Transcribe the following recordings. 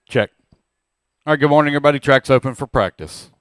Check. All right, good morning, everybody. Track's open for practice.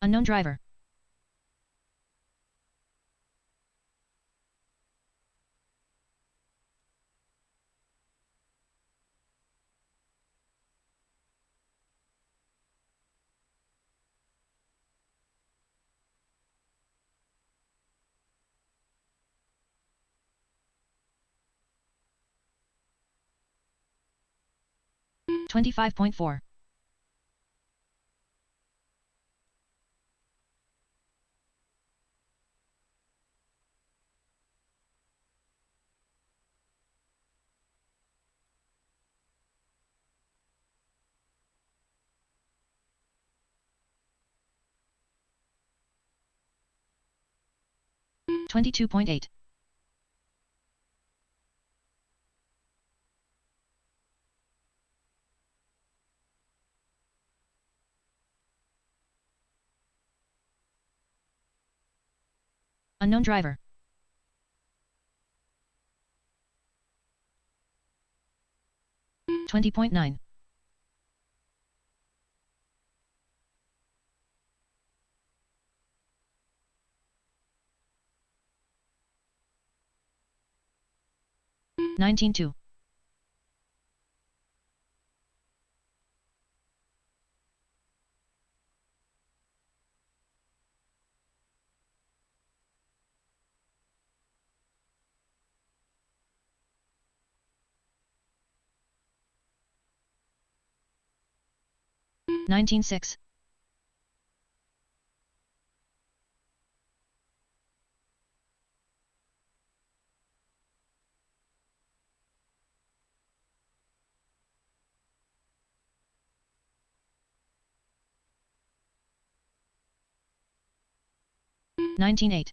Unknown driver. 25.4. $22.8. Unknown driver. $20.9. $19.2. $19.6. $19.8.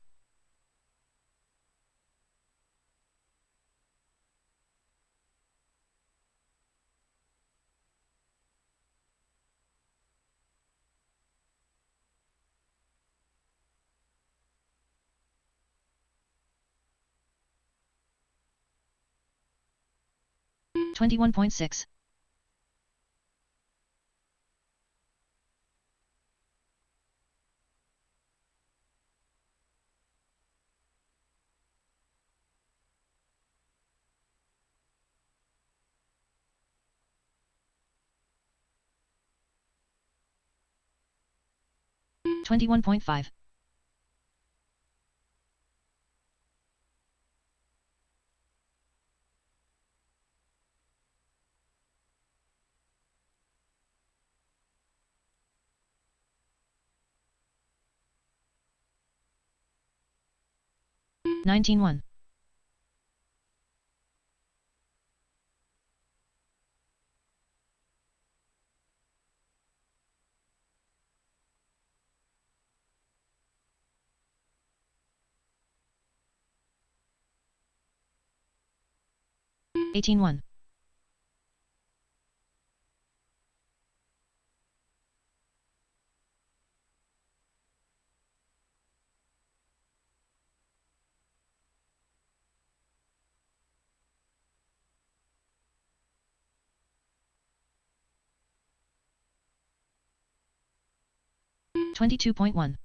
$21.6. $21.5. $19.1. $18.1. $22.1.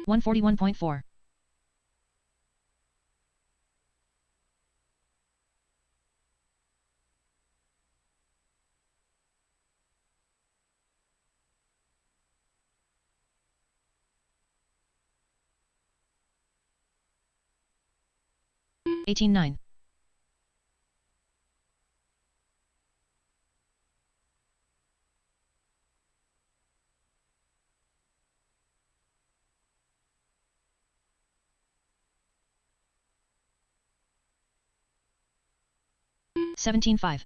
141.4. 18.9. 17.5.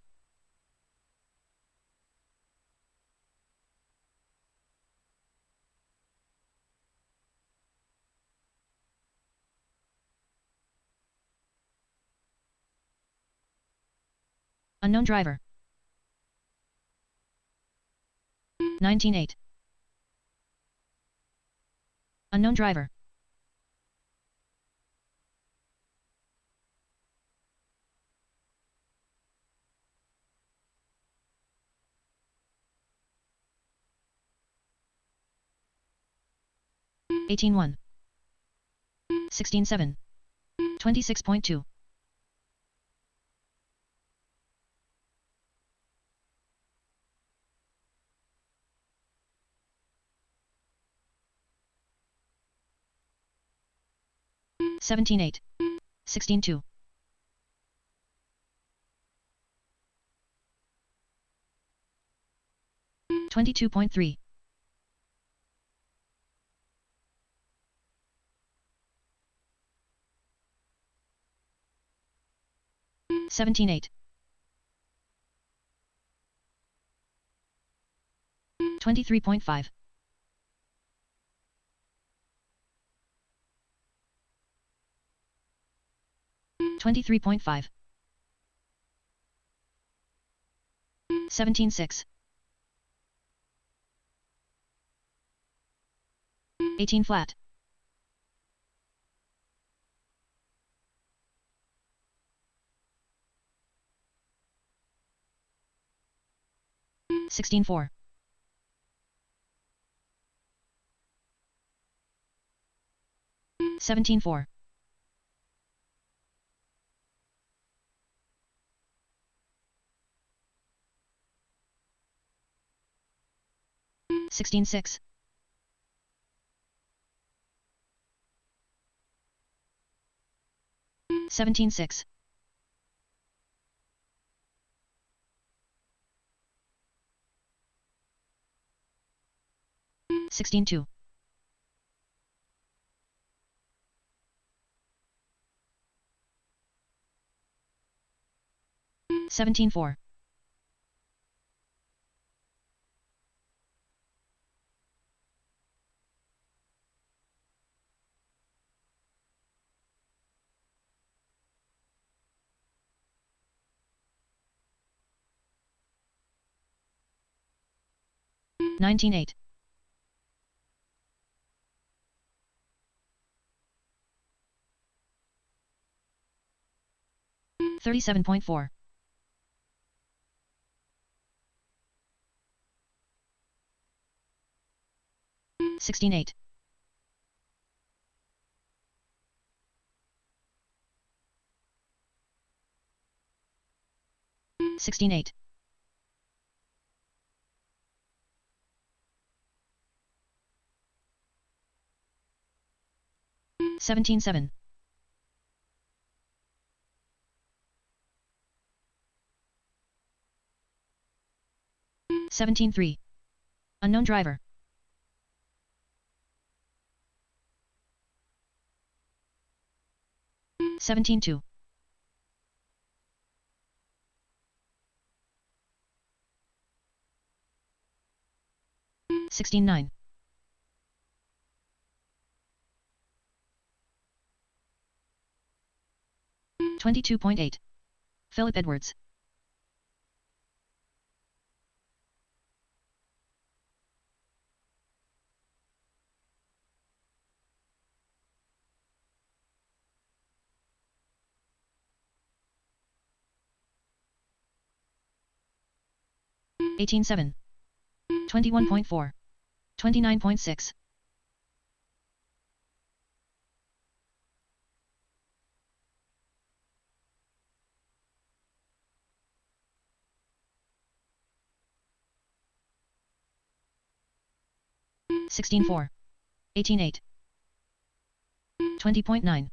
'Unknown driver. 19.8. 'Unknown driver. 18.1. 16.7. 26.2. 17.8. 16.2. 22.3. 17.8. 23.5. 23.5. 17.6. 18 flat. 16.4. 17.4. 16.6. 17.6. 16.2. 17.4. 19.8. 37.4. 16.8. 16.8. 17.7. 17.3. Unknown driver. 17.2. 16.9. 22.8. Philip Edwards. 18.7. 21.4. 29.6. 16.4. 18.8. 20.9.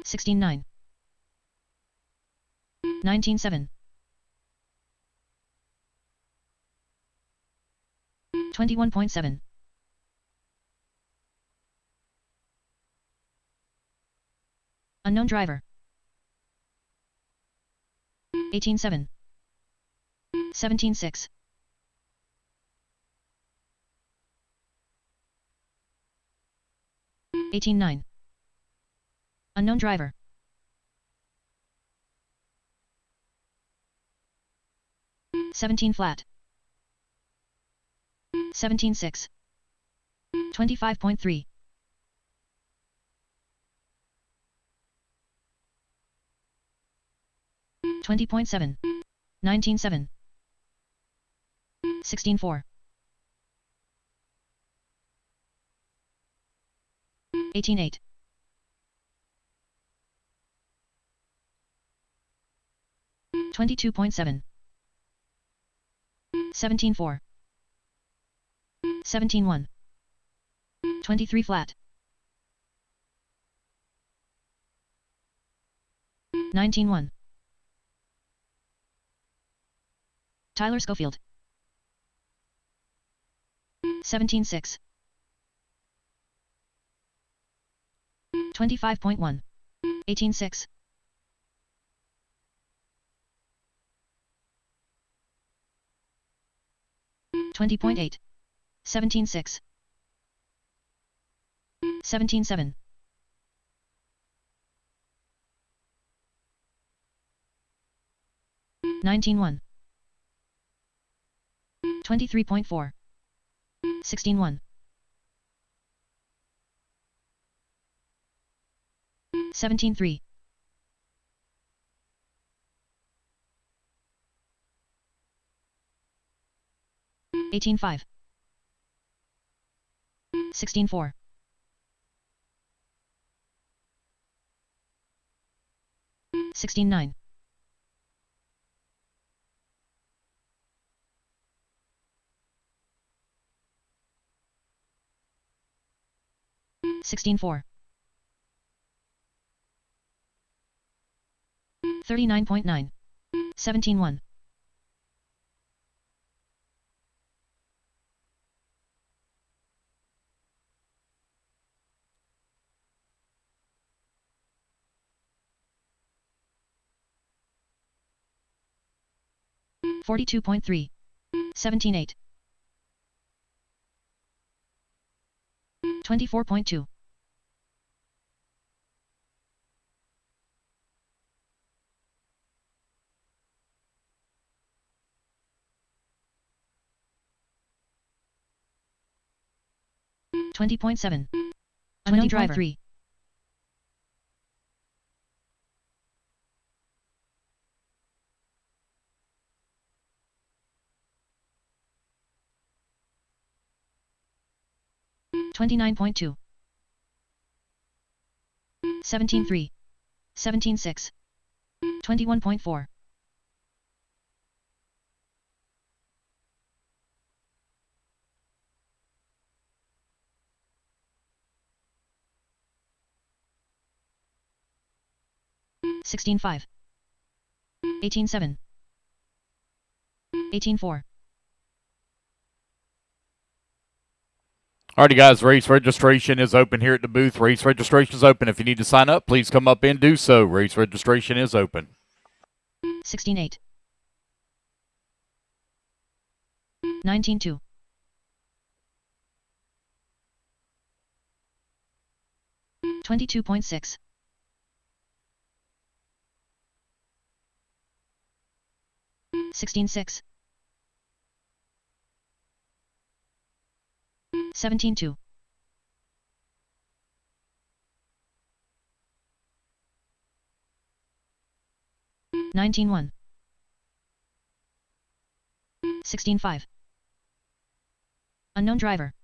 16.9. 19.7. 21.7. Unknown driver. 18.7. 17.6. 18.9. Unknown driver. 17 flat. 17.6. 25.3. 20.7. 19.7. 16.4. 18.8. 22.7. 17.4. 17.1. 23 flat. 19.1. Tyler Schofield. 17.6. 25.1. 18.6. 20.8. 17.6. 17.7. 19.1. 23.4. 16.1. 17.3. 18.5. 16.4. 16.9. 16.4. 39.9. 17.1. 42.3. 17.8. 24.2. 20.7. Unknown driver. 3. 29.2. 17.3. 17.6. 21.4. 16.5. 18.7. 18.4. Alrighty, guys, race registration is open here at the booth. Race registration is open. If you need to sign up, please come up and do so. Race registration is open. 16.8. 19.2. 22.6. 16.6. 17.2. 19.1. 16.5. Unknown driver.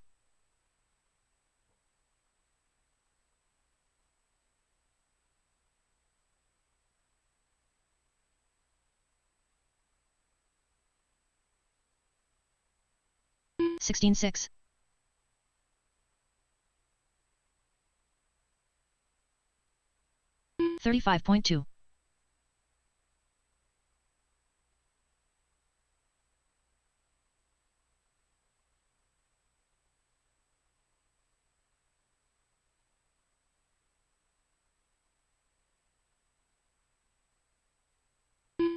16.6. 35.2.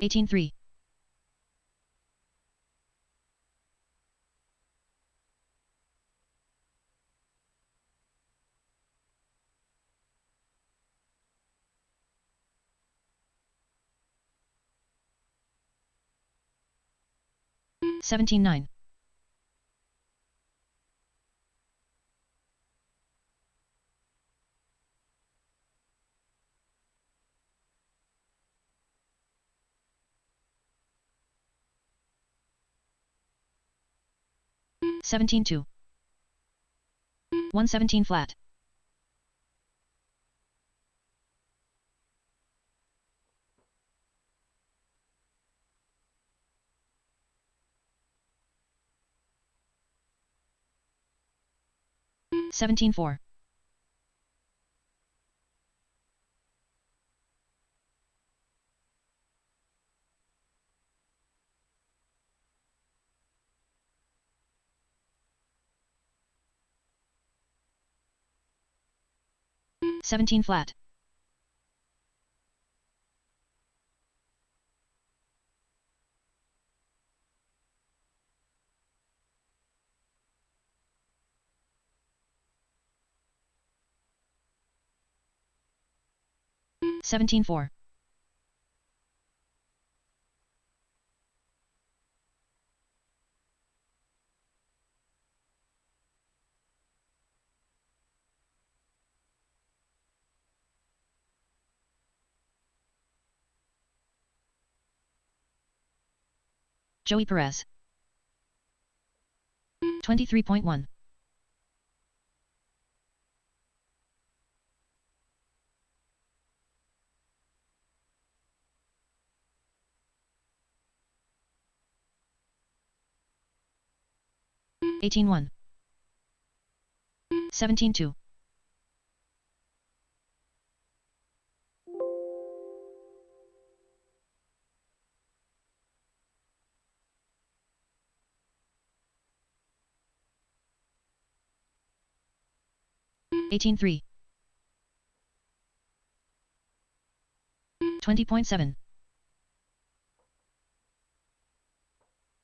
18.3. 17.9. 17.2. 117 flat. 17.4. 17 flat. 17.4. 'Joey Perez. 23.1. 18.1. 17.2. 18.3. 20.7.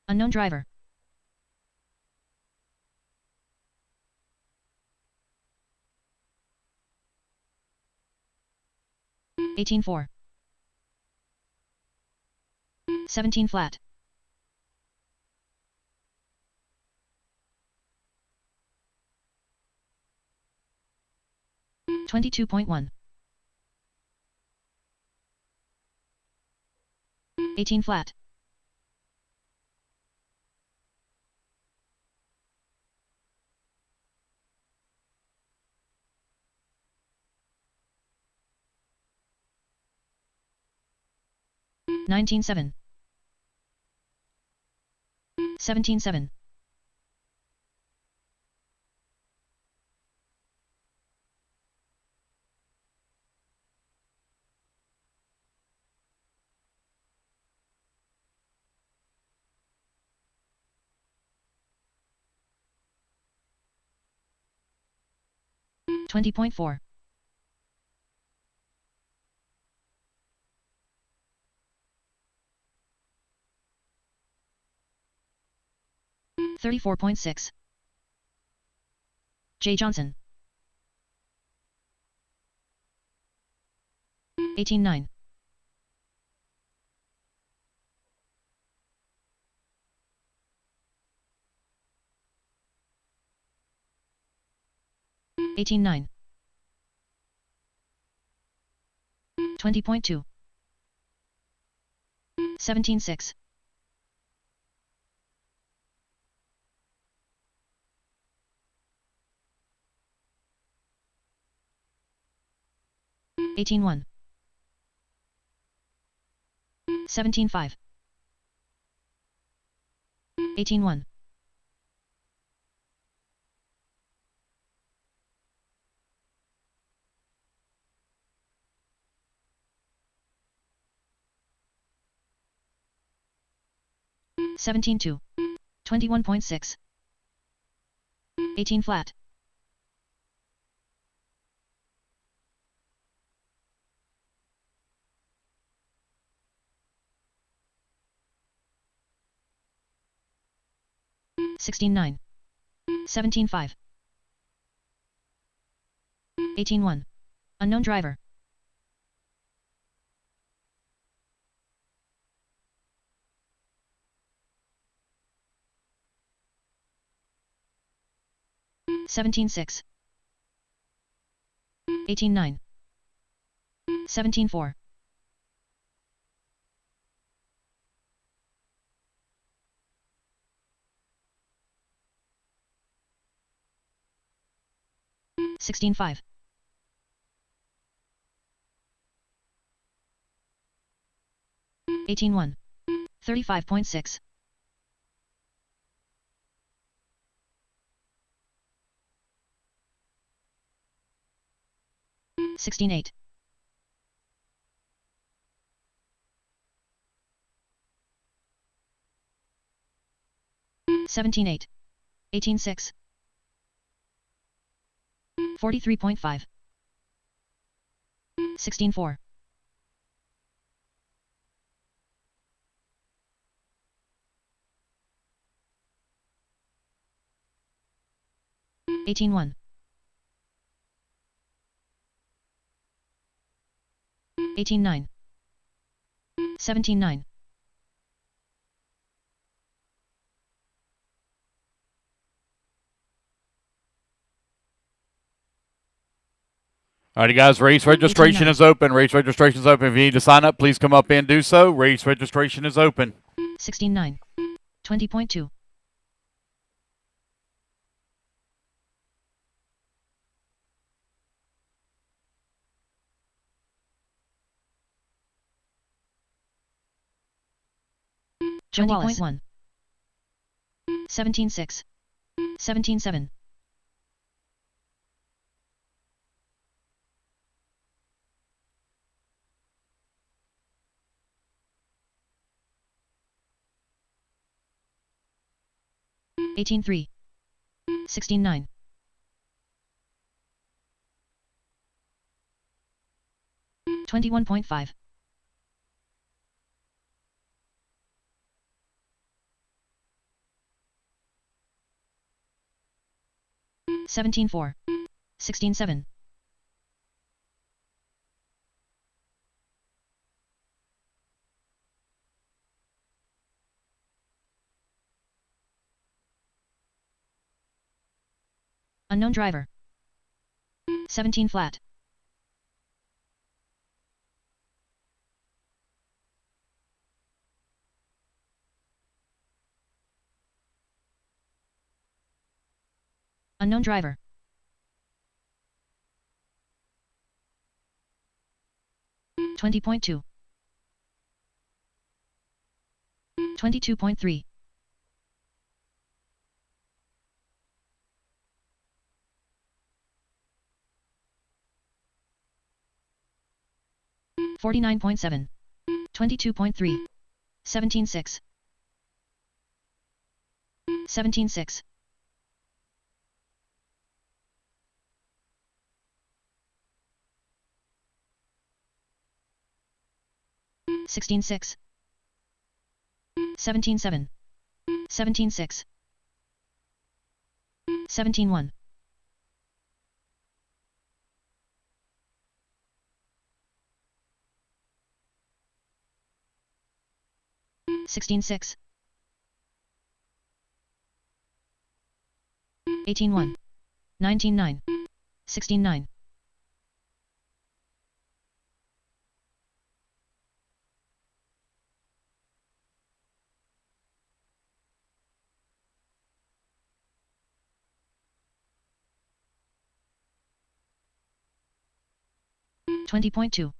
Unknown driver. 18.4. 17 flat. 22.1. 18 flat. 19.7. 17.7. 20.4. 34.6. J. Johnson. 18.9. 18.9. 20.2. 17.6. 18.1. 17.5. 18.1. 17-2. 21.6. 18 flat. 16-9. 17-5. 18-1. Unknown driver. 17-6. 18-9. 17-4. 16-5. 18-1. 35.6. 16-8. 17-8. 18-6. 43.5. 16-4. 18-1. 18-9. 17-9. Alrighty, guys, race registration 18-9. is open. Race registration is open. If you need to sign up, please come up and do so. Race registration is open. 16-9. 20.2. 20.1. 17-6. 17-7. 18-3. 16-9. 21.5. 17-4. 16-7. 'Unknown driver. 17 flat. 'Unknown driver. 20.2. 22.3. 49.7. 22.3. 17.6. 17.6. 16.6. 17.7. 17.6. 17.1. 16.6. 18.1. 19.9. 16.9. 20.2.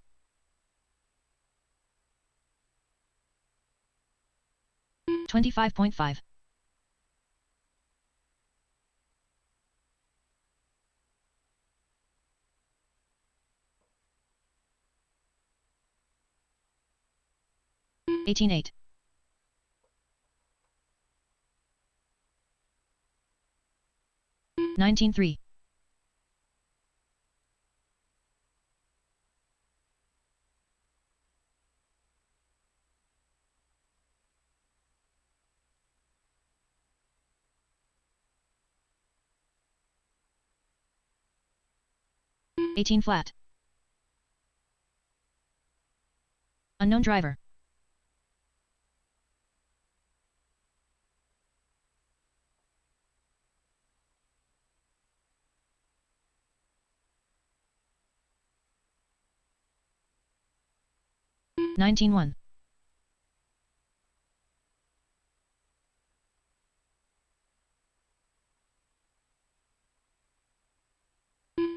25.5. 18.8. 19-3. 18 flat. Unknown driver. $19.1.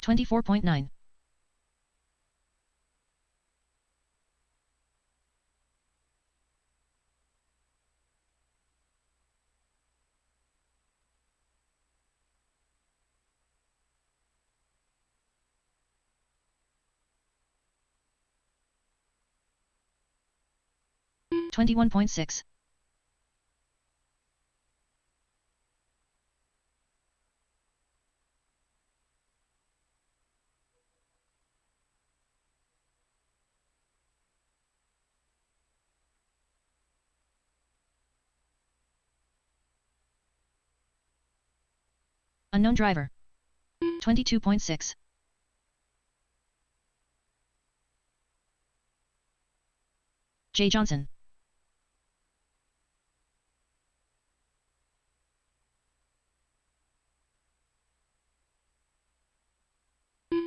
24.9. 21.6. 'Unknown driver. 22.6. 'J. Johnson.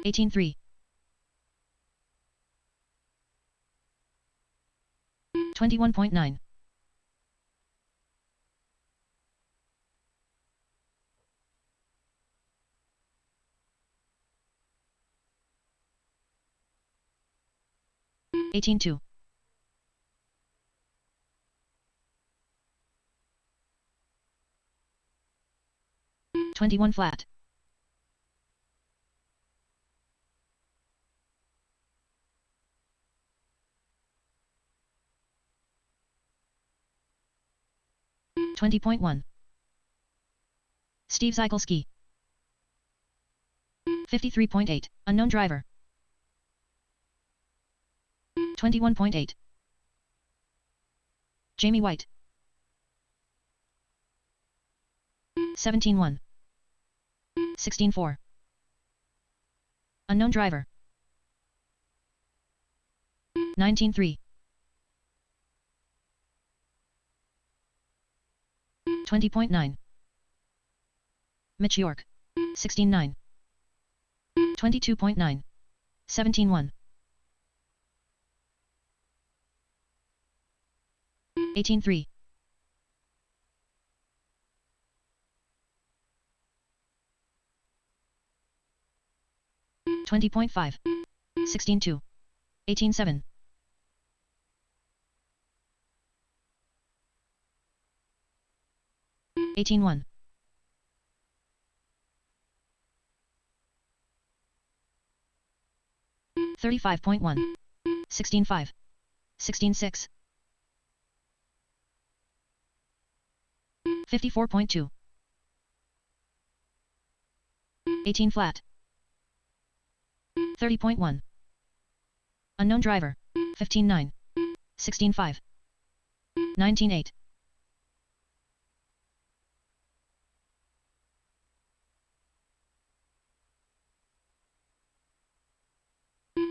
18-3. 21.9. 18-2. 21 flat. 20.1. Steve Zykolski. 53.8. Unknown driver. 21.8. Jamie White. 17.1. 16.4. Unknown driver. 19.3. 20.9. Mitch York. 16.9. 22.9. 17.1. 18.3. 20.5. 16.2. 18.7. 18.1. 35.1. 16.5. 16.6. 54.2. 18 flat. 30.1. Unknown driver. 15.9. 16.5. 19.8.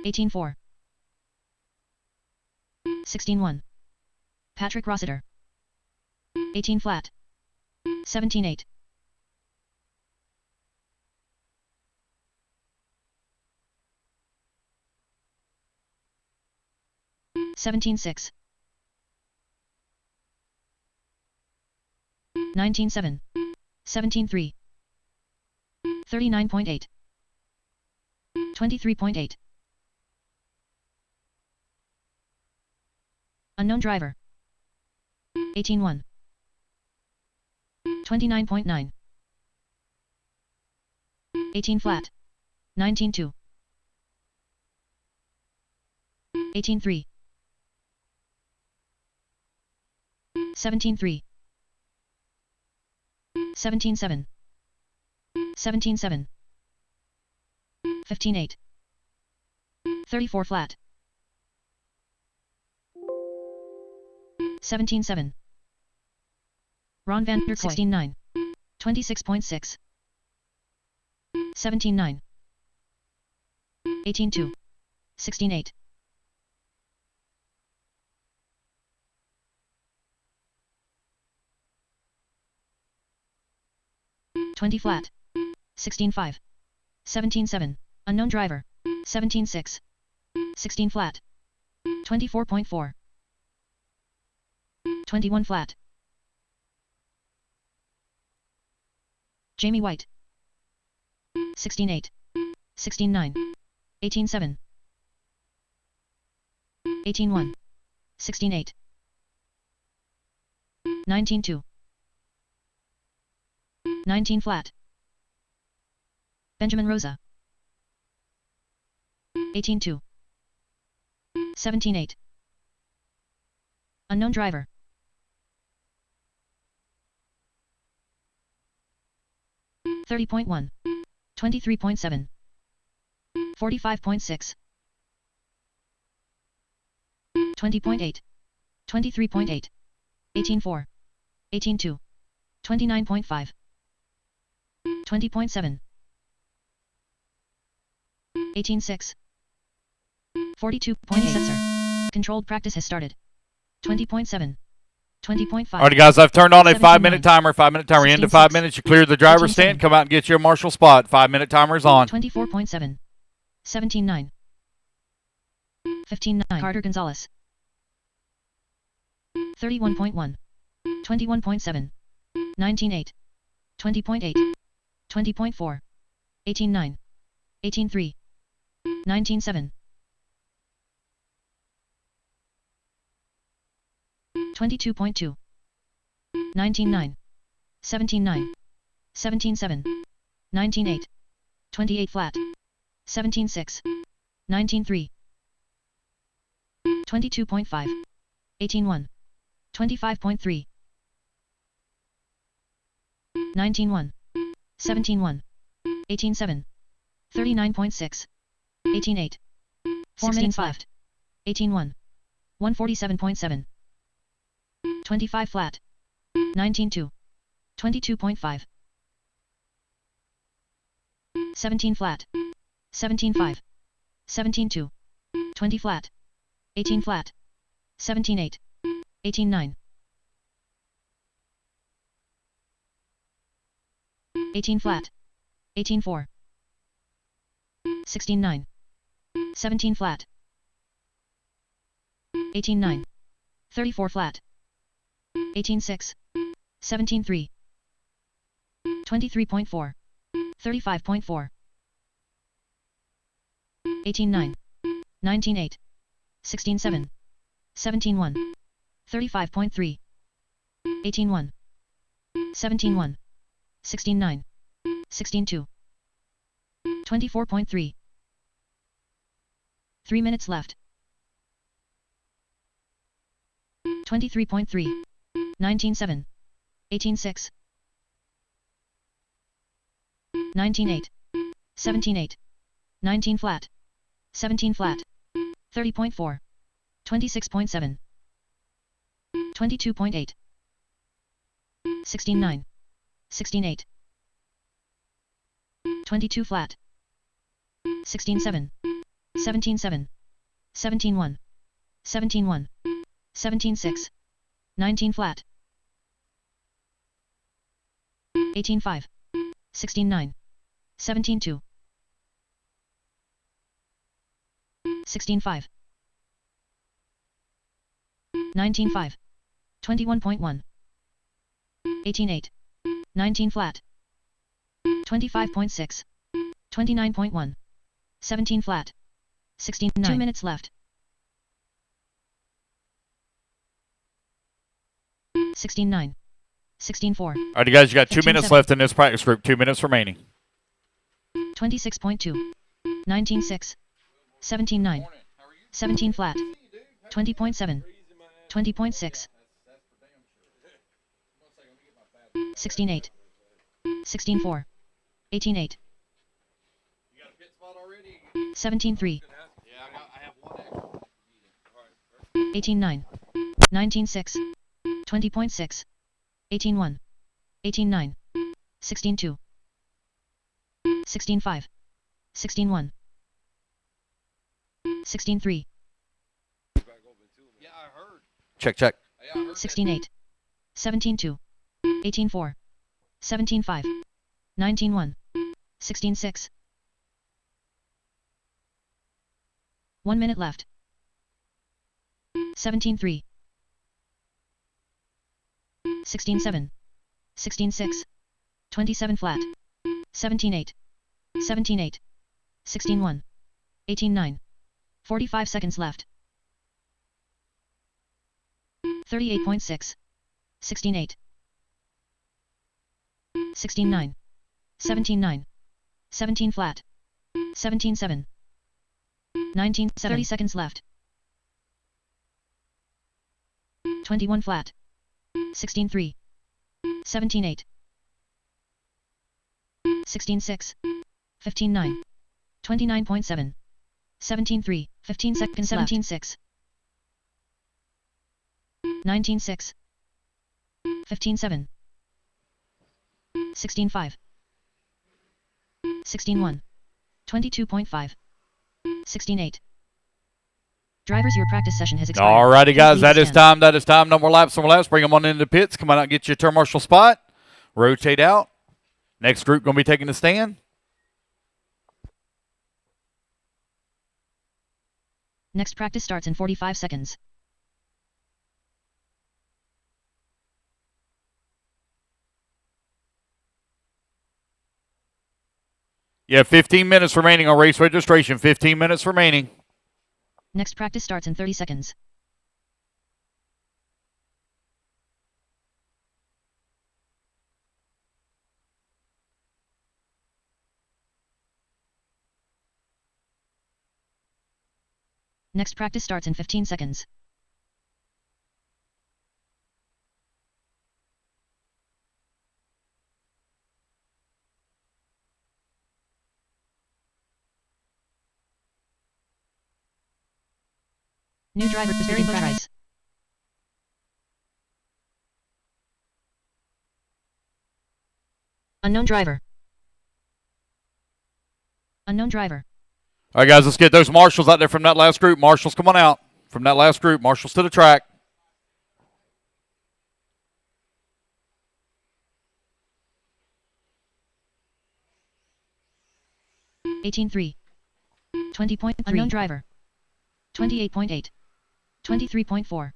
18.4. 16.1. Patrick Rossiter. 18 flat. 17.8. 17.6. 19.7. 17.3. 39.8. 23.8. Unknown driver. 18.1. 29.9. 18 flat. 19.2. 18.3. 17.3. 17.7. 17-7. 15-8. 34 flat. 17-7. Ron van der 16-9. 26.6. 17-9. 18-2. 16-8. 20 flat. 16-5. 17-7. Unknown driver. 17-6. 16 flat. 24.4. 21 flat. Jamie White. 16-8. 16-9. 18-7. 18-1. 16-8. 19-2. 19 flat. Benjamin Rosa. 18-2. 17-8. Unknown driver. 30.1. 23.7. 45.6. 20.8. 23.8. 18.4. 18.2. 29.5. 20.7. 18.6. 42.8 sensor. Controlled practice has started. 20.7. 20.5. Alrighty, guys, I've turned on a 17.9. 5-minute timer. 5-minute timer. Into 16.6. 5 minutes, you clear the driver's 18.7. stand. Come out and get your marshal spot. 5-minute timer is on. 24.7. 17.9. 15.9. Carter Gonzalez. 31.1. 21.7. 19.8. 20.8. 20.4. 18.9. 18.3. 19.7. 22.2. 19.9. 17.9. 17.7. 19.8. 28 flat. 17.6. 19.3. 22.5. 18.1. 25.3. 19.1. 17.1. 18.7. 39.6. 18.8. 4 minutes left. 18.1. 147.7. 25 flat. 19.2. 22.5. 17 flat. 17.5. 17.2. 20 flat. 18 flat. 17.8. 18.9. 18 flat. 18.4. 16.9. 17 flat. 18.9. 34 flat. 18.6. 17.3. 23.4. 35.4. 18.9. 19.8. 16.7. 17.1. 35.3. 18.1. 17.1. 16.9. 16.2. 24.3. 3 minutes left. 23.3. 19.7. 18.6. 19.8. 17.8. 19 flat. 17 flat. 30.4. 26.7. 22.8. 16.9. 16.8. 22 flat. 16.7. 17.7. 17.1. 17.1. 17.6. 19 flat. 18.5. 16.9. 17.2. 16.5. 19.5. 21.1. 18.8. 19 flat. 25.6. 29.1. 17 flat. 16.9. 2 minutes left. 16.9. 16.4. Alrighty, guys, you got 2 minutes 15-7. left in this practice group. 2 minutes remaining. 26.2. 19.6. 17.9. 17 flat. 20.7. 20.6. 16.8. 16.4. 18-8. You got a pit spot already? 17-3. Yeah, I have one extra. 18-9. 19-6. 20.6. 18-1. 18-9. 16-2. 16-5. 16-1. 16-3. Yeah, I heard. Check, check. 16-8. 17-2. 18-4. 17-5. 19-1. 16-6. 1 minute left. 17-3. 16-7. 16-6. 27 flat. 17-8. 17-8. 16-1. 18-9. 45 seconds left. 38.6. 16-8. 16-9. 17-9. 17 flat. 17-7. 19. 30 seconds left. 21 flat. 16-3. 17-8. 16-6. 15-9. 29.7. 17-3. 15 seconds. 17-6. 19-6. 15-7. 16-5. 16-1. 22.5. 16-8. Drivers, your practice session has expired. Alrighty, guys, that is time. That is time. No more laps. No more laps. Bring them on into the pits. Come on out and get your turn marshal spot. Rotate out. Next group going to be taking the stand. Next practice starts in 45 seconds. Yeah, 15 minutes remaining on race registration. 15 minutes remaining. Next practice starts in 30 seconds. Next practice starts in 15 seconds. New driver is very price. Unknown driver. Unknown driver. All right, guys, let's get those marshals out there from that last group. Marshals, come on out from that last group. Marshals to the track. $18.3. 20.3. Unknown driver. 28.8. 23.4.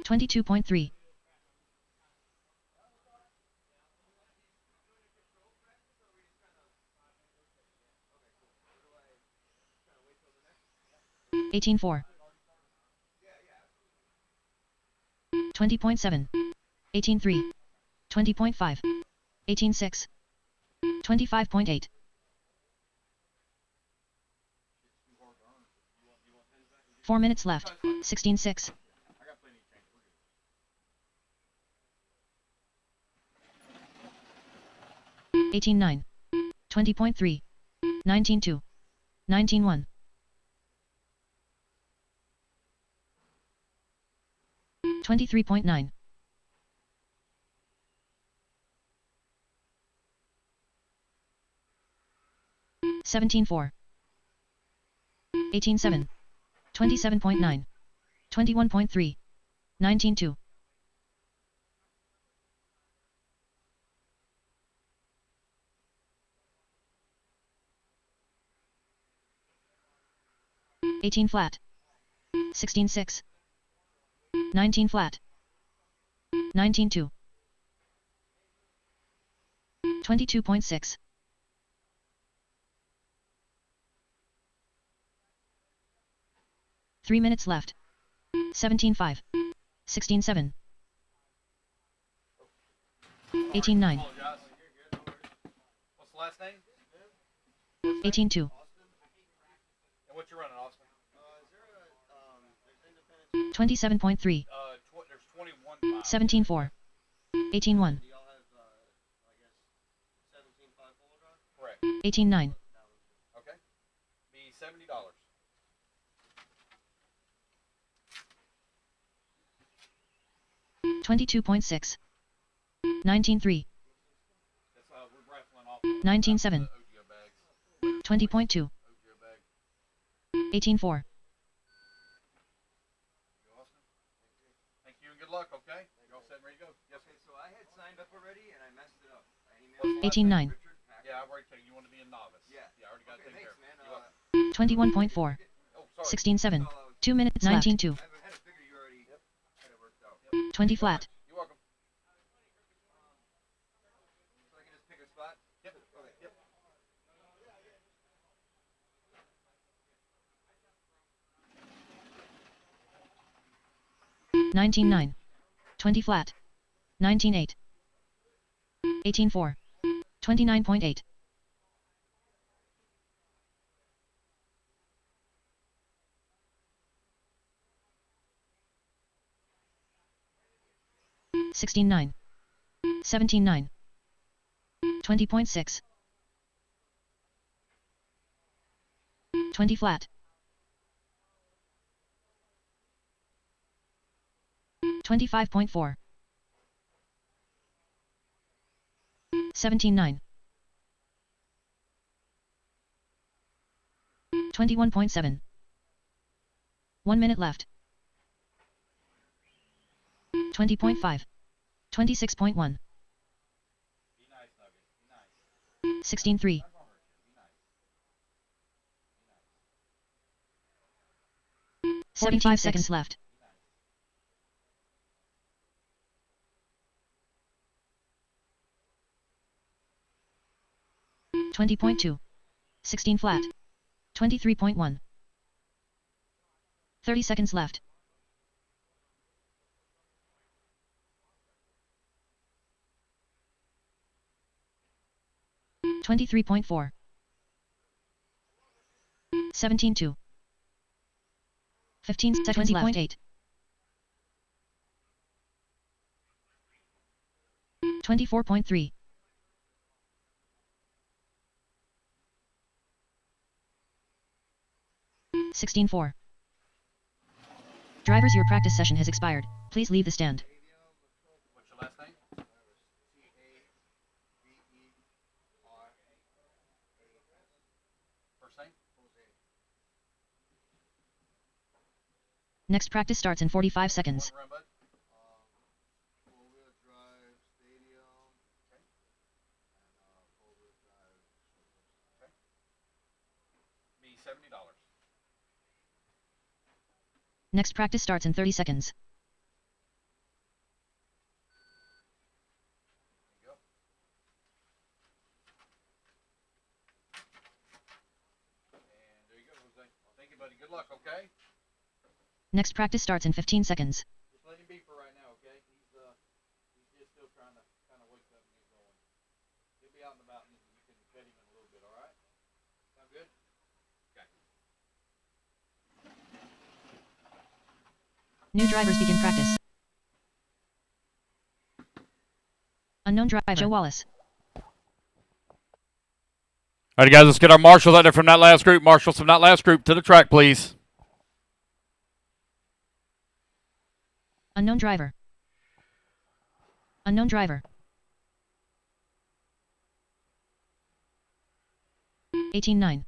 22.3. 18.4. 20.7. 18.3. 20.5. 18.6. 25.8. 4 minutes left. 16.6. 18.9. 20.3. 19.2. 19.1. 23.9. 17.4. 18.7. 27.9. 21.3. 19.2. 18 flat. 16.6. 19 flat. 19.2. 22.6. 3 minutes left. 17.5. 16.7. 18.9. What's the last name? 18.2. And what you running, Austin? 27.3. There's 21. 17.4. 18.1. 18.9. Okay. Be $70. 22.6. 19.3. That's we're raffling off 19.7. OGO bags. 20.2. OGO bag. 18.4. Thank you and good luck, okay? You're all set and ready to go. Yes, Okay, so I had signed up already and I messed it up. I emailed 18.9. Richard Packard. Yeah, I've already told you want to be a novice. Yeah. Yeah, I already got it taken Okay, care thanks, of. man. You're welcome. 21.4. Oh, sorry. 16.7. 2 minutes left. 19.2. I had to figure you already had it worked out. 20 flat. You're welcome. So I can just pick a spot? Yep. Okay. Yep. 19.9. 20 flat. 19.8. 18.4. 29.8. 16.9. 17.9. 20.6. 20 flat. 25.4. 17.9. 21.7. 1 minute left. 20.5. 26.1. Be nice, Nugget. Be nice. 16.3. 45 seconds left. 20.2. 16 flat. 23.1. 30 seconds left. 23.4. 17.2. 15 seconds left. 20.8. 24.3. 16.4. Drivers, your practice session has expired. Please leave the stand. What's your last name? First name? Next practice starts in 45 seconds. Run, bud. Four-wheel drive, stadium, and four-wheel drive. Okay. Be $70. Next practice starts in 30 seconds. There you go. And there you go, Jose. Well, thank you, buddy. Good luck, okay? Next practice starts in 15 seconds. Just let him be for right now, okay? He's just still trying to kind of wake up and get going. He'll be out and about, and you can pet him in a little bit, all right? Sound good? Okay. New drivers begin practice. Unknown driver Joe Wallace. All right, guys, let's get our marshals out there from that last group. Marshals from that last group to the track, please. Unknown driver. Unknown driver. 18.9.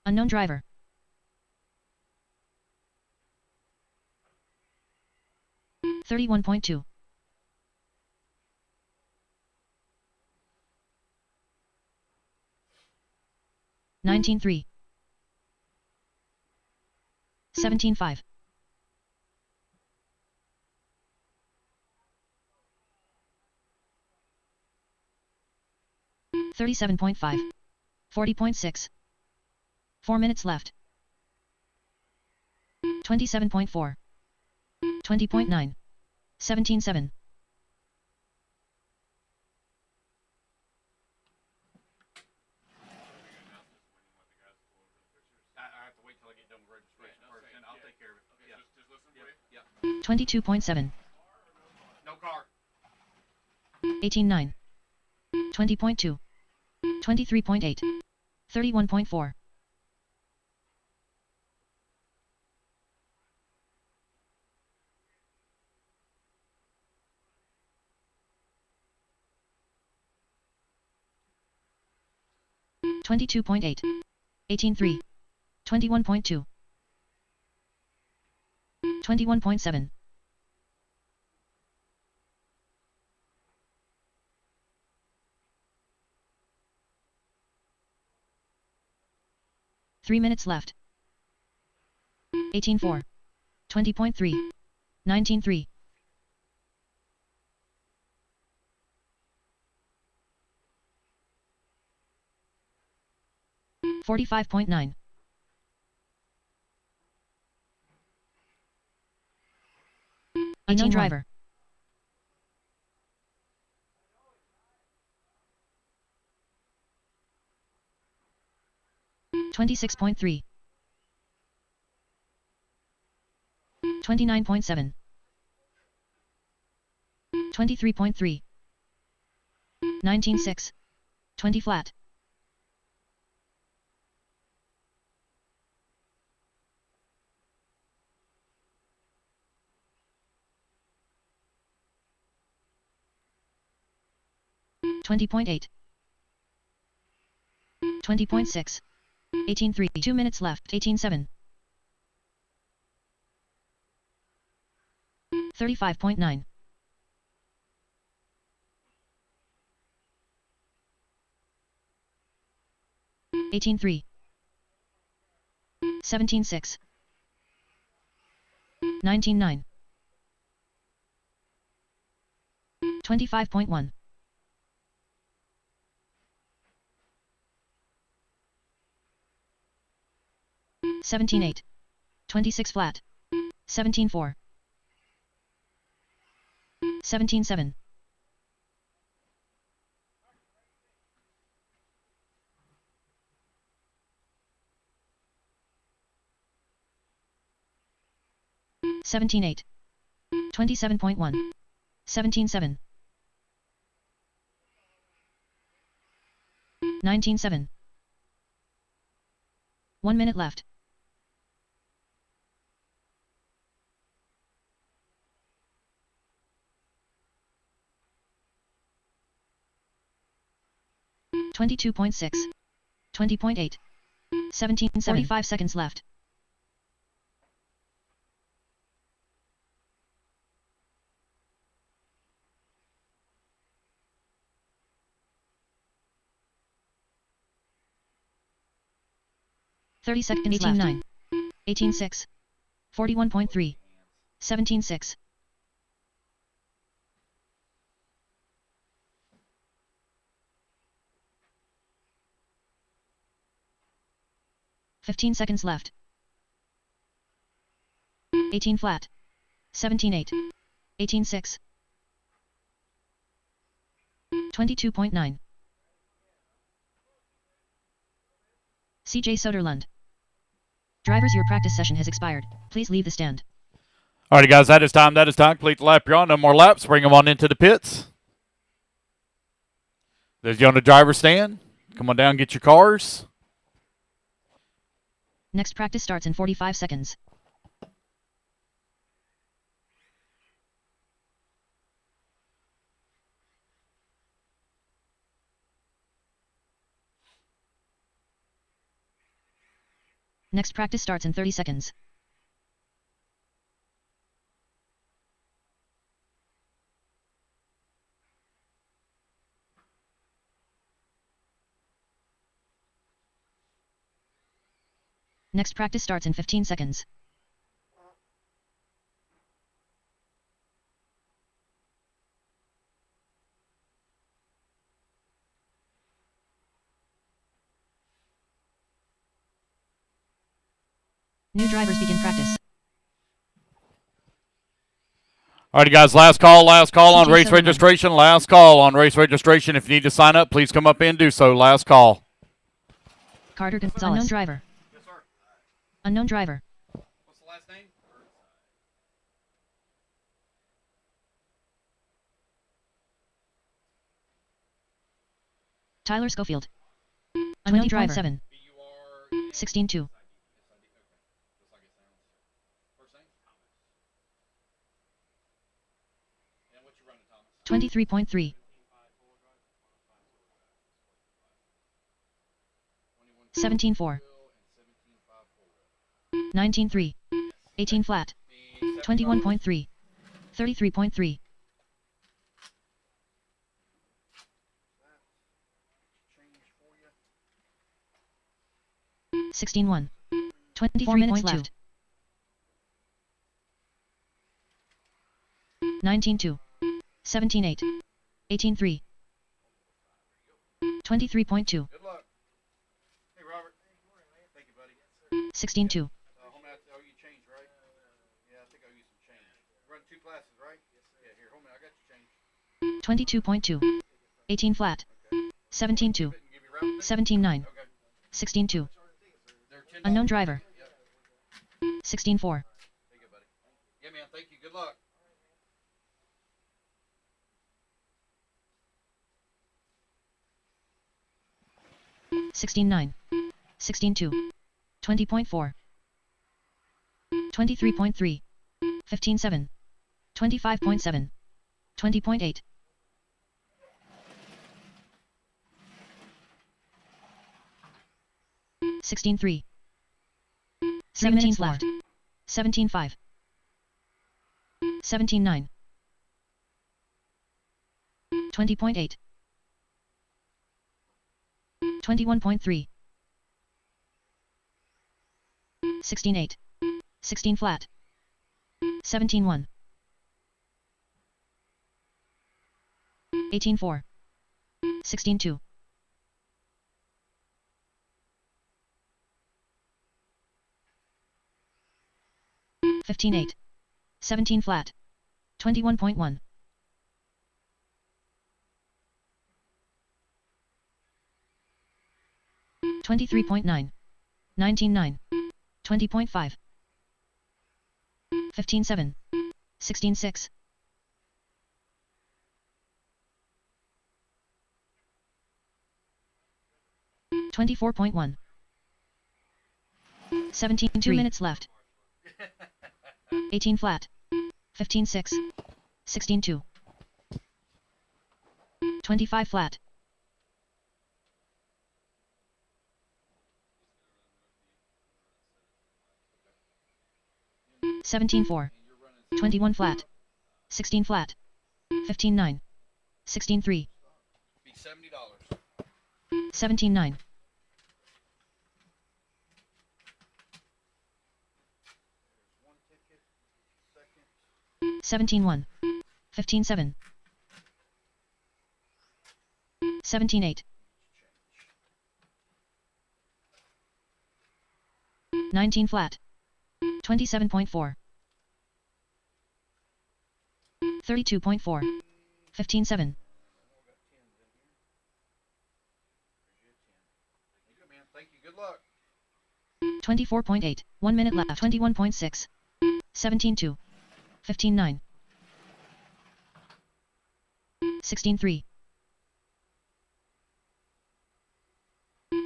Unknown driver. 31.2. 19.3. 17.5. 37.5. 40.6. 4 minutes left. 27.4. 20.9. 17.7. I have to wait till I get done with registration first, and I'll take care of it. Yeah. Just listen, Yep. 22.7. No car. 18.9. 20.2. 23.8. 31.4. 22.8. 18.3. 21.2. 21.7. 3 minutes left. 18.4. 20.3. 19.3. 45.9. Unknown driver. 26.3. 29.7. 23.3. 19.6. 20 flat. 20.8. 20.6. 18.3. 2 minutes left. 18.7. 35.9. 18.3. 17.6. 19.9. 25.1. 17.8. 26 flat. 17.4. 17.7. 17.8. 27.1. 17.7. 19.7. 1 minute left. 22.6. 20.8. 17.7. 45 seconds left. 30 seconds 18.9. 18.6. 41.3. 17.6. 15 seconds left. 18 flat. 17.8. 18.6. 22.9. CJ Soderlund. Drivers, your practice session has expired. Please leave the stand. Alrighty, guys, that is time. Complete the lap you're on. No more laps. Bring them on into the pits. There's you on the driver's stand. Come on down, get your cars. Next practice starts in 45 seconds. Next practice starts in 30 seconds. Next practice starts in 15 seconds. New drivers begin practice. Alrighty, guys, last call on race registration. Last call on race registration. If you need to sign up, please come up in and do so. Last call. Carter Gonzalez. Unknown driver. Yes, sir. Unknown driver. What's the last name? Tyler Schofield. Unknown driver. 7. BUR. 16-2. Just like it sounds. First name? And what you running, Thomas? 23.3. 17-4. 19-3. 18 flat. 21.3. 33.3. 16-1. 24 minutes left. 19-2. 17-8. 18-3. 23.2. Good luck. Hey, Robert. Thank you, buddy. 16-2. Hold me, I owe you change, right? Yeah, I think I owe you some change. Run 2 classes, right? Yes, sir. Yeah, here, hold me, I got your change. 22.2. 18 flat. 17-2. 17-9. 16-2. Unknown driver. 16-4. There you go, buddy. Yeah, man, thank you. Good luck. $16.9. 16.2. 20.4. 23.3. 15.7. 25.7. 20.8. 16.3. 3 minutes left. 17.5. 17.9. 20.8. 21.3. 16.8. 16 flat. 17.1. 18.4. 16.2. 15.8. 17 flat. 21.1. 23.9. 19.9. 20.5. 15.7. 16.6. 24.1. 17. 2 minutes left. 18 flat. 15.6. 16.2. 25 flat. 17.4. 21 flat. 16 flat. 15.9. 16.3. Be $70. 17.9. 17.1. 15.7. 17.8. 19 flat. 27.4. 32.4. 15.7. 24.8. 1 minute left. 21.6. 17.2. 15.9. 16.3.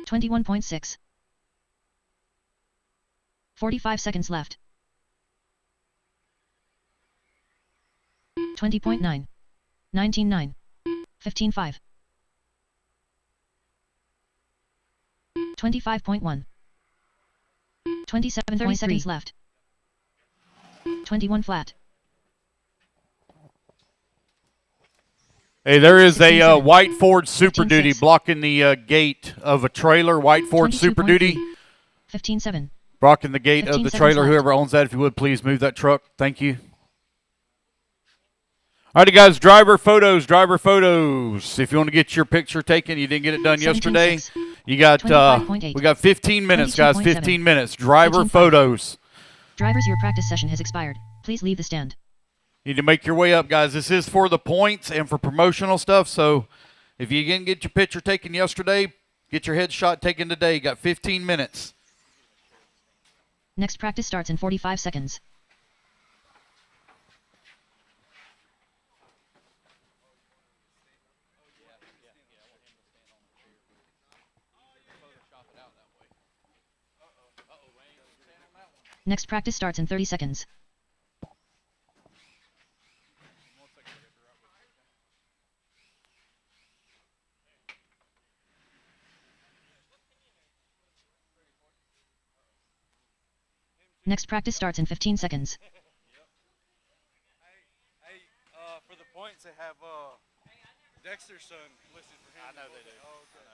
21.6. 45 seconds left. 20.9. 19.9. 15.5. 25.1. 27. 30 seconds left. 21 flat. Hey, there is a 16.7. white Ford Super 15.6. Duty blocking the gate of a trailer. White Ford Super 22.3. Duty 15.7. blocking the gate 15 of the seconds trailer. left. Whoever owns that, if you would, please move that truck. Thank you. All right, guys, driver photos, driver photos. If you want to get your picture taken, you didn't get it done yesterday. 17.6. You got 25.8. we got 15 minutes, guys. 22.7. 15 minutes. Driver 18.5. photos. Drivers, your practice session has expired. Please leave the stand. You need to make your way up, guys. This is for the points and for promotional stuff. So if you didn't get your picture taken yesterday, get your headshot taken today. You got 15 minutes. Next practice starts in 45 seconds. Next practice starts in 30 seconds. Next practice starts in 15 seconds. Hey, for the points, they have Dexter's son listed for him. I know they do. Oh, okay.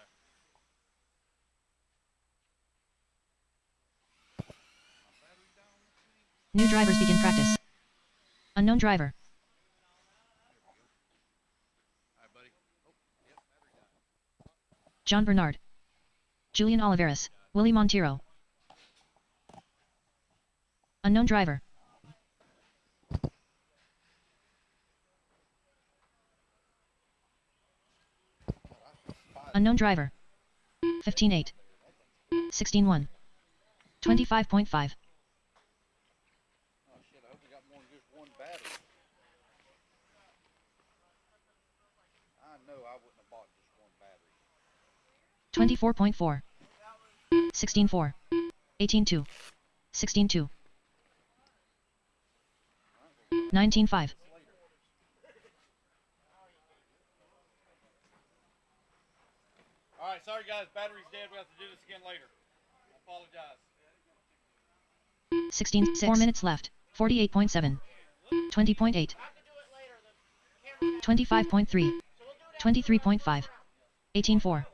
New drivers begin practice. Unknown driver. All right, buddy. Oh, yep, battery died. John Bernard. Julian Oliveras. Willie Montero. Unknown driver. Unknown driver. 15-8. 16-1. 25.5. Oh shit, I hope we got more than just one battery. I know I wouldn't have bought just one battery. 24.4. 16-4. 18-2. 16-2. 19-5. Alright, sorry guys, battery's dead. We have to do this again later. I apologize. 16, 4 minutes left. 48.7. 20.8. 25.3. 23.5. 18-4.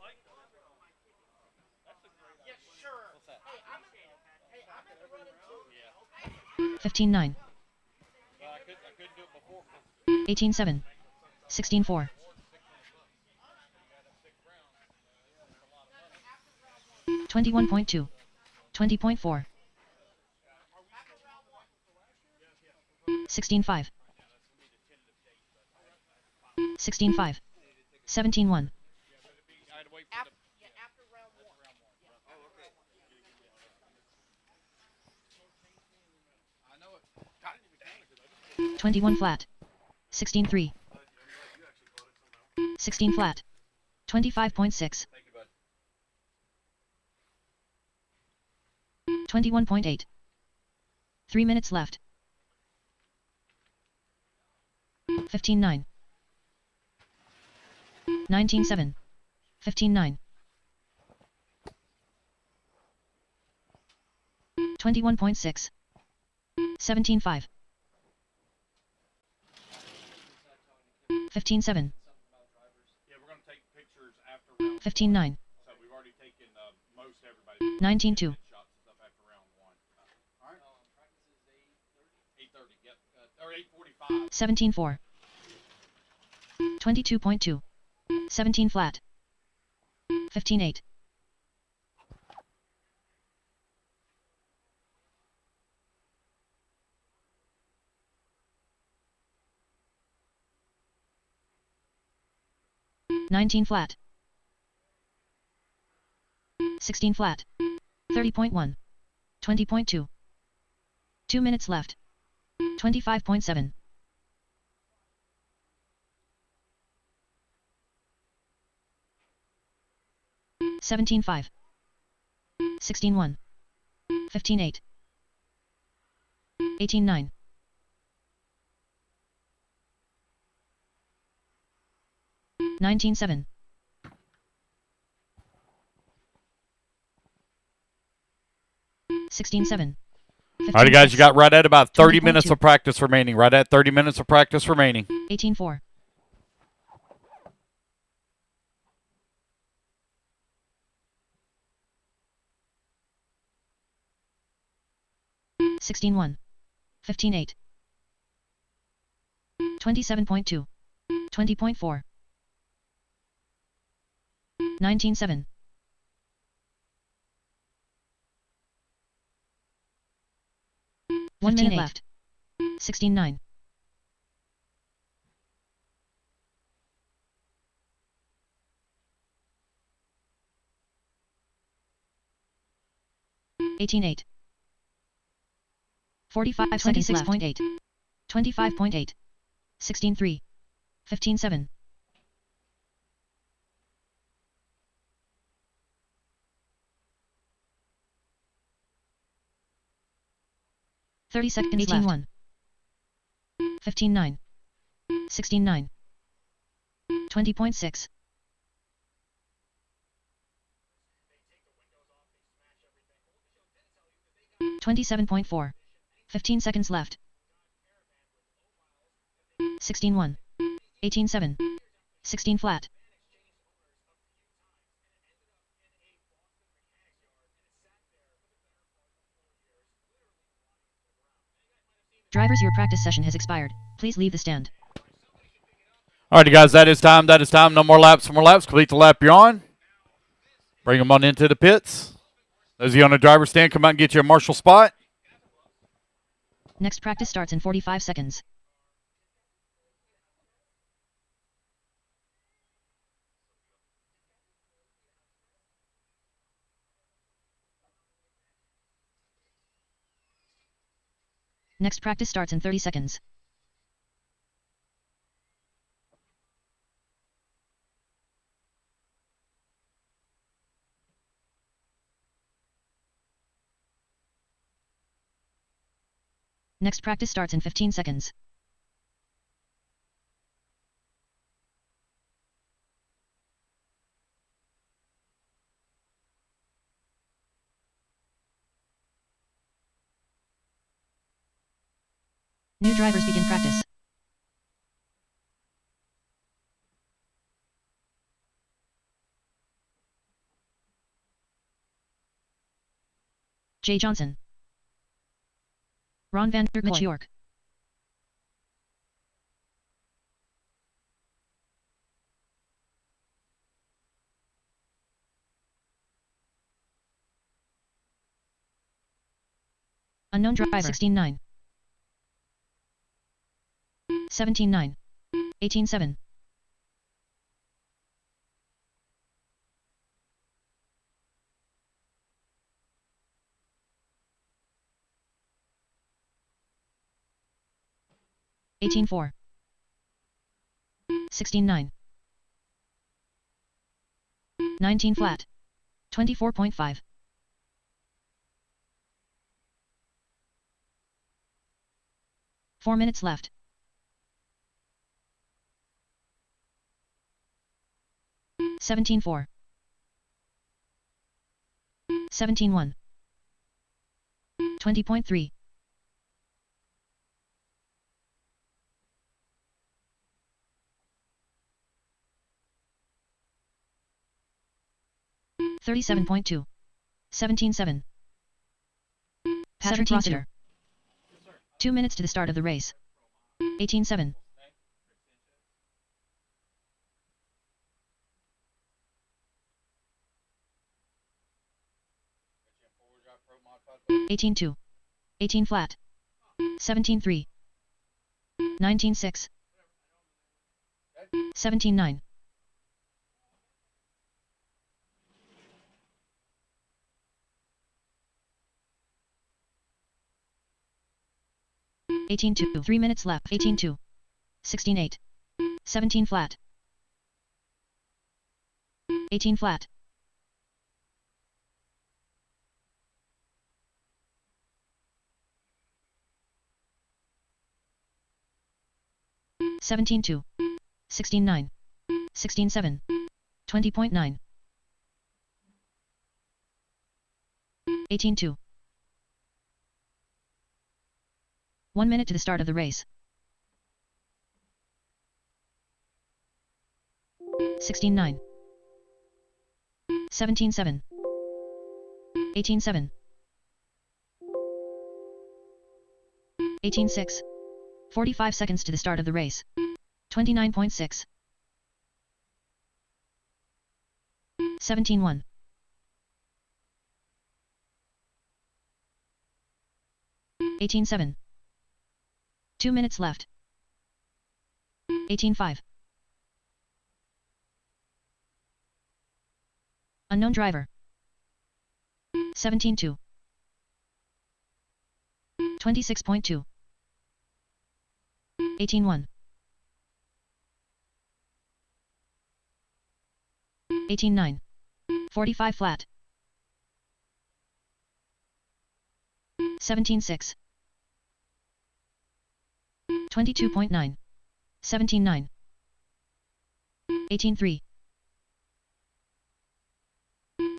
15-9. I couldn't do it before. 18-7. 16-4. 21.2. 20.4. 16-5. 16-5. 17-1. I had to wait for the... I know it. 21 flat. 16-3. 16 flat. 25.6. Thank you, bud. 21.8. 3 minutes left. 15-9. 19-7. 15-9. 21.6. 17-5. 15-7. Yeah, we're going to take pictures after round 15-9. So we've already taken most everybody. 19-2. Shots and stuff after round 1. Alright. Practice is 8:30, yep. Or 8:45. 17-4. 22.2. 17 flat. 15-8. 19 flat. 16 flat. 30.1. 20.2. 2 minutes left. 25.7. 17-5. 16-1. 15-8. 18-9. 19-7. 16-7. Alrighty, guys, you got right at about 30 minutes 20.2. of practice remaining. Right at 30 minutes of practice remaining. 18-4. 16-1. 15-8. 27.2. 20.4. 19-7. 1 minute left. 16-9. 18-8. 45 seconds left. 26.8. 25.8. 16-3. 15-7. 30 seconds 18 left. 1. 15 9. 16 9. 20.6. 27.4. 15 seconds left. 16 1. 18 7. 16 flat. Drivers, your practice session has expired. Please leave the stand. Alrighty, guys, that is time. That is time. No more laps. More laps. Complete the lap you're on. Bring them on into the pits. Those of you on the driver's stand, come out and get you a marshal spot. Next practice starts in 45 seconds. Next practice starts in 30 seconds. Next practice starts in 15 seconds. New drivers begin practice. Jay Johnson. Ron van der Mitch York. Unknown driver 16-9. 17-9. 18-7. 18-4. 16-9. 19 flat. 24.5. 4 minutes left. 17-4. 17-1. 20.3. 37.2. 17-7. Patrick Rossiter. 2 minutes to the start of the race. 18-7. 18-2. 18 flat. 17-3. 19-6. 17-9. 18-2. 3 minutes left. 18-2. 16-8. 17 flat. 18 flat. 17-2. 16-9. 16-7. 20.9. 18-2. 1 minute to the start of the race. 16-9. 17-7. 18-7. 18-6. 45 seconds to the start of the race. 29.6. 17-1. 18-7. 2 minutes left. 18-5. Unknown driver. 17-2. 26.2. 18-1. 18-9. 45 flat. 17-6. 22.9. 17.9. 18.3.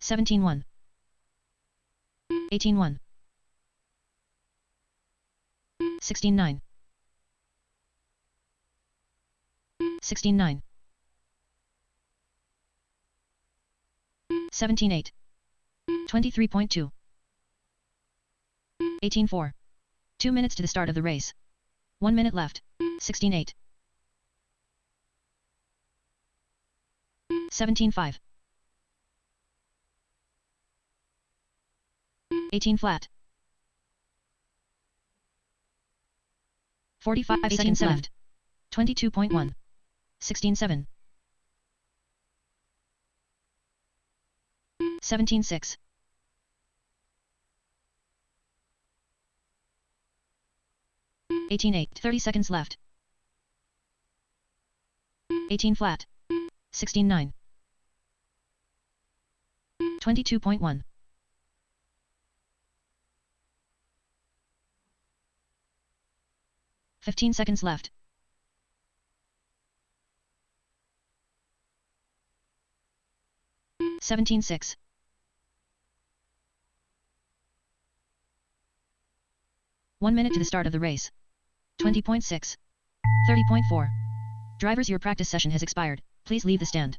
17.1. 18.1. 16.9. 16.9. 17.8. 23.2. 18.4. 2 minutes to the start of the race. 1 minute left. 16.8. 17.5. 18 flat. 45 seconds left. 22.1. 16.7. 17.6. 18.8. 30 seconds left. 18 flat. 16.9. 22.1. 15 seconds left. $17.6. 1 minute to the start of the race. 20.6. 30.4. Drivers, your practice session has expired. Please leave the stand.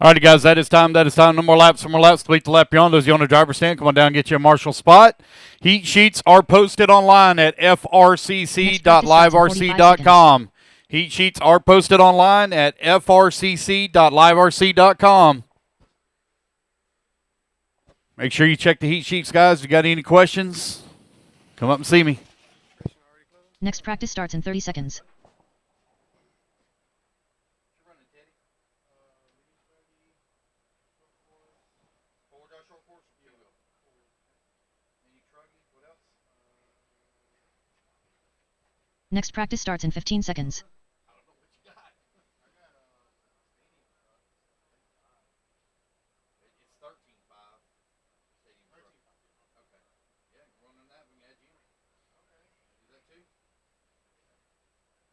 Alrighty, guys, that is time. That is time. No more laps. No more laps. Complete the lap beyond. Those of you on the driver's stand, come on down and get you a marshal spot. Heat sheets are posted online at frcc.liverc.com. Heat sheets are posted online at frcc.liverc.com. Make sure you check the heat sheets, guys. If you got any questions, come up and see me. Next practice starts in 30 seconds. Next practice starts in 15 seconds.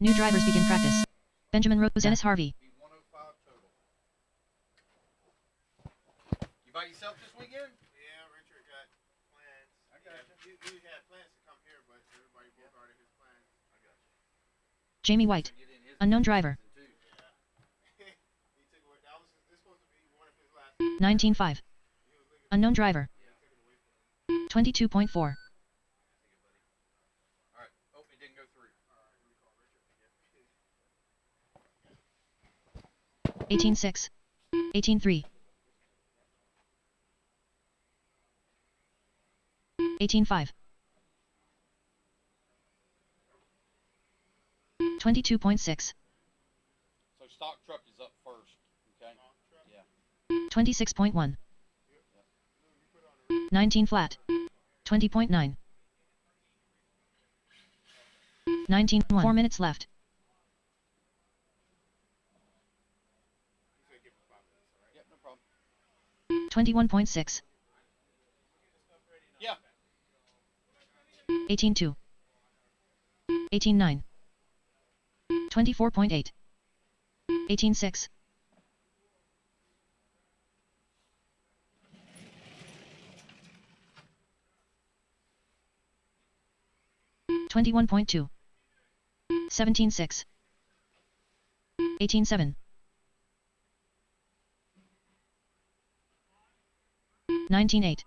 New drivers begin practice. Benjamin Rose, Dennis Harvey. You by yourself this weekend? Yeah, Richard got plans. I got you. He had plans to come here, but everybody bogarted his plans. I got you. Jamie White. Unknown driver. He took away. This supposed to be one of his last. 19.5. Unknown driver. 22.4. All right. Hope it didn't go through. 18.6. 18.3. 18.5. 22.6. So stock truck is up first. Okay. Yeah. 26.1. 19 flat. 20.9. 19. 4 minutes left. Yep, no problem. 21.6. Yeah. 18.2. 18.9. 24.8. 18.6. 21.2. 17.6. 18.7. 19.8.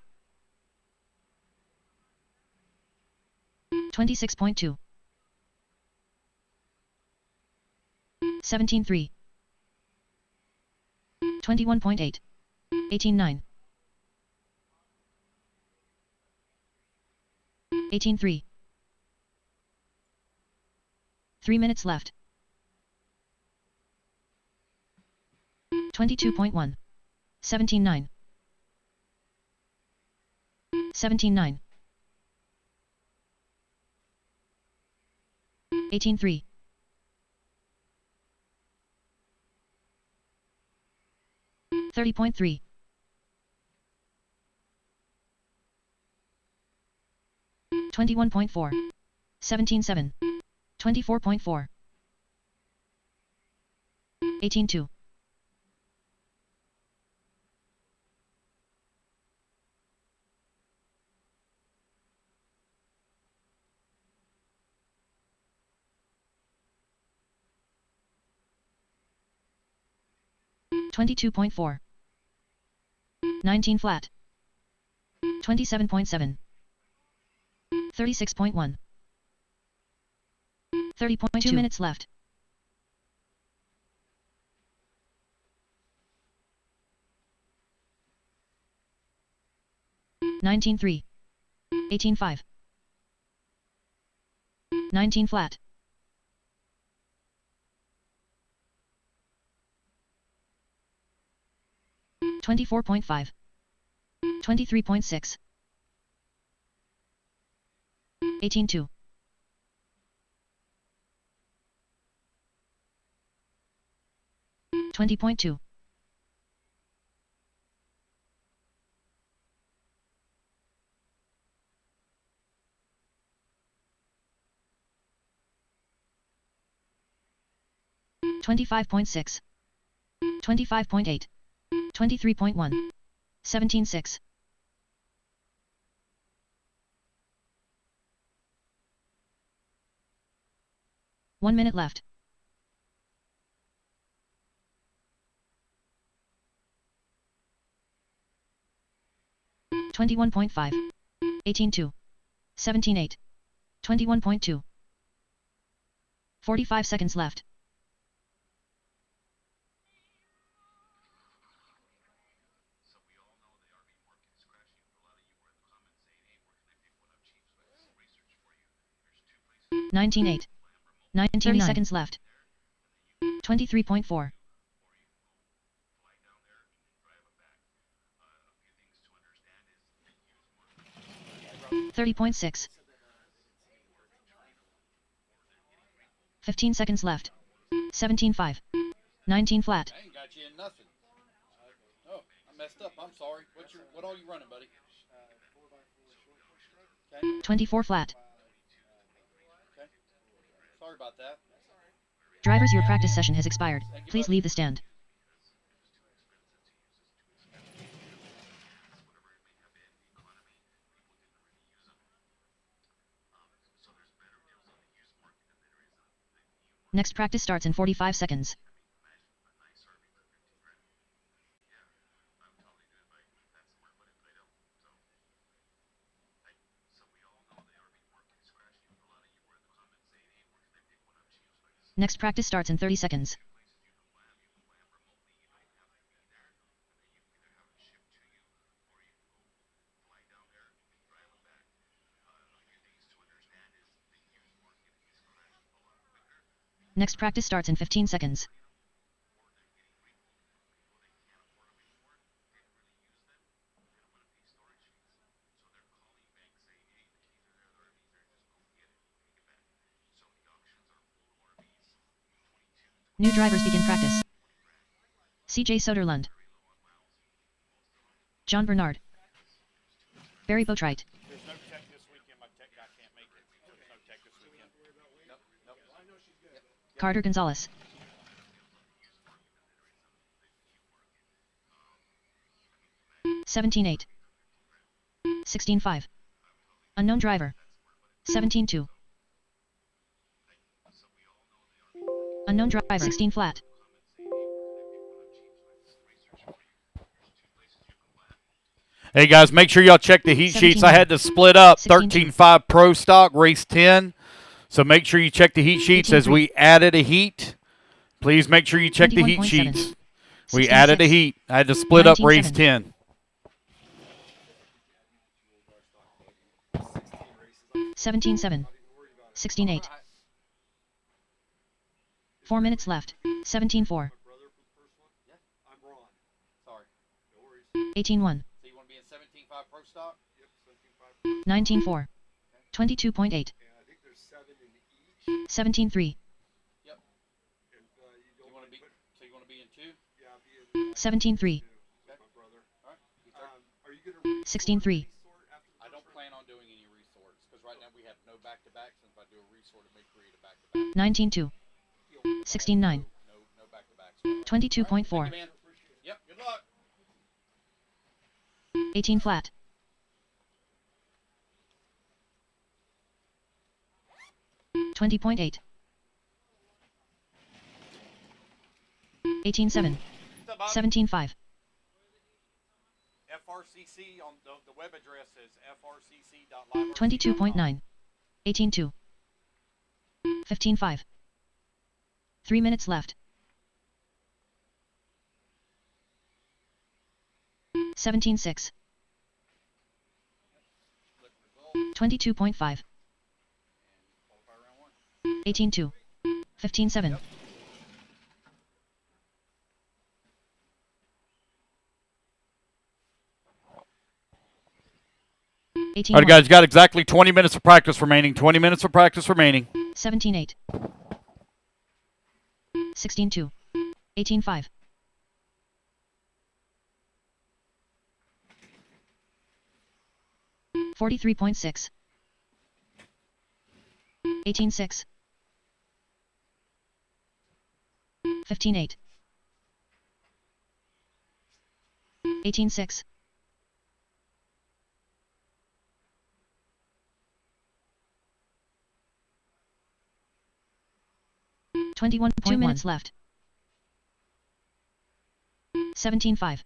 26.2. 17.3. 21.8. 18.9. 18.3. 3 minutes left. 22.1. 17.9. 17.9. 18.3. 30.3. 21.4. 17.7. 24.4. 18-2. 22.4. 19 flat. 27.7. 36.1. 30.2 minutes left. 19.3. 18.5. 19 flat. 24.5. 23.6. 18.2. 20.2. 25.6. 25.8. 23.1. 17.6. 1 minute left. 21.5. 18.2. 17.8. 21.2. 45 seconds left. $19.8. 30 seconds left. 23.4. 30.6. 15 seconds left. 17.5. 19 flat. I ain't got you in nothing. Oh, I messed up. I'm sorry. What all you running, buddy? 24 flat. Okay. Sorry about that. Drivers, your practice session has expired. Please leave the stand. Next practice starts in 45 seconds. Next practice starts in 30 seconds. Next practice starts in 15 seconds. New drivers begin practice. CJ Soderlund. John Bernard. Barry Boatwright. There's no tech this weekend. My tech guy can't make it. There's no tech this weekend. Carter Gonzalez. $17.8. 16.5. Unknown driver. 17.2. Unknown driver. 16 flat. Hey guys, make sure y'all check the heat sheets. I had to split up 13.5 Pro Stock, race 10. So make sure you check the heat sheets as we added a heat. Please make sure you check the heat sheets. We added a heat. I had to split up race 10. 17.7. 16.8. 4 minutes left. 17.4. 18.1. 19.4. 22.8. 17.3. 17.3. 16.3. I don't plan on doing any resorts because right now we have no back-to-backs, and if I do a resort, it may create a back-to-back. 19-2. 16-9. No back-to-backs. 22.4. Thank you, man. Yep, good luck. 18 flat. 20.8. 18-7. 17-5. FRCC on the web address is frcc.live. 22.9. 18-2. 15-5. 3 minutes left. 17-6. 22.5. 18-2. 15-7. 18-1. All right, guys, got exactly 20 minutes of practice remaining. 20 minutes of practice remaining. 17-8. 16-2. 18-5. 43.6. 18-6. 15-8. 18-6. 21. 2 minutes left. 17-5.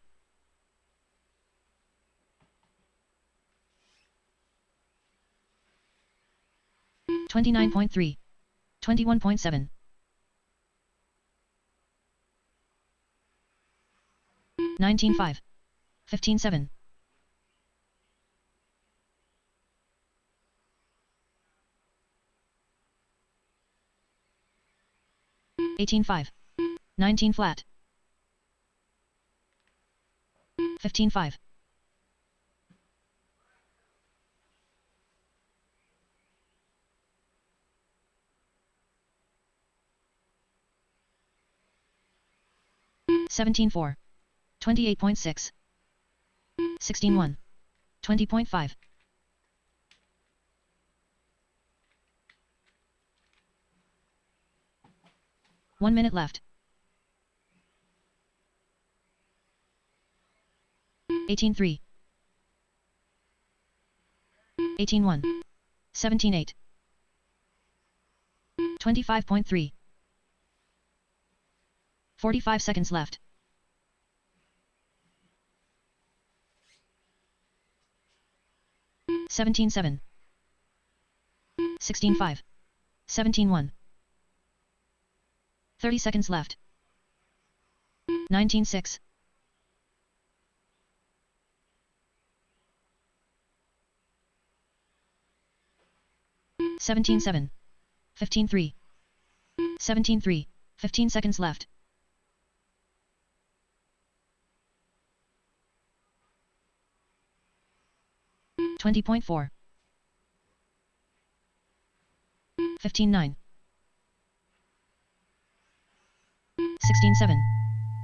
29.3. 21.7. 19-5. 15-7. 18-5. 19 flat. 15-5. 17-4. 28.6. 16-1. 20.5. 1 minute left. 18-3. 18-1. 17-8. 25.3. 45 seconds left. 17-7. 16-5. 17-1. 30 seconds left. 19-6. 17-7. 15-3. 17-3. 15 seconds left. 20.4. 15-9. 16-7.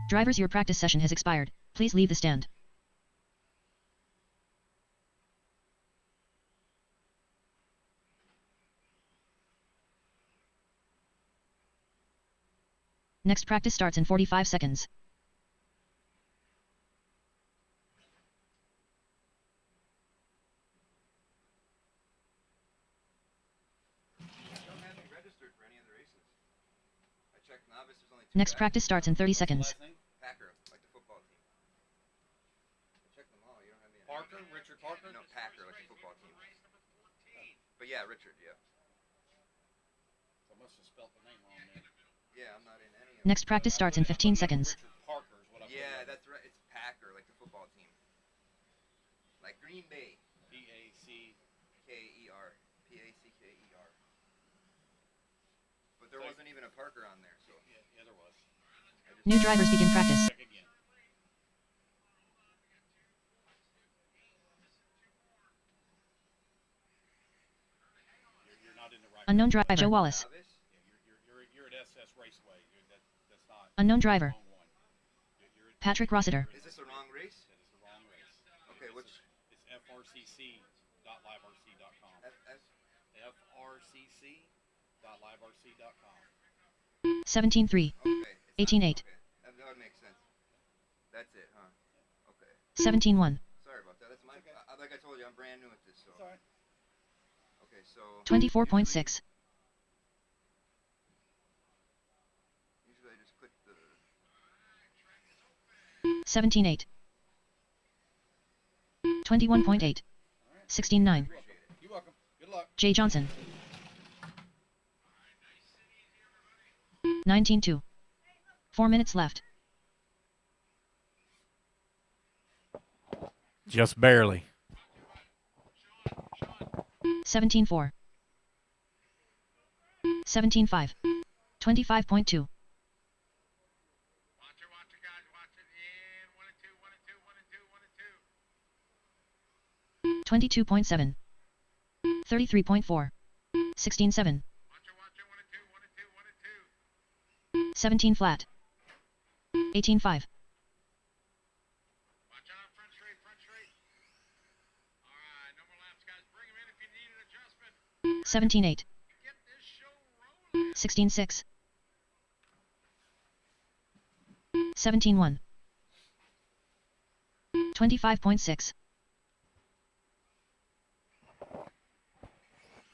Drivers, your practice session has expired. Please leave the stand. Next practice starts in 45 seconds. Don't have me registered for any of the races. I checked novice, there's only 2 Next guys. practice starts in 30 seconds. Packer, like the football team. I checked them all, you don't have me in. Parker, Richard Parker? No, Packer, like the football team. But yeah, Richard, yeah. I must have spelled the name wrong then. Yeah, I'm not in any of them. Next practice starts in 15 seconds. Richard Parker is what I put Yeah, in. that's right. It's Packer, like the football team. Like Green Bay. K-E-R. P-A-C-K-E-R. But there wasn't even a Parker on there, so. Yeah, there was. New drivers begin practice. Check again. You're not in the right. Unknown driver Joe Wallace. Novice? Yeah, you're at SS Raceway. That's not. Unknown the driver wrong one. You're at Patrick Rossiter. Is this the wrong race? That is the wrong race. Okay, which? It's frcc.liverc.com. FRCC.liverc.com. 17-3. Okay. 18-8. Okay. That would make sense. That's it, huh? Okay. 17-1. Sorry about that. That's my. Okay. Like I told you, I'm brand new at this, so. It's alright. Okay, so. 24.6. Usually I just click the. 17-8. 21.8. 16-9. You're welcome. Good luck. J. Johnson. 19-2. 4 minutes left. Just barely. 17-4. 17-5. 25.2. Watch it, guys. Watch it. And 1 and 2, 1 and 2, 1 and 2, 1 and 2. 22.7. 33.4. 16-7. Watch it, 1 and 2, 1 and 2, 1 and 2. 17 flat. 18-5. Watch out, front straight, front straight. Alright, no more laps, guys. Bring him in if you need an adjustment. 17-8. Get this show rolling. 16-6. 17-1. 25.6.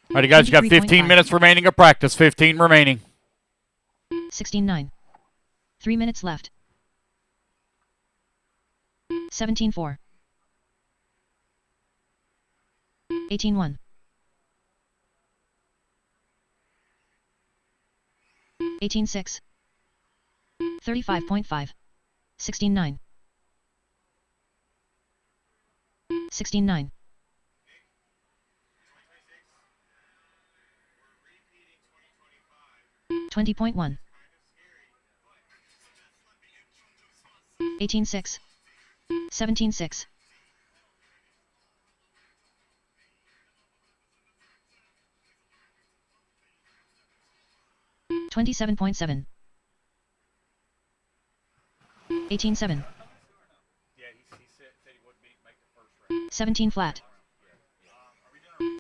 All right, guys, you got 15 23.5. minutes remaining of practice. 15 remaining. 16-9. 3 minutes left. 17-4. 18-1. 18-6. 35.5. 16-9. 16-9. 20.1. 18-6. 17-6. 27.7. 18-7. Yeah, he said he wouldn't make the first round. 17 flat.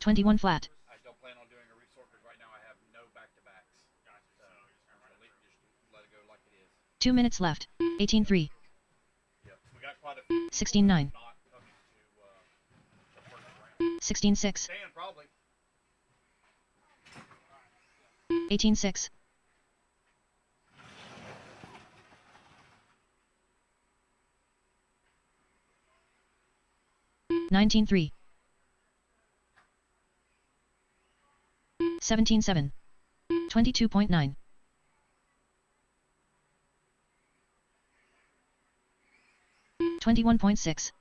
21 flat. I don't plan on doing a resort because right now I have no back-to-backs. So just let it go like it is. 2 minutes left. 18-3. Yep. We got quite a few 16-9. not coming to the first round. 16-6. Dan, probably. 18-6. 19-3. 17-7. 22.9. 21.6.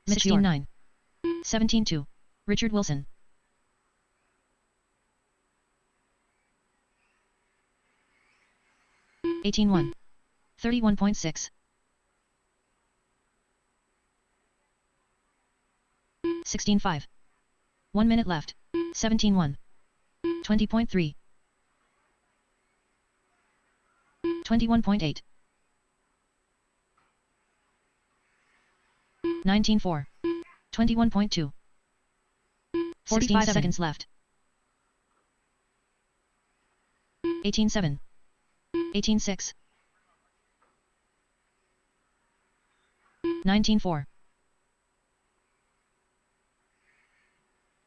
16-9. 17-2. Richard Wilson. 18-1. 31.6. 16-5. 1 minute left. 17-1. 20.3. 21.8. 19-4. 21.2. 45 seconds left. 18-7. 18-6. 19-4.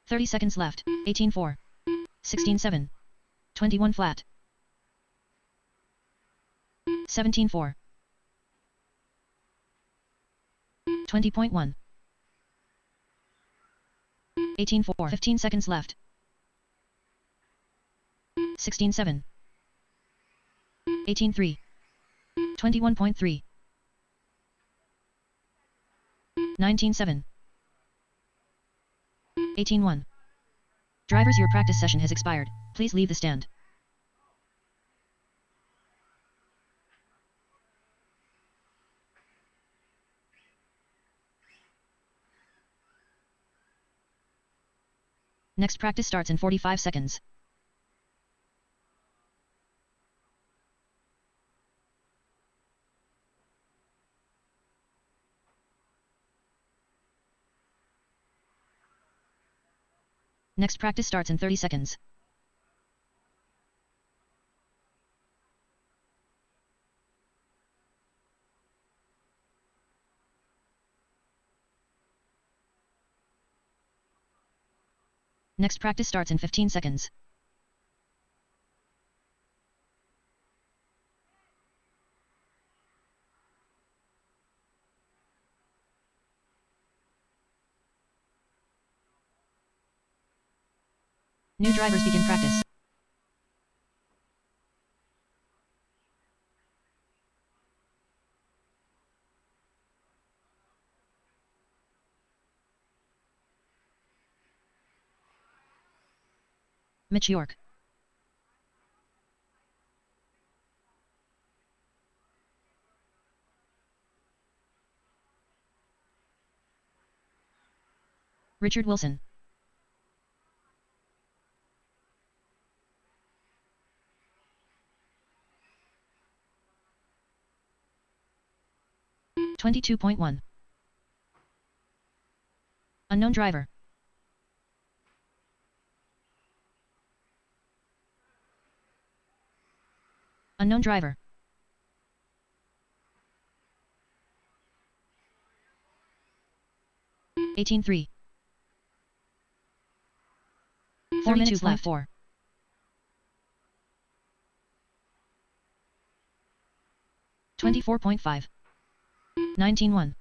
30 seconds left. 18-4. 16-7. 21 flat. 17-4. 20.1. 18-4. 15 seconds left. 16-7. 18-3. 21.3. 19-7. 18-1. Drivers, your practice session has expired. Please leave the stand. Next practice starts in 45 seconds. Next practice starts in 30 seconds. Next practice starts in 15 seconds. New drivers begin practice. Mitch York. Richard Wilson. $22.1. Unknown driver. Unknown driver. $18.3. 4 minutes left. 4. $24.5. 19.1.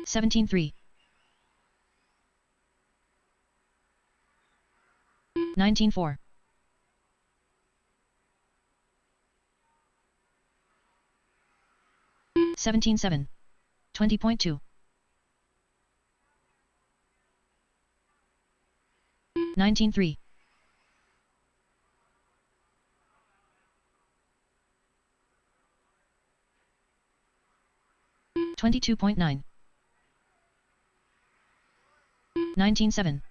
17.3. 19.4. 17.7. 20.2. 19.3. 22.9. 19.7.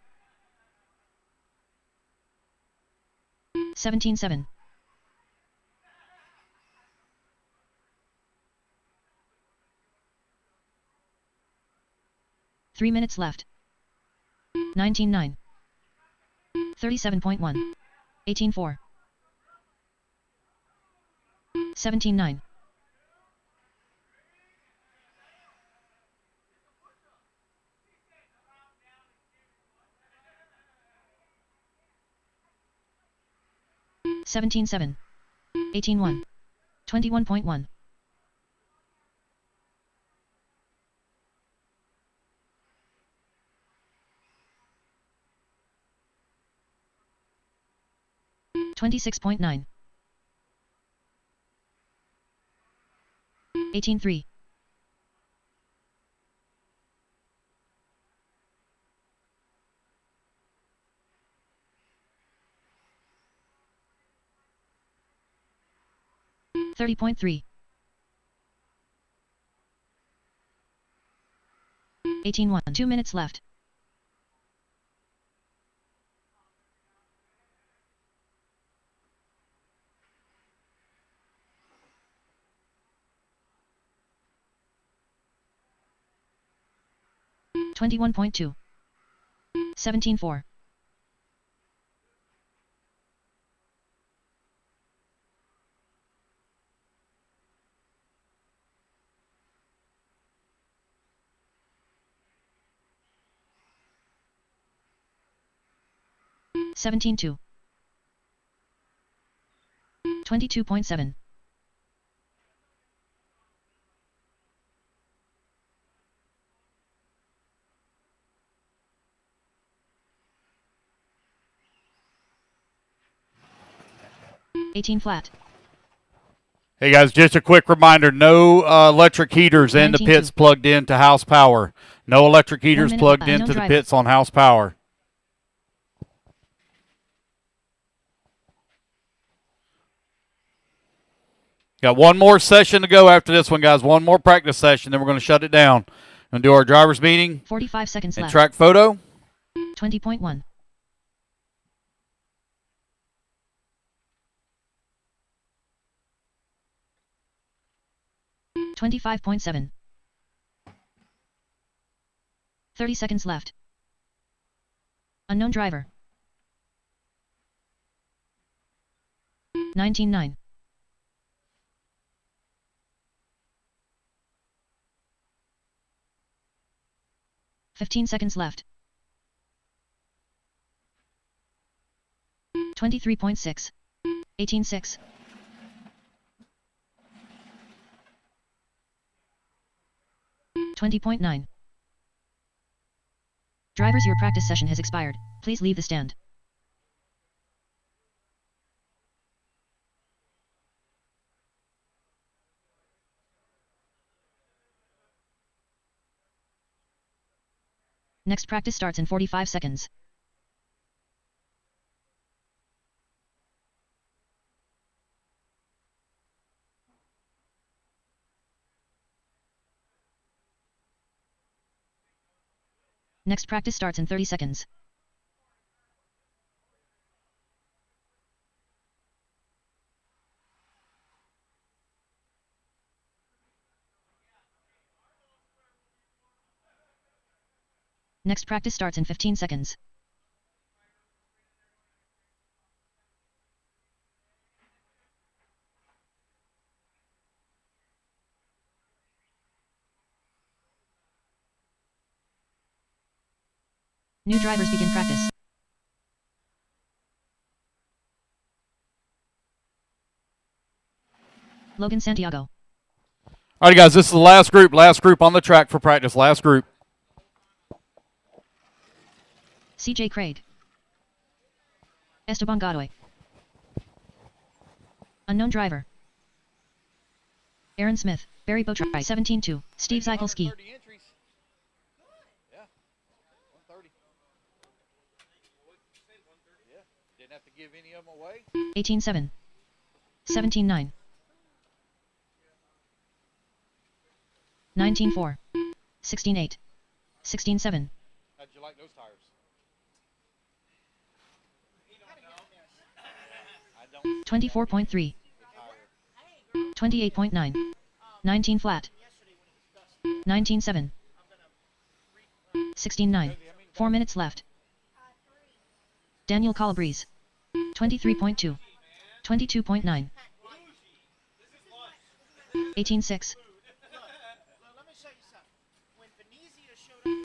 17.7. 3 minutes left. 19.9. 37.1. 18.4. 17.9. 17.7. 18.1. 21.1. 26.9. 18.3. 30.3. 18.1. 2 minutes left. $21.2. 17.4. 17.2. 22.7. 18 flat. Hey guys, just a quick reminder, no electric heaters in the 19.2. pits plugged into house power. No electric heaters minute, plugged no into the driver. pits on house power. Got one more session to go after this one, guys. One more practice session, then we're going to shut it down. Going to do our driver's meeting 45 seconds and left. track photo. 20.1. 25.7. 30 seconds left. Unknown driver. 19-9. Fifteen seconds left. 23.6. 18-6. 20.9. Drivers, your practice session has expired. Please leave the stand. Next practice starts in 45 seconds. Next practice starts in 30 seconds. Next practice starts in 15 seconds. New drivers begin practice. Logan Santiago. Alright guys, this is the last group on the track for practice, last group. CJ Craig. Esteban Godoy. Unknown driver. Aaron Smith, Barry Botry, 17-2, Steve Zykolski. 130 entries. Yeah, 130. Yeah, didn't have to give any of them away. 18-7. 17-9. 19-4. 16-8. 16-7. How'd you like those tires? I don't. 24.3. 28.9. 19 flat. 19-7. 16-9. 4 minutes left. Daniel Calabrese. 23.2. 22.9. 18-6.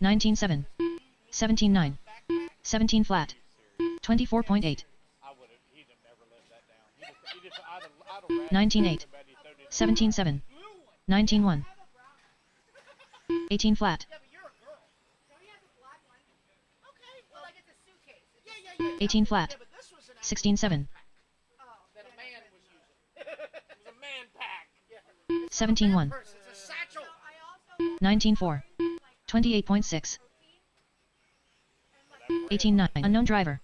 19-7. 17-9. 17 flat. 24.8. 19-8. 17-7. 19-1. 18 flat. 18 flat. 16-7. 17-1. 19-4. 28.6. 18-9. Unknown driver.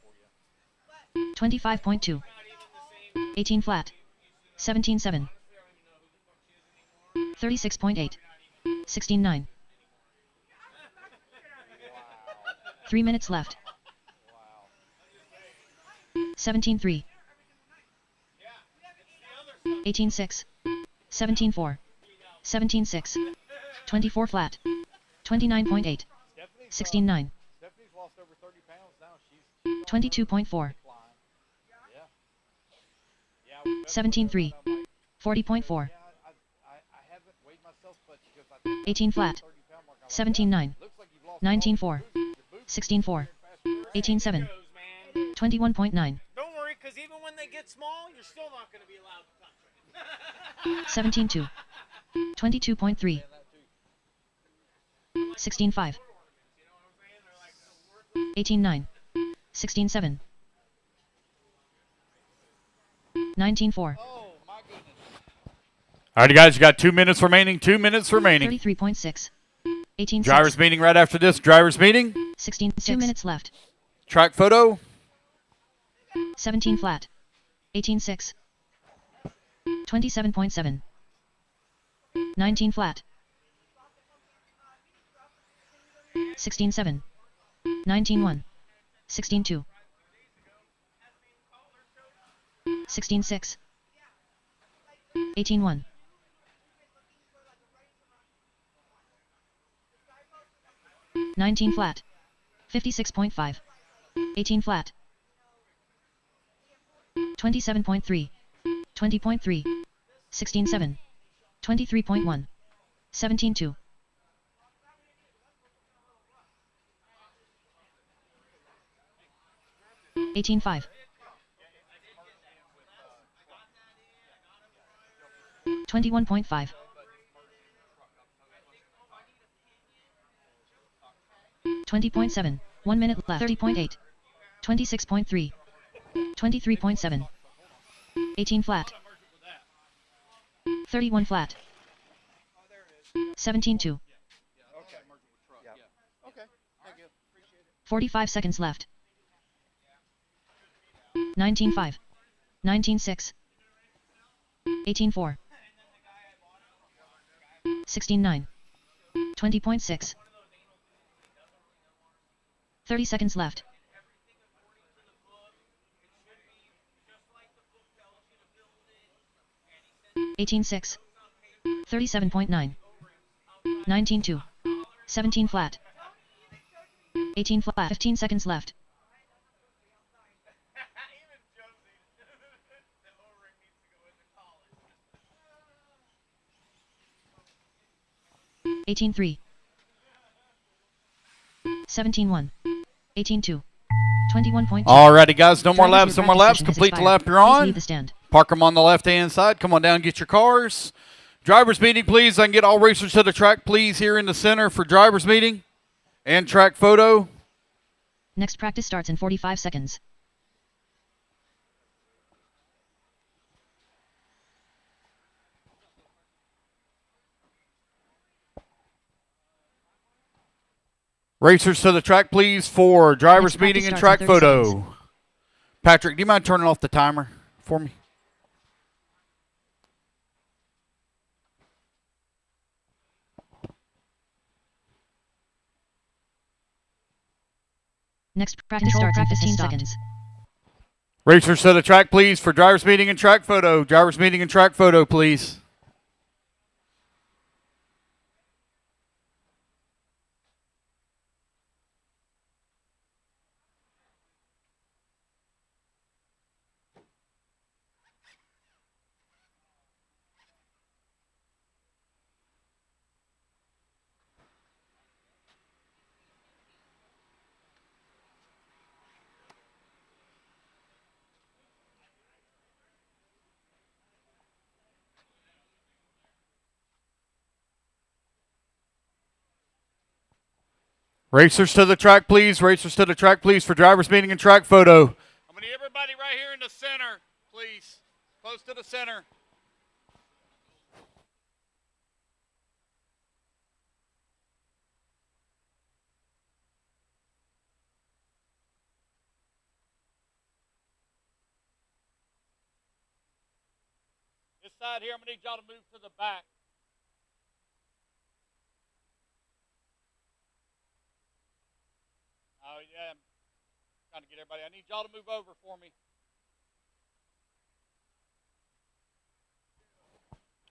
25.2. 18 flat. 17-7. 36.8. 16-9. 3 minutes left. 17-3. 18-6. 17-4. 17-6. 24 flat. 29.8. 16-9. 22.4. 17-3. 40.4. 18 flat. 17-9. 19-4. 16-4. 18-7. 21.9. Don't worry, because even when they get small, you're still not going to be allowed to touch it. 17-2. 22.3. 16-5. 18-9. 16-7. 19-4. Alright guys, you got 2 minutes remaining, 2 minutes remaining. 33.6. 18-6. Drivers meeting right after this, drivers meeting. 16. 2 minutes left. Track photo. 17 flat. 18-6. 27.7. 19 flat. 16-7. 19-1. 16-2. 16-6. 18-1. 19 flat. 56.5. 18 flat. 27.3. 20.3. 16.7. 23.1. 17.2. 18.5. 21.5. 20.7. 1 minute left. 30.8. 26.3. 23.7. 18 flat. 31 flat. 17.2. Okay. Yeah. Okay. Thank you. 45 seconds left. 19.5. 19.6. 18.4. 16.9. 20.6. 30 seconds left. 18.6. 37.9. 19.2. 17 flat. 18 flat. 15 seconds left. 18.3. 17.1. 18.2. 21.2. Alrighty, guys. No more Drivers, laps. your No more practice laps. session has Complete the expired. lap you're Please on. leave the stand. Park them on the left-hand side. Come on down and get your cars. Drivers meeting, please. I can get all racers to the track, please, here in the center for drivers meeting and track photo. Next practice starts in 45 seconds. Racers to the track, please, for drivers Next meeting practice and starts in track 30 photo. seconds. Patrick, do you mind turning off the timer for me? Next practice starts in 15 seconds. Racers to the track, please, for drivers meeting and track photo. Drivers meeting and track photo, please. Racers to the track, please. Racers to the track, please, for drivers meeting and track photo. I'm going to need everybody right here in the center, please. Close to the center. This side here, I'm going to need y'all to move to the back. Oh, yeah. I'm trying to get everybody. I need y'all to move over for me.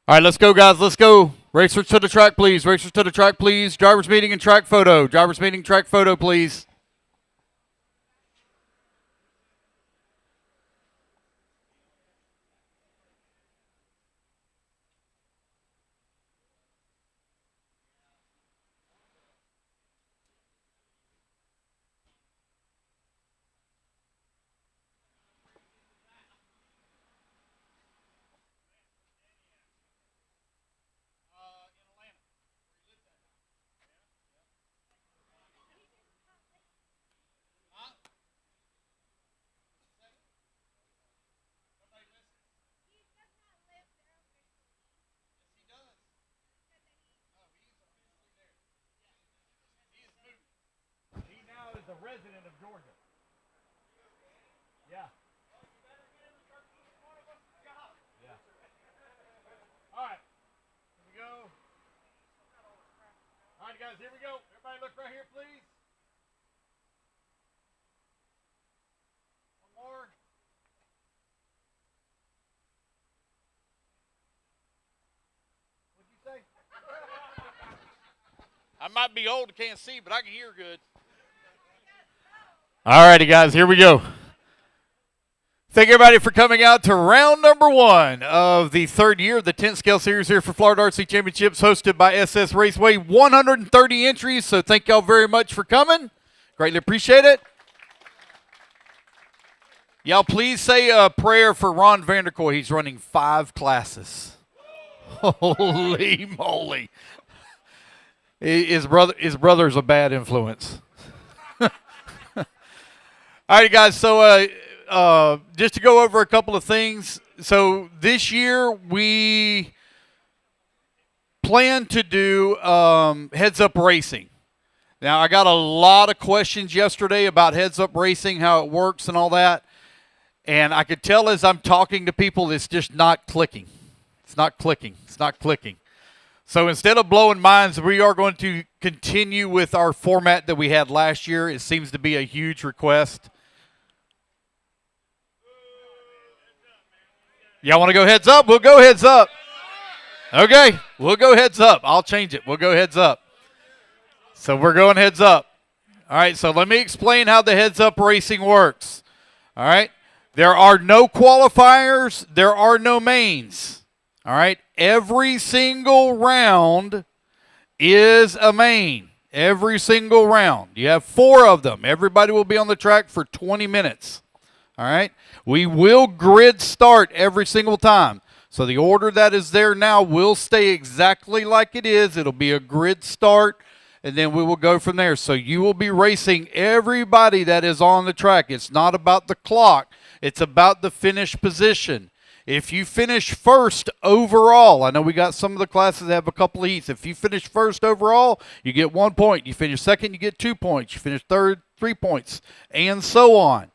All right, let's go, guys. Let's go. Racers to the track, please. Racers to the track, please. Drivers meeting and track photo. Drivers meeting, track photo, please. A resident of Georgia. Yeah. Yeah. All right. Here we go. All right, guys, here we go. Everybody look right here, please. One more. What'd you say? I might be old, can't see, but I can hear good. All righty, guys, here we go. Thank everybody for coming out to round number 1 of the 3rd year of the 10th scale series here for Florida RC Championships, hosted by SS Raceway. 130 entries, so thank y'all very much for coming. Greatly appreciate it. Y'all please say a prayer for Ron Vanderkoy. He's running 5 classes. Holy moly. His brother's a bad influence. All right, guys, so just to go over a couple of things. So this year we plan to do heads-up racing. Now, I got a lot of questions yesterday about heads-up racing, how it works and all that. And I could tell as I'm talking to people, it's just not clicking. It's not clicking. It's not clicking. So instead of blowing minds, we are going to continue with our format that we had last year. It seems to be a huge request. Y'all want to go heads up? We'll go heads up. Okay, we'll go heads up. I'll change it. We'll go heads up. So we're going heads up. All right, so let me explain how the heads up racing works. All right. There are no qualifiers. There are no mains. All right. Every single round is a main. Every single round. You have 4 of them. Everybody will be on the track for 20 minutes. All right. We will grid start every single time. So the order that is there now will stay exactly like it is. It'll be a grid start, and then we will go from there. So you will be racing everybody that is on the track. It's not about the clock. It's about the finish position. If you finish first overall, I know we got some of the classes that have a couple of heats. If you finish first overall, you get 1 point. You finish second, you get 2 points. You finish third, 3 points, and so on.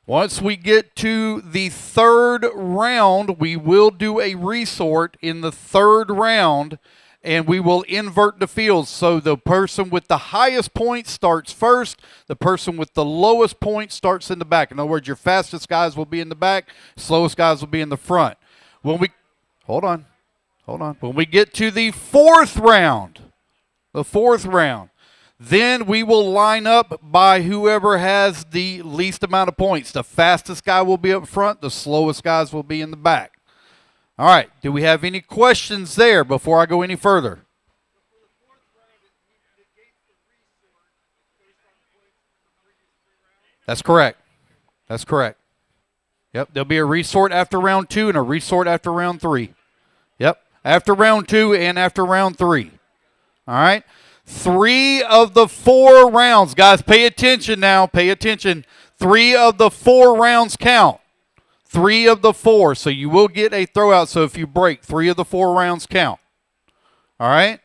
Once we get to the 3rd round, we will do a resort in the 3rd round, and we will invert the fields. So the person with the highest points starts first. The person with the lowest points starts in the back. In other words, your fastest guys will be in the back. Slowest guys will be in the front. Hold on. When we get to the 4th round, then we will line up by whoever has the least amount of points. The fastest guy will be up front. The slowest guys will be in the back. All right, do we have any questions there before I go any further? That's correct. That's correct. Yep, there'll be a resort after round 2 and a resort after round 3. Yep, after round 2 and after round 3. All right, 3 of the 4 rounds. Guys, pay attention now. Pay attention. 3 of the 4 rounds count. 3 of the 4, so you will get a throwout. So if you break, 3 of the 4 rounds count. All right?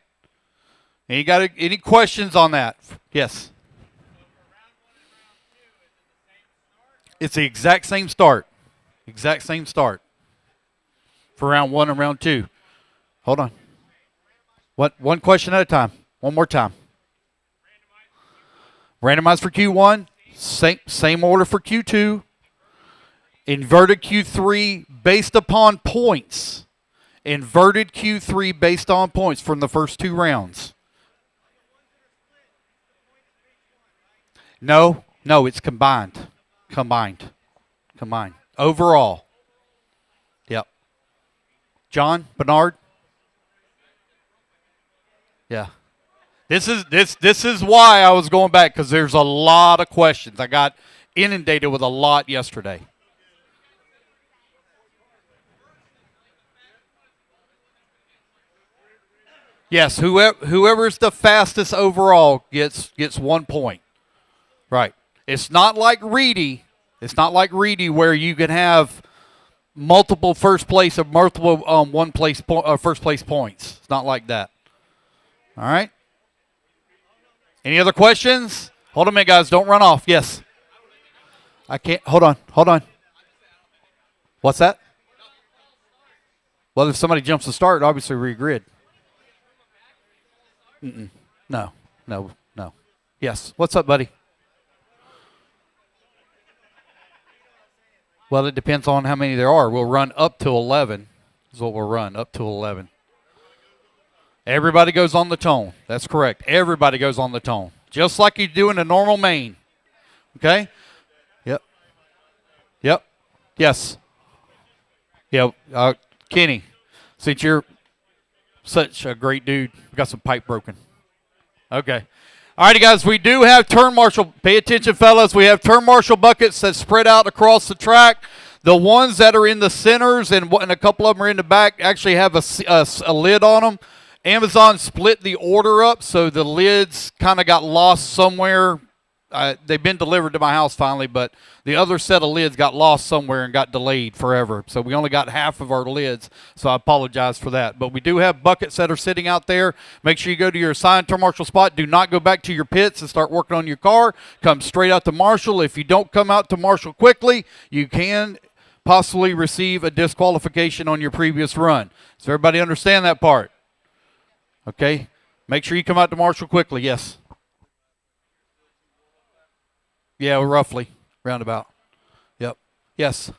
And you got any questions on that? Yes. It's the exact same start. Exact same start for round 1 and round 2. Hold on. What? One question at a time. One more time. Randomized for Q1. Same order for Q2. Inverted Q3 based upon points. Inverted Q3 based on points from the first 2 rounds. No, it's combined. Combined. Overall. Yep. John, Bernard? Yeah. This is why I was going back, because there's a lot of questions. I got inundated with a lot yesterday. Yes, whoever's the fastest overall gets 1 point. Right. It's not like Reedy. It's not like Reedy where you can have multiple first place or multiple first place points. It's not like that. All right. Any other questions? Hold on a minute, guys. Don't run off. Yes. I can't. Hold on. What's that? Well, if somebody jumps the start, obviously regrid. No. Yes. What's up, buddy? Well, it depends on how many there are. We'll run up to 11 is what we'll run, up to 11. Everybody goes on the tone. That's correct. Everybody goes on the tone. Just like you do in a normal main. Okay? Yep. Yep. Yes. Yeah. Kenny, since you're such a great dude, we got some pipe broken. Okay. All righty, guys, we do have turn marshal. Pay attention, fellas. We have turn marshal buckets that spread out across the track. The ones that are in the centers and a couple of them are in the back actually have a lid on them. Amazon split the order up, so the lids kind of got lost somewhere. They've been delivered to my house finally, but the other set of lids got lost somewhere and got delayed forever. So we only got half of our lids, so I apologize for that. But we do have buckets that are sitting out there. Make sure you go to your assigned turn marshal spot. Do not go back to your pits and start working on your car. Come straight out to marshal. If you don't come out to marshal quickly, you can possibly receive a disqualification on your previous run. Does everybody understand that part? Okay. Make sure you come out to marshal quickly. Yes. Yeah, roughly. Roundabout. Yep. Yes.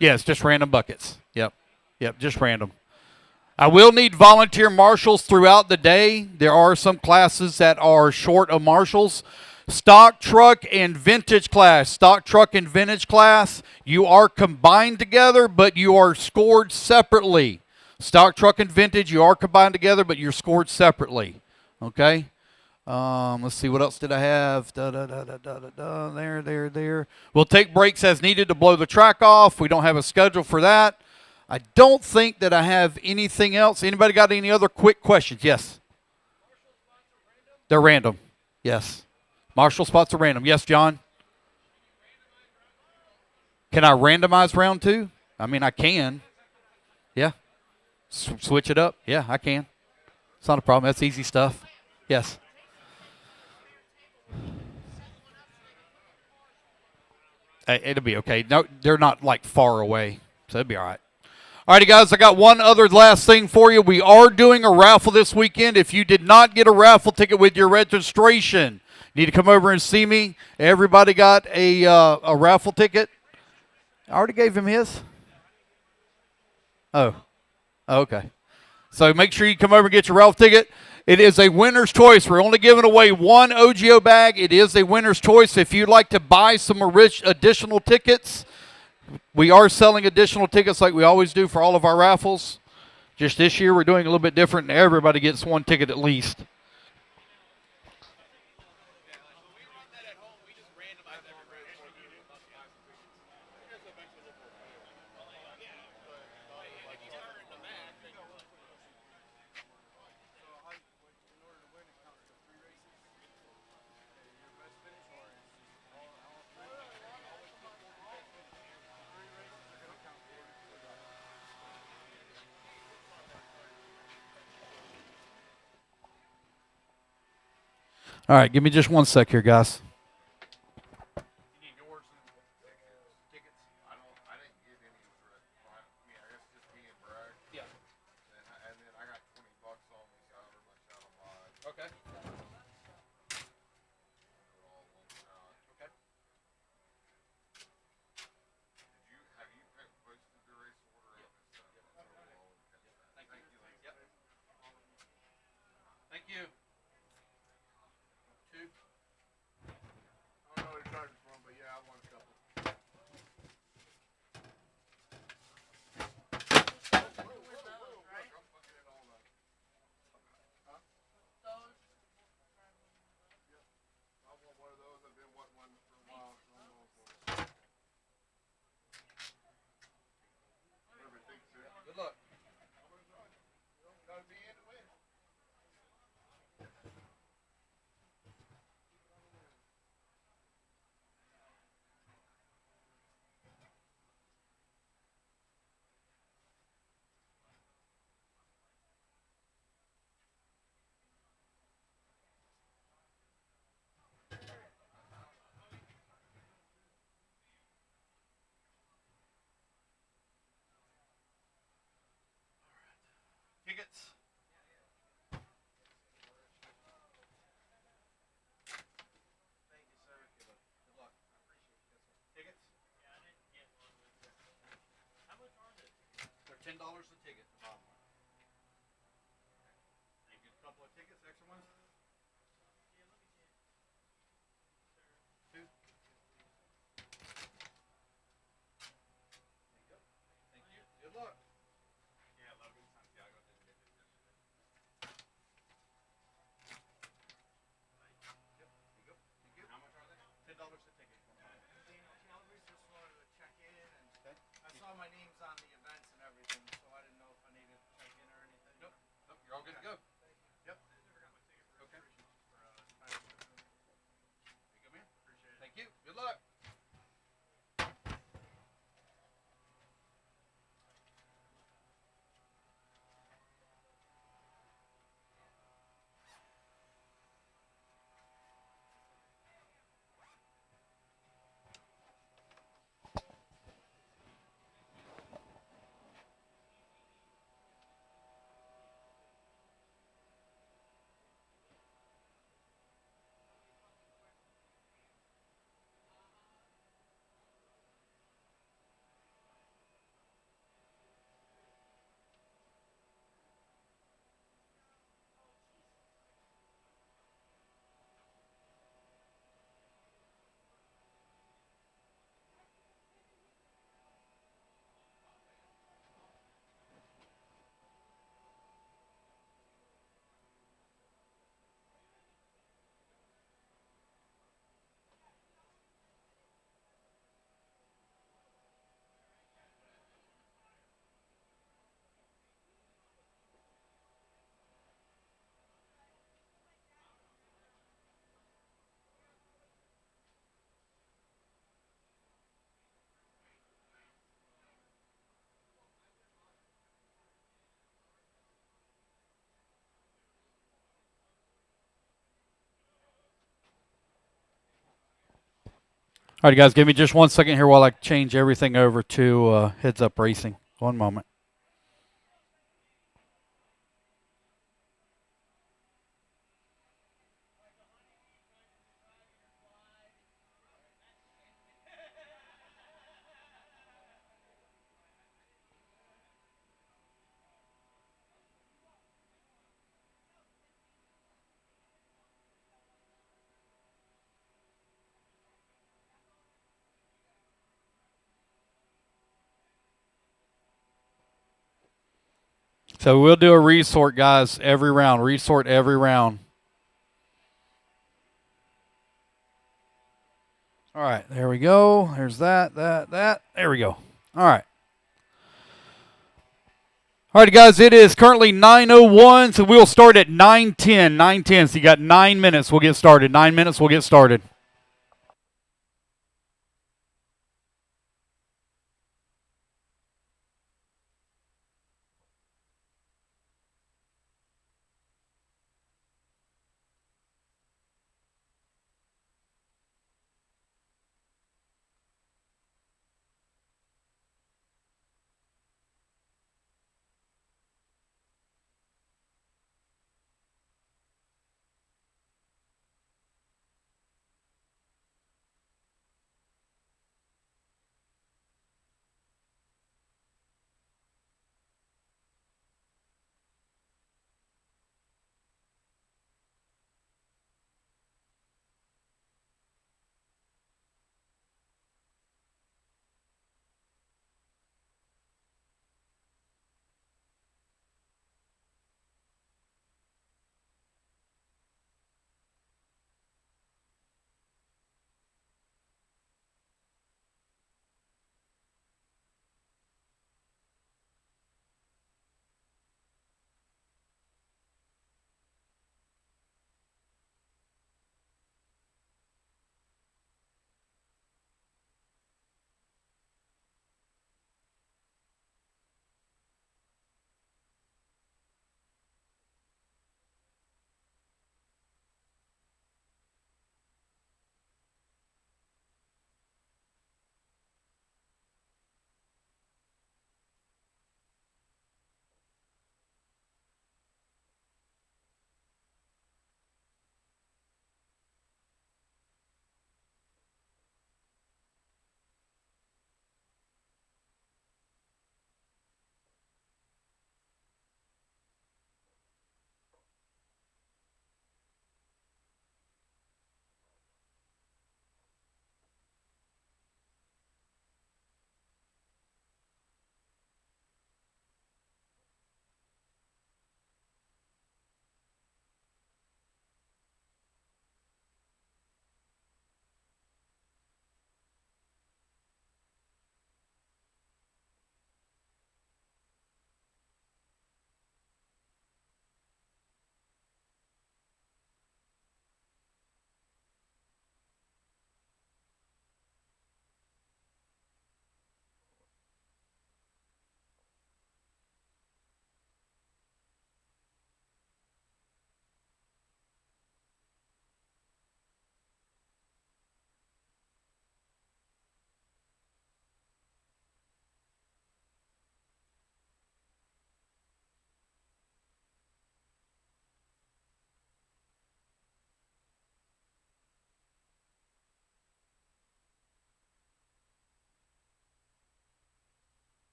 Yes, just random buckets. Yep. Yep, just random. I will need volunteer marshals throughout the day. There are some classes that are short of marshals. Stock truck and vintage class. Stock truck and vintage class, you are combined together, but you are scored separately. Stock truck and vintage, you are combined together, but you're scored separately. Okay? Let's see, what else did I have? There. We'll take breaks as needed to blow the track off. We don't have a schedule for that. I don't think that I have anything else. Anybody got any other quick questions? Yes. They're random. Yes. Marshal spots are random. Yes, John? Can I randomize round 2? I mean, I can. Yeah. Switch it up. Yeah, I can. It's not a problem. That's easy stuff. Yes. It'll be okay. No, they're not like far away, so it'll be all right. All righty, guys, I got one other last thing for you. We are doing a raffle this weekend. If you did not get a raffle ticket with your registration, you need to come over and see me. Everybody got a raffle ticket? I already gave him his. Oh, okay. So make sure you come over and get your raffle ticket. It is a winner's choice. We're only giving away one OGO bag. It is a winner's choice. If you'd like to buy some additional tickets, we are selling additional tickets like we always do for all of our raffles. Just this year we're doing a little bit different, and everybody gets one ticket at least. All right, give me just one sec here, guys. Thank you. Two. I don't know what the charges from, but yeah, I want a couple. I want one of those. I've been wanting one for a while. So I'm going for it. Whatever it takes, sir. Good luck. Gotta be in to win. Tickets. Thank you, sir. Good luck. I appreciate it. Yes, sir. Tickets. Yeah, I didn't get one. How much are they? They're $10 a ticket. The bottom one. All right, guys, give me just 1 second here while I change everything over to Heads Up Racing. 1 moment. So we'll do a resort, guys, every round. Resort every round. All right, there we go. There's that. There we go. All right. All right, guys, it is currently 9:01, so we'll start at 9:10. 9:10, so you got 9 minutes. We'll get started. 9 minutes, we'll get started.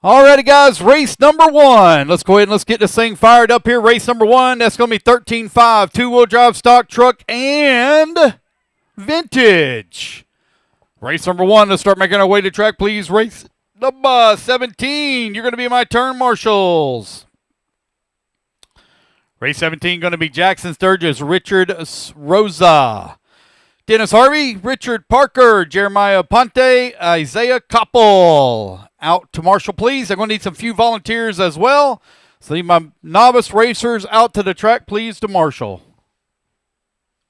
Alrighty, guys, race number 1. Let's go ahead and let's get this thing fired up here. Race number 1, that's going to be 13.5, two-wheel drive stock truck and vintage. Race number 1, let's start making our way to track, please. Race number 17, you're going to be my turn marshals. Race 17 going to be Jackson Sturgis, Richard Rosa, Dennis Harvey, Richard Parker, Jeremiah Ponte, Isaiah Koppel. Out to marshal, please. I'm going to need some few volunteers as well. So need my novice racers out to the track, please, to marshal.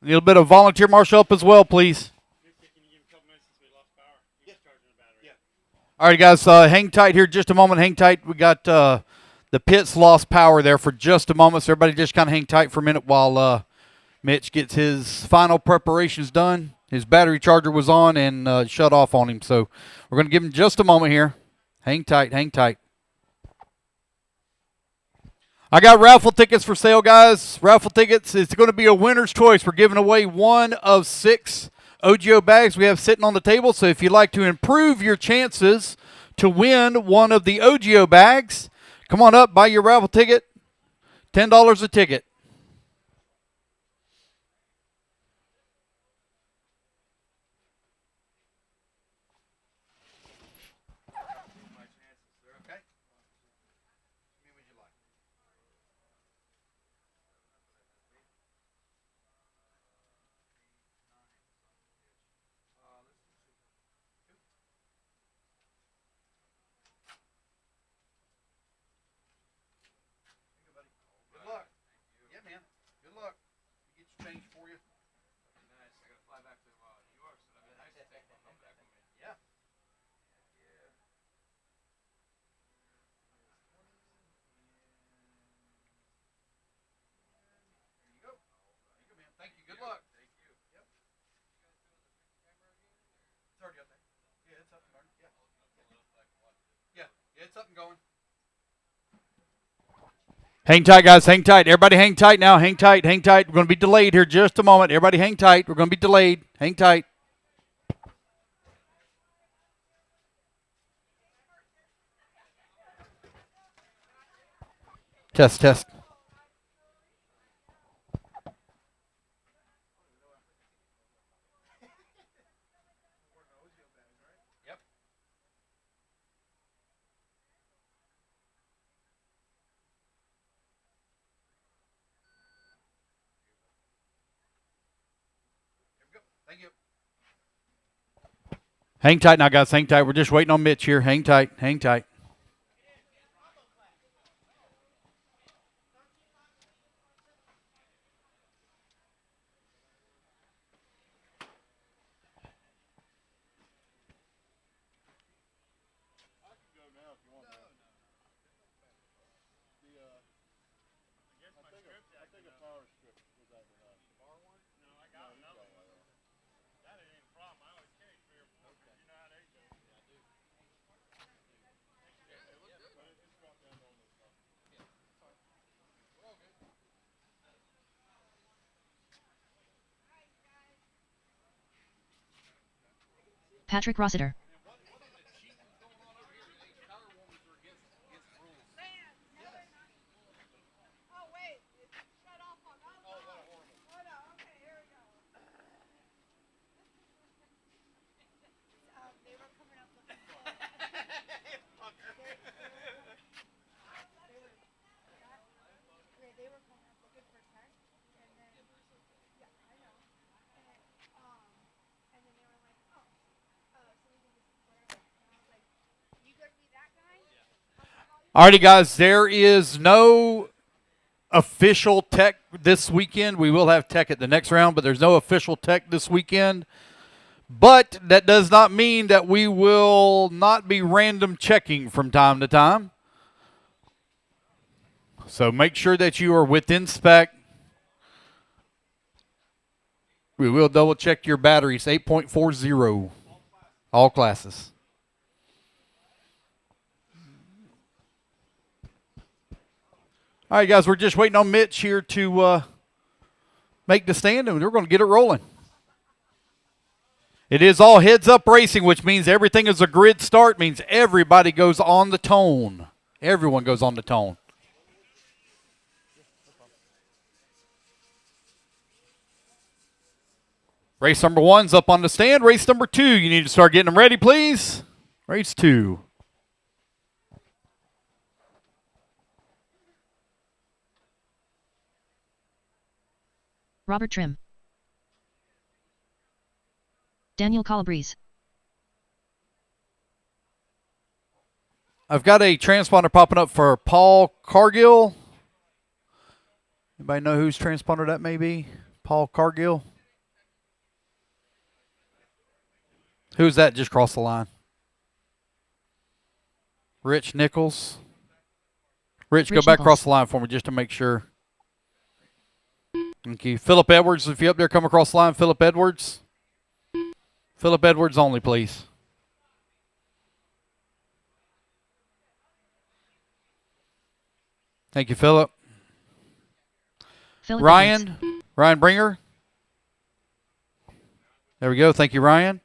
A little bit of volunteer marshal up as well, please. All right, guys, hang tight here just a moment. Hang tight. We got the pits lost power there for just a moment, so everybody just kind of hang tight for a minute while Mitch gets his final preparations done. His battery charger was on and shut off on him, so we're going to give him just a moment here. Hang tight, hang tight. I got raffle tickets for sale, guys. Raffle tickets. It's going to be a winner's choice. We're giving away 1 of 6 OGO bags we have sitting on the table. So if you'd like to improve your chances to win one of the OGO bags, come on up, buy your raffle ticket. $10 a ticket. Thank you. Good luck. Thank you. Yep. It's already up there. Yeah, it's up and running. Yeah. Yeah, it's up and going. Hang tight, guys. Hang tight. Everybody hang tight now. Hang tight. Hang tight. We're going to be delayed here just a moment. Everybody hang tight. We're going to be delayed. Hang tight. Test, test. Thank you. Hang tight now, guys. Hang tight. We're just waiting on Mitch here. Hang tight. Hang tight. Patrick Rossiter. Alrighty, guys, there is no official tech this weekend. We will have tech at the next round, but there's no official tech this weekend. But that does not mean that we will not be random checking from time to time. So make sure that you are within spec. We will double check your batteries, 8.40, all classes. All right, guys, we're just waiting on Mitch here to make the stand, and we're going to get it rolling. It is all heads-up racing, which means everything is a grid start, means everybody goes on the tone. Everyone goes on the tone. Race number 1's up on the stand. Race number 2, you need to start getting them ready, please. Race 2. Robert Trim. Daniel Calabrese. I've got a transponder popping up for Paul Cargill. Anybody know whose transponder that may be? Paul Cargill. Who's that just crossed the line? Rich Nichols. Rich, go back Nichols. across the line for me just to make sure. Thank you. Philip Edwards, if you're up there, come across the line. Philip Edwards. Philip Edwards only, please. Thank you, Philip. Philip Ryan. Edwards. Ryan Bringer. There we go. Thank you, Ryan.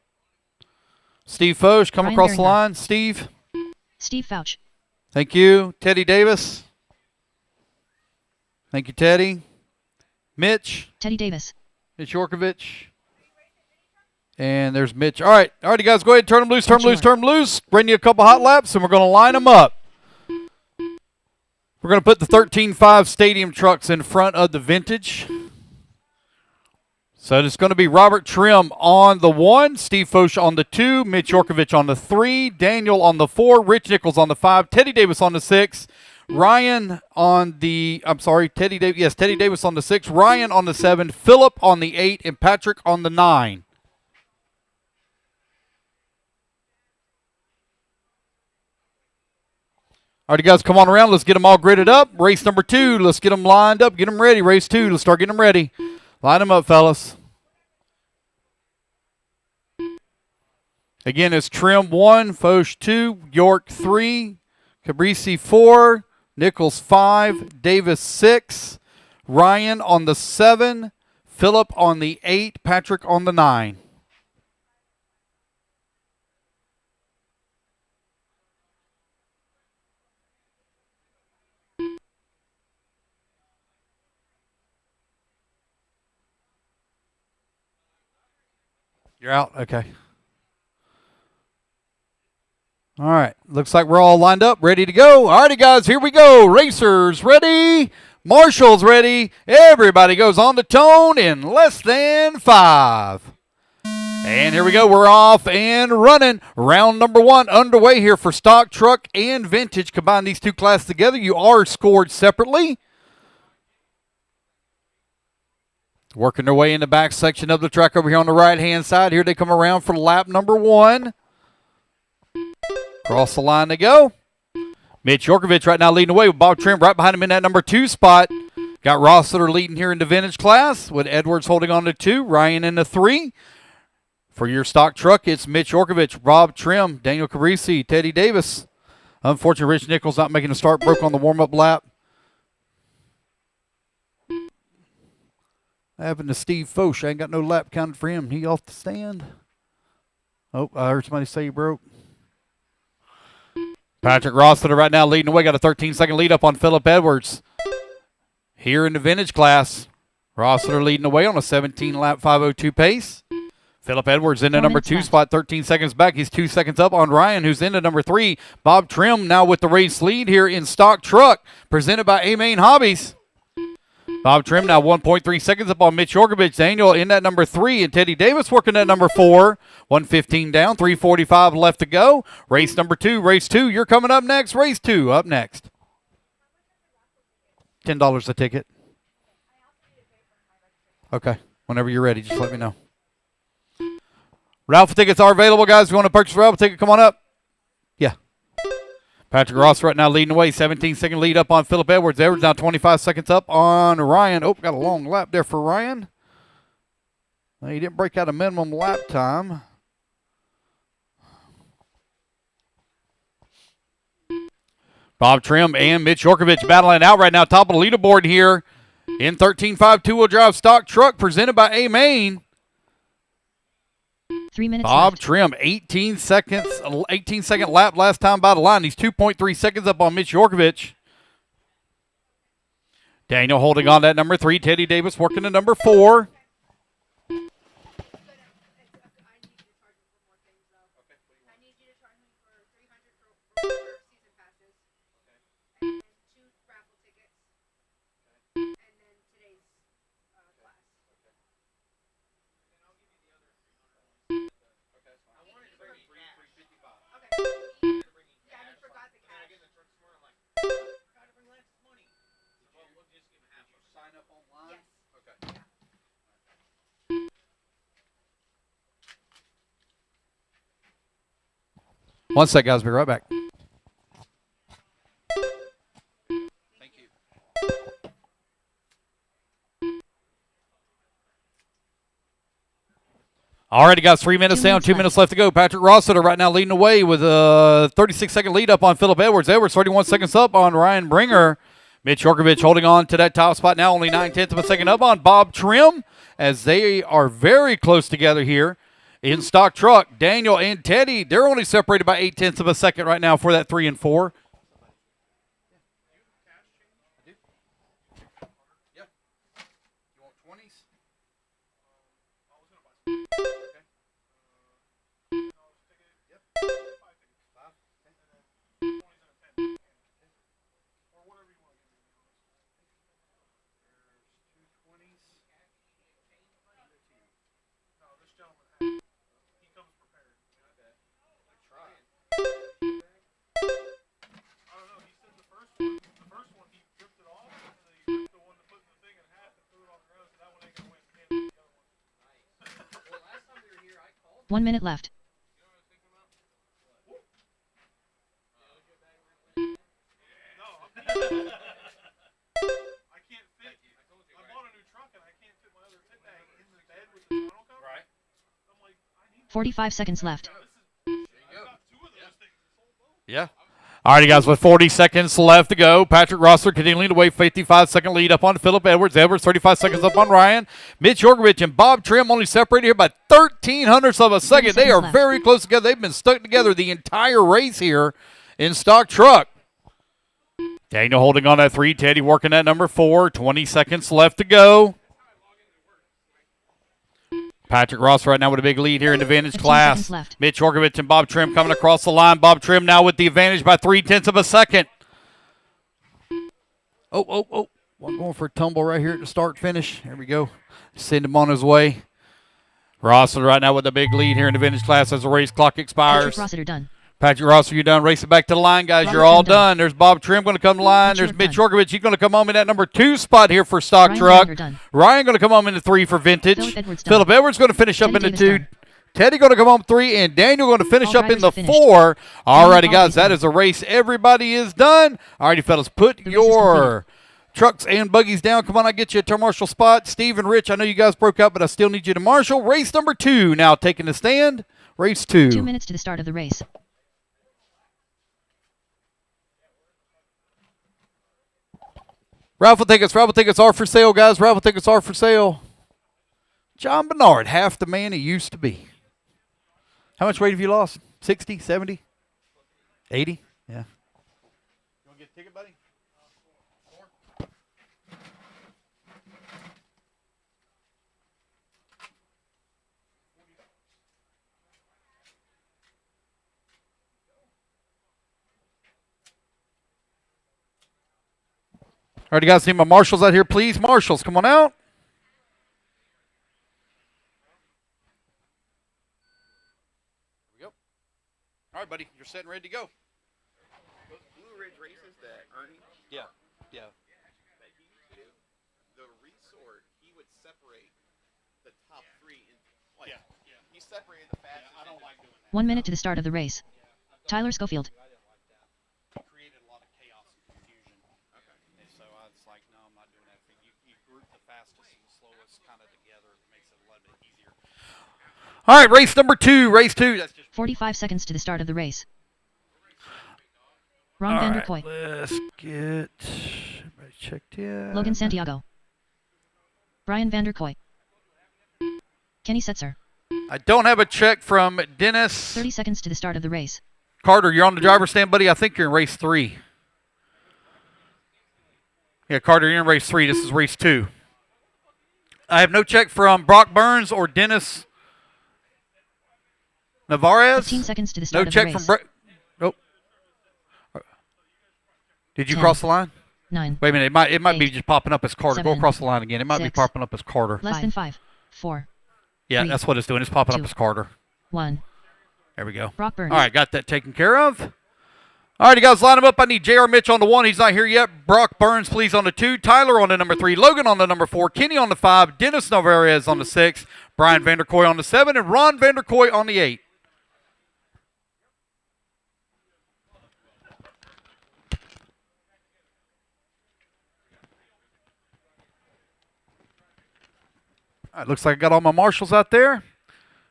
Steve Foch, come Ryan across the Beringer. line. Steve. Steve Fouch. Thank you. Teddy Davis. Thank you, Teddy. Mitch. Teddy Davis. Mitch Yorkovich. And there's Mitch. All right. All righty, guys. Go ahead. Turn them loose, turn them loose, turn them loose. Bring you a couple hot laps, and we're going to line them up. We're going to put the 13.5 stadium trucks in front of the vintage. So it's going to be Robert Trim on the 1, Steve Foch on the 2, Mitch Yorkovich on the 3, Daniel on the 4, Rich Nichols on the 5, Teddy Davis on the 6, Ryan on the, Teddy Davis on the 6, Ryan on the 7, Philip on the 8, and Patrick on the 9. All right, guys, come on around. Let's get them all gridded up. Race number 2. Let's get them lined up. Get them ready. Race 2. Let's start getting them ready. Line them up, fellas. Again, it's Trim 1, Foch 2, York 3, Cabrisi 4, Nichols 5, Davis 6, Ryan on the 7, Philip on the 8, Patrick on the 9. You're out? Okay. All right. Looks like we're all lined up, ready to go. All righty, guys, here we go. Racers ready. Marshall's ready. Everybody goes on the tone in less than 5. And here we go. We're off and running. Round number 1 underway here for stock, truck, and vintage. Combine these two classes together. You are scored separately. Working their way in the back section of the track over here on the right-hand side. Here they come around for lap number 1. Cross the line they go. Mitch Yorkovich right now leading the way with Bob Trim right behind him in that number 2 spot. Got Rossiter leading here in the vintage class with Edwards holding on to 2, Ryan in the 3. For your stock truck, it's Mitch Yorkovich, Bob Trim, Daniel Cabrisi, Teddy Davis. Unfortunately, Rich Nichols not making a start, broke on the warm-up lap. What happened to Steve Foch? I ain't got no lap counted for him. He off the stand. Oh, I heard somebody say he broke. Patrick Rossiter right now leading the way. Got a 13-second lead up on Philip Edwards. Here in the vintage class, Rossiter leading the way on a 17-lap 5:02 pace. Philip Edwards in the number 2 spot, 13 seconds back. He's 2 seconds up on Ryan, who's in the number 3. Bob Trim now with the race lead here in stock truck, presented by A-Main Hobbies. Bob Trim now 1.3 seconds up on Mitch Yorkovich. Daniel in that number 3, and Teddy Davis working at number 4. 1:15 down, 3:45 left to go. Race number 2, race 2. You're coming up next. Race 2 up next. $10 a ticket. Okay. Whenever you're ready, just let me know. Raffle tickets are available, guys. If you want to purchase a raffle ticket, come on up. Yeah. Patrick Ross right now leading the way. 17-second lead up on Philip Edwards. Edwards now 25 seconds up on Ryan. Oh, got a long lap there for Ryan. Well, he didn't break out a minimum lap time. Bob Trim and Mitch Yorkovich battling out right now. Top of the leaderboard here in 13.5 two-wheel drive stock truck presented by A-Main. 3 minutes Bob left. Trim, 18-second lap last time by the line. He's 2.3 seconds up on Mitch Yorkovich. Daniel holding on that number 3. Teddy Davis working to number 4. One sec, guys. Be right back. Thank you. Alrighty, guys. 3 minutes 2 down. minutes 2 left. minutes left to go. Patrick Rossiter right now leading the way with a 36-second lead up on Philip Edwards. Edwards 31 seconds up on Ryan Bringer. Mitch Yorkovich holding on to that top spot now, only 9/10 of a second up on Bob Trim, as they are very close together here in stock truck. Daniel and Teddy, they're only separated by 8/10 of a second right now for that 3 and 4. Yeah. You want 20s? One minute left. I can't fit. I bought a new truck and I can't fit my other fit bag in the bed with the tonneau cover. Right. I'm like, I need 45 seconds left. There you go. two of those things. Yeah. Alrighty, guys, with 40 seconds left to go. Patrick Rosser continuing to wait. 55-second lead up on Philip Edwards. Edwards 35 seconds up on Ryan. Mitch Yorkovich and Bob Trim only separated here by 0.13 of a second. They are left. very close together. They've been stuck together the entire race here in stock truck. Daniel holding on that 3. Teddy working at number 4. 20 seconds left to go. Patrick Ross right now with a big lead here in the vintage 15 class. seconds left. Mitch Yorkovich and Bob Trim coming across the line. Bob Trim now with the advantage by 0.3 of a second. Oh. One going for a tumble right here at the start finish. There we go. Send him on his way. Ross right now with a big lead here in the vintage class as the race clock expires. Patrick Rossiter done. Patrick Ross, you're done. Racing back to the line, guys. Robert You're all Trim done. done. There's Bob Trim going to come to the line. Mitch There's York Mitch done. Yorkovich. He's going to come home in that number 2 spot here for stock Ryan truck. Vander done. Ryan going to come home in the 3 for vintage. Philip Edwards done. Philip Edwards going to finish up Teddy in the Davis 2. done. Teddy going to come home 3, and Daniel going to finish All up in drivers the are finished. 4. Alrighty, Daniel guys, that done. is a race. Everybody is done. Alrighty, fellas, put The race is your trucks and buggies down. Come on, I get you a turn marshal spot. Steve and Rich, I know you guys broke up, but I still need you to marshal. Race number 2 now taking the stand. Race 2. 2 minutes to the start of the race. Raffle tickets are for sale, guys. Raffle tickets are for sale. John Bernard, half the man he used to be. How much weight have you lost? 60, 70, 80? Yeah. You want to get a ticket, buddy? All right, you guys need my marshals out here, please. Marshals, come on out. Here we go. All right, buddy, you're set and ready to go. Those Blue Ridge races that Ernie, Yeah. that he used to do, the resort, he would separate the top 3 in, like, he separated the fastest. I don't like doing that. 1 minute to the start of the race. Tyler Schofield. Created a lot of chaos and confusion. Okay. And so I was like, no, I'm not doing that thing. You group the fastest and the slowest kind of together. It makes it a little bit easier. All right, race number 2. Race 2. That's just 45 seconds to the start of the race. Ron Vander Koy. Let's get everybody checked in. Logan Santiago. Brian Vander Koy. Kenny Setzer. I don't have a check from Dennis. 30 seconds to the start of the race. Carter, you're on the driver's stand, buddy. I think you're in race 3. Yeah, Carter, you're in race 3. This is race 2. I have no check from Brock Burns or Dennis Navarez. 15 seconds to the start No of check the race. from Nope. Did you 10, cross the line? 9. Wait a minute. It might be 8, just popping up as Carter. Go 7, across the line again. It might be 6, popping up as Carter. Less than 5, 4, Yeah, 3, that's what it's doing. It's popping 2, up as Carter. 1. There we go. Brock Burns. All right, got that taken care of. All right, you guys, line them up. I need J.R. Mitch on the 1. He's not here yet. Brock Burns, please, on the 2. Tyler on the number 3. Logan on the number 4. Kenny on the 5. Dennis Navarez on the 6. Brian Vanderkoy on the 7. And Ron Vanderkoy on the 8. All right, looks like I got all my marshals out there.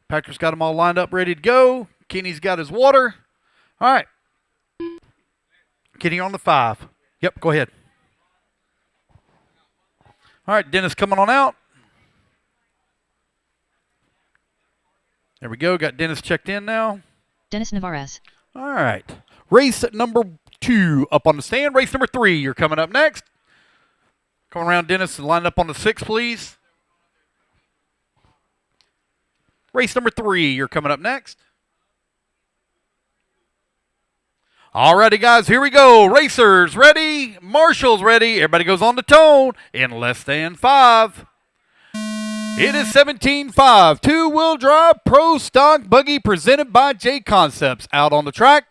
Patrick's got them all lined up, ready to go. Kenny's got his water. All right. Kenny on the 5. Yep, go ahead. All right, Dennis coming on out. There we go. Got Dennis checked in now. Dennis Navarez. All right. Race number 2 up on the stand. Race number 3, you're coming up next. Come around, Dennis, and line up on the 6, please. Race number 3, you're coming up next. All righty, guys, here we go. Racers ready. Marshals ready. Everybody goes on the tone in less than 5. It is 17.5. Two-wheel drive pro stock buggy presented by JConcepts. Out on the track.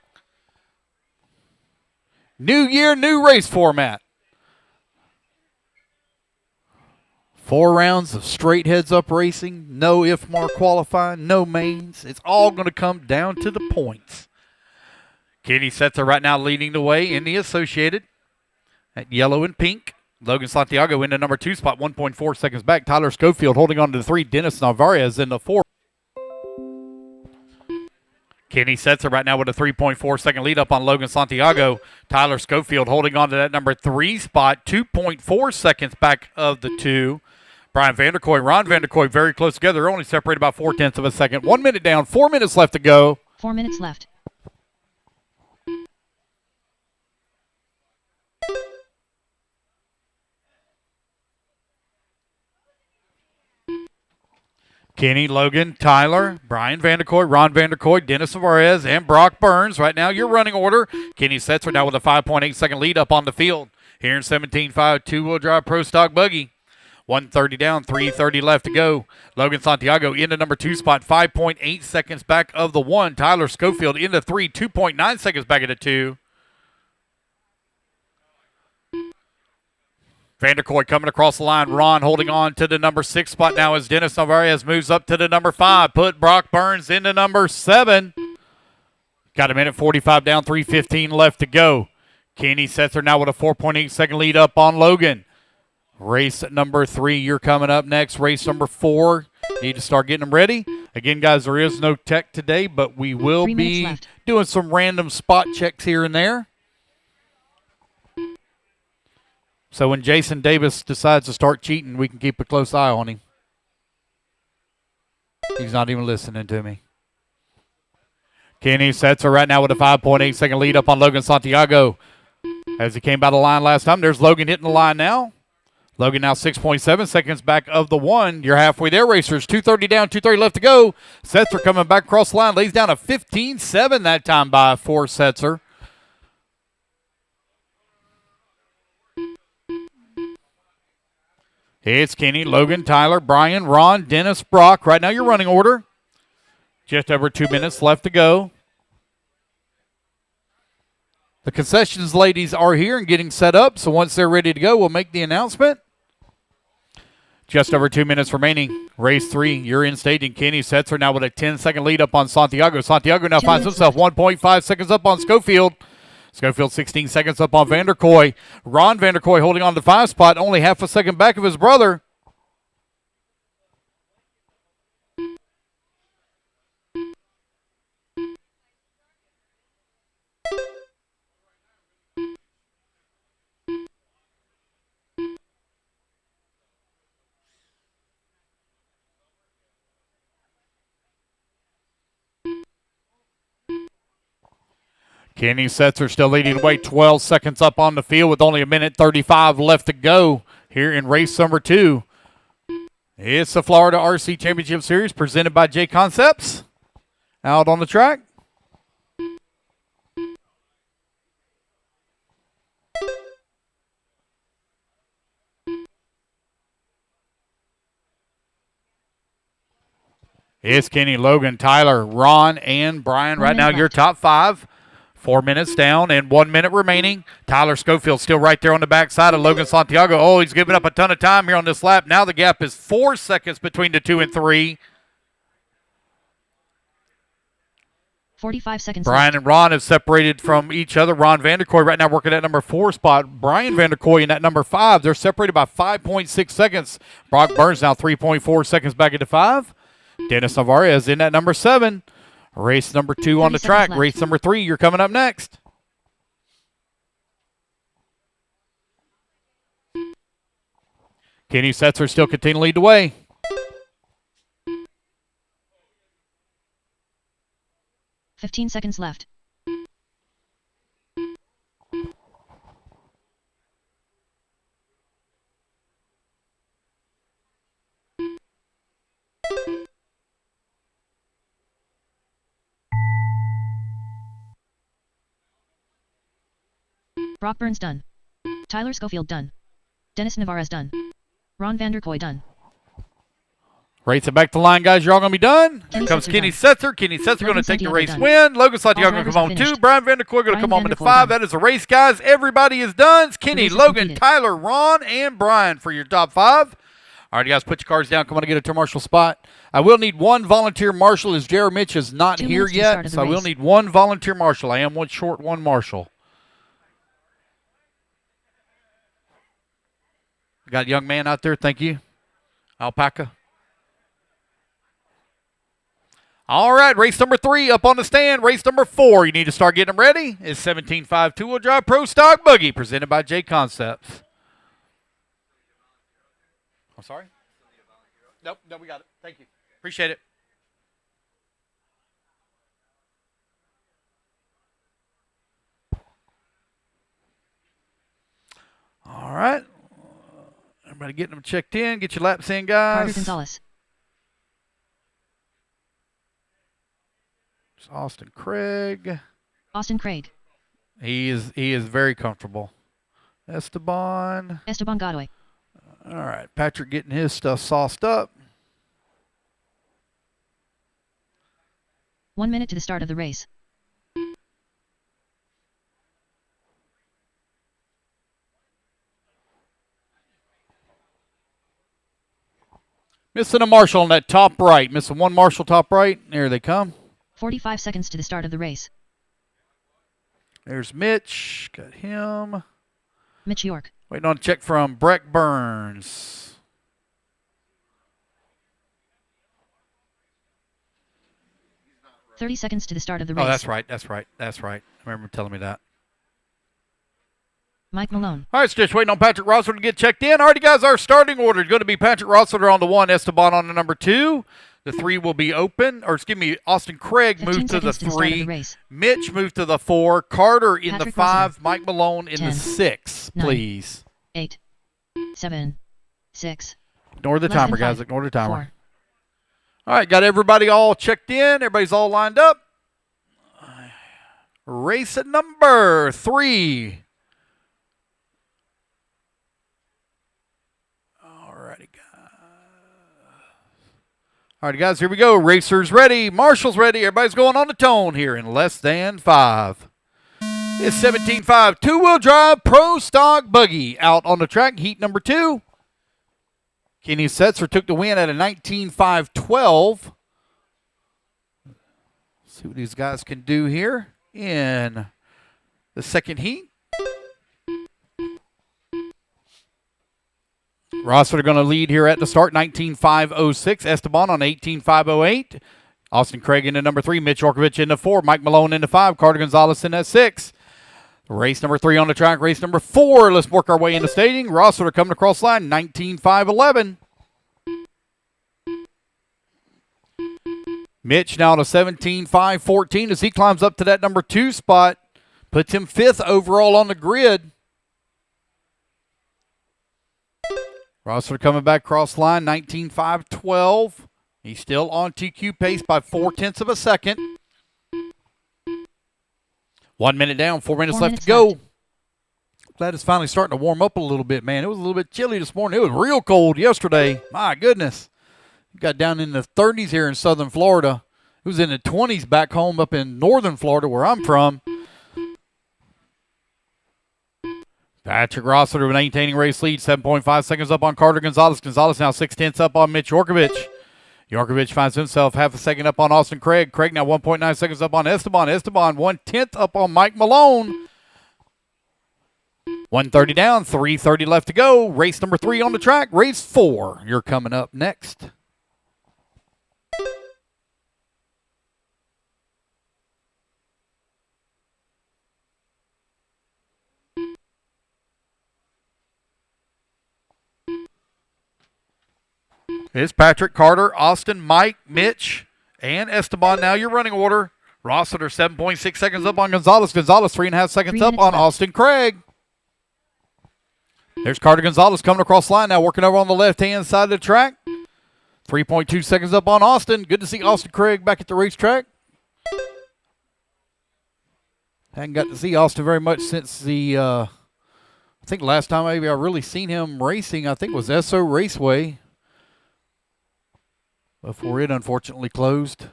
New year, new race format. 4 rounds of straight heads-up racing. No IFMAR qualifying. No mains. It's all going to come down to the points. Kenny Setzer right now leading the way in the Associated at yellow and pink. Logan Santiago in the number 2 spot, 1.4 seconds back. Tyler Schofield holding on to the 3. Dennis Navarez in the 4. Kenny Setzer right now with a 3.4 second lead up on Logan Santiago. Tyler Schofield holding on to that number 3 spot, 2.4 seconds back of the 2. Brian Vanderkoy, Ron Vanderkoy very close together. They're only separated by 0.4 of a second. 1 minute down, 4 minutes left to go. 4 minutes left. Kenny, Logan, Tyler, Brian Vanderkoy, Ron Vanderkoy, Dennis Navarez, and Brock Burns. Right now, your running order. Kenny Setzer now with a 5.8 second lead up on the field. Here in 17.5, two-wheel drive pro stock buggy. 1:30 down, 3:30 left to go. Logan Santiago in the number 2 spot, 5.8 seconds back of the 1. Tyler Schofield in the 3, 2.9 seconds back of the 2. Vanderkoy coming across the line. Ron holding on to the number 6 spot now as Dennis Navarez moves up to the number 5. Put Brock Burns into number 7. Got a minute 45 down, 3:15 left to go. Kenny Setzer now with a 4.8 second lead up on Logan. Race number 3, you're coming up next. Race number 4, need to start getting them ready. Again, guys, there is no tech today, but we will 3 minutes be left. doing some random spot checks here and there. So when Jason Davis decides to start cheating, we can keep a close eye on him. He's not even listening to me. Kenny Setzer right now with a 5.8 second lead up on Logan Santiago. As he came by the line last time, there's Logan hitting the line now. Logan now 6.7 seconds back of the 1. You're halfway there, racers. 2:30 down, 2:30 left to go. Setzer coming back across the line. Lays down a 15.7 that time for Setzer. It's Kenny, Logan, Tyler, Brian, Ron, Dennis, Brock. Right now your running order. Just over 2 minutes left to go. The concessions ladies are here and getting set up, so once they're ready to go, we'll make the announcement. Just over 2 minutes remaining. Race 3, you're in staging. Kenny Setzer now with a 10-second lead up on Santiago. Santiago now finds himself 1.5 seconds up on Schofield. Schofield 16 seconds up on Vanderkoy. Ron Vanderkoy holding on to the 5 spot, only half a second back of his brother. Kenny Setzer still leading the way, 12 seconds up on the field with only 1:35 left to go here in race number 2. It's the Florida RC Championship Series presented by JConcepts. Out on the track. It's Kenny, Logan, Tyler, Ron, and Brian. Right now, your top 5. 4 minutes down and 1 minute remaining. Tyler Schofield still right there on the backside of Logan Santiago. Oh, he's giving up a ton of time here on this lap. Now the gap is 4 seconds between the 2 and 3. 45 seconds Brian left. and Ron have separated from each other. Ron Vanderkoy right now working at number 4 spot. Brian Vanderkoy in at number 5. They're separated by 5.6 seconds. Brock Burns now 3.4 seconds back into 5. Dennis Navarez in at number 7. Race number 2 on the track. left. Race number 3, you're coming up next. Kenny Setzer still continuing to lead the way. $15 seconds left. Brock Burns done. Tyler Schofield done. Dennis Navarez done. Ron Vanderkoy done. Race it back to the line, guys. You're all going to be done. Here Kenny comes Setzer Kenny done. Setzer. Kenny Setzer going to take the Santiago race done. win. Logan Santiago going to drivers come are on 2. finished. Brian Vanderkoy going to Brian come on into Vanderkoy 5. done. That is a race, guys. Everybody is done. It's Kenny, race is Logan, completed. Tyler, Ron, and Brian for your top 5. All right, you guys, put your cards down. Come on and get a turn marshal spot. I will need one volunteer marshal as Jared Mitch is not 2 here minutes to the start yet. of the So I will race. need one volunteer marshal. I am one short, one marshal. Got a young man out there. Thank you. Alpaca. All right, race number 3 up on the stand. Race number 4, you need to start getting them ready. It's 17.5 two-wheel drive Pro Stock Buggy presented by JConcepts. I'm sorry? Nope, no, we got it. Thank you. Appreciate it. All right. Everybody getting them checked in. Get your laps in, Carter guys. Gonzalez. It's Austin Craig. Austin Craig. He is very comfortable. Esteban. Esteban Godoy. All right, Patrick getting his stuff sauced up. 1 minute to the start of the race. Missing a marshal on that top right. Missing one marshal top right. There they come. 45 seconds to the start of the race. There's Mitch. Got him. Mitch York. Waiting on a check from Breck Burns. .30 seconds to the start of the race. Oh, that's right. That's right. That's right. I remember telling me that. Mike Malone. All right, so just waiting on Patrick Rossler to get checked in. All right, guys, our starting order is going to be Patrick Rossler on the 1, Esteban on the number 2. The 3 will be open. Or, excuse me, Austin Craig 15 moved to the seconds to the start of the 3. race. Mitch moved to the 4. Carter in Patrick the 5. Rossler. Mike Malone in 10, the 6, 9, please. 8, 7, 6. Ignore the less than timer, guys. 5, Ignore the timer. 4. All right, got everybody all checked in. Everybody's all lined up. Race at number 3. All right, guys, here we go. Racers ready. Marshals ready. Everybody's going on the tone here in less than 5. It's 17.5 two-wheel drive Pro Stock Buggy out on the track. Heat number 2. Kenny Setzer took the win at a 19.512. See what these guys can do here in the second heat. Rossler going to lead here at the start, 19.506. Esteban on 18.508. Austin Craig in the number 3. Mitch Orkovich in the 4. Mike Malone in the 5. Carter Gonzalez in that 6. Race number 3 on the track. Race number 4. Let's work our way into staging. Rossler coming across the line, 19.511. Mitch now to 17.514 as he climbs up to that number 2 spot. Puts him 5th overall on the grid. Rossler coming back cross line, 19.512. He's still on TQ pace by 0.4 of a second. 1 minute down, 4 minutes left to go. Glad it's finally starting to warm up a little bit, man. It was a little bit chilly this morning. It was real cold yesterday. My goodness. It got down in the 30s here in southern Florida. It was in the 20s back home up in northern Florida where I'm from. Patrick Rossiter maintaining race lead, 7.5 seconds up on Carter Gonzalez. Gonzalez now 0.6 up on Mitch Yorkovich. Yorkovich finds himself half a second up on Austin Craig. Craig now 1.9 seconds up on Esteban. Esteban 1/10 up on Mike Malone. 1:30 down, 3:30 left to go. Race number 3 on the track. Race 4, you're coming up next. It's Patrick, Carter, Austin, Mike, Mitch, and Esteban. Now your running order. Rossiter 7.6 seconds up on Gonzalez. Gonzalez 3.5 seconds up on Austin Craig. There's Carter Gonzalez coming across the line now, working over on the left-hand side of the track. 3.2 seconds up on Austin. Good to see Austin Craig back at the racetrack. Hadn't got to see Austin very much since the, I think last time maybe I really seen him racing, I think was SO Raceway. Before it unfortunately closed.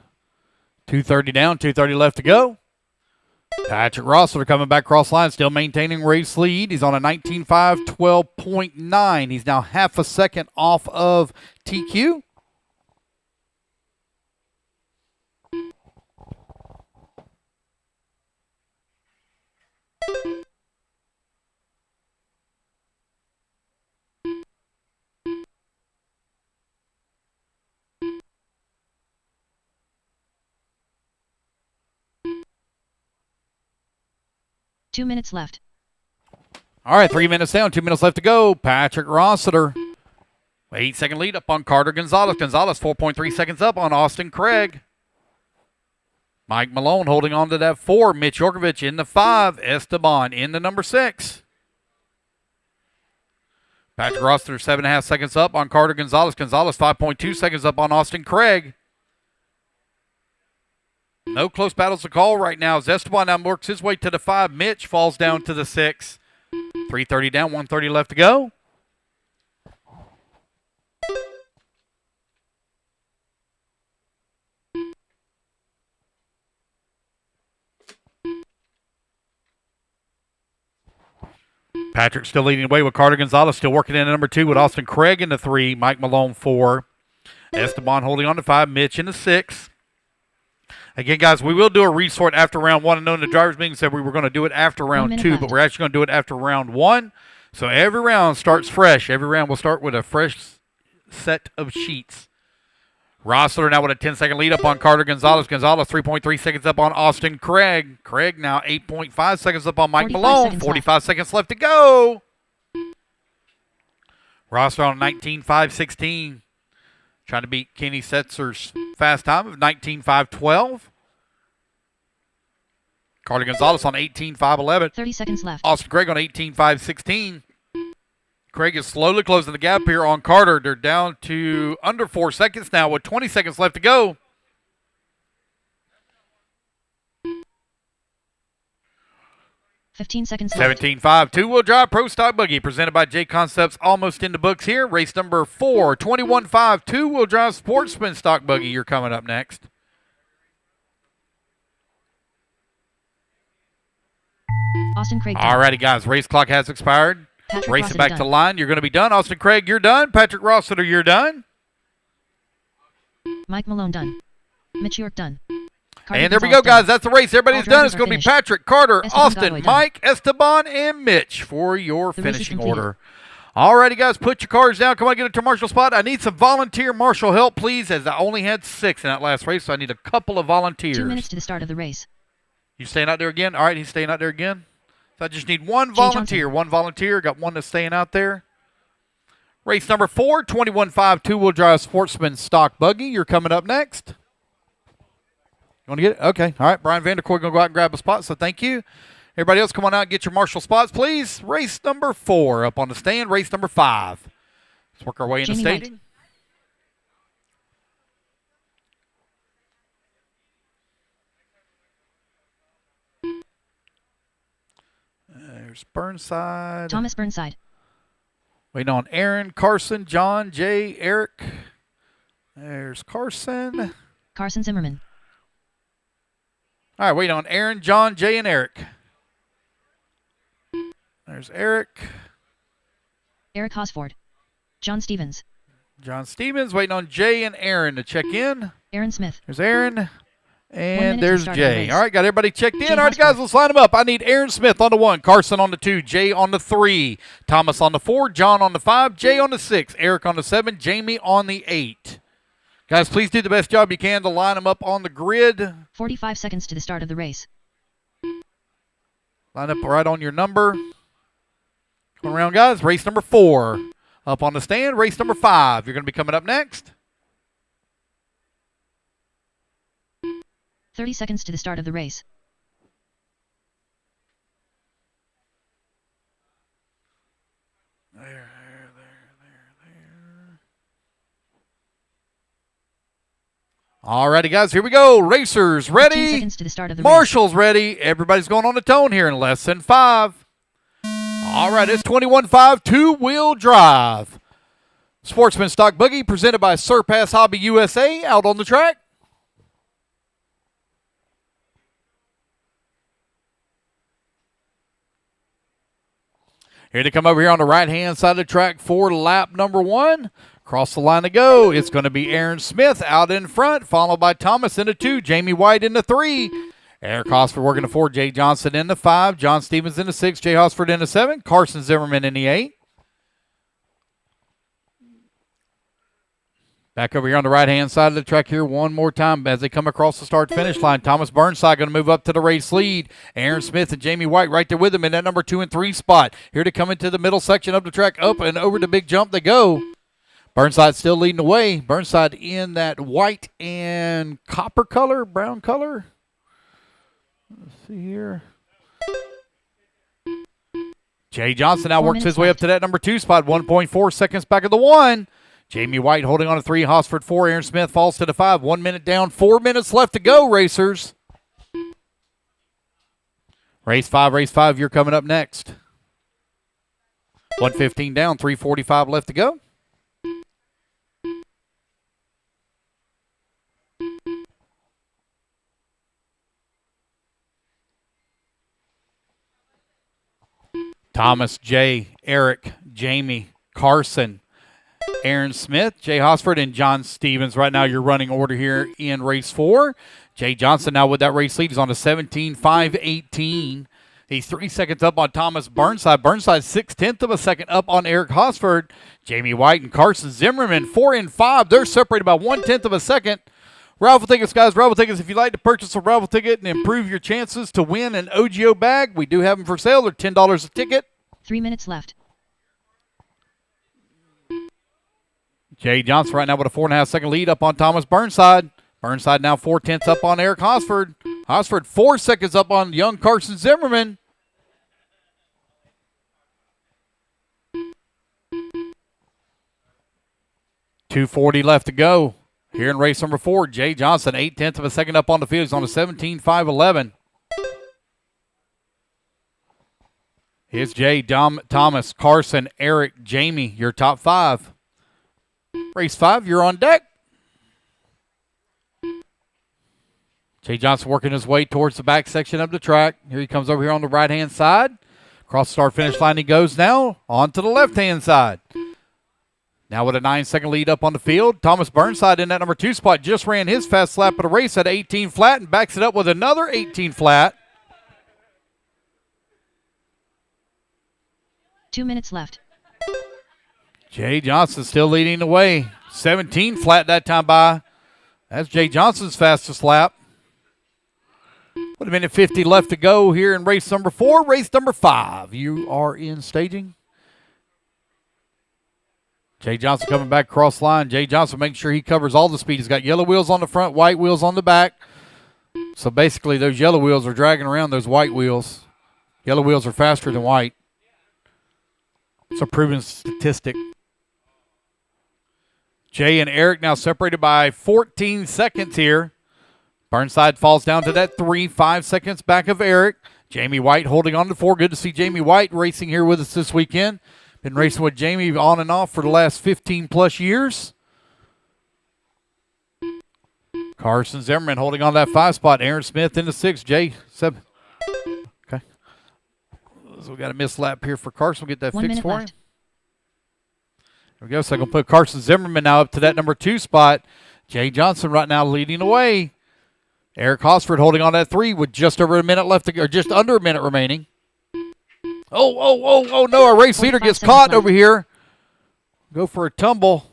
2:30 down, 2:30 left to go. Patrick Rossler coming back cross line, still maintaining race lead. He's on a 19.512.9. He's now half a second off of TQ. Two minutes left. All right, 3 minutes down, 2 minutes left to go. Patrick Rossiter, 8-second lead up on Carter Gonzalez. Gonzalez 4.3 seconds up on Austin Craig. Mike Malone holding on to that 4. Mitch Yorkovich in the 5. Esteban in the number 6. Patrick Rossiter 7.5 seconds up on Carter Gonzalez. Gonzalez 5.2 seconds up on Austin Craig. No close battles to call right now as Esteban now works his way to the 5. Mitch falls down to the 6. 3:30 down, 1:30 left to go. Patrick still leading the way with Carter Gonzalez, still working in at number 2 with Austin Craig in the 3, Mike Malone 4. Esteban holding on to 5, Mitch in the 6. Again, guys, we will do a resort after round 1. I know in the drivers' meeting said we were going to do it after round 2, but we're actually going to do it after round 1. So every round starts fresh. Every round will start with a fresh set of sheets. Rossler now with a 10-second lead up on Carter Gonzalez. Gonzalez 3.3 seconds up on Austin Craig. Craig now 8.5 seconds up on Mike Malone. 45 seconds left to go. Rossler on 19.516. Trying to beat Kenny Setzer's fast time of 19.512. Carter Gonzalez on 18.511. 30 seconds left. Austin Craig on 18.516. Craig is slowly closing the gap here on Carter. They're down to under 4 seconds now with 20 seconds left to go. Fifteen seconds left. 17.5. Two-wheel drive pro stock buggy presented by JConcepts. Almost in the books here. Race number 4. 21.5. Two-wheel drive sportsman stock buggy. You're coming up next. Austin Craig. All righty, guys. Race clock has expired. Patrick Racing Rossiter back done. to the line. You're going to be done. Austin Craig, you're done. Patrick Rossiter, you're done. Mike Malone done. Mitch York done. Carter And there we Gonzalez go, guys. done. That's the race. Everybody's All done. drivers It's going to are be finished. Patrick, Carter, Esteban Austin, Godway done. Mike, Esteban, and Mitch for your The race is finishing completed. order. All righty, guys. Put your cars down. Come on, get it to marshal spot. I need some volunteer marshal help, please, as I only had 6 in that last race, so I need a couple of volunteers. 2 minutes to the start of the race. You staying out there again? All right, he's staying out there again. So I just need one volunteer. One volunteer. Got one that's staying out there. Race number 4, 21.5 two-wheel drive sportsman stock buggy. You're coming up next. You want to get it? Okay. All right, Brian Vanderkoy going to go out and grab a spot, so thank you. Everybody else, come on out and get your marshal spots, please. Race number 4 up on the stand. Race number 5. Let's work our way into Jamie staging. There's Burnside. Thomas Burnside. Waiting on Aaron, Carson, John, Jay, Eric. There's Carson. Carson Zimmerman. All right, waiting on Aaron, John, Jay, and Eric. There's Eric. Eric Hosford. John Stevens. John Stevens. Waiting on Jay and Aaron to check in. Aaron Smith. There's Aaron. 1 And minute to there's start the Jay. race. All right, got everybody checked in. Jay All right, guys, Hosford. let's line them up. I need Aaron Smith on the 1, Carson on the 2, Jay on the 3, Thomas on the 4, John on the 5, Jay on the 6, Eric on the 7, Jamie on the 8. Guys, please do the best job you can to line them up on the grid. 45 seconds to the start of the race. Line up right on your number. Come around, guys. Race number 4. Up on the stand, race number 5. You're going to be coming up next. 30 seconds to the start of the race. There. All righty, guys, here we go. Racers 15 ready. seconds to the start of the Marshall's ready. Everybody's going on the tone here in less than 5. All right, it's 21.5 two-wheel drive. Sportsman Stock Buggy presented by Surpass Hobby USA out on the track. Here to come over here on the right-hand side of the track for lap number 1. Across the line to go, it's going to be Aaron Smith out in front, followed by Thomas in the 2, Jamie White in the 3. Eric Hosford working the 4, Jay Johnson in the 5, John Stevens in the 6, Jay Hosford in the 7, Carson Zimmerman in the 8. Back over here on the right-hand side of the track here one more time as they come across the start-finish line. Thomas Burnside going to move up to the race lead. Aaron Smith and Jamie White right there with him in that number 2 and 3 spot. Here to come into the middle section of the track. Up and over the big jump they go. Burnside still leading the way. Burnside in that white and copper color, brown color. Let's see here. Jay Johnson now 4 works his minutes way up left. to that number 2 spot. 1.4 seconds back of the 1. Jamie White holding on to 3, Hosford 4, Aaron Smith falls to the 5. 1 minute down, 4 minutes left to go, racers. Race 5, you're coming up next. 1:15 down, 3:45 left to go. Thomas, Jay, Eric, Jamie, Carson, Aaron Smith, Jay Hosford, and John Stevens. Right now, your running order here in race 4. Jay Johnson now with that race lead. He's on a 17.518. He's 3 seconds up on Thomas Burnside. Burnside 0.6 of a second up on Eric Hosford. Jamie White and Carson Zimmerman 4 and 5. They're separated by 1/10 of a second. Raffle tickets, guys. Raffle tickets. If you'd like to purchase a raffle ticket and improve your chances to win an OGO bag, we do have them for sale. They're $10 a ticket. 3 minutes left. Jay Johnson right now with a 4.5 second lead up on Thomas Burnside. Burnside now 0.4 up on Eric Hosford. Hosford 4 seconds up on young Carson Zimmerman. .240 left to go. Here in race number 4, Jay Johnson 0.8 of a second up on the field. He's on a 17.511. Here's Jay, Thomas, Carson, Eric, Jamie, your top 5. Race 5, you're on deck. Jay Johnson working his way towards the back section of the track. Here he comes over here on the right-hand side. Across the start-finish line he goes now. On to the left-hand side. Now with a 9-second lead up on the field. Thomas Burnside in that number 2 spot just ran his fast lap of the race at 18 flat and backs it up with another 18 flat. 2 minutes left. Jay Johnson still leading the way. 17 flat that time by. That's Jay Johnson's fastest lap. With a minute 50 left to go here in race number 4. Race number 5. You are in staging. Jay Johnson coming back across line. Jay Johnson making sure he covers all the speed. He's got yellow wheels on the front, white wheels on the back. So basically those yellow wheels are dragging around those white wheels. Yellow wheels are faster than white. It's a proven statistic. Jay and Eric now separated by 14 seconds here. Burnside falls down to that 3, 5 seconds back of Eric. Jamie White holding on to 4. Good to see Jamie White racing here with us this weekend. Been racing with Jamie on and off for the last 15-plus years. Carson Zimmerman holding on to that 5 spot. Aaron Smith in the 6. Jay, 7. Okay. So we got a missed lap here for Carson. We'll get that 1 fixed minute for him. left. There we go. So I'm going to put Carson Zimmerman now up to that number 2 spot. Jay Johnson right now leading the way. Eric Hosford holding on that 3 with just over a minute left, or just under a minute remaining. Oh, no. Our race leader gets caught left. over here. Go for a tumble.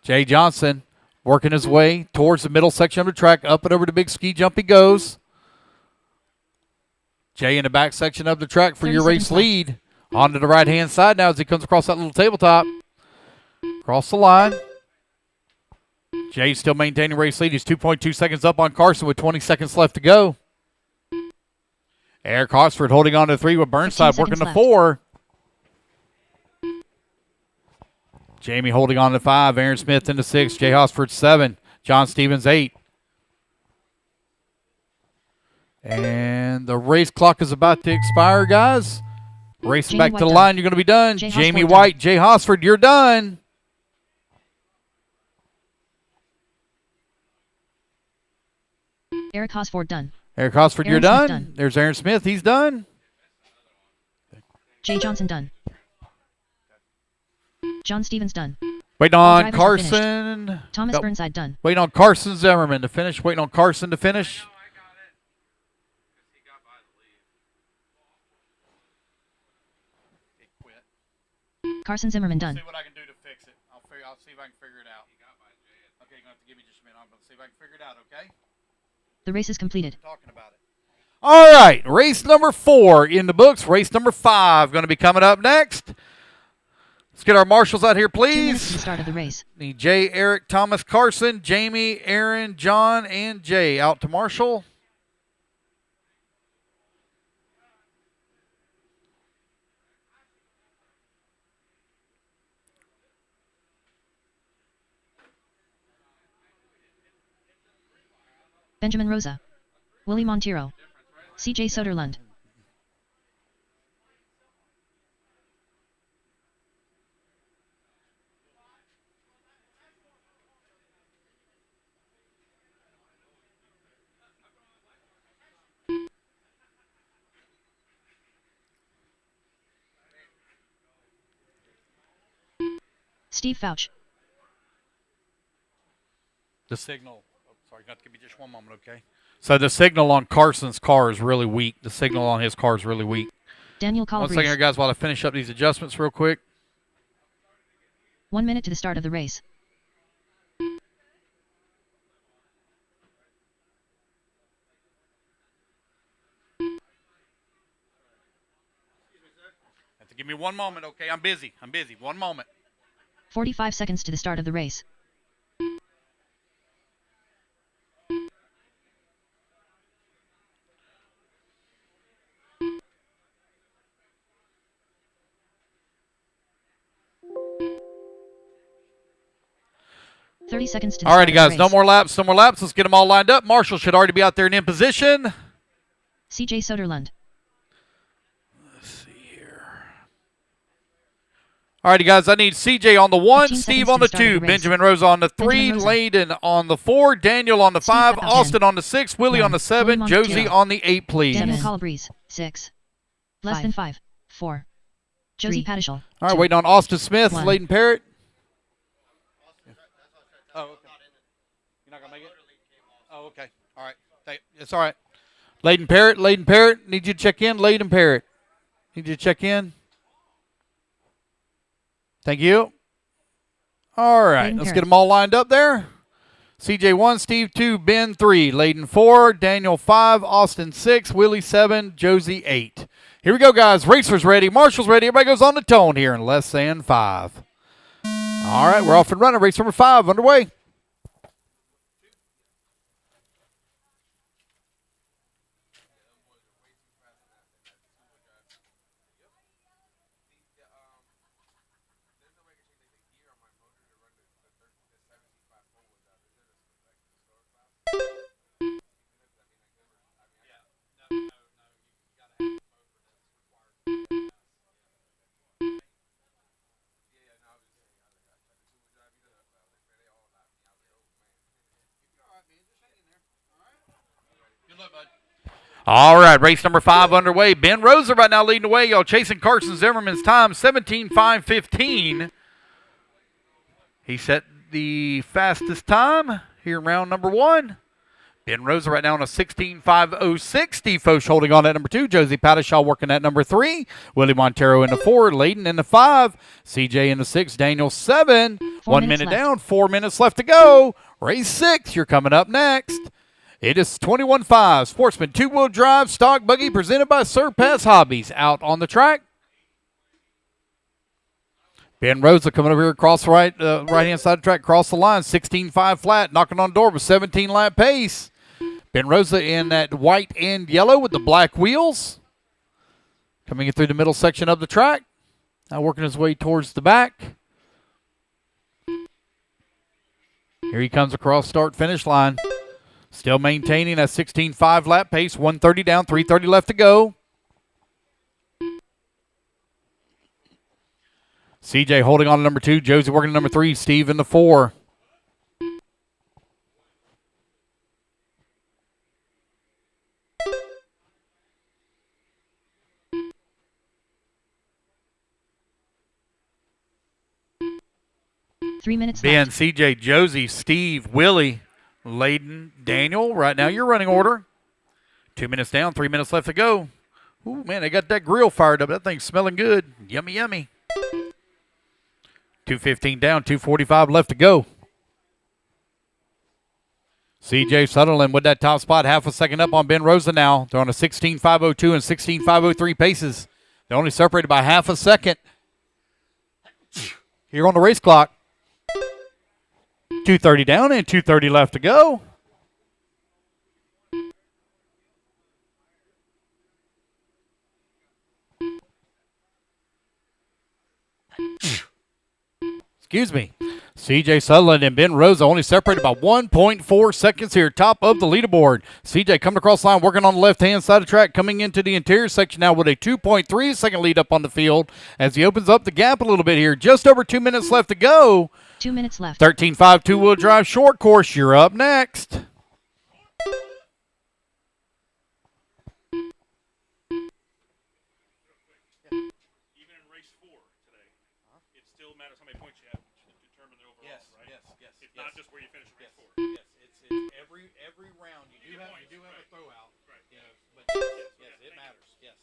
Jay Johnson working his way towards the middle section of the track. Up and over the big ski jump he goes. Jay in the back section of the track for your race lead. Onto the right-hand side now as he comes across that little tabletop. Across the line. Jay still maintaining race lead. He's 2.2 seconds up on Carson with 20 seconds left to go. Eric Hosford holding on to 3 with Burnside working the 4. Jamie holding on to 5. Aaron Smith in the 6. Jay Hosford 7. John Stevens 8. And the race clock is about to expire, guys. Racing back to the line. You're going to be done. Jamie White, Jay Hosford, you're done. Eric Hosford done. Eric Hosford, you're Aaron Smith done. done. There's Aaron Smith. He's done. Jay Johnson done. John Stevens done. Waiting All on drivers are finished. Carson. Thomas Nope. Burnside done. Waiting on Carson Zimmerman to finish. Waiting on Carson to finish. Carson Zimmerman done. See what I can do to fix it. I'll see if I can figure it out. Okay, you're going to have to give me just a minute. I'm going to see if I can figure it out, okay? The race is completed. Talking about it. All right, race number 4 in the books. Race number 5 going to be coming up next. Let's get our marshals out here, 2 minutes to the please. start of the race. Need Jay, Eric, Thomas, Carson, Jamie, Aaron, John, and Jay out to marshal. Benjamin Rosa. Willie Montero. CJ Soderlund. Steve Fouch. The signal. Oh, sorry, you have to give me just one moment, okay? So the signal on Carson's car is really weak. The signal on his car is really weak. Daniel One second here, Calabrese. guys, while I finish up these adjustments real quick. 1 minute to the start of the race. Have to give me one moment, okay? I'm busy. 1 moment. 45 seconds to the start of the race. Thirty seconds to the start Alrighty, of the guys, race. no more laps. Let's get them all lined up. Marshall should already be out there and in position. CJ Soderlund. Let's see here. Alrighty, guys, I need CJ on the 1, 15 Steve seconds on the to the start of 2, the race. Benjamin Rosa on the 3, Benjamin Rosa. Layden on the 4, Daniel on the Steve 5, Fouch. Austin on the 6, Willie on the 7, Willie Josie Montero. on the 8, please. Daniel Calabrese. 6. Less than 5. 4. Josie Padishal. All right, 2. waiting on Austin Smith, 1. Layden Parrott. Oh, okay. You're not going to make it? Oh, okay. All right. It's all right. Layden Parrott, need you to check in. Layden Parrott, need you to check in. Thank you. All right, Layden let's Parrott. get them all lined up there. CJ 1, Steve 2, Ben 3, Layden 4, Daniel 5, Austin 6, Willie 7, Josie 8. Here we go, guys. Racers ready. Marshall's ready. Everybody goes on the tone here in less than 5. All right, we're off and running. Race number 5 underway. All right, race number 5 underway. Ben Rosa right now leading the way. Y'all chasing Carson Zimmerman's time, 17:5:15. He set the fastest time here in round number 1. Ben Rosa right now on a 16:5:06. Steve Foch holding on at number 2. Josie Pattishaw working at number 3. Willie Montero in the 4. Layden in the 5. CJ in the 6. Daniel 7. 1 minute down. 4 minutes left to go. Race 6. You're coming up next. It is 21.5 Sportsman 2-wheel drive stock buggy presented by Surpass Hobbies out on the track. Ben Rosa coming over here across the right-hand side of the track, across the line, 16.5 flat, knocking on the door with 17-lap pace. Ben Rosa in that white and yellow with the black wheels. Coming in through the middle section of the track. Now working his way towards the back. Here he comes across start-finish line. Still maintaining that 16.5 lap pace, 130 down, 330 left to go. CJ holding on to number 2, Josie working to number 3, Steve in the 4. Ben, left. CJ, Josie, Steve, Willie, Layden, Daniel. Right now your running order. 2 minutes down, 3 minutes left to go. Ooh, man, they got that grill fired up. That thing's smelling good. Yummy, yummy. 2:15 down, 2:45 left to go. CJ Sutherland with that top spot, half a second up on Ben Rosa now. They're on a 16.502 and 16.503 paces. They're only separated by half a second. Here on the race clock. 2:30 down and 2:30 left to go. Excuse me. CJ Sutherland and Ben Rosa only separated by 1.4 seconds here, top of the leaderboard. CJ coming across the line, working on the left-hand side of the track, coming into the interior section now with a 2.3 second lead up on the field as he opens up the gap a little bit here. Just over 2 minutes left to go. 2 minutes left. 13.5 two-wheel drive short course. You're up next. Not just where you finish race 4. Yes, it's every round you do have a throwout. Right. You know, but yes, it matters. Yes.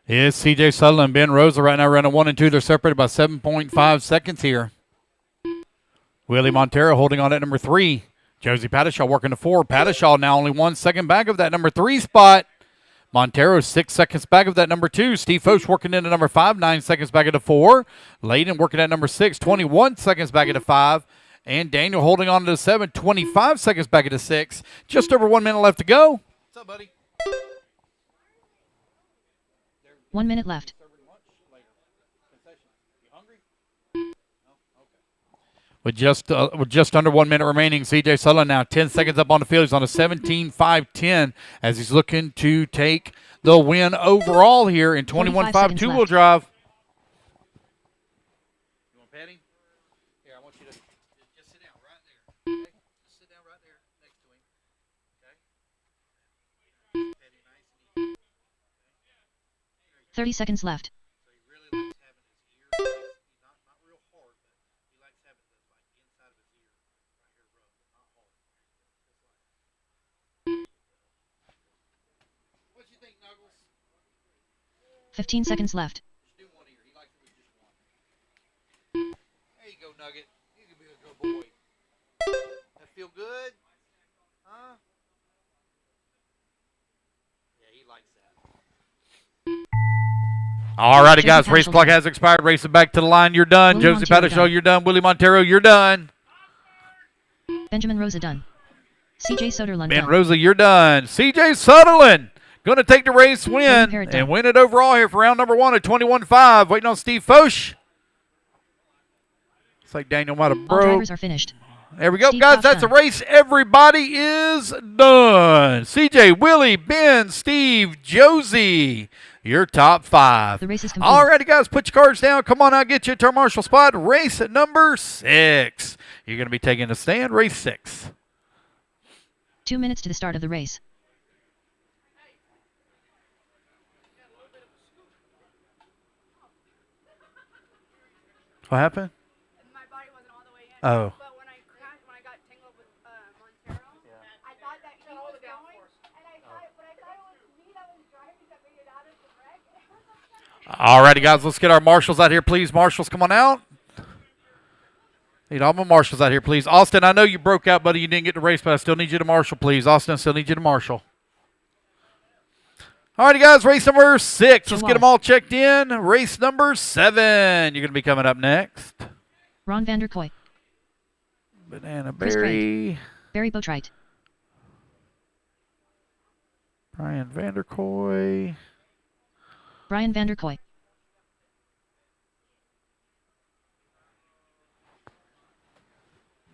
Is CJ Sutherland, Ben Rosa right now running 1 and 2. They're separated by 7.5 seconds here. Willie Montero holding on at number 3. Josie Pattishaw working to 4. Pattishaw now only 1 second back of that number 3 spot. Montero 6 seconds back of that number 2. Steve Foch working into number 5, 9 seconds back at the 4. Layden working at number 6, 21 seconds back at the 5. And Daniel holding on to the 7, 25 seconds back at the 6. Just over 1 minute left to go. What's up, buddy? 1 minute left. With just under 1 minute remaining, CJ Sutherland now 10 seconds up on the field. He's on a 17.510 as he's looking to take the win overall here in 21.5 two-wheel drive. You want petting? Here, I want you to just sit down right there. Okay? Just sit down right there next to him. Okay? Petting nice and easy. 30 seconds left. So he really likes having his ear nice. Not real hard, but he likes having the inside of his ear right here rubbed, but not hard. Just like. What you think, Nuggles? 15 seconds left. Just do one ear. He likes it with just one. There you go, Nugget. You can be a good boy. That feel good? Huh? Yeah, he likes that. All righty, guys. Race clock has expired. Race it back to the line. You're done. Willie Josie Montero Pattishaw, done. you're done. Willie Montero, you're done. Benjamin Rosa done. CJ Sutherland Ben done. Rosa, you're done. CJ Sutherland going to take the race win Parrott done. and win it overall here for round number 1 at 21.5. Waiting on Steve Foch. Looks like Daniel might have All broke. drivers are finished. There we go, Steve guys. Foch That's the done. race. Everybody is done. CJ, Willie, Ben, Steve, Josie, your top 5. The race is complete. All righty, guys. Put your cards down. Come on out. Get you a turn marshal spot. Race at number 6. You're going to be taking the stand, race 6. 2 minutes to the start of the race. What happened? My body wasn't all the way in. Oh. But when I crashed, when I got tangled with Montero, I thought that he was going, and I thought it was me that was driving that made it out of the wreck. All righty, guys, let's get our marshals out here, please. Marshals, come on out. Need all my marshals out here, please. Austin, I know you broke out, buddy. You didn't get to race, but I still need you to marshal, please. Austin, I still need you to marshal. All righty, guys, race number 6. Let's get them all checked in. Race number 7. You're going to be coming up next. Ron Vanderkoy. Banana Chris Berry. Barry Boatwright. Brian Vanderkoy. Brian Vanderkoy.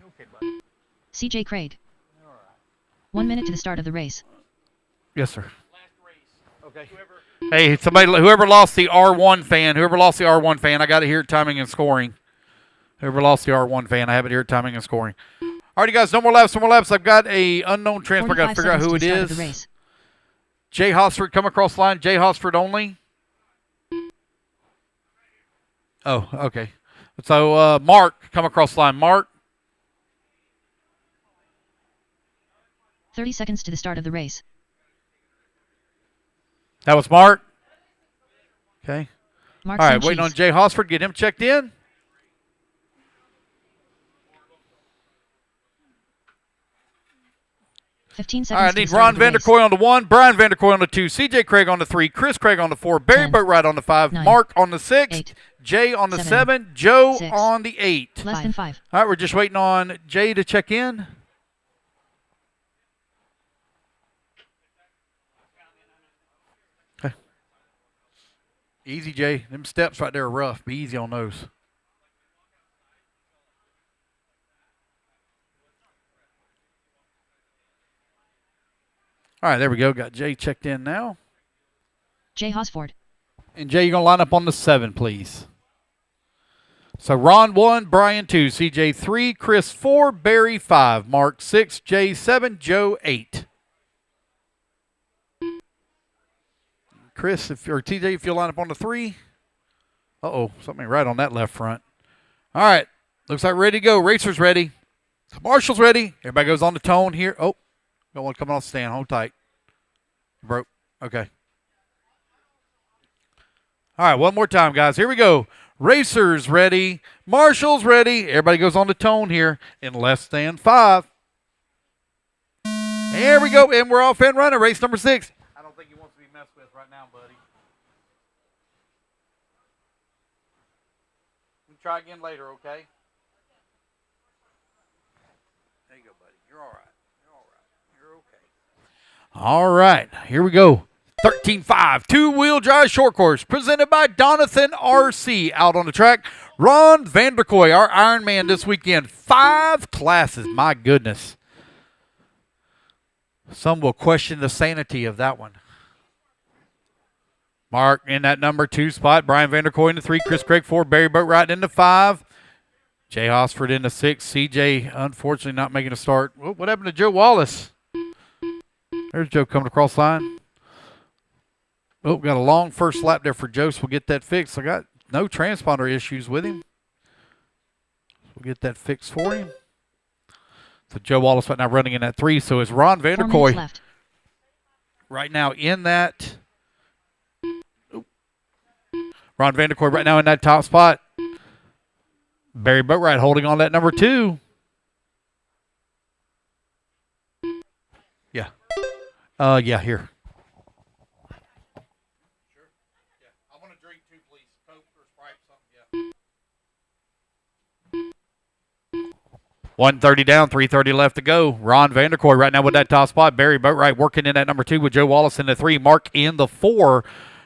Okay, buddy. CJ Craig. 1 minute to the start of the race. Yes, sir. Okay. Hey, whoever lost the R1 fan, I got it here at timing and scoring. Whoever lost the R1 fan, I have it here at timing and scoring. All right, guys, no more laps. I've got a unknown transfer. I got to figure out who it is. Jay Hosford, come across the line. Jay Hosford only. Oh, okay. So, Mark, come across the line. Mark. 30 seconds to the start of the race. That was Mark. Okay. Mark All right, Sanchez. waiting on Jay Hosford. Get him checked in. 15 seconds. All right, I need Ron Vanderkoy on the 1, Brian Vanderkoy on the 2, CJ Craig on the 3, Chris Craig on the 4, Barry 10, Boatwright on the 5, 9, Mark on the 6, 8, Jay on the 7, 7, Joe 6, on the 8. Less than 5. All right, we're just waiting on Jay to check in. Okay. Easy, Jay. Them steps right there are rough. Be easy on those. All right, there we go. Got Jay checked in now. Jay Hosford. And Jay, you're going to line up on the 7, please. So Ron 1, Brian 2, CJ 3, Chris 4, Barry 5, Mark 6, Jay 7, Joe 8. Chris, or TJ, if you'll line up on the 3. Uh-oh, something right on that left front. All right, looks like ready to go. Racers ready. Marshall's ready. Everybody goes on the tone here. Oh, got one coming off the stand. Hold tight. Broke. Okay. All right, one more time, guys. Here we go. Racers ready. Marshall's ready. Everybody goes on the tone here in less than 5. There we go, and we're off and running. Race number 6. I don't think he wants to be messed with right now, buddy. We can try again later, okay? There you go, buddy. You're all right. You're all right. You're okay. All right, here we go. 13.5, two-wheel drive short course, presented by Donathan RC. Out on the track, Ron Vanderkoy, our Iron Man this weekend. 5 classes, my goodness. Some will question the sanity of that one. Mark in that number 2 spot, Brian Vanderkoy in the 3, Chris Craig 4, Barry Boatwright in the 5, Jay Hosford in the 6, CJ unfortunately not making a start. What happened to Joe Wallace? There's Joe coming across the line. Oh, got a long first lap there for Joe, so we'll get that fixed. I got no transponder issues with him. We'll get that fixed for him. So Joe Wallace right now running in that 3. So it's Ron Vanderkoy right now in that. Oh. Ron Vanderkoy right now in that top spot. Barry Boatwright holding on that number 2. Yeah. Yeah, here. 130 down, 330 left to go. Ron Vanderkoy right now with that top spot. Barry Boatwright working in that number 2 with Joe Wallace in the 3. Mark in the 4.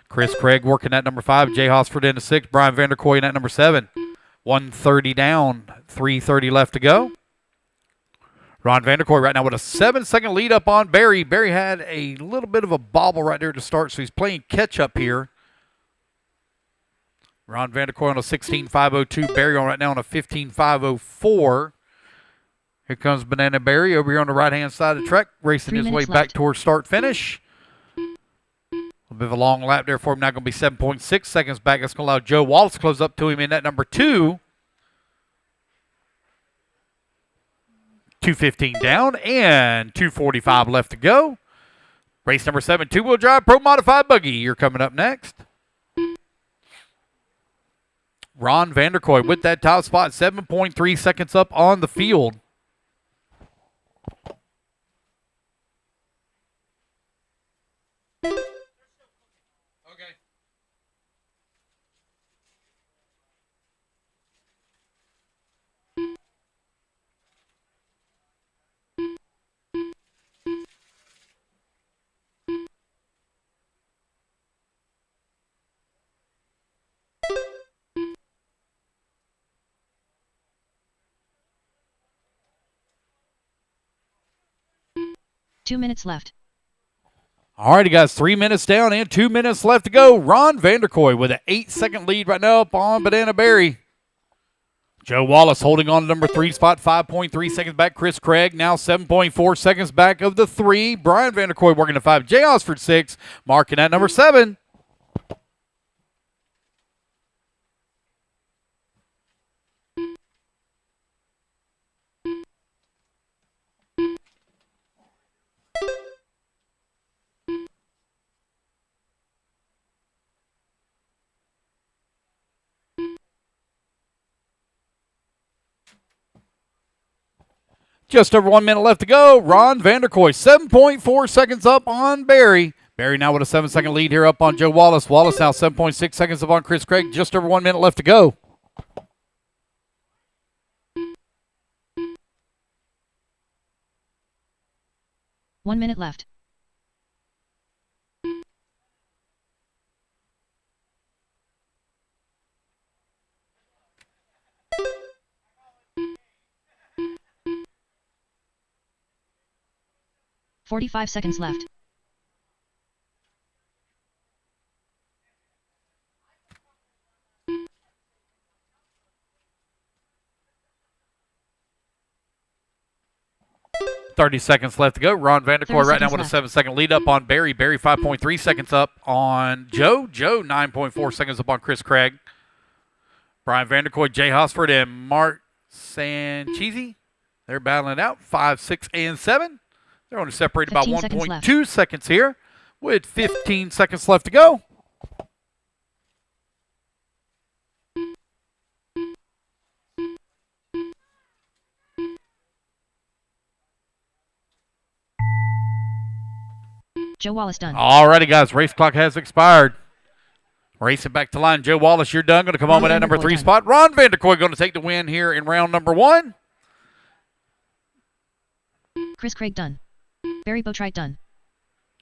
Chris Craig working that number 5. Jay Hosford in the 6. Brian Vanderkoy in that number 7. 130 down, 330 left to go. Ron Vanderkoy right now with a 7-second lead up on Barry. Barry had a little bit of a bobble right there to start, so he's playing catch-up here. Ron Vanderkoy on a 16.502. Barry on right now on a 15.504. Here comes Banana Berry over here on the right-hand side of the track, racing 3 his way minutes back left. towards start-finish. A bit of a long lap there for him. Now going to be 7.6 seconds back. That's going to allow Joe Wallace to close up to him in that number 2. 2:15 down and 2:45 left to go. Race number 7, two-wheel drive, Pro Modified Buggy. You're coming up next. Ron Vanderkoy with that top spot, 7.3 seconds up on the field. Okay. Two minutes left. All righty, guys, 3 minutes down and 2 minutes left to go. Ron Vanderkoy with an 8-second lead right now up on Banana Berry. Joe Wallace holding on to number 3 spot, 5.3 seconds back. Chris Craig now 7.4 seconds back of the 3. Brian Vanderkoy working to 5. Jay Osford 6, marking at number 7. Just over 1 minute left to go. Ron Vanderkoy, 7.4 seconds up on Barry. Barry now with a 7-second lead here up on Joe Wallace. Wallace now 7.6 seconds up on Chris Craig. Just over 1 minute left to go. One minute left. "45 seconds left. "30 seconds left to go. Ron Vanderkoy 30 right now seconds with a left. 7-second lead up on Barry. Barry 5.3 seconds up on Joe. Joe 9.4 seconds up on Chris Craig. Brian Vanderkoy, Jay Hosford, and Mark Sancheesi. They're battling it out. 5, 6, and 7. They're only separated about 15 seconds 1.2 seconds here with 15 seconds left to go. Joe Wallace done. All righty, guys. Race clock has expired. Racing back to line. Joe Wallace, you're done. Going to come on with that number 3 spot. Ron Vanderkoy going to take the win here in round number 1. Chris Craig done. Barry Botryte done.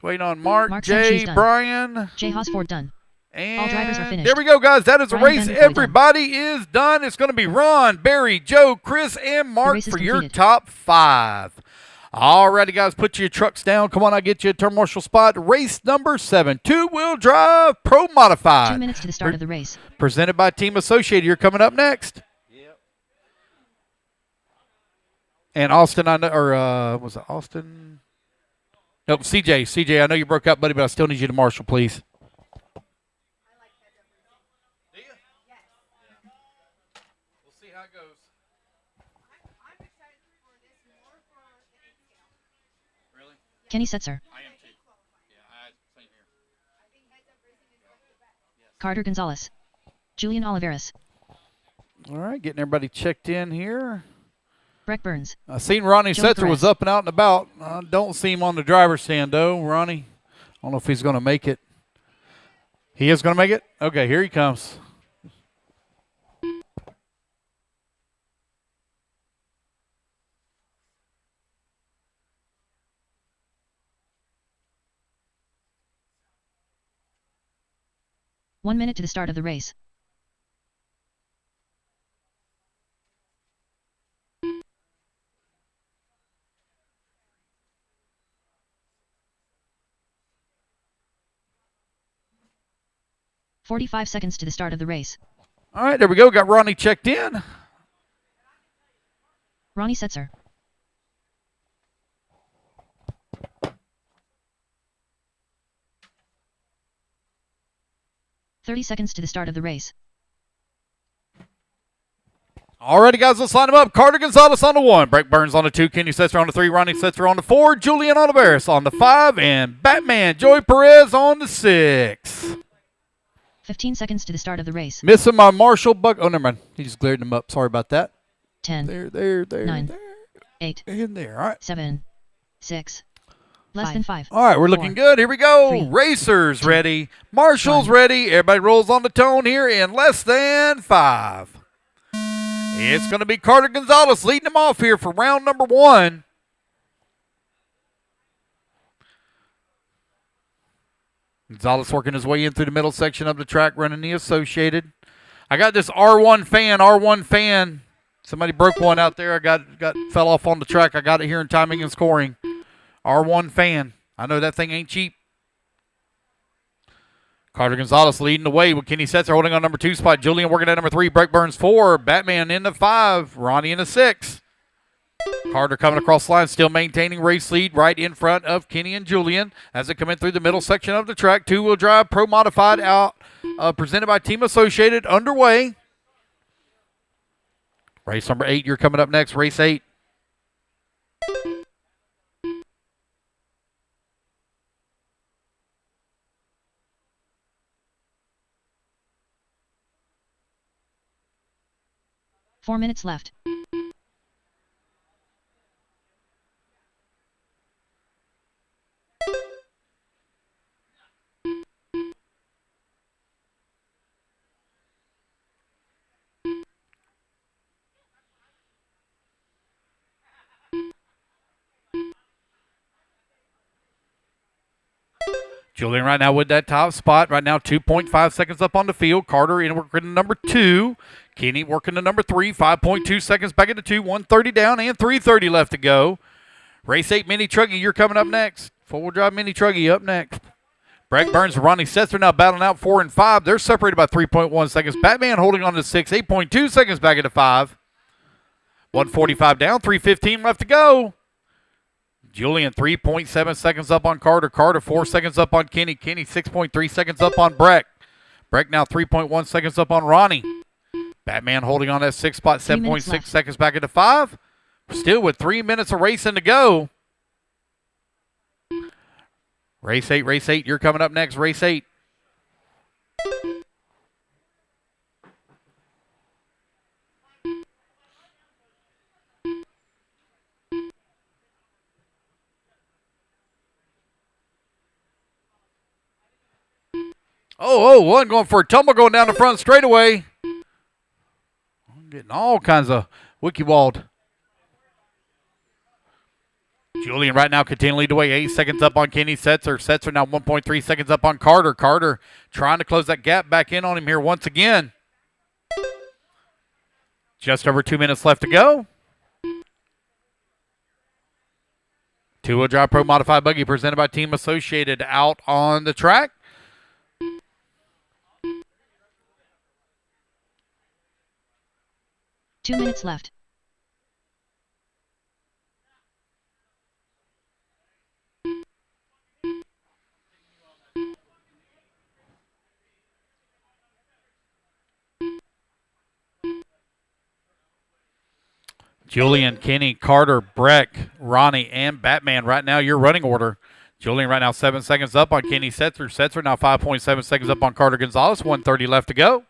Waiting on Mark Sanchez J. done. Brian. Jay Hosford done. And All drivers are finished. there we go, guys. That is a Brian race. Vanderkoy Everybody is done. It's going to be Ron, Barry, Joe, Chris, and Mark race is for your completed. top 5. All righty, guys. Put your trucks down. Come on, I'll get you a turn marshal spot. Race number 7, two-wheel drive, Pro 2 Modified. minutes to the start of the race. Presented by Team Associated. You're coming up next. Yep. And Austin, I know, or was it Austin? Nope, CJ. CJ, I know you broke up, buddy, but I still need you to marshal, please. We'll see how it goes. I'm excited for this more for the ATL. Really? Kenny Setzer. I am too. Yeah, same here. I think heads up racing is like the best. Carter Gonzalez. Julian Oliveras. All right, getting everybody checked in here. Breck Burns. I seen Ronnie Joey Setzer was Perez. up and out and about. I don't see him on the driver's stand, though. Ronnie, I don't know if he's going to make it. He is going to make it? Okay, here he comes. One minute to the start of the race. "45 seconds to the start of the race. All right, there we go. Got Ronnie checked in. Ronnie Setzer. 30 seconds to the start of the race. Alrighty, guys, let's line them up. Carter Gonzalez on the 1. Breck Burns on the 2. Kenny Setzer on the 3. Ronnie Setzer on the 4. Julian Oliveris on the 5. And Batman Joey Perez on the 6. 15 seconds to the start of the race. Missing my Marshall Buck. Oh, never mind. He just cleared them up. Sorry about that. 10. There. 9. 8. In there. All right. 7. 6. Less than 5. All right, we're looking good. Here we go. 3, Racers 2, ready. Marshall's 1. ready. Everybody rolls on the tone here in less than 5. It's going to be Carter Gonzalez leading them off here for round number 1. Gonzalez working his way in through the middle section of the track, running the Associated. I got this R1 fan. Somebody broke one out there. Fell off on the track. I got it here in timing and scoring. R1 fan. I know that thing ain't cheap. Carter Gonzalez leading the way with Kenny Setzer holding on number 2 spot. Julian working at number 3. Breck Burns 4. Batman in the 5. Ronnie in the 6. Carter coming across the line, still maintaining race lead right in front of Kenny and Julian as they come in through the middle section of the track. 2-wheel drive, Pro Modified out, presented by Team Associated, underway. Race number 8, you're coming up next, race 8. Four minutes left. Julian right now with that top spot. Right now 2.5 seconds up on the field. Carter in working to number 2. Kenny working to number 3. 5.2 seconds back into 2. 130 down and 330 left to go. Race 8 Mini Truggy, you're coming up next. 4-wheel drive Mini Truggy up next. Breck Burns and Ronnie Setzer now battling out 4 and 5. They're separated by 3.1 seconds. Batman holding on to 6. 8.2 seconds back into 5. 145 down. 315 left to go. Julian 3.7 seconds up on Carter. Carter 4 seconds up on Kenny. Kenny 6.3 seconds up on Breck. Breck now 3.1 seconds up on Ronnie. Batman holding on that 6 spot. 7.6 seconds back into 5. Still with 3 minutes of racing to go. Race 8, you're coming up next. Race 8. One going for a tumble going down the front straightaway. I'm getting all kinds of wiki-walled. Julian right now continuing to lead the way. 8 seconds up on Kenny Setzer. Setzer now 1.3 seconds up on Carter. Carter trying to close that gap back in on him here once again. Just over 2 minutes left to go. 2-wheel drive Pro Modified Buggy presented by Team Associated out on the track. Two minutes left. Julian, Kenny, Carter, Breck, Ronnie, and Batman right now your running order. Julian right now 7 seconds up on Kenny Setzer. Setzer now 5.7 seconds up on Carter Gonzalez. 130 left to go.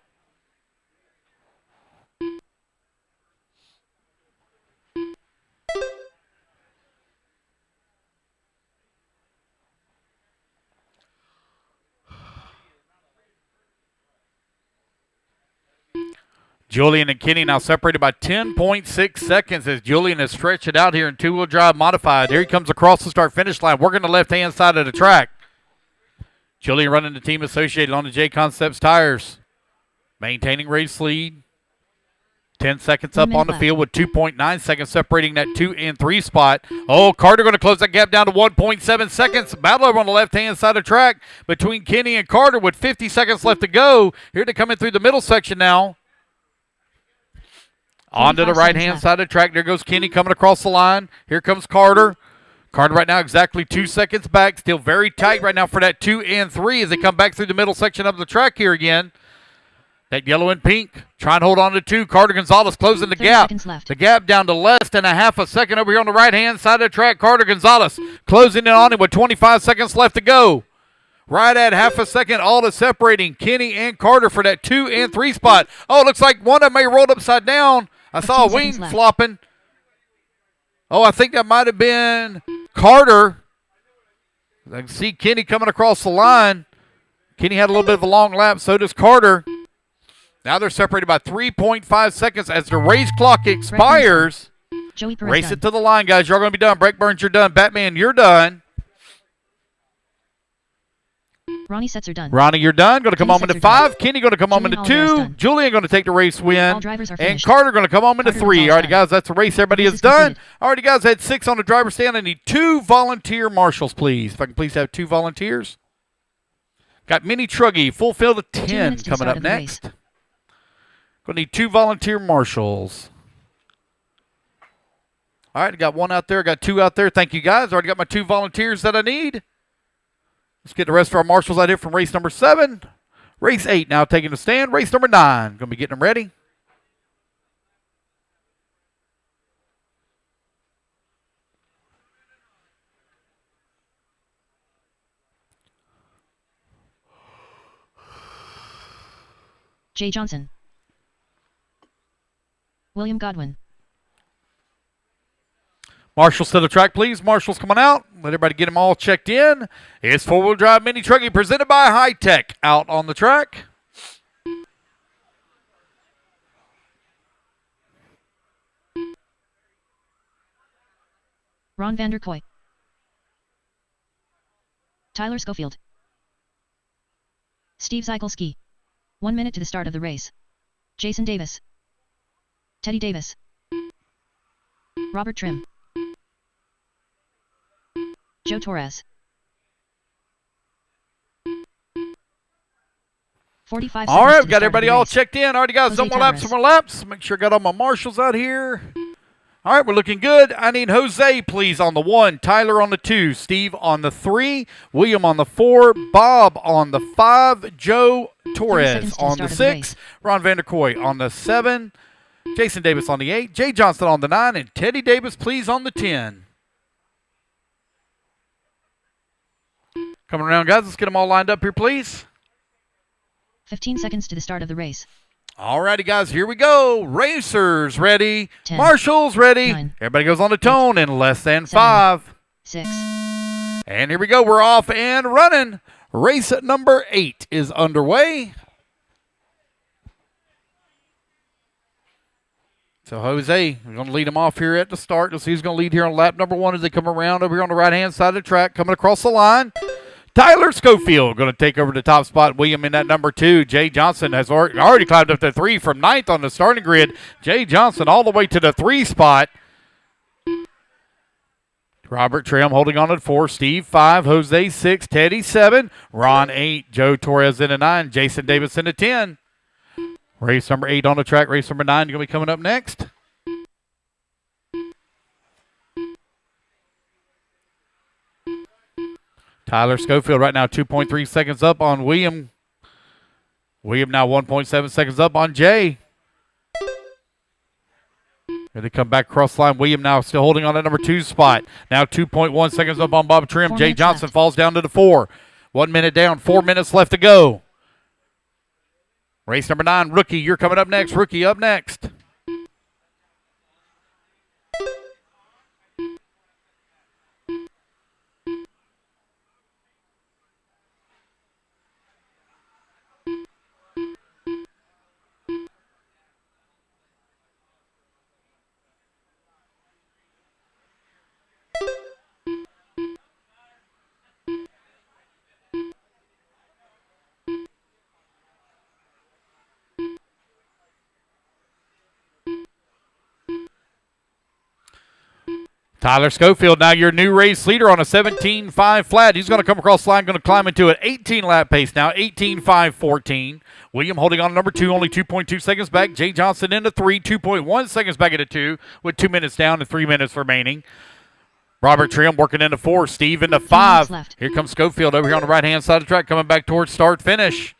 Julian and Kenny now separated by 10.6 seconds as Julian has stretched it out here in 2-wheel drive modified. There he comes across the start-finish line, working the left-hand side of the track. Julian running the Team Associated on the JConcepts tires. Maintaining race lead. 10 seconds up on the field with 2.9 seconds separating that 2 and 3 spot. Carter going to close that gap down to 1.7 seconds. Battle over on the left-hand side of the track between Kenny and Carter with 50 seconds left to go. Here to come in through the middle section now. Onto the right-hand side of the track. There goes Kenny coming across the line. Here comes Carter. Carter right now exactly 2 seconds back. Still very tight right now for that 2 and 3 as they come back through the middle section of the track here again. That yellow and pink trying to hold on to 2. Carter Gonzalez closing the 30 gap. seconds left. The gap down to less than a half a second over here on the right-hand side of the track. Carter Gonzalez closing in on him with 25 seconds left to go. Right at half a second, all is separating Kenny and Carter for that 2 and 3 spot. Oh, it looks like one of them may have rolled upside down. I saw a 15 wing seconds left. flopping. Oh, I think that might have been Carter. I can see Kenny coming across the line. Kenny had a little bit of a long lap, so does Carter. Now they're separated by 3.5 seconds as the race clock expires. Joey Perez Race done. it to the line, guys. You're going to be done. Break Burns, you're done. Batman, you're done. Ronnie Setzer done. Ronnie, you're done. Going to come Kenny home into Setzer 5. Kenny going to come home Julian into Oliveira's 2. done. Julian going to take the race win. All drivers are And finished. Carter going to come home into Carter 3. Gonzalez All right, done. guys, that's the race. Everybody Race is is done. completed. All right, guys, had 6 on the driver's stand. I need 2 volunteer marshals, please. If I can please have 2 volunteers. Got Minnie Truggy, full field of 10 minutes to the coming start up of the next. race. Going to need 2 volunteer marshals. All right, got 1 out there, got 2 out there. Thank you, guys. Already got my 2 volunteers that I need. Let's get the rest of our marshals out here from race number 7. Race 8 now taking the stand. Race number 9. Going to be getting them ready. Jay Johnson. William Godwin. Marshals to the track, please. Marshals coming out. Let everybody get them all checked in. It's four-wheel drive mini trucking presented by High Tech out on the track. Ron Vanderkoy. Tyler Schofield. Steve Zykolski. 1 minute to the start of the race. Jason Davis. Teddy Davis. Robert Trim. Joe Torres. 45 All seconds right, to we've the got start of everybody the all race. checked in. Already got Jose some more laps, Tavares. some more laps. Make sure I got all my marshals out here. All right, we're looking good. I need Jose, please, on the 1, Tyler on the 2, Steve on the 3, William on the 4, Bob on the 5, Joe 30 Torres seconds to the on the start of the 6, race. Ron Vanderkoy on the 7, Jason Davis on the 8, Jay Johnson on the 9, and Teddy Davis, please, on the 10. Coming around, guys. Let's get them all lined up here, please. 15 seconds to the start of the race. All righty, guys, here we go. Racers ready. 10, Marshals ready. 9, Everybody goes on the tone in less than 7, 5. 6. And here we go. We're off and running. Race number 8 is underway. So Jose, we're going to lead him off here at the start. Let's see who's going to lead here on lap number 1 as they come around over here on the right-hand side of the track, coming across the line. Tyler Schofield going to take over the top spot. William in that number 2. Jay Johnson has already climbed up to 3 from 9th on the starting grid. Jay Johnson all the way to the 3 spot. Robert Trim holding on at 4. Steve 5. Jose 6. Teddy 7. Ron 8. Joe Torres in a 9. Jason Davis in a 10. Race number 8 on the track. Race number 9 going to be coming up next. Tyler Schofield right now 2.3 seconds up on William. William now 1.7 seconds up on Jay. Here they come back across the line. William now still holding on that number 2 spot. Now 2.1 seconds up on Bob Trim. 4 Jay minutes Johnson left. falls down to the 4. 1 minute down, 4 minutes left to go. Race number 9, Rookie, you're coming up next. Rookie up next. Tyler Schofield, now your new race leader on a 17.5 flat. He's going to come across the line, going to climb into an 18-lap pace now, 18.5.14. William holding on to number 2, only 2.2 seconds back. Jay Johnson into 3, 2.1 seconds back into 2, with 2 minutes down and 3 minutes remaining. Robert Trim working into 4. Steve into 10 minutes 5. left. Here comes Schofield over here on the right-hand side of the track, coming back towards start-finish.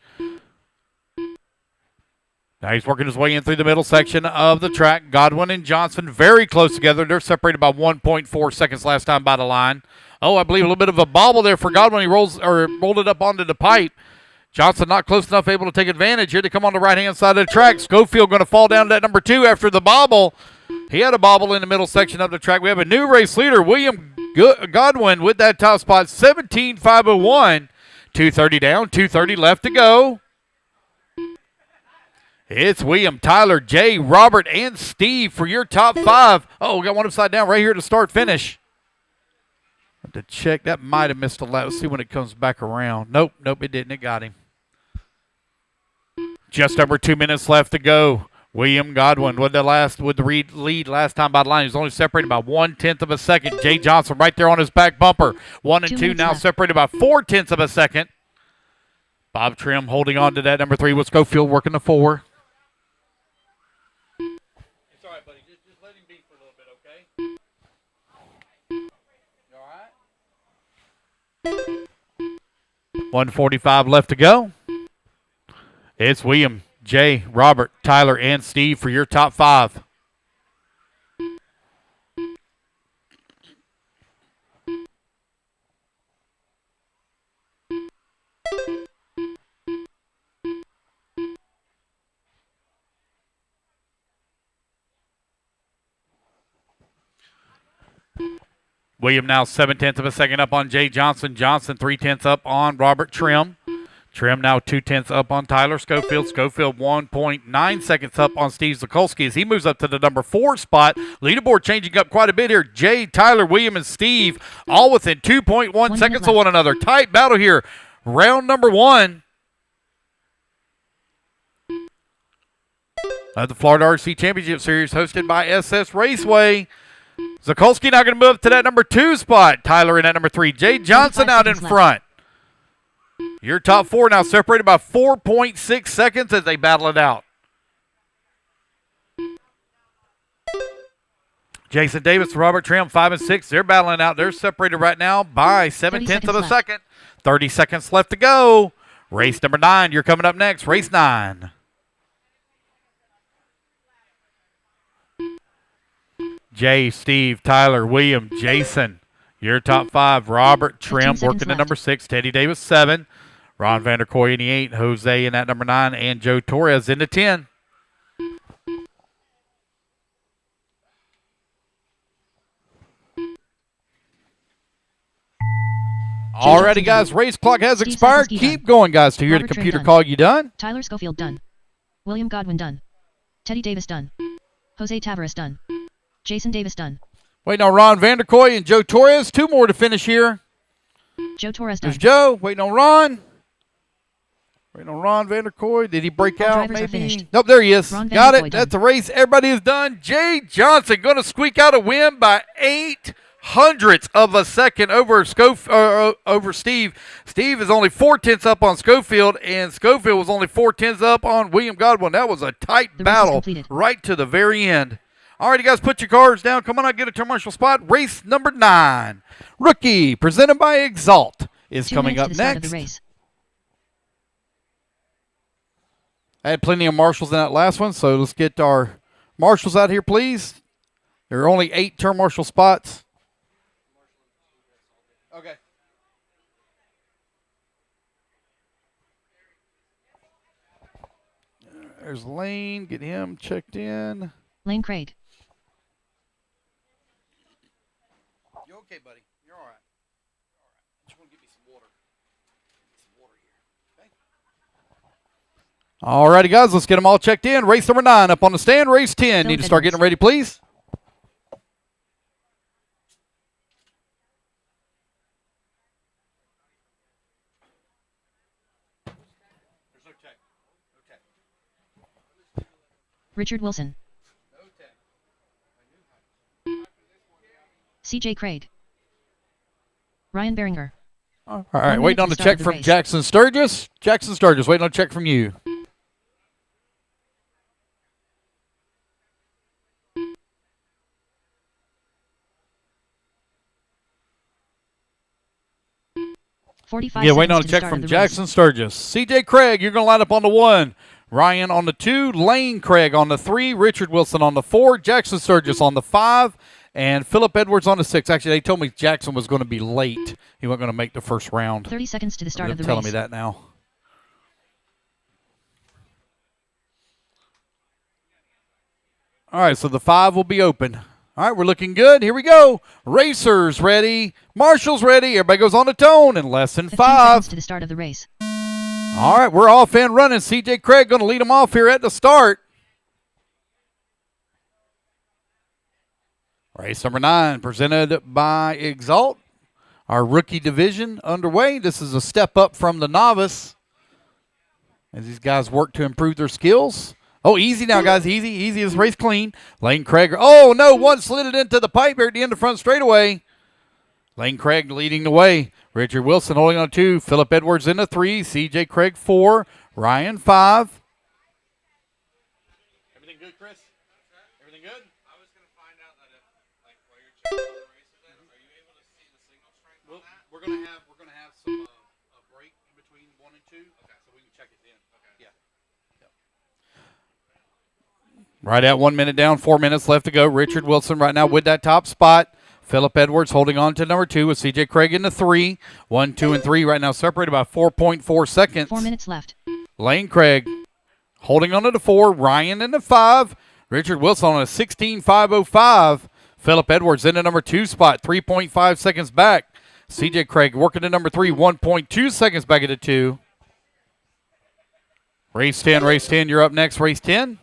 Now he's working his way in through the middle section of the track. Godwin and Johnson very close together. They're separated by 1.4 seconds last time by the line. Oh, I believe a little bit of a bobble there for Godwin. He rolled it up onto the pipe. Johnson not close enough, able to take advantage. Here to come on the right-hand side of the track. Schofield going to fall down to that number 2 after the bobble. He had a bobble in the middle section of the track. We have a new race leader, William Godwin, with that top spot, 17.501. 2:30 down, 2:30 left to go. It's William, Tyler, Jay, Robert, and Steve for your top 5. Oh, we got one upside down right here to start finish. Have to check. That might have missed a lap. Let's see when it comes back around. Nope, it didn't. It got him. Just over 2 minutes left to go. William Godwin with the lead last time by the line. He was only separated by 1/10 of a second. Jay Johnson right there on his back bumper. 1 and 2 now separated by 4/10 of a second. Bob Trim holding on to that number 3 with Schofield working the 4. It's all right, buddy. Just let him be for a little bit, okay? You all right? 1:45 left to go. It's William, Jay, Robert, Tyler, and Steve for your top 5. William now 7/10 of a second up on Jay Johnson. Johnson 3/10 up on Robert Trim. Trim now 2/10 up on Tyler Schofield. Schofield 1.9 seconds up on Steve Zikolski as he moves up to the number 4 spot. Leaderboard changing up quite a bit here. Jay, Tyler, William, and Steve all within 2.1 seconds of one another. Tight battle here. Round number 1 of the Florida RC Championship Series hosted by SS Raceway. Zikolski now going to move up to that number 2 spot. Tyler in at number 3. Jay Johnson out in front. Your top 4 now separated by 4.6 seconds as they battle it out. Jason Davis, Robert Trim, 5 and 6. They're battling out. They're separated right now by 7/10 of a second. 30 seconds left to go. Race number 9. You're coming up next. Race 9. Jay, Steve, Tyler, William, Jason. Your top 5. Robert Trim working at number 6. Teddy Davis, 7. Ron Vanderkoy in the 8. Jose in that number 9. And Joe Torres in the 10. Alrighty, guys. Race clock has expired. Keep going, guys, to hear the computer call you done. Tyler Schofield done. William Godwin done. Teddy Davis done. Jose Tavares done. Jason Davis done. Waiting on Ron Vanderkoy and Joe Torres. 2 more to finish here. Joe Torres done. There's Joe. Waiting on Ron. Waiting on Ron Vanderkoy. Did he break out maybe? Nope, there he is. Got it. That's the race. Everybody is done. Jay Johnson going to squeak out a win by 0.08 of a second over Steve. Steve is only 4/10 up on Schofield, and Schofield was only 4/10 up on William Godwin. That was a tight battle right to the very end. All right, you guys, put your cards down. Come on out, get a commercial spot. Race number 9. Rookie, presented by Exalt, is coming up next. I had plenty of marshals in that last one, so let's get our marshals out here, please. There are only 8 turn marshal spots. Okay. There's Lane. Get him checked in. Lane Craig. You okay, buddy? You're all right. All right. Just want to give me some water. Some water here. Okay. Alrighty, guys, let's get them all checked in. Race number 9 up on the stand. Race 10. Need to start getting ready, please. There's no tech. No tech. Richard Wilson. No tech. CJ Craig. Ryan Beringer. All right, waiting on the check from Jackson Sturgis. Jackson Sturgis, waiting on a check from you. 45 Yeah, seconds waiting on a to the check start from of the Jackson Sturgis. CJ Craig, you're going to line up on the 1. CJ Craig, you're going to line up on the 1. Ryan on the 2. Lane Craig on the 3. Richard Wilson on the 4. Jackson Sturgis on the 5. And Philip Edwards on the 6. Actually, they told me Jackson was going to be late. He wasn't going to make the first round. 30 seconds to the start of the They're telling race. me that now. All right, so the 5 will be open. All right, we're looking good. Here we go. Racers ready. Marshall's ready. Everybody goes on the tone in less than 15 5. seconds to the start of the race. All right, we're off and running. CJ Craig going to lead them off here at the start. Race number 9 presented by Exalt. Our rookie division underway. This is a step up from the novice as these guys work to improve their skills. Oh, easy now, guys. Easy. Easy as race clean. Lane Craig. Oh, no. One slid it into the pipe here at the end of the front straightaway. Lane Craig leading the way. Richard Wilson holding on 2. Philip Edwards in the 3. CJ Craig 4. Ryan 5. Everything good, Chris? Everything good? I was going to find out that if, like, where you're checking all the races at, are you able to see the signal strength on that? We're gonna have some a break in between 1 and 2. Okay. So we can check it then. Okay. Yeah. Right at 1 minute down, 4 minutes left to go. Richard Wilson right now with that top spot. Philip Edwards holding on to number 2 with CJ Craig in the 3. 1, 2, and 3 right now separated by 4.4 seconds. 4 minutes left. Lane Craig holding on to the 4. Ryan in the 5. Richard Wilson on a 16.505. Philip Edwards in the number 2 spot, 3.5 seconds back. CJ Craig working to number 3, 1.2 seconds back at the 2. Race 10, you're up next, race 10.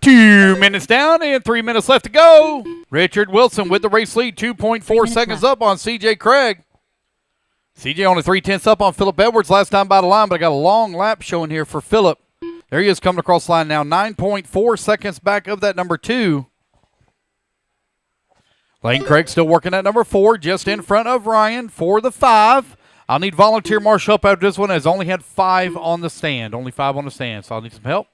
Two minutes down and 3 minutes left to go. Richard Wilson with the race lead, 2.4 seconds up on CJ Craig. CJ only 3/10 up on Philip Edwards last time by the line, but I got a long lap showing here for Philip. There he is coming across the line now, 9.4 seconds back of that number 2. Lane Craig still working at number 4, just in front of Ryan for the 5. I'll need volunteer marshal help after this one, as only had 5 on the stand. Only 5 on the stand, so I'll need some help.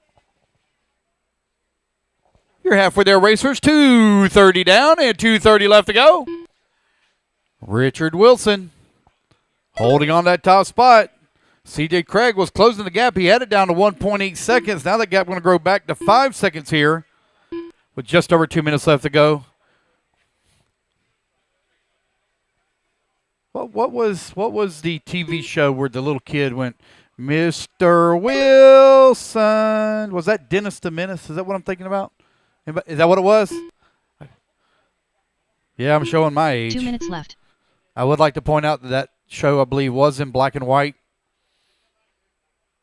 You're halfway there, racers. 2:30 down and 2:30 left to go. Richard Wilson holding on that top spot. CJ Craig was closing the gap. He had it down to 1.8 seconds. Now that gap going to grow back to 5 seconds here with just over 2 minutes left to go. What was the TV show where the little kid went, Mr. Wilson? Was that Dennis the Menace? Is that what I'm thinking about? Is that what it was? Yeah, I'm showing my age. 2 minutes left. I would like to point out that that show, I believe, was in black and white.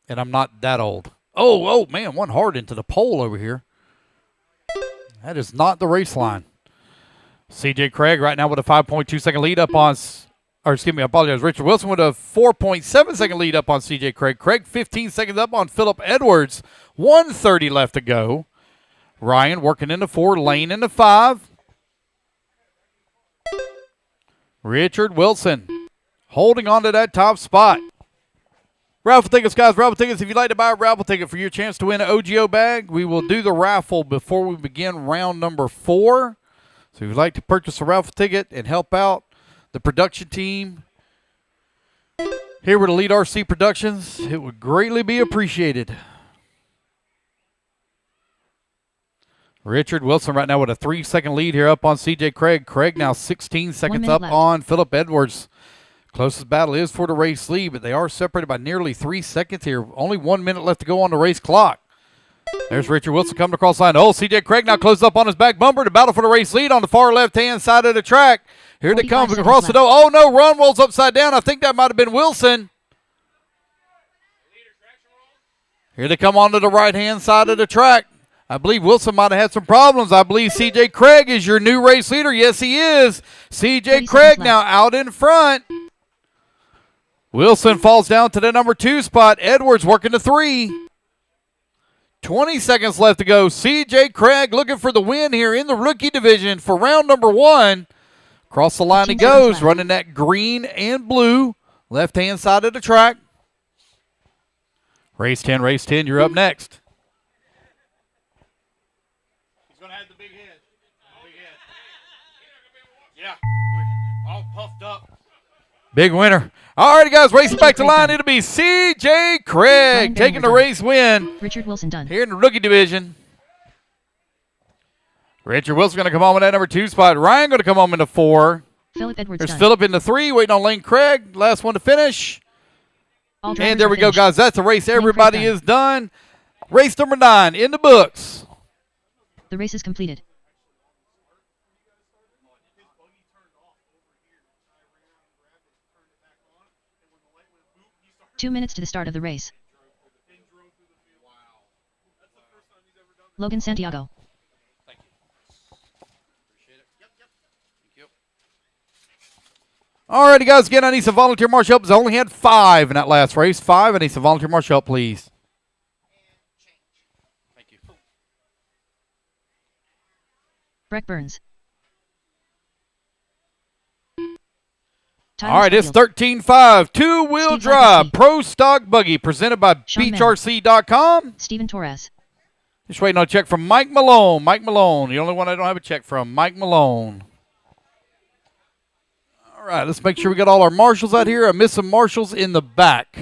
And I'm not that old. Oh, man, one hard into the pole over here. That is not the race line. CJ Craig right now with a 5.2 second lead up on, or excuse me, I apologize. Richard Wilson with a 4.7 second lead up on CJ Craig. Craig 15 seconds up on Philip Edwards. 1:30 left to go. Ryan working in the 4, Lane in the 5. Richard Wilson holding on to that top spot. Raffle tickets, guys. Raffle tickets. If you'd like to buy a raffle ticket for your chance to win an OGO bag, we will do the raffle before we begin round number 4. So if you'd like to purchase a raffle ticket and help out the production team here with Elite RC Productions, it would greatly be appreciated. Richard Wilson right now with a 3-second lead here up on CJ Craig. Craig now 16 seconds up left. on Philip Edwards. Closest battle is for the race lead, but they are separated by nearly 3 seconds here. Only 1 minute left to go on the race clock. There's Richard Wilson coming across the line. Oh, CJ Craig now closes up on his back bumper to battle for the race lead on the far left-hand side of the track. Here they come across the door. Oh, no, run rolls upside down. I think that might have been Wilson. Here they come onto the right-hand side of the track. I believe Wilson might have had some problems. I believe C.J. Craig is your new race leader. Yes, he is. C.J. Craig now out in front. Wilson falls down to the number 2 spot. Edwards working the 3. 20 seconds left to go. C.J. Craig looking for the win here in the rookie division for round number 1. Across the line he goes, running that green and blue left-hand side of the track. Race 10, you're up next. He's going to have the big head. Yeah, all puffed up. Big winner. All right, guys, racing back to line. It'll be C.J. Craig taking the race win. Richard Wilson done. Here in the rookie division. Richard Wilson going to come home in that number 2 spot. Ryan going to come home in the 4. Philip Edwards There's done. Philip in the 3, waiting on Lane Craig. Last one to finish. And there we go, guys. That's the race. Everybody is done. Race number 9 in the books. The race is completed. Two minutes to the start of the race. Logan Santiago. Alrighty, guys. Again, I need some volunteer marshal help. I only had 5 in that last race. 5. I need some volunteer marshal help, please. Thank you. Breck Burns. All right, it's 13.5. Two-wheel drive pro stock buggy presented by FRCC.com. Steven Torres. Just waiting on a check from Mike Malone. Mike Malone, the only one I don't have a check from. Mike Malone. All right, let's make sure we got all our marshals out here. I missed some marshals in the back.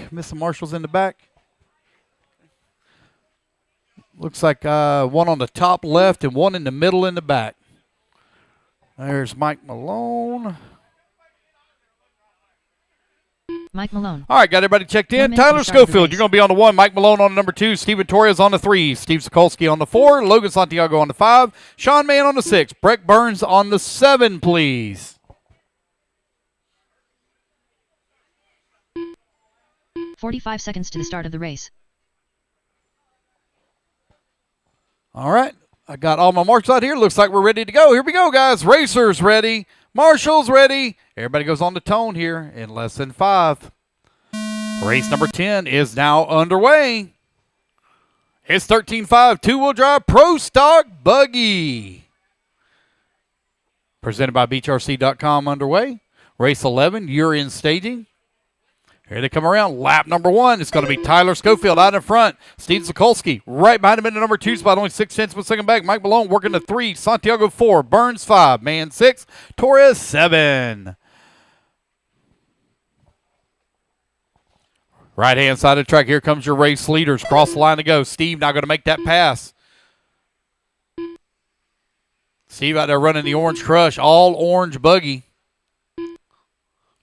Looks like one on the top left and one in the middle in the back. There's Mike Malone. Mike Malone. All right, got everybody checked in. Tyler Schofield, you're going to be on the 1. Mike Malone on the number 2. Steven Torres on the 3. Steve Sokolsky on the 4. Logan Santiago on the 5. Sean Mann on the 6. Breck Burns on the 7, please. .45 seconds to the start of the race. All right, I got all my marshals out here. Looks like we're ready to go. Here we go, guys. Racers ready. Marshals ready. Everybody goes on the tone here in less than 5. Race number 10 is now underway. It's 13.5 two-wheel drive pro stock buggy. Presented by BeachRC.com underway. Race 11, you're in staging. Here they come around. Lap number 1. It's going to be Tyler Schofield out in front. Steve Sokolsky right behind him in the number 2 spot. Only 6/10 of a second back. Mike Malone working the 3. Santiago 4. Burns 5. Mann 6. Torres 7. Right-hand side of the track. Here comes your race leaders. Cross the line to go. Steve now going to make that pass. Steve out there running the Orange Crush. All orange buggy.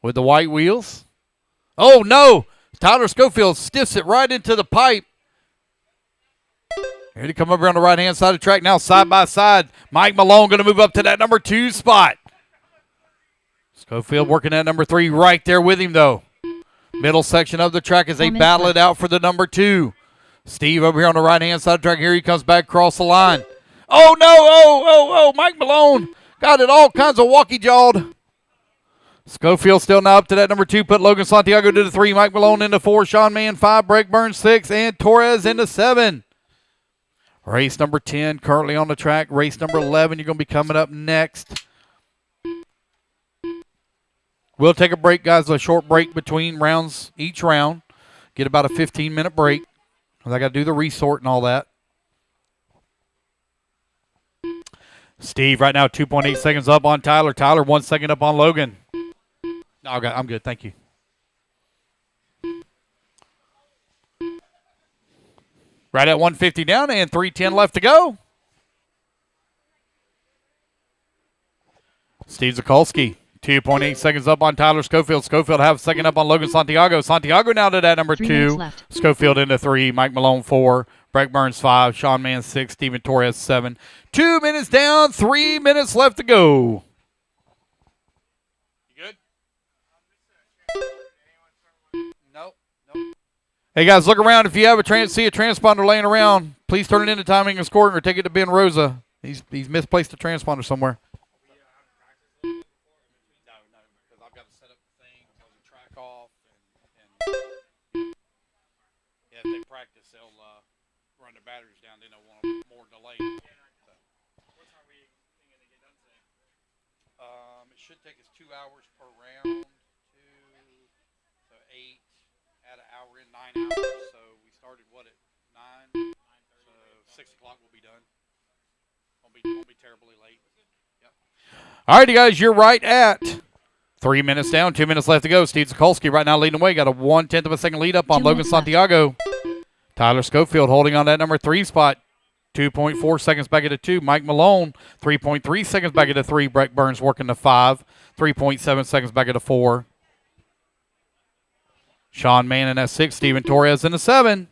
With the white wheels. Oh, no. Tyler Schofield stiffs it right into the pipe. Here to come over on the right-hand side of the track. Now side by side. Mike Malone going to move up to that number 2 spot. Schofield working that number 3 right there with him, though. Middle section of the track as they battle it out for the number 2. Steve over here on the right-hand side of the track. Here he comes back across the line. Oh, no. Oh. Mike Malone got it all kinds of walkie-jawed. Schofield still now up to that number 2. Put Logan Santiago to the 3. Mike Malone into 4. Sean Mann 5. Breck Burns 6. And Torres into 7. Race number 10 currently on the track. Race number 11, you're going to be coming up next. We'll take a break, guys. A short break between rounds each round. Get about a 15-minute break. Because I got to do the resort and all that. Steve right now 2.8 seconds up on Tyler. Tyler 1 second up on Logan. No, I'm good. Thank you. Right at 150 down and 3:10 left to go. Steve Sokolsky, 2.8 seconds up on Tyler Schofield. Schofield half a second up on Logan Santiago. Santiago now to that number 2. Schofield into 3. Mike Malone 4. Breck Burns 5. Sean Mann 6. Steven Torres 7. 2 minutes down. 3 minutes left to go. Hey guys, look around. If you have see a transponder laying around, please turn it into timing and scoring or take it to Ben Rosa. He's misplaced a transponder somewhere. No, because I've got to set up the thing, close the track off, and yeah, if they practice, they'll run their batteries down. Then they'll want more delay. So. What time are we thinking to get done today? It should take us 2 hours per round. 2, so 8, add an hour in, 9 hours. So we started what at 9? 9:30. So 6 o'clock we'll be done. Won't be terribly late. Yep. All righty, guys, you're right at 3 minutes down, 2 minutes left to go. Steve Sokolsky right now leading away. Got a 1/10 of a second lead up on 2 Logan minutes left. Santiago. Tyler Schofield holding on that number 3 spot. 2.4 seconds back at a 2. Mike Malone, 3.3 seconds back at a 3. Breck Burns working the 5. 3.7 seconds back at a 4. Sean Mann in that 6. Steven Torres in the 7.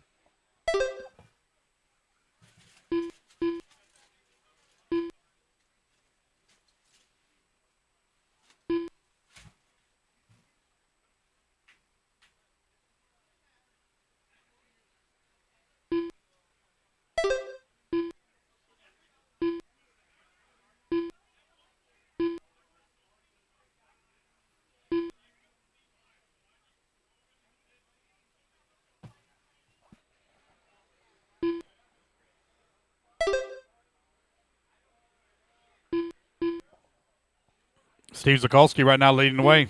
Steve Sokolsky right now leading the way.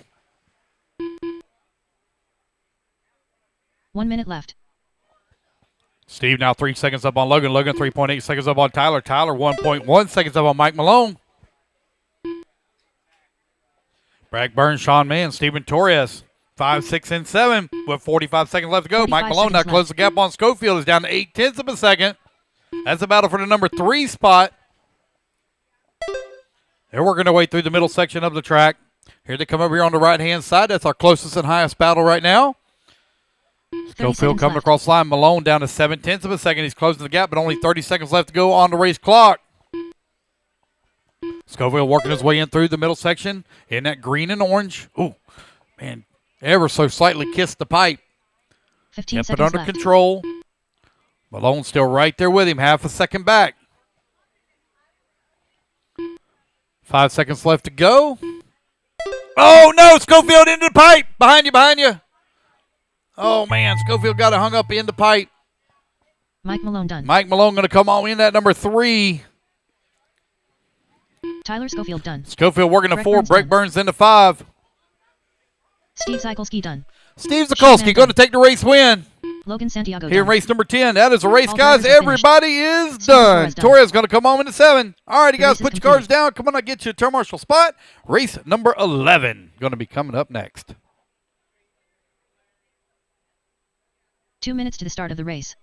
1 minute left. Steve now 3 seconds up on Logan. Logan 3.8 seconds up on Tyler. Tyler 1.1 seconds up on Mike Malone. Bragg Burns, Sean Mann, Steven Torres, 5, 6, and 7 with 45 seconds left to go. Mike 45 Malone now seconds closes the gap on Schofield. Is down to 0.8 of a second. That's a battle for the number 3 spot. They're working their way through the middle section of the track. Here they come over here on the right-hand side. That's our closest and highest battle right now. Schofield coming left. across the line. Malone down to 0.7 of a second. He's closing the gap, but only 30 seconds left to go on the race clock. Schofield working his way in through the middle section in that green and orange. Ooh, man, ever so slightly kissed the pipe. 15 Kept it seconds under left. control. Malone still right there with him, half a second back. 5 seconds left to go. Oh, no, Schofield into the pipe. Behind you. Oh, man, Schofield got it hung up in the pipe. Mike Malone done. Mike Malone going to come on in at number 3. Tyler Schofield done. Schofield working to Breck 4. Burns Breck done. Burns into 5. Steve Zykolski done. Steve Sokolsky going to take the race win. Logan Santiago Here in done. race number 10. That is a race, All guys. drivers are finished. Everybody is Steven done. Torres done. Torres going to come on in the 7. All right, you The guys, race is put your cars completed. down. Come on, I'll get you a turn marshal spot. Race number 11 going to be coming up next. 2 minutes to the start of the race.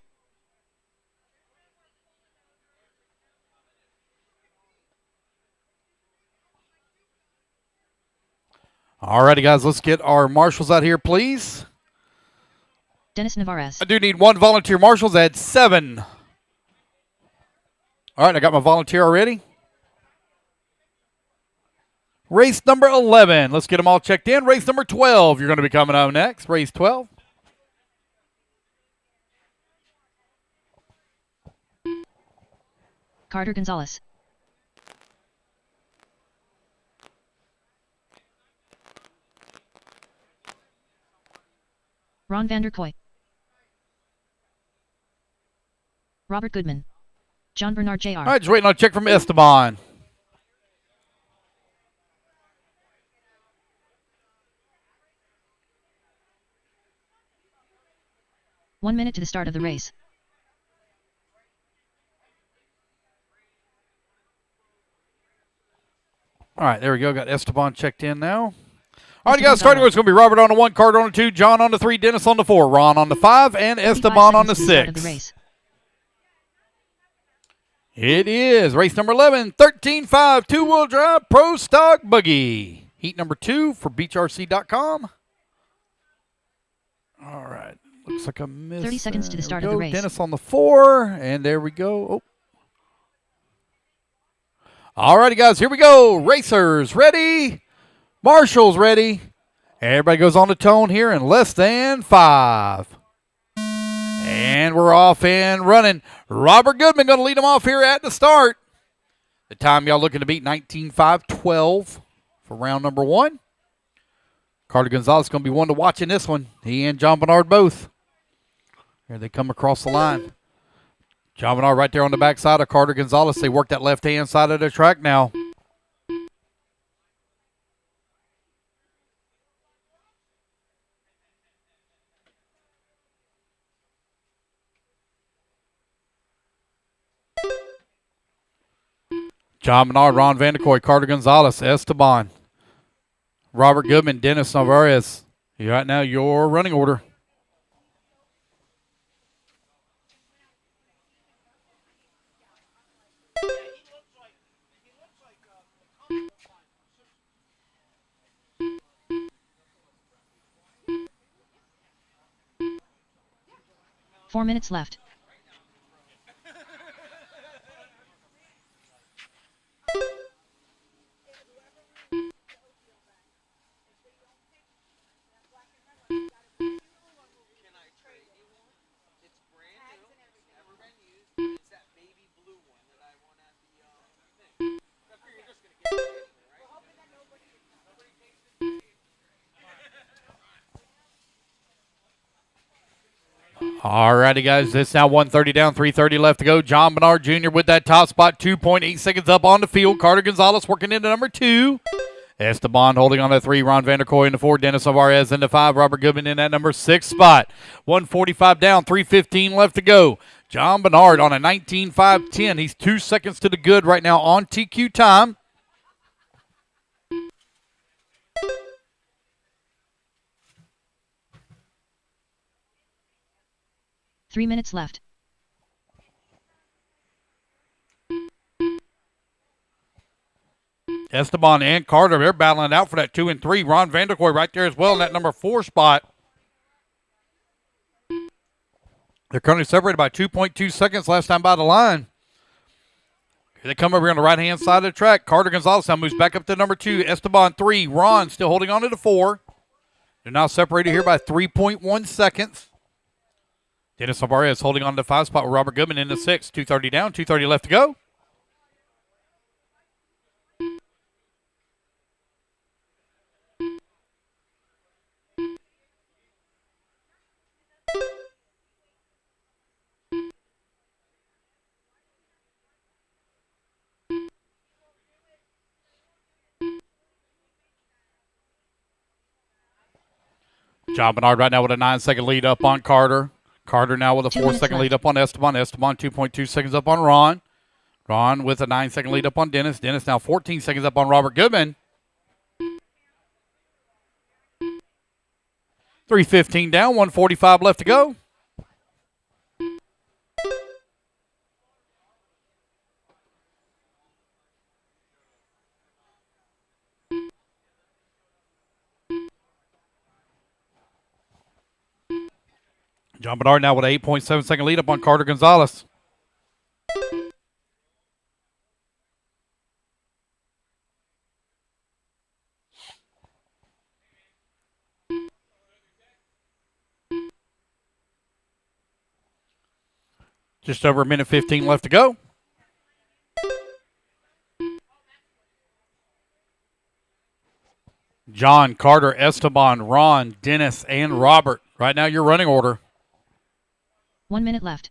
All righty, guys, let's get our marshals out here, please. Dennis Navarez. I do need 1 volunteer marshals at 7. All right, I got my volunteer already. Race number 11. Let's get them all checked in. Race number 12. You're going to be coming out next. Race 12. Carter Gonzalez. Ron Vanderkoy. Robert Goodman. John Bernard Jr. All right, just waiting on a check from Esteban. One minute to the start of the race. All right, there we go. Got Esteban checked in now. All right, Esteban guys, starting Gonzalez. with it's going to be Robert on the 1, Carter on the 2, John on the 3, Dennis on the 4, Ron on the 5, and 55 Esteban on the seconds to start of the 6. race. It is race number 11, 13.5, two-wheel drive Pro Stock Buggy. Heat number 2 for BeachRC.com. All right, looks like I missed. 30 seconds to the there we start of the go. race. Dennis on the 4, and there we go. Oh. All righty, guys, here we go. Racers ready. Marshals ready. Everybody goes on the tone here in less than 5. And we're off and running. Robert Goodman going to lead them off here at the start. The time y'all looking to beat 19.512 for round number 1. Carter Gonzalez going to be one to watch in this one. He and John Bernard both. Here they come across the line. John Bernard right there on the backside of Carter Gonzalez. They work that left-hand side of the track now. John Bernard, Ron Vanderkoy, Carter Gonzalez, Esteban, Robert Goodman, Dennis Navarez. Right now, your running order. Four minutes left. All righty, guys. It's now 1:30 down, 3:30 left to go. John Bernard Jr. with that top spot, 2.8 seconds up on the field. Carter Gonzalez working into number 2. Esteban holding on to 3. Ron Vanderkoy in the 4. Dennis Navarez in the 5. Robert Goodman in that number 6 spot. 1:45 down, 3:15 left to go. John Bernard on a 19.510. He's 2 seconds to the good right now on TQ time. Three minutes left. Esteban and Carter, they're battling out for that 2 and 3. Ron Vanderkoy right there as well in that number 4 spot. They're currently separated by 2.2 seconds last time by the line. Here they come over here on the right-hand side of the track. Carter Gonzalez now moves back up to number 2. Esteban 3. Ron still holding on to the 4. They're now separated here by 3.1 seconds. Dennis Navarez holding on to the 5 spot with Robert Goodman in the 6. 2:30 down, 2:30 left to go. John Bernard right now with a 9-second lead up on Carter. Carter now with a 4-second lead up on Esteban. Esteban 2.2 seconds up on Ron. Ron with a 9-second lead up on Dennis. Dennis now 14 seconds up on Robert Goodman. 3:15 down, 1:45 left to go. John Bernard now with an 8.7-second lead up on Carter Gonzalez. Just over a minute 15 left to go. John, Carter, Esteban, Ron, Dennis, and Robert. Right now your running order. 1 minute left.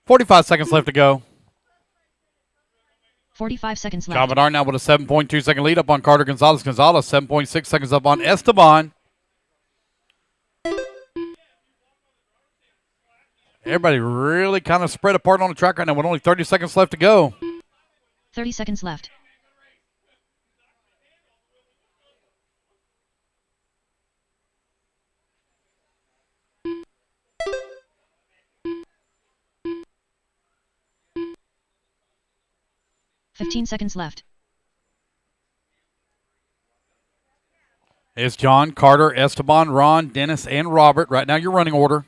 $45 seconds left to go. 45 seconds left. John Bernard now with a 7.2-second lead up on Carter Gonzalez. Gonzalez 7.6 seconds up on Esteban. Everybody really kind of spread apart on the track right now with only 30 seconds left to go. 30 seconds left. $15 seconds left. It's John, Carter, Esteban, Ron, Dennis, and Robert. Right now your running order.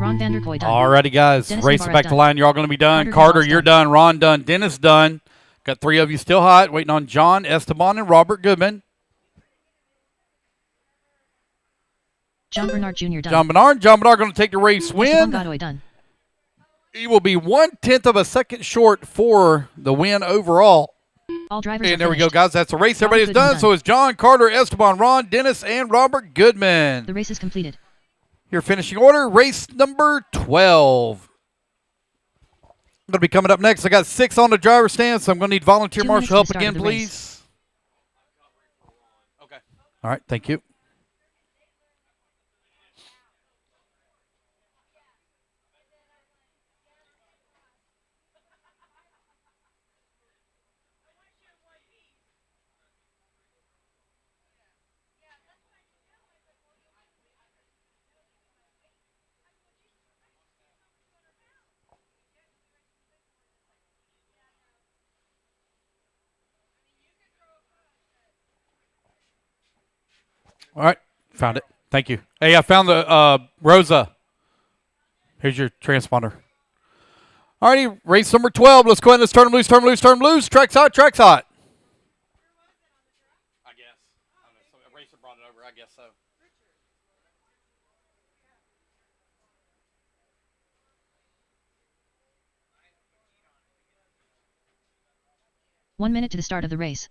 Ron Vanderkoy done. Alrighty, guys. Dennis Race it Navarrete back to done. line. You're all going to be done. Carter Carter, Gonzalez you're done. Ron done. Dennis done. Got 3 of you still hot. Waiting on John, Esteban, and Robert Goodman. John Bernard Jr. done. John Bernard going to take the race Esteban win. Godoy done. He will be 1/10 of a second short for the win overall. All drivers And are there we go, finished. guys. That's the race. Robert Everybody's Goodman done. So is John, Carter, Esteban, Ron, Dennis, and Robert Goodman. The race is completed. Your finishing order, race number 12. I'm going to be coming up next. I got 6 on the driver's stand, so I'm going to need volunteer 2 marshal minutes help to the start again, of the race. please. Okay. All right, thank you. All right, found it. Thank you. Hey, I found the Rosa. Here's your transponder. All righty, race number 12. Let's go ahead and let's turn them loose, turn them loose, turn them loose. Track's hot, track's hot. I guess. I don't know. So a racer brought it over. I guess so. One minute to the start of the race.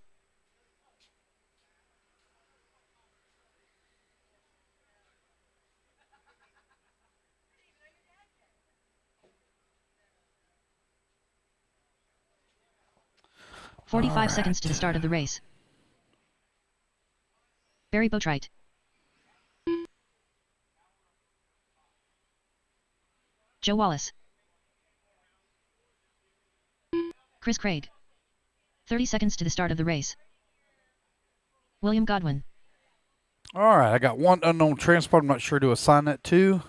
All 45 right. seconds to the start of the race. Barry Boatwright. Joe Wallace. Chris Craig. 30 seconds to the start of the race. William Godwin. All right, I got one unknown transport. I'm not sure to assign that to.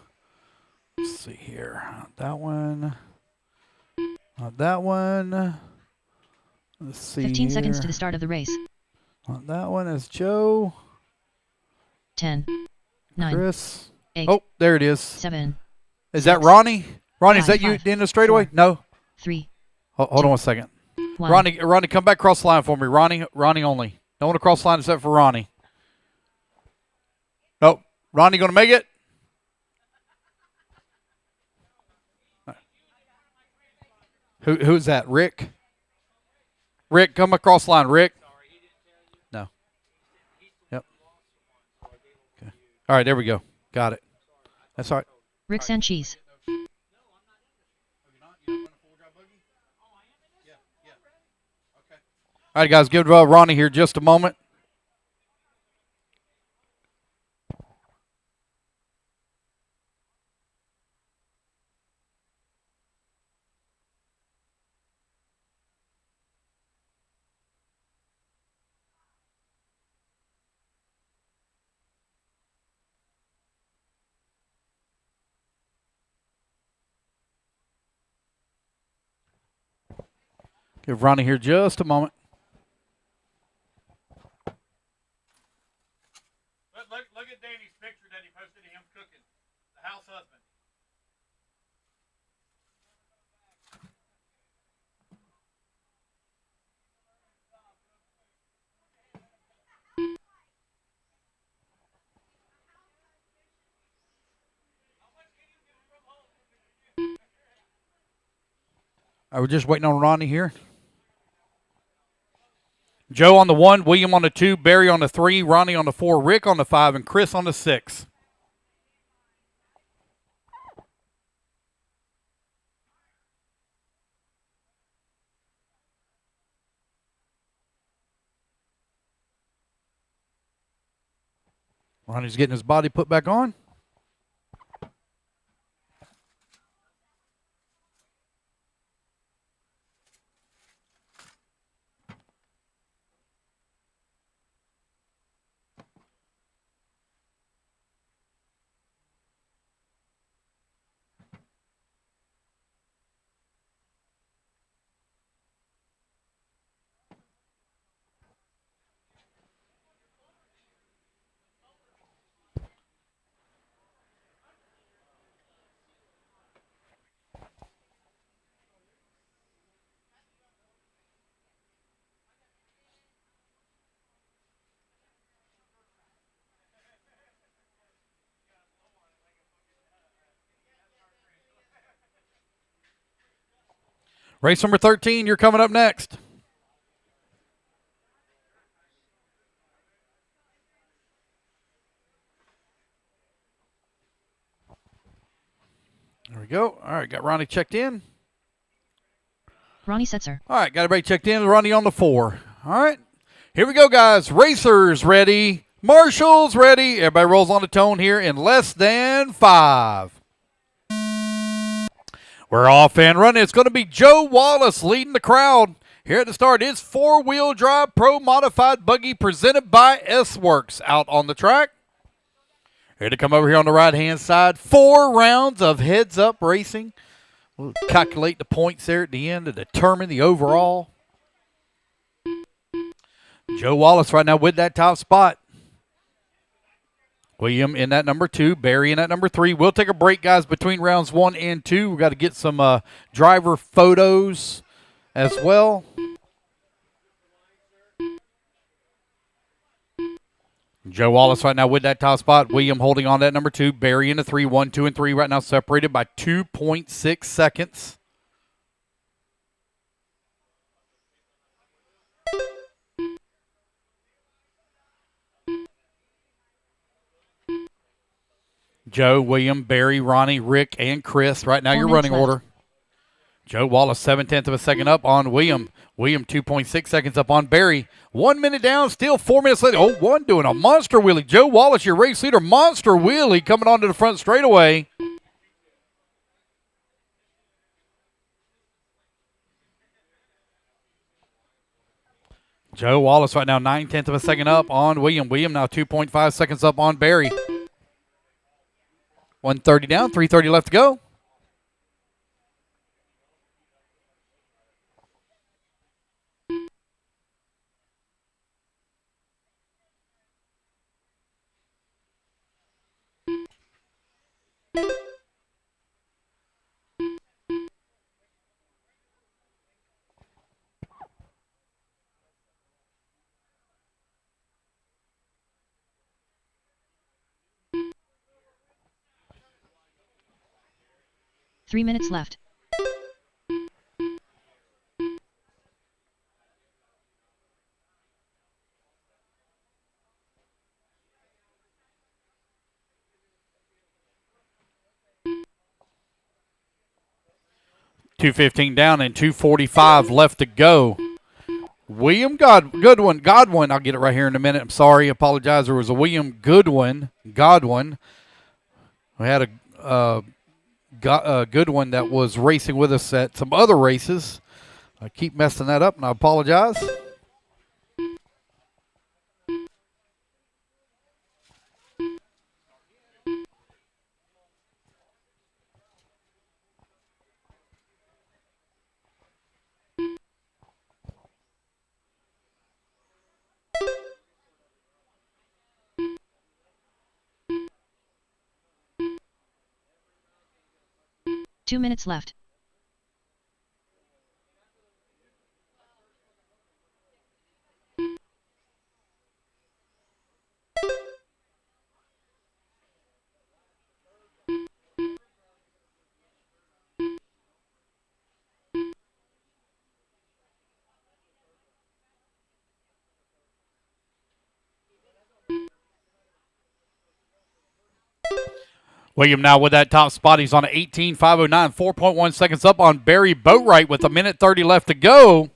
Let's see here. Not that one. Not that one. Let's see 15 here. seconds to the start of the race. Not that one is Joe. 10. 9. Chris. 8. Oh, there it is. 7. Is that 6, Ronnie? Ronnie, is 5, that you 5, in the straightaway? 4, No. 3. Hold on one second. 1. Ronnie, come back across the line for me. Ronnie only. No one across the line except for Ronnie. Oh, Ronnie going to make it? Who's that? Rick? Rick, come across the line. Rick? No. Yep. Okay. All right, there we go. Got it. That's all right. Rick Sanchez. All right, guys, give Ronnie here just a moment. Give Ronnie here just a moment. Look at Danny's picture that he posted of him cooking. The house husband. All right, we're just waiting on Ronnie here. Joe on the 1, William on the 2, Barry on the 3, Ronnie on the 4, Rick on the 5, and Chris on the 6. Ronnie's getting his body put back on. Race number 13, you're coming up next. There we go. All right, got Ronnie checked in. Ronnie Setzer. All right, got everybody checked in. Ronnie on the 4. All right, here we go, guys. Racers ready. Marshals ready. Everybody rolls on the tone here in less than 5. We're off and running. It's going to be Joe Wallace leading the crowd. Here at the start is 4-wheel drive pro modified buggy presented by S-Works out on the track. Here to come over here on the right-hand side. 4 rounds of heads-up racing. We'll calculate the points there at the end to determine the overall. Joe Wallace right now with that top spot. William in that number 2. Barry in that number 3. We'll take a break, guys, between rounds 1 and 2. We've got to get some driver photos as well. Joe Wallace right now with that top spot. William holding on to that number 2. Barry in the 3. 1, 2, and 3 right now separated by 2.6 seconds. Joe, William, Barry, Ronnie, Rick, and Chris. Right now, 4 your minutes running left. order. Joe Wallace, 0.7 of a second up on William. William, 2.6 seconds up on Barry. 1 minute down, still 4 minutes later. Oh, one doing a monster wheelie. Joe Wallace, your race leader, monster wheelie coming onto the front straightaway. Joe Wallace right now, 0.9 of a second up on William. William now 2.5 seconds up on Barry. 1:30 down, 3:30 left to go. Three minutes left. .215 down and 2:45 left to go. William Godwin. I'll get it right here in a minute. I'm sorry. Apologize. There was a William Godwin. We had a Goodwin that was racing with us at some other races. I keep messing that up, and I apologize. Two minutes left. William now with that top spot. He's on 18.509, 4.1 seconds up on Barry Boatwright with 1:30 left to go.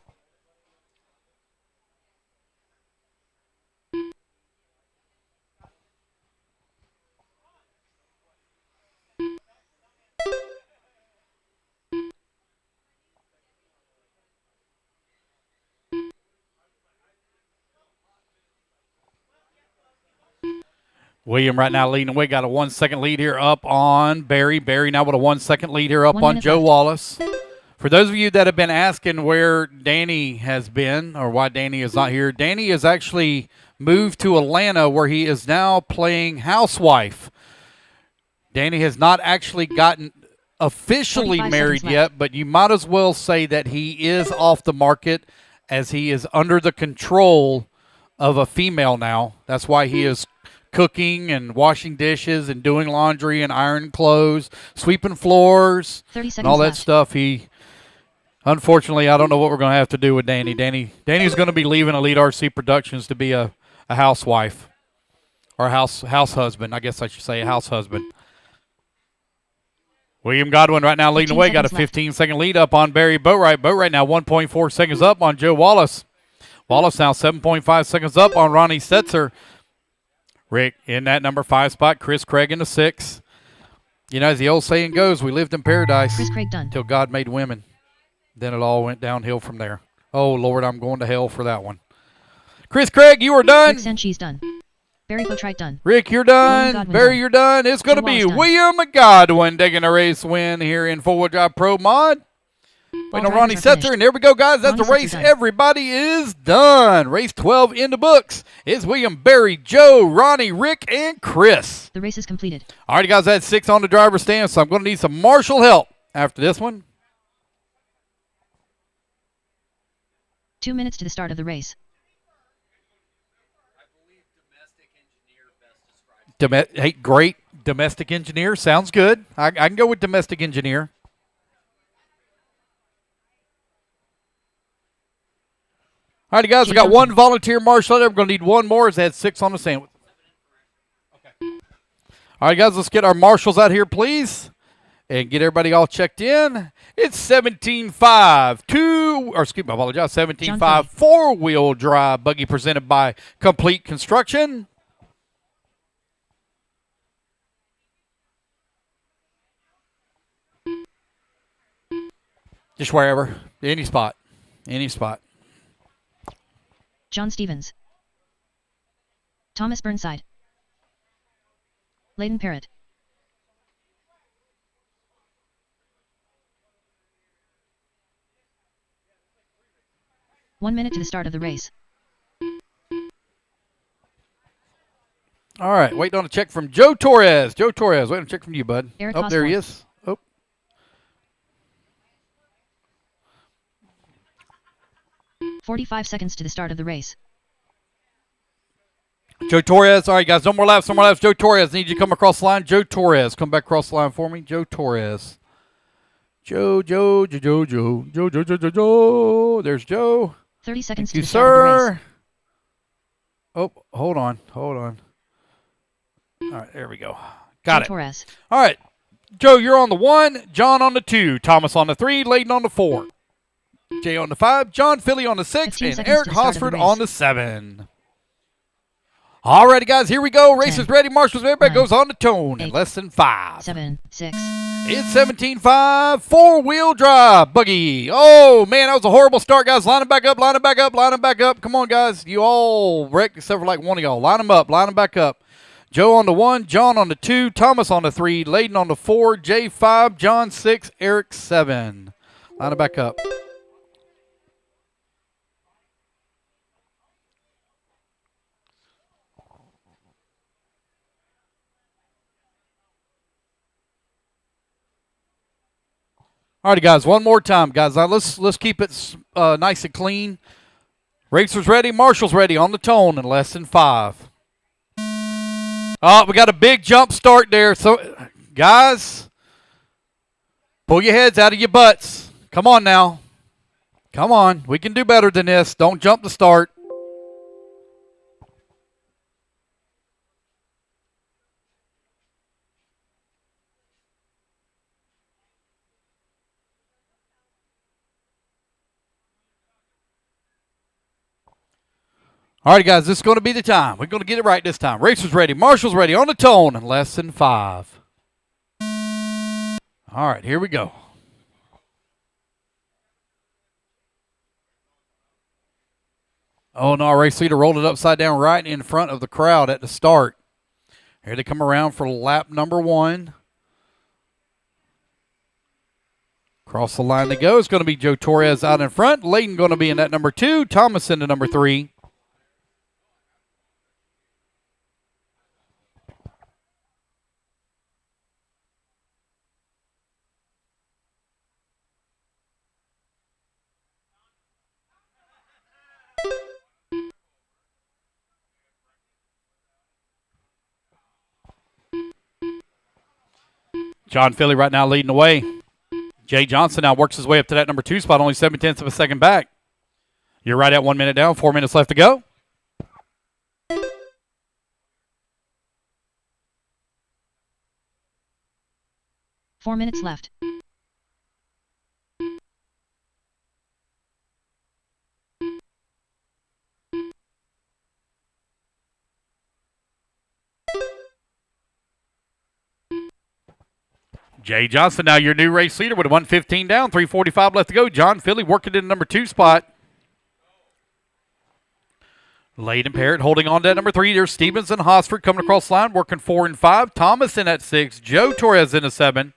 William right now leading the way. Got a 1 second lead here up on Barry. Barry now with a 1 second lead here up 1 on minute Joe left. Wallace. For those of you that have been asking where Danny has been or why Danny is not here, Danny has actually moved to Atlanta where he is now playing housewife. Danny has not actually gotten officially 45 married seconds yet, but you might as well say that he is off the market as he is under the control of a female now. That's why he is cooking and washing dishes and doing laundry and ironing clothes, sweeping floors, 30 seconds and all that left. stuff. He Unfortunately, I don't know what we're going to have to do with Danny. Danny's going to be leaving Elite RC Productions to be a housewife. Or house husband. I guess I should say a house husband. William Godwin right now leading the way. Got a 15-second lead up on Barry Boatwright. Boatwright now 1.4 seconds up on Joe Wallace. Wallace now 7.5 seconds up on Ronnie Setzer. Rick in that number 5 spot. Chris Craig in the 6. You know, as the old saying goes, we lived in paradise Chris Craig done. until God made women. Then it all went downhill from there. Oh, Lord, I'm going to hell for that one. Chris Craig, you are done. Rick Sanchez done. Barry Boatwright done. Rick, you're done. Godwin Barry, done. you're done. It's going to Joe be Wallace done. William Godwin taking a race win here in 4-wheel drive pro mod. Waiting on Ronnie drivers are Setzer, finished. and there we go, guys. That's Ronnie the race. Setzer done. Everybody is done. Race 12 in the books. It's William, Barry, Joe, Ronnie, Rick, and Chris. The race is completed. All right, guys, that's 6 on the driver's stand, so I'm going to need some marshal help after this one. 2 minutes to the start of the race. Hey, great. Domestic engineer. Sounds good. I can go with domestic engineer. All right, guys, we got one volunteer marshal there. We're going to need one more as they had 6 on the sandwich. Okay. All right, guys, let's get our marshals out here, please, and get everybody all checked in. It's 17.5 I apologize, 17.5 four-wheel drive buggy presented by Complete Construction. Just wherever, any spot, any spot. John Stevens. Thomas Burnside. Layden Parrott. One minute to the start of the race. All right, waiting on a check from Joe Torres. Joe Torres, waiting on a check from you, bud. Eric Oh, there he Osborne. is. Oh. "45 seconds to the start of the race. Joe Torres. All right, guys, no more laps, no more laps. Joe Torres, need you to come across the line. Joe Torres, come back across the line for me. Joe Torres. Joe. There's Joe. 30 seconds Thank to you, the start of the race. sir. Oh, hold on. All right, there we go. Got Joe it. Torres. All right, Joe, you're on the 1, John on the 2, Thomas on the 3, Layden on the 4, Jay on the 5, John Philly on the 6, 15 and seconds Eric to the start of the Hosford race. on the 7. All righty, guys, here we go. Race 10, is ready. Marshals, everybody 9, goes on the tone in 8, less than 5. 7, 6. It's 17.5 four-wheel drive buggy. Oh, man, that was a horrible start, guys. Line them back up, line them back up, line them back up. Come on, guys. You all wrecked except for like one of y'all. Line them up, line them back up. Joe on the 1, John on the 2, Thomas on the 3, Layden on the 4, Jay 5, John 6, Eric 7. Line them back up. All right, guys, one more time, guys. Now let's keep it nice and clean. Racers ready, marshals ready on the tone in less than 5. Oh, we got a big jump start there. So, guys, pull your heads out of your butts. Come on now. Come on. We can do better than this. Don't jump the start. All right, guys, this is going to be the time. We're going to get it right this time. Racers ready, marshals ready, on the tone in less than 5. All right, here we go. Oh, no, our race leader rolled it upside down right in front of the crowd at the start. Here they come around for lap number 1. Across the line they go. It's going to be Joe Torres out in front. Layden going to be in that number 2. Thomas into number 3. John Philly right now leading the way. Jay Johnson now works his way up to that number 2 spot, only 7/10 of a second back. You're right at 1 minute down, 4 minutes left to go. Four minutes left. Jay Johnson now your new race leader with a 1:15 down, 3:45 left to go. John Philly working in the number 2 spot. Layden Parrott holding on to that number 3. There's Stevens and Hosford coming across the line, working 4 and 5. Thomas in at 6. Joe Torres in a 7.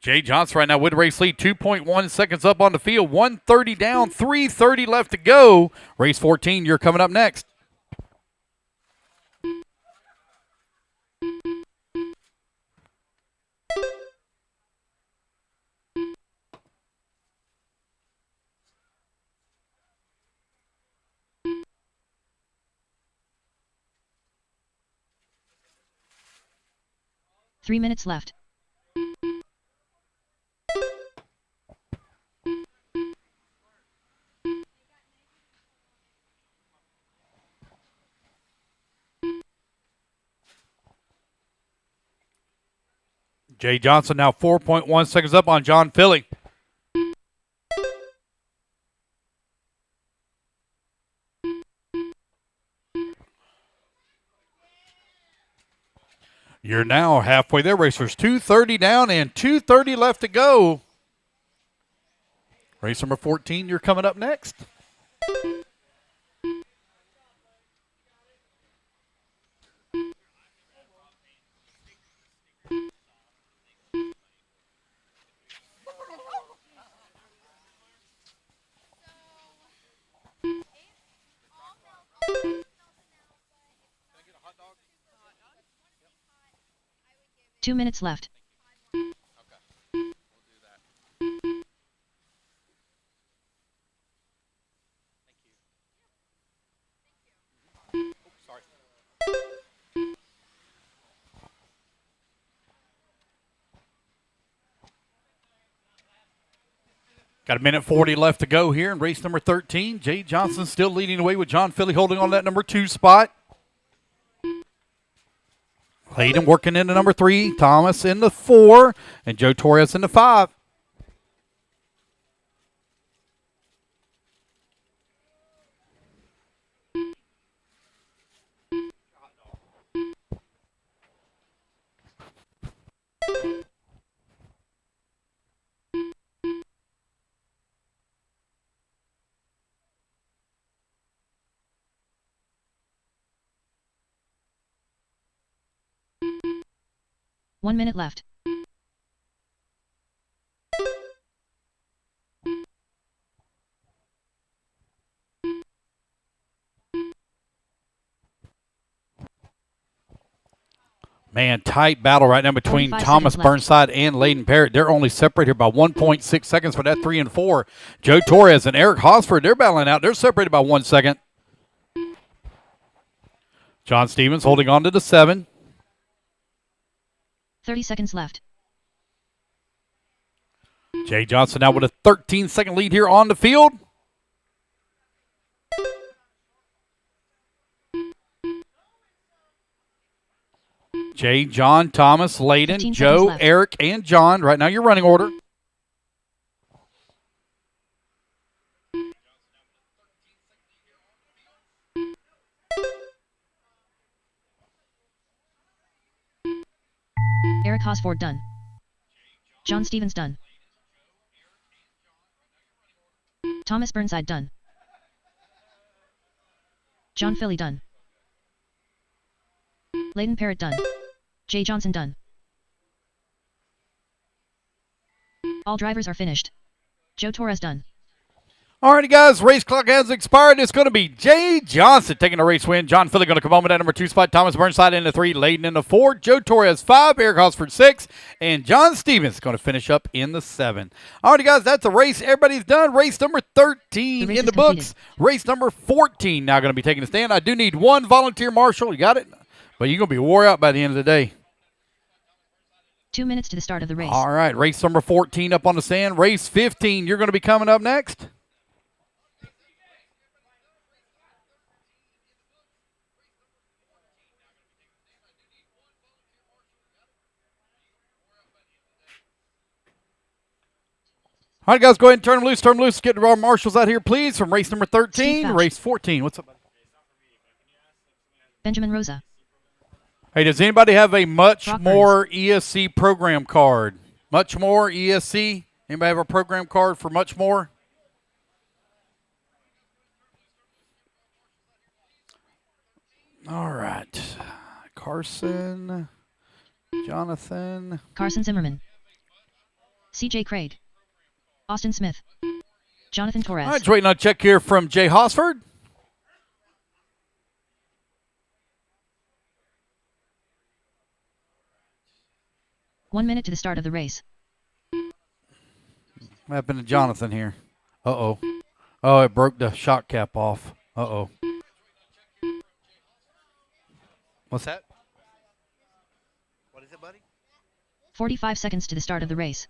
Jay Johnson right now with race lead, 2.1 seconds up on the field. 1:30 down, 3:30 left to go. Race 14, you're coming up next. Three minutes left. Jay Johnson now 4.1 seconds up on John Philly. You're now halfway there, racers. 2:30 down and 2:30 left to go. Race number 14, you're coming up next. Two minutes left. Okay, we'll do that. Thank you. Oh, sorry. Got a minute 40 left to go here in race number 13. Jay Johnson still leading the way with John Philly holding on to that number 2 spot. Hayden working in the number 3, Thomas in the 4, and Joe Torres in the 5. One minute left. Man, tight battle right now between 45 Thomas seconds left. Burnside and Layden Parrott. They're only separated here by 1.6 seconds for that 3 and 4. Joe Torres and Eric Hosford, they're battling out. They're separated by 1 second. John Stevens holding on to the 7. 30 seconds left. Jay Johnson now with a 13-second lead here on the field. Jay, John, Thomas, 15 Layden, seconds Joe, left. Eric, and John. Right now your running order. Eric Hosford done. John Stevens done. Thomas Burnside done. John Philly done. Layden Parrott done. Jay Johnson done. All drivers are finished. Joe Torres done. Alrighty, guys, race clock has expired. It's going to be Jay Johnson taking the race win. John Philly going to come home with that number 2 spot. Thomas Burnside in the 3, Layden in the 4, Joe Torres 5, Eric Hosford 6, and John Stevens going to finish up in the 7. Alrighty, guys, that's the race. Everybody's done. Race number 13 The race in is the books. Race number 14 now going to be taking a stand. I do need one volunteer marshal. You got it? But you're going to be wore out by the end of the day. 2 minutes to the start of the race. All right, race number 14 up on the stand. Race 15, you're going to be coming up next. All right, guys, go ahead and turn them loose. Turn them loose. Get our marshals out here, please, from race number 13, race 14. What's up, buddy? Benjamin Rosa. Hey, does anybody have a Much Rock More ESC program card? Much More ESC? Anybody have a program card for Much More? All right. Carson, Jonathan. Carson Zimmerman. CJ Craig. Austin Smith. Jonathan Torres. All right, just waiting on a check here from Jay Hosford. One minute to the start of the race. What happened to Jonathan here? Uh-oh. Oh, it broke the shock cap off. Uh-oh. What's that? What is it, buddy? 45 seconds to the start of the race.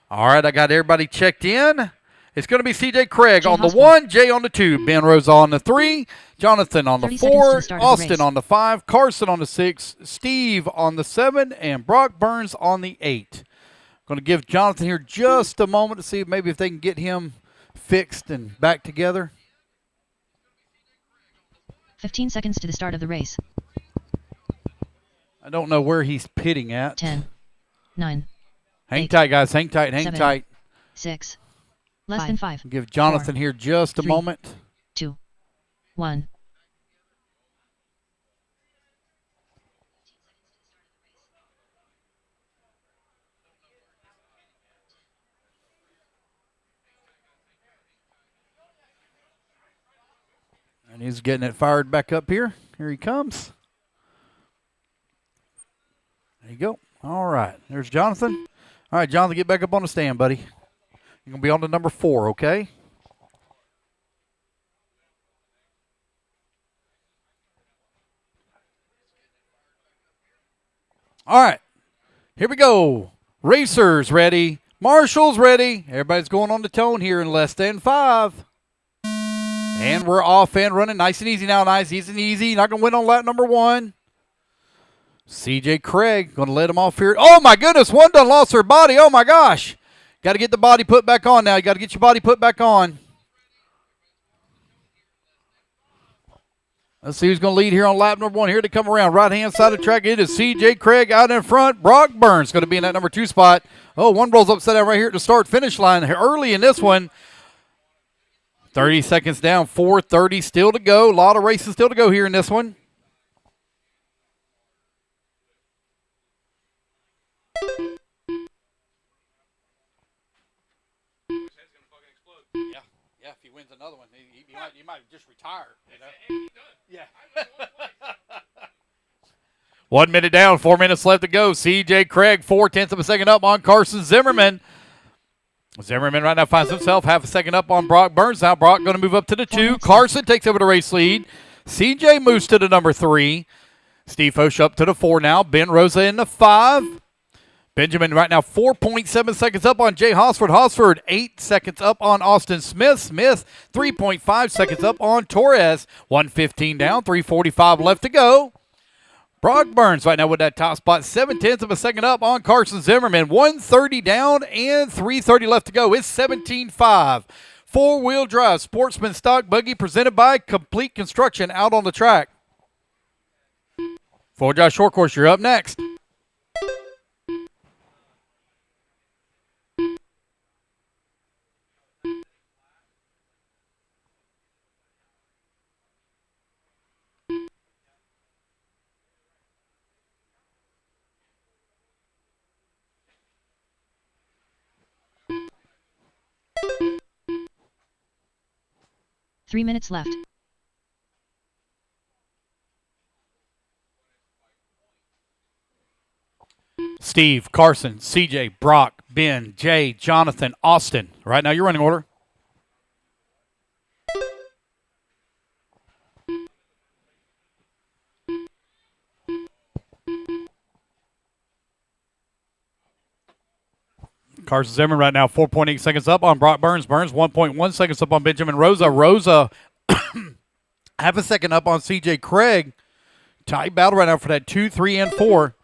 All right, I got everybody checked in. It's going to be CJ Craig Jay on the Hosford. 1, Jay on the 2, Ben Rosa on the 3, Jonathan on the 30 seconds to 4, the start of the Austin race. on the 5, Carson on the 6, Steve on the 7, and Brock Burns on the 8. Going to give Jonathan here just a moment to see maybe if they can get him fixed and back together. 15 seconds to the start of the race. I don't know where he's pitting at. 10. 9. Hang 8, tight, guys. Hang tight. Hang 7, tight. 6. Less than 5. Give Jonathan 4, here just a 3, moment. 2. 1. And he's getting it fired back up here. Here he comes. There you go. All right. There's Jonathan. All right, Jonathan, get back up on the stand, buddy. You're going to be on to number 4, okay? All right. Here we go. Racers ready. Marshals ready. Everybody's going on the tone here in less than 5. And we're off and running. Nice and easy now. Nice and easy. Not going to win on lap number 1. CJ Craig going to let him off here. Oh, my goodness. One done lost her body. Oh, my gosh. Got to get the body put back on now. You got to get your body put back on. Let's see who's going to lead here on lap number 1. Here to come around. Right-hand side of the track. It is CJ Craig out in front. Brock Burns going to be in that number 2 spot. Oh, one rolls upside down right here at the start-finish line. Early in this one. 30 seconds down. 4:30 still to go. A lot of races still to go here in this one. Yeah, if he wins another one, he might just retire. You know? Yeah. 1 minute down, 4 minutes left to go. CJ Craig, 0.4 of a second up on Carson Zimmerman. Zimmerman right now finds himself half a second up on Brock Burns. Now Brock going to move up to the 2. Carson takes over the race lead. CJ moves to the number 3. Steve Foch up to the 4 now. Ben Rosa in the 5. Benjamin right now 4.7 seconds up on Jay Hosford. Hosford 8 seconds up on Austin Smith. Smith 3.5 seconds up on Torres. 1:15 down, 3:45 left to go. Brock Burns right now with that top spot. 0.7 of a second up on Carson Zimmerman. 1:30 down and 3:30 left to go. It's 17.5. Four-wheel drive sportsman stock buggy presented by Complete Construction out on the track. Four-wheel drive short course, you're up next. Three minutes left. Steve, Carson, CJ, Brock, Ben, Jay, Jonathan, Austin. Right now, your running order. Carson Zimmerman right now 4.8 seconds up on Brock Burns. Burns 1.1 seconds up on Benjamin Rosa. Rosa half a second up on CJ Craig. Tight battle right now for that 2, 3, and 4.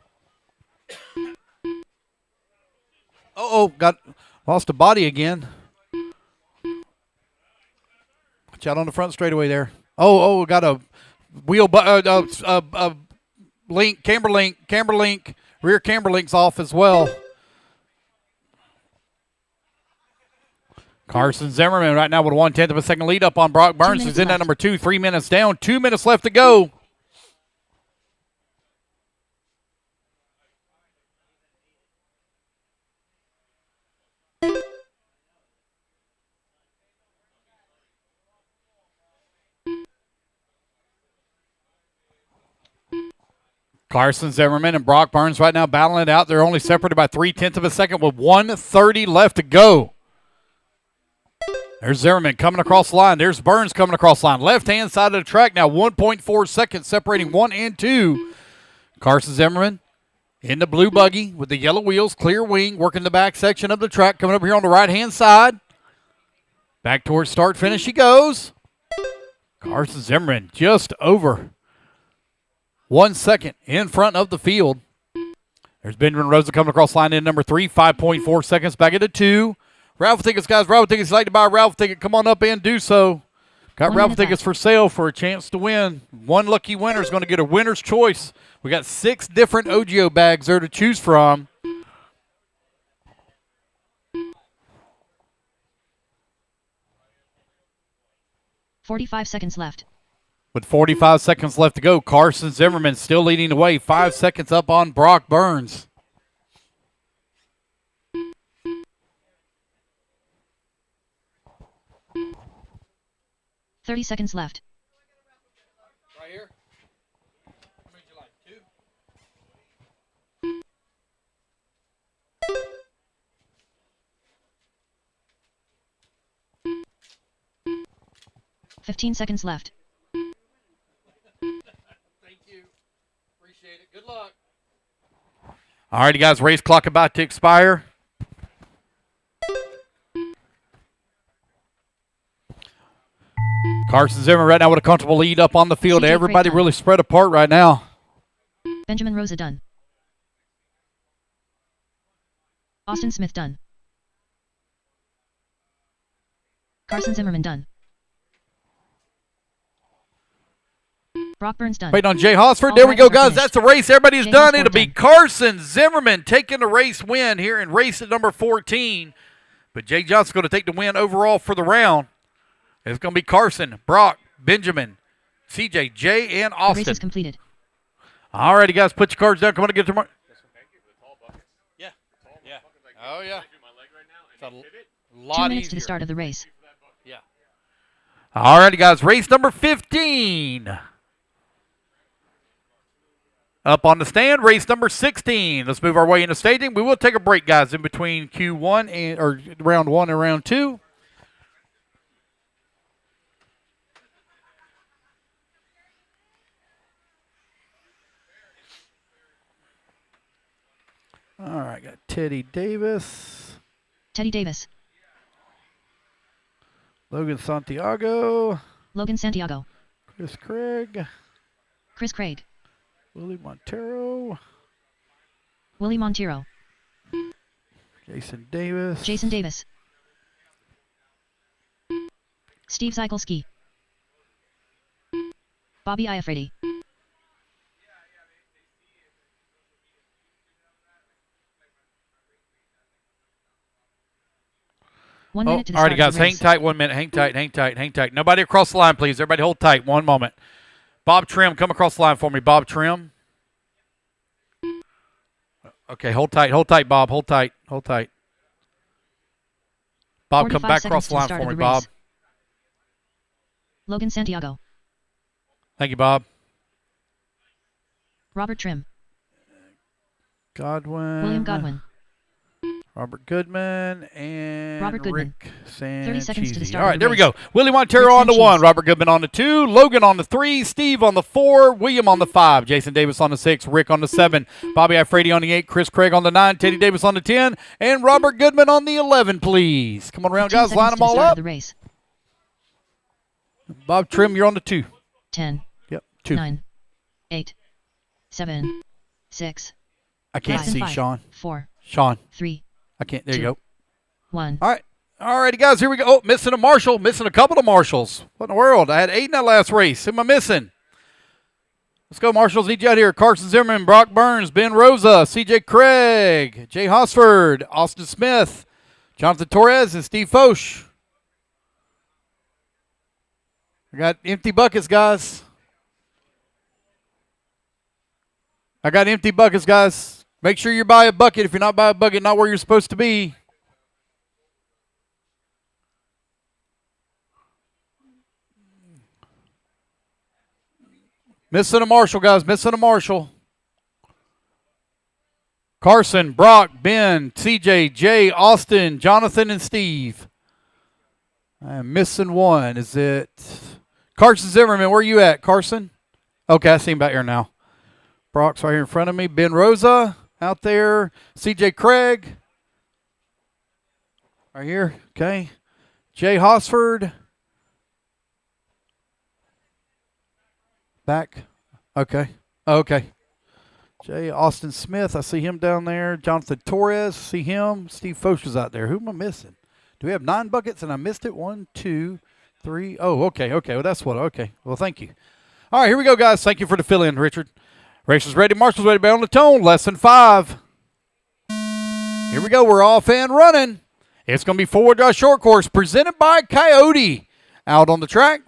Got lost a body again. Watch out on the front straightaway there. Got a wheel, link, camber link, rear camber link's off as well. Carson Zimmerman right now with a 1/10 of a second lead up on Brock Burns. He's in at number 2, 3 minutes down, 2 minutes left to go. Carson Zimmerman and Brock Burns right now battling it out. They're only separated by 3/10 of a second with 1:30 left to go. There's Zimmerman coming across the line. There's Burns coming across the line. Left-hand side of the track now, 1.4 seconds separating 1 and 2. Carson Zimmerman in the blue buggy with the yellow wheels, clear wing, working the back section of the track, coming up here on the right-hand side. Back towards start-finish he goes. Carson Zimmerman just over 1 second in front of the field. There's Benjamin Rosa coming across line in number 3, 5.4 seconds back into 2. Raffle tickets, guys. Raffle tickets. If you'd like to buy a raffle ticket, come on up and do so. Got raffle tickets for sale for a chance to win. One lucky winner is going to get a winner's choice. We got 6 different OGIO bags there to choose from. .45 seconds left. With 45 seconds left to go, Carson Zimmerman still leading the way. 5 seconds up on Brock Burns. .30 seconds left. Right here. How many would you like? 2? 15 seconds left. Thank you. Appreciate it. Good luck. All righty, guys. Race clock about to expire. Carson Zimmerman right now with a comfortable lead up on the field. CJ Everybody Craig really spread apart right now. Benjamin Rosa done. Austin Smith done. Carson Zimmerman done. Brock Burns done. Waiting on Jay Hosford. All There we go, drivers are guys. finished. That's the race. Everybody's Jay done. Hosford It'll be done. Carson Zimmerman taking the race win here in race at number 14. But Jay Johnson's going to take the win overall for the round. It's going to be Carson, Brock, Benjamin, CJ, Jay, and The race is Austin. completed. All righty, guys. Put your cards down. Come on and get to mark. Yeah. Yeah. Oh, yeah. It's a 2 lot minutes to the easier. start of the race. Yeah. All righty, guys. Race number 15. Up on the stand, race number 16. Let's move our way into staging. We will take a break, guys, in between Q1 or round 1 and round 2. All right, got Teddy Davis, Teddy Davis. Logan Santiago, Logan Santiago. Chris Craig, Chris Craig. Willie Montero, Willie Montero. Jason Davis, Jason Davis. Steve Zykolski. Bobby Iafredi. One minute to the all start righty, guys. of the Hang race. tight 1 minute. Hang tight, hang tight, hang tight. Nobody across the line, please. Everybody hold tight. 1 moment. Bob Trim, come across the line for me. Bob Trim. Okay, hold tight, Bob. Hold tight, hold tight. Bob, come 45 back seconds across to the the line start for of me, the Bob. race. Logan Santiago. Thank you, Bob. Robert Trim. Godwin. William Godwin. Robert Goodman and Robert Goodman. Rick 30 seconds to the Sancheesi. start All of right, the there we race. go. Willie Montero Rick on the 1, Sancheesi. Robert Goodman on the 2, Logan on the 3, Steve on the 4, William on the 5, Jason Davis on the 6, Rick on the 7, Bobby Ifrady on the 8, Chris Craig on the 9, Teddy Davis on the 10, and Robert Goodman on the 11, please. Come on around, 15 guys. Line seconds them to the all start up. of the race. Bob Trim, you're on the 2. 10, Yep, 2. 9, 8, 7, 6, I can't Five. see 5, Sean. 4, Sean, 3, I can't. There you 2, go. 1. All right. All righty, guys. Here we go. Oh, missing a Marshall. Missing a couple of Marshalls. What in the world? I had 8 in that last race. Who am I missing? Let's go, Marshalls. Need you out here. Carson Zimmerman, Brock Burns, Ben Rosa, C.J. Craig, Jay Hosford, Austin Smith, Jonathan Torres, and Steve Foch. I got empty buckets, guys. Make sure you're by a bucket. If you're not by a bucket, not where you're supposed to be. Missing a Marshall, guys. Missing a Marshall. Carson, Brock, Ben, CJ, Jay, Austin, Jonathan, and Steve. I am missing one. Is it Carson Zimmerman? Where are you at, Carson? Okay, I see him back here now. Brock's right here in front of me. Ben Rosa out there. CJ Craig. Right here. Okay. Jay Hosford. Back. Okay. Okay. Jay Austin Smith. I see him down there. Jonathan Torres. See him. Steve Foch is out there. Who am I missing? Do we have 9 buckets and I missed it? 1, 2, 3. Oh, okay. Okay. Well, that's what. Okay. Well, thank you. All right. Here we go, guys. Thank you for the fill in, Richard. Racers ready. Marshall's ready. Back on the tone. Less than 5. Here we go. We're off and running. It's going to be forward drive short course presented by Coyote. Out on the track.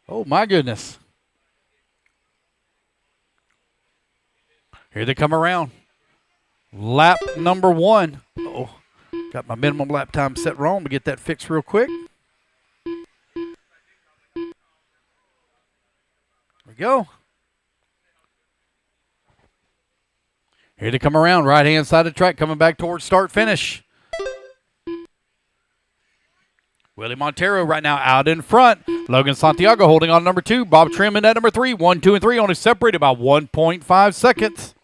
Oh, my goodness. Here they come around. Lap number 1. Oh, got my minimum lap time set wrong. We get that fixed real quick. There we go. Here they come around. Right-hand side of the track coming back towards start-finish. Willie Montero right now out in front. Logan Santiago holding on number 2. Bob Trim in at number 3. 1, 2, and 3 only separated by 1.5 seconds.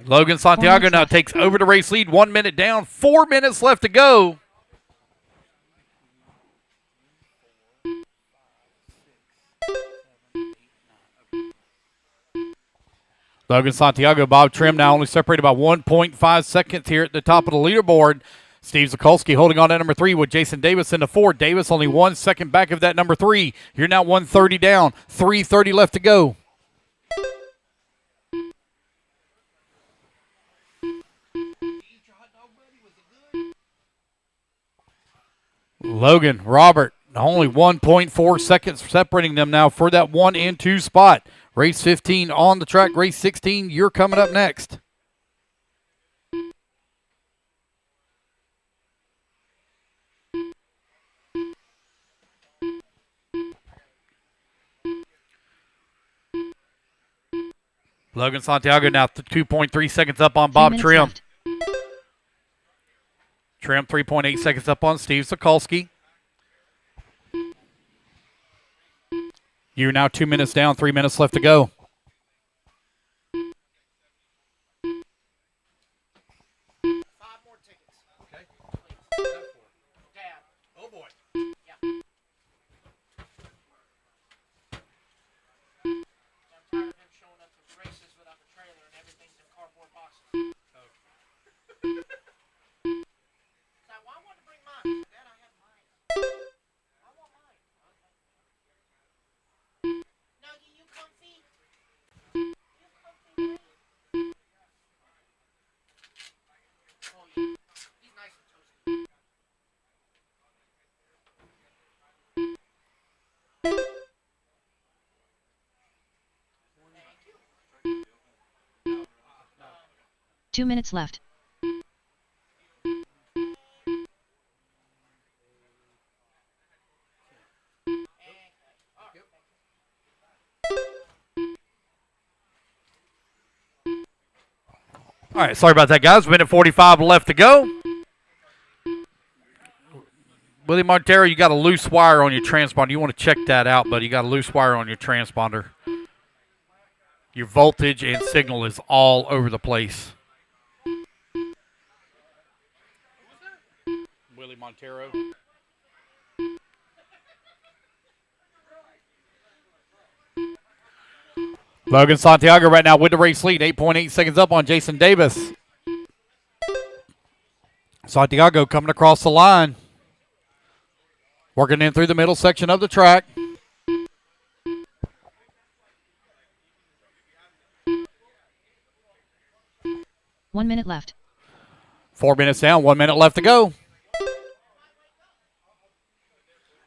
Logan Santiago now takes over the race lead. 1 minute down. 4 minutes left to go. Logan Santiago, Bob Trim now only separated by 1.5 seconds here at the top of the leaderboard. Steve Zikulski holding on at number 3 with Jason Davis in the 4. Davis only 1 second back of that number 3. You're now 130 down. 3:30 left to go. Logan, Robert, only 1.4 seconds separating them now for that 1 and 2 spot. Race 15 on the track. Race 16, you're coming up next. Logan Santiago now 2.3 seconds up on Bob Trim. Left. Trim 3.8 seconds up on Steve Zikulski. You're now 2 minutes down, 3 minutes left to go. 2 minutes left. All right, sorry about that, guys. Minute 45 left to go. Willie Montero, you got a loose wire on your transponder. You want to check that out, buddy. You got a loose wire on your transponder. Your voltage and signal is all over the place. Willie Montero. Logan Santiago right now with the race lead. 8.8 seconds up on Jason Davis. Santiago coming across the line. Working in through the middle section of the track. One minute left. 4 minutes down, 1 minute left to go.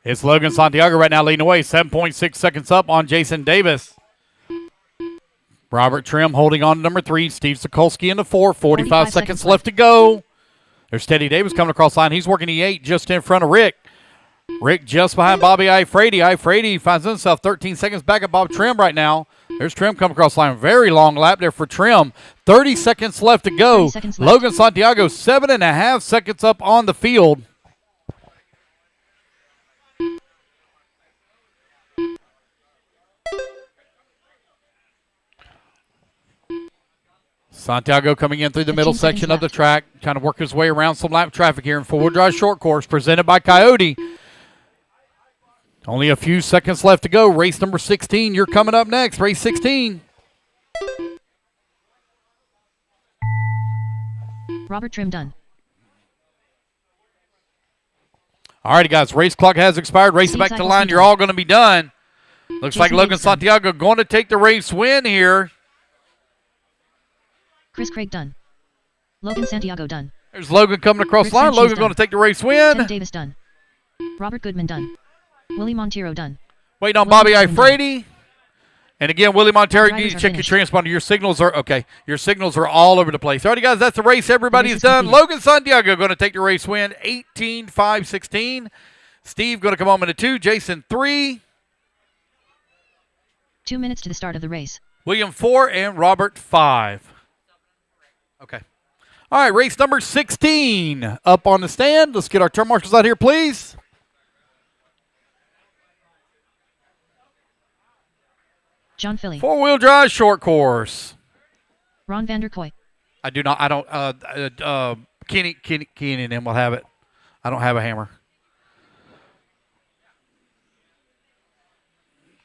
It's Logan Santiago right now leading away. 7.6 seconds up on Jason Davis. Robert Trim holding on to number 3. Steve Sokolsky in the 4. 45 seconds left to go. There's Teddy Davis coming across the line. He's working E8 just in front of Rick. Rick just behind Bobby Ifrady. Ifrady finds himself 13 seconds back at Bob Trim right now. There's Trim coming across the line. Very long lap there for Trim. 30 seconds left to go. Logan Santiago 7.5 seconds up on the field. Santiago coming in through the middle section of the track, trying to work his way around some lap traffic here in four-wheel drive short course presented by Coyote. Only a few seconds left to go. Race number 16, you're coming up next. Race 16. Robert Trim done. All righty, guys. Race clock has expired. Race it back to the line. You're all going to be done. Looks like Logan Santiago going to take the race win here. Chris Craig done. Logan Santiago done. There's Logan coming across the line. Logan going to take the race win. Tim Davis done. Robert Goodman done. Willie Montero done. Waiting on Bobby Ifrady. And again, Willie Montero, you need to check your transponder. Your signals are okay. Your signals are all over the place. All right, guys, that's the race. Everybody's done. Logan Santiago going to take the race win. 18-5-16. Steve going to come home in a 2. Jason 3. 2 minutes to the start of the race. William 4 and Robert 5. Okay. All right, race number 16 up on the stand. Let's get our turn marshals out here, please. John Philly. Four-wheel drive short course. Ron Vanderkoy. I don't. Kenny and them will have it. I don't have a hammer.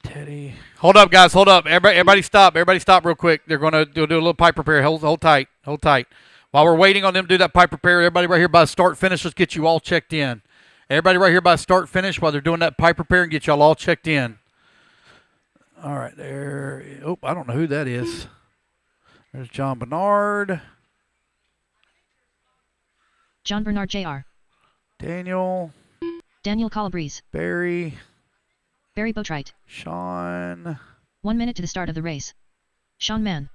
Teddy. Hold up, guys. Hold up. Everybody stop. Everybody stop real quick. They're going to do a little pipe repair. Hold tight. Hold tight. While we're waiting on them to do that pipe repair, everybody right here by start finish, let's get you all checked in. Everybody right here by start finish while they're doing that pipe repair and get y'all all checked in. All right, there. Oh, I don't know who that is. There's John Bernard. John Bernard Jr. Daniel Calabrese. Barry Boatwright. Sean. 1 minute to the start of the race. Sean Mann.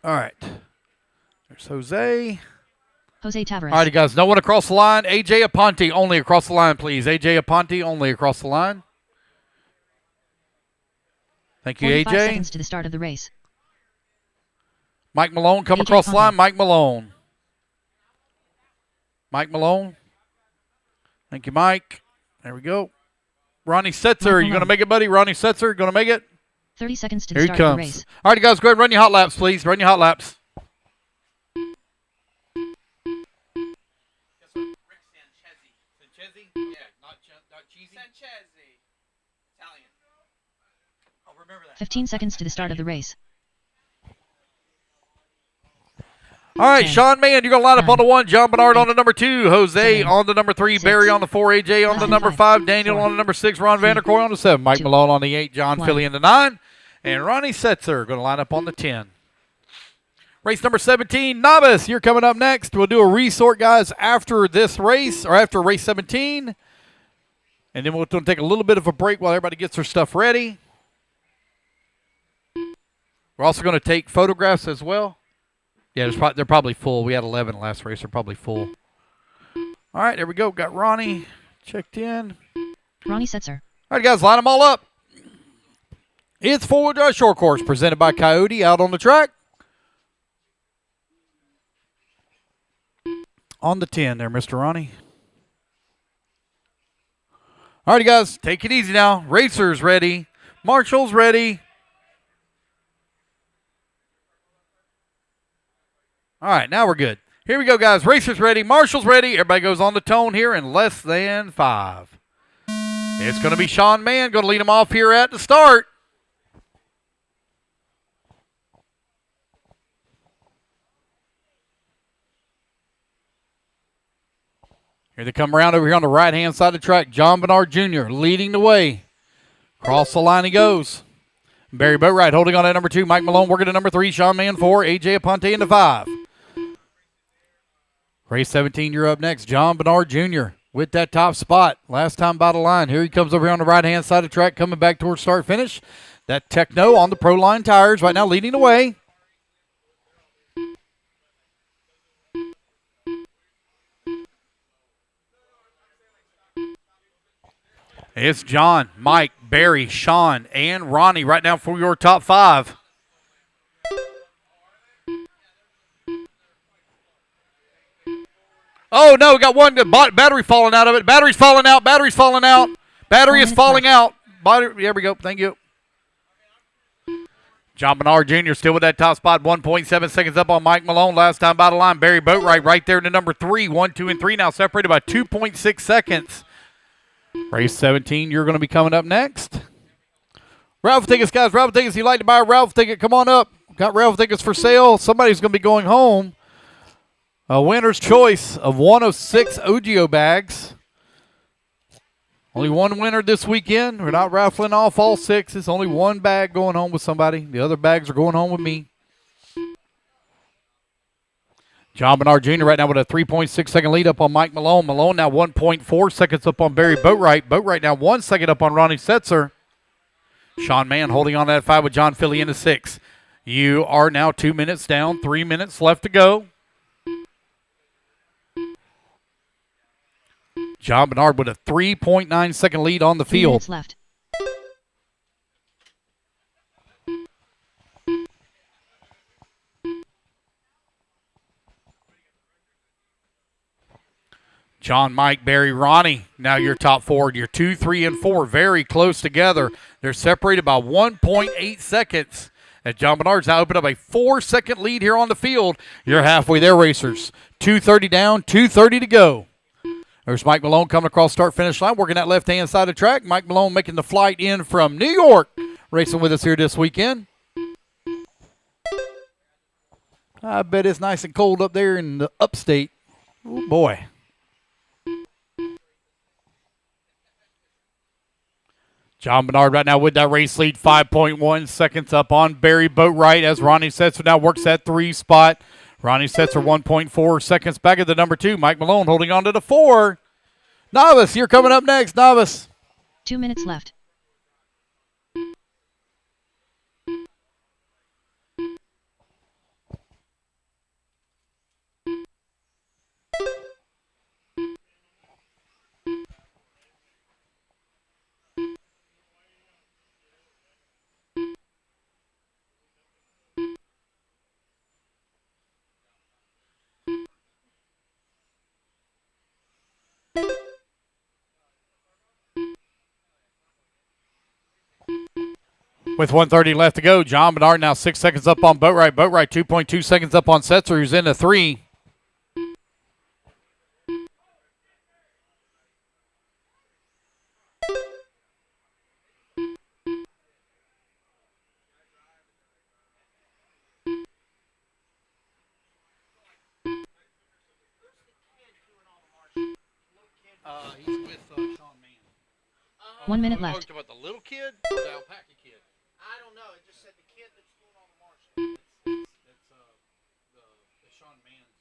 All right. There's Jose Tavares. All right, guys. No one across the line. AJ Aponte only across the line, please. AJ Aponte only across the line. Thank you, 45 AJ. seconds to the start of the race. Mike Malone, come AJ across the line. Aponte. Mike Malone. Mike Malone. Thank you, Mike. There we go. Ronnie Setzer, you going to make it, buddy? Ronnie Setzer, going to make it? 30 seconds to the Here he start of the comes. race. All right, guys, go ahead and run your hot laps, please. Run your hot laps. Yes, sir. Rick Sanchez. Sanchez? Yeah, not cheesy. Sanchez. Italian. I'll remember that. 15 seconds to the start of the race. All right, 10, Sean Mann, you're going to line up 9, on the 1. John Bernard on 8, the number 2. Jose 7, on the number 3. 6, Barry on the 4. AJ on the number 5. Daniel 4, on the number 6. Ron 3, Vanderkoy on the 7. Mike 2, Malone on the 8. John 1. Philly in the 9. And Ronnie Setzer going to line up on the 10. Race number 17, Novice, you're coming up next. We'll do a resort, guys, after this race, or after race 17. And then we'll take a little bit of a break while everybody gets their stuff ready. We're also going to take photographs as well. Yeah, they're probably full. We had 11 last race. They're probably full. All right, there we go. Got Ronnie checked in. Ronnie Setzer. All right, guys, line them all up. It's Forward Drive Short Course presented by Coyote out on the track. On the 10 there, Mr. Ronnie. All right, guys, take it easy now. Racers ready. Marshall's ready. All right, now we're good. Here we go, guys. Racers ready. Marshall's ready. Everybody goes on the tone here in less than 5. It's going to be Sean Mann going to lead them off here at the start. Here they come around over here on the right-hand side of the track. John Bernard Jr. leading the way. Cross the line he goes. Barry Boatwright holding on at number 2. Mike Malone working at number 3. Sean Mann 4. A.J. Aponte into 5. Race 17, you're up next. John Bernard Jr. with that top spot. Last time by the line. Here he comes over here on the right-hand side of the track, coming back towards start-finish. That Techno on the Pro Line tires right now leading the way. It's John, Mike, Barry, Sean, and Ronnie right now for your top 5. Oh, no, we got one battery falling out of it. Battery's falling out. Battery's falling out. Battery is falling out. There we go. Thank you. John Bernard Jr. still with that top spot. 1.7 seconds up on Mike Malone. Last time by the line. Barry Boatwright right there to number 3. 1, 2, and 3 now separated by 2.6 seconds. Race 17, you're going to be coming up next. Raffle tickets, guys. Raffle tickets. If you'd like to buy a raffle ticket, come on up. Got raffle tickets for sale. Somebody's going to be going home. A winner's choice of 1 of 6 OGIO bags. Only one winner this weekend. We're not raffling off all 6. It's only one bag going home with somebody. The other bags are going home with me. John Bernard Jr. right now with a 3.6 second lead up on Mike Malone. Malone now 1.4 seconds up on Barry Boatwright. Boatwright now 1 second up on Ronnie Setzer. Sean Mann holding on to that 5 with John Philly into 6. You are now 2 minutes down, 3 minutes left to go. John Bernard with a 3.9 second lead on the 3 field. minutes left. John, Mike, Barry, Ronnie, now your top 4. Your 2, 3, and 4 very close together. They're separated by 1.8 seconds. As John Bernard's now opened up a 4-second lead here on the field. You're halfway there, racers. 2:30 down, 2:30 to go. There's Mike Malone coming across start-finish line, working that left-hand side of the track. Mike Malone making the flight in from New York, racing with us here this weekend. I bet it's nice and cold up there in the upstate. Oh, boy. John Bernard right now with that race lead, 5.1 seconds up on Barry Boatwright as Ronnie Setzer now works that 3 spot. Ronnie Setzer 1.4 seconds back at the number 2. Mike Malone holding on to the 4. Novice, you're coming up next, Novice. 2 minutes left. With 1:30 left to go, John Bernard now 6 seconds up on Boatwright. Boatwright 2.2 seconds up on Setzer, who's in the 3. He's with Sean Mann. 1 minute You left. talked about the little kid or the alpaca kid? I don't know. It just said the kid that's doing all the marching. That's the Sean Mann's.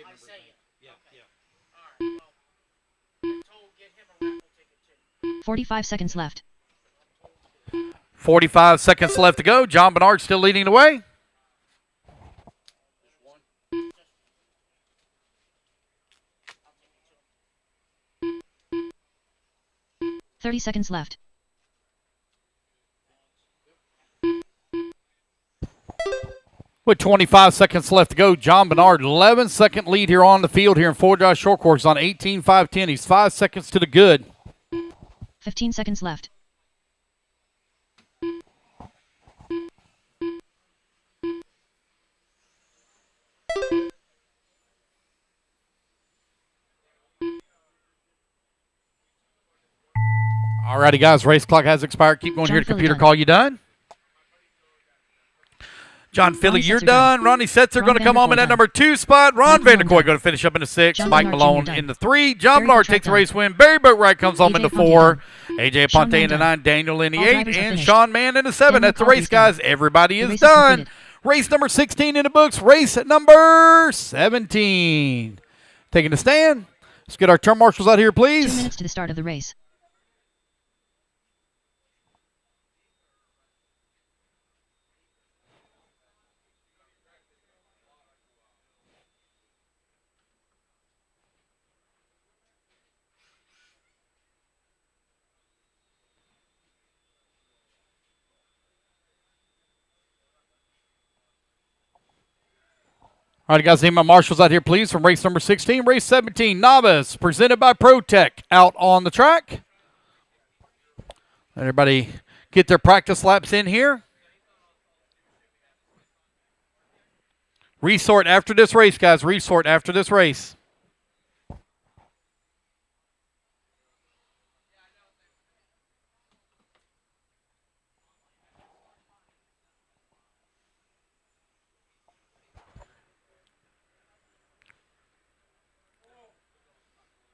I say it. Yeah, Okay. yeah. All right. Well, I told get him a raffle ticket too. 45 seconds left. 45 seconds left to go. John Bernard still leading the way. 30 seconds left. With 25 seconds left to go, John Bernard, 11-second lead here on the field here in Fort Dodge Short Course on 18.510. He's 5 seconds to the good. 15 seconds left. Alrighty, guys, race clock has expired. Keep going John here to Philly computer done. call. You done? John Philly, Ronnie you're Setzer done. done. Ronnie Setzer Ron going to come home in that Vanderkoy done. number 2 spot. Ron Mike Malone Vanderkoy done. going to finish up in the 6. John Mike Bernard Malone Jr. done. in the 3. John Barry Bernard Buttrick takes the done. race win. Barry Boatwright comes home in AJ the Ponte 4. done. AJ Sean Ponte Mann in the done. 9. Daniel in the All 8. drivers are And finished. Sean Mann in the 7. Daniel That's the Colby's race, done. guys. Everybody The is race is done. completed. Race number 16 in the books. Race number 17. Taking the stand. Let's get our turn marshals out here, 2 please. minutes to the start of the race. All right, guys, need my marshals out here, please, from race number 16. Race 17, Novice, presented by ProTech, out on the track. Everybody get their practice laps in here. Resort after this race, guys. Resort after this race.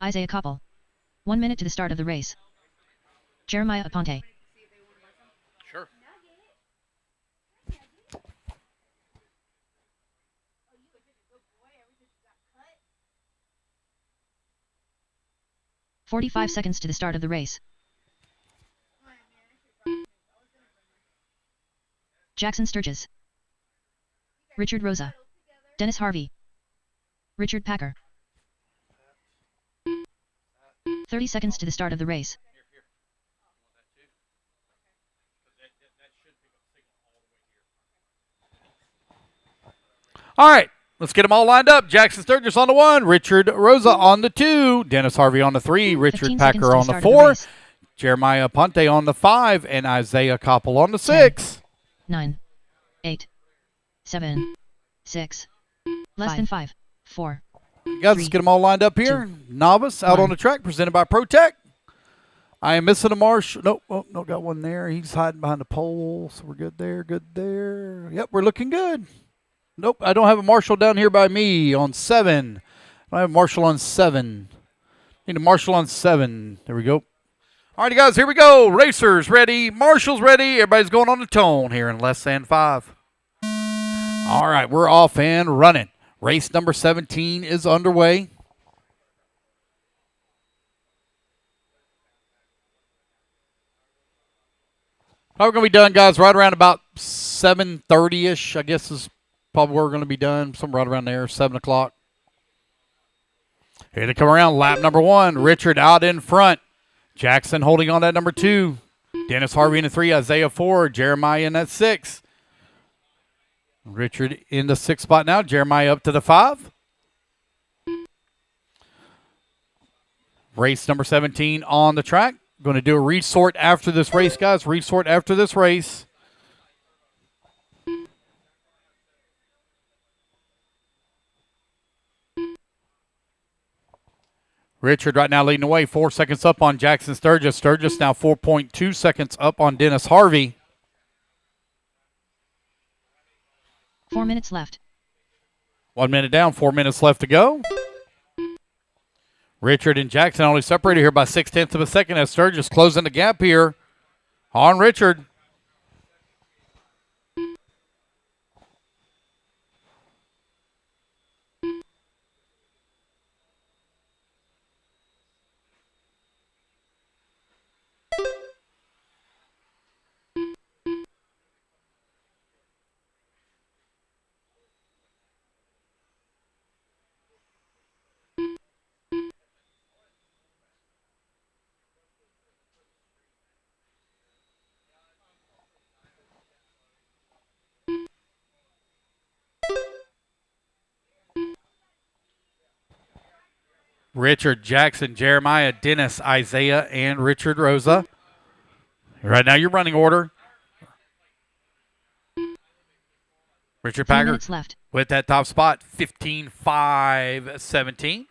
Isaiah Koppel. 1 minute to the start of the race. Jeremiah Aponte. Sure. 45 seconds to the start of the race. Jackson Sturgis. Richard Rosa. Dennis Harvey. Richard Packer. 30 seconds to the start of the race. All right, let's get them all lined up. Jackson Sturgis on the 1, Richard Rosa on the 2, Dennis Harvey on the 3, Richard 15 seconds Packer to on the start of the 4, race. Jeremiah Ponte on the 5, and Isaiah Koppel on the 6. 9, 8, 7, 6, less than 5, 4. Guys, let's get them all lined up here. Novice out on the track, presented by ProTech. I am missing a marshal. Nope, oh, no, got one there. He's hiding behind the pole, so we're good there, good there. Yep, we're looking good. Nope, I don't have a marshal down here by me on 7. I have a marshal on 7. Need a marshal on 7. There we go. All right, guys, here we go. Racers ready. Marshals ready. Everybody's going on the tone here in less than 5. All right, we're off and running. Race number 17 is underway. How we're going to be done, guys, right around about 7:30-ish, I guess is probably where we're going to be done. Somewhere right around there, 7 o'clock. Here they come around. Lap number 1. Richard out in front. Jackson holding on that number 2. Dennis Harvey in the 3. Isaiah 4. Jeremiah in that 6. Richard in the 6th spot now. Jeremiah up to the 5. Race number 17 on the track. Going to do a resort after this race, guys. Resort after this race. Richard right now leading the way. 4 seconds up on Jackson Sturgis. Sturgis now 4.2 seconds up on Dennis Harvey. 4 minutes left. 1 minute down, 4 minutes left to go. Richard and Jackson only separated here by 0.6 of a second as Sturgis closing the gap here on Richard. Richard, Jackson, Jeremiah, Dennis, Isaiah, and Richard Rosa. Right now, your running order. Richard 3 Packer minutes left. with that top spot, 15-5-17.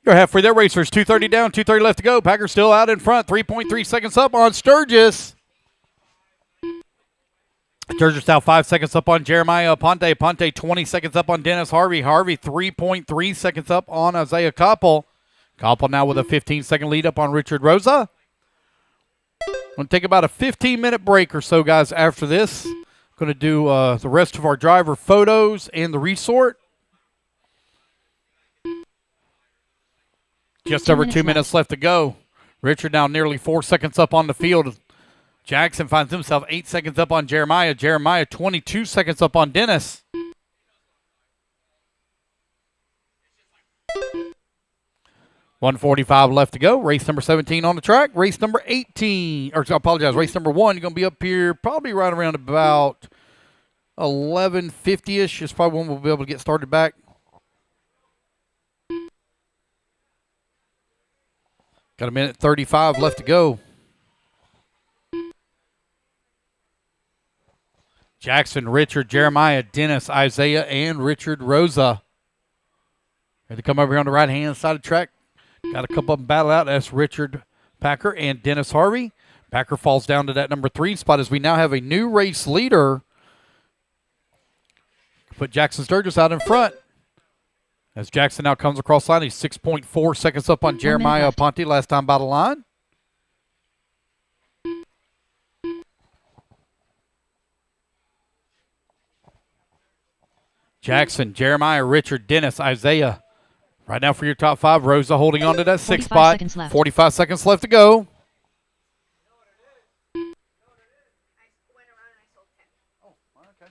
You're halfway there, racers. 2:30 down, 2:30 left to go. Packer still out in front. 3.3 seconds up on Sturgis. Sturgis now 5 seconds up on Jeremiah Aponte. Aponte 20 seconds up on Dennis Harvey. Harvey 3.3 seconds up on Isaiah Koppel. Koppel now with a 15-second lead up on Richard Rosa. Going to take about a 15-minute break or so, guys, after this. Going to do the rest of our driver photos and the resort. Just over 2 minutes left to go. Richard now nearly 4 seconds up on the field. Jackson finds himself 8 seconds up on Jeremiah. Jeremiah 22 seconds up on Dennis. $1:45 left to go. Race number 17 on the track. Race number 18, or I apologize, race number 1, you're going to be up here probably right around about 11:50-ish is probably when we'll be able to get started back. Got a minute 35 left to go. Jackson, Richard, Jeremiah, Dennis, Isaiah, and Richard Rosa. Ready to come over here on the right-hand side of the track. Got a couple of them battle out. That's Richard Packer and Dennis Harvey. Packer falls down to that number 3 spot as we now have a new race leader. Put Jackson Sturgis out in front. As Jackson now comes across the line, he's 6.4 seconds up on Jeremiah Aponte last time by the line. Jackson, Jeremiah, Richard, Dennis, Isaiah. Right now for your top 5, Rosa holding on to that 6th spot. 45 seconds left to go. I went around and I sold 10. Oh, okay.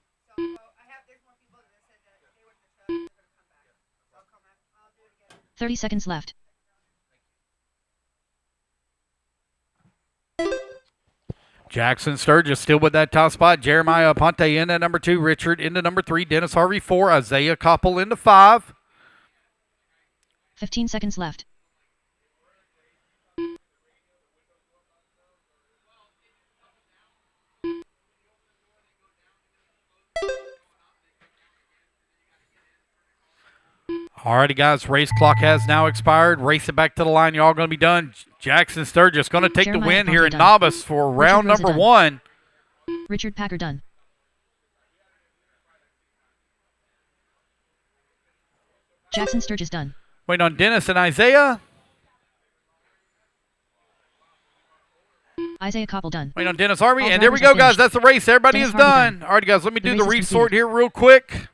So there's more people that said that they were in the truck, they're gonna come back. So I'll do it again. 30 seconds left. Jackson Sturgis still with that top spot. Jeremiah Aponte in at number 2. Richard into number 3. Dennis Harvey 4. Isaiah Koppel into 5. 15 seconds left. Alrighty, guys. Race clock has now expired. Race it back to the line. You're all going to be done. Jackson Sturgis going to take the win here in novice for round number 1. Richard Packer done. Jackson Sturgis done. Waiting on Dennis and Isaiah. Isaiah Koppel done. Waiting on Dennis Harvey. All And there we drivers go, are guys. finished. That's the race. Everybody Dennis is Harvey done. Alrighty, guys. Let me The do the race is resort completed. here real quick.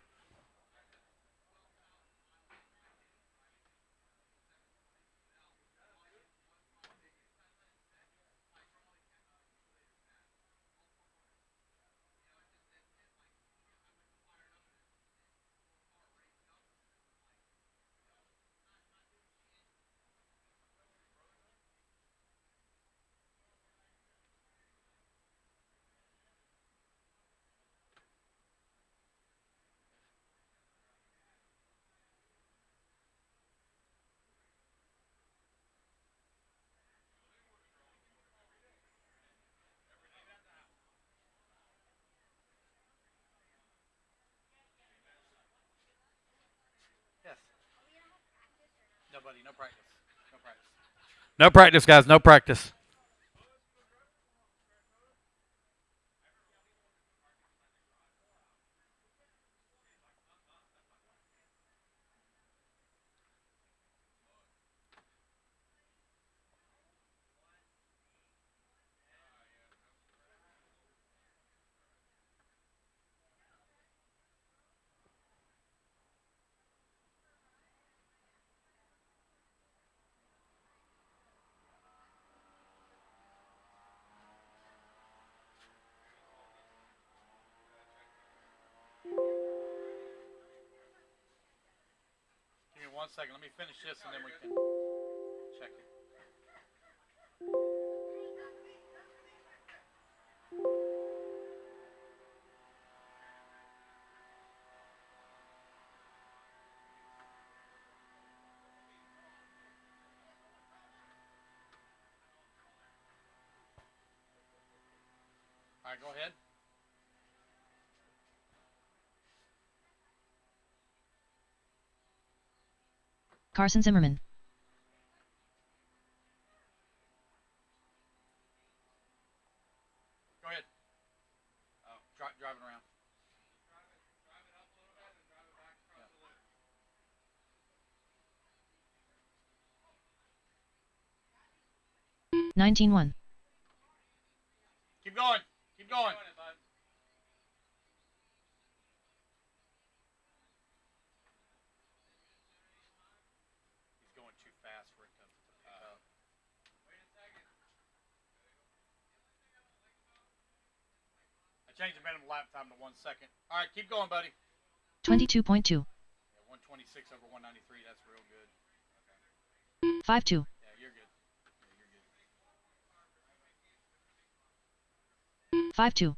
Yes. No, buddy. No practice. No practice. No practice, guys. No practice. 1 second. Let me finish this and then we can check it. All right, go ahead. Carson Zimmerman. Go ahead. Driving around. Yeah. 19-1. Keep going. Keep going. He's going too fast for it to pick up. I changed the minimum lap time to 1 second. All right, keep going, buddy. 22.2. Yeah, 126 over 193. That's real good. 5-2. Yeah, you're good. 5-2.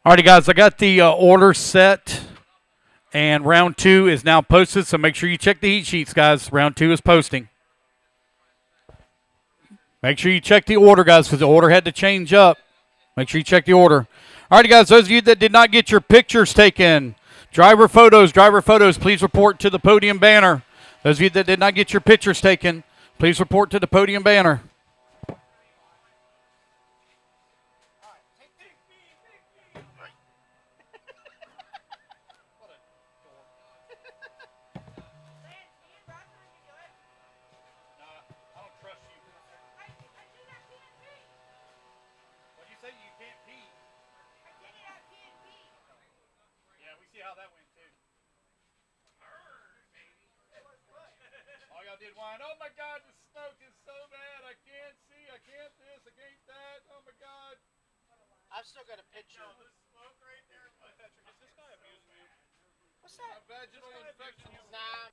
Alrighty, guys, I got the order set, and round 2 is now posted, so make sure you check the heat sheets, guys. Round 2 is posting. Make sure you check the order, guys, because the order had to change up. Make sure you check the order. Alrighty, guys, those of you that did not get your pictures taken, driver photos, please report to the podium banner. Those of you that did not get your pictures taken, please report to the podium banner. how that went too. All y'all did whine, oh my God, the smoke is so bad. I can't see, I can't this, I can't that. Oh my God. I've still got a picture. No, the smoke right there. Patrick, is this guy abusing you? What's that? Vaginal infection. Nah.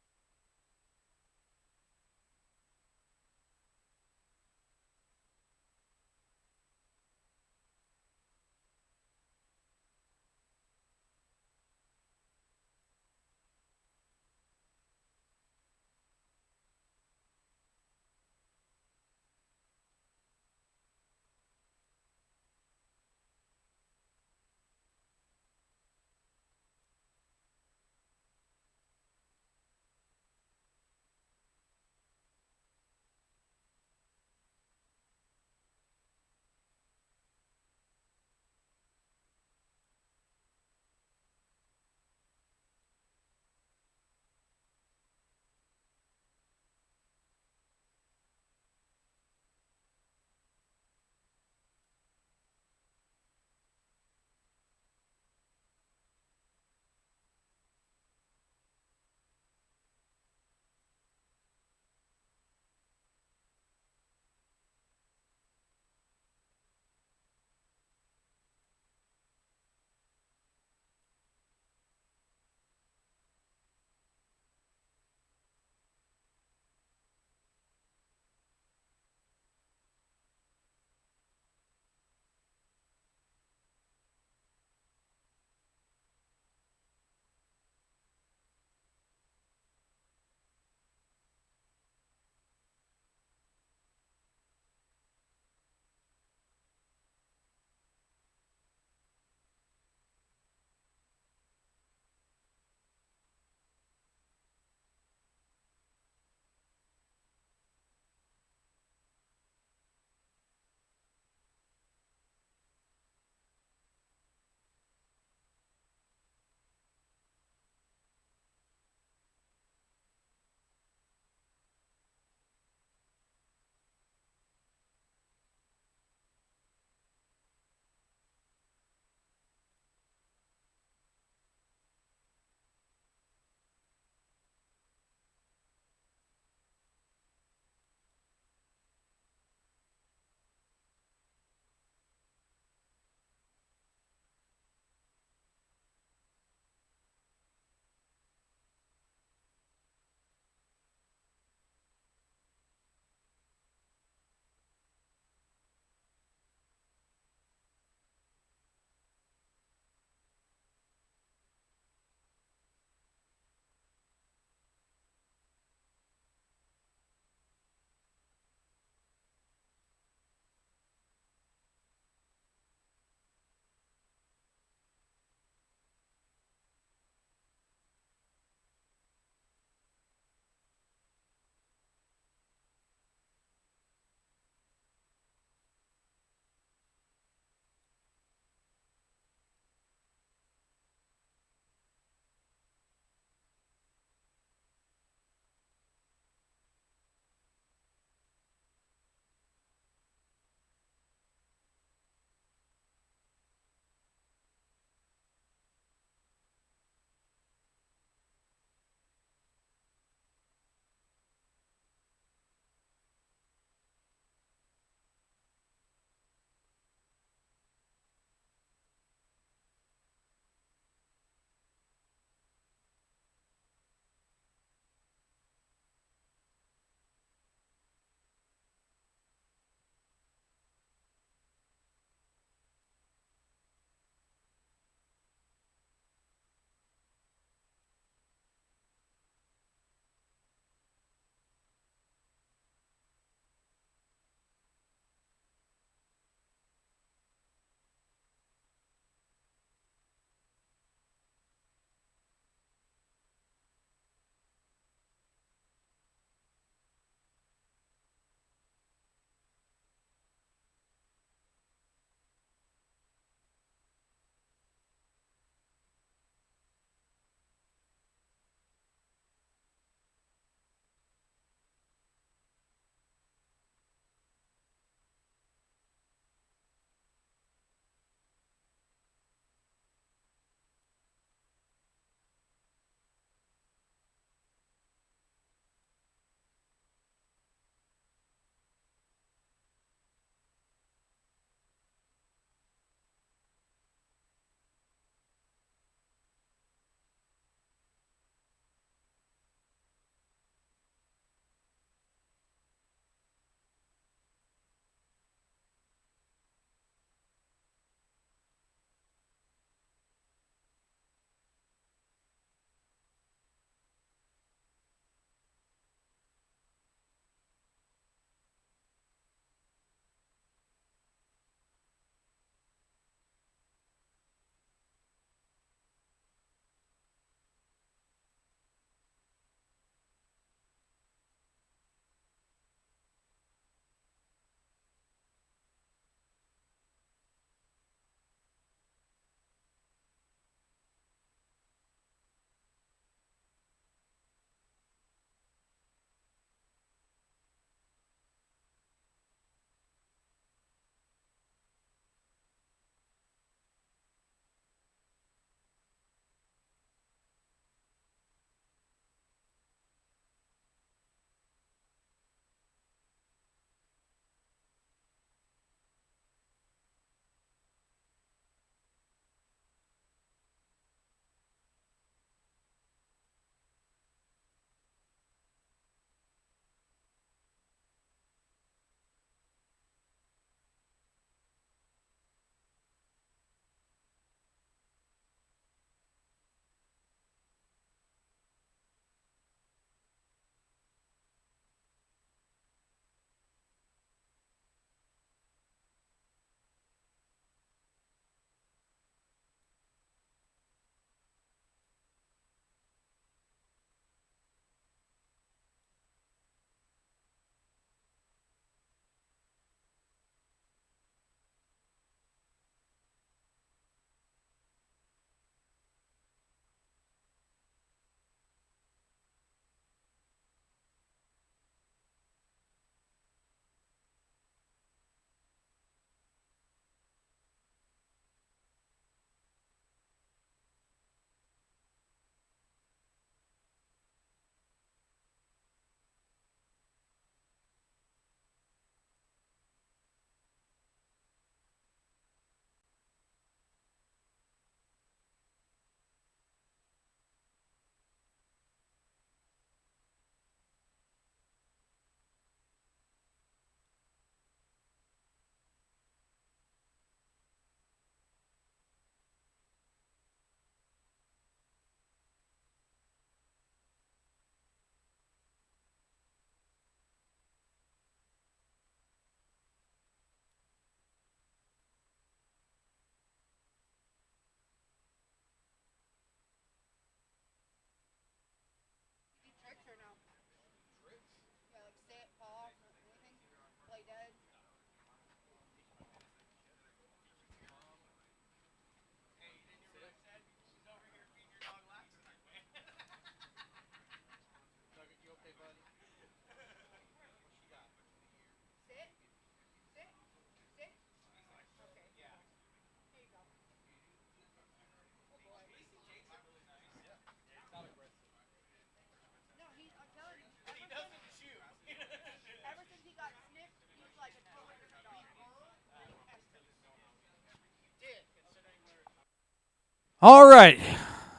All right.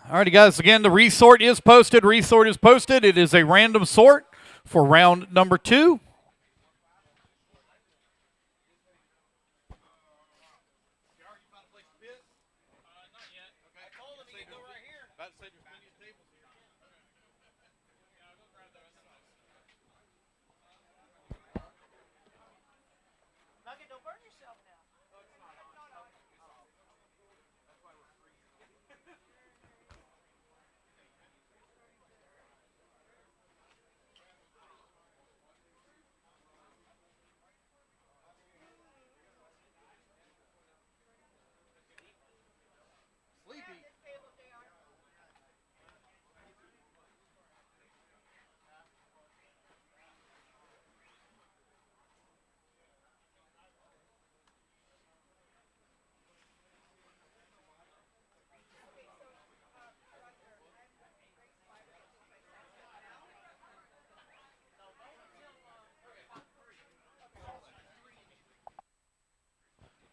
Alrighty, guys. Again, the resort is posted. Resort is posted. It is a random sort for round number 2. Nugget, don't burn yourself now. Sleepy.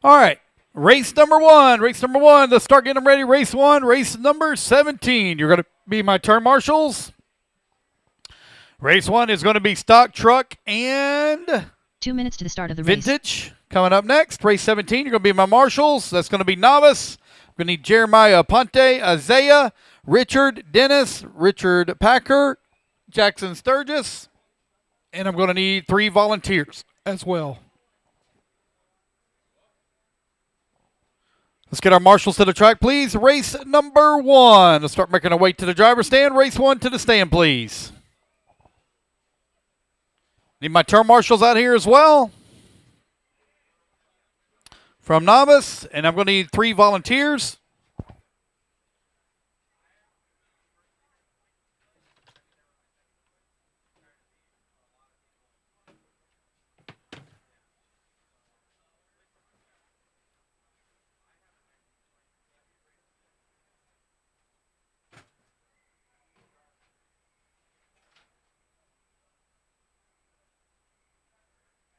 All right. Race number 1. Race number 1. Let's start getting them ready. Race 1. Race number 17. You're going to be my turn marshals. Race 1 is going to be stock, truck, and 2 minutes to the start of the race. vintage. Coming up next, race 17, you're going to be my marshals. That's going to be novice. I'm going to need Jeremiah Ponte, Isaiah, Richard Dennis, Richard Packer, Jackson Sturgis, and I'm going to need 3 volunteers as well. Let's get our marshals to the track, please. Race number 1. Let's start making our way to the driver's stand. Race 1 to the stand, please. Need my turn marshals out here as well. From novice, and I'm going to need 3 volunteers.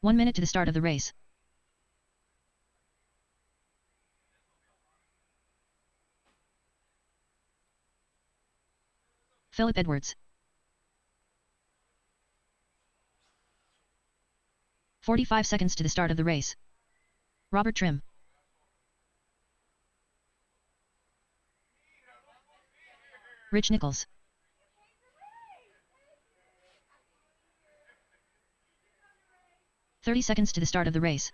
One minute to the start of the race. Philip Edwards. 45 seconds to the start of the race. Robert Trim. Rich Nichols. "30 seconds to the start of the race.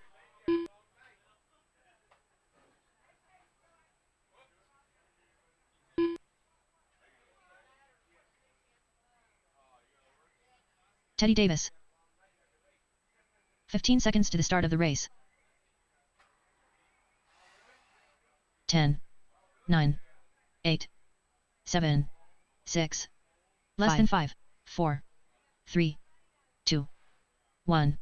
Teddy Davis. 15 seconds to the start of the race. 10, 9, 8, 7, 6, less than 5, 4, 3, 2, 1.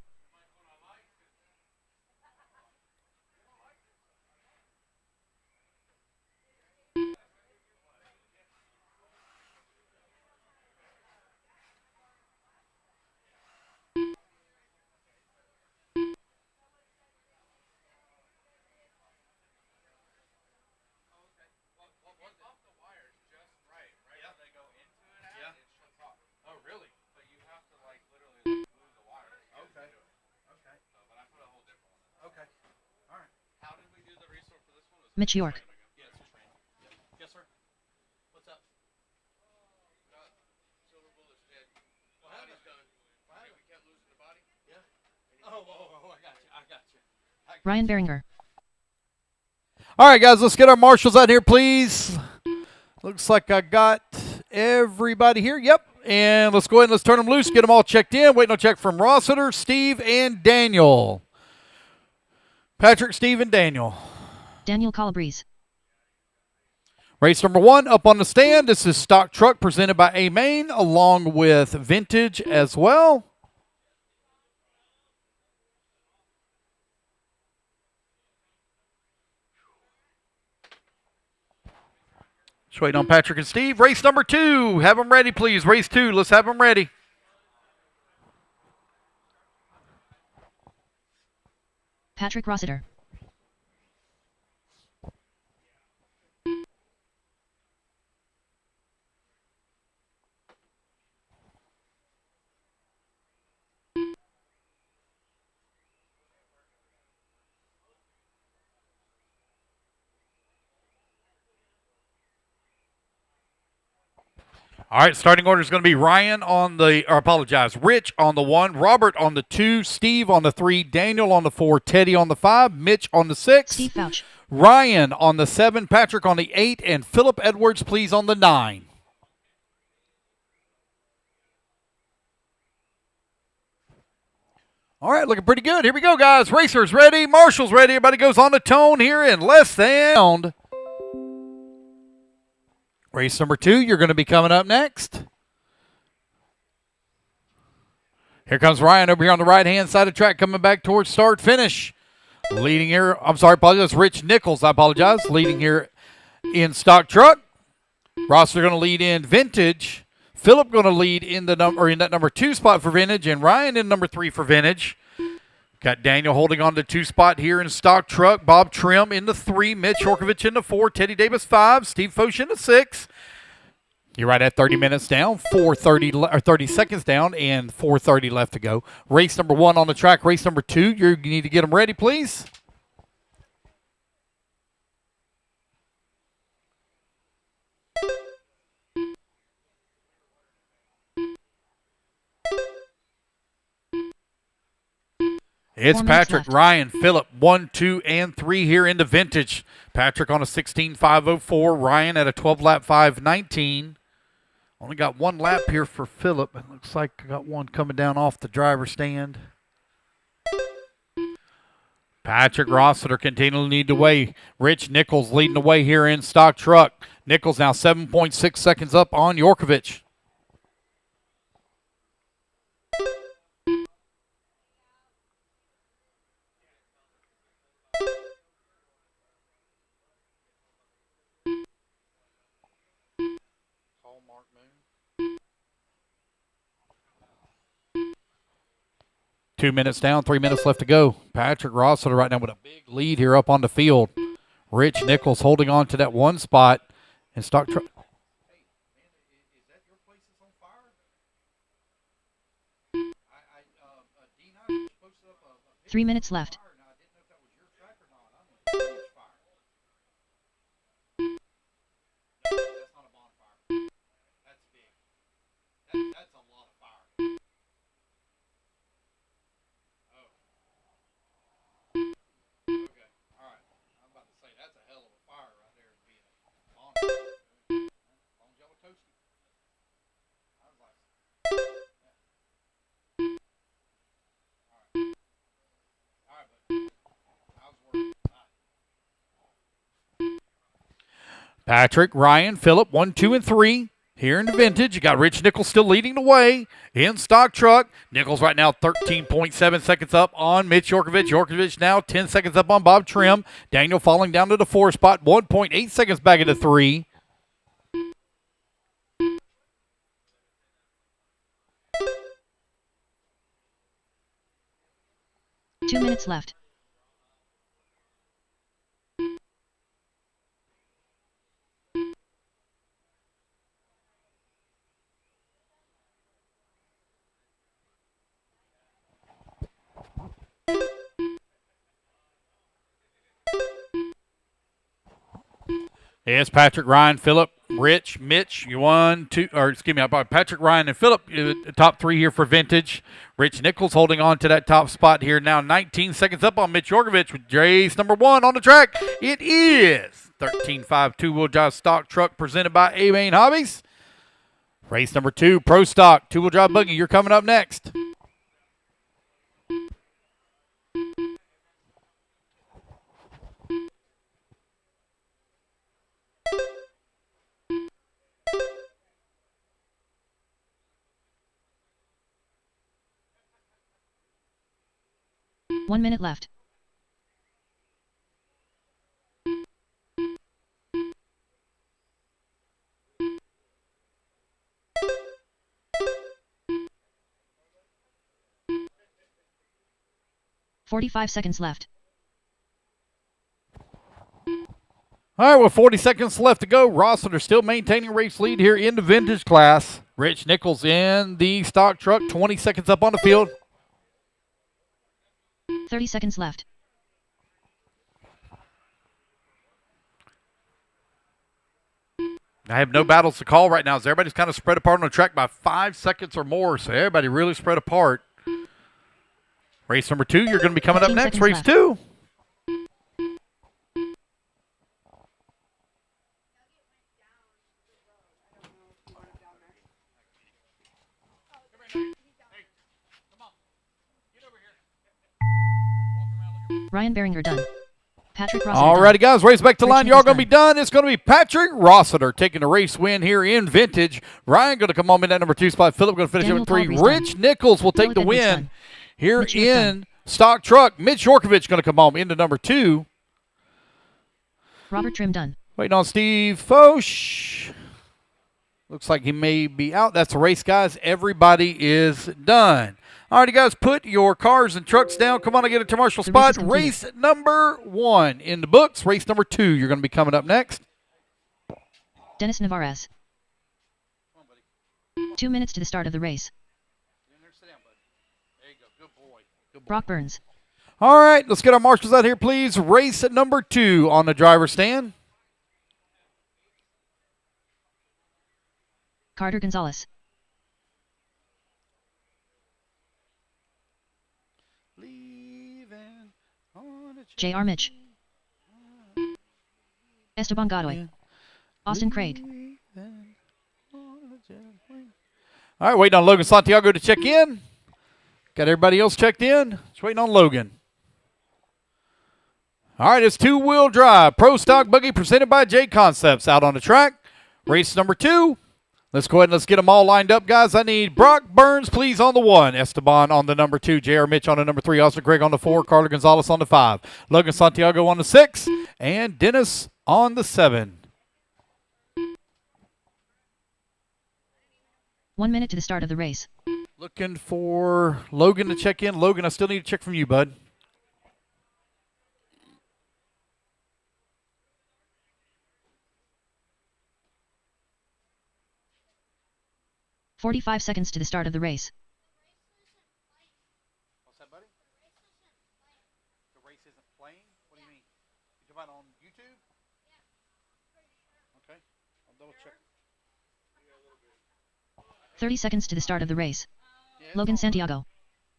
Oh, really? But you have to like literally move the wires. Okay. Okay. So, but I put a whole different one. Okay. All right. How did we do the resource for this one? Mitch York. Yes, yes, sir. What's up? Silver bullet's dead. Body's done. We kept losing the body. Yeah. Oh, I got you. I got you. Ryan Beringer. All right, guys, let's get our marshals out here, please. Looks like I got everybody here. Yep. And let's go ahead and let's turn them loose, get them all checked in. Waiting on a check from Rossiter, Steve, and Daniel. Patrick, Steve, and Daniel. Daniel Calabrese. Race number 1 up on the stand. This is Stock Truck presented by A-Main along with Vintage as well. Just waiting on Patrick and Steve. Race number 2. Have them ready, please. Race 2. Let's have them ready. Patrick Rossiter. All right, starting order is going to be Rich on the 1, Robert on the 2, Steve on the 3, Daniel on the 4, Teddy on the 5, Mitch on the 6, Steve Fouch. Ryan on the 7, Patrick on the 8, and Philip Edwards, please, on the 9. All right, looking pretty good. Here we go, guys. Racers ready. Marshall's ready. Everybody goes on the tone here in less than. Race number 2, you're going to be coming up next. Here comes Ryan over here on the right-hand side of the track, coming back towards start-finish. Leading here, apologize, Rich Nichols, leading here in stock truck. Ross are going to lead in vintage. Philip going to lead in that number 2 spot for vintage, and Ryan in number 3 for vintage. Got Daniel holding on to 2 spot here in stock truck. Bob Trim in the 3, Mitch Yorkovich in the 4, Teddy Davis 5, Steve Foch in the 6. You're right at 30 minutes down, 30 seconds down, and 4:30 left to go. Race number 1 on the track. Race number 2, you need to get them ready, please. It's Patrick, Ryan, Philip, 1, 2, and 3 here into vintage. Patrick on a 16.504, Ryan at a 12-lap 5:19. Only got 1 lap here for Philip. It looks like I got one coming down off the driver's stand. Patrick Rossiter continuing to lead the way. Rich Nichols leading the way here in stock truck. Nichols now 7.6 seconds up on Yorkovich. Hallmark Moon. 2 minutes down, 3 minutes left to go. Patrick Rossiter right now with a big lead here up on the field. Rich Nichols holding on to that 1 spot in stock truck. Hey, man, is that your place that's on fire? Dean, I posted up a 3 minutes left. fire, and I didn't know if that was your track or not. I'm in a huge fire. No, that's not a bonfire. That's big. That's a lot of fire. Oh. Okay. All right. I'm about to say that's a hell of a fire right there to be a bonfire. As long as y'all were toasty. I was like, yeah. All right, but I was worried. Patrick, Ryan, Philip, 1, 2, and 3 here in the vintage. You got Rich Nichols still leading the way in stock truck. Nichols right now 13.7 seconds up on Mitch Yorkovich. Yorkovich now 10 seconds up on Bob Trim. Daniel falling down to the 4 spot, 1.8 seconds back into 3. Two minutes left. Yes, Patrick, Ryan, Philip, Rich, Mitch, Patrick, Ryan, and Philip, top 3 here for vintage. Rich Nichols holding on to that top spot here now, 19 seconds up on Mitch Yorkovich with race number 1 on the track. It is 13.5 two-wheel drive stock truck presented by A-Main Hobbies. Race number 2, Pro Stock, two-wheel drive buggy. You're coming up next. One minute left. $45 seconds left. All right, with 40 seconds left to go, Rossiter still maintaining race lead here in the vintage class. Rich Nichols in the stock truck, 20 seconds up on the field. 30 seconds left. I have no battles to call right now. So everybody's kind of spread apart on the track by 5 seconds or more. So everybody really spread apart. Race number 2, you're going to be coming up 15 next. seconds Race left. 2. Ryan Beringer done. Patrick Rossiter Alrighty, guys, race back to Rich line. Nichols Y'all going to be done. done. It's going to be Patrick Rossiter taking the race win here in Vintage. Ryan going to come on in at number 2 spot. Philip going to finish Daniel up at 3. Palfrey's done. Rich Nichols will take Philip the Edwards win done. here Mitch York in done. Stock Truck. Mitch Yorkovich going to come home into number 2. Robert Trim done. Waiting on Steve Foch. Looks like he may be out. That's the race, guys. Everybody is done. Alrighty, guys, put your cars and trucks down. Come on, I get a commercial The race spot. is completed. Race number 1 in the books. Race number 2, you're going to be coming up next. Dennis Navarez. 2 minutes to the start of the race. Sit down, bud. There you go. Good boy. Good boy. Brock Burns. All right, let's get our marshals out here, please. Race number 2 on the driver's stand. Carter Gonzalez. J.R. Mitch. Esteban Godoy. Austin Craig. All right, waiting on Logan Santiago to check in. Got everybody else checked in. Just waiting on Logan. All right, it's two-wheel drive. Pro Stock Buggy presented by JConcepts out on the track. Race number 2. Let's go ahead and let's get them all lined up, guys. I need Brock Burns, please, on the 1. Esteban on the number 2. J.R. Mitch on the number 3. Austin Craig on the 4. Carter Gonzalez on the 5. Logan Santiago on the 6. And Dennis on the 7. 1 minute to the start of the race. Looking for Logan to check in. Logan, I still need to check from you, bud. "45 seconds to the start of the race. What's that, buddy? The race isn't playing? What do you mean? You talking about on YouTube? Okay. I'll double check. 30 seconds to the start of the race. Yeah, it's Logan on. Santiago.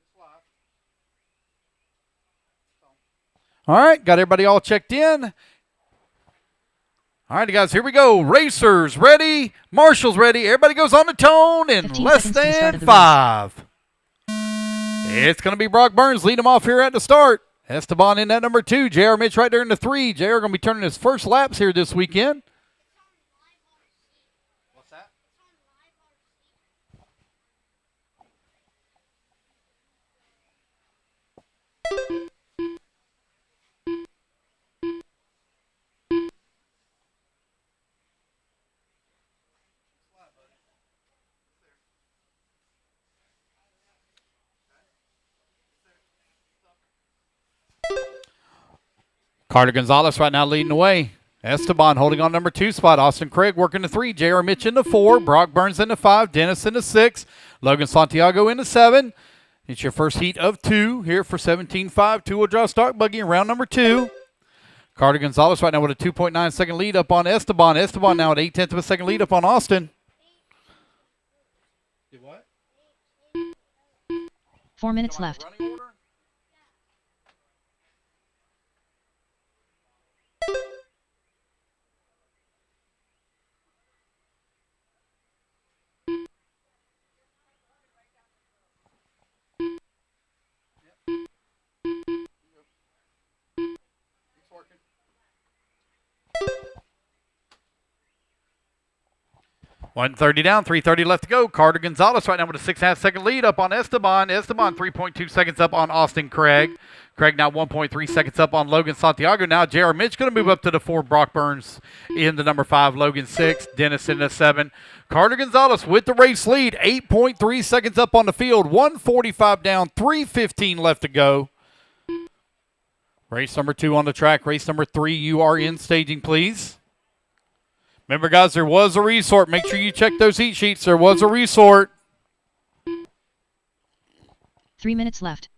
It's live. All right, got everybody all checked in. All right, guys, here we go. Racers ready. Marshals ready. Everybody goes on the tone in 15 less seconds to the start than of the 5. It's going to be Brock Burns leading them off here at the start. Esteban in that number 2. J.R. Mitch right there in the 3. J.R. going to be turning his first laps here this weekend. What's that? Carter Gonzalez right now leading the way. Esteban holding on number 2 spot. Austin Craig working the 3. J.R. Mitch in the 4. Brock Burns in the 5. Dennis in the 6. Logan Santiago in the 7. It's your first heat of 2 here for 17.5. Two-wheel drive stock buggy in round number 2. Carter Gonzalez right now with a 2.9 second lead up on Esteban. Esteban now at 0.8 of a second lead up on Austin. Did what? 4 minutes left. Running order? It's working. 130 down, 3:30 left to go. Carter Gonzalez right now with a 6.5 second lead up on Esteban. Esteban 3.2 seconds up on Austin Craig. Craig now 1.3 seconds up on Logan Santiago. Now J.R. Mitch going to move up to the 4. Brock Burns in the number 5. Logan 6. Dennis in the 7. Carter Gonzalez with the race lead. 8.3 seconds up on the field. 145 down, 3:15 left to go. Race number 2 on the track. Race number 3, you are in staging, please. Remember, guys, there was a resort. Make sure you check those heat sheets. There was a resort. 3 minutes left.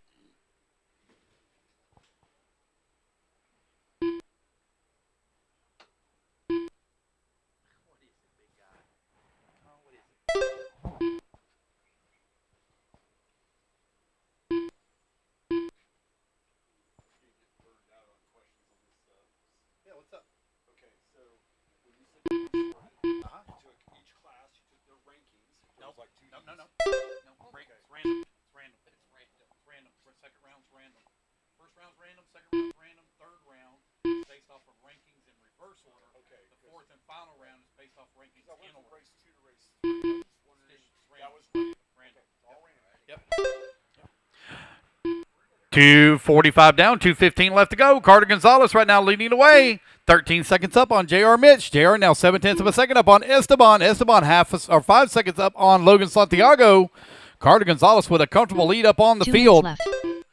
rounds, like two. No. It's random. It's random. Second round's random. First round's random. Second round's random. Third round is based off of rankings in reverse order. Okay. The fourth and final round is based off rankings So I went in from order. race 2 to race 3. That was random. Random. It's all random. Yep. 2:45 down, 2:15 left to go. Carter Gonzalez right now leading the way. 13 seconds up on J.R. Mitch. J.R. now 0.7 of a second up on Esteban. Esteban 5 seconds up on Logan Santiago. Carter Gonzalez with a comfortable lead up on the 2 field. minutes left.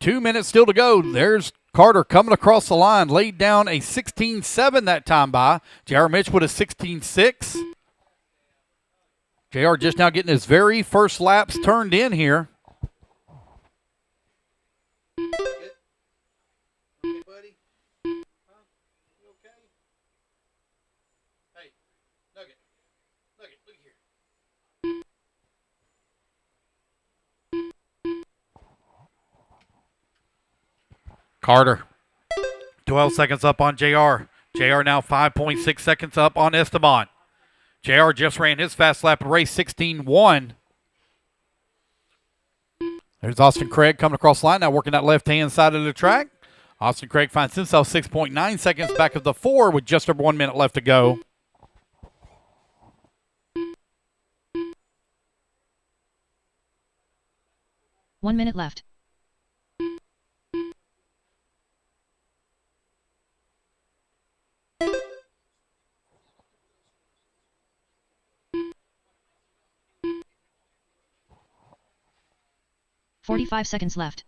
2 minutes still to go. There's Carter coming across the line. Laid down a 16.7 that time by. J.R. Mitch with a 16.6. J.R. just now getting his very first laps turned in here. Okay, buddy? Huh? You okay? Hey, Nugget, look here. Carter, 12 seconds up on JR. JR now 5.6 seconds up on Esteban. JR just ran his fast lap of race 16.1. There's Austin Craig coming across the line now, working that left-hand side of the track. Austin Craig finds himself 6.9 seconds back of the 4 with just over 1 minute left to go. One minute left. "45 seconds left.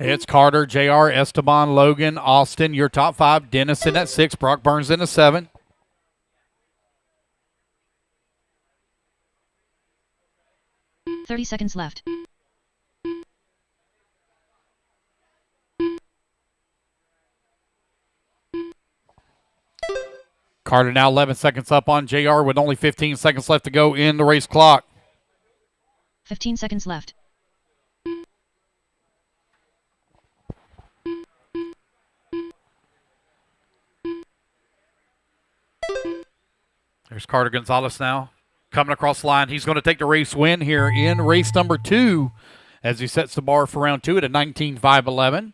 It's Carter, JR, Esteban, Logan, Austin, your top 5. Dennis in at 6. Brock Burns in at 7. "30 seconds left. Carter now 11 seconds up on JR with only 15 seconds left to go in the race clock. 15 seconds left. There's Carter Gonzalez now coming across the line. He's going to take the race win here in race number 2 as he sets the bar for round 2 at a 19.511.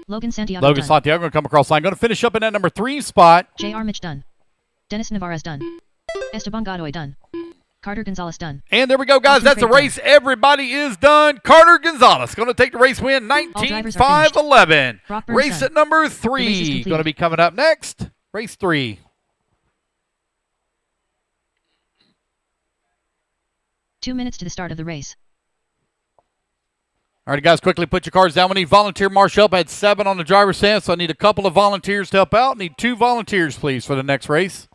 Logan Santiago Logan done. Santiago going to come across the line. Going to finish up in that number 3 spot. J.R. Mitch done. Dennis Navarez done. Esteban Godoy done. Carter Gonzalez done. And there we go, guys. Austin That's the Craig race. Everybody is done. Carter Gonzalez going to take the race win, drivers are 19.511. Brock Burns Race done. at number race is 3 completed. going to be coming up next. Race 3. 2 minutes to the start of the race. All right, guys, quickly put your cards down. We need volunteer marshal help. I had 7 on the driver's stand, so I need a couple of volunteers to help out. Need 2 volunteers, please, for the next race.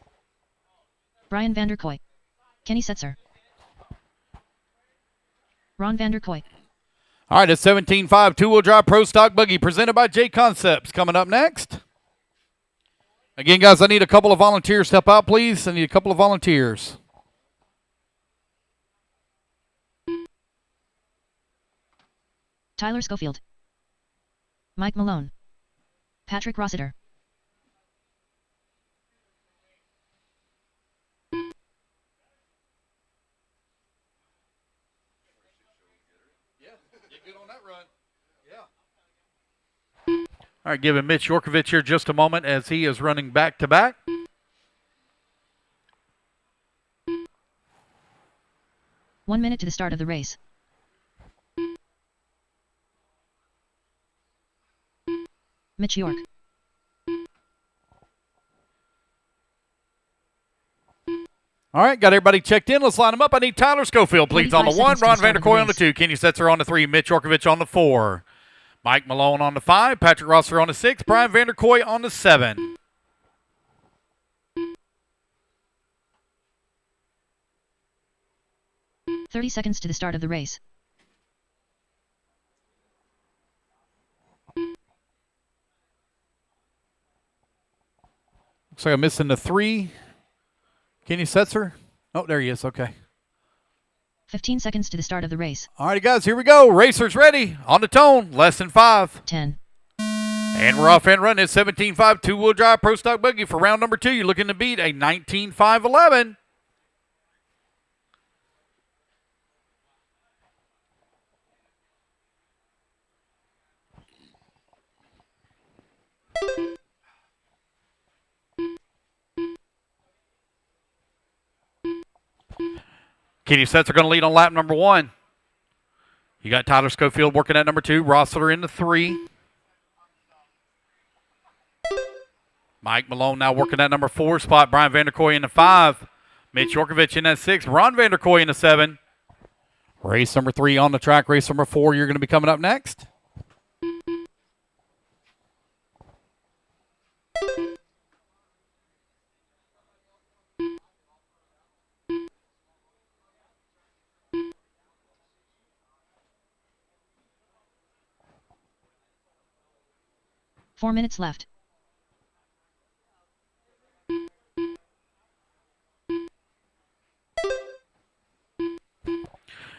Brian Vanderkoy. Kenny Setzer. Ron Vanderkoy. All right, it's 17.5 two-wheel drive pro stock buggy presented by JConcepts. Coming up next. Again, guys, I need a couple of volunteers to help out, please. I need a couple of volunteers. Tyler Schofield. Mike Malone. Patrick Rossiter. Yeah, get good on that run. Yeah. All right, giving Mitch Yorkovich here just a moment as he is running back-to-back. "1 minute to the start of the race. Mitch York. All right, got everybody checked in. Let's line them up. I need Tyler Schofield, please, on the 1. 45 Ron seconds to the start of the Vanderkoy on the race. 2. Kenny Setzer on the 3. Mitch Yorkovich on the 4. Mike Malone on the 5. Patrick Rosser on the 6. Brian Vanderkoy on the 7. "30 seconds to the start of the race. Looks like I'm missing the 3. Kenny Setzer. Oh, there he is. Okay. 15 seconds to the start of the race. All righty, guys, here we go. Racers ready. On the tone. Less than 5. 10. And we're off and running. 17.5 two-wheel drive pro stock buggy for round number 2. You're looking to beat a 19.511. Kenny Setzer going to lead on lap number 1. You got Tyler Schofield working at number 2. Rossler in the 3. Mike Malone now working at number 4 spot. Brian Vanderkoy in the 5. Mitch Yorkovich in that 6. Ron Vanderkoy in the 7. Race number 3 on the track. Race number 4, you're going to be coming up next. Four minutes left.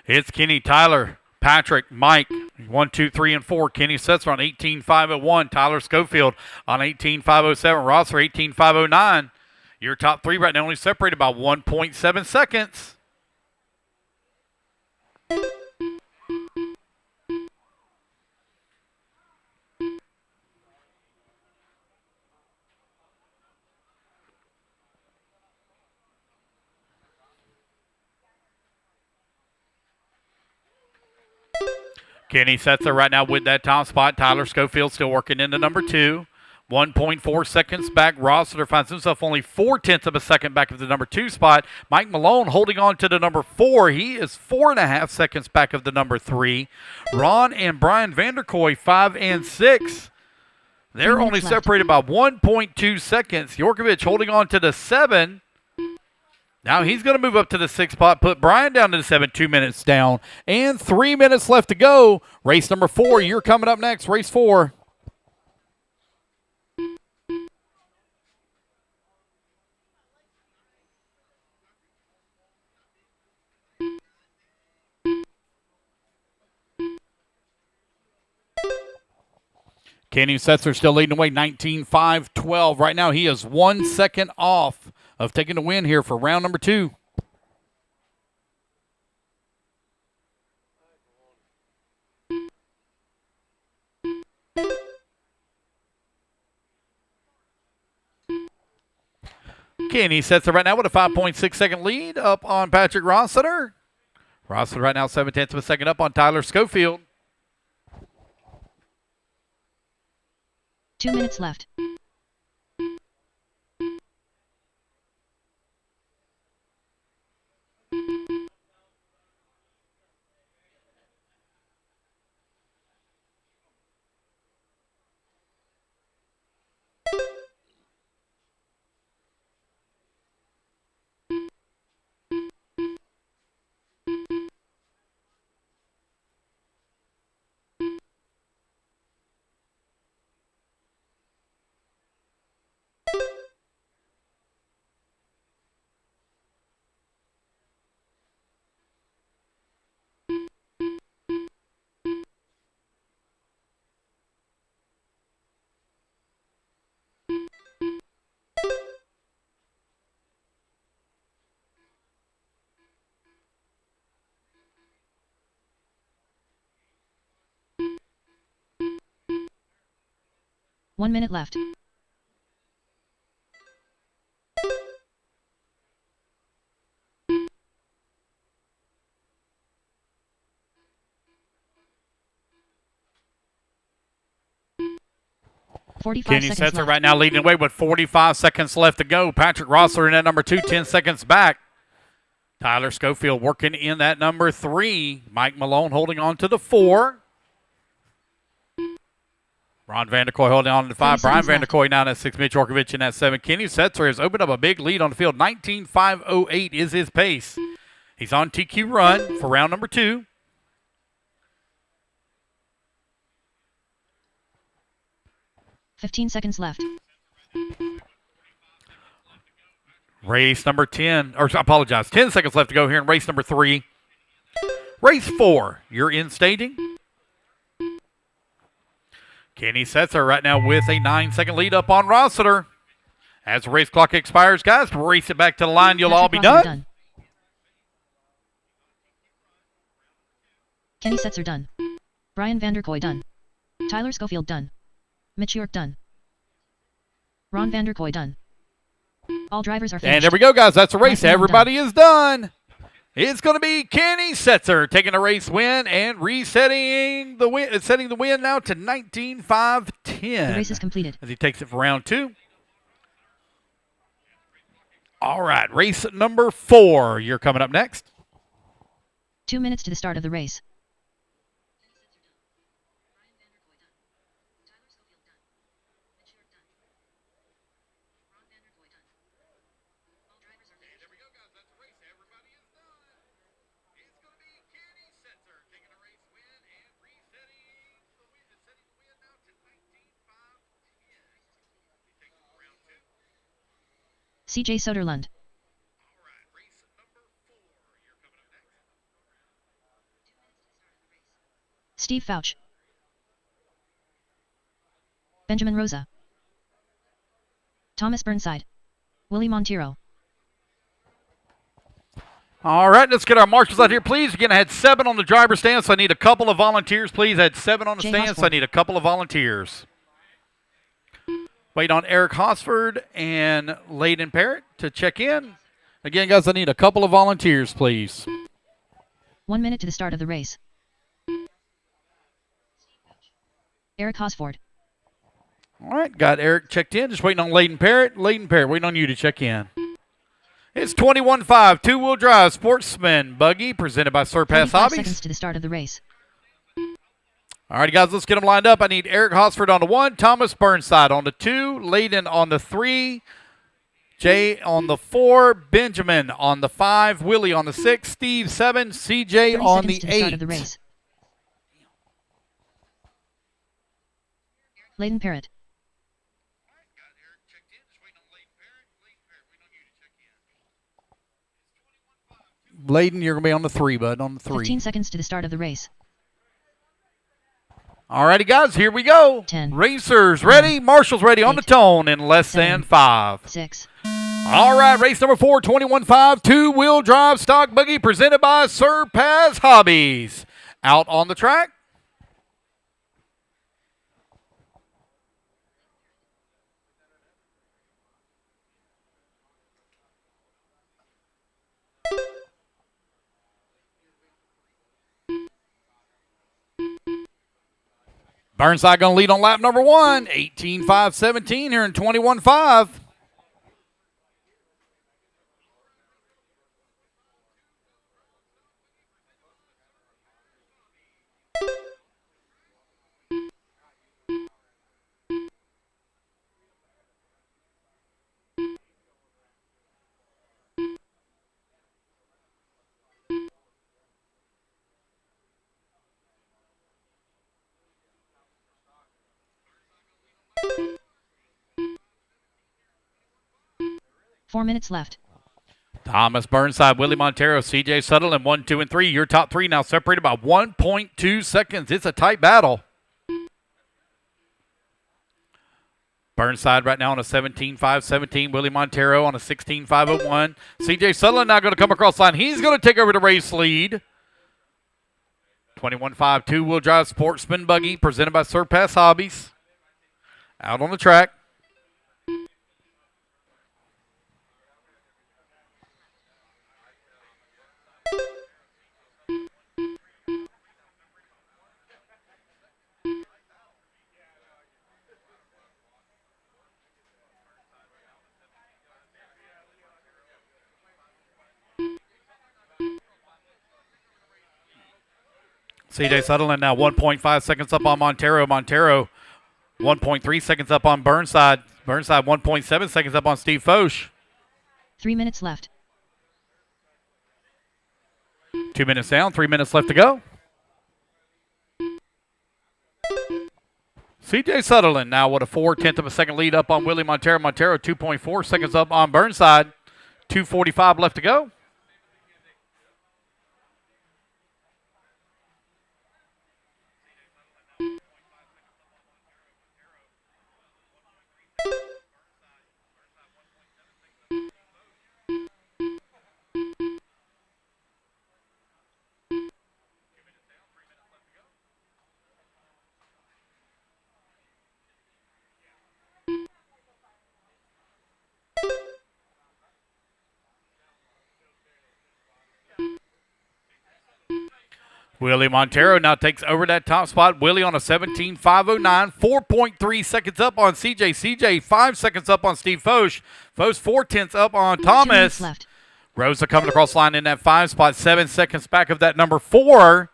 It's Kenny, Tyler, Patrick, Mike, 1, 2, 3, and 4. Kenny Setzer on 18.501. Tyler Schofield on 18.507. Rosser 18.509. Your top 3 right now only separated by 1.7 seconds. Kenny Setzer right now with that top spot. Tyler Schofield still working into number 2. 1.4 seconds back. Rossiter finds himself only 0.4 of a second back of the number 2 spot. Mike Malone holding on to the number 4. He is 4.5 seconds back of the number 3. Ron and Brian Vanderkoy 5 and 6. They're only separated by 1.2 seconds. Yorkovich holding on to the 7. Now he's going to move up to the 6th spot, put Brian down to the 7, 2 minutes down, and 3 minutes left to go. Race number 4, you're coming up next, race 4. Kenny Setzer still leading the way, 19.512. Right now he is 1 second off of taking the win here for round number 2. Kenny Setzer right now with a 5.6 second lead up on Patrick Rossiter. Rossiter right now 0.7 of a second up on Tyler Schofield. 2 minutes left. One minute left. Kenny Setzer right now leading the way with 45 seconds left to go. Patrick Rossler in at number 2, 10 seconds back. Tyler Schofield working in that number 3. Mike Malone holding on to the 4. Ron Vanderkoy holding on to 5. Brian Vanderkoy down at 6. Mitch Yorkovich in at 7. Kenny Setzer has opened up a big lead on the field. 19.508 is his pace. He's on TQ run for round number 2. $15 seconds left. Race number 10, or I apologize, 10 seconds left to go here in race number 3. Race 4, you're in staging. Kenny Setzer right now with a 9-second lead up on Rossiter. As the race clock expires, guys, race it back to the line. You'll all be done. Kenny Setzer done. Brian Vanderkoy done. Tyler Schofield done. Mitch York done. Ron Vanderkoy done. All drivers are finished. And there we go, guys. That's the race. Everybody is done. It's going to be Kenny Setzer taking a race win and resetting the win, setting the win now to 19-5-10. The race is completed. As he takes it for round 2. All right, race number 4. You're coming up next. 2 minutes to the start of the race. CJ Soderlund. Steve Fouch. Benjamin Rosa. Thomas Burnside. Willie Montero. All right, let's get our marshals out here, please. Again, I had 7 on the driver's stand, so I need a couple of volunteers, please. I had 7 on the stand, so I need a couple of volunteers. Wait on Eric Hosford and Layden Parrott to check in. Again, guys, I need a couple of volunteers, please. 1 minute to the start of the race. Eric Hosford. All right, got Eric checked in. Just waiting on Layden Parrott. Layden Parrott, waiting on you to check in. It's 21-5, two-wheel drive sportsman buggy presented by Surpass 35 Hobbies. seconds to the start of the race. All right, guys, let's get them lined up. I need Eric Hosford on the 1, Thomas Burnside on the 2, Layden on the 3, Jay on the 4, Benjamin on the 5, Willie on the 6, Steve 7, CJ 30 on the seconds to the start 8. of the race. Layden Parrott. Layden, you're going to be on the 3, bud, on the 3. 15 seconds to the start of the race. All righty, guys, here we go. 10, Racers ready, marshals ready on the 8, tone in less than 5. 6. All right, race number 4, 21-5, two-wheel drive stock buggy presented by Surpass Hobbies. Out on the track. Burnside going to lead on lap number 1, 18-5-17 here in 21-5. Four minutes left. Thomas Burnside, Willie Montero, CJ Sutherland, 1, 2, and 3. Your top 3 now separated by 1.2 seconds. It's a tight battle. Burnside right now on a 17-5-17. Willie Montero on a 16-5-01. CJ Sutherland now going to come across the line. He's going to take over the race lead. 21-5 two-wheel drive sportsman buggy presented by Surpass Hobbies. Out on the track. CJ Sutherland now 1.5 seconds up on Montero. Montero 1.3 seconds up on Burnside. Burnside 1.7 seconds up on Steve Foch. 3 minutes left. 2 minutes down, 3 minutes left to go. CJ Sutherland now with a 4/10 of a second lead up on Willie Montero. Montero 2.4 seconds up on Burnside. 2:45 left to go. Willie Montero now takes over that top spot. Willie on a 17.509. 4.3 seconds up on CJ. CJ 5 seconds up on Steve Foch. Foch 4/10 up on 2 minutes Thomas. left. Rosa coming across line in that 5 spot. 7 seconds back of that number 4.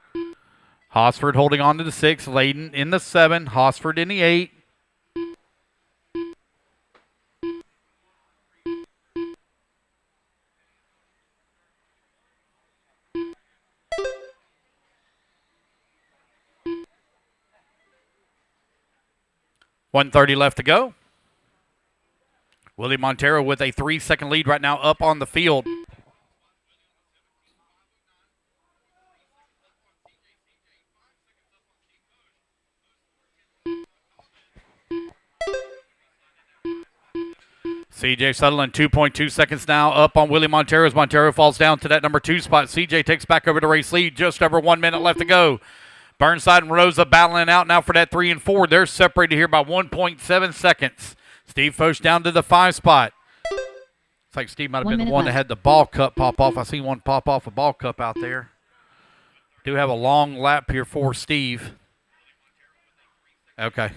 Hosford holding on to the 6. Layden in the 7. Hosford in the 8. .130 left to go. Willie Montero with a 3-second lead right now up on the field. CJ Sutherland 2.2 seconds now up on Willie Montero as Montero falls down to that number 2 spot. CJ takes back over to race lead. Just over 1 minute left to go. Burnside and Rosa battling out now for that 3 and 4. They're separated here by 1.7 seconds. Steve Foch down to the 5 spot. It's like Steve might have been the one that had the ball cup pop off. I seen one pop off a ball cup out there. Do have a long lap here for Steve. Okay.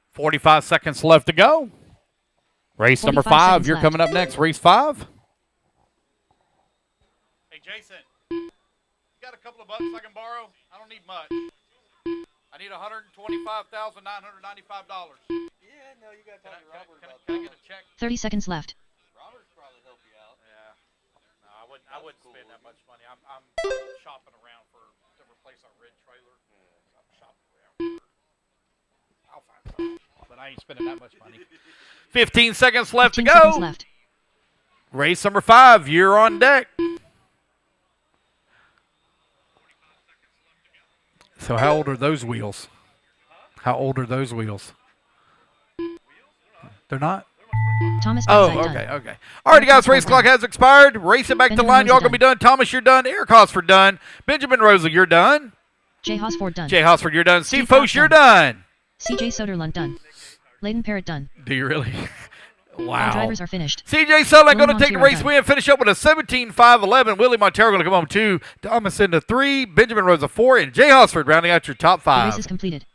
45 seconds left to go. Race number 5. You're coming up next. Race 5. Hey, Jason. You got a couple of bucks I can borrow? I don't need much. I need $125,995. Yeah, no, you got to talk to Robert about Can I get a check? 30 seconds left. Robert's probably help you out. Yeah. No, I wouldn't spend that much money. I'm shopping around for to replace our red trailer. I'm shopping around. I'll find something. But I ain't spending that much money. 15 seconds left 15 to go. seconds left. Race number 5. You're on deck. So how old are those wheels? How old are those wheels? They're not? Thomas Oh, Burnside okay, done. okay. All righty, guys. Race clock has expired. Race it back to the Benjamin line. Y'all Rosa going to be done. Thomas, you're done. Eric Hosford, done. Benjamin Rosa, you're done. Jay Hosford done. Jay Hosford, you're done. Steve Steve Foch, Foch you're done. CJ Soderlund done. Layden Parrott done. Do you really? All Wow. drivers are finished. CJ Sutherland going Willie to take the Montero race done. win, finish up with a 17.511. Willie Montero going to come home 2. Thomas into 3. Benjamin Rosa 4. And Jay Hosford rounding out your top The race 5. is completed.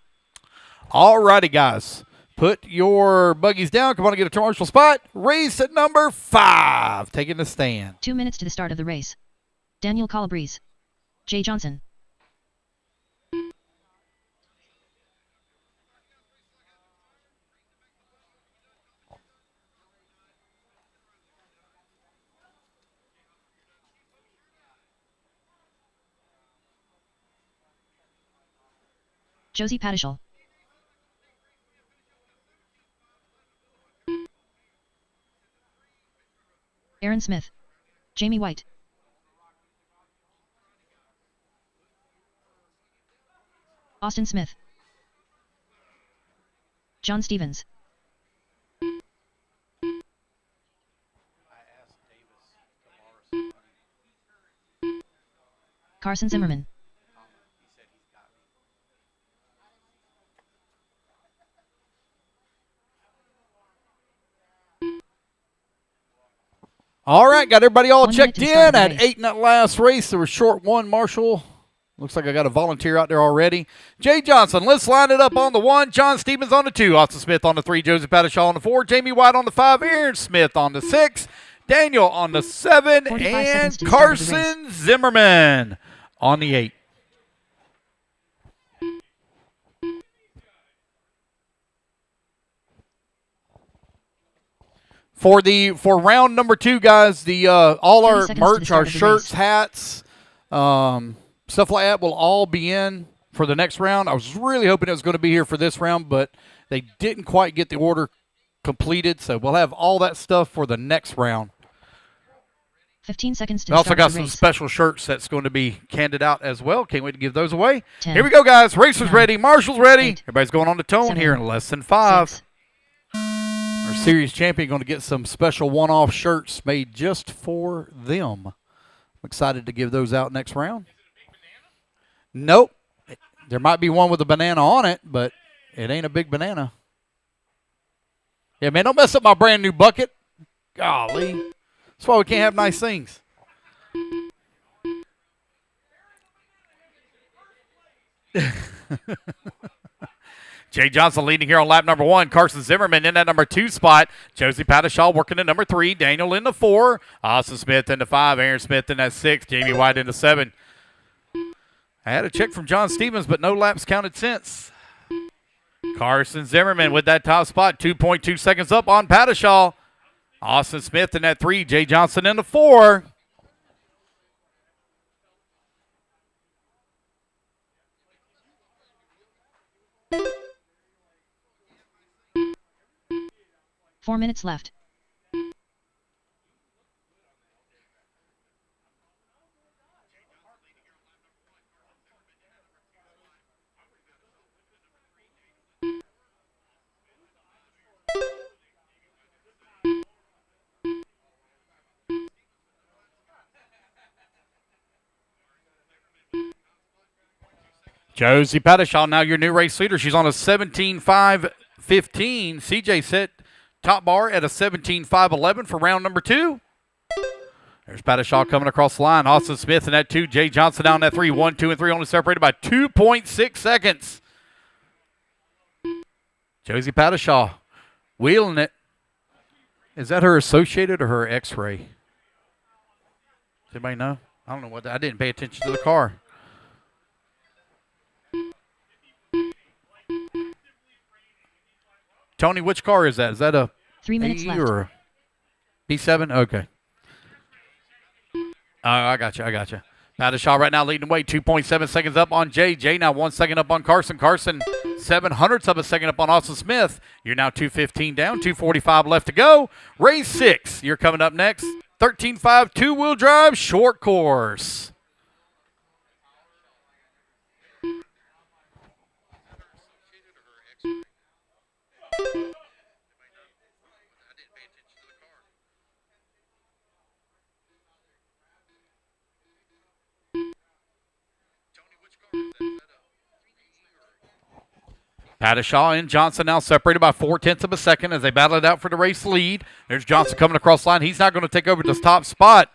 All righty, guys. Put your buggies down. Come on and get a commercial spot. Race at number 5. Taking the stand. 2 minutes to the start of the race. Daniel Calabrese. Jay Johnson. Josie Padishal. Aaron Smith. Jamie White. Austin Smith. John Stevens. Carson Zimmerman. All right, got everybody all 1 minute checked to the start in of the at race. 8 in that last race. There was short 1, Marshall. Looks like I got a volunteer out there already. Jay Johnson, let's line it up on the 1. John Stevens on the 2. Austin Smith on the 3. Josie Padishal on the 4. Jamie White on the 5. Aaron Smith on the 6. Daniel on the 7. 45 And seconds to the start of the Carson Zimmerman on the 8. For round number 2, guys, the all 30 our seconds to the merch, start our of the shirts, race. hats, stuff like that will all be in for the next round. I was really hoping it was going to be here for this round, but they didn't quite get the order completed, so we'll have all that stuff for the next round. 15 seconds to We the also start got of the some race. special shirts that's going to be handed out as well. Can't wait to give those away. 10, Here we go, guys. Racer's 9, ready. Marshall's ready. 8, Everybody's going on the tone 7, here in less than 5. 6. Our series champion going to get some special one-off shirts made just for them. I'm excited to give those out next round. Nope. There might be one with a banana on it, but it ain't a big banana. Yeah, man, don't mess up my brand new bucket. Golly. That's why we can't have nice things. Jay Johnson leading here on lap number 1. Carson Zimmerman in that number 2 spot. Josie Pattishaw working at number 3. Daniel in the 4. Austin Smith in the 5. Aaron Smith in that 6. Jamie White in the 7. I had a check from John Stevens, but no laps counted since. Carson Zimmerman with that top spot. 2.2 seconds up on Pattishaw. Austin Smith in that 3. Jay Johnson in the 4. Four minutes left. Josie Pattishaw, now your new race leader. She's on a 17.5.15. CJ set top bar at a 17.5.11 for round number 2. There's Pattishaw coming across the line. Austin Smith in that 2. Jay Johnson down that 3. 1, 2, and 3 only separated by 2.6 seconds. Josie Pattishaw wheeling it. Is that her Associated or her X-ray? Does anybody know? I don't know what. I didn't pay attention to the car. Tony, which car is that? Is that a 3 minutes AE left. or a B7? Okay. I got you. Pattishaw right now leading the way. 2.7 seconds up on Jay. Jay now 1 second up on Carson. Carson 0.07 of a second up on Austin Smith. You're now 2:15 down. 2:45 left to go. Race 6. You're coming up next. 13.5 two-wheel drive short course. Pattishaw and Johnson now separated by 0.4 of a second as they battle it out for the race lead. There's Johnson coming across the line. He's not going to take over this top spot.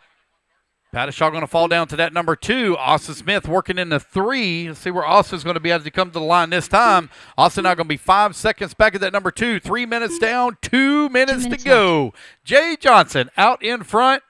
Pattishaw going to fall down to that number 2. Austin Smith working in the 3. Let's see where Austin's going to be as he comes to the line this time. Austin now going to be 5 seconds back at that number 2. 3 minutes down, 2 minutes to go. Jay Johnson out in front.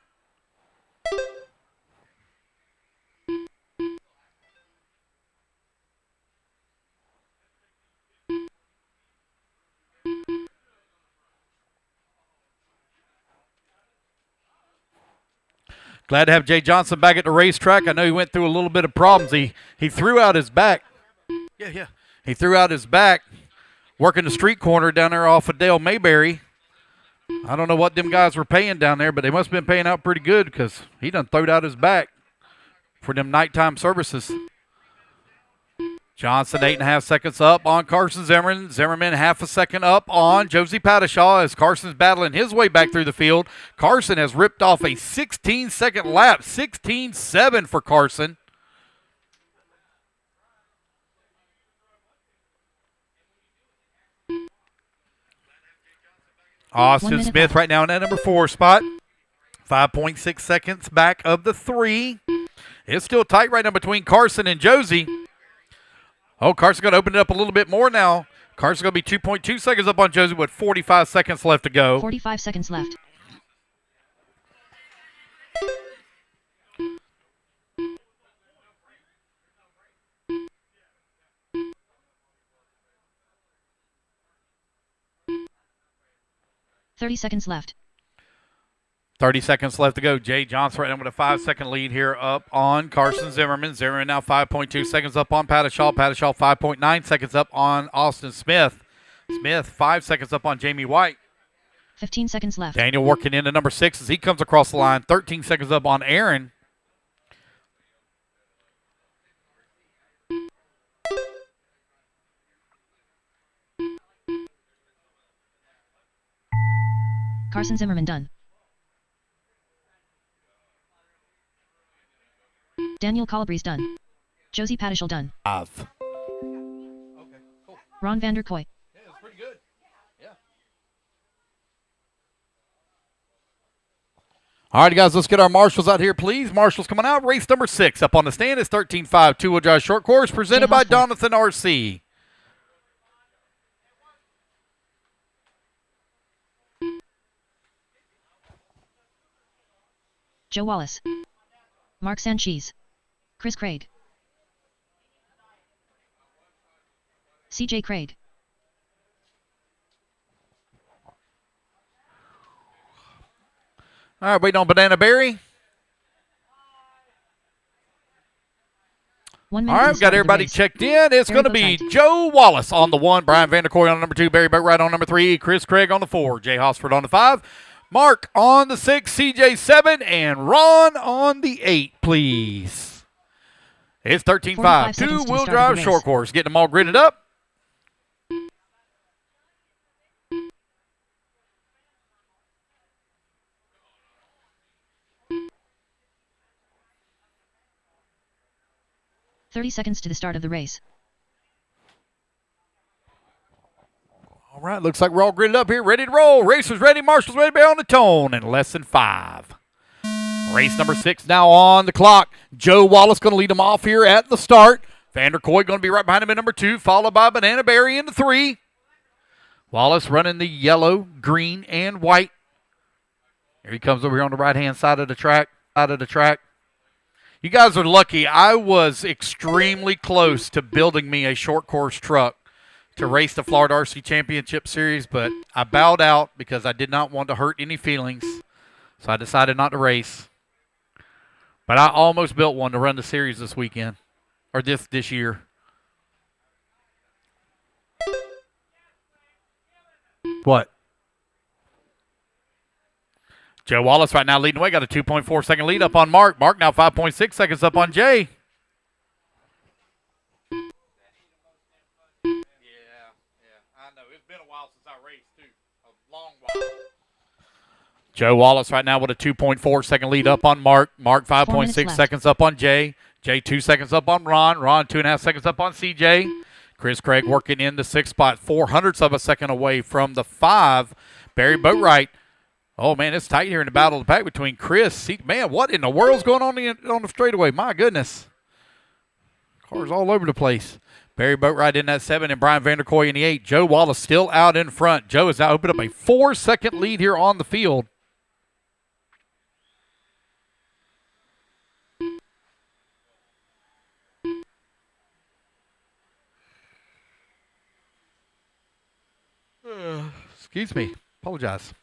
Glad to have Jay Johnson back at the racetrack. I know he went through a little bit of problems. He threw out his back. Yeah. He threw out his back working the street corner down there off of Dale Mayberry. I don't know what them guys were paying down there, but they must have been paying out pretty good because he done throwed out his back for them nighttime services. Johnson 8.5 seconds up on Carson Zimmerman. Zimmerman 0.5 second up on Josie Pattishaw as Carson's battling his way back through the field. Carson has ripped off a 16-second lap. 16.7 for Carson. Austin Smith right now in that number 4 spot. 5.6 seconds back of the 3. It's still tight right now between Carson and Josie. Oh, Carson's going to open it up a little bit more now. Carson's going to be 2.2 seconds up on Josie with 45 seconds left to go. 45 seconds left. $30 seconds left. 30 seconds left to go. Jay Johnson right now with a 5-second lead here up on Carson Zimmerman. Zimmerman now 5.2 seconds up on Pattishaw. Pattishaw 5.9 seconds up on Austin Smith. Smith 5 seconds up on Jamie White. 15 seconds left. Daniel working into number 6 as he comes across the line. 13 seconds up on Aaron. Carson Zimmerman done. Daniel Calabrese done. Josie Pattishaw done. Okay, cool. Ron Vander Kooi. Yeah, it's pretty good. Yeah. All right, guys, let's get our marshals out here, please. Marshals coming out. Race number 6 up on the stand is 13.5 two-wheel drive short course presented by Donathan RC. Joe Wallace, Mark Sanchez, Chris Craig, CJ Craig, All right, waiting on Banana Berry. 1 minute. All right, to we've got everybody checked in. It's going to be Joe Wallace on the 1, Brian Vanderkoy on the number 2, Barry Boatwright on number 3, Chris Craig on the 4, Jay Hosford on the 5, Mark on the 6, CJ 7, and Ron on the 8, please. It's 13.5 two-wheel drive short course. Getting them all gridded up. .30 seconds to the start of the race. All right, looks like we're all gridded up here, ready to roll. Racers ready, marshals ready to be on the tone in less than 5. Race number 6 now on the clock. Joe Wallace going to lead them off here at the start. Vanderkoy going to be right behind him in number 2, followed by Banana Berry in the 3. Wallace running the yellow, green, and white. Here he comes over here on the right-hand side of the track. You guys are lucky. I was extremely close to building me a short course truck to race the Florida RC Championship Series, but I bowed out because I did not want to hurt any feelings, so I decided not to race. But I almost built one to run the series this weekend, or this year. What? Joe Wallace right now leading the way. Got a 2.4 second lead up on Mark. Mark now 5.6 seconds up on Jay. Yeah, I know. It's been a while since I raced, too. A long while. Joe Wallace right now with a 2.4 second lead up on Mark. Mark 5.6 seconds up on Jay. Jay 2 seconds up on Ron. Ron 2.5 seconds up on CJ. Chris Craig working in the 6th spot, 0.04 of a second away from the 5. Barry Boatwright. Oh, man, it's tight here in the battle of the pack between Chris. Man, what in the world's going on the straightaway? My goodness. Cars all over the place. Barry Boatwright in that 7 and Brian Vanderkoy in the 8. Joe Wallace still out in front. Joe has now opened up a 4-second lead here on the field. Excuse me. Apologize.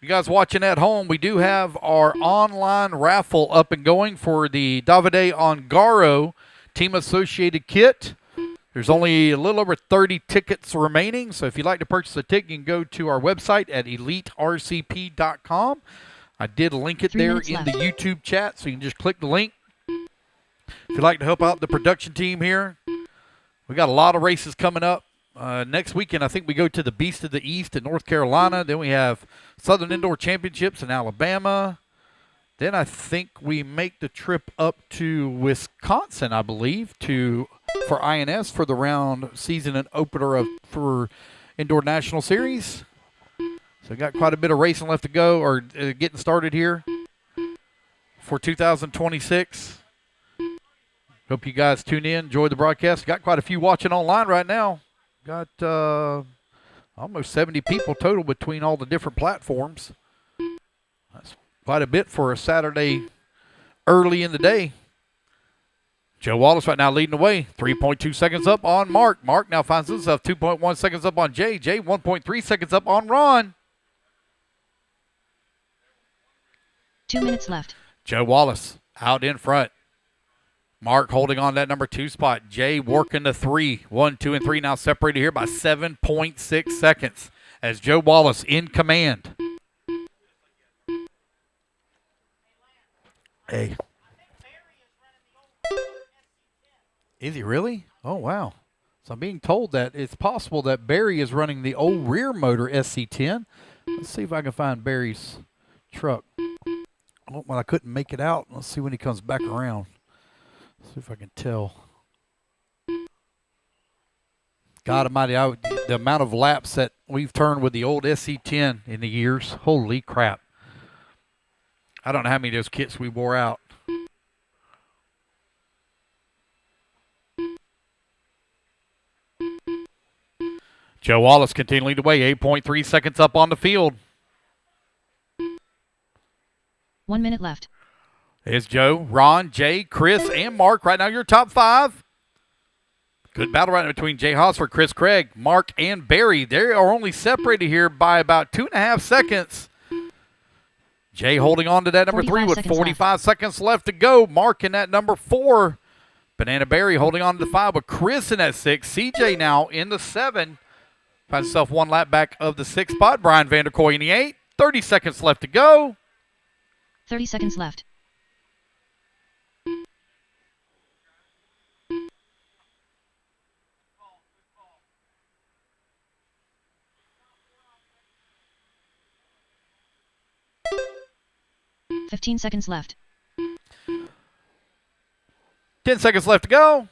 You guys watching at home, we do have our online raffle up and going for the Davide Ongaro Team Associated Kit. There's only a little over 30 tickets remaining, so if you'd like to purchase a ticket, you can go to our website at elitercp.com. I did link it there in the YouTube chat, so you can just click the link. If you'd like to help out the production team here, we got a lot of races coming up. Next weekend, I think we go to the Beast of the East in North Carolina. Then we have Southern Indoor Championships in Alabama. Then I think we make the trip up to Wisconsin, I believe, for INS for the round season and opener for Indoor National Series. So we got quite a bit of racing left to go, or getting started here for 2026. Hope you guys tune in, enjoy the broadcast. Got quite a few watching online right now. Got almost 70 people total between all the different platforms. That's quite a bit for a Saturday early in the day. Joe Wallace right now leading the way. 3.2 seconds up on Mark. Mark now finds himself 2.1 seconds up on Jay. Jay 1.3 seconds up on Ron. 2 minutes left. Joe Wallace out in front. Mark holding on that number 2 spot. Jay working the 3. 1, 2, and 3 now separated here by 7.6 seconds as Joe Wallace in command. Hey. Is he really? Oh, wow. So I'm being told that it's possible that Barry is running the old rear motor SC10. Let's see if I can find Barry's truck. Oh, well, I couldn't make it out. Let's see when he comes back around. See if I can tell. God almighty, the amount of laps that we've turned with the old SC10 in the years, holy crap. I don't know how many of those kits we wore out. Joe Wallace continuing to weigh 8.3 seconds up on the field. 1 minute left. There's Joe, Ron, Jay, Chris, and Mark. Right now, your top 5. Good battle right now between Jay Hosford, Chris Craig, Mark, and Barry. They are only separated here by about 2.5 seconds. Jay holding on to that number 3 with 45 seconds left to go. Mark in that number 4. Banana Barry holding on to the 5 with Chris in that 6. CJ now in the 7. Finds himself 1 lap back of the 6th spot. Brian Vanderkoy in the 8. 30 seconds left to go. 30 seconds left. $15 seconds left. 10 seconds left to go.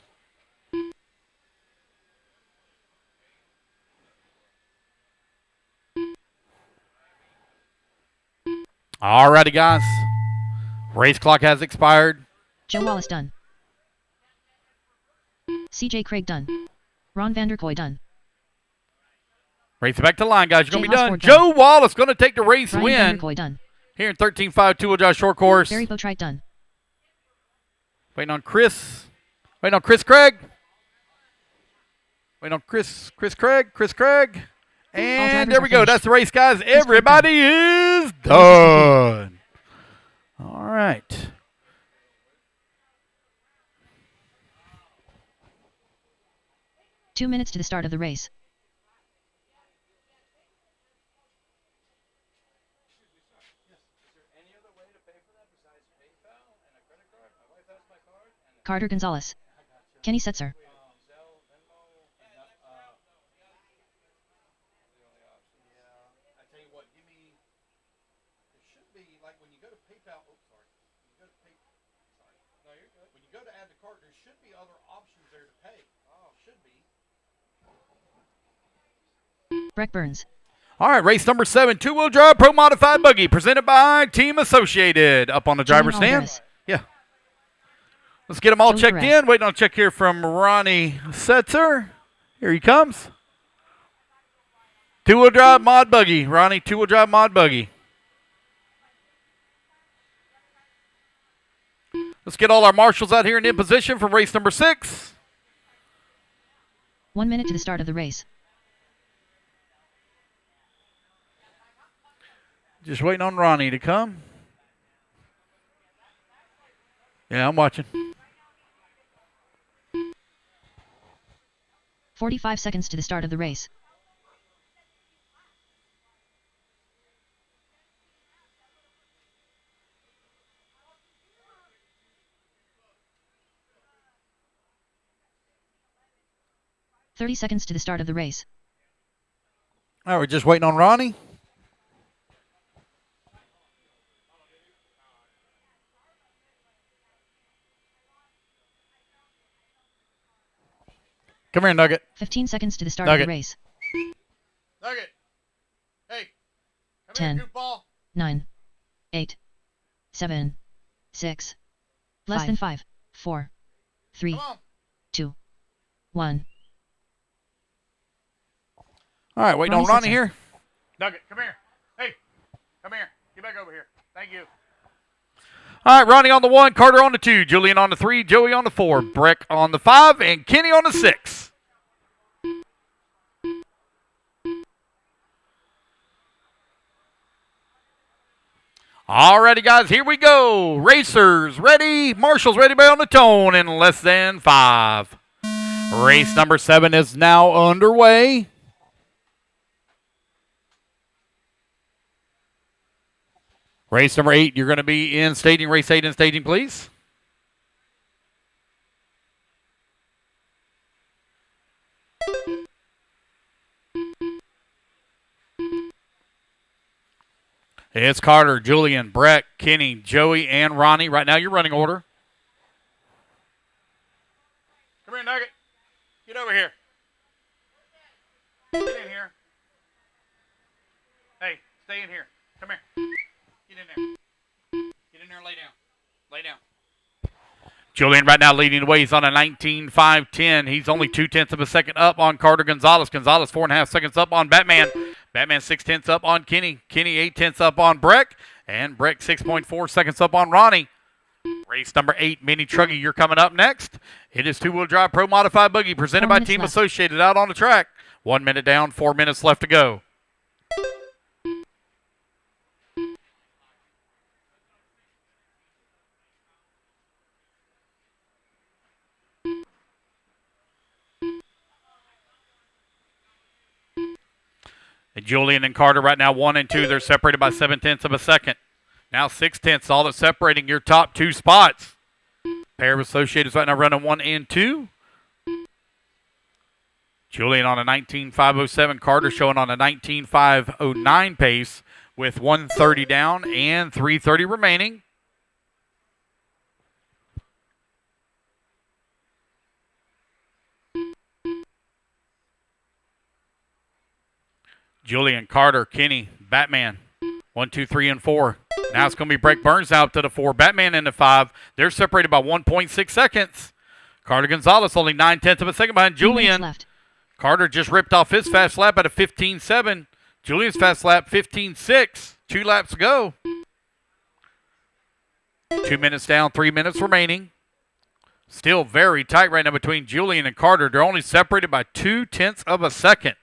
All righty, guys. Race clock has expired. Joe Wallace done. CJ Craig done. Ron Vanderkoy done. Race back to the line, guys. You're going to be done. Osborne Joe Wallace going to take the race Brian win. Vanderkoy done. Here in 13.5 two-wheel drive short course. Barry Boatwright done. Waiting on Chris. Waiting on Chris Craig. Waiting on Chris Craig. And there we go. That's the race, guys. Everybody is done. All right. Two minutes to the start of the race. Carter Gonzalez. Kenny Setzer. Breck Burns. All right, race number 7, two-wheel drive pro modified buggy, presented by Team Associated. Up on the driver's stand. Yeah. Let's get them all checked in. Waiting on a check here from Ronnie Setzer. Here he comes. Two-wheel drive mod buggy. Ronnie, two-wheel drive mod buggy. Let's get all our marshals out here and in position for race number 6. 1 minute to the start of the race. Just waiting on Ronnie to come. Yeah, I'm watching. 45 seconds to the start of the race. $30 seconds to the start of the race. All right, we're just waiting on Ronnie. Come here, Nugget. 15 seconds to the start of the race. Nugget. Hey. Come 10, here, goofball. 9, 8, 7, 6, less than 5, 4, 3, 2, 1. All right, waiting on Ronnie here. Nugget, come here. Hey, come here. Get back over here. Thank you. All right, Ronnie on the 1, Carter on the 2, Julian on the 3, Joey on the 4, Breck on the 5, and Kenny on the 6. All righty, guys, here we go. Racers ready, marshals ready by on the tone in less than 5. Race number 7 is now underway. Race number 8, you're going to be in staging. Race 8 in staging, please. It's Carter, Julian, Breck, Kenny, Joey, and Ronnie. Right now, your running order. Come here, Nugget. Get over here. Get in here. Hey, stay in here. Come here. Get in there. Get in there and lay down. Lay down. Julian right now leading the way. He's on a 19.510. He's only 0.2 of a second up on Carter Gonzalez. Gonzalez 4.5 seconds up on Batman. Batman 0.6 up on Kenny. Kenny 0.8 up on Breck. And Breck 6.4 seconds up on Ronnie. Race number 8, Mini Truggy, you're coming up next. It is two-wheel drive Pro Modified Buggy presented by Team Associated out on the track. 1 minute down, 4 minutes left to go. And Julian and Carter right now 1 and 2. They're separated by 0.7 of a second. Now 0.6, all that's separating your top 2 spots. Pair of Associates right now running 1 and 2. Julian on a 19.507. Carter showing on a 19.509 pace with 1:30 down and 3:30 remaining. Julian, Carter, Kenny, Batman. 1, 2, 3, and 4. Now it's going to be Breck Burns out to the 4. Batman into 5. They're separated by 1.6 seconds. Carter Gonzalez only 0.9 of a second behind Julian. Left. Carter just ripped off his fast lap at a 15.7. Julian's fast lap 15.6. 2 laps to go. 2 minutes down, 3 minutes remaining. Still very tight right now between Julian and Carter. They're only separated by 0.2 of a second.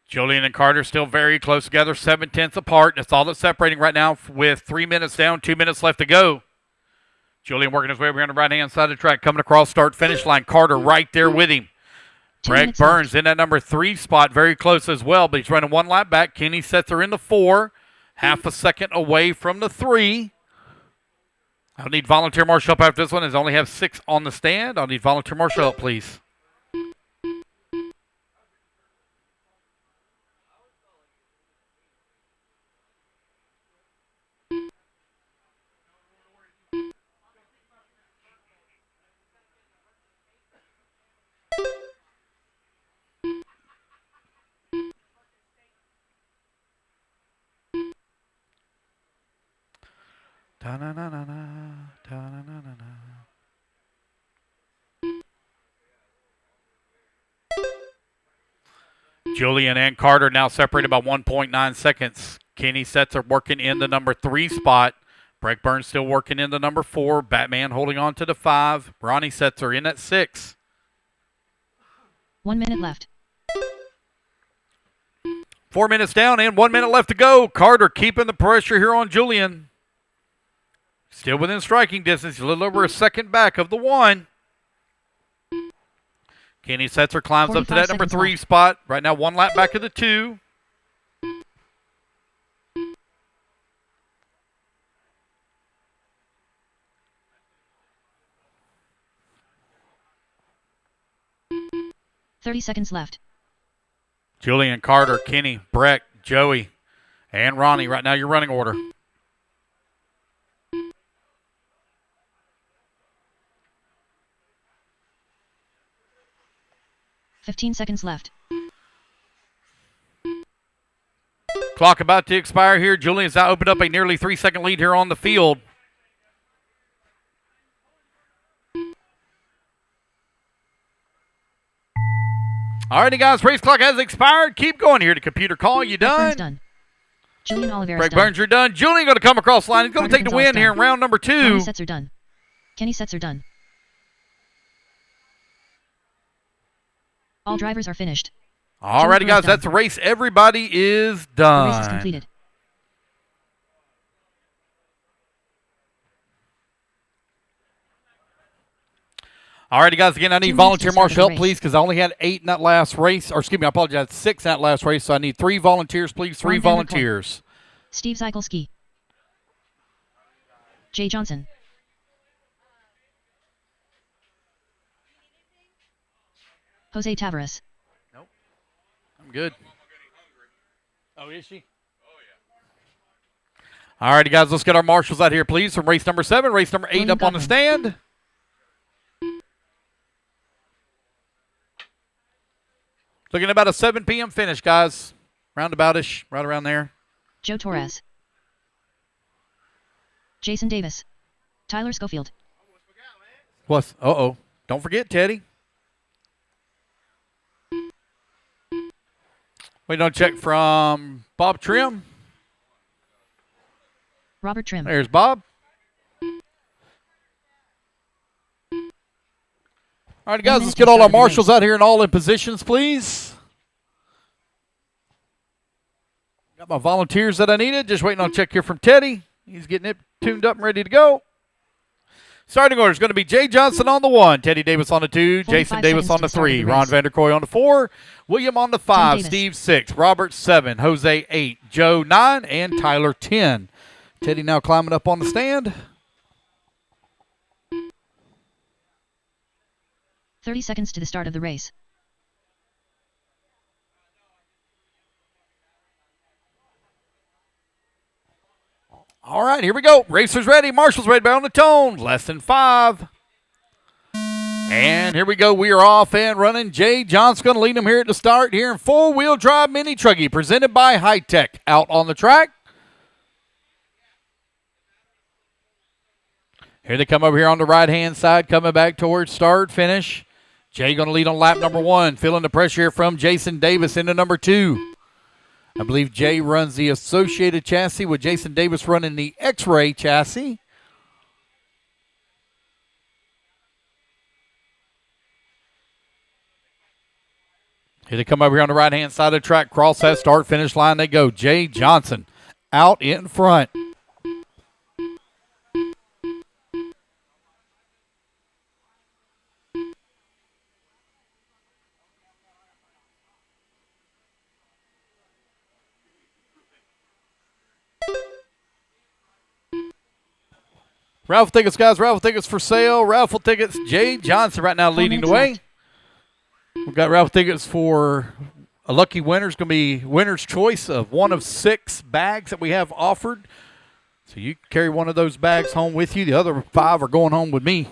Julian and Carter still very close together, 0.7 apart. That's all that's separating right now with 3 minutes down, 2 minutes left to go. Julian working his way over here on the right-hand side of the track, coming across start-finish line. Carter right there with him. Breck Burns in that number 3 spot, very close as well, but he's running 1 lap back. Kenny Setzer in the 4, half a second away from the 3. I'll need volunteer marshal help after this one, as I only have 6 on the stand. I'll need volunteer marshal help, please. Julian and Carter now separated by 1.9 seconds. Kenny Setzer working in the number 3 spot. Breck Burns still working in the number 4. Batman holding on to the 5. Ronnie Setzer in at 6. 1 minute left. 4 minutes down and 1 minute left to go. Carter keeping the pressure here on Julian. Still within striking distance, a little over a second back of the 1. Kenny Setzer climbs up to that number 3 spot. Right now, 1 lap back of the 2. $30 left. Julian, Carter, Kenny, Breck, Joey, and Ronnie. Right now, your running order. $15 left. Clock about to expire here. Julian's now opened up a nearly 3-second lead here on the field. Alrighty, guys, race clock has expired. Keep going here to computer call. You done? Done. Julian Oliveira. Breck Burns, you're done. Julian going to come across the line. He's going to take the win here in round number 2. Kenny Setzer done. Kenny Setzer done. All drivers are finished. Alrighty, guys, that's the race. Everybody is done. The race is completed. All righty, guys. Again, I 2 need minutes to volunteer the start of marshal the help, please, race. because I only had 8 in that last race. Or, excuse me, I apologize, 6 in that last race. So I need 3 volunteers, please. 3 Ron Vander Koy. volunteers. Steve Zykolski. Jay Johnson. Jose Tavares. Nope. I'm good. Oh, is she? All righty, guys. Let's get our marshals out here, please, from race number 7. Race number 8 William up on the Godwin. stand. Looking at about a 7 p.m. finish, guys. Roundabout-ish, right around there. Joe Torres. Jason Davis. Tyler Schofield. What's? Uh-oh. Don't forget, Teddy. Waiting on a check from Bob Trim. Robert Trim. There's Bob. All right, guys, let's get all our marshals out here and all in positions, please. Got my volunteers that I needed. Just waiting on a check here from Teddy. He's getting it tuned up and ready to go. Starting order is going to be Jay Johnson on the 1, Teddy Davis on the 2, Jason Davis on the 3, Ron Vander Koy on the 4, William on the 5, Steve 6, Robert 7, Jose 8, Joe 9, and Tyler 10. Teddy now climbing up on the stand. 30 seconds to the start of the race. All right, here we go. Racers ready. Marshals ready. Back on the tone. Less than 5. And here we go. We are off and running. Jay Johnson going to lead them here at the start here in 4-wheel drive mini truggy presented by High Tech. Out on the track. Here they come over here on the right-hand side, coming back towards start, finish. Jay going to lead on lap number 1, feeling the pressure here from Jason Davis into number 2. I believe Jay runs the Associated chassis with Jason Davis running the X-Ray chassis. Here they come over here on the right-hand side of the track. Cross that start-finish line they go. Jay Johnson out in front. Raffle tickets, guys. Raffle tickets for sale. Raffle tickets. Jay Johnson right now leading the way. We've got raffle tickets for a lucky winner. It's going to be winner's choice of one of 6 bags that we have offered. So you can carry one of those bags home with you. The other 5 are going home with me.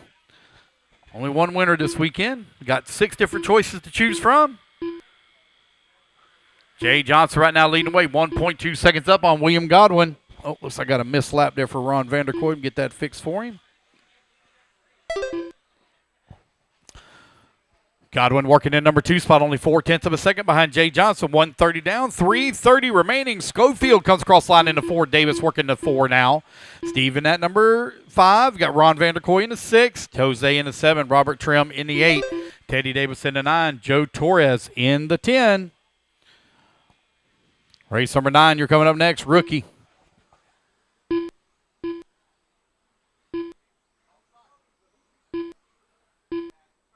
Only one winner this weekend. We got 6 different choices to choose from. Jay Johnson right now leading the way. 1.2 seconds up on William Godwin. Oh, looks like I got a missed lap there for Ron Vander Koy. Get that fixed for him. Godwin working in number 2 spot, only 0.4 of a second behind Jay Johnson. 130 down, 3:30 remaining. Schofield comes across line into 4. Davis working to 4 now. Steven at number 5. Got Ron Vander Koy in the 6. Jose in the 7. Robert Trim in the 8. Teddy Davis in the 9. Joe Torres in the 10. Race number 9, you're coming up next, rookie.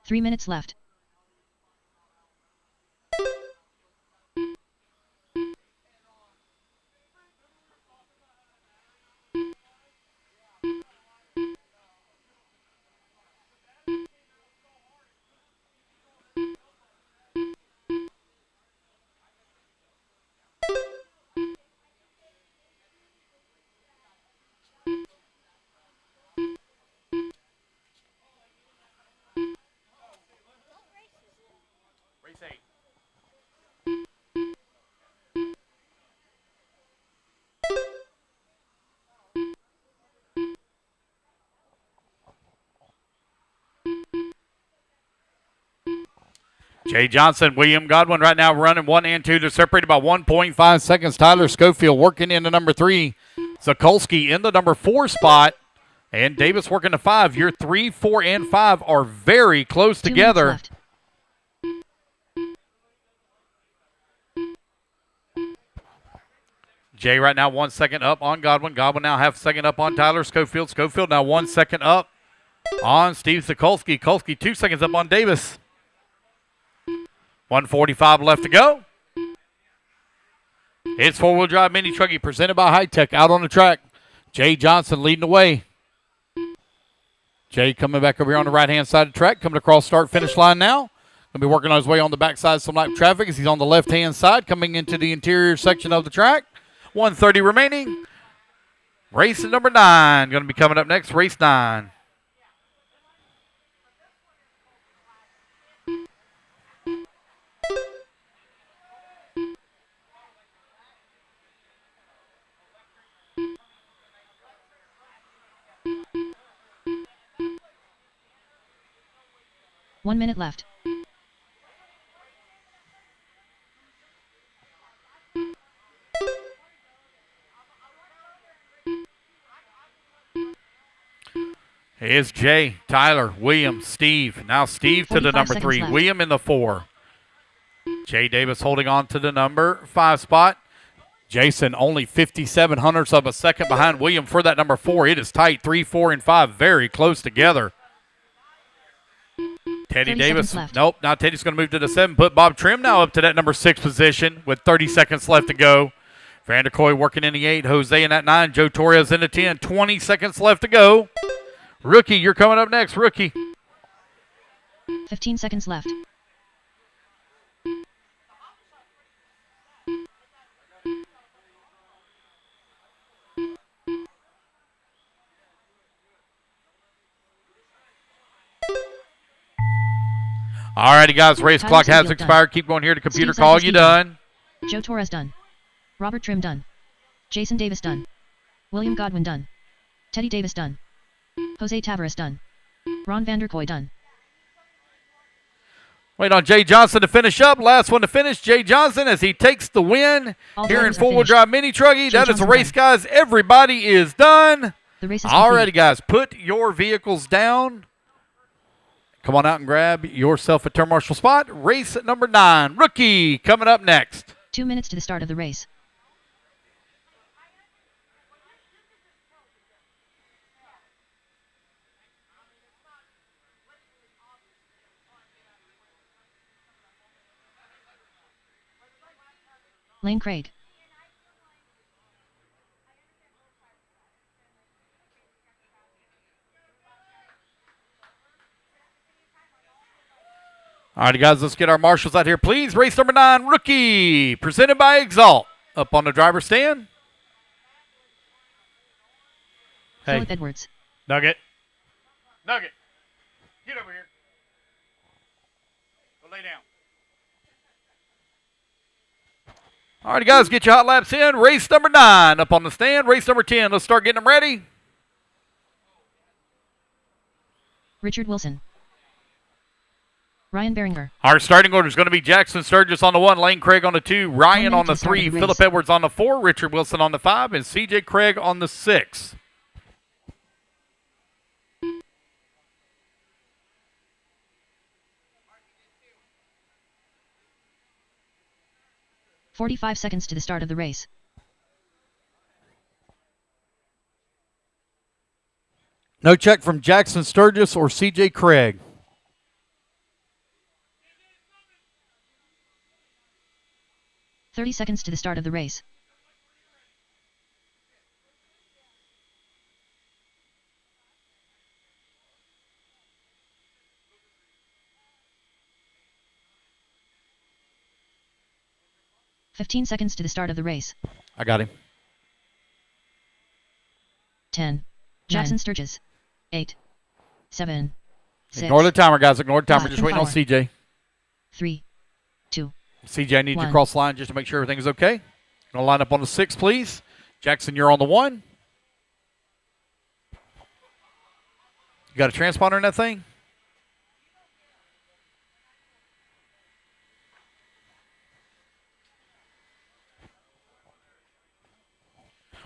Three minutes left. Jay Johnson, William Godwin right now running 1 and 2. They're separated by 1.5 seconds. Tyler Schofield working into number 3. Zakolski in the number 4 spot. And Davis working to 5. Your 3, 4, and 5 are very close 2 together. minutes left. Jay right now 1 second up on Godwin. Godwin now half second up on Tyler Schofield. Schofield now 1 second up on Steve Sikulski. Kulski 2 seconds up on Davis. 1:45 left to go. It's four-wheel drive mini truckie presented by High Tech out on the track. Jay Johnson leading the way. Jay coming back over here on the right-hand side of the track, coming across start-finish line now. Going to be working on his way on the backside of some light traffic as he's on the left-hand side, coming into the interior section of the track. 1:30 remaining. Race number 9 going to be coming up next, race 9. One minute left. Here's Jay, Tyler, William, Steve. Now Steve to the 45 number seconds 3. left. William in the 4. Jay Davis holding on to the number 5 spot. Jason only 57 hundredths of a second behind William for that number 4. It is tight. 3, 4, and 5 very close together. Teddy 30 Davis. seconds left. Nope, now Teddy's going to move to the 7. Put Bob Trim now up to that number 6 position with 30 seconds left to go. Vanderkoy working in the 8. Jose in that 9. Joe Torres in the 10. 20 seconds left to go. Rookie, you're coming up next, Rookie. 15 seconds left. All righty, guys, race Tyler clock has Seafield expired. Keep going here to computer Steve call. Seifert You done. done. Joe Torres done. Robert Trim done. Jason Davis done. William Godwin done. Teddy Davis done. Jose Tavares done. Ron Vanderkoy done. Wait on Jay Johnson to finish up. Last one to finish, Jay Johnson as he takes the win All here in drivers are four-wheel finished. drive mini truggy. Jay That is a Johnson race, done. guys. Everybody is done. The race is All complete. righty, guys, put your vehicles down. Come on out and grab yourself a turn marshal spot. Race at number 9. Rookie coming up next. 2 minutes to the start of the race. Lane Craig. All righty, guys, let's get our marshals out here, please. Race number 9, Rookie, presented by Exalt. Up on the driver's stand. Hey, Philip Edwards. Nugget. Nugget, get over here. Go lay down. All righty, guys, get your hot laps in. Race number 9 up on the stand. Race number 10. Let's start getting them ready. Richard Wilson. Ryan Beringer. Our starting order is going to be Jackson Sturgis on the 1, Lane Craig on the 2, Ryan minute on the to start 3, the race. Philip Edwards on the 4, Richard Wilson on the 5, and CJ Craig on the 6. "45 seconds to the start of the race. No check from Jackson Sturgis or CJ Craig. "30 seconds to the start of the race. "15 seconds to the start of the race. I got him. 10. Jackson Sturgis. 8. 7. 6. Ignore the timer, guys. Ignore the timer. Five, Just waiting on 4. CJ. 3. 2. CJ, I need you to 1. cross the line just to make sure everything is okay. Going to line up on the 6, please. Jackson, you're on the 1. You got a transponder in that thing?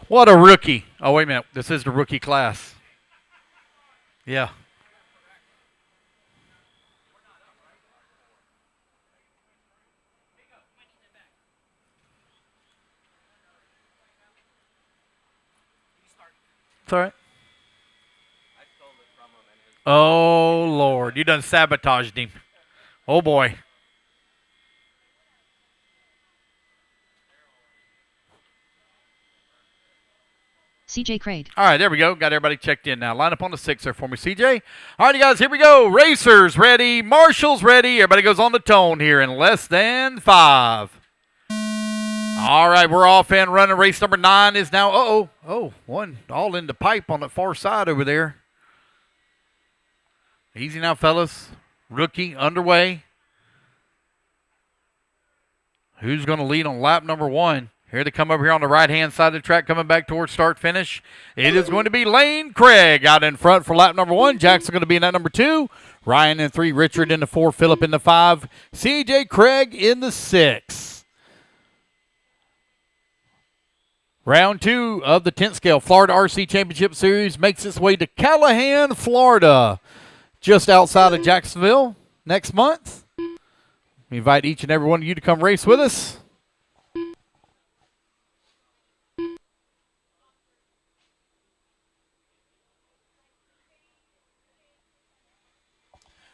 What a rookie. Oh, wait a minute. This is the rookie class. Yeah. It's all right. Oh, Lord. You done sabotaged him. Oh, boy. CJ Craig. All right, there we go. Got everybody checked in now. Line up on the 6 there for me, CJ. All right, guys, here we go. Racers ready. Marshals ready. Everybody goes on the tone here in less than 5. All right, we're off and running. Race number 9 is now, one all in the pipe on the far side over there. Easy now, fellas. Rookie underway. Who's going to lead on lap number 1? Here they come over here on the right-hand side of the track, coming back towards start-finish. It is going to be Lane Craig out in front for lap number 1. Jackson going to be in that number 2. Ryan in 3, Richard in the 4, Phillip in the 5, CJ Craig in the 6. Round 2 of the 10th scale Florida RC Championship Series makes its way to Callahan, Florida, just outside of Jacksonville next month. We invite each and every one of you to come race with us.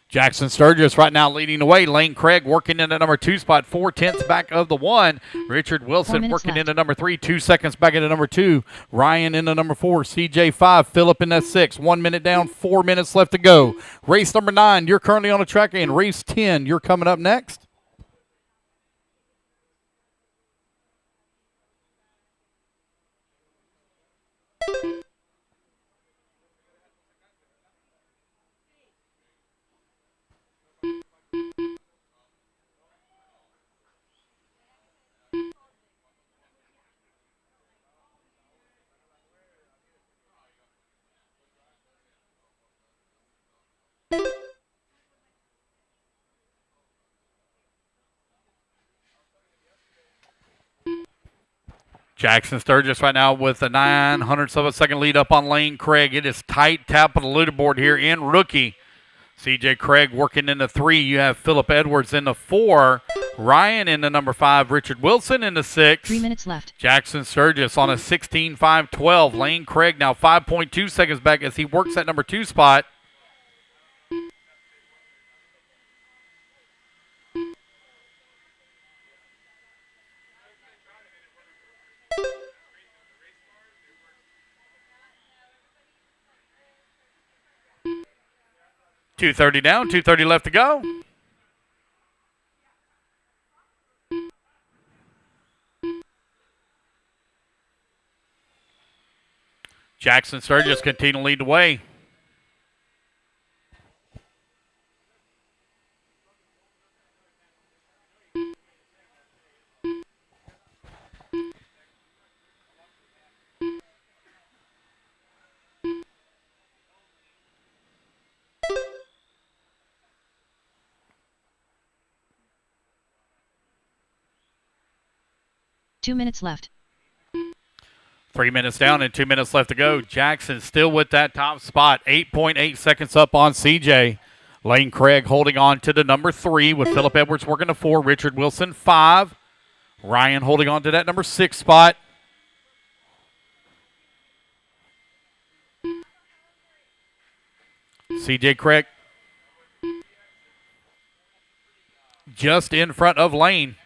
Jackson Sturgis right now leading the way. Lane Craig working in the number 2 spot, 4/10 back of the 1. Richard Wilson working in the number 3, 2 seconds back into number 2. Ryan in the number 4, CJ 5, Phillip in that 6. 1 minute down, 4 minutes left to go. Race number 9, you're currently on the track, and race 10, you're coming up next. Jackson Sturgis right now with a 900th of a second lead up on Lane Craig. It is tight tap of the leaderboard here in rookie. CJ Craig working in the 3. You have Phillip Edwards in the 4. Ryan in the number 5. Richard Wilson in the 6. 3 minutes left. Jackson Sturgis on a 16.512. Lane Craig now 5.2 seconds back as he works that number 2 spot. .230 down, 2:30 left to go. Jackson Sturgis continue to lead the way. Two minutes left. 3 minutes down and 2 minutes left to go. Jackson still with that top spot. 8.8 seconds up on CJ. Lane Craig holding on to the number 3 with Phillip Edwards working the 4. Richard Wilson 5. Ryan holding on to that number 6 spot. CJ Craig just in front of Lane.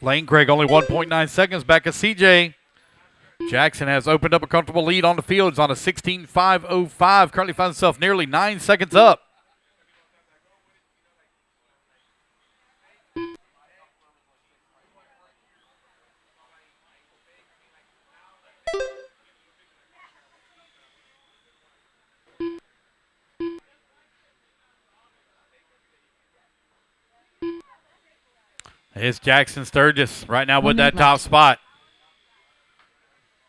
Lane Craig only 1.9 seconds back of CJ. Jackson has opened up a comfortable lead on the field. He's on a 16.505. Currently finds himself nearly 9 seconds up. It's Jackson Sturgis right now with that top spot.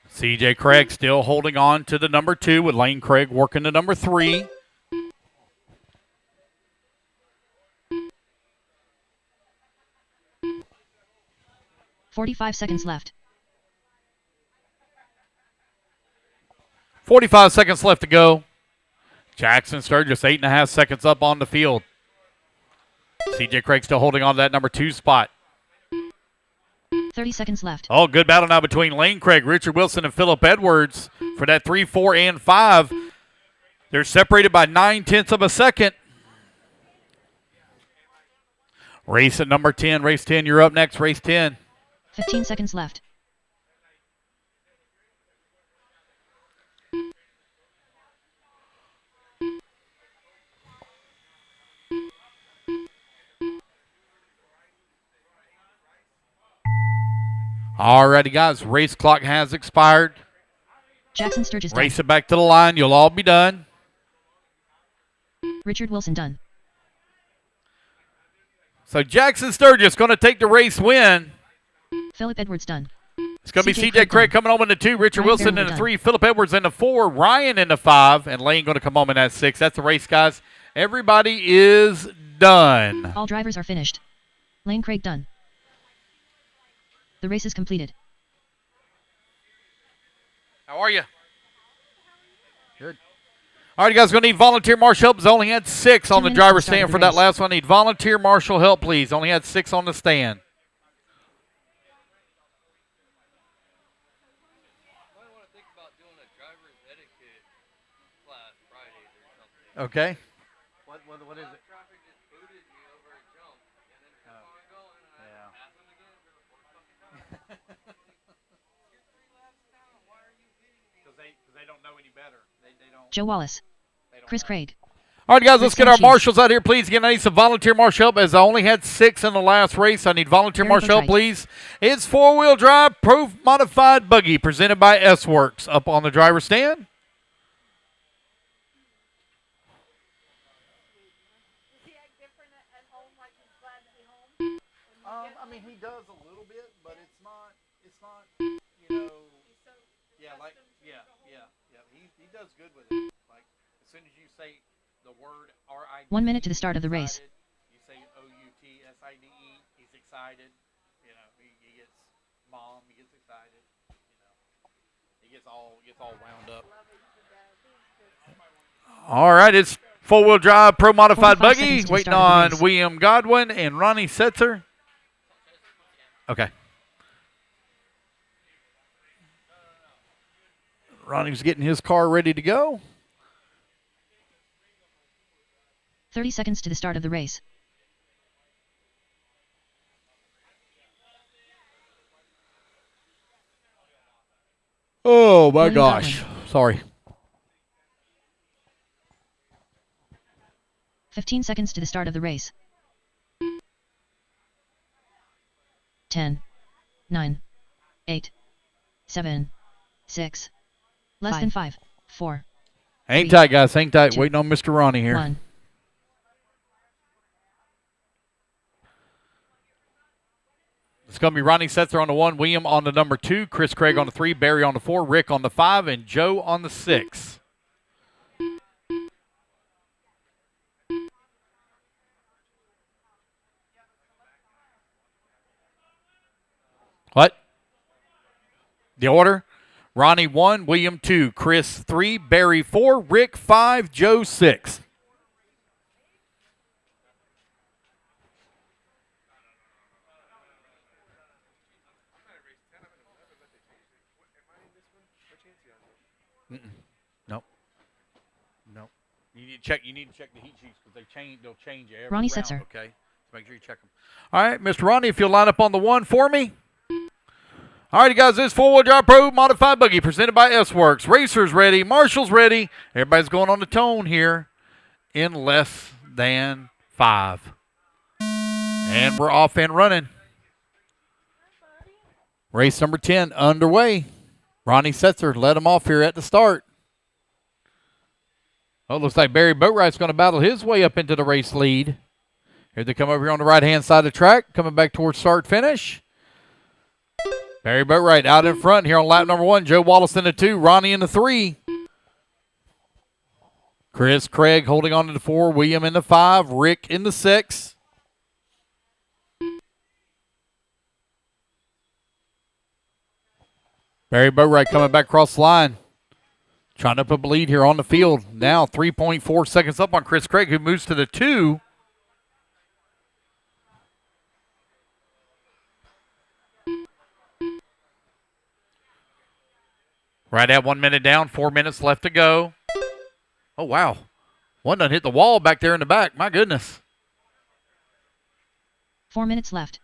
CJ Craig still holding on to the number 2 with Lane Craig working the number 3. .45 seconds left. 45 seconds left to go. Jackson Sturgis 8.5 seconds up on the field. CJ Craig still holding on to that number 2 spot. 30 seconds left. Oh, good battle now between Lane Craig, Richard Wilson, and Phillip Edwards for that 3, 4, and 5. They're separated by 9/10 of a second. Race at number 10. Race 10, you're up next. Race 10. 15 seconds left. Alrighty, guys. Race clock has expired. Jackson Sturgis Race done. it back to the line. You'll all be done. Richard Wilson done. So Jackson Sturgis going to take the race win. Philip Edwards done. It's going to be CJ CJ Craig Craig coming home in the 2, Richard Ryan Wilson Barrymore in the done. 3, Philip Edwards in the 4, Ryan in the 5, and Lane going to come home in that 6. That's the race, guys. Everybody is done. All drivers are finished. Lane Craig done. The race is completed. How are you? Good. All right, guys, going to need volunteer marshal help. Only had 6 on 2 the minutes driver's to start stand of for the that race. last one. Need volunteer marshal help, please. Only had 6 on the stand. Okay. What is it? Because they don't know any better. They don't. Joe Wallace. Chris Craig. All right, guys, let's Chris get our Sanchez. marshals out here, please. Again, I need some volunteer marshal help as I only had 6 in the last race. I need volunteer Eric marshal help, Boatwright. please. It's 4-wheel drive Pro Modified Buggy presented by S-Works. Up on the driver's stand. Does he act different at home, like he's glad to be home? I mean, he does a little bit, but it's not, you know, He's so yeah. He does good with it. Like, as soon as you say the word R-I-D. 1 minute to the start of the race. You say O-U-T-S-I-D-E, he's excited. You know, he gets mom, he gets excited. You know, he gets all wound up. All right, it's 4-wheel drive Pro Modified 45 Buggy. seconds to the Waiting start of the on race. William Godwin and Ronnie Setzer. Okay. Ronnie's getting his car ready to go. 30 seconds to the start of the race. Oh, my William gosh. Godwin. Sorry. 15 seconds to the start of the race. 10, 9, 8, 7, 6, less than 5, 4, Hang 3, tight, guys. Hang tight. 2, Waiting on Mr. Ronnie here. 1. It's going to be Ronnie Setzer on the 1, William on the number 2, Chris Craig on the 3, Barry on the 4, Rick on the 5, and Joe on the 6. What? The order? Ronnie 1, William 2, Chris 3, Barry 4, Rick 5, Joe 6. Nope. Nope. You need to check the heat sheets because they'll change every Ronnie round, Setzer. okay? So make sure you check them. All right, Mr. Ronnie, if you'll line up on the 1 for me. All right, guys, this 4-wheel drive Pro Modified Buggy presented by S-Works. Racers ready, marshals ready. Everybody's going on the tone here in less than 5. And we're off and running. Race number 10 underway. Ronnie Setzer led him off here at the start. Oh, looks like Barry Boatwright's going to battle his way up into the race lead. Here they come over here on the right-hand side of the track, coming back towards start-finish. Barry Boatwright out in front here on lap number 1. Joe Wallace in the 2, Ronnie in the 3. Chris Craig holding on to the 4, William in the 5, Rick in the 6. Barry Boatwright coming back across the line. Trying to put up a lead here on the field. Now 3.4 seconds up on Chris Craig, who moves to the 2. Right at 1 minute down, 4 minutes left to go. Oh, wow. One done hit the wall back there in the back. My goodness. 4 minutes left.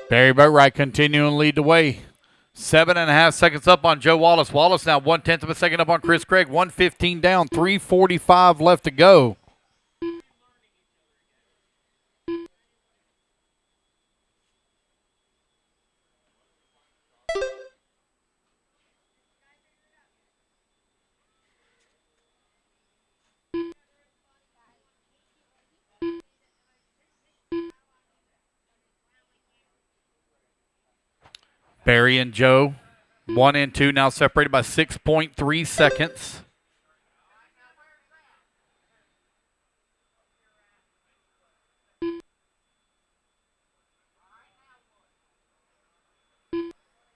Barry Boatwright continuing to lead the way. 7.5 seconds up on Joe Wallace. Wallace now 1/10 of a second up on Chris Craig. 1:15 down. 3:45 left to go. Barry and Joe, 1 and 2, now separated by 6.3 seconds.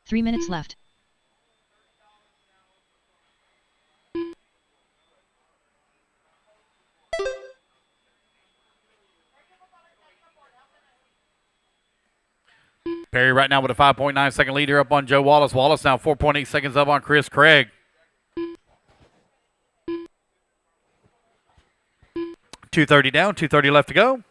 Three minutes left. Barry right now with a 5.9 second lead here up on Joe Wallace. Wallace now 4.8 seconds up on Chris Craig. 2:30 down, 2:30 left to go.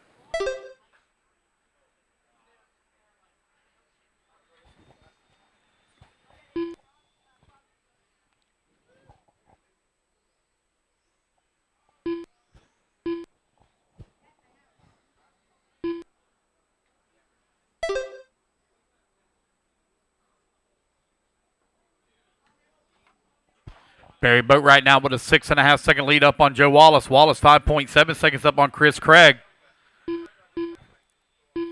Barry Boat right now with a 6.5 second lead up on Joe Wallace. Wallace 5.7 seconds up on Chris Craig.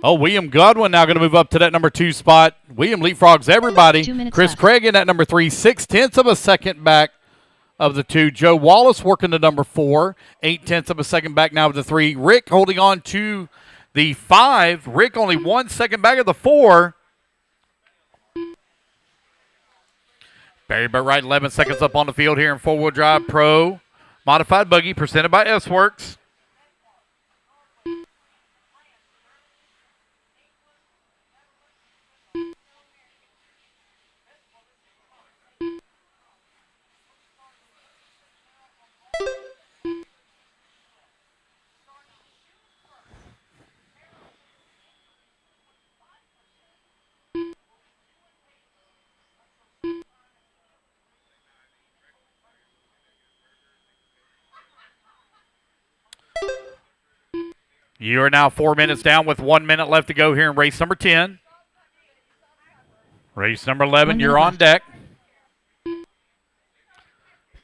Oh, William Godwin now going to move up to that number 2 spot. William leapfrogs everybody. 2 minutes Chris left. Craig in at number 3, 6/10 of a second back of the 2. Joe Wallace working to number 4, 8/10 of a second back now with the 3. Rick holding on to the 5. Rick only 1 second back of the 4. Barry Boat right 11 seconds up on the field here in 4-wheel drive pro modified buggy presented by S-Works. You are now 4 minutes down with 1 minute left to go here in race number 10. Race number 11, 1 you're minute on left. deck.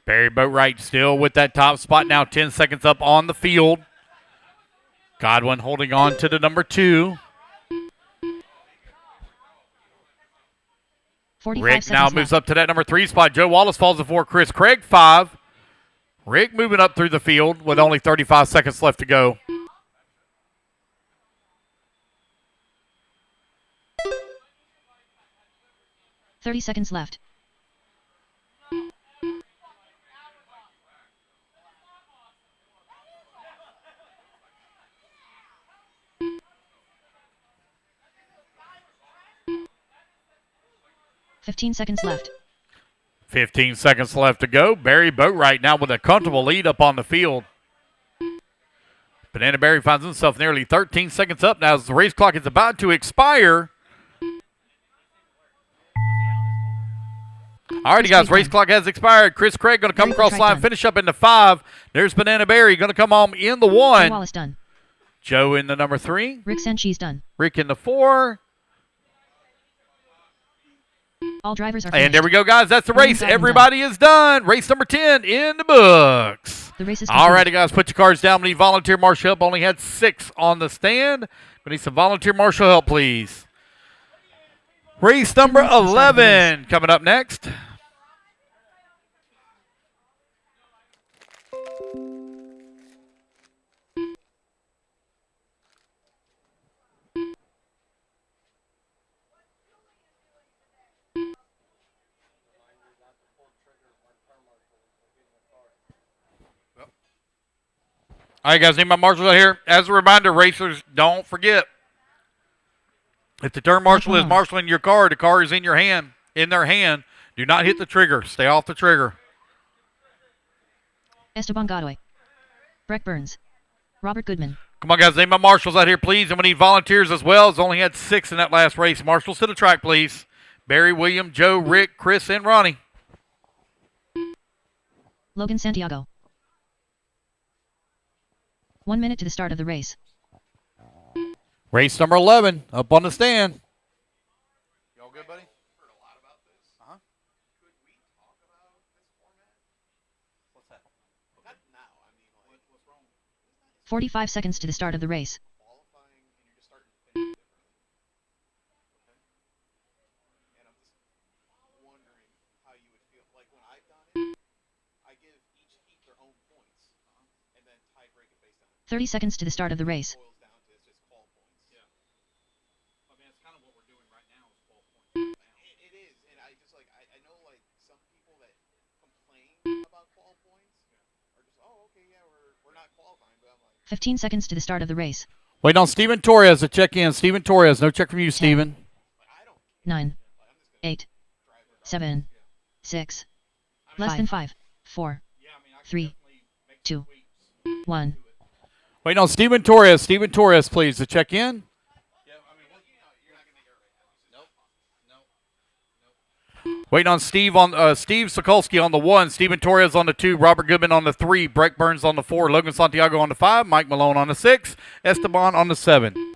Barry Boatwright still with that top spot now, 10 seconds up on the field. Godwin holding on to the number 2. 45 Rick seconds now left. moves up to that number 3 spot. Joe Wallace falls to 4. Chris Craig 5. Rick moving up through the field with only 35 seconds left to go. Thirty seconds left. Fifteen seconds left. 15 seconds left to go. Barry Boatwright now with a comfortable lead up on the field. Banana Barry finds himself nearly 13 seconds up now as the race clock is about to expire. All righty, guys, race clock has expired. Chris Craig going to come Barry across the Boatwright line, done. finish up in the 5. There's Banana Barry going to come home in the Joe 1. Wallace done. Joe in the number 3. Rick Sanchez done. Rick in the 4. All drivers are finished. And there we go, guys. That's the William race. Godwin Everybody is done. Race number 10 in the books. The race is All complete. righty, guys. Put your cards down. We need volunteer marshal help. Only had 6 on the stand. We need some volunteer marshal help, please. Race number minutes to start the 11 coming up next. All right, guys, need my marshals out here. As a reminder, racers, don't forget. If the turn marshal is marshaling your car, the car is in your hand, in their hand. Do not hit the trigger. Stay off the trigger. Esteban Godoy. Breck Burns. Robert Goodman. Come on, guys, need my marshals out here, please. And we need volunteers as well. It's only had 6 in that last race. Marshals to the track, please. Barry, William, Joe, Rick, Chris, and Ronnie. Logan Santiago. 1 minute to the start of the race. Race number 11, up on the stand. Y'all good, buddy? Heard a lot about this. Uh-huh. Could we talk about this format? What's that? Not now. I mean, like, what's wrong? 45 seconds to the start of the race. Qualifying and you're just starting to finish differently. Okay. And I'm just wondering how you would feel. Like when I've done it, I give each heat their own points, and then tie break it based on it. 30 seconds to the start of the race. Boils down to it's just qual points. Yeah. I mean, it's kind of what we're doing right now is 12 points. It is, and I just like I know like some people that complain about qual points are just okay we're not qualifying, but I'm like 15 seconds to the start of the race. Waiting on Steven Torres to check in. Steven Torres, no check from you, Steven. I don't 9, 8, 7, 6, less than 5, 4, 3, 2, 1. Waiting on Steven Torres. Steven Torres, please, to check in. Yeah, I mean, you're not going to make it right now. Nope. Waiting on Steve Sokolsky on the 1, Steven Torres on the 2, Robert Goodman on the 3, Breck Burns on the 4, Logan Santiago on the 5, Mike Malone on the 6, Esteban on the 7.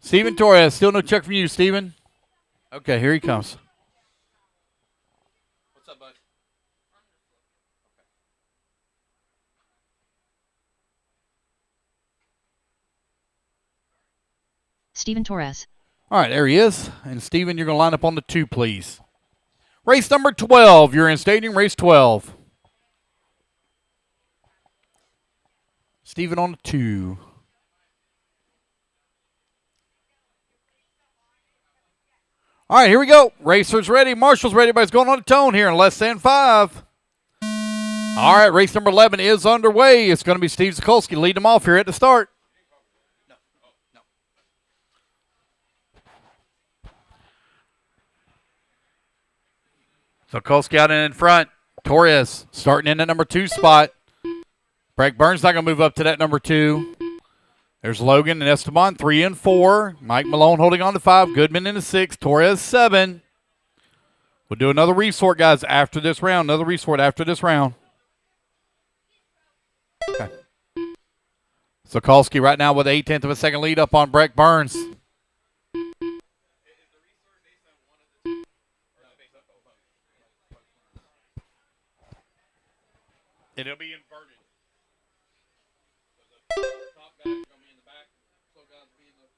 Steven Torres, still no check from you, Steven. Okay, here he comes. What's up, bud? Steven Torres. All right, there he is. And Steven, you're going to line up on the 2, please. Race number 12. You're in stadium race 12. Steven on the 2. All right, here we go. Racers ready. Marshals ready. Everybody's going on the tone here in less than 5. All right, race number 11 is underway. It's going to be Steve Sokolsky leading them off here at the start. Sokolsky out in front. Torres starting in at number 2 spot. Breck Burns not going to move up to that number 2. There's Logan and Esteban, 3 and 4. Mike Malone holding on to 5. Goodman in the 6. Torres 7. We'll do another resort, guys, after this round. Another resort after this round. Okay. Sokolsky right now with 1/8 of a second lead up on Breck Burns. It'll be inverted. So the top guys are going to be in the back, slow guys will be in the,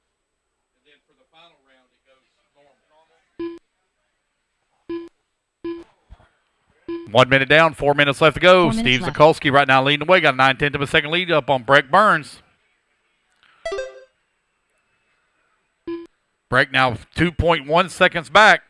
and then for the final round it goes normal. 1 minute down, 4 minutes left to go. 4 minutes Steve left. Sokolsky right now leading the way. Got a 9/10 of a second lead up on Breck Burns. Breck now 2.1 seconds back.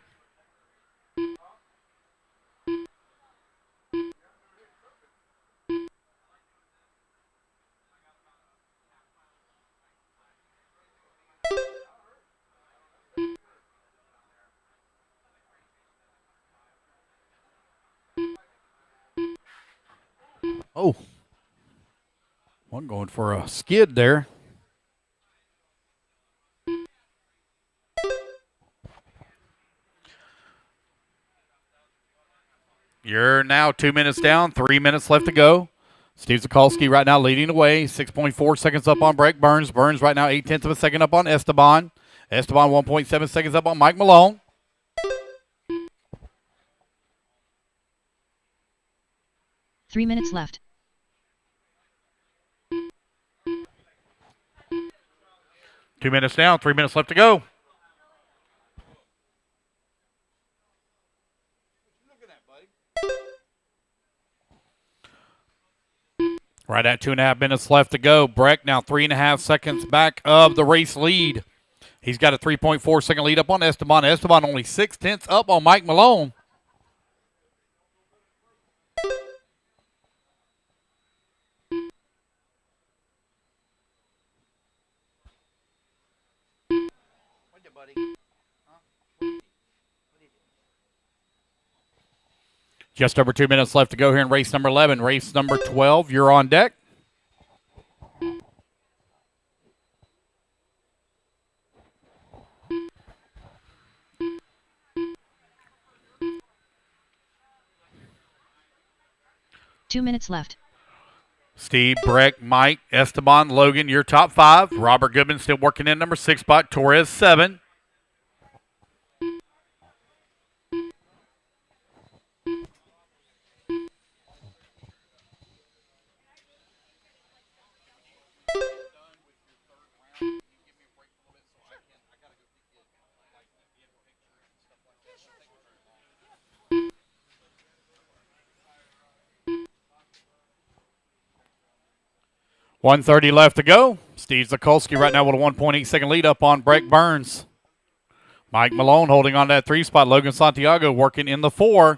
Oh, one going for a skid there. You're now 2 minutes down, 3 minutes left to go. Steve Sokolsky right now leading the way, 6.4 seconds up on Breck Burns. Burns right now 0.8 of a second up on Esteban. Esteban 1.7 seconds up on Mike Malone. Three minutes left. Two minutes down, 3 minutes left to go. Right at 2.5 minutes left to go. Breck now 3.5 seconds back of the race lead. He's got a 3.4 second lead up on Esteban. Esteban only 0.6 up on Mike Malone. you, buddy. Huh? What do you need? Just over 2 minutes left to go here in race number 11. Race number 12, you're on deck. Two minutes left. Steve, Breck, Mike, Esteban, Logan, your top 5. Robert Goodman still working in number 6 spot. Torres, 7. .130 left to go. Steve Zikolski right now with a 1.8 second lead up on Breck Burns. Mike Malone holding on to that 3 spot. Logan Santiago working in the 4.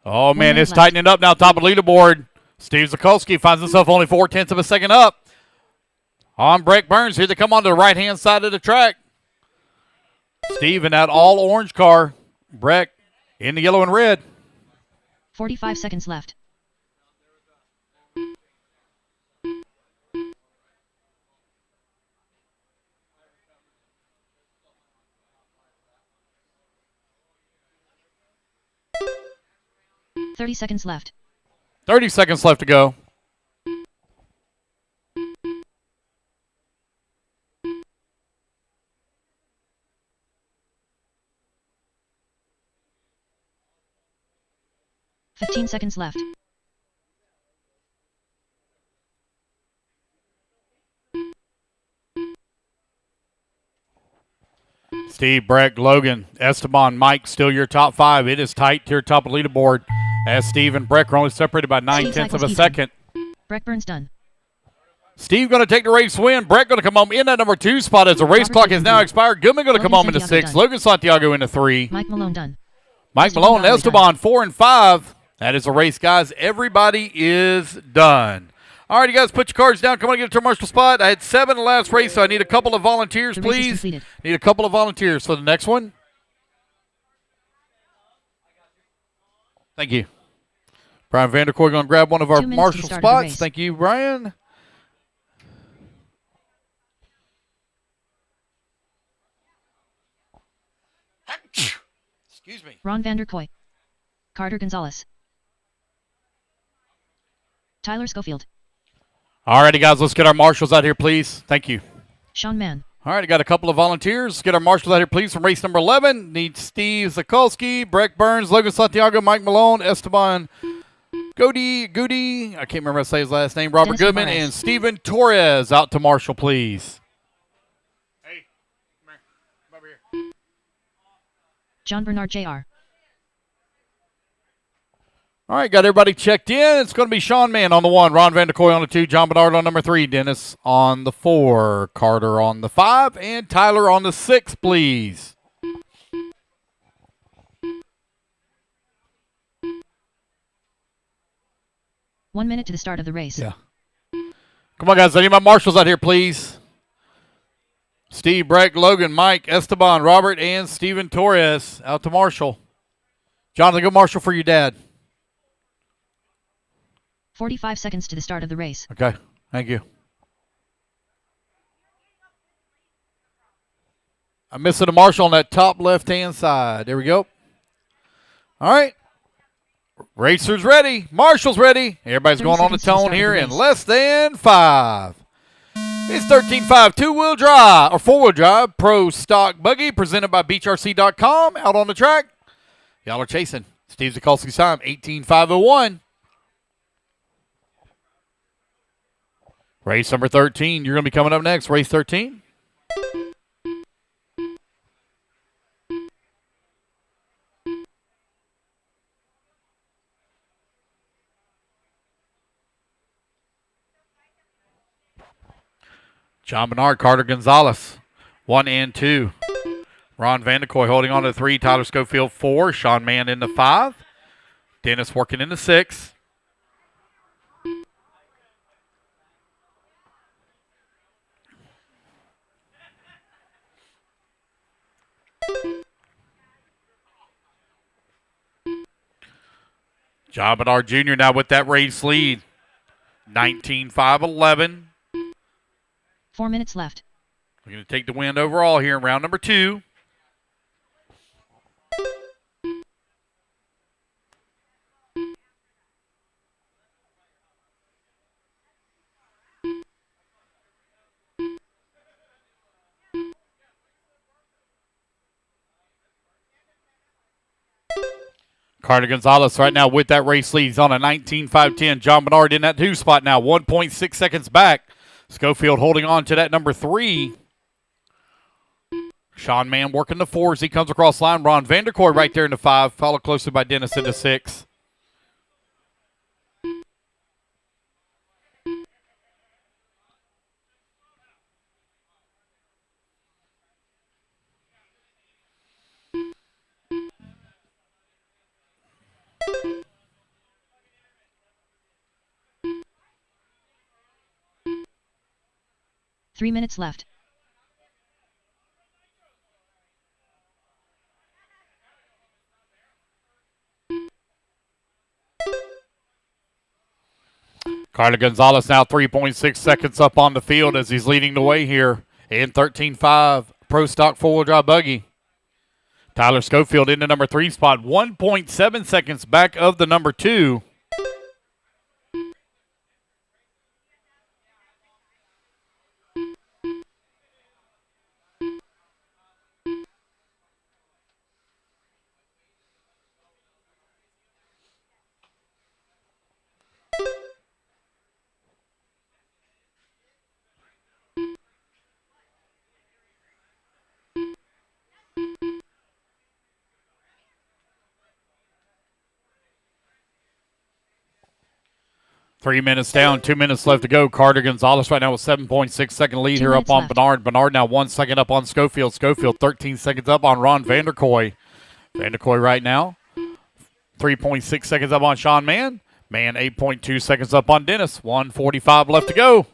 Oh, man, it's tightening up now, top of the leaderboard. Steve Zikolski finds himself only 0.4 of a second up on Breck Burns. Here they come on to the right-hand side of the track. Steve in that all-orange car. Breck in the yellow and red. 45 seconds left. .30 seconds left. 30 seconds left to go. .15 seconds left. Steve, Breck, Logan, Esteban, Mike, still your top 5. It is tight to your top of the leaderboard as Steve and Breck are only separated by 9/10 of a second. Breck Burns done. Steve going to take the race win. Breck going to come home in that number 2 spot as the race clock has now expired. Goodman going to come home into 6. Logan Santiago into 3. Mike Malone done. Mike Malone, Esteban 4 and 5. That is a race, guys. Everybody is done. All right, you guys, put your cards down. Come on, get a turn marshal spot. I had 7 in the last race, so I need a couple of volunteers, please. Need a couple of volunteers for the next one. Thank you. Brian Vanderkoy going to grab one of our marshal spots. Thank you, Brian. Excuse me. Ron Vanderkoy. Carter Gonzalez. Tyler Schofield. All righty, guys, let's get our marshals out here, please. Thank you. Sean Mann. All right, I got a couple of volunteers. Let's get our marshals out here, please, from race number 11. Need Steve Zikolski, Breck Burns, Logan Santiago, Mike Malone, Esteban Goody, I can't remember how to say his last name, Robert Goodman, and Steven Torres out to marshal, please. Hey, come here. Come over here. John Bernard Jr. All right, got everybody checked in. It's going to be Sean Mann on the 1, Ron Vanderkoy on the 2, John Bernard on number 3, Dennis on the 4, Carter on the 5, and Tyler on the 6, please. One minute to the start of the race. Yeah. Come on, guys. I need my marshals out here, please. Steve, Breck, Logan, Mike, Esteban, Robert, and Steven Torres out to marshal. Jonathan, go marshal for your dad. 45 seconds to the start of the race. Okay. Thank you. I'm missing a marshal on that top left-hand side. There we go. All right. Racers ready. Marshals ready. Everybody's going on the tone here in less than 5. It's 13.5 two-wheel drive or four-wheel drive pro stock buggy presented by BeachRC.com out on the track. Y'all are chasing. Steve Zikolski's time, 18.501. Race number 13. You're going to be coming up next. Race 13. John Bernard, Carter Gonzalez, 1 and 2. Ron Vanderkoy holding on to 3. Tyler Schofield, 4. Sean Mann into 5. Dennis working into 6. John Bernard Jr. now with that race lead. 19-5-11. 4 minutes left. We're going to take the win overall here in round number 2. Carter Gonzalez right now with that race lead. He's on a 19-5-10. John Bernard in that 2 spot now. 1.6 seconds back. Schofield holding on to that number 3. Sean Mann working the 4 as he comes across line. Ron Vanderkoy right there in the 5. Followed closely by Dennis in the 6. Three minutes left. Carter Gonzalez now 3.6 seconds up on the field as he's leading the way here in 13.5 Pro Stock 4-wheel drive buggy. Tyler Schofield in the number 3 spot, 1.7 seconds back of the number 2. Three minutes down, 2 minutes left to go. Carter Gonzalez right now with 7.6 second lead 2 here up minutes on left. Bernard. Bernard now 1 second up on Schofield. Schofield 13 seconds up on Ron Vanderkoy. Vanderkoy right now 3.6 seconds up on Sean Mann. Mann 8.2 seconds up on Dennis. 1:45 left to go.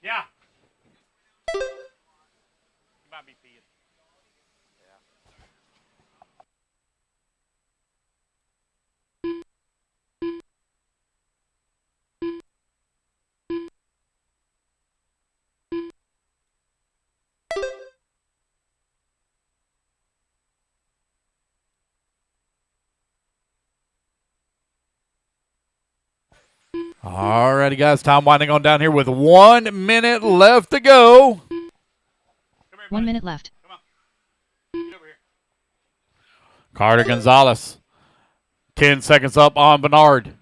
Yeah. You might be peeing. Alrighty, guys. Time winding on down here with 1 minute left to go. 1 minute left. Carter Gonzalez, 10 seconds up on Bernard.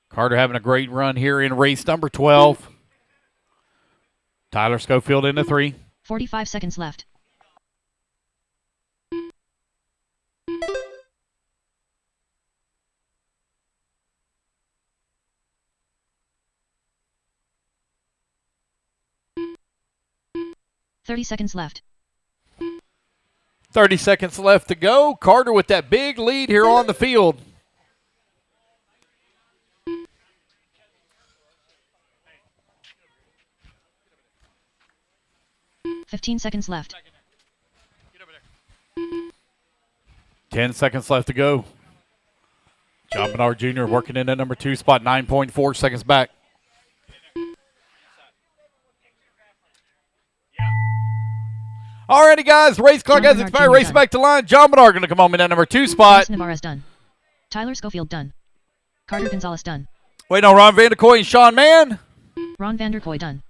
Carter having a great run here in race number 12. Tyler Schofield into 3. 45 seconds left. $30 seconds left. 30 seconds left to go. Carter with that big lead here on the field. $15 seconds left. 10 seconds left to go. John Bernard Jr. working in at number 2 spot, 9.4 seconds back. Alrighty, guys. Race clock John has Bernard expired. Jr. Race done. back to line. John Bernard going to come home in at number 2 spot. Dennis Navarez done. Tyler Schofield done. Carter Gonzalez done. Wait, no, Ron Vanderkoy and Sean Mann. Ron Vanderkoy done.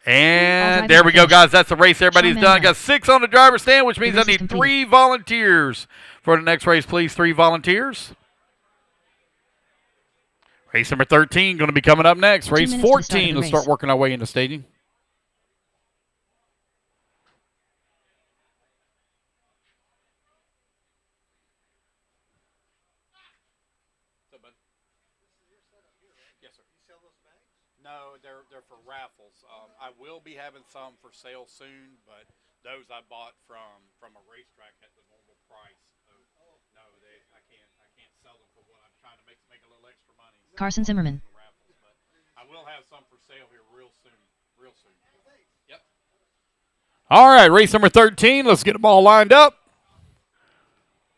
And there we go, guys. That's the race. Everybody's Sean done. Mann Got 6 on the driver's stand, which means I race is need complete. 3 volunteers for the next race, please. 3 volunteers. Race number 13 going to be coming up next. 2 Race minutes to the start of 14. the Let's start race. working our way into staging. are for raffles. I will be having some for sale soon, but those I bought from a racetrack at the normal price. So no, I can't sell them for what I'm trying to make a little extra money. So Carson Zimmerman. raffles, but I will have some for sale here real soon. Real soon. Yep. All right, race number 13. Let's get them all lined up.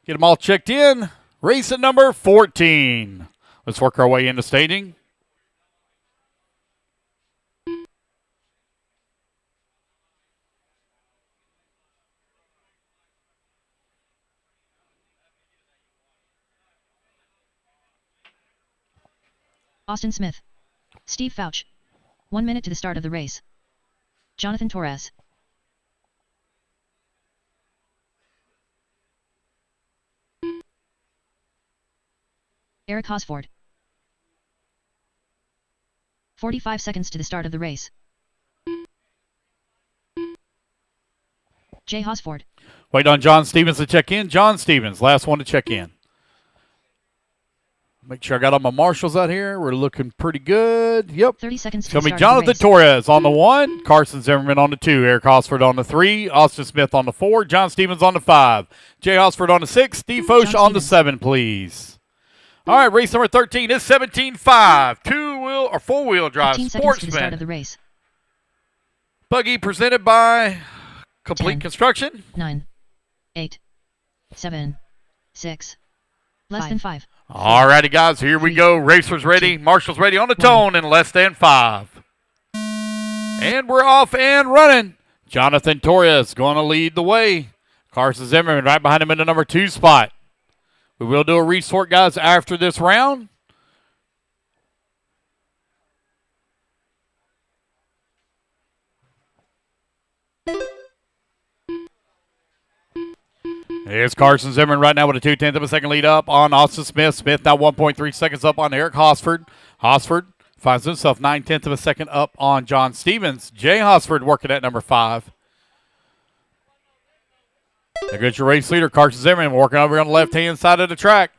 Get them all checked in. Race at number 14. Let's work our way into staging. Austin Smith. Steve Fouch. 1 minute to the start of the race. Jonathan Torres. Eric Hosford. 45 seconds to the start of the race. Jay Hosford. Wait on John Stevens to check in. John Stevens, last one to check in. Make sure I got all my marshals out here. We're looking pretty good. Yep. 30 seconds It's to going the to be start of the Jonathan race. Torres on the 1, Carson Zimmerman on the 2, Eric Hosford on the 3, Austin Smith on the 4, John Stevens on the 5, Jay Hosford on the 6, Steve Foch John on the Stevens. 7, please. All right, race number 13 is 17.5, 2-wheel or 4-wheel drive 15 seconds to the start sportsman. of the race. Buggy presented by Complete 10, Construction. 9, 8, 7, 6, less than 5. All righty, guys, here we go. Racers ready, marshals ready on the tone in less than 5. And we're off and running. Jonathan Torres going to lead the way. Carson Zimmerman right behind him in the number 2 spot. We will do a resort, guys, after this round. Here's Carson Zimmerman right now with a 2/10 of a second lead up on Austin Smith. Smith now 1.3 seconds up on Eric Hosford. Hosford finds himself 9/10 of a second up on John Stevens. Jay Hosford working at number 5. There goes your race leader, Carson Zimmerman, working over on the left-hand side of the track.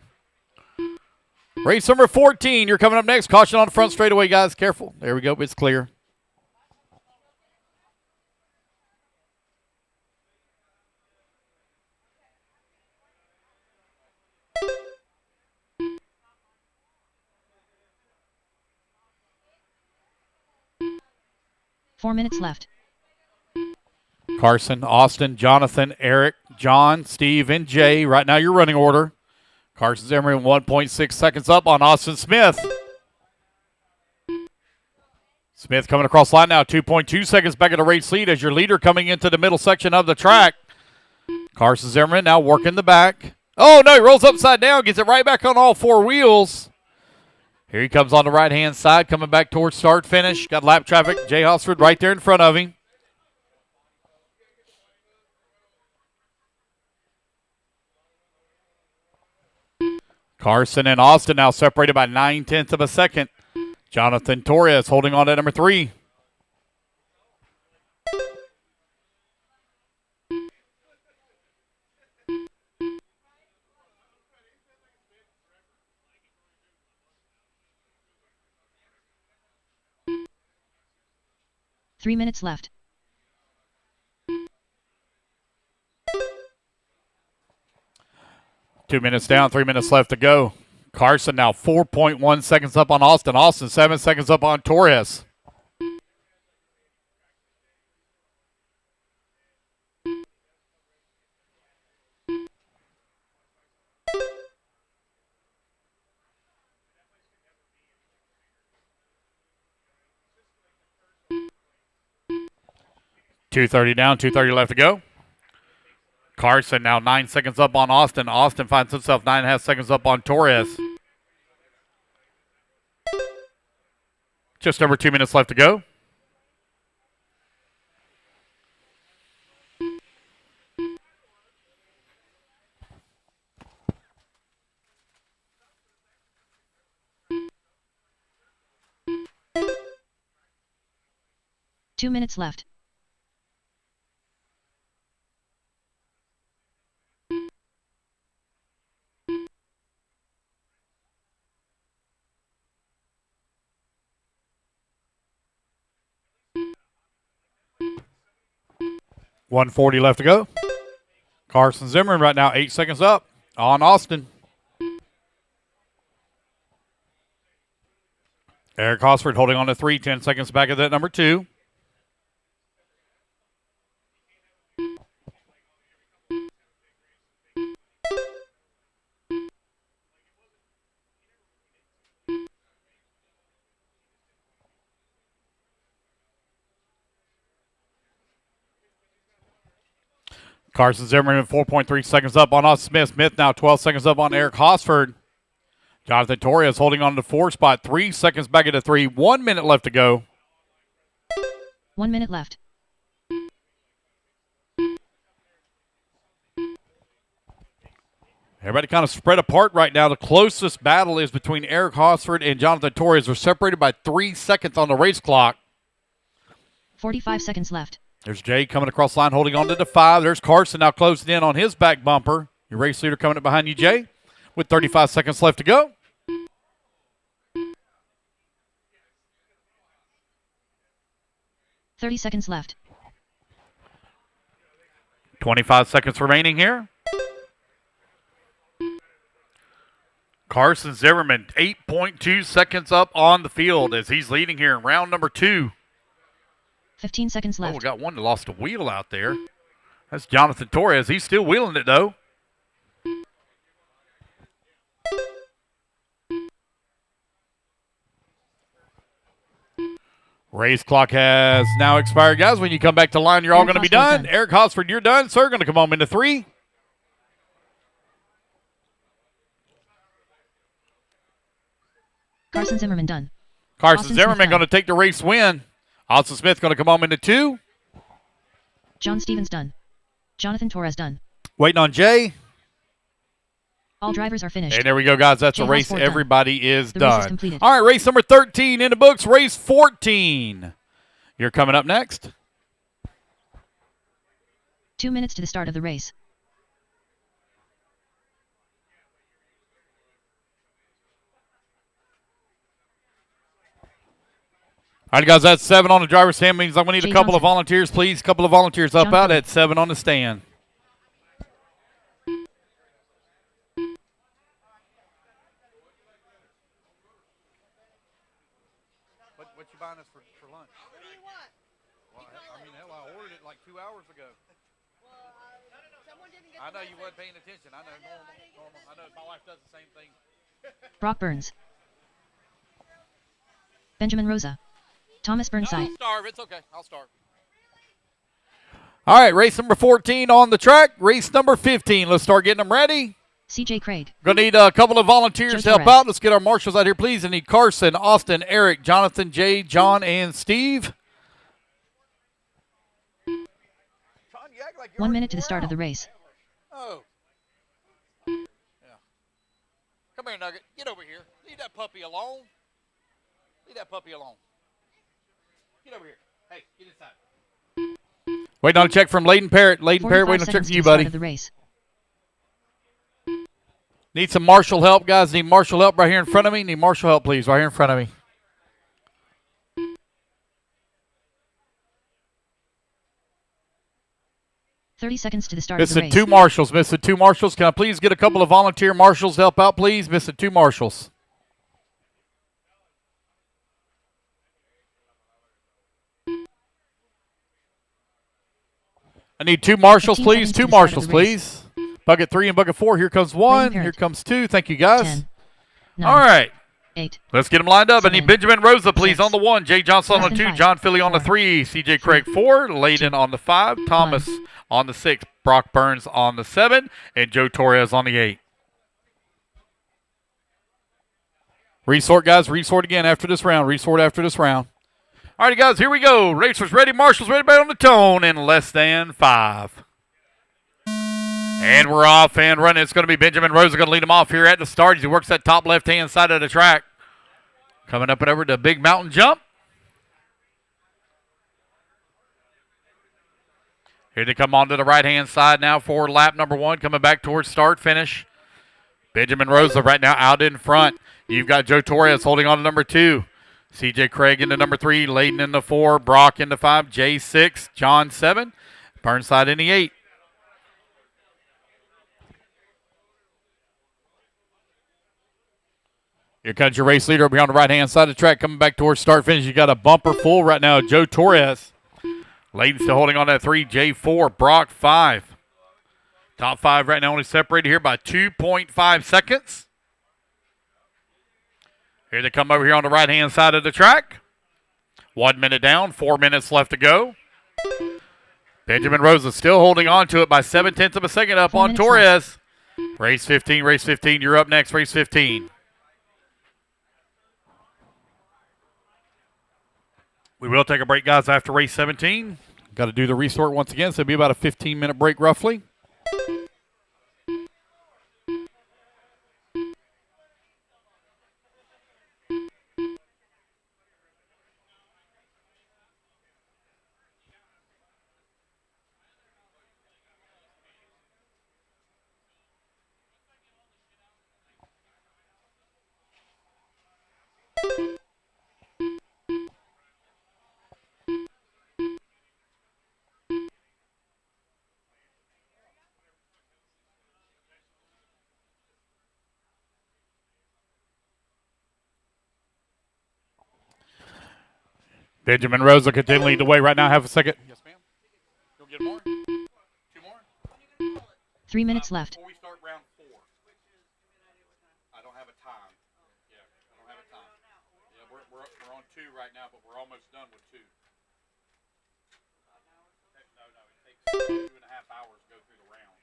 Race number 14, you're coming up next. Caution on the front straightaway, guys. Careful. There we go. It's clear. Four minutes left. Carson, Austin, Jonathan, Eric, John, Steve, and Jay. Right now, your running order. Carson Zimmerman 1.6 seconds up on Austin Smith. Smith coming across line now, 2.2 seconds back at the race lead as your leader coming into the middle section of the track. Carson Zimmerman now working the back. Oh, no, he rolls upside down, gets it right back on all 4 wheels. Here he comes on the right-hand side, coming back towards start-finish. Got lap traffic. Jay Hosford right there in front of him. Carson and Austin now separated by 9/10 of a second. Jonathan Torres holding on to number 3. Three minutes left. Two minutes down, 3 minutes left to go. Carson now 4.1 seconds up on Austin. Austin 7 seconds up on Torres. .230 down, 2:30 left to go. Carson now 9 seconds up on Austin. Austin finds himself 9.5 seconds up on Torres. Just over 2 minutes left to go. Two minutes left. 1:40 left to go. Carson Zimmerman right now 8 seconds up on Austin. Eric Hosford holding on to 3, 10 seconds back at that number 2. Carson Zimmerman 4.3 seconds up on Austin Smith. Smith now 12 seconds up on Eric Hosford. Jonathan Torres holding on to the 4 spot. 3 seconds back at the 3. 1 minute left to go. 1 minute left. Everybody kind of spread apart right now. The closest battle is between Eric Hosford and Jonathan Torres. They're separated by 3 seconds on the race clock. 45 seconds left. There's Jay coming across the line, holding on to the 5. There's Carson now closing in on his back bumper. Your race leader coming up behind you, Jay, with 35 seconds left to go. $30 seconds left. 25 seconds remaining here. Carson Zimmerman, 8.2 seconds up on the field as he's leading here in round number 2. 15 seconds left. Oh, we got one that lost a wheel out there. That's Jonathan Torres. He's still wheeling it, though. Race clock has now expired, guys. When you come back to line, you're all going to be done. Eric Hosford, you're done, sir. Going to come home into 3. Carson Zimmerman done. Carson Austin Zimmerman Smith going to take the race win. Austin Smith going to come home into 2. John Stevens done. Jonathan Torres done. Waiting on Jay. All drivers are finished. And there we go, guys. That's Jay a race. Hosford Everybody is The race is done. completed. All right, race number 13 in the books. Race 14. You're coming up next. 2 minutes to the start of the race. All right, guys, that's 7 on the driver's stand. Means I'm going to need Jay a couple of Johnson. volunteers, please. A couple of volunteers up John out Phillips. at 7 on the stand. What you buying us for lunch? What do you want? Well, I mean, hell, I ordered it like 2 hours ago. Someone didn't get I know you wasn't paying attention. I know, normal. I know my wife does the same thing. Brock Burns. Benjamin Rosa. Thomas Burnside. I'll starve. It's okay. I'll starve. All right, race number 14 on the track. Race number 15. Let's start getting them ready. CJ Craig. Going to need a couple of volunteers Joe to help Torres. out. Let's get our marshals out here, please. I need Carson, Austin, Eric, Jonathan, Jay, John, and Steve. 1 minute to the start of the race. Oh. Yeah. Come here, Nugget. Get over here. Leave that puppy alone. Leave that puppy alone. Get over here. Hey, get inside. Waiting on a check from Layden Parrott. Layden 45 Parrott, waiting on a check seconds from to you, the start buddy. of the race. Need some marshal help, guys. Need marshal help right here in front of me. Need marshal help, please, right here in front of me. $30 seconds to the start of the Missing race. 2 marshals. Missing 2 marshals. Can I please get a couple of volunteer marshals to help out, please? Missing 2 marshals. I need 2 marshals, 15 please. seconds 2 to the start of marshals, the race. please. Bucket 3 and bucket 4. Here comes 1. Parrott. Here comes 2. Thank you, guys. 10. 9, All right. 8. Let's get them lined up. I need 7, Benjamin Rosa, please, 6, on the 1. Jay Johnson on the less 2. than 5, John Philly on the 4, 3. CJ Craig 4. Layden on the 5. Thomas on the 6. Brock Burns on the 7. And Joe Torres on the 8. Resort, guys. Resort again after this round. Resort after this round. All right, guys. Here we go. Racers ready. Marshals ready. Back on the tone in less than 5. And we're off and running. It's going to be Benjamin Rosa going to lead him off here at the start as he works that top left-hand side of the track. Coming up and over to big mountain jump. Here they come on to the right-hand side now for lap number 1, coming back towards start finish. Benjamin Rosa right now out in front. You've got Joe Torres holding on to number 2. CJ Craig into number 3, Layden in the 4, Brock in the 5, Jay 6, John 7. Burnside in the 8. Here comes your race leader over here on the right-hand side of the track, coming back towards start finish. You got a bumper full right now. Joe Torres. Layton still holding on that 3. J4. Brock 5. Top 5 right now only separated here by 2.5 seconds. Here they come over here on the right-hand side of the track. 1 minute down, 4 minutes left to go. Benjamin Rosa still holding on to it by 0.7 of a second up on Torres. Race 15, race 15. You're up next, race 15. We will take a break, guys, after race 17. Got to do the restart once again, so it'll be about a 15-minute break roughly. Benjamin Rosa continuing to lead the way right now. Have a second. Yes, ma'am. You'll get more? 2 more? 3 minutes left. Before we start round 4. I don't have a time. Yeah, I don't have a time. Yeah, we're on 2 right now, but we're almost done with 2. No, it takes 2.5 hours to go through the round.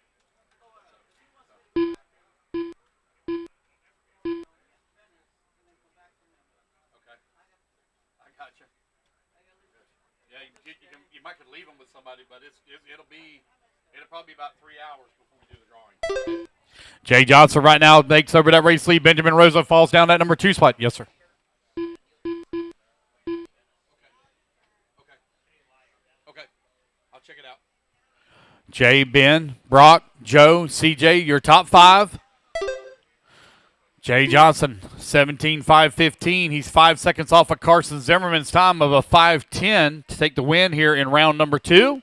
Okay. I got you. Yeah, you might could leave them with somebody, but it'll probably be about 3 hours before we do the drawing. Jay Johnson right now makes over that race lead. Benjamin Rosa falls down that number 2 spot. Yes, sir. Okay. I'll check it out. Jay, Ben, Brock, Joe, CJ, your top 5. Jay Johnson, 17.515. He's 5 seconds off of Carson Zimmerman's time of a 5:10 to take the win here in round number 2.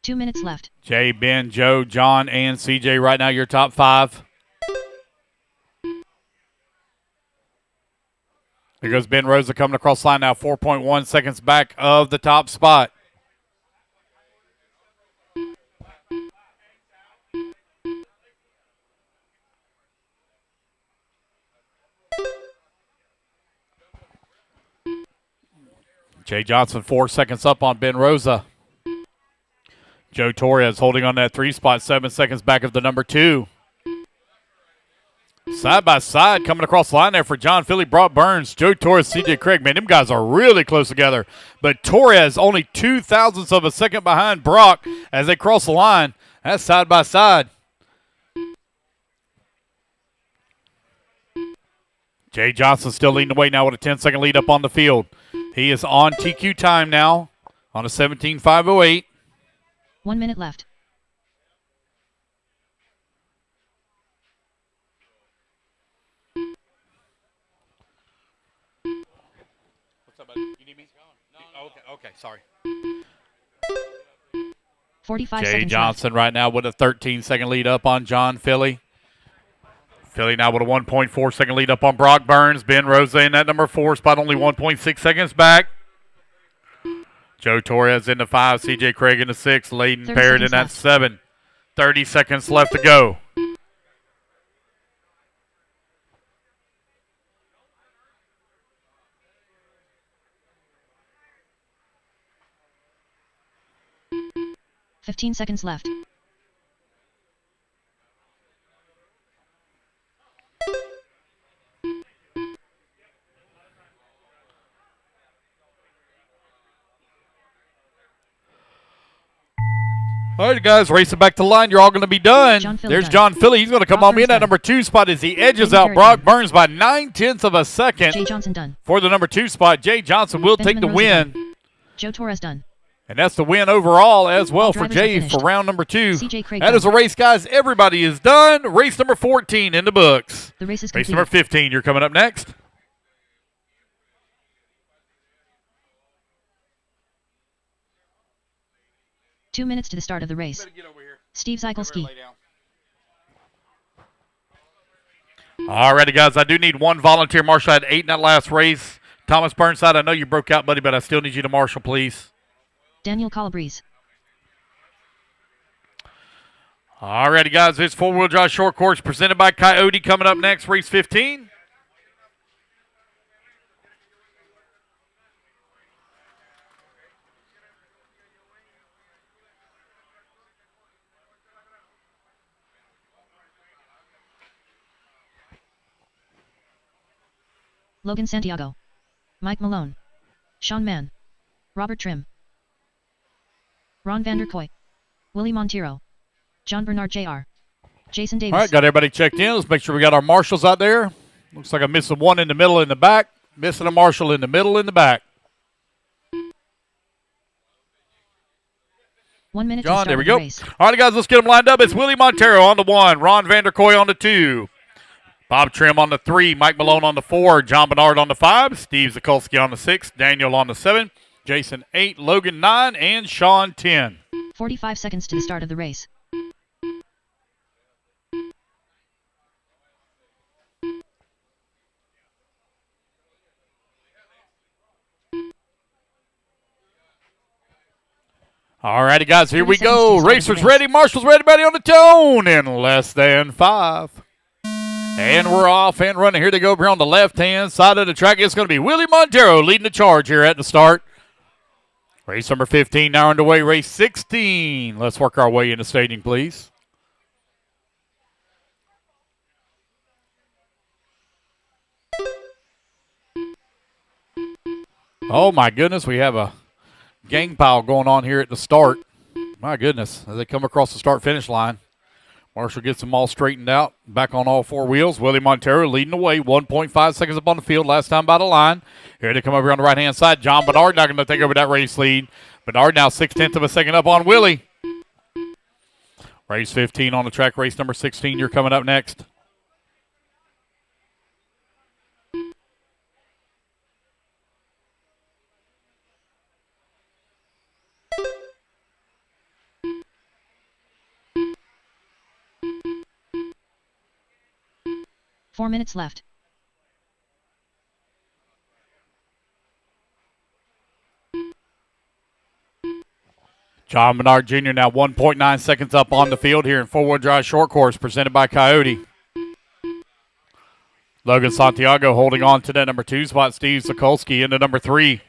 2 minutes left. Jay, Ben, Joe, John, and CJ right now your top 5. Here goes Ben Rosa coming across the line now, 4.1 seconds back of the top spot. Jay Johnson 4 seconds up on Ben Rosa. Joe Torres holding on that 3 spot, 7 seconds back of the number 2. Side by side coming across the line there for John Philly, Brock Burns, Joe Torres, CJ Craig. Man, them guys are really close together. But Torres only 0.02 of a second behind Brock as they cross the line. That's side by side. Jay Johnson still leading the way now with a 10-second lead up on the field. He is on TQ time now on a 17.508. 1 minute left. What's up, buddy? You need me? No. Okay, sorry. 45 Jay seconds Johnson right now with a 13-second lead up on John Philly. Philly now with a 1.4 second lead up on Brock Burns. Ben Rosa in that number 4 spot, only 1.6 seconds back. Joe Torres in the 5, CJ Craig in the 6, Layden Parrott in that left. 7. 30 seconds left to go. left. 15 seconds left. All right, guys, racing back to the line. You're all going to be done. There's done. John Philly. He's going to come Brock on in Burns that done. number 2 spot as he edges Layden out Parrott Brock done. Burns by 0.9 of a second. Jay Johnson done. For the number 2 spot, Jay Johnson will take Benjamin the Rosa win. done. Joe Torres done. And that's the win overall as well for Drivers are Jay finished. for round number 2. CJ Craig That is a done. race, guys. Everybody is done. Race number 14 in the books. The race is Race complete. number 15, you're coming up next. 2 minutes to the start of the You race. better get over here. Steve Come here, Zykolski. lay down. Alrighty, guys. I do need one volunteer marshal. I had 8 in that last race. Thomas Burnside, I know you broke out, buddy, but I still need you to marshal, please. Daniel Calabrese. Alrighty, guys. It's four-wheel drive short course presented by Coyote coming up next, race 15. Logan Santiago. Mike Malone. Sean Mann. Robert Trim. Ron Vanderkoy. Willie Montero. John Bernard Jr. Jason Davis. All right, got everybody checked in. Let's make sure we got our marshals out there. Looks like I'm missing one in the middle in the back. Missing a marshal in the middle in the back. 1 minute to John, start there we of the go. race. All right, guys, let's get them lined up. It's Willie Montero on the 1, Ron Vanderkoy on the 2, Bob Trim on the 3, Mike Malone on the 4, John Bernard on the 5, Steve Zykolski on the 6, Daniel on the 7, Jason 8, Logan 9, and Sean 10. 45 seconds to the start of the race. All righty, guys, here 30 we seconds go. to start the Racers race. ready, marshals ready, buddy on the tone in less than 5. And we're off and running. Here they go here on the left-hand side of the track. It's going to be Willie Montero leading the charge here at the start. Race number 15 now underway. Race 16. Let's work our way into staging, please. Oh, my goodness. We have a gang pile going on here at the start. My goodness, as they come across the start-finish line. Marshall gets them all straightened out, back on all 4 wheels. Willie Montero leading the way, 1.5 seconds up on the field, last time by the line. Here they come over here on the right-hand side. John Bernard not going to take over that race lead. Bernard now 0.6 of a second up on Willie. Race 15 on the track, race number 16. You're coming up next. Four minutes left. John Bernard Jr. now 1.9 seconds up on the field here in four-wheel drive short course presented by Coyote. Logan Santiago holding on to that number 2 spot. Steve Zykolski into number 3.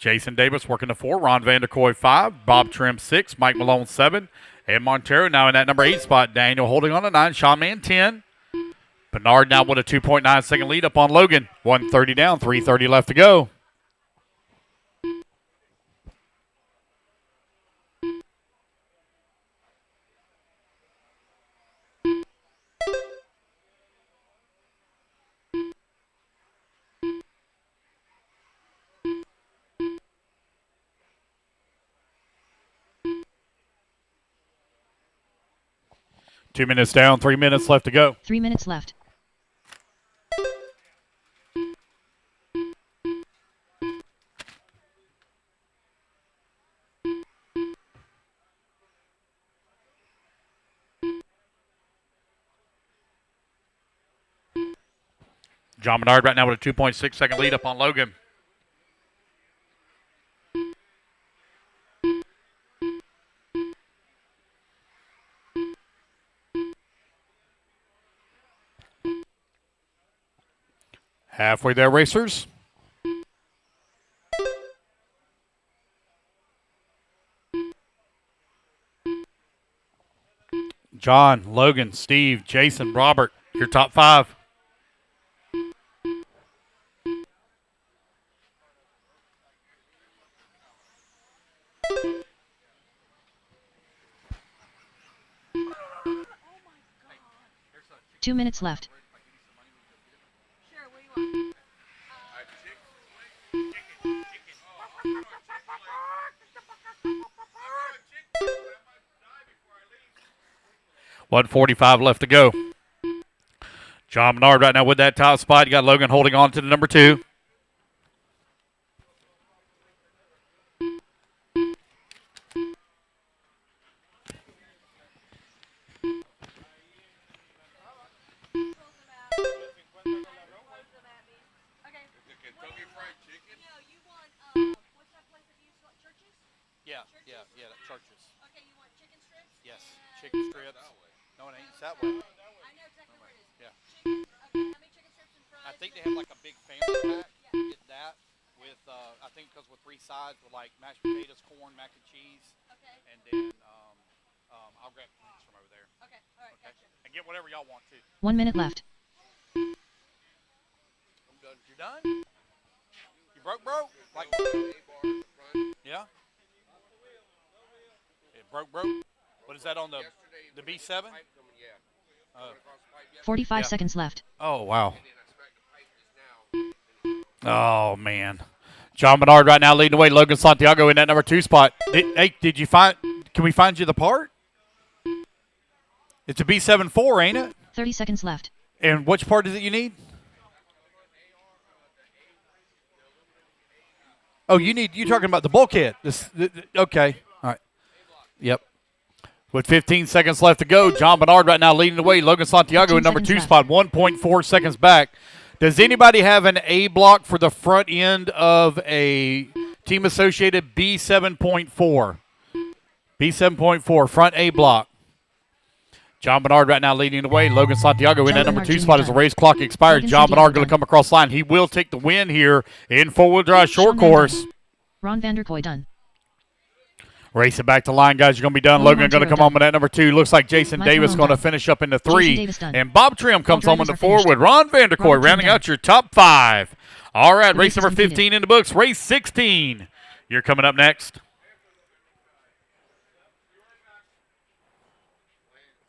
Jason Davis working the 4. Ron Vanderkoy 5. Bob Trim 6. Mike Malone 7. And Montero now in that number 8 spot. Daniel holding on to 9. Sean Mann 10. Bernard now with a 2.9 second lead up on Logan. 1:30 down, 3:30 left to go. Two minutes down, 3 minutes left to go. 3 minutes left. John Bernard right now with a 2.6 second lead up on Logan. Halfway there, racers. John, Logan, Steve, Jason, Robert, your top 5. Two minutes left. 1:45 left to go. John Bernard right now with that top spot. You got Logan holding on to the number 2. Yeah, that churches. Okay, you want chicken strips? Yes, chicken strips. No, it ain't. It's that way. I know exactly where it is. Yeah. Chicken, okay, how many chicken strips and fries? I think they have like a big family pack. Get that with, I think because with 3 sides with like mashed potatoes, corn, mac and cheese. Okay. And then I'll grab drinks from over there. Okay, all right, Okay. gotcha. And get whatever y'all want to. 1 minute left. I'm done. You're done? You broke? Like, yeah? It broke? What is that on the B7? 45 Yeah. seconds left. Oh, wow. Oh, man. John Bernard right now leading the way. Logan Santiago in that number 2 spot. Did you find? Can we find you the part? It's a B74, ain't it? 30 seconds left. And which part is it you need? Oh, you're talking about the bulkhead. Okay. All right. Yep. With 15 seconds left to go, John Bernard right now leading the way. Logan Santiago in number 2 spot, 1.4 seconds back. Does anybody have an A block for the front end of a team associated B7.4? B7.4, front A block. John Bernard right now leading the way. Logan Santiago in that number 2 spot as the race clock expired. John Bernard going to come across the line. He will take the win here in four-wheel drive short course. Ron Vanderkoy done. Racing back to line, guys. You're going to be done. Logan going to come home with that number 2. Looks like Jason Davis going to finish up in the 3. And Bob Trim comes home in the 4 with Ron Vanderkoy rounding out your top 5. All right, race number 15 in the books. Race 16. You're coming up next.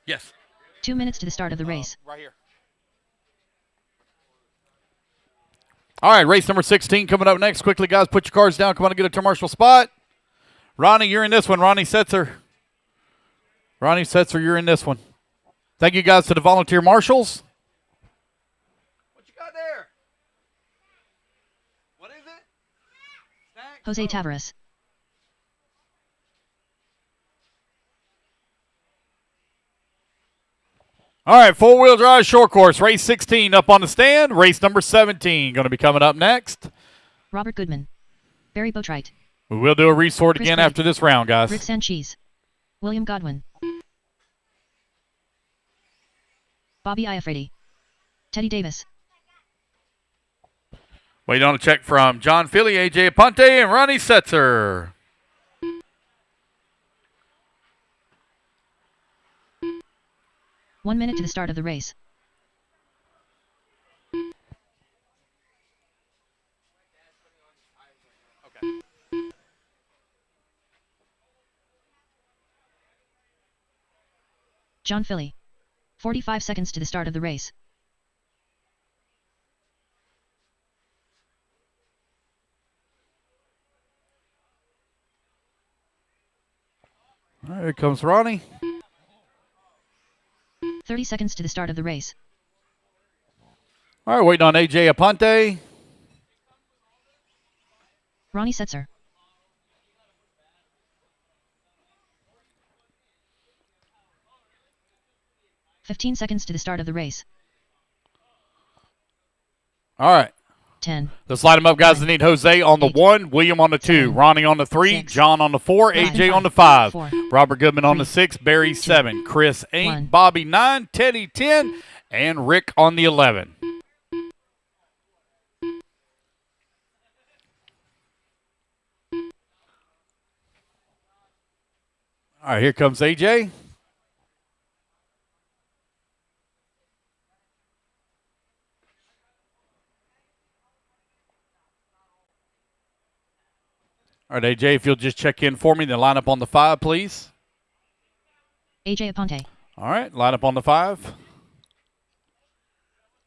Yes. 2 minutes to the start of the race. Right here. All right, race number 16 coming up next. Quickly, guys, put your cars down. Come on and get a turn marshal spot. Ronnie, you're in this one. Ronnie Setzer, you're in this one. Thank you, guys, to the volunteer marshals. What you got there? What is it? Snacks? Jose Tavares. All right, four-wheel drive short course. Race 16 up on the stand. Race number 17 going to be coming up next. Robert Goodman. Barry Boatwright. We will do a resort Chris again Craig. after this round, guys. Rick Sanchez. William Godwin. Bobby Iafredi. Teddy Davis. Waiting on a check from John Philly, AJ Aponte, and Ronnie Setzer. One minute to the start of the race. Okay. John Philly. 45 seconds to the start of the race. All right, here comes Ronnie. 30 seconds to the start of the race. All right, waiting on AJ Aponte. Ronnie Setzer. 15 seconds to the start of the race. All right. 10. Let's light them up, guys. They need Jose on the 1, William on the 2, Ronnie on the 3, John on the 4, AJ on the 5, Robert Goodman on the 6, Barry 7, Chris 8, Bobby 9, Teddy 10, and Rick on the 11. All right, here comes AJ. All right, AJ, if you'll just check in for me, then line up on the 5, please. AJ Aponte. All right, line up on the 5.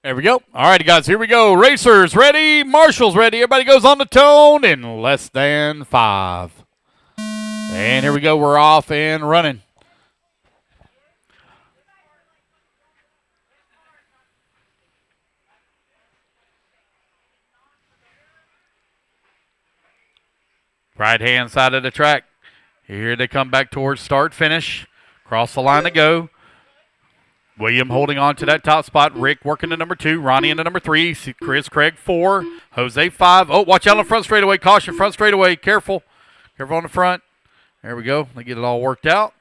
There we go. All right, guys, here we go. Racers ready, marshals ready. Everybody goes on the tone in less than 5. And here we go. We're off and running. Right-hand side of the track. Here they come back towards start, finish. Cross the line to go. William holding on to that top spot. Rick working the number 2. Ronnie in the number 3. Chris Craig 4. Jose 5. Oh, watch out on the front straightaway. Caution, front straightaway. Careful. Careful on the front. There we go. They get it all worked out.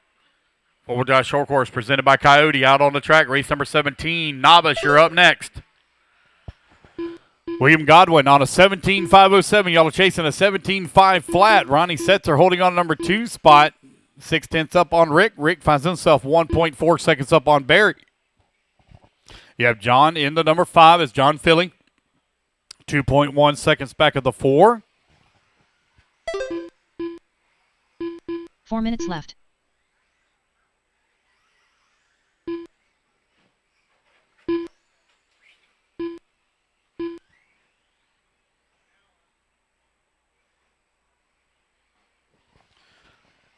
Four-wheel drive short course presented by Coyote out on the track. Race number 17. Navas, you're up next. William Godwin on a 17.507. Y'all are chasing a 17.5 flat. Ronnie Setzer holding on number 2 spot. 0.6 up on Rick. Rick finds himself 1.4 seconds up on Barry. You have John in the number 5 as John Philly. 2.1 seconds back of the 4. 4 minutes left.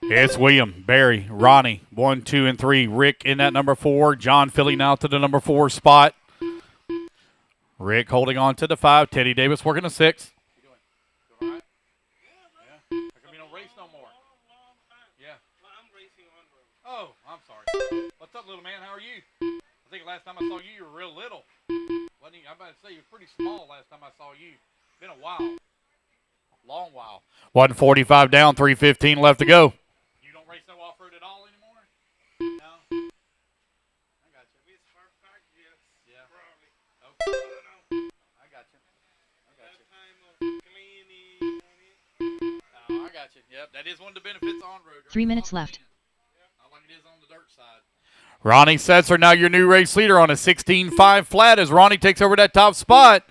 It's William, Barry, Ronnie, 1, 2, and 3. Rick in that number 4. John Philly now to the number 4 spot. Rick holding on to the 5. Teddy Davis working the 6. You doing? Doing all right? Yeah. How come you don't race no more? Yeah. I'm racing on road. Oh, I'm sorry. What's up, little man? How are you? I think last time I saw you were real little. Wasn't you? I'm about to say you were pretty small last time I saw you. Been a while. Long while. 145 down, 3:15 left to go. You don't race no off-road at all anymore? No? I got you. With hard pack, yes. Yeah. Probably. Okay. I don't know. I got you. I got That you. time of cleaning. Oh, I got you. Yep, that is one of the benefits on road. 3 minutes left. Not like it is on the dirt side. Ronnie Setzer now your new race leader on a 16.5 flat as Ronnie takes over that top spot.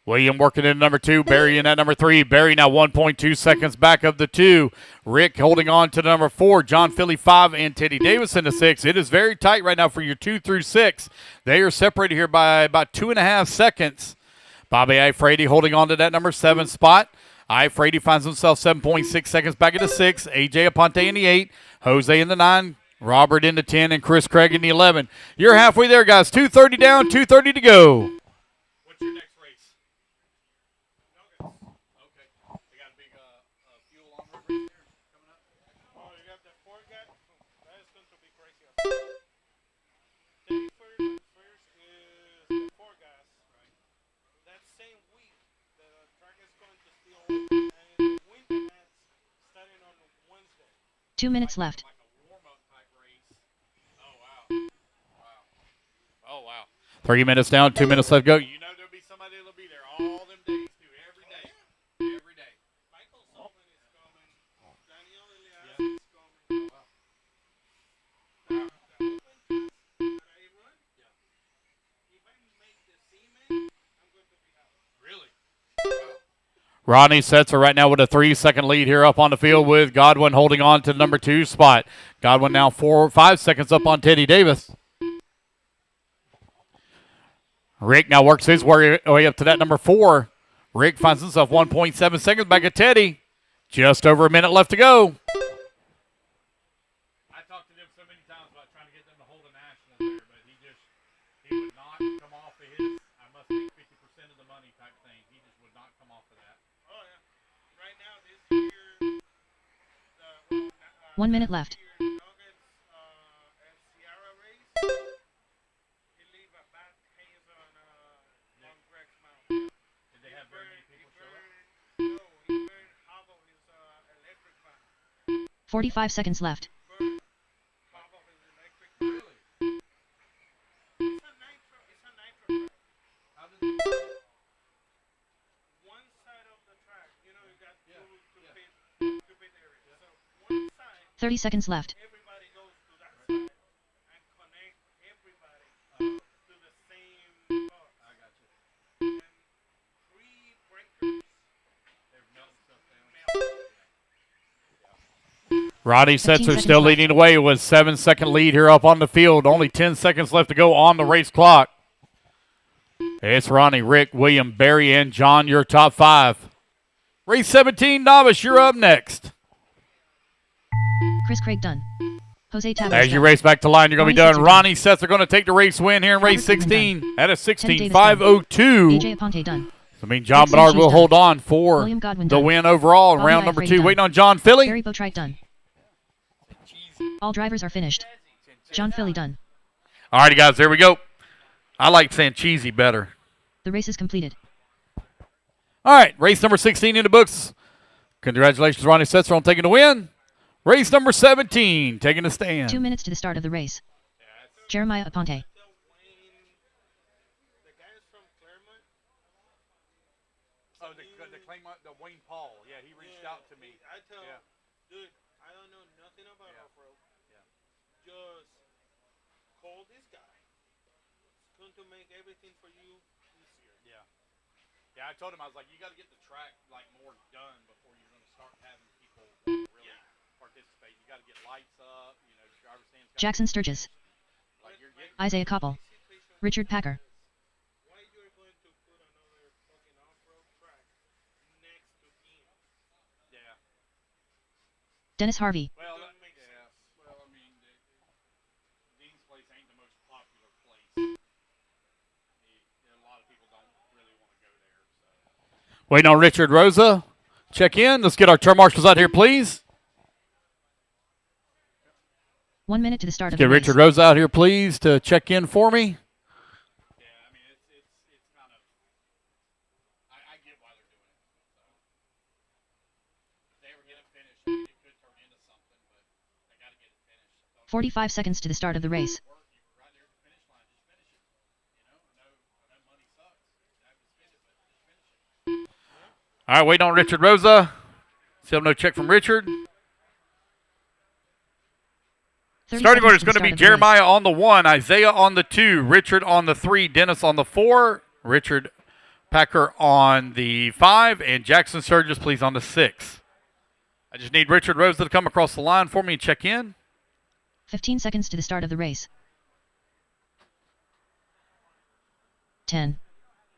William working in number 2, Barry in at number 3. Barry now 1.2 seconds back of the 2. Rick holding on to the number 4. John Philly 5 and Teddy Davis in the 6. It is very tight right now for your 2 through 6. They are separated here by about 2.5 seconds. Bobby Ifrady holding on to that number 7 spot. Ifrady finds himself 7.6 seconds back at the 6. AJ Aponte in the 8. Jose in the 9. Robert in the 10. And Chris Craig in the 11. You're halfway there, guys. 2:30 down, 2:30 to go. What's your next race? Okay. They got a big fuel on road race there coming up? Oh, you got the 4 gas? That is going to be crazy. 31st and 1st is the 4 gas. Right. That same week, the track is going to still open, and the winter has starting on Wednesday. 2 minutes left. Like a warm-up type race. Oh, wow. Wow. Oh, wow. 3 minutes down, 2 minutes left to go. You know there'll be somebody that'll be there all them days, too. Every day. Every day. Michael Sullivan is coming. Daniel Elias is coming. Wow. The open class that I run, if I make the seaman, I'm going to be out. Really? Ronnie Setzer right now with a 3-second lead here up on the field with Godwin holding on to the number 2 spot. Godwin now 5 seconds up on Teddy Davis. Rick now works his way up to that number 4. Rick finds himself 1.7 seconds back at Teddy. Just over a minute left to go. I talked to them so many times about trying to get them to hold a national there, but he would not come off of his, I must take 50% of the money type thing. He just would not come off of that. Oh, yeah. Right now, this year, 1 minute left. year Nuggets and Sierra race, he leave a bad haze on Greg's mouth. Did they have very many people show up? No, he burned half of his electric fan. 45 seconds left. Burned half of his electric fan. Really? It's a nitro track. How did they do it? One side of the track, you know, you got Yeah, two pit areas. So one side, 30 seconds left. everybody goes to that side and connect everybody to the same box. I got you. And 3 breakers They're melting stuff down. melt. Ronnie 15 Setzer seconds still left. leading the way with 7-second lead here up on the field. Only 10 seconds left to go on the race clock. It's Ronnie, Rick, William, Barry, and John, your top 5. Race 17, Novice, you're up next. Chris Craig done. Jose Tavares As you done. race back to line, you're going to be Ronnie done. Setzer Ronnie Setzer going to take the race win here in race Robert Freeman 16 at a Teddy Davis done. 16.502. AJ Aponte done. I mean, John Dixon Bernard She's will done. hold on for William Godwin the done. win overall in Bobby round number Ifrady 2. done. Waiting on John Philly. Barry Boatwright done. All drivers are finished. John Philly done. All righty, guys, there we go. I like saying cheesy better. The race is completed. All right, race number 16 in the books. Congratulations, Ronnie Setzer, on taking the win. Race number 17, taking a stand. 2 minutes to the start of the race. Jeremiah Aponte. Tell Wayne, the guys from Claremont. Oh, the Wayne Paul. Yeah, he reached out to me. I tell, Yeah. dude, I don't know nothing about Yeah. off-road. Yeah. Just call this guy. It's going to make everything for you easier. Yeah. Yeah, I told him, I was like, you got to get the track like more done before you're going to start having people really participate. You got to get lights up, you know, driver stands. Jackson Sturgis. Like you're getting, Isaiah Koppel. Richard Packer. Why you're going to put another fucking off-road track next to him? yeah. Dennis Harvey. Well, Doesn't make yeah. sense. Well, I mean, Dean's place ain't the most popular place. A lot of people don't really want to go there. So. Waiting on Richard Rosa. Check in. Let's get our turn marshals out here, please. 1 minute to the start of Get the race. Richard Rosa out here, please, to check in for me. Yeah, I mean, it's kind of. I get why they're doing it. So. If they ever get it finished, I mean, it could turn into something, but they got to get it finished. 45 seconds to the start of the race. Work, you were right there at the finish line, just finish it. You know, I know money sucks. You have to spend it, but just finish it. All right, waiting on Richard Rosa. Still no check from Richard. 30 Starting order seconds is to going to the be start of the race. Jeremiah on the 1, Isaiah on the 2, Richard on the 3, Dennis on the 4, Richard Packer on the 5, and Jackson Sturgis, please, on the 6. I just need Richard Rosa to come across the line for me and check in. 15 seconds to the start of the race. 10,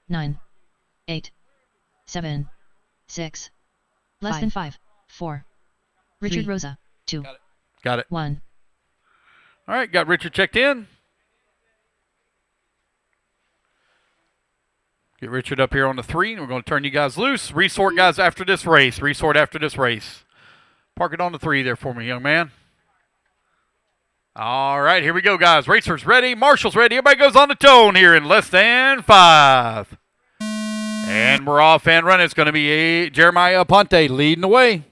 9, 8, 7, 6, less than 5, 4. Richard Rosa, 2, Got it. 1. All right, got Richard checked in. Get Richard up here on the 3, and we're going to turn you guys loose. Resort, guys, after this race. Resort after this race. Park it on the 3 there for me, young man. All right, here we go, guys. Racers ready. Marshals ready. Everybody goes on the tone here in less than 5. And we're off and running. It's going to be Jeremiah Aponte leading the way.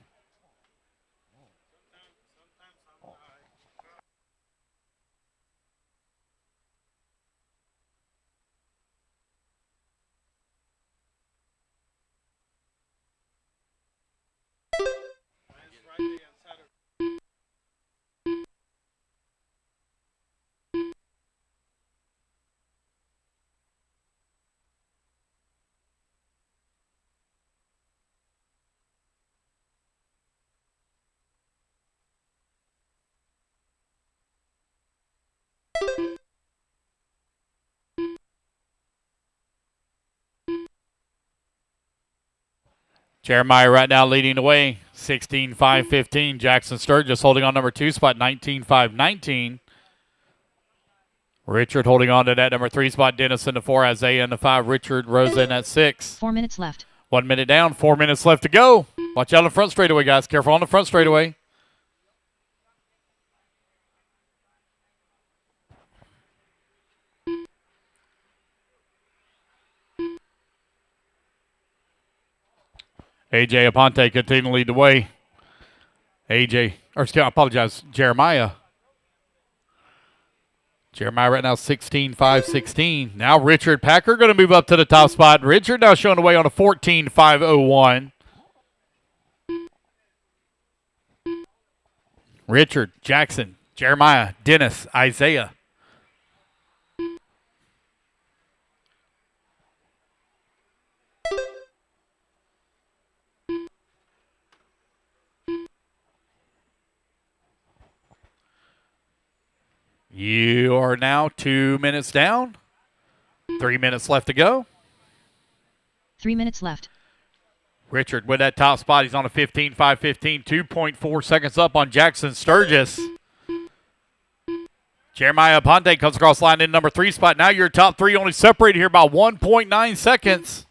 Mine's Friday and Saturday. Jeremiah right now leading the way, 16-5-15. Jackson Sturgis holding on number 2 spot, 19-5-19. Richard holding on to that number 3 spot. Dennis in the 4, Isaiah in the 5, Richard Rosa in that 6. 4 minutes left. 1 minute down, 4 minutes left to go. Watch out on the front straightaway, guys. Careful on the front straightaway. AJ Aponte continuing to lead the way. I apologize, Jeremiah. Jeremiah right now 16-5-16. Now Richard Packer going to move up to the top spot. Richard now showing the way on a 14-5-01. Richard, Jackson, Jeremiah, Dennis, Isaiah. You are now 2 minutes down. 3 minutes left to go. 3 minutes left. Richard with that top spot. He's on a 15-5-15. 2.4 seconds up on Jackson Sturgis. Jeremiah Aponte comes across line in number 3 spot. Now your top 3 only separated here by 1.9 seconds.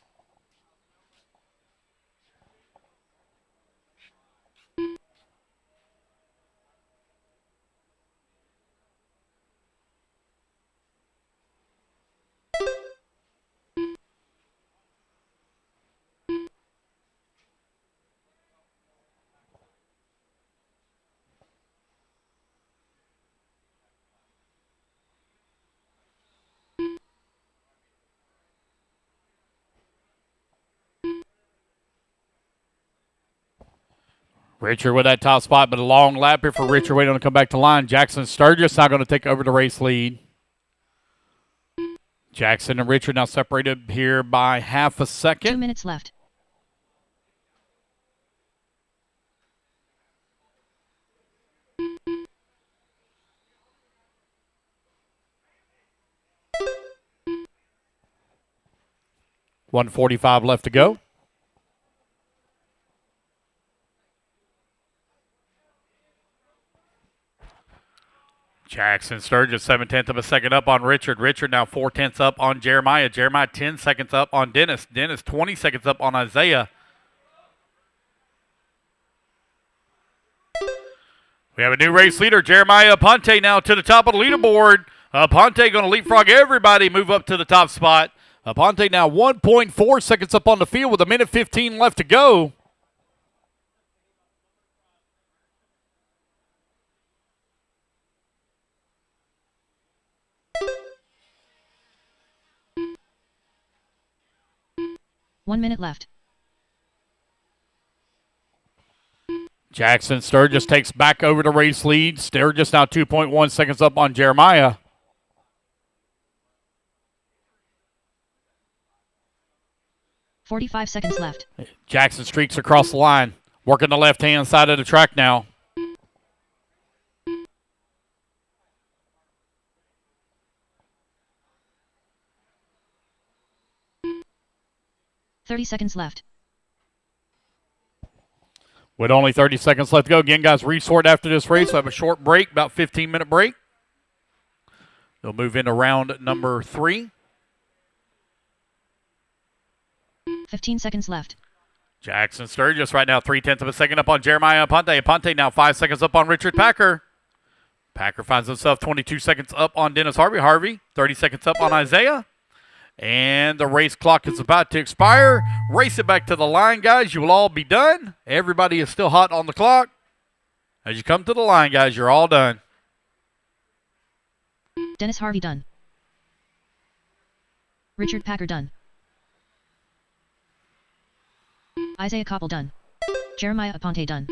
Richard with that top spot, but a long lap here for Richard waiting to come back to line. Jackson Sturgis now going to take over the race lead. Jackson and Richard now separated here by half a second. 2 minutes left. .145 left to go. Jackson Sturgis, 7/10 of a second up on Richard. Richard now 4/10 up on Jeremiah. Jeremiah 10 seconds up on Dennis. Dennis 20 seconds up on Isaiah. We have a new race leader, Jeremiah Aponte, now to the top of the leaderboard. Aponte going to leapfrog everybody, move up to the top spot. Aponte now 1.4 seconds up on the field with 1:15 left to go. One minute left. Jackson Sturgis takes back over the race lead. Sturgis now 2.1 seconds up on Jeremiah. .45 seconds left. Jackson streaks across the line, working the left-hand side of the track now. .30 seconds left. With only 30 seconds left to go. Again, guys, resort after this race. We'll have a short break, about 15-minute break. They'll move into round number 3. 15 seconds left. Jackson Sturgis right now 3/10 of a second up on Jeremiah Aponte. Aponte now 5 seconds up on Richard Packer. Packer finds himself 22 seconds up on Dennis Harvey. Harvey 30 seconds up on Isaiah. And the race clock is about to expire. Race it back to the line, guys. You will all be done. Everybody is still hot on the clock. As you come to the line, guys, you're all done. Dennis Harvey done. Richard Packer done. Isaiah Koppel done. Jeremiah Aponte done.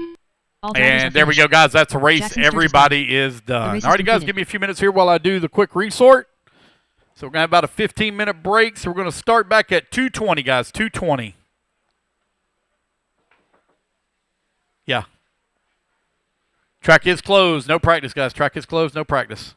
All drivers And are there we finished. go, guys. That's a race. Jackson Sturgis Everybody is The done. race is All righty, guys. completed. Give me a few minutes here while I do the quick resort. So we're going to have about a 15-minute break. So we're going to start back at 2:20, guys. 2:20. Yeah. Track is closed. No practice, guys. Track is closed. No practice.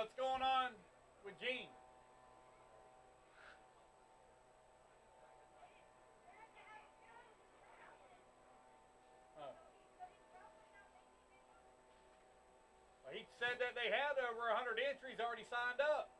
what's going on with Gene? Well, he said that they had over 100 entries already signed up.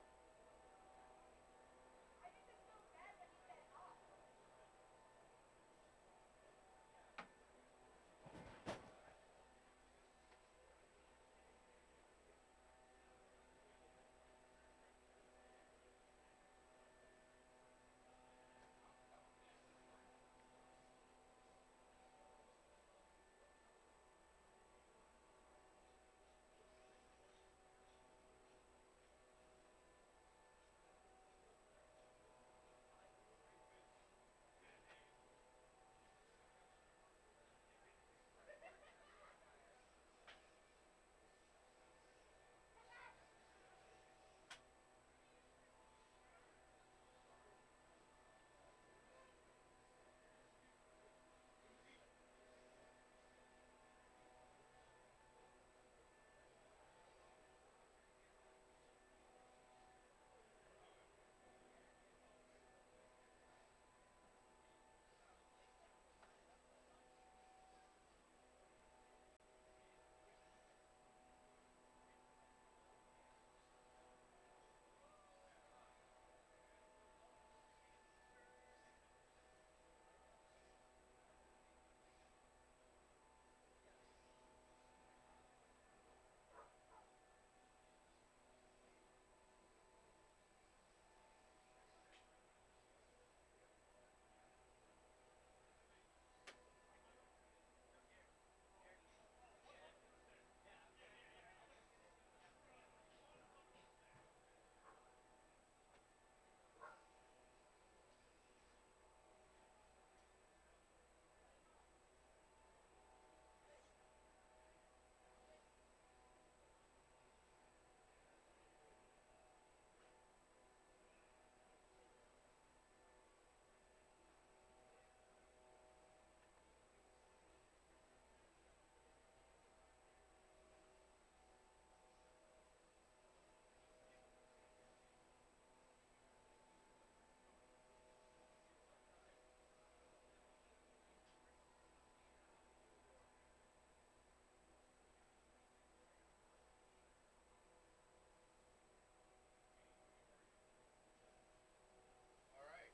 All right.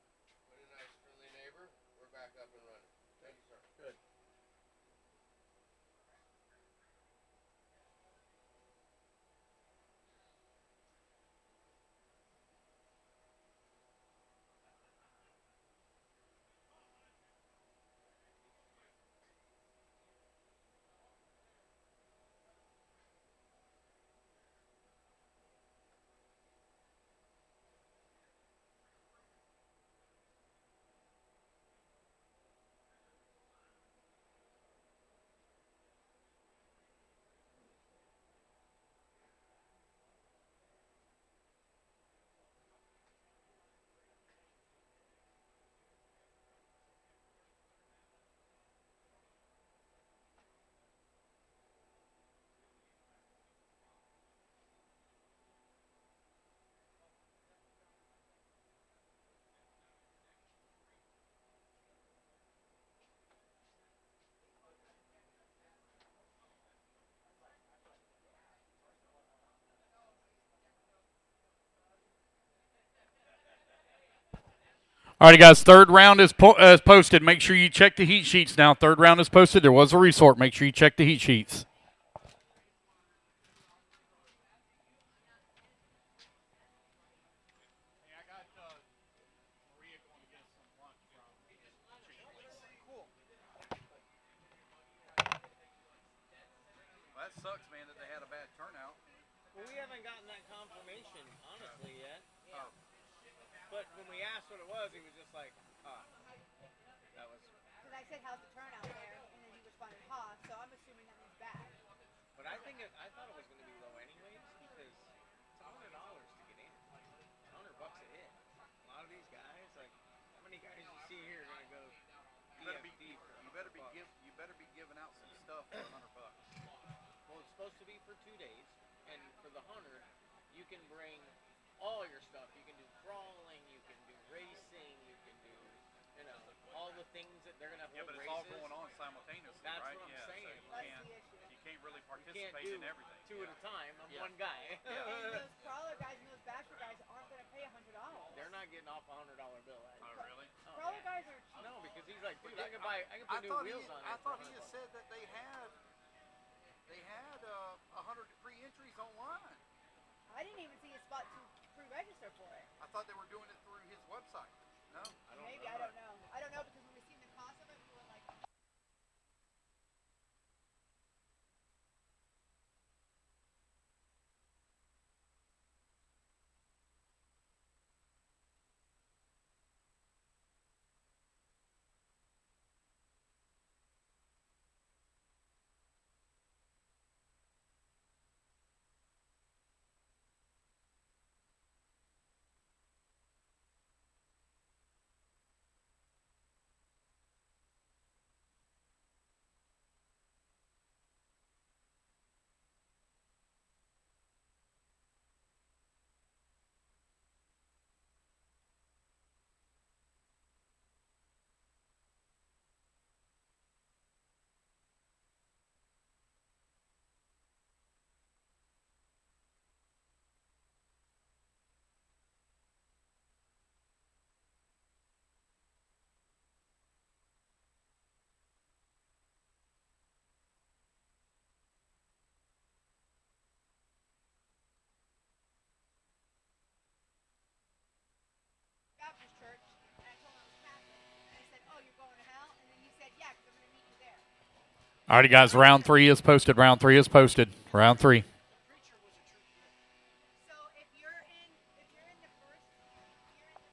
What a nice friendly neighbor. We're back up and running. Thank you, sir. Good. All right, guys. Third round is posted. Make sure you check the heat sheets now. Third round is posted. There was a resort. Make sure you check the heat sheets. Well, that sucks, man, that they had a bad turnout. Well, we haven't gotten that confirmation, honestly, yet. Oh. But when we asked what it was, he was just like, that was. Because I said, how's the turnout there? And then he responded, ha. So I'm assuming that means bad. But I thought it was going to be low anyways because it's $100 to get in. $100 a hit. A lot of these guys, like, how many guys you see here are going to go DFD for You better be giving out some stuff for $100. Well, it's supposed to be for 2 days, and for the 100, you you can bring all your stuff. You can do crawling, you can do racing, you can do, you know, all the things that they're gonna Yeah, hold but it's races. all going on simultaneously, That's right? what I'm Yeah, saying. so That's the issue. you can't really You participate can't do in everything. two at a time. I'm Yeah. one guy. And those crawler guys and those basher guys aren't gonna pay $100. They're not getting off $100 bill. Oh, really? Oh, Crawler yeah. guys are cheap. No, because he's like, dude, But I can put new wheels on it. I for thought he had $100. said that they had 100 free entries online. I didn't even see a spot to pre-register for it. I thought they were doing it through his website. No. Maybe, I don't know. I don't know because when we seen the cost of it, we were like, Baptist church, and I told him I was Catholic. And I said, oh, you're going to hell? And then he said, yeah, because I'm going to meet you there. Alrighty, guys. Round 3 is posted. Round 3 is posted. Round 3. So if you're in the first, you're in the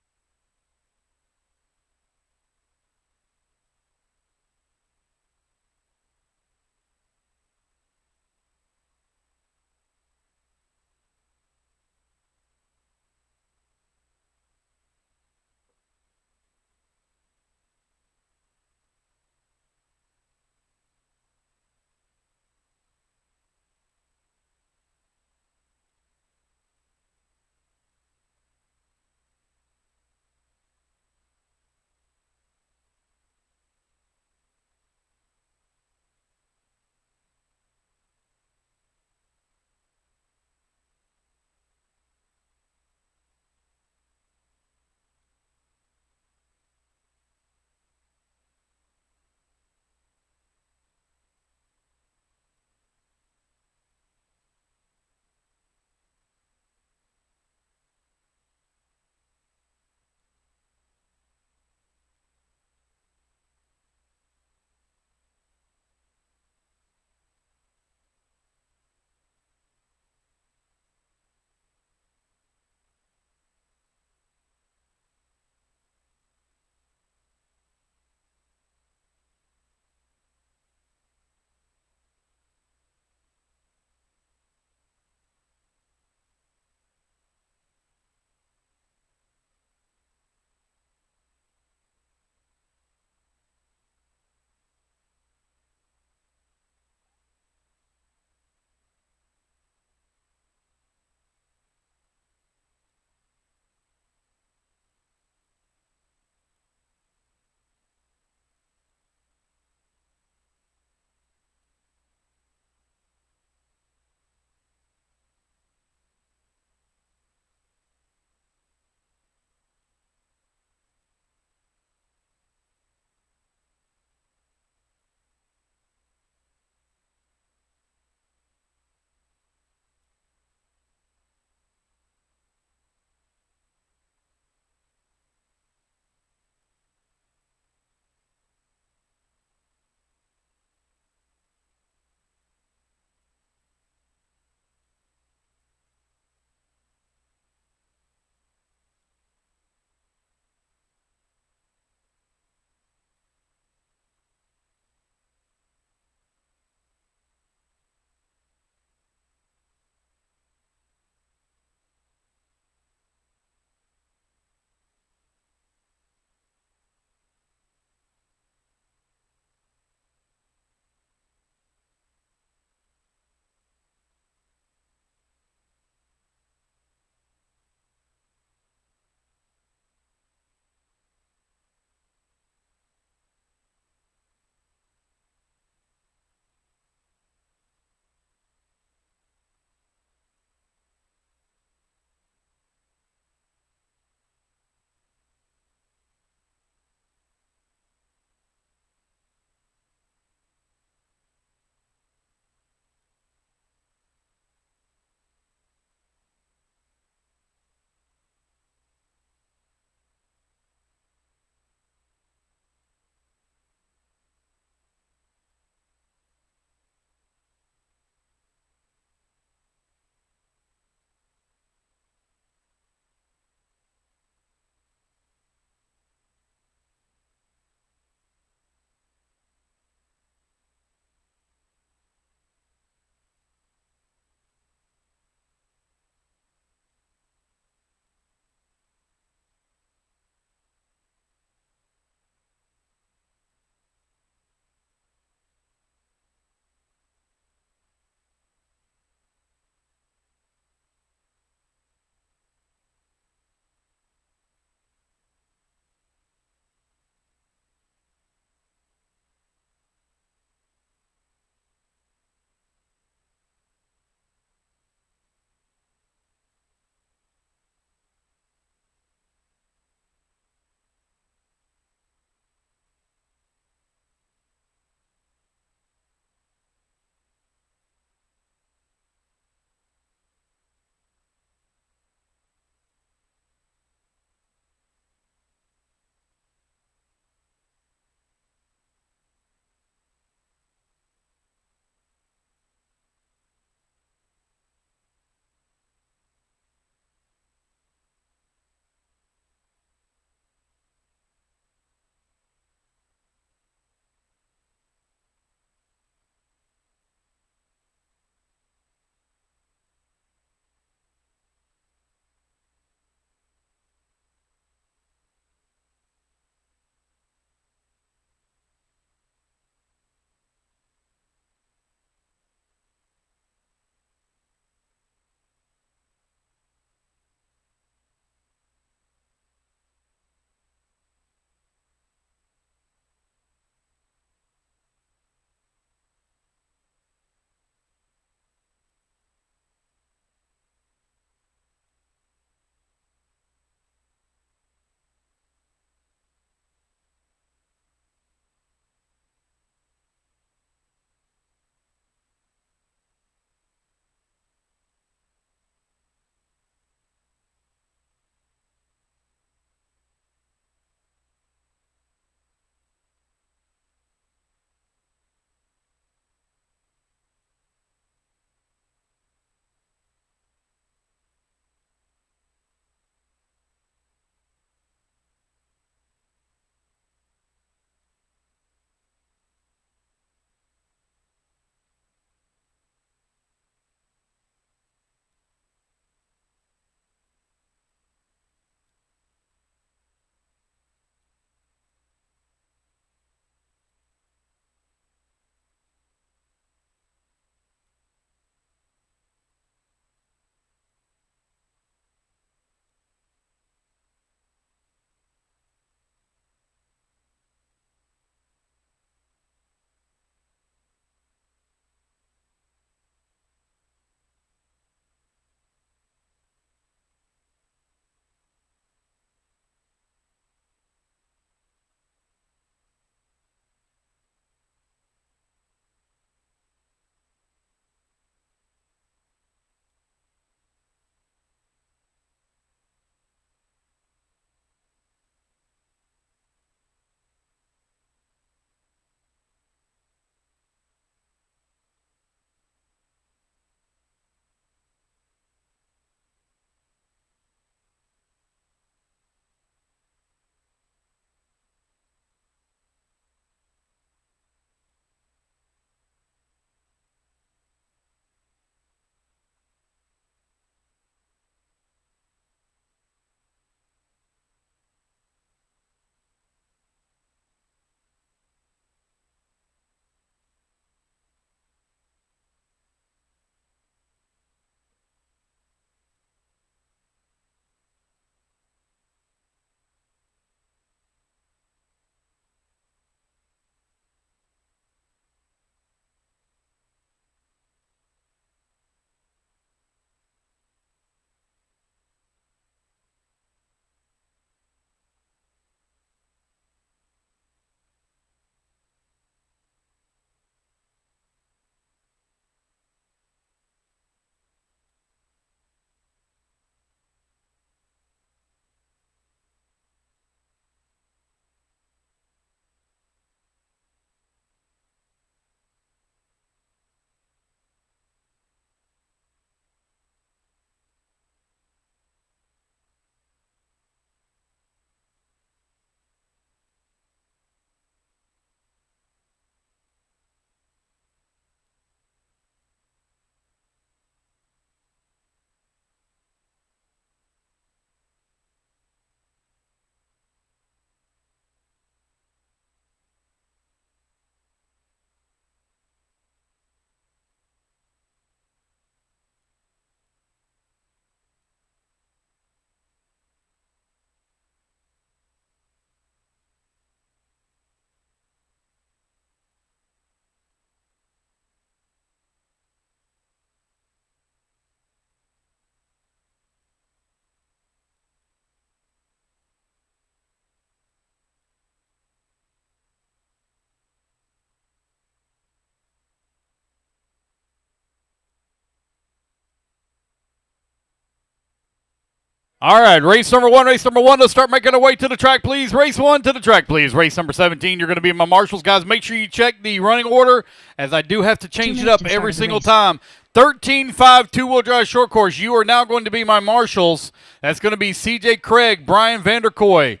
All right, race number one. Let's start making our way to the track, please. Race one to the track, please. Race number 17, you're going to be in my marshals. Guys, make sure you check the running order, as I do have to change it up every single time. 13.5 two-wheel drive short course. You are now going to be my marshals. That's going to be C.J. Craig, Brian Vanderkoy,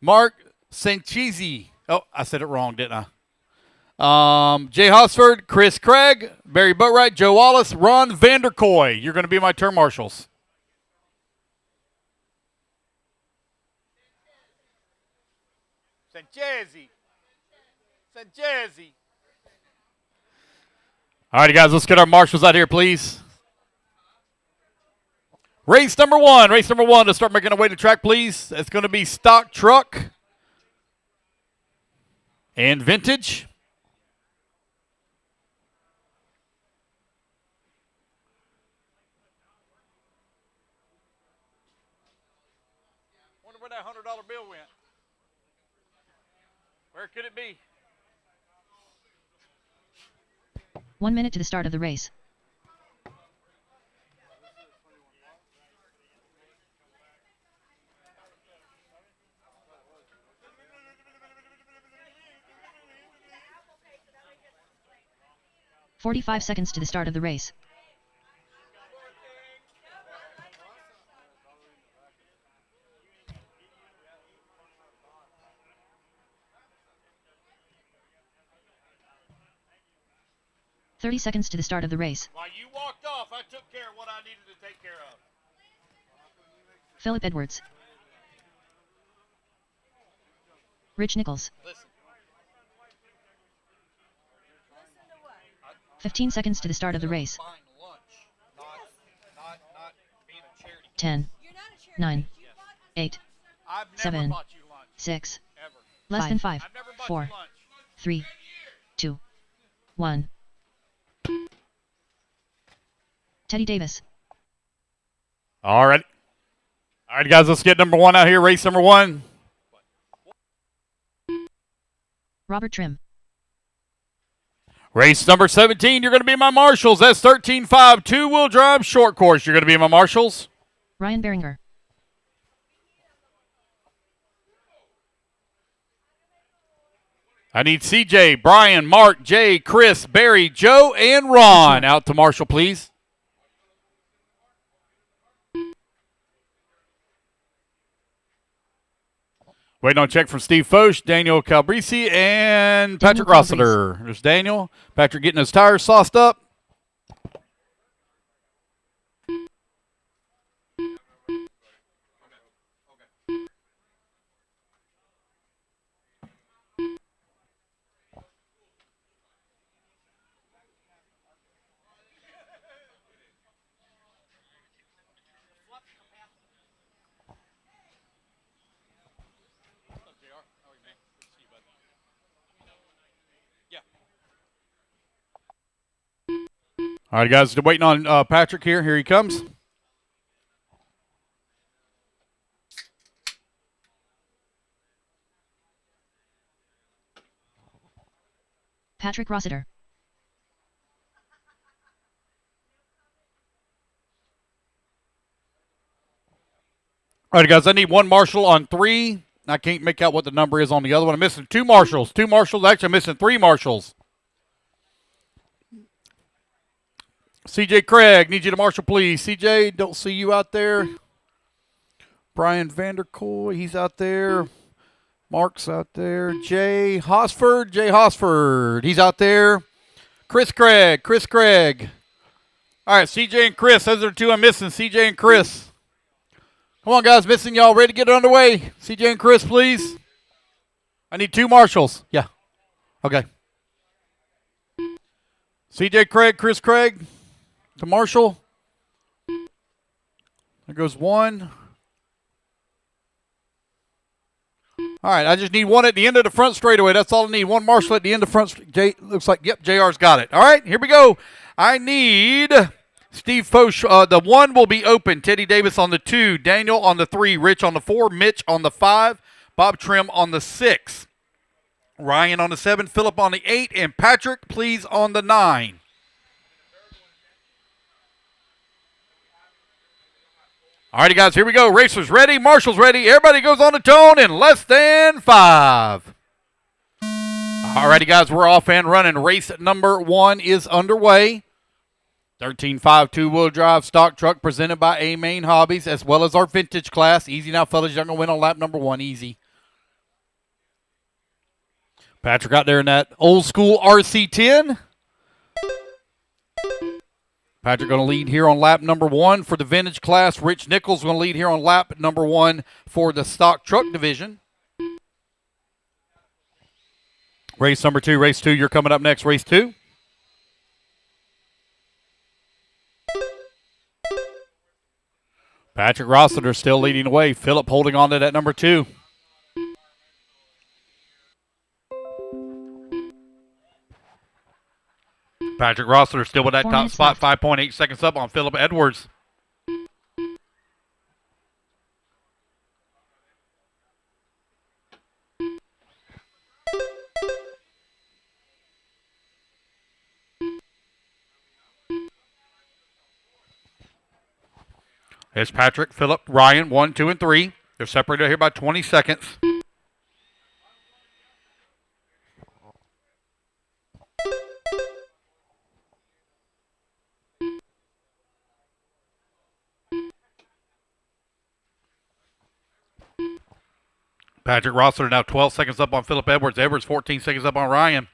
Mark Sanchezi. Oh, I said it wrong, didn't I? Jay Hosford, Chris Craig, Barry Boatwright, Joe Wallace, Ron Vanderkoy. You're going to be my turn marshals. Sanchezi. All right, guys, let's get our marshals out here, please. Race number one to start making our way to track, please. It's going to be stock truck and vintage. Wonder where that $100 bill went. Where could it be? 1 minute to the start of the race. "45 seconds to the start of the race. "30 seconds to the start of the race. While you walked off, I took care of what I needed to take care of. Philip Edwards. Rich Nichols. Listen. 15 seconds to the start of the race. Buying lunch, not being a charity. 10, You're not a charity. 9, 8, I've never 7, bought you lunch, 6, ever. less than 5, I've never bought 4, you lunch. 3, 2, 1. Teddy Davis. All right. All right, guys, let's get number one out here. Race number one. Robert Trim. Race number 17, you're going to be my marshals. That's 13.5 two-wheel drive short course. You're going to be my marshals. Ryan Beringer. I need CJ, Brian, Mark, Jay, Chris, Barry, Joe, and Ron out to marshal, please. Waiting on a check from Steve Foch, Daniel Calabrese, and Patrick Rossiter. There's Daniel. Patrick getting his tires sauced up. All right, guys, waiting on Patrick here. Here he comes. Patrick Rossiter. All right, guys, I need one marshal on 3. I can't make out what the number is on the other one. I'm missing 2 marshals. 2 marshals. Actually, I'm missing 3 marshals. CJ Craig, need you to marshal, please. CJ, don't see you out there. Brian Vanderkoy, he's out there. Mark's out there. Jay Hosford, he's out there. Chris Craig. All right, CJ and Chris, those are the 2 I'm missing, CJ and Chris. Come on, guys, missing y'all. Ready to get it underway. CJ and Chris, please. I need 2 marshals. Yeah. Okay. CJ Craig, Chris Craig. To marshal. There goes 1. All right, I just need 1 at the end of the front straightaway. That's all I need. 1 marshal at the end of front. Looks like, yep, JR's got it. All right, here we go. I need Steve Foch. The 1 will be open. Teddy Davis on the 2. Daniel on the 3. Rich on the 4. Mitch on the 5. Bob Trim on the 6. Ryan on the 7. Philip on the 8. And Patrick, please, on the 9. All righty, guys, here we go. Racers ready. Marshall's ready. Everybody goes on the tone in less than 5. All righty, guys, we're off and running. Race number 1 is underway. 13.5 two-wheel drive stock truck presented by A-Main Hobbies, as well as our vintage class. Easy now, fellas. You're going to win on lap number 1. Easy. Patrick out there in that old school RC10. Patrick going to lead here on lap number 1 for the vintage class. Rich Nichols going to lead here on lap number 1 for the stock truck division. Race number 2, race 2. You're coming up next, race 2. Patrick Rossiter still leading the way. Phillip holding on to that number 2. Patrick Rossiter still with that top spot, 5.8 seconds up on Phillip Edwards. It's Patrick, Phillip, Ryan, 1, 2, and 3. They're separated here by 20 seconds. Patrick Rossiter now 12 seconds up on Phillip Edwards. Edwards 14 seconds up on Ryan.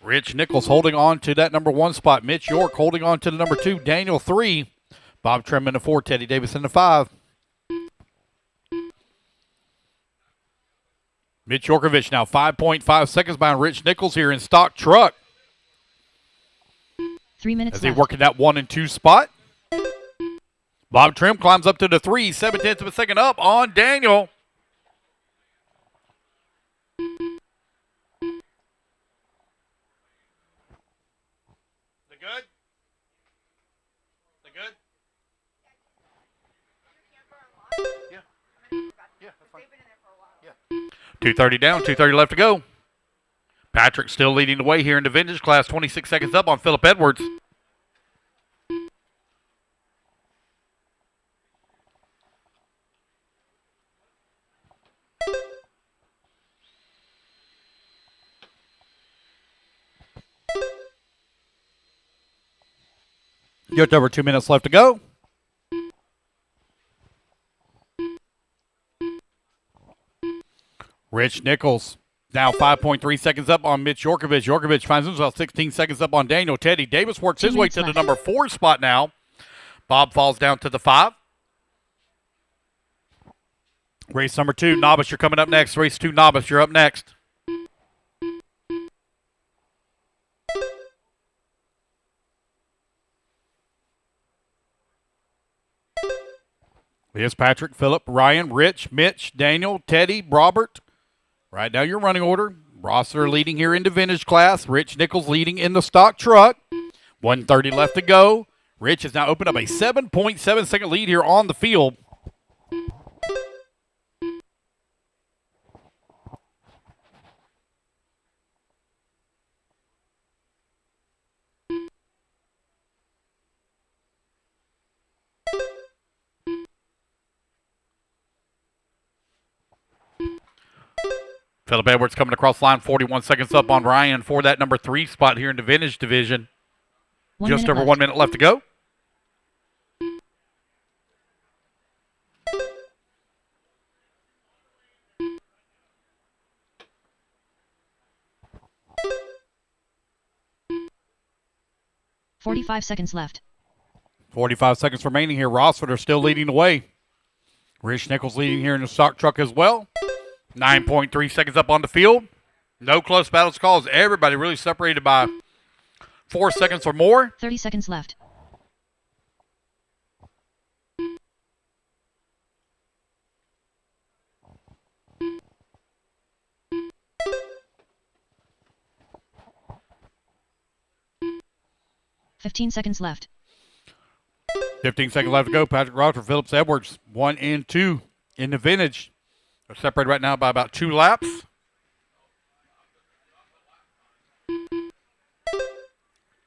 Rich Nichols holding on to that number 1 spot. Mitch York holding on to the number 2. Daniel 3. Bob Trim in the 4. Teddy Davis in the 5. Mitch Yorkovich now 5.5 seconds behind Rich Nichols here in stock truck. 3 minutes as they left. work in that 1 and 2 spot. Bob Trim climbs up to the 3. 7/10 of a second up on Daniel. Good? They good? Yeah. Yeah, that's fine. Yeah. 2:30 down, 2:30 left to go. Patrick still leading the way here in the vintage class, 26 seconds up on Phillip Edwards. Just over 2 minutes left to go. Rich Nichols now 5.3 seconds up on Mitch Yorkovich. Yorkovich finds himself 16 seconds up on Daniel. Teddy Davis works his way to the number 4 spot now. Bob falls down to the 5. Race number 2, Novice, you're coming up next. Race 2, Novice, you're up next. Here's Patrick, Phillip, Ryan, Rich, Mitch, Daniel, Teddy, Robert. Right now your running order. Rossiter leading here in the vintage class. Rich Nichols leading in the stock truck. 1:30 left to go. Rich has now opened up a 7.7 second lead here on the field. Phillip Edwards coming across the line, 41 seconds up on Ryan for that number 3 spot here in the vintage division. Just over 1 minute left to go. .45 seconds left. 45 seconds remaining here. Rossford are still leading the way. Rich Nichols leading here in the stock truck as well. 9.3 seconds up on the field. No close battles calls. Everybody really separated by 4 seconds or more. 30 seconds left. .15 seconds left. 15 seconds left to go. Patrick Rossford, Phillips Edwards, 1 and 2 in the vintage. They're separated right now by about 2 laps.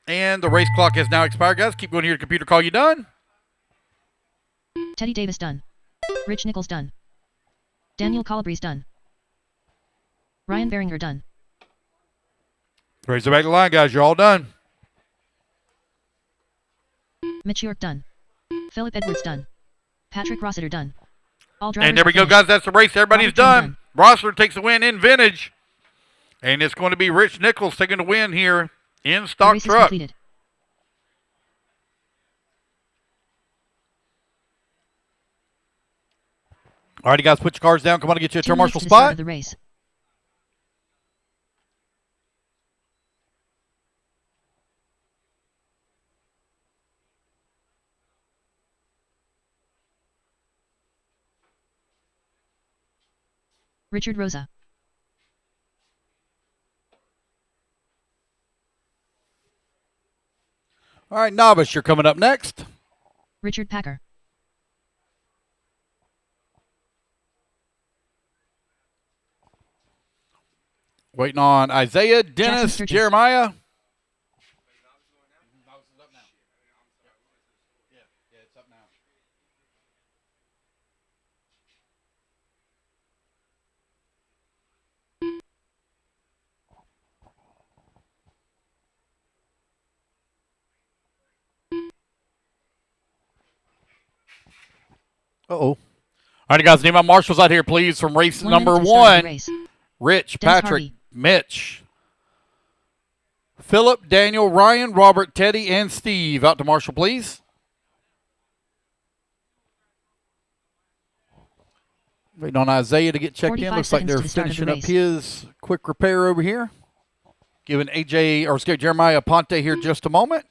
And the race clock has now expired, guys. Keep going here to computer call you done. Teddy Davis done. Rich Nichols done. Daniel Calabrese done. Ryan Beringer done. Raise the back of the line, guys. You're all done. Mitch York done. Philip Edwards done. Patrick Rossiter done. All drivers And there we are go, finished. guys. That's the race. Everybody's Robert Trim done. Rossler takes the win in vintage. And it's going to be Rich Nichols taking the win here in The stock race is truck. completed. Alrighty, guys. Put your cars down. Come on and get you a 2 turn minutes marshal to the start spot. of the race. Richard Rosa. All right, Novice, you're coming up next. Richard Packer. Waiting on Isaiah, Dennis, Sturgis. Jeremiah. Uh-oh. All right, guys, name my marshals out here, please, from race 1 number minute to the start of the 1. race. Rich, Dennis Patrick, Harvey. Mitch, Philip, Daniel, Ryan, Robert, Teddy, and Steve. Out to Marshall, please. Waiting on Isaiah to get checked in. 45 Looks like seconds they're to the start of the finishing up race. his quick repair over here. Giving Jeremiah Ponte here just a moment.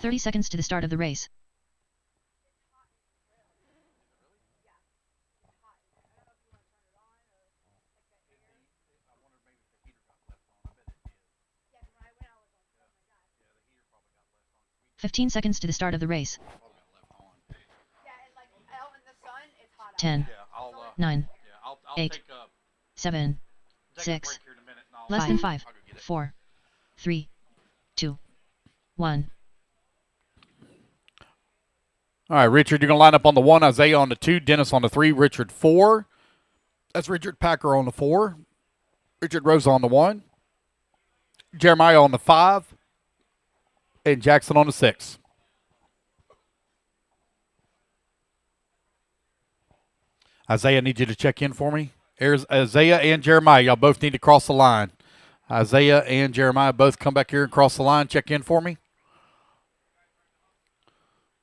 "30 seconds to the start of the race. "15 seconds to the start of the race. Yeah, and like out in the sun, it's hot out. 10, Yeah, I'll 9, I'll 8, take 7, take 6, a break here in a minute and I'll less than I'll 5, go get it. 4, 3, 2, 1. All right, Richard, you're going to line up on the 1, Isaiah on the 2, Dennis on the 3, Richard 4. That's Richard Packer on the 4. Richard Rosa on the 1. Jeremiah on the 5. And Jackson on the 6. Isaiah, I need you to check in for me. Here's Isaiah and Jeremiah. Y'all both need to cross the line. Isaiah and Jeremiah both come back here and cross the line. Check in for me.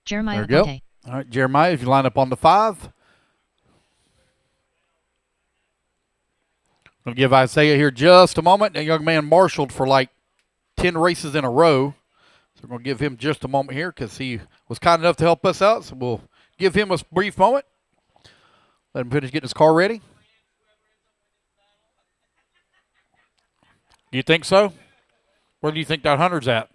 Jeremiah There we go. Ponte. All right, Jeremiah, if you line up on the 5. I'll give Isaiah here just a moment. That young man marshaled for like 10 races in a row. So we're going to give him just a moment here because he was kind enough to help us out. So we'll give him a brief moment. Let him finish getting his car ready. You think so? Where do you think that 100's at?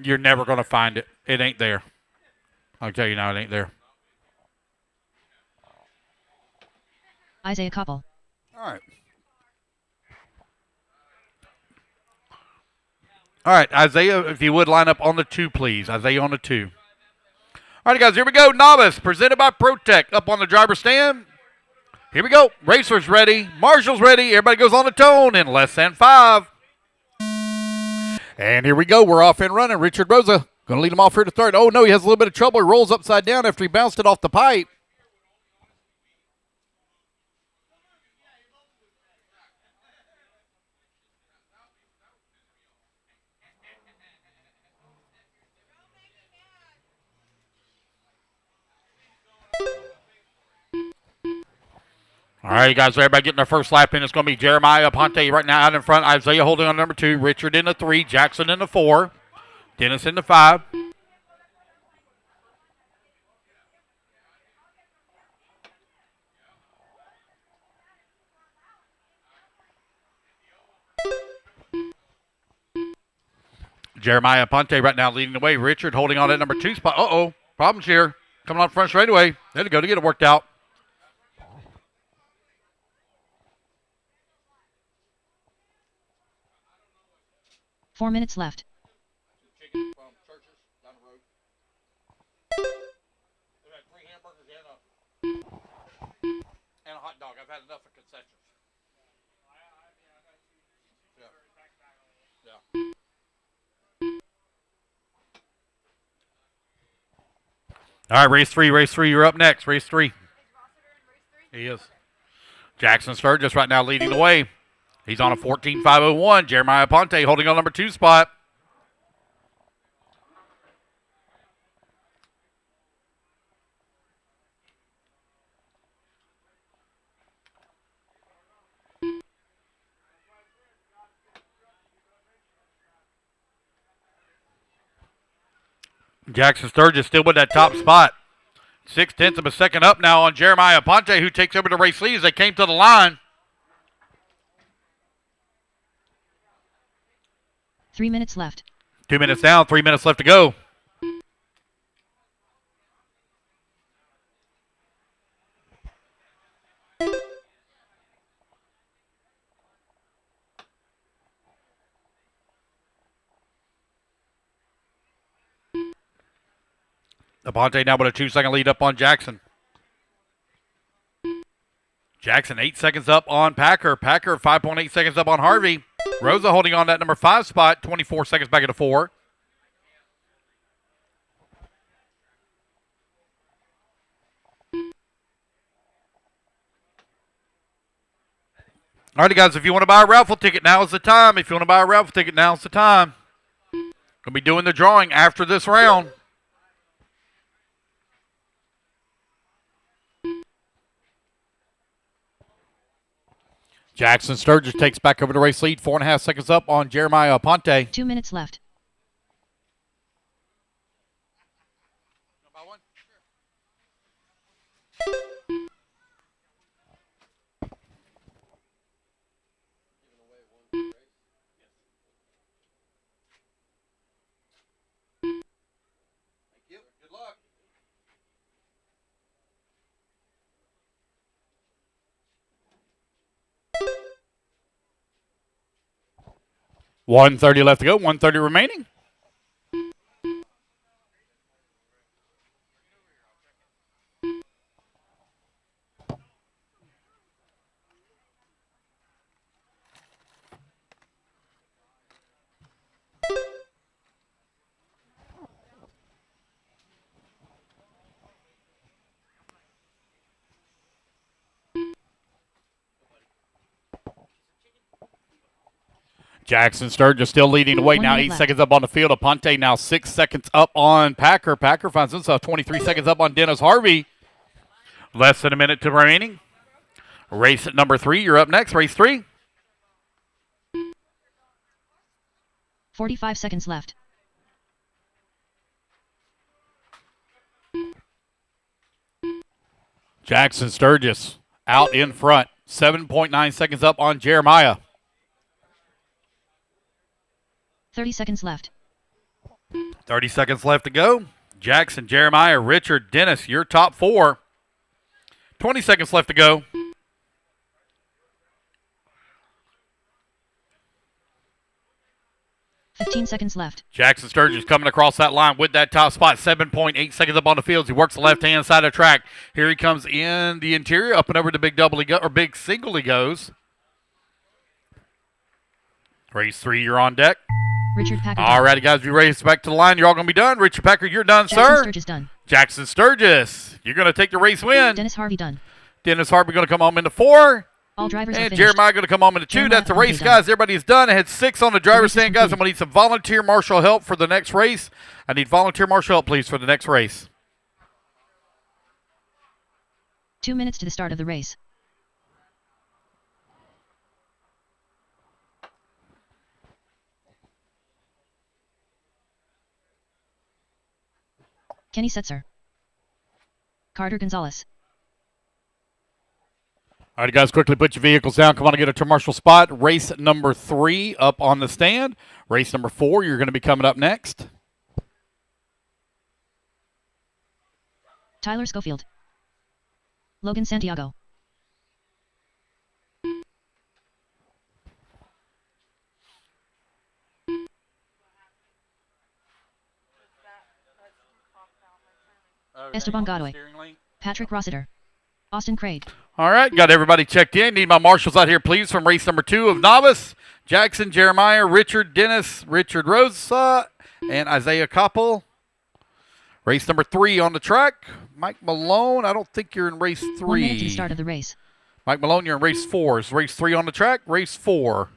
You're never going to find it. It ain't there. I'll tell you now, it ain't there. Isaiah Koppel. All right. All right, Isaiah, if you would line up on the 2, please. Isaiah on the 2. All right, guys, here we go. Novice, presented by ProTech, up on the driver's stand. Here we go. Racers ready. Marshall's ready. Everybody goes on the tone in less than 5. And here we go. We're off and running. Richard Rosa going to lead him off here to third. Oh, no, he has a little bit of trouble. He rolls upside down after he bounced it off the pipe. All right, you guys, everybody getting their first lap in. It's going to be Jeremiah Ponte right now out in front. Isaiah holding on number 2. Richard in the 3. Jackson in the 4. Dennis in the 5. Jeremiah Ponte right now leading the way. Richard holding on at number 2 spot. Uh-oh, problems here. Coming on front straightaway. There to go to get it worked out. 4 minutes left. Chicken from Church's down the road. We had 3 hamburgers and a hot dog. I've had enough of concessions. Yeah. All right, race 3, you're up next. Race 3. Is Rossiter in race 3? He is. Jackson Sturgis right now leading the way. He's on a 14.501. Jeremiah Ponte holding on number 2 spot. Jackson Sturgis still with that top spot. 0.6 of a second up now on Jeremiah Ponte, who takes over the race lead as they came to the line. 3 minutes left. 2 minutes down, 3 minutes left to go. Aponte now with a 2-second lead up on Jackson. Jackson 8 seconds up on Packer. Packer 5.8 seconds up on Harvey. Rosa holding on that number 5 spot, 24 seconds back into 4. All right, guys, if you want to buy a raffle ticket, now is the time. If you want to buy a raffle ticket, now is the time. We'll be doing the drawing after this round. Jackson Sturgis takes back over the race lead, 4.5 seconds up on Jeremiah Aponte. 2 minutes left. Thank you. Good luck. $130 left to go, $130 remaining. Jackson Sturgis still leading the way. 1 Now minute 8 left. seconds up on the field. Aponte now 6 seconds up on Packer. Packer finds himself 23 seconds up on Dennis Harvey. Less than a minute to remaining. Race at number 3. You're up next. Race 3. 45 seconds left. Jackson Sturgis out in front. 7.9 seconds up on Jeremiah. 30 seconds left. 30 seconds left to go. Jackson, Jeremiah, Richard, Dennis, your top 4. 20 seconds left to go. 15 seconds left. Jackson Sturgis coming across that line with that top spot. 7.8 seconds up on the field. He works the left-hand side of the track. Here he comes in the interior. Up and over to big double he go, or big single he goes. Race 3, you're on deck. Richard Packer. All righty, guys, we race back to the line. You're all going to be done. Richard Packer, you're done, Jackson sir. Sturgis done. Jackson Sturgis, you're going to take the race win. Dennis Harvey done. Dennis Harvey going to come home into 4. All drivers are And finished. Jeremiah going to come home into 2. Jeremiah That's the Ponte race, done. guys. Everybody's done. I had 6 on the driver's race is stand, guys. I'm completed. going to need some volunteer marshal help for the next race. I need volunteer marshal help, please, for the next race. 2 minutes to the start of the race. Kenny Setzer. Carter Gonzalez. All right, guys, quickly put your vehicles down. Come on and get a turn marshal spot. Race number 3 up on the stand. Race number 4, you're going to be coming up next. Tyler Schofield. Logan Santiago. Esteban Godoy. Patrick Rossiter. Austin Craig. All right, got everybody checked in. Need my marshals out here, please, from race number 2 of Novice. Jackson, Jeremiah, Richard, Dennis, Richard Rosa, and Isaiah Koppel. Race number 3 on the track. Mike Malone, I don't think you're in race 3. 1 minute to the start of the race. Mike Malone, you're in race 4. Is race 3 on the track? Race 4.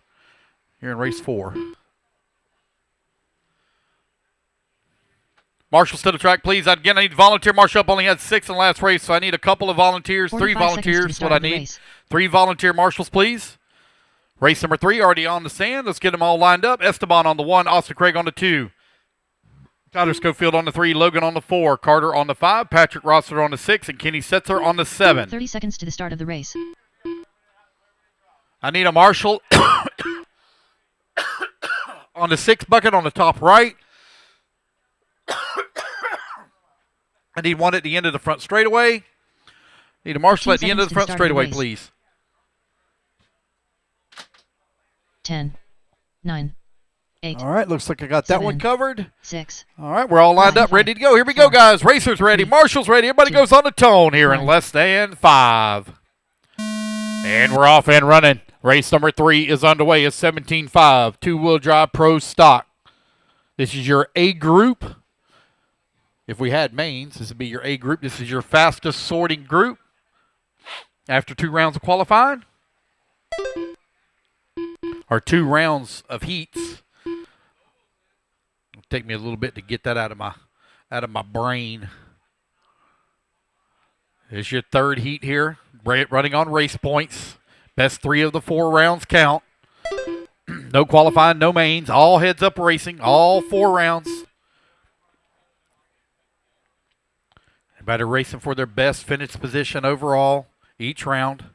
You're in race 4. Marshals to the track, please. Again, I need volunteer. Marshal only had 6 in the last race, so I need a couple of volunteers. 3 volunteers, what I need. 3 volunteer marshals, please. Race number 3 already on the sand. Let's get them all lined up. Esteban on the 1, Austin Craig on the 2. Tyler Schofield on the 3, Logan on the 4, Carter on the 5, Patrick Rossiter on the 6, and Kenny Setzer on the 7. 30 seconds to the start of the race. I need a marshal on the 6 bucket on the top right. I need one at the end of the front straightaway. Need a marshal at the end of the front straightaway, please. 10, 9, 8. All right, looks like I got that 7, one covered. 6. All right, we're all lined 5, up, ready to go. Here we go, guys. Racers ready, 3, marshals ready. Everybody 2, goes on the tone here in 1. less than 5. And we're off and running. Race number 3 is underway. It's 17.5, two-wheel drive pro stock. This is your A group. If we had mains, this would be your A group. This is your fastest sorting group after 2 rounds of qualifying. Or 2 rounds of heats. It'll take me a little bit to get that out of my brain. It's your 3rd heat here, running on race points. Best 3 of the 4 rounds count. No qualifying, no mains, all heads up racing, all 4 rounds. Everybody racing for their best finish position overall each round.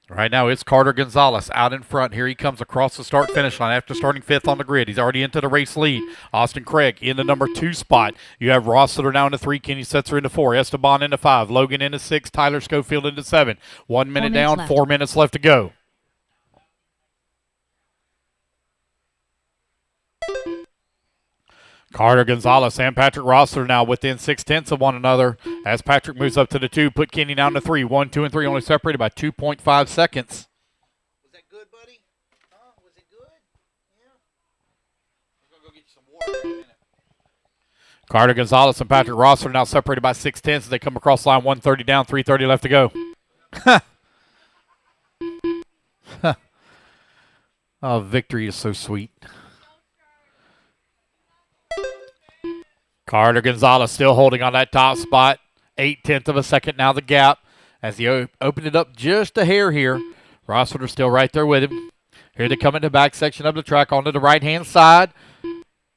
Right now it's Carter Gonzalez out in front. Here he comes across the start-finish line after starting 5th on the grid. He's already into the race lead. Austin Craig in the number 2 spot. You have Rossiter now in the 3. Kenny Setzer in the 4. Esteban in the 5. Logan in the 6. Tyler Schofield in the 7. 1 minute down, left. 4 minutes left to go. Carter Gonzalez and Patrick Rossiter now within 0.6 of one another as Patrick moves up to the 2. Put Kenny down to 3. 1, 2, and 3 only separated by 2.5 seconds. Was that good, buddy? Huh? Was it good? Yeah. I'm going to go get you some water in a minute. Carter Gonzalez and Patrick Rossiter now separated by 0.6 as they come across line. 1:30 down, 3:30 left to go. Oh, victory is so sweet. Carter Gonzalez still holding on that top spot. 0.8 of a second now the gap as he opened it up just a hair here. Rossiter still right there with him. Here they come in the back section of the track onto the right-hand side.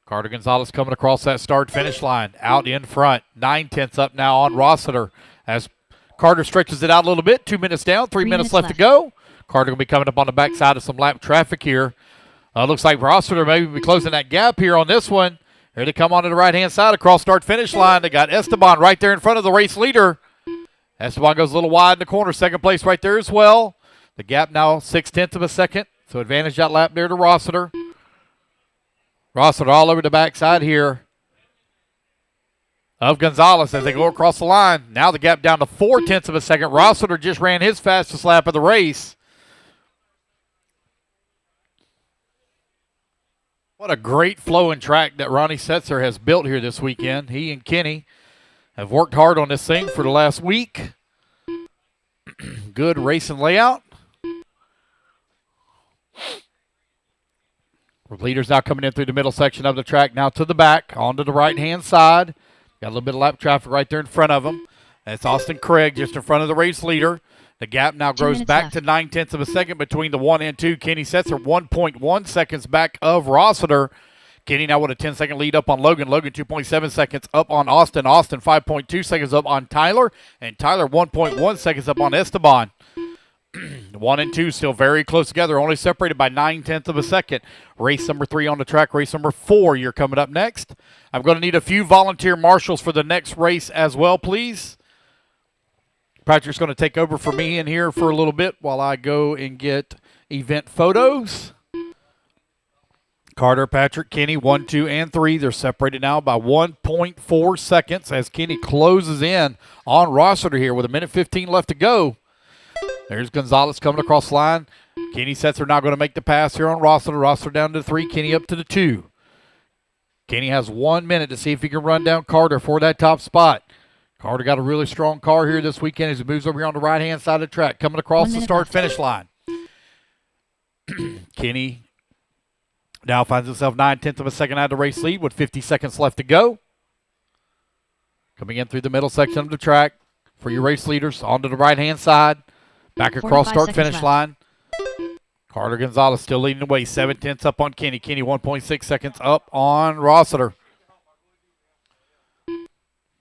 Carter Gonzalez coming across that start-finish line. Out in front. 0.9 up now on Rossiter as Carter stretches it out a little bit. 2 minutes down, 3 minutes left to go. Carter will be coming up on the backside of some lap traffic here. Looks like Rossiter may be closing that gap here on this one. Here they come onto the right-hand side across start-finish line. They got Esteban right there in front of the race leader. Esteban goes a little wide in the corner. 2nd place right there as well. The gap now 0.6 of a second. So advantage that lap there to Rossiter. Rossiter all over the backside here of Gonzalez as they go across the line. Now the gap down to 0.4 of a second. Rossiter just ran his fastest lap of the race. What a great flowing track that Ronnie Setzer has built here this weekend. He and Kenny have worked hard on this thing for the last week. Good racing layout. Leaders now coming in through the middle section of the track, now to the back, onto the right-hand side. Got a little bit of lap traffic right there in front of them. That's Austin Craig just in front of the race leader. The gap now grows back to 0.9 of a second between the 1 and 2. Kenny Setzer 1.1 seconds back of Rossiter. Kenny now with a 10-second lead up on Logan. Logan 2.7 seconds up on Austin. Austin 5.2 seconds up on Tyler. And Tyler 1.1 seconds up on Esteban. 1 and 2 still very close together, only separated by 0.9 of a second. Race number 3 on the track. Race number 4 you're coming up next. I'm going to need a few volunteer marshals for the next race as well, please. Patrick's going to take over for me in here for a little bit while I go and get event photos. Carter, Patrick, Kenny, 1, 2, and 3. They're separated now by 1.4 seconds as Kenny closes in on Rossiter here with 1:15 left to go. There's Gonzalez coming across the line. Kenny sets her now going to make the pass here on Rossiter. Rossiter down to the 3, Kenny up to the 2. Kenny has 1 minute to see if he can run down Carter for that top spot. Carter got a really strong car here this weekend as he moves over here on the right-hand side of the track, coming across the start-finish line. Kenny now finds himself 9/10 of a second out of the race lead with 50 seconds left to go. Coming in through the middle section of the track for your race leaders onto the right-hand side. Back across start-finish line. Carter Gonzalez still leading the way. 7/10 up on Kenny. Kenny 1.6 seconds up on Rossiter.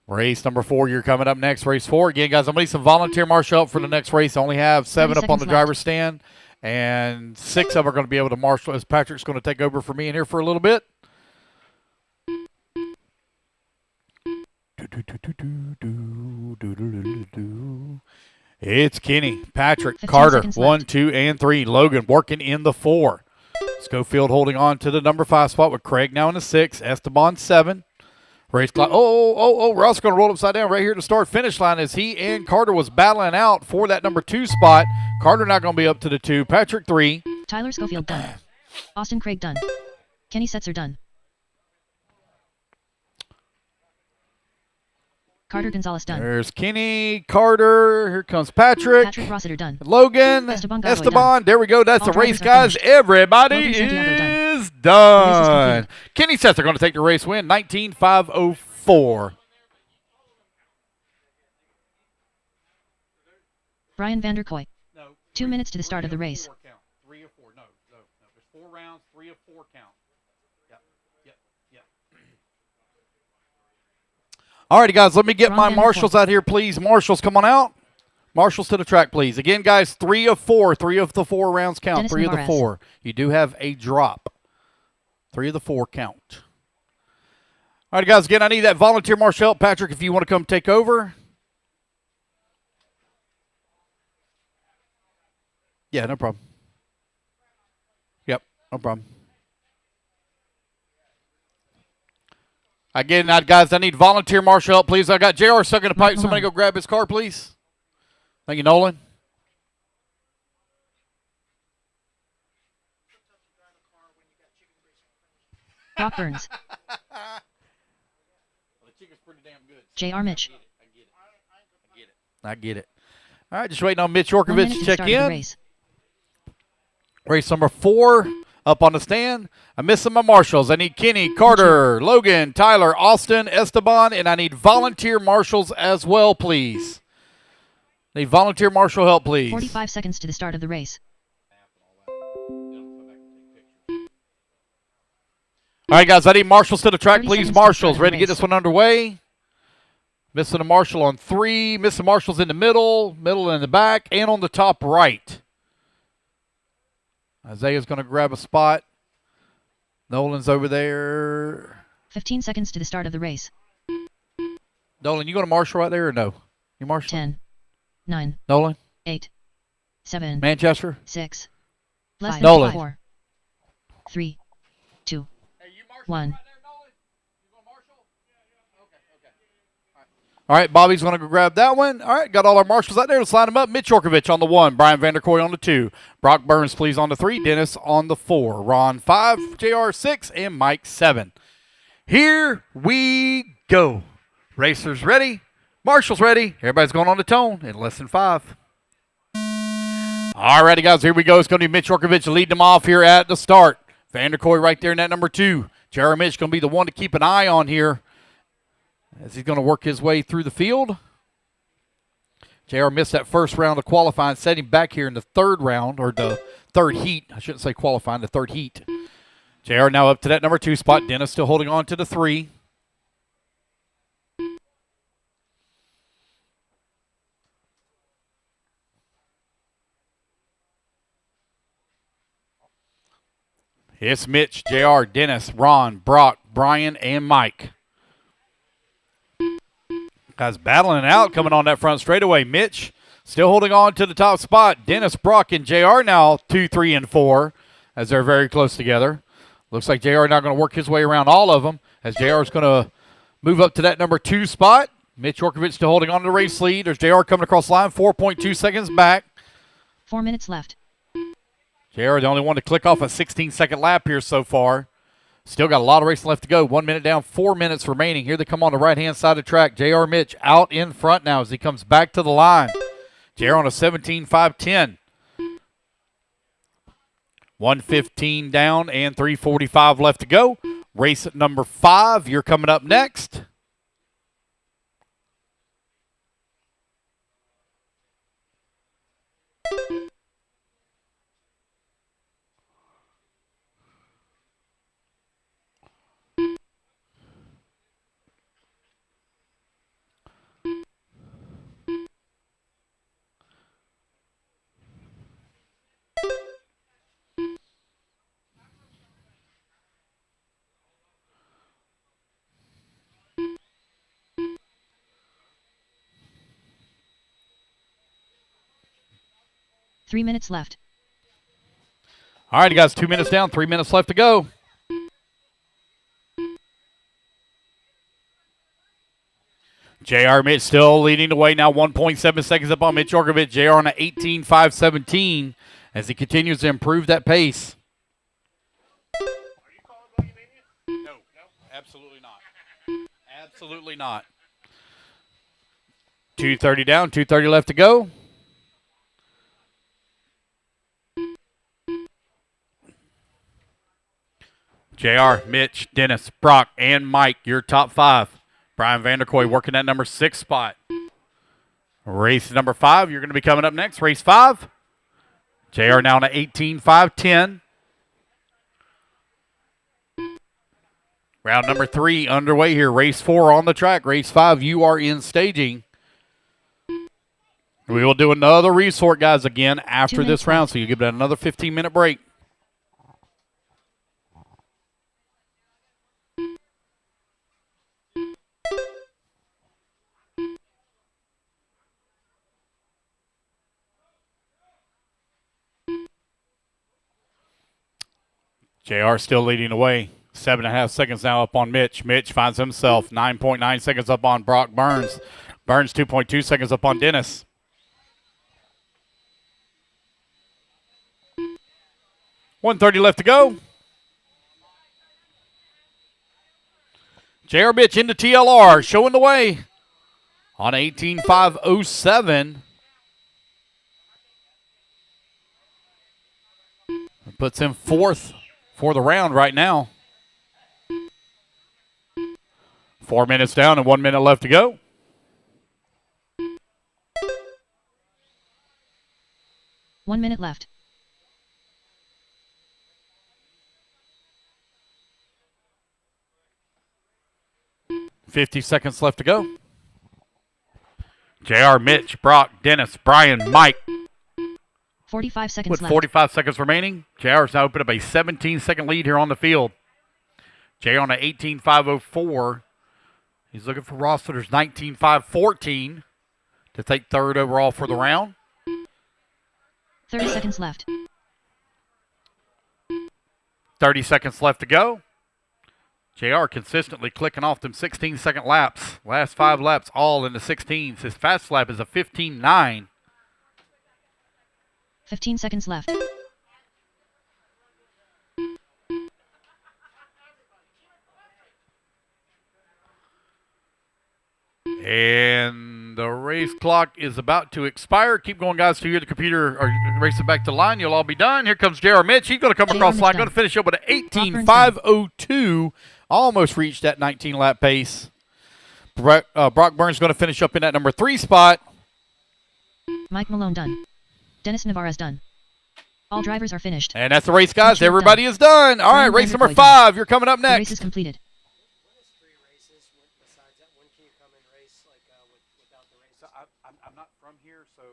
Race number 4, you're coming up next. Race 4. Again, guys, I'm going to need some volunteer marshal help for the next race. I only have 7 up on the driver's stand. And 6 of them are going to be able to marshal as Patrick's going to take over for me in here for a little bit. It's Kenny, Patrick, Carter, 1, 2, and 3. Logan working in the 4. Schofield holding on to the number 5 spot with Craig now in the 6. Esteban 7. Race clock. Ross going to roll upside down right here to start finish line as he and Carter was battling out for that number 2 spot. Carter not going to be up to the 2. Patrick 3. Tyler Schofield done. Austin Craig done. Kenny Setzer done. Carter Gonzalez done. There's Kenny, Carter. Here comes Patrick. Patrick Rossiter done. Logan. Esteban. There we go. That's the race, guys. Everybody is done. Kenny Setzer going to take the race win. 19,504. Brian Vanderkoy. 2 minutes to the start of the race. 3 or 4. No. There's 4 rounds, 3 or 4 count. Yep. All righty, guys, let me get my marshals out here, please. Marshals, come on out. Marshals to the track, please. Again, guys, 3 of 4. 3 of the 4 rounds count. Dennis 3 of the Navarez. 4. You do have a drop. 3 of the 4 count. All right, guys, again, I need that volunteer marshal help. Patrick, if you want to come take over. Yeah, no problem. Yep, no problem. Again, guys, I need volunteer marshal help, please. I got JR stuck in the pipe. Somebody go grab his car, please. Thank you, Nolan. Brock Burns. JR Mitch. I get it. All right, just waiting on Mitch Yorkovich to check in. Race number 4 up on the stand. I'm missing my marshals. I need Kenny, Carter, Logan, Tyler, Austin, Esteban, and I need volunteer marshals as well, please. Need volunteer marshal help, please. 45 seconds to the start of the race. All right, guys, I need marshals to the track, please. Marshals, ready to get this one underway. Missing a marshal on 3. Missing marshals in the middle in the back, and on the top right. Isaiah's going to grab a spot. Nolan's over there. 15 seconds to the start of the race. Nolan, you going to marshal right there or no? You marshal? 10, 9, Nolan? 8, 7, Manchester? 6, less than Nolan. 4, 3, 2, 1. All right, Bobby's going to go grab that one. All right, got all our marshals out there. Let's line them up. Mitch Yorkovich on the 1. Brian Vanderkoy on the 2. Brock Burns, please, on the 3. Dennis on the 4. Ron 5. JR 6. And Mike 7. Here we go. Racers ready. Marshals ready. Everybody's going on the tone in less than 5. All righty, guys, here we go. It's going to be Mitch Yorkovich leading them off here at the start. Vanderkoy right there in that number 2. JR Mitch going to be the one to keep an eye on here as he's going to work his way through the field. JR missed that first round of qualifying, setting back here in the 3rd round, or the 3rd heat. I shouldn't say qualifying, the 3rd heat. JR now up to that number 2 spot. Dennis still holding on to the 3. It's Mitch, JR, Dennis, Ron, Brock, Brian, and Mike. Guys battling it out, coming on that front straightaway. Mitch still holding on to the top spot. Dennis, Brock, and JR now 2, 3, and 4 as they're very close together. Looks like JR now going to work his way around all of them as JR is going to move up to that number 2 spot. Mitch Yorkovich still holding on to the race lead. There's JR coming across the line, 4.2 seconds back. 4 minutes left. JR, the only one to click off a 16-second lap here so far. Still got a lot of racing left to go. 1 minute down, 4 minutes remaining. Here they come on the right-hand side of the track. JR Mitch out in front now as he comes back to the line. JR on a 17.510. 1:15 down and 3:45 left to go. Race at number 5. You're coming up next. Three minutes left. All right, you guys, 2 minutes down, 3 minutes left to go. JR Mitch still leading the way now, 1.7 seconds up on Mitch Yorkovich. JR on an 18.517 as he continues to improve that pace. No, absolutely not. Absolutely not. 2:30 down, 2:30 left to go. JR, Mitch, Dennis, Brock, and Mike, your top 5. Brian Vanderkoy working that number 6 spot. Race number 5, you're going to be coming up next. Race 5. JR now on an 18.510. Round number 3 underway here. Race 4 on the track. Race 5, you are in staging. We will do another resort, guys, again after this round, so you give it another 15-minute break. JR still leading the way. 7.5 seconds now up on Mitch. Mitch finds himself 9.9 seconds up on Brock Burns. Burns 2.2 seconds up on Dennis. $1:30 left to go. JR Mitch into TLR, showing the way on 18.507. Puts him 4th for the round right now. 4 minutes down and 1 minute left to go. One minute left. $50 seconds left to go. JR, Mitch, Brock, Dennis, Brian, Mike. 45 seconds With left. 45 seconds remaining, JR has now opened up a 17-second lead here on the field. JR on an 18.504. He's looking for Rossiter's 19.514 to take 3rd overall for the round. 30 seconds left. 30 seconds left to go. JR consistently clicking off them 16-second laps. Last 5 laps all in the 16s. His fast lap is a 15.9. 15 seconds left. And the race clock is about to expire. Keep going, guys, to hear the computer or race it back to the line. You'll all be done. Here comes JR Mitch. He's going to come across the line. Going to finish up with an 18.502. Almost reached that 19-lap pace. Brock Burns going to finish up in that number 3 spot. Mike Malone done. Dennis Navarez done. All drivers are finished. And that's the race, guys. Everybody is done. All right, race number 5. You're coming up The race next. is completed. I'm not from here, so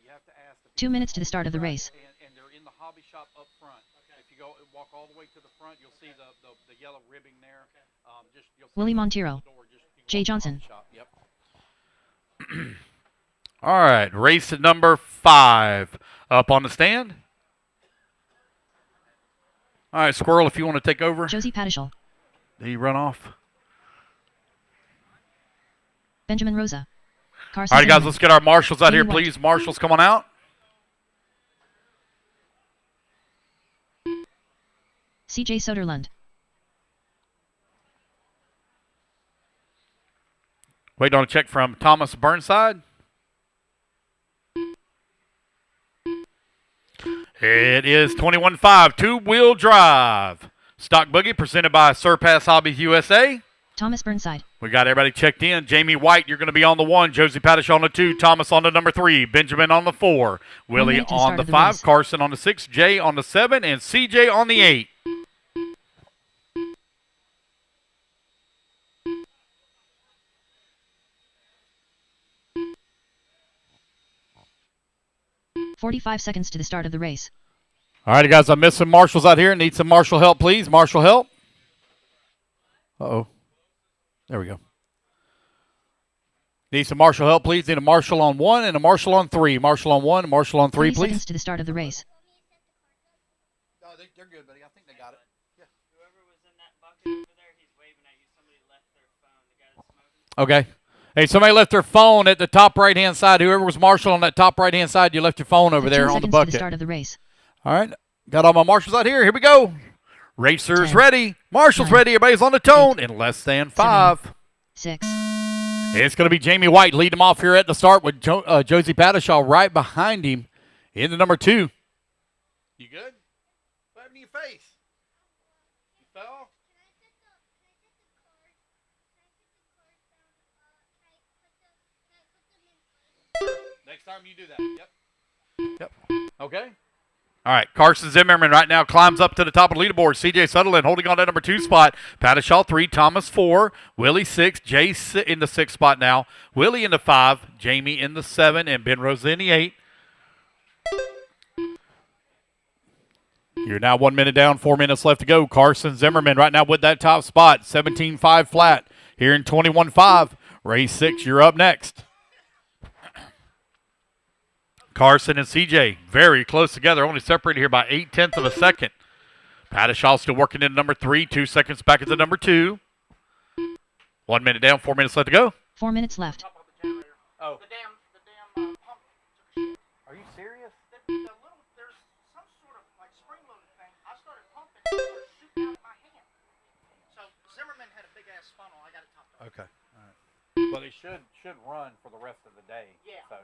you have to ask. 2 minutes to the start of the race. And they're in the hobby shop up front. Okay. If you walk all the way to the front, you'll see the yellow ribbing there. You'll see Willie Montero. Jay Johnson. Yep. All right, race number 5 up on the stand. All right, Squirrel, if you want to take over. Josie Padishal. Did he run off? Benjamin Rosa. Carson All right, guys, Zimmerman. let's get our marshals out here, Jamie White. please. Marshals, come on out. CJ Soderlund. Waiting on a check from Thomas Burnside. It is 21.5, two-wheel drive. Stock Boogie presented by Surpass Hobbies USA. Thomas Burnside. We got everybody checked in. Jamie White, you're going to be on the 1. Josie Paddish on the 2. Thomas on the number 3. Benjamin on the 4. Willie minute to the on start the of the 5. race. Carson on the 6. Jay on the 7. And CJ on the 8. "45 seconds to the start of the race. All right, guys, I missed some marshals out here. Need some marshal help, please. Marshal help. Uh-oh. There we go. Need some marshal help, please. Need a marshal on 1 and a marshal on 3. Marshal on 1, marshal on 3, 30 please. seconds to the start of the race. No, they're good, buddy. I think they got it. Whoever was in that bucket over there, he's waving at you. Somebody left their phone. The guy that's smoking. Okay. Hey, somebody left their phone at the top right-hand side. Whoever was marshal on that top right-hand side, you left your phone over 15 there on the seconds to bucket. the start of the race. All right. Got all my marshals out here. Here we go. Racers 10, ready. Marshals 9, ready. Everybody's on the tone in less than 5. 6. It's going to be Jamie White lead him off here at the start with Josie Padishaw right behind him in the number 2. You good? What happened to your face? You fell? Next time you do that. Yep. Okay. All right. Carson Zimmerman right now climbs up to the top of the leaderboard. CJ Sutherland holding on that number 2 spot. Padishaw 3, Thomas 4, Willie 6, Jay in the 6th spot now. Willie in the 5, Jamie in the 7, and Ben Rosa in the 8. You're now 1 minute down, 4 minutes left to go. Carson Zimmerman right now with that top spot. 17.5 flat here in 21.5. Race 6, you're up next. Carson and CJ very close together, only separated here by 0.8 of a second. Padishaw still working in number 3, 2 seconds back into number 2. 1 minute down, 4 minutes left to go. 4 minutes left. Oh. The damn pump took a shit. Are you serious? There's some sort of like spring-loaded thing. I started pumping and it started shooting out of my hand. So Zimmerman had a big ass funnel. I got it topped up. Okay. All right. Well, it should run for the rest of the day. Yeah. So,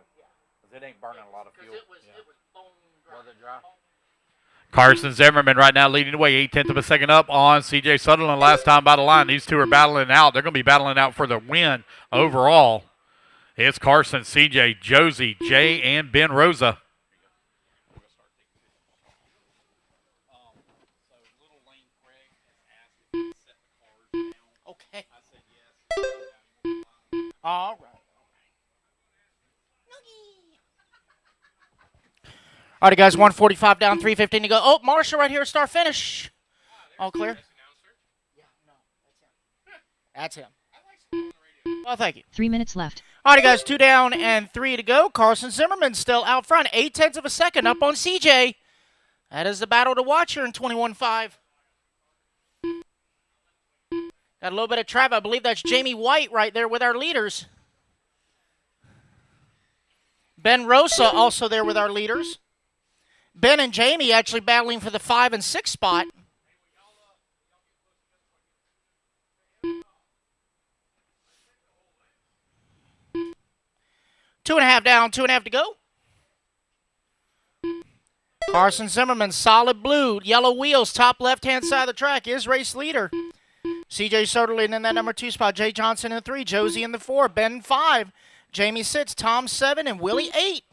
because it ain't burning a lot of fuel. It was bone dry. Was it dry? Carson Zimmerman right now leading the way, 0.8 of a second up on CJ Sutherland last time by the line. These two are battling out. They're going to be battling out for the win overall. It's Carson, CJ, Josie, Jay, and Ben Rosa. Okay. All right. All right, guys, 145 down, 3:15 to go. Oh, Marshall right here, start finish. All clear? Yeah, no, that's him. Well, thank you. 3 minutes left. All right, guys, 2 down and 3 to go. Carson Zimmerman still out front, 0.8 of a second up on CJ. That is the battle to watch here in 21.5. Got a little bit of traffic. I believe that's Jamie White right there with our leaders. Ben Rosa also there with our leaders. Ben and Jamie actually battling for the 5 and 6 spot. Two and a half down, 2.5 to go. Carson Zimmerman, solid blue, yellow wheels, top left-hand side of the track, is race leader. CJ Soderlund in that number 2 spot, Jay Johnson in 3, Josie in the 4, Ben 5, Jamie 6, Tom 7, and Willie 8.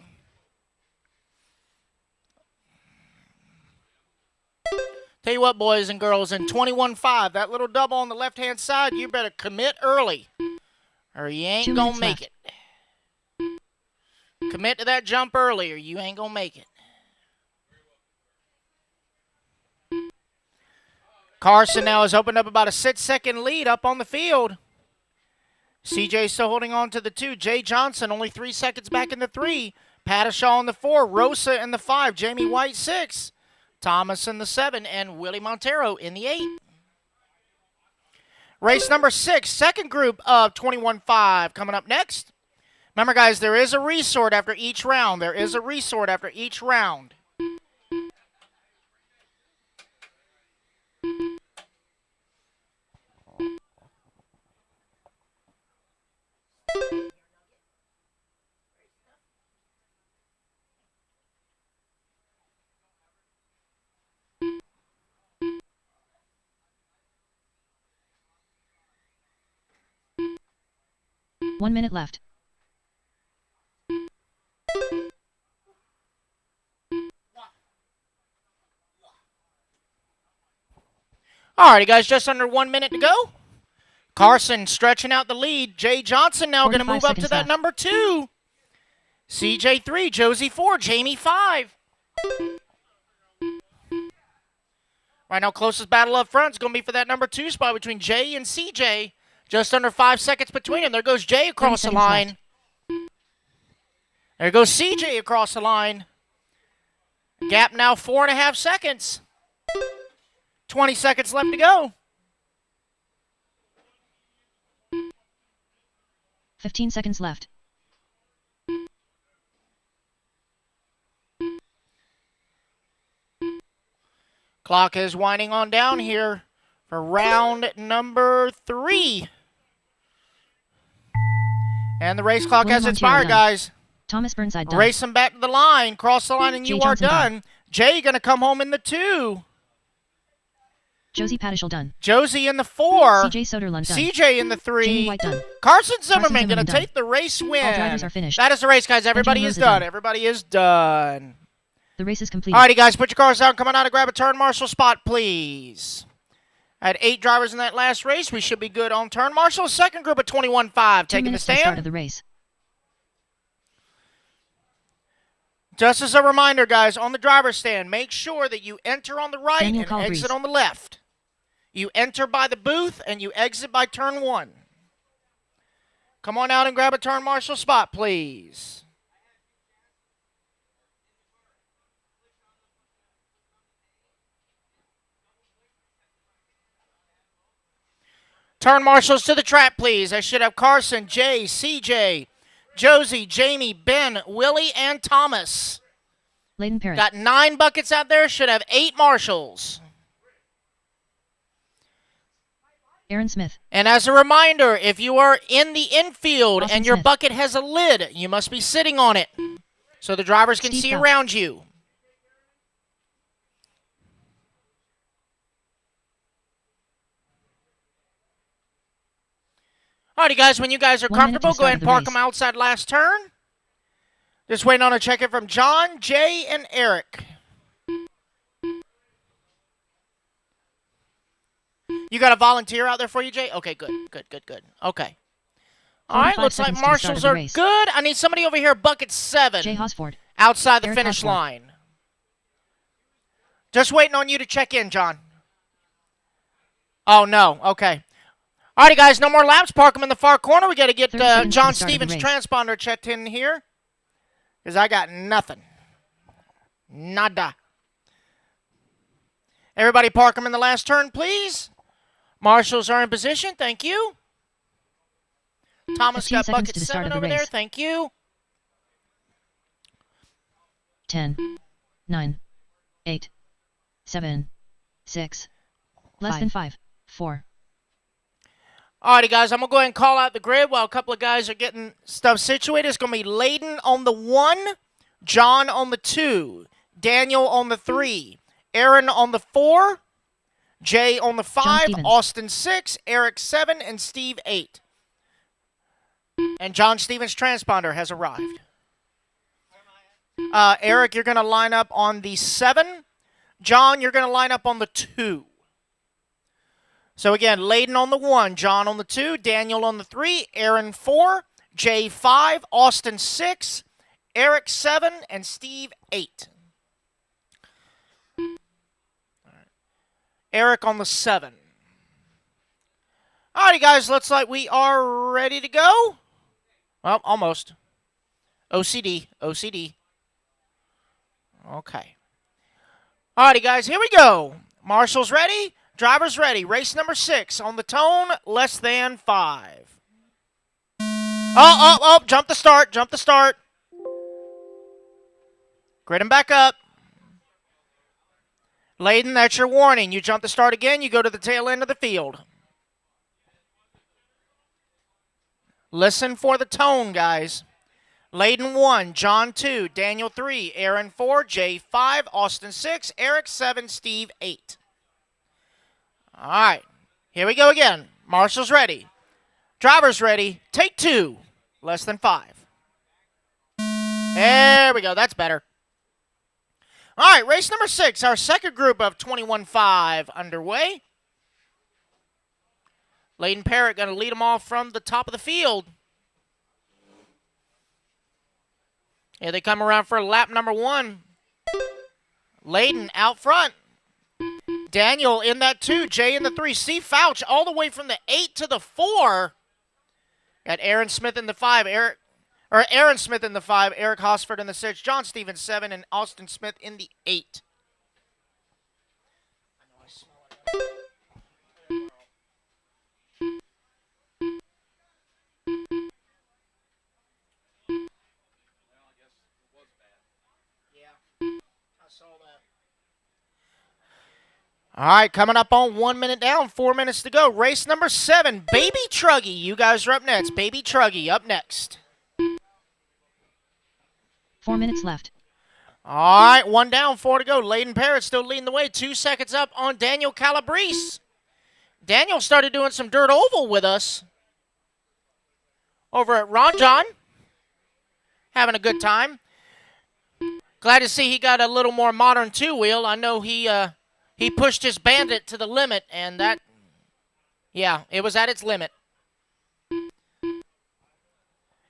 Tell you what, boys and girls, in 21.5, that little double on the left-hand side, you better commit early, or you ain't 2 going to minutes make it. Commit to that jump early, or you ain't going to make it. Carson now has opened up about a 6-second lead up on the field. CJ still holding on to the 2. Jay Johnson only 3 seconds back in the 3. Padishaw in the 4. Rosa in the 5. Jamie White 6. Thomas in the 7, and Willie Montero in the 8. Race number 6, second group of 21.5 coming up next. Remember, guys, there is a resort after each round. There is a resort after each round. One minute left. Alrighty, guys, just under 1 minute to go. Carson stretching out the lead. Jay Johnson now going to move up to that number 2. CJ 3, Josie 4, Jamie 5. Right now, closest battle up front is going to be for that number 2 spot between Jay and CJ. Just under 5 seconds between them. There goes Jay across the line. There goes CJ across the line. Gap now 4.5 seconds. 20 seconds left to go. 15 seconds left. Clock is winding on down here for round number 3. And the race clock has expired, guys. Thomas Burnside done. Race them back to the line. Cross the line and Jay you Johnson are done. Jay going to come home in the 2. Josie Patishall done. Josie in the 4. CJ Soderlund done. CJ in the 3. Jamie White done. Carson Zimmerman going to done. take the race win. All drivers are finished. That is the race, guys. Everybody Benjamin is Rosa done. done. Everybody is done. The race is complete. Alrighty, guys, put your cars down. Come on out and grab a turn marshal spot, please. I had 8 drivers in that last race. We should be good on turn marshal. Second group of 21.5 taking the stand. Start of the race. Just as a reminder, guys, on the driver's stand, make sure that you enter on the right Daniel and Calabrese. exit on the left. You enter by the booth and you exit by turn 1. Come on out and grab a turn marshal spot, please. Turn marshals to the track, please. I should have Carson, Jay, CJ, Josie, Jamie, Ben, Willie, and Thomas. Layden Parrott. Got 9 buckets out there. Should have 8 marshals. Aaron Smith. And as a reminder, if you are in the infield Austin and your Smith. bucket has a lid, you must be sitting on it so the drivers can Steve see Phelps. around you. Alrighty, guys, when you guys are 1 minute to comfortable, go start ahead of and the park race. them outside last turn. Just waiting on a check-in from John, Jay, and Eric. You got a volunteer out there for you, Jay? Okay, good. Okay. All right, 45 looks like seconds to the start marshals of the are race. good. I need somebody over here, bucket 7, Jay Hosford. outside the Eric finish Hosford. line. Just waiting on you to check in, John. Oh, no. Okay. All righty, guys, no more laps. Park them in the far corner. We got to get 30 seconds to John the start of the Stevens' race. transponder checked in here because I got nothing. Nada. Everybody park them in the last turn, please. Marshals are in position. Thank you. Thomas 15 got seconds bucket to the start 7 of the over there. race. Thank you. 10, 9, 8, 7, 6, less than 5, 4. Alrighty, guys, I'm going to go ahead and call out the grid while a couple of guys are getting stuff situated. It's going to be Layden on the 1, John on the 2, Daniel on the 3, Aaron on the 4, Jay on the 5, Stevens. Austin 6, Eric 7, and Steve 8. And John Stevens' transponder has arrived. Eric, you're going to line up on the 7. John, you're going to line up on the 2. So again, Layden on the 1, John on the 2, Daniel on the 3, Aaron 4, Jay 5, Austin 6, Eric 7, and Steve 8. All right. Eric on the 7. Alrighty, guys, looks like we are ready to go. Well, almost. OCD. Okay. Alrighty, guys, here we go. Marshall's ready. Driver's ready. Race number 6 on the tone, less than 5. Oh, jump the start, jump the start. Grid him back up. Layden, that's your warning. You jump the start again, you go to the tail end of the field. Listen for the tone, guys. Layden 1, John 2, Daniel 3, Aaron 4, Jay 5, Austin 6, Eric 7, Steve 8. All right, here we go again. Marshall's ready. Driver's ready. Take 2, less than 5. There we go. That's better. All right, race number 6, our second group of 21.5 underway. Layden Parrott going to lead them off from the top of the field. Here they come around for lap number 1. Layden out front. Daniel in that 2, Jay in the 3, Steve Fouch all the way from the 8 to the 4. Got Aaron Smith in the 5, Aaron Smith in the 5, Eric Hosford in the 6, John Stevens 7, and Austin Smith in the 8. All right, coming up on 1 minute down, 4 minutes to go. Race number 7, Baby Truggy. You guys are up next. Baby Truggy up next. 4 minutes left. All right, 1 down, 4 to go. Layden Parrott still leading the way. 2 seconds up on Daniel Calabrese. Daniel started doing some dirt oval with us over at Ron John. Having a good time. Glad to see he got a little more modern two-wheel. I know he pushed his Bandit to the limit, and that, yeah, it was at its limit.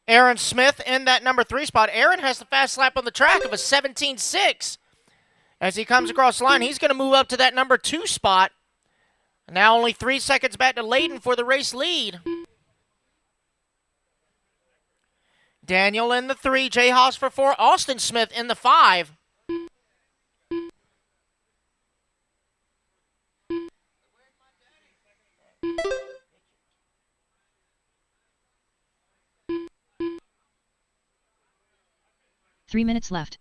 Aaron Smith in that number 3 spot. Aaron has the fast lap on the track of a 17.6. As he comes across the line, he's going to move up to that number 2 spot. Now only 3 seconds back to Layden for the race lead. Daniel in the 3, Jay Haas for 4, Austin Smith in the 5. Three minutes left.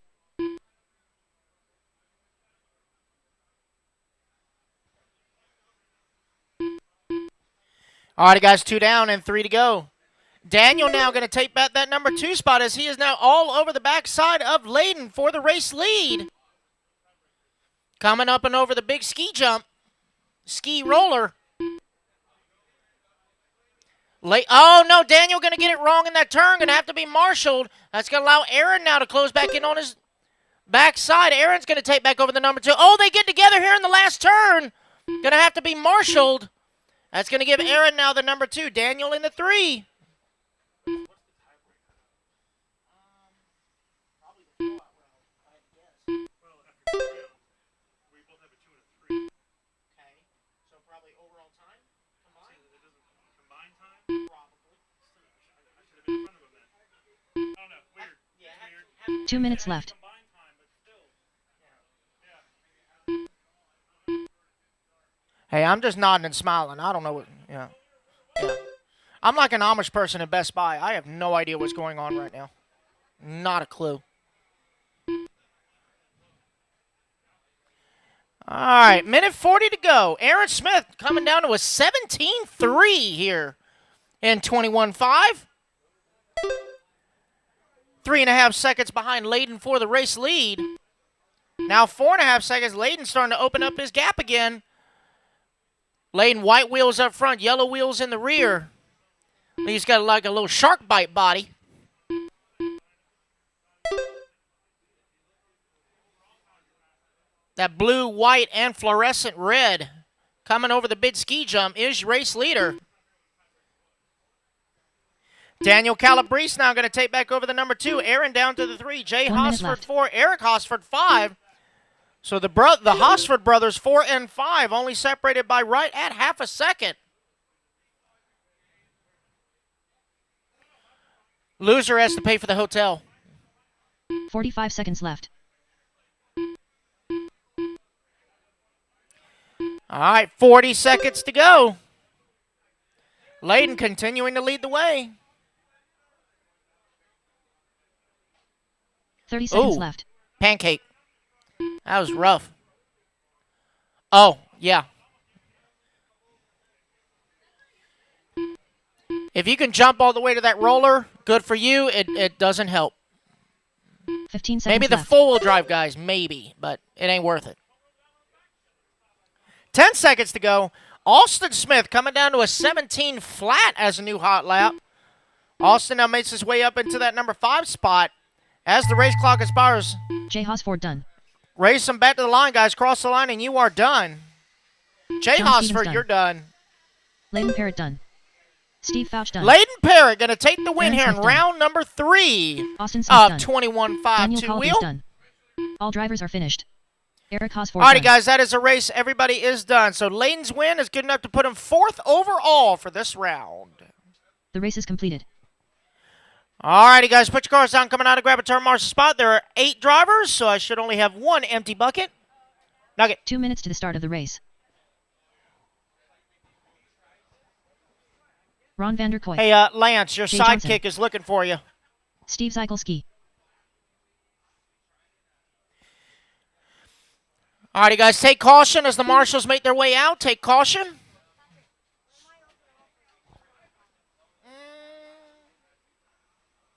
All right, guys, 2 down and 3 to go. Daniel now going to take back that number 2 spot as he is now all over the backside of Layden for the race lead. Coming up and over the big ski jump. Ski roller. Oh, no, Daniel going to get it wrong in that turn. Going to have to be marshaled. That's going to allow Aaron now to close back in on his backside. Aaron's going to take back over the number 2. Oh, they get together here in the last turn. Going to have to be marshaled. That's going to give Aaron now the number 2. Daniel in the 3. Probably overall time combined. It doesn't combine time. Probably. I should have been in front of him then. I don't know. Weird. Yeah. Weird. 2 minutes left. Combined time, but still. Hey, I'm just nodding and smiling. I don't know what. Yeah. I'm like an Amish person at Best Buy. I have no idea what's going on right now. Not a clue. All right, minute 40 to go. Aaron Smith coming down to a 17.3 here in 21.5. 3.5 seconds behind Layden for the race lead. Now 4.5 seconds. Layden starting to open up his gap again. Layden white wheels up front, yellow wheels in the rear. He's got like a little shark bite body. That blue, white, and fluorescent red coming over the big ski jump is race leader. Daniel Calabrese now going to take back over the number 2. Aaron down to the 3. Jay Hosford 4. Eric Hosford 5. So the Hosford brothers 4 and 5 only separated by right at half a second. Loser has to pay for the hotel. 45 seconds left. All right, 40 seconds to go. Layden continuing to lead the way. 30 seconds Ooh. left. Pancake. That was rough. Oh, yeah. If you can jump all the way to that roller, good for you. It doesn't help. 15 seconds Maybe the left. four-wheel drive guys, maybe, but it ain't worth it. 10 seconds to go. Austin Smith coming down to a 17 flat as a new hot lap. Austin now makes his way up into that number 5 spot as the race clock expires. J. Hosford done. Race them back to the line, guys. Cross the line, and you are done. Jay John Stevens Hosford, done. you're done. Layden Parrott done. Steve Fouch done. Layden Parrott going to take the win Aaron here in Smith done. round number 3 Austin Smith of done. 21-5 Daniel Collins two-wheel. done. All drivers are finished. Eric Hosford Alrighty, done. guys, that is a race. Everybody is done. So Layden's win is good enough to put him 4th overall for this round. The race is completed. Alrighty, guys, put your cars down. Coming out to grab a turn marshal spot. There are 8 drivers, so I should only have 1 empty bucket. Nugget. 2 minutes to the start of the race. Ron Vanderkoy. Hey, Lance, your Jay sidekick Johnson. is looking for you. Steve Zykolski. Alrighty, guys, take caution as the marshals make their way out. Take caution.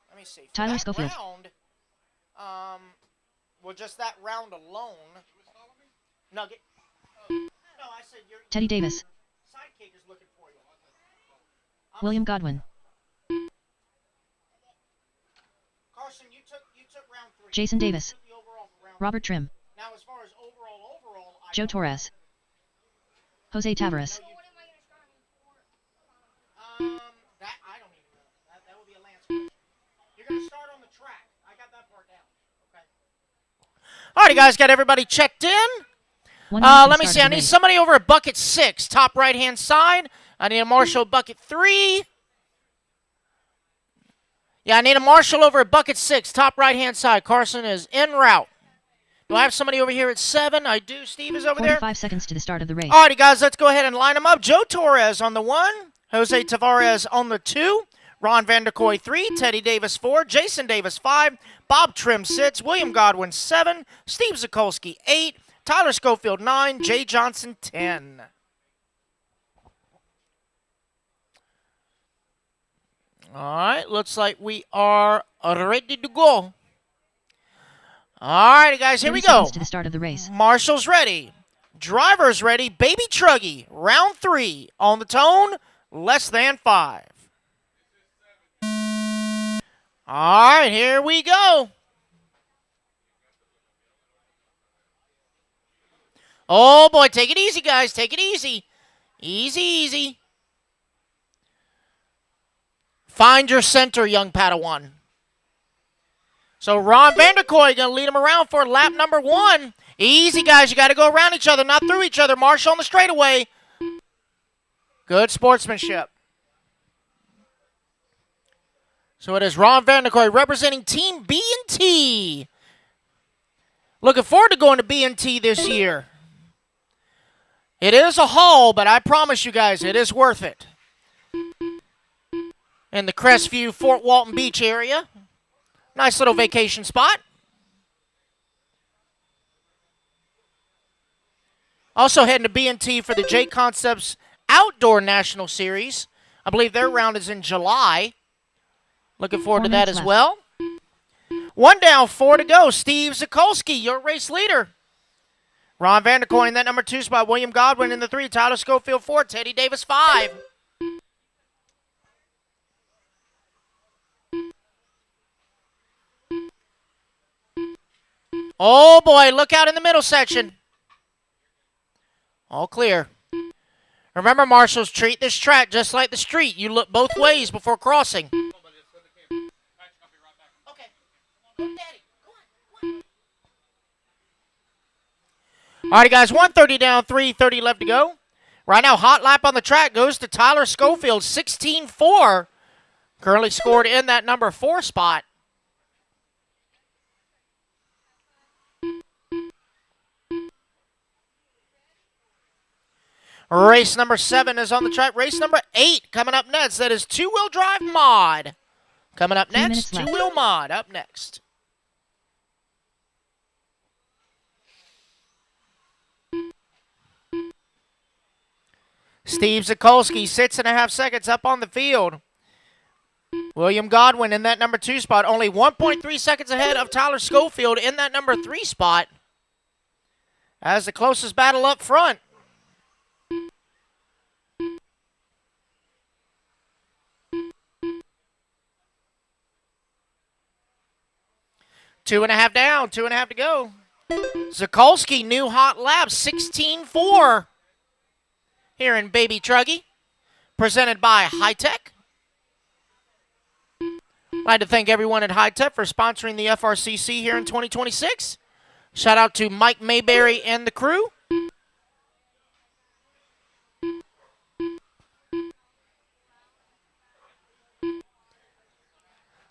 Let me see. For Tyler that Schofield. round, well, just that round alone. Nugget. No, I said your Teddy Davis. sidekick is looking for you. William Godwin. Carson, you took round 3. Jason Davis. You took the overall for round Robert Trim. Now, as far as overall, I Joe don't- Torres. Jose Tavares. That I don't even know. That would be a Lance question. You're gonna start on the track. I got that part down. Okay. Alrighty, guys, got everybody checked in. 1 minute to the Let me start see. of I the need race. somebody over at bucket 6, top right-hand side. I need a marshal bucket 3. Yeah, I need a marshal over at bucket 6, top right-hand side. Carson is en route. Do I have somebody over here at 7? I do. Steve is over there. 45 seconds to the start of the race. Alrighty, guys, let's go ahead and line them up. Joe Torres on the 1, Jose Tavares on the 2, Ron Vanderkoy 3, Teddy Davis 4, Jason Davis 5, Bob Trim 6, William Godwin 7, Steve Zykolski 8, Tyler Schofield 9, Jay Johnson 10. Alright, looks like we are ready to go. Alrighty, guys, here 30 we go. seconds to the start of the race. Marshall's ready. Driver's ready. Baby Truggy. Round 3. On the tone, less than 5. All right, here we go. Oh, boy. Take it easy, guys. Take it easy. Easy, easy. Find your center, young Padawan. So Ron Vanderkoy going to lead him around for lap number 1. Easy, guys. You got to go around each other, not through each other. Marshall on the straightaway. Good sportsmanship. So it is Ron Vanderkoy representing Team B&T. Looking forward to going to B&T this year. It is a haul, but I promise you guys, it is worth it. In the Crestview, Fort Walton Beach area. Nice little vacation spot. Also heading to B&T for the JConcepts Outdoor National Series. I believe their round is in July. Looking forward 4 to that minutes as left. well. 1 down, 4 to go. Steve Zykolski, your race leader. Ron Vanderkoy in that number 2 spot. William Godwin in the 3. Tyler Schofield 4. Teddy Davis 5. Oh, boy. Look out in the middle section. All clear. Remember, marshals, treat this track just like the street. You look both ways before crossing. Okay. Go, Daddy. Go on. All right, guys. 130 down, 3:30 left to go. Right now, hot lap on the track goes to Tyler Schofield, 16-4. Currently scored in that number 4 spot. Race number 7 is on the track. Race number 8 coming up next. That is two-wheel drive mod. Coming up 3 next, minutes left. two-wheel mod up next. Steve Zikolski, 6.5 seconds up on the field. William Godwin in that number 2 spot. Only 1.3 seconds ahead of Tyler Schofield in that number 3 spot. As the closest battle up front. Two and a half down, 2.5 to go. Zikolski, new hot lap, 16.4. Here in Baby Truggy, presented by High Tech. I'd like to thank everyone at High Tech for sponsoring the FRCC here in 2026. Shout out to Mike Mayberry and the crew.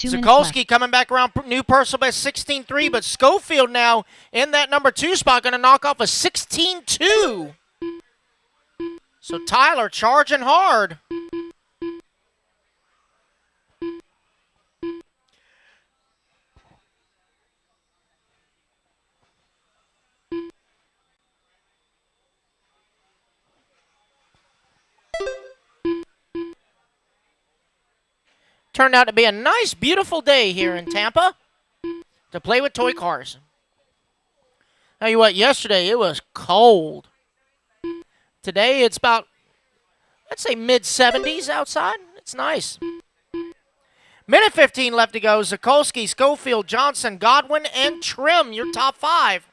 Zikolski coming back around new personal best 16.3, but Schofield now in that number 2 spot going to knock off a 16.2. So Tyler charging hard. Turned out to be a nice, beautiful day here in Tampa to play with toy cars. Tell you what, yesterday it was cold. Today it's about, let's say, mid-70s outside. It's nice. Minute 15 left to go. Zikolski, Schofield, Johnson, Godwin, and Trim, your top 5.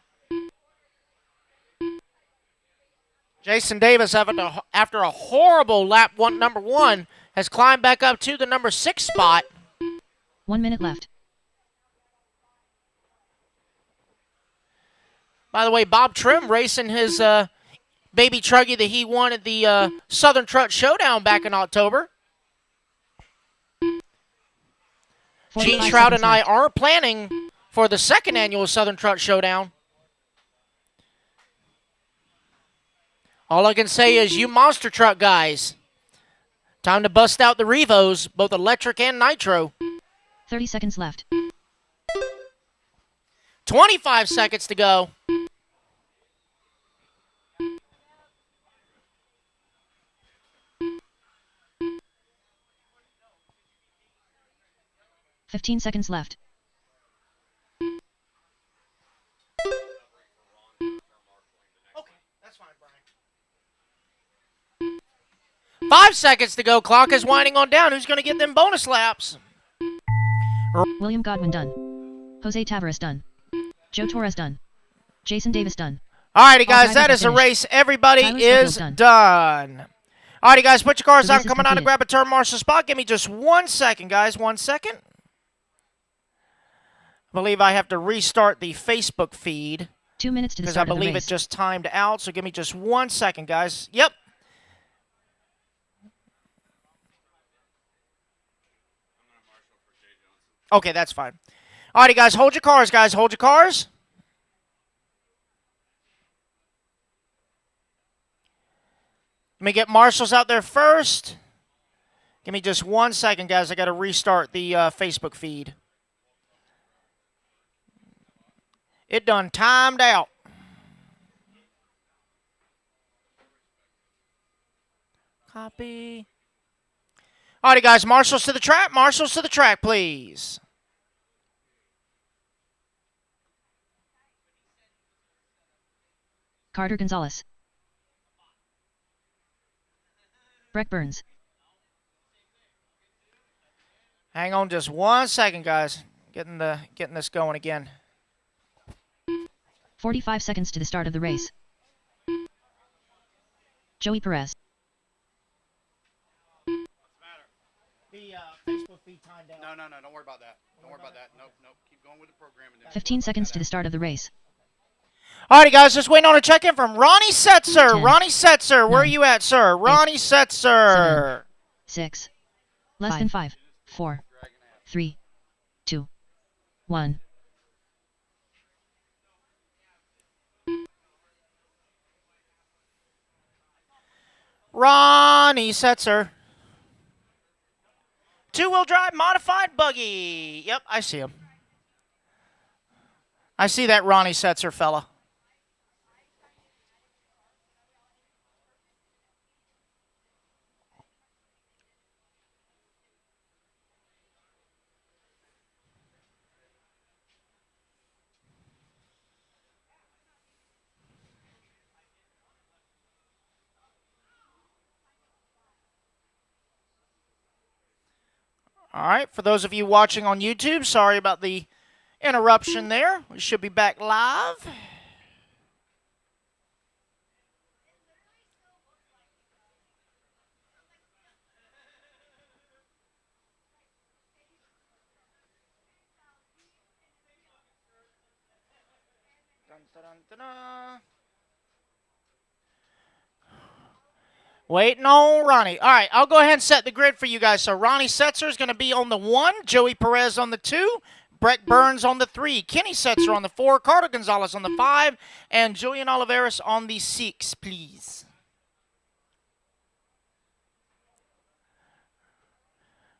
Jason Davis, after a horrible lap number 1, has climbed back up to the number 6 spot. 1 minute left. By the way, Bob Trim racing his baby truggy that he won at the Southern Truck Showdown back in October. Gene Shroud and I are planning for the 2nd annual Southern Truck Showdown. All I can say is, you monster truck guys, time to bust out the Revos, both electric and nitro. 30 seconds left. 25 seconds to go. $15 seconds left. Okay, that's fine, Brian. 5 seconds to go. Clock is winding on down. Who's going to get them bonus laps? William Godwin done. Jose Tavares done. Joe Torres done. Jason Davis done. Alrighty, guys, that is a race. Everybody is done. Alrighty, guys, put your cars on. Coming on to grab a turn marshal spot. Give me just 1 second, guys. 1 second. I believe I have to restart the Facebook feed. 2 minutes to the start of the race. Because I believe it just timed out, so give me just 1 second, guys. Yep. Okay, that's fine. Alrighty, guys, hold your cars, guys. Hold your cars. Let me get marshals out there first. Give me just 1 second, guys. I got to restart the Facebook feed. It done timed out. Copy. Alrighty, guys. Marshals to the track. Marshals to the track, please. Carter Gonzalez. Breck Burns. Hang on just 1 second, guys. Getting this going again. 45 seconds to the start of the race. Joey Perez. The Facebook feed timed out. No, don't worry about that. Don't worry about that. Nope. Keep going with the program. 15 seconds to the start of the race. Alrighty, guys, just waiting on a check-in from Ronnie Setzer. 10, Ronnie Setzer, where are 9, you at, sir? Ronnie 8, Setzer. 6. Less than 5. 4. 3. 2. 1. Ronnie Setzer. Two-wheel drive modified buggy. Yep, I see him. I see that Ronnie Setzer fella. All right, for those of you watching on YouTube, sorry about the interruption there. We should be back live. Dun, dun, dun, dun. Waiting on Ronnie. All right, I'll go ahead and set the grid for you guys. So Ronnie Setzer is going to be on the 1, Joey Perez on the 2, Breck Burns on the 3, Kenny Setzer on the 4, Carter Gonzalez on the 5, and Julian Oliveras on the 6, please.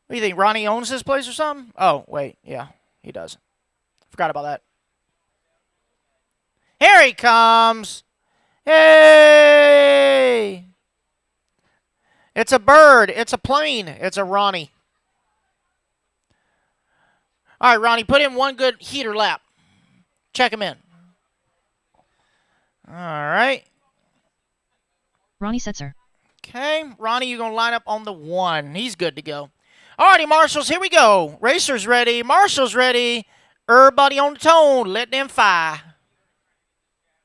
What do you think? Ronnie owns this place or something? Oh, wait. Yeah, he does. Forgot about that. Here he comes. Hey! It's a bird. It's a plane. It's a Ronnie. All right, Ronnie, put in one good heater lap. Check him in. All right. Ronnie Setzer. Okay, Ronnie, you're going to line up on the 1. He's good to go. All righty, Marshals, here we go. Racers ready. Marshals ready. Everybody on the tone. Let them fire.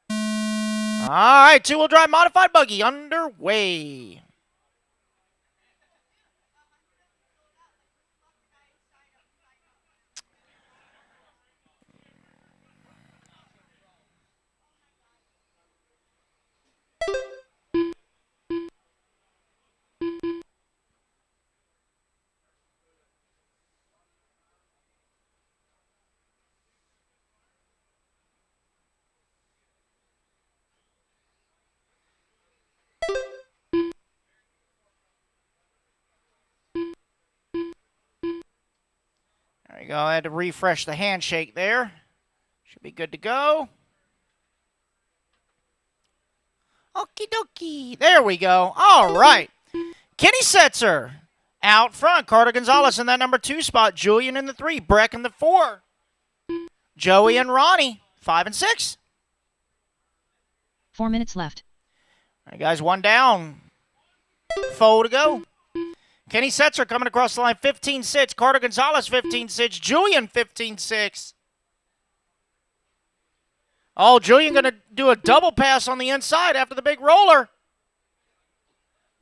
All right, two-wheel drive modified buggy underway. There you go. I had to refresh the handshake there. Should be good to go. Okie dokie. There we go. All right. Kenny Setzer out front. Carter Gonzalez in that number 2 spot. Julian in the 3. Breck in the 4. Joey and Ronnie, 5 and 6. 4 minutes left. All right, guys, 1 down. 4 to go. Kenny Setzer coming across the line, 15-6. Carter Gonzalez, 15-6. Julian, 15-6. Oh, Julian going to do a double pass on the inside after the big roller.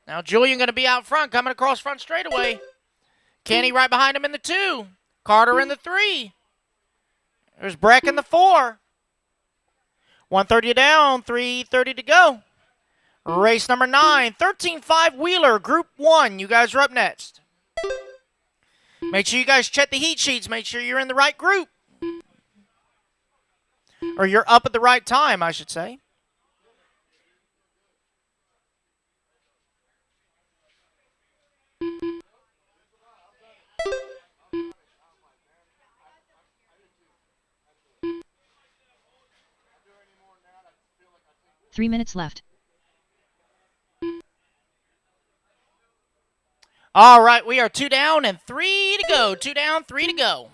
Now Julian going to be out front, coming across front straightaway. Kenny right behind him in the 2. Carter in the 3. There's Breck in the 4. 130 down, 3:30 to go. Race number 9, 13-5 Wheeler, Group 1. You guys are up next. Make sure you guys check the heat sheets. Make sure you're in the right group. Or you're up at the right time, I should say. Three minutes left. All right, we are 2 down and 3 to go. 2 down, 3 to go.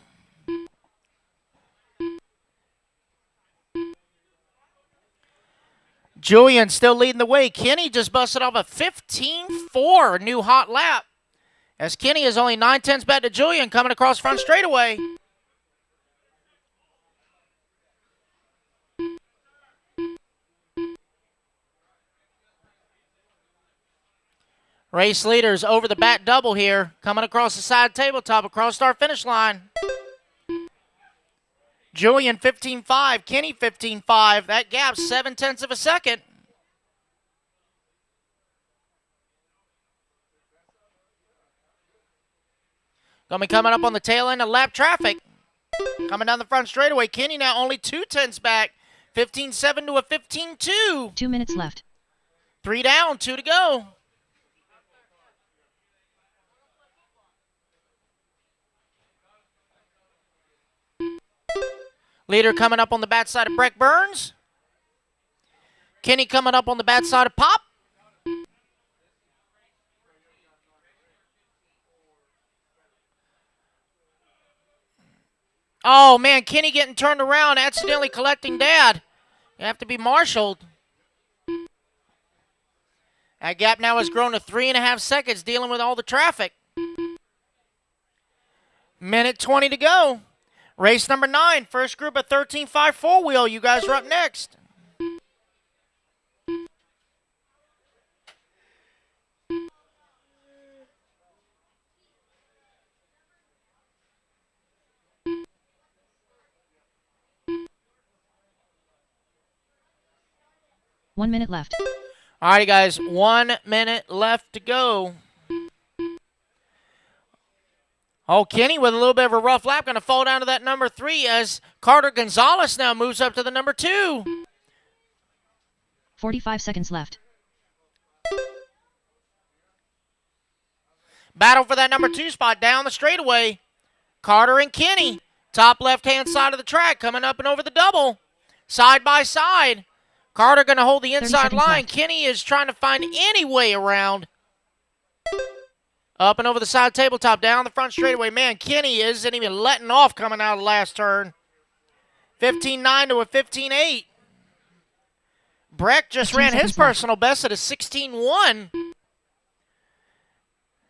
Julian still leading the way. Kenny just busted off a 15-4 new hot lap. As Kenny is only 9/10 back to Julian coming across front straightaway. Race leaders over the back double here. Coming across the side tabletop across start finish line. Julian 15-5, Kenny 15-5. That gap's 0.7 of a second. Gonna be coming up on the tail end of lap traffic. Coming down the front straightaway. Kenny now only 0.2 back. 15-7 to a 15-2. 2 minutes left. 3 down, 2 to go. Leader coming up on the bad side of Breck Burns. Kenny coming up on the bad side of Pop. Oh, man, Kenny getting turned around, accidentally collecting Dad. You have to be marshaled. That gap now has grown to 3.5 seconds, dealing with all the traffic. Minute 20 to go. Race number 9, first group of 13.5 four-wheel. You guys are up next. One minute left. All righty, guys, 1 minute left to go. Oh, Kenny with a little bit of a rough lap, going to fall down to that number 3 as Carter Gonzalez now moves up to the number 2. 45 seconds left. Battle for that number 2 spot down the straightaway. Carter and Kenny, top left-hand side of the track, coming up and over the double. Side by side. Carter going to hold the inside line. Left. Kenny is trying to find any way around. Up and over the side tabletop, down the front straightaway. Man, Kenny isn't even letting off coming out of the last turn. 15.9 to a 15.8. Breck just ran his personal best at a 16.1.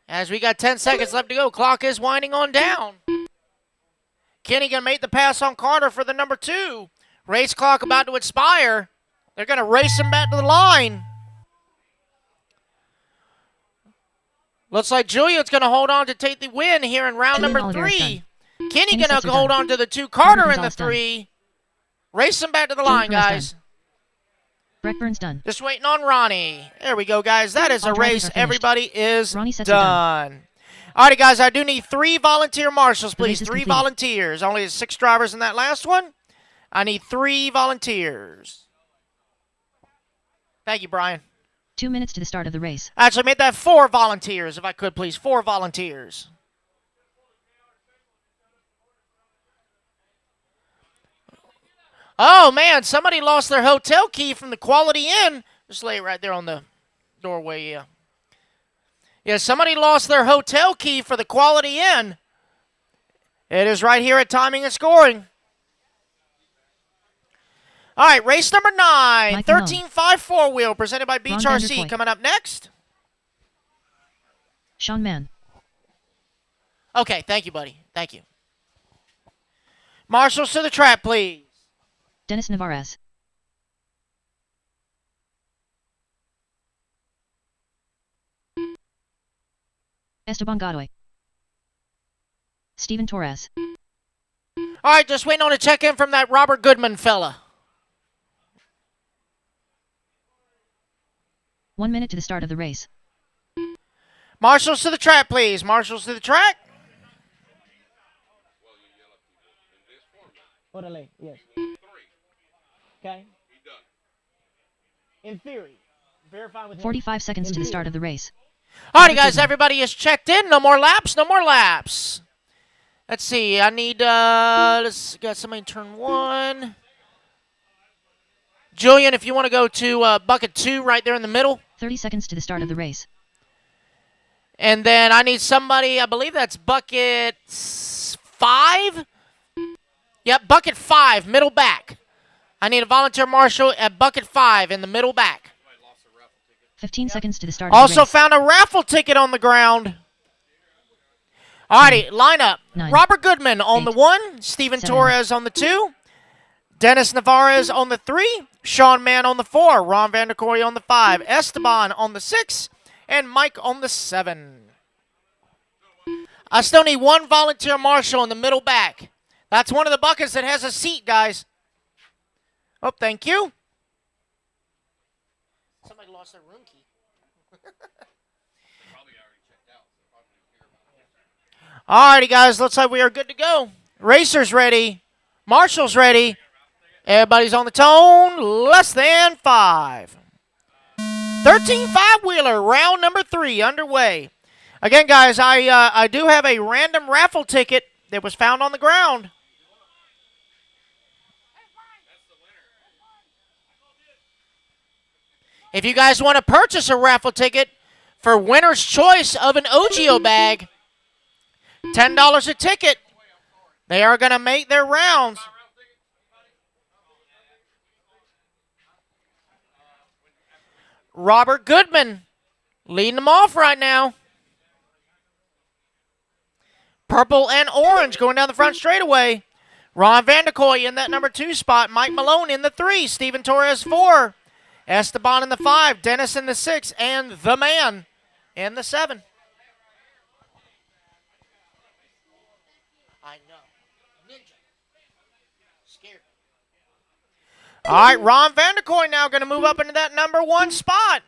As we got 10 seconds left to go, clock is winding on down. Kenny going to make the pass on Carter for the number 2. Race clock about to expire. They're going to race him back to the line. Looks like Julian's going to hold on to take the win here in round number 3. Kenny going to hold on to the 2. Carter in the 3. Race him back to the line, guys. Breck Burns done. Just waiting on Ronnie. There we go, guys. That is a race. Everybody is done. All righty, guys. I do need 3 volunteer marshals, please. 3 volunteers. Only 6 drivers in that last one. I need 3 volunteers. Thank you, Brian. 2 minutes to the start of the race. Actually, make that 4 volunteers, if I could, please. 4 volunteers. Oh, man, somebody lost their hotel key from the Quality Inn. Just lay it right there on the doorway, yeah. Yeah, somebody lost their hotel key for the Quality Inn. It is right here at timing and scoring. All right, race number 9, 13.5 four-wheel, presented by Beach RC. Coming up next. Sean Mann. Okay, thank you, buddy. Thank you. Marshals to the track, please. Dennis Navarez. Esteban Godoy. Steven Torres. All right, just waiting on a check-in from that Robert Goodman fella. 1 minute to the start of the race. Marshals to the track, please. Marshals to the track. Orderly, yes. 3. Okay. He done. In theory. Verify with 45 seconds to the start of the race. All right, guys. Everybody is checked in. No more laps. No more laps. Let's see. I need, let's got somebody in turn 1. Julian, if you want to go to bucket 2 right there in the middle. 30 seconds to the start of the race. And then I need somebody, I believe that's bucket 5. Yep, bucket 5, middle back. I need a volunteer marshal at bucket 5 in the middle back. 15 seconds to the start of the race. Also found a raffle ticket on the ground. Alrighty, lineup. 9, Robert Goodman on 8, the 1. Steven 7, Torres on the 2. Dennis Navarez on the 3. Sean Mann on the 4. Ron Vanderkoy on the 5. Esteban on the 6. And Mike on the 7. I still need 1 volunteer marshal in the middle back. That's one of the buckets that has a seat, guys. Oh, thank you. Somebody lost their room key. Alrighty, guys. Looks like we are good to go. Racers ready. Marshals ready. Everybody's on the tone. Less than 5. 13 5-wheeler, round number 3 underway. Again, guys, I do have a random raffle ticket that was found on the ground. If you guys want to purchase a raffle ticket for winner's choice of an OGO bag, $10 a ticket. They are going to make their rounds. Robert Goodman leading them off right now. Purple and orange going down the front straightaway. Ron Vanderkoy in that number 2 spot. Mike Malone in the 3. Steven Torres 4. Esteban in the 5. Dennis in the 6. And the man in the 7. I know. Ninja. Scared. All right, Ron Vanderkoy now going to move up into that number 1 spot.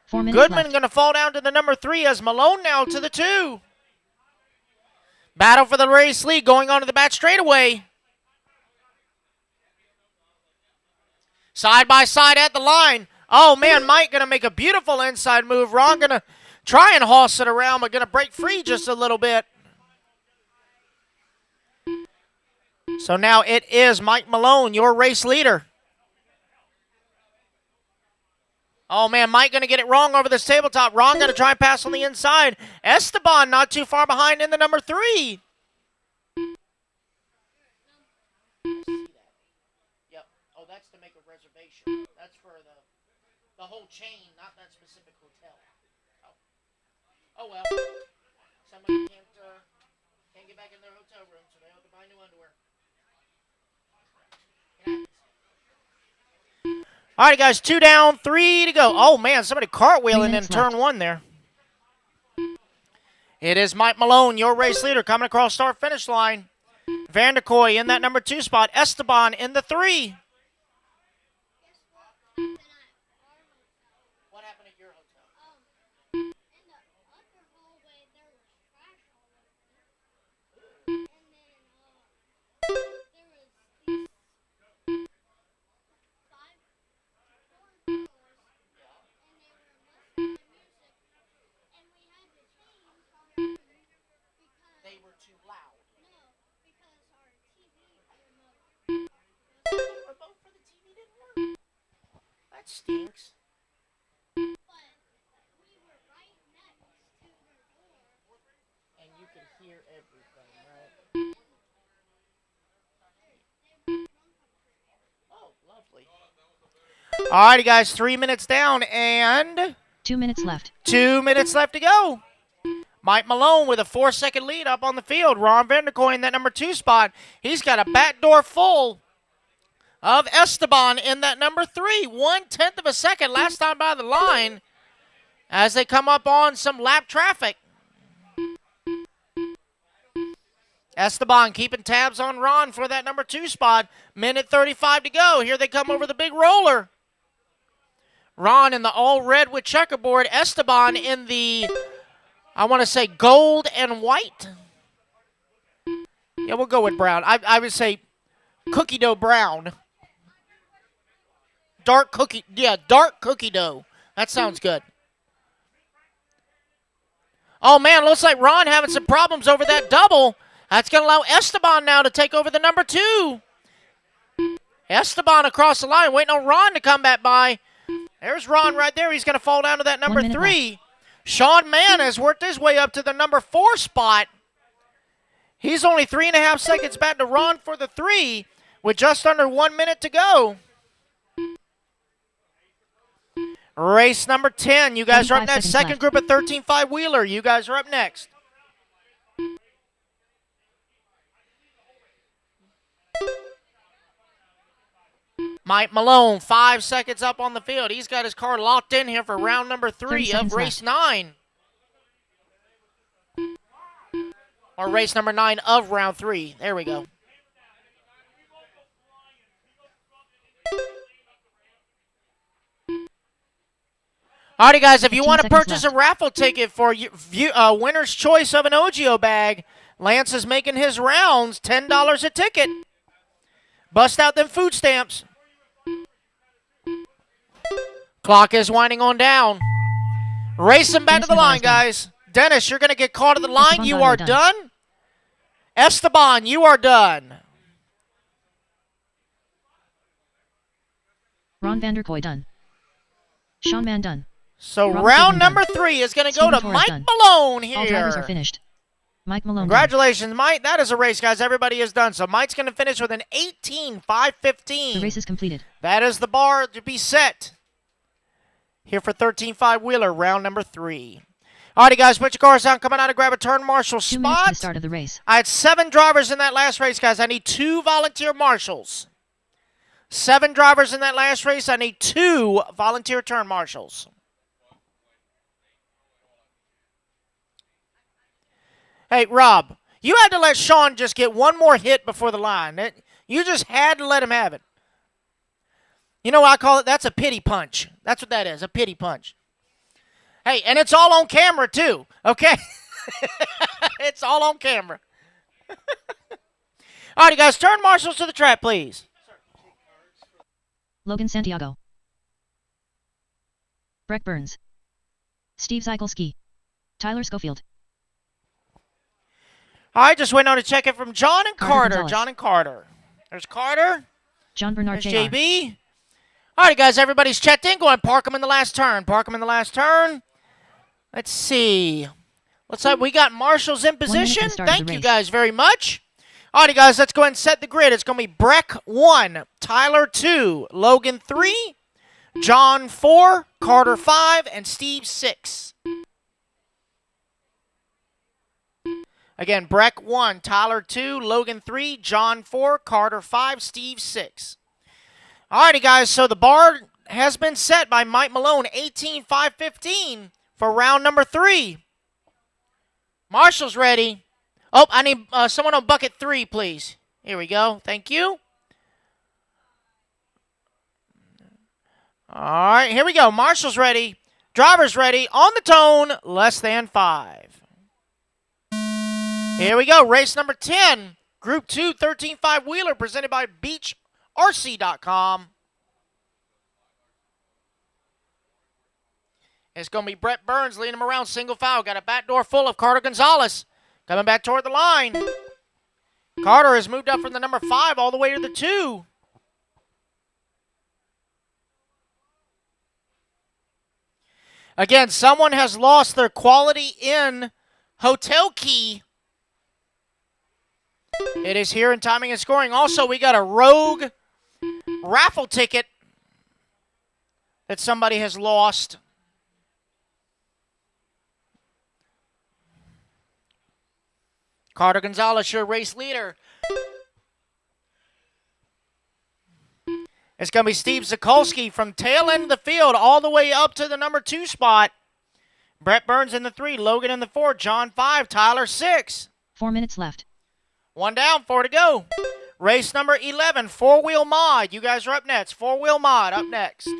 4 minutes Goodman left. going to fall down to the number 3 as Malone now to the 2. Battle for the race lead going on to the back straightaway. Side by side at the line. Oh, man, Mike going to make a beautiful inside move. Ron going to try and hoss it around, but going to break free just a little bit. So now it is Mike Malone, your race leader. Oh, man, Mike going to get it wrong over this tabletop. Ron going to try and pass on the inside. Esteban not too far behind in the number 3. Yep. Oh, that's to make a reservation. That's for the whole chain, not that specific hotel. Oh well. Somebody can't get back in their hotel room, so they have to buy new underwear. All right, guys, 2 down, 3 to go. Oh, man, somebody cartwheeling in turn 1 there. It is Mike Malone, your race leader, coming across start-finish line. Vanderkoy in that number 2 spot. Esteban in the 3. What happened at your hotel? In the upper hallway, there was trash all over. And then, there was these 4 girls, and they were listening to music, and we had to change our room because They were too loud. no, because our TV remote. The remote for the TV didn't work. That stinks. But we were right next to their door. And you can hear everything, right? Oh, lovely. All righty, guys, 3 minutes down and 2 minutes left. 2 minutes left to go. Mike Malone with a 4-second lead up on the field. Ron Vanderkoy in that number 2 spot. He's got a backdoor full of Esteban in that number 3. 1/10 of a second last time by the line as they come up on some lap traffic. Esteban keeping tabs on Ron for that number 2 spot. Minute 35 to go. Here they come over the big roller. Ron in the all red with checkerboard. Esteban in the, I want to say, gold and white. Yeah, we'll go with brown. I would say cookie dough brown. Dark cookie dough. That sounds good. Oh, man, looks like Ron having some problems over that double. That's going to allow Esteban now to take over the number 2. Esteban across the line, waiting on Ron to come back by. There's Ron right there. He's going to fall down to that number 3. Sean Mann has worked his way up to the number 4 spot. He's only 3.5 seconds back to Ron for the 3 with just under 1 minute to go. Race number 10. You guys are up next. Second group of 13.5 wheeler. You guys are up next. Mike Malone, 5 seconds up on the field. He's got his car locked in here for round number 3 of race 9. Or race number 9 of round 3. There we go. Alrighty, guys, if you want to purchase a raffle ticket for winner's choice of an OGO bag, Lance is making his rounds, $10 a ticket. Bust out them food stamps. Clock is winding on down. Racing back to the line, guys. Dennis, you're going to get caught at the line. You are done. Esteban, you are done. Ron Vanderkoy done. Sean Man done. So Robert round Goodman number done. 3 is going to go Steven to Torres Mike done. Malone here. All drivers are finished. Mike Malone done. Congratulations, Mike. That is a race, guys. Everybody is done. So Mike's going to finish with an The 18.515. race is completed. That is the bar to be set here for 13.5 wheeler, round number 3. Alrighty, guys, put your cars down. Coming out to grab a turn marshal 2 minutes to spot. the start of the race. I had 7 drivers in that last race, guys. I need 2 volunteer marshals. 7 drivers in that last race. I need 2 volunteer turn marshals. Hey, Rob, you had to let Sean just get one more hit before the line. You just had to let him have it. You know what I call it? That's a pity punch. That's what that is, a pity punch. Hey, and it's all on camera, too, okay? It's all on camera. All right, guys, turn marshals to the track, please. Logan Santiago. Breck Burns. Steve Zykolski. Tyler Schofield. All right, just waiting on a check-in from John and Carter Carter. Gonzalez. John and Carter. There's Carter. John Bernard There's Jr. JB. All right, guys, everybody's checked in. Go ahead and park them in the last turn. Park them in the last turn. Let's see. Looks like we got marshals in 1 minute to position. start of Thank the you race. guys very much. All right, guys, let's go ahead and set the grid. It's going to be Breck 1, Tyler 2, Logan 3, John 4, Carter 5, and Steve 6. Again, Breck 1, Tyler 2, Logan 3, John 4, Carter 5, Steve 6. Alrighty, guys, so the bar has been set by Mike Malone, 18.515 for round number 3. Marshall's ready. Oh, I need someone on bucket 3, please. Here we go. Thank you. All right, here we go. Marshall's ready. Driver's ready. On the tone, less than 5. Here we go. Race number 10. Group 2, 13.5 wheeler presented by BeachRC.com. It's going to be Brett Burns leading him around single file. Got a back door full of Carter Gonzalez. Coming back toward the line. Carter has moved up from the number 5 all the way to the 2. Again, someone has lost their Quality Inn hotel key. It is here in timing and scoring. Also, we got a rogue raffle ticket that somebody has lost. Carter Gonzalez, your race leader. It's going to be Steve Zykolski from tail end of the field all the way up to the number 2 spot. Brett Burns in the 3, Logan in the 4, John 5, Tyler 6. 4 minutes left. 1 down, 4 to go. Race number 11, 4-wheel mod. You guys are up next. 4-wheel mod up next.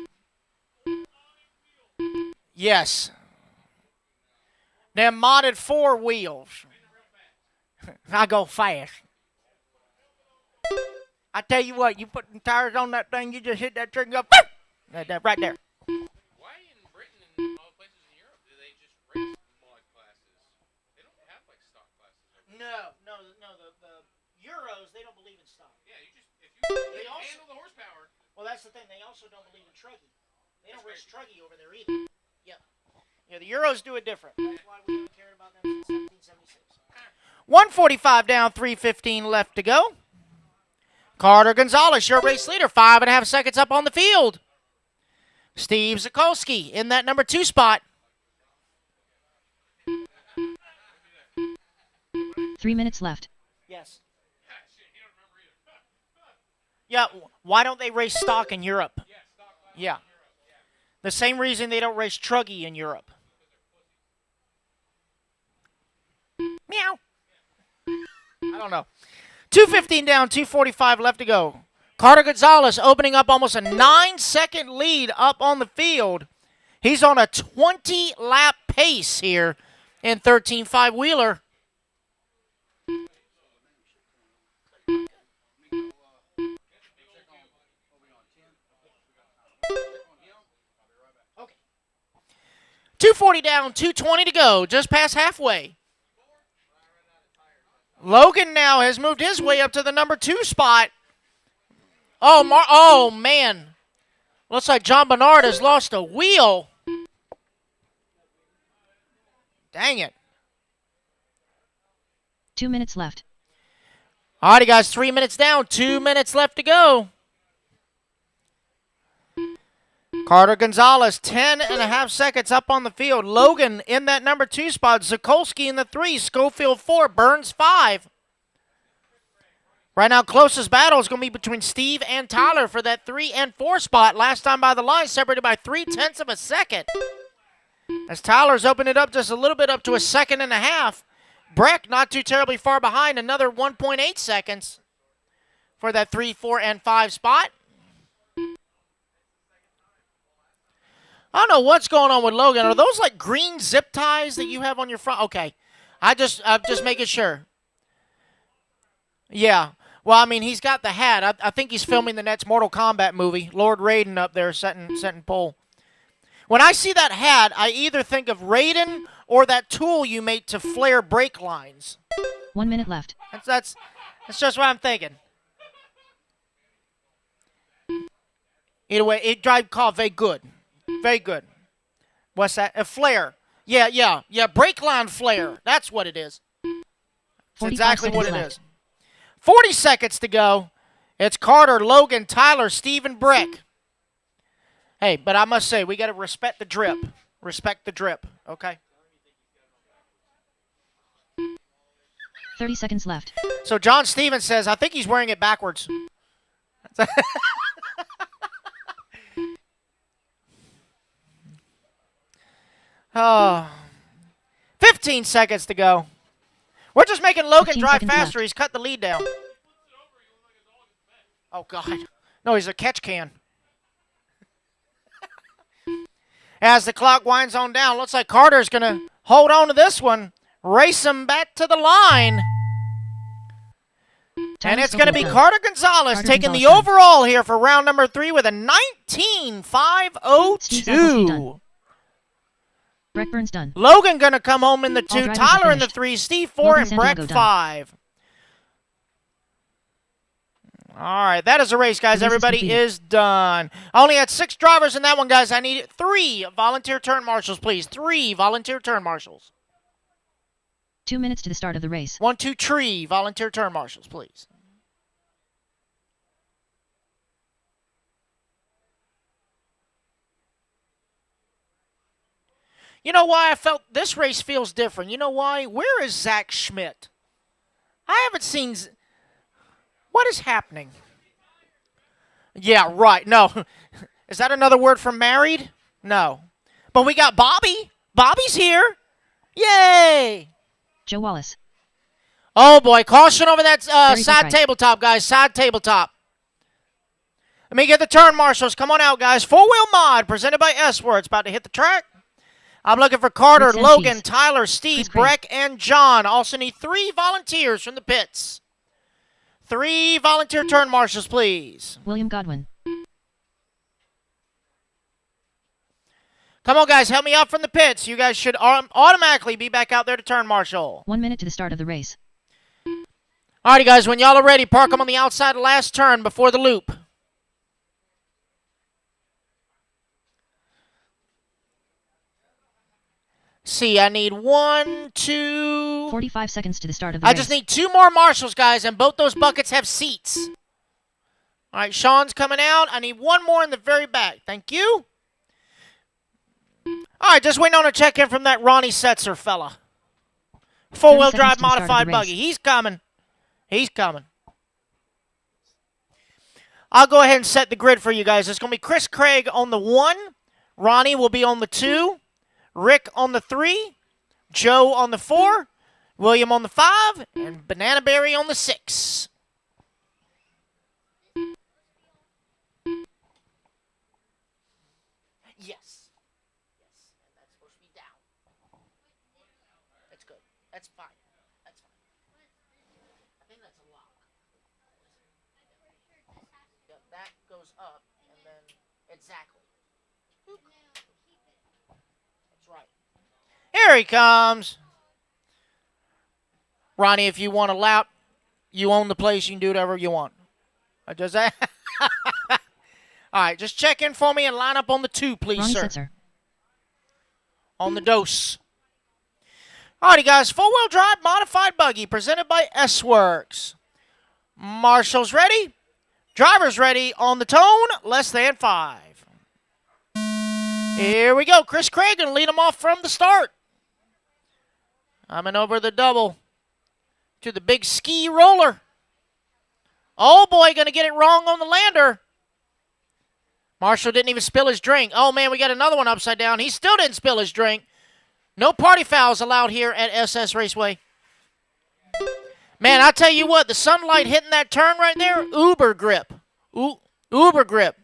Yes. Them modded 4 wheels. I go fast. I tell you what, you put the tires on that thing, you just hit that trigger and go, that right there. Why in Britain and all places in Europe do they just race mod classes? They don't have like stock classes. No, the Euros, they don't believe in stock. Yeah, you just if you They can also- handle the horsepower. Well, that's the thing. They also don't believe in truggy. They don't race truggy over there either. Yep. Yeah, the Euros do it different. That's why we haven't cared about them since 1776. 145 down, 3:15 left to go. Carter Gonzalez, your race leader, 5.5 seconds up on the field. Steve Zykolski in that number 2 spot. 3 minutes left. Yes. Yeah, why don't they race stock in Europe? Yeah. The same reason they don't race truggy in Europe. Meow. I don't know. 2:15 down, 2:45 left to go. Carter Gonzalez opening up almost a 9-second lead up on the field. He's on a 20-lap pace here in 13.5 wheeler. Okay. 2:40 down, 2:20 to go, just past halfway. Logan now has moved his way up to the number 2 spot. Oh man. Looks like John Bernard has lost a wheel. Dang it. 2 minutes left. All righty, guys. 3 minutes down. 2 minutes left to go. Carter Gonzalez, 10.5 seconds up on the field. Logan in that number 2 spot. Zukolski in the 3. Schofield 4. Burns 5. Right now, closest battle is going to be between Steve and Tyler for that 3 and 4 spot. Last time by the line, separated by 0.3 of a second. As Tyler's opened it up just a little bit, up to a 1.5 seconds. Breck not too terribly far behind, another 1.8 seconds for that 3, 4, and 5 spot. I don't know what's going on with Logan. Are those like green zip ties that you have on your front? Okay. I'm just making sure. Yeah. Well, I mean, he's got the hat. I think he's filming the next Mortal Kombat movie. Lord Raiden up there setting pole. When I see that hat, I either think of Raiden or that tool you made to flare brake lines. 1 minute left. That's just what I'm thinking. Either way, it drive car very good. Very good. What's that? A flare. Yeah. Brake line flare. That's what it is. That's exactly what it is. 40 seconds to go. It's Carter, Logan, Tyler, Steve, and Breck. Hey, but I must say, we got to respect the drip. Respect the drip, okay? 30 seconds left. So John Stevens says, I think he's wearing it backwards. Oh, 15 seconds to go. We're just making Logan drive faster. Left. He's cut the lead down. Oh, God. No, he's a catch can. As the clock winds on down, looks like Carter's going to hold on to this one, race him back to the line. And it's going to be Carter Gonzalez taking the overall here for round number 3 with a 19.502. Breck Burns done. Logan going to come home in the 2, Tyler in the 3, Steve 4, and Breck 5. All right, that is a race, guys. Everybody is done. I only had 6 drivers in that one, guys. I need 3 volunteer turn marshals, please. 3 volunteer turn marshals. 2 minutes to the start of the race. 1, 2, 3 volunteer turn marshals, please. You know why I felt this race feels different? You know why? Where is Zach Schmidt? I haven't seen... What is happening? Yeah, right. No. Is that another word for married? No. But we got Bobby. Bobby's here. Yay! Joe Wallace. Oh, boy. Caution over that side tabletop, guys. Side tabletop. Let me get the turn marshals. Come on out, guys. 4-wheel mod presented by S-Words. About to hit the track. I'm looking for Carter, Logan, Tyler, Steve, Breck, and John. Also need 3 volunteers from the pits. 3 volunteer turn marshals, please. William Godwin. Come on, guys. Help me out from the pits. You guys should automatically be back out there to turn marshal. 1 minute to the start of the race. Alrighty, guys. When y'all are ready, park them on the outside of the last turn before the loop. See, I need 1, 2... 45 seconds to the start of the race. I just need 2 more marshals, guys, and both those buckets have seats. All right, Sean's coming out. I need 1 more in the very back. Thank you. All right, just waiting on a check-in from that Ronnie Setzer fella. 4-wheel drive modified buggy. He's coming. He's coming. I'll go ahead and set the grid for you guys. It's going to be Chris Craig on the 1. Ronnie will be on the 2. Rick on the 3, Joe on the 4, William on the 5, and Banana Berry on the 6. Yes. Yes, and that's supposed to be down. That's good. That's fine. That's fine. I think that's a lock. Yep, that goes up, and then exactly. Right. Here he comes. Ronnie, if you want a lap, you own the place. You can do whatever you want. Does that? All All right, just check in for me and line up on the 2, please, Ronnie sir. Setzer. On the dose. Alrighty, guys. Four-wheel drive modified buggy presented by S-Works. Marshall's ready. Driver's ready. On the tone, less than 5. Here we go. Chris Craig going to lead them off from the start. Coming over the double to the big ski roller. Oh, boy, going to get it wrong on the lander. Marshall didn't even spill his drink. Oh, man, we got another one upside down. He still didn't spill his drink. No party fouls allowed here at SS Raceway. Man, I tell you what, the sunlight hitting that turn right there, uber grip. Uber grip.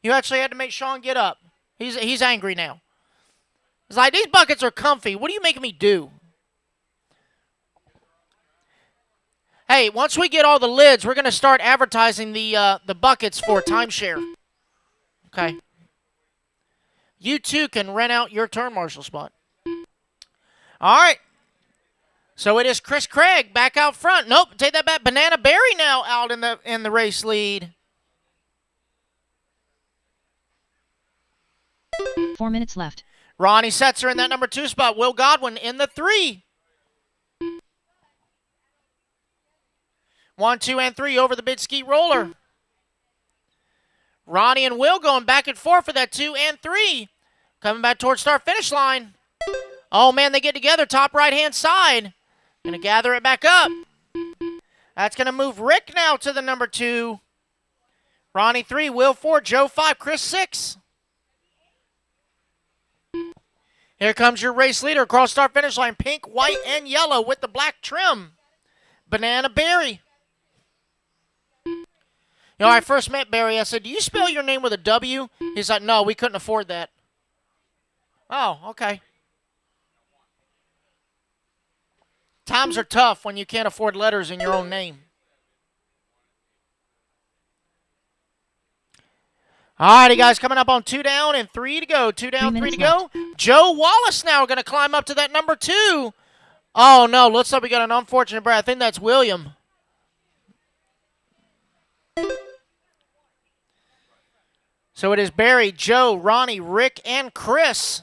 You actually had to make Sean get up. He's angry now. It's like, these buckets are comfy. What are you making me do? Hey, once we get all the lids, we're going to start advertising the buckets for timeshare. Okay. You too can rent out your turn marshal spot. All right. So it is Chris Craig back out front. Nope, take that back. Banana Berry now out in the race lead. 4 minutes left. Ronnie Setzer in that number 2 spot. Will Godwin in the 3. 1, 2, and 3 over the big ski roller. Ronnie and Will going back and forth for that 2 and 3. Coming back towards start finish line. Oh, man, they get together top right-hand side. Going to gather it back up. That's going to move Rick now to the number 2. Ronnie 3, Will 4, Joe 5, Chris 6. Here comes your race leader across start finish line. Pink, white, and yellow with the black trim. Banana Berry. You know, I first met Barry. I said, do you spell your name with a W? He's like, no, we couldn't afford that. Oh, okay. Times are tough when you can't afford letters in your own name. All righty, guys, coming up on 2 down and 3 to go. 2 down, 3 to go. Joe Wallace now going to climb up to that number 2. Oh, no, looks like we got an unfortunate break. I think that's William. So it is Barry, Joe, Ronnie, Rick, and Chris.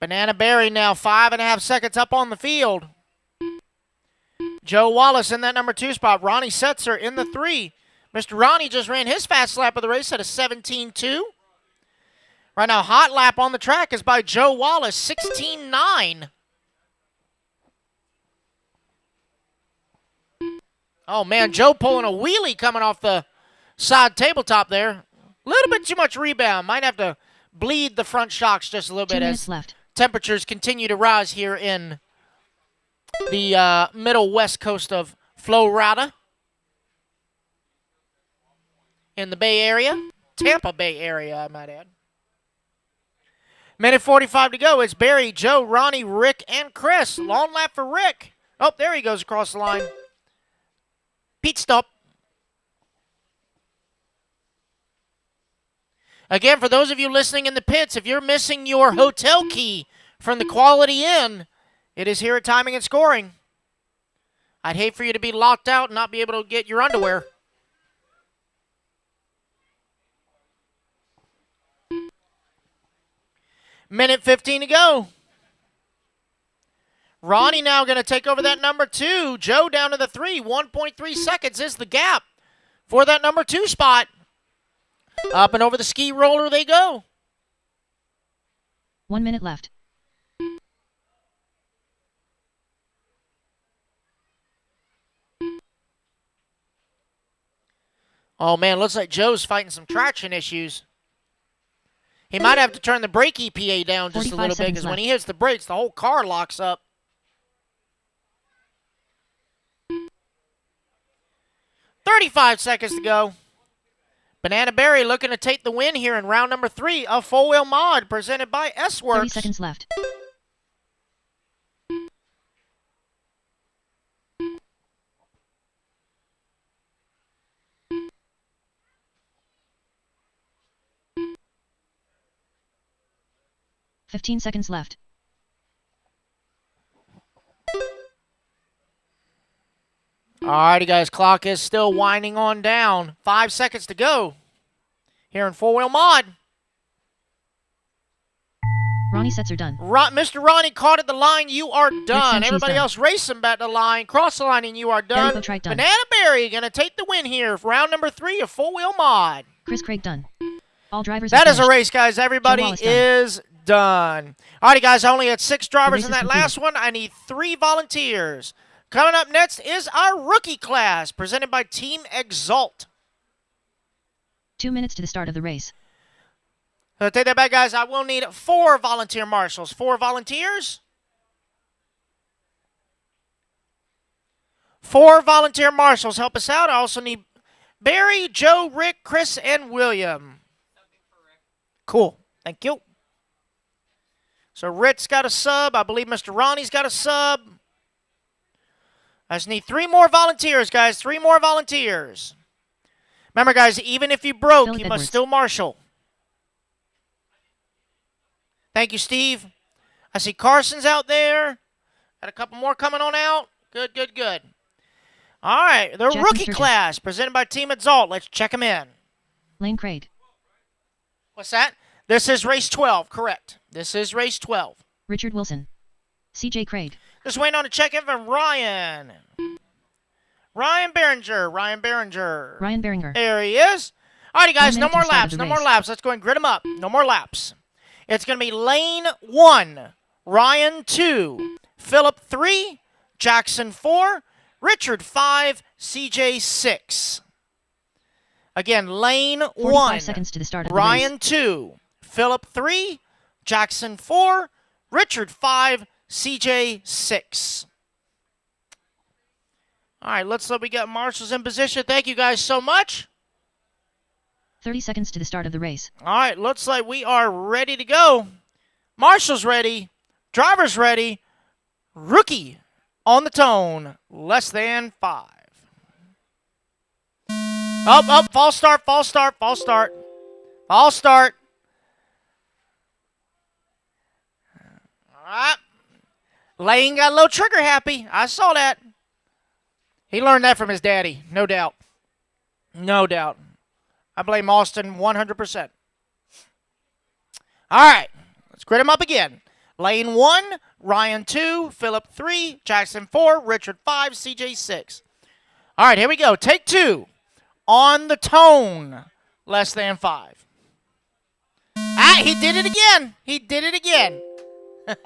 Banana Berry now 5.5 seconds up on the field. Joe Wallace in that number 2 spot. Ronnie Setzer in the 3. Mr. Ronnie just ran his fast lap of the race at a 17.2. Right now, hot lap on the track is by Joe Wallace, 16.9. Oh, man, Joe pulling a wheelie coming off the side tabletop there. A little bit too much rebound. Might have to bleed the front shocks just a little 2 bit minutes as left. temperatures continue to rise here in the middle west coast of Florida. In the Bay Area. Tampa Bay area, I might add. Minute 45 to go. It's Barry, Joe, Ronnie, Rick, and Chris. Long lap for Rick. Oh, there he goes across the line. Pit stop. Again, for those of you listening in the pits, if you're missing your hotel key from the Quality Inn, it is here at Timing and Scoring. I'd hate for you to be locked out and not be able to get your underwear. Minute 15 to go. Ronnie now going to take over that number 2. Joe down to the 3. 1.3 seconds is the gap for that number 2 spot. Up and over the ski roller they go. 1 minute left. Oh, man, looks like Joe's fighting some traction issues. He might have to turn the brake EPA down just a little bit because when he hits the brakes, the whole car locks up. 35 seconds to go. Banana Berry looking to take the win here in round number 3 of four-wheel mod presented by S-Works. 30 seconds left. 15 seconds left. Alrighty, guys. Clock is still winding on down. 5 seconds to go. Here in four-wheel mod. Ronnie sets are done. Mr. Ronnie caught at the line. You are done. Sanchez Everybody done. else racing back the line. Cross the line and you are done. Barry Boatwright done. Banana Berry going to take the win here for round number 3 of four-wheel mod. Chris Craig done. All drivers That are is a finished. race, guys. Everybody Wallace done. is done. Alrighty, guys. I only had 6 drivers race in is that complete. last one. I need 3 volunteers. Coming up next is our rookie class, presented by Team Exalt. 2 minutes to the start of the race. So take that back, guys. I will need 4 volunteer marshals. 4 volunteers. 4 volunteer marshals. Help us out. I also need Barry, Joe, Rick, Chris, and William. Cool. Thank you. So Rick's got a sub. I believe Mr. Ronnie's got a sub. I just need 3 more volunteers, guys. 3 more volunteers. Remember, guys, even if you broke, Philip you Edwards. must still marshal. Thank you, Steve. I see Carson's out there. Got a couple more coming on out. Good, good, good. All right, the Jackson rookie Sturgis. class presented by Team Exalt. Let's check them in. Lane Craig. What's that? This is race 12, correct. This is race 12. Richard Wilson. CJ Craig. Just waiting on a check-in from Ryan. Ryan Behringer. Ryan Behringer. Ryan Beringer. There he is. All righty, guys, 1 no minute to more the start of laps. the No more race. laps. Let's go and grid them up. No more laps. It's going to be lane 1, Ryan 2, Philip 3, Jackson 4, Richard 5, CJ 6. Again, lane 45 1, seconds to the start of the Ryan race. 2, Philip 3, Jackson 4, Richard 5, CJ 6. All right, looks like we got marshals in position. Thank you guys so much. 30 seconds to the start of the race. All right, looks like we are ready to go. Marshall's ready. Driver's ready. Rookie on the tone. Less than 5. Up, false start, false start, false start. False start. All right. Lane got a little trigger happy. I saw that. He learned that from his daddy, no doubt. No doubt. I blame Austin 100%. All right, let's grid them up again. Lane 1, Ryan 2, Philip 3, Jackson 4, Richard 5, CJ 6. All right, here we go. Take 2. On the tone, less than 5. Ah, he did it again. He did it again. All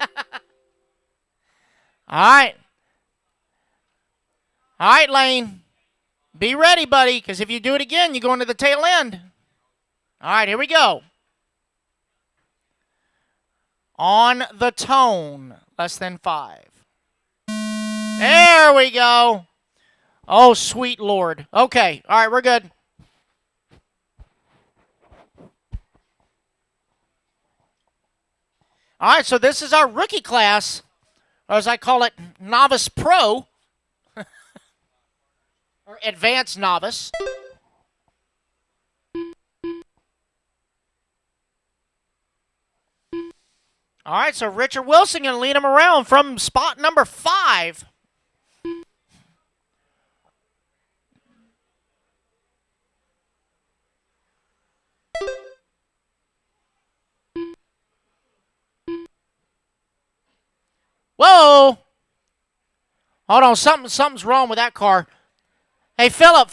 right. All right, Lane. Be ready, buddy, because if you do it again, you go into the tail end. All right, here we go. On the tone, less than 5. There we go. Oh, sweet Lord. Okay, all right, we're good. All right, so this is our rookie class, or as I call it, Novice Pro. Or advanced novice. All right, so Richard Wilson going to lead him around from spot number 5. Whoa! Hold on, something's wrong with that car. Hey, Philip,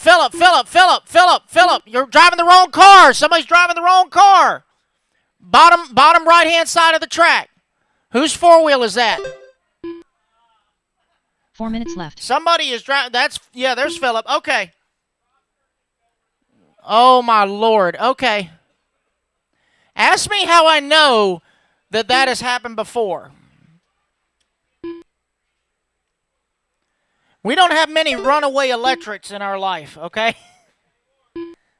you're driving the wrong car. Somebody's driving the wrong car. Bottom right-hand side of the track. Whose four-wheel is that? 4 minutes left. Somebody is driving. There's Philip. Okay. Oh, my Lord. Okay. Ask me how I know that has happened before. We don't have many runaway electrics in our life, okay?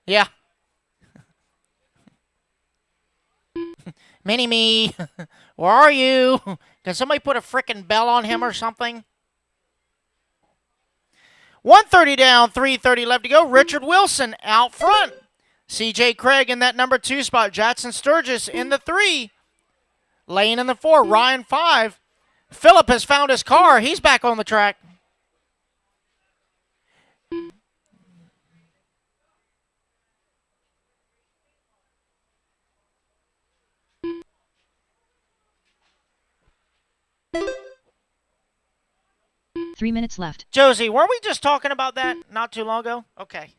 Yeah. Mini-me, where are you? Can somebody put a frickin' bell on him or something? 130 down, 330 left to go. Richard Wilson out front. CJ Craig in that number 2 spot. Jackson Sturgis in the 3. Lane in the 4, Ryan 5. Phillip has found his car. He's back on the track. Three minutes left. Josie, weren't we just talking about that not too long ago? Okay.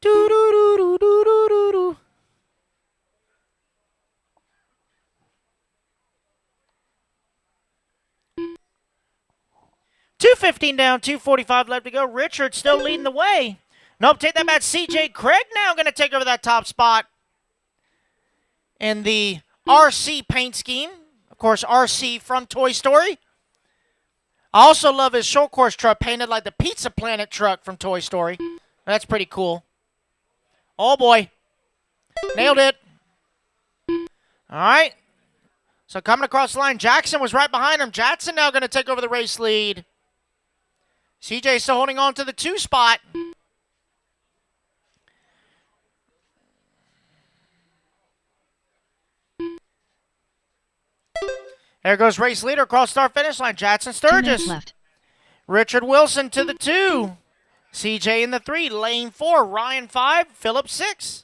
Do-do-do-do-do-do-do. 2:15 down, 2:45 left to go. Richard still leading the way. Nope, take that back. CJ Craig now going to take over that top spot in the RC paint scheme. Of course, RC from Toy Story. I also love his short course truck painted like the Pizza Planet truck from Toy Story. That's pretty cool. Oh, boy. Nailed it. All right. So coming across the line, Jackson was right behind him. Jackson now going to take over the race lead. CJ still holding on to the 2 spot. There goes race leader across start finish line. Jackson 2 minutes Sturgis. left. Richard Wilson to the 2. CJ in the 3. Lane 4. Ryan 5. Phillip 6.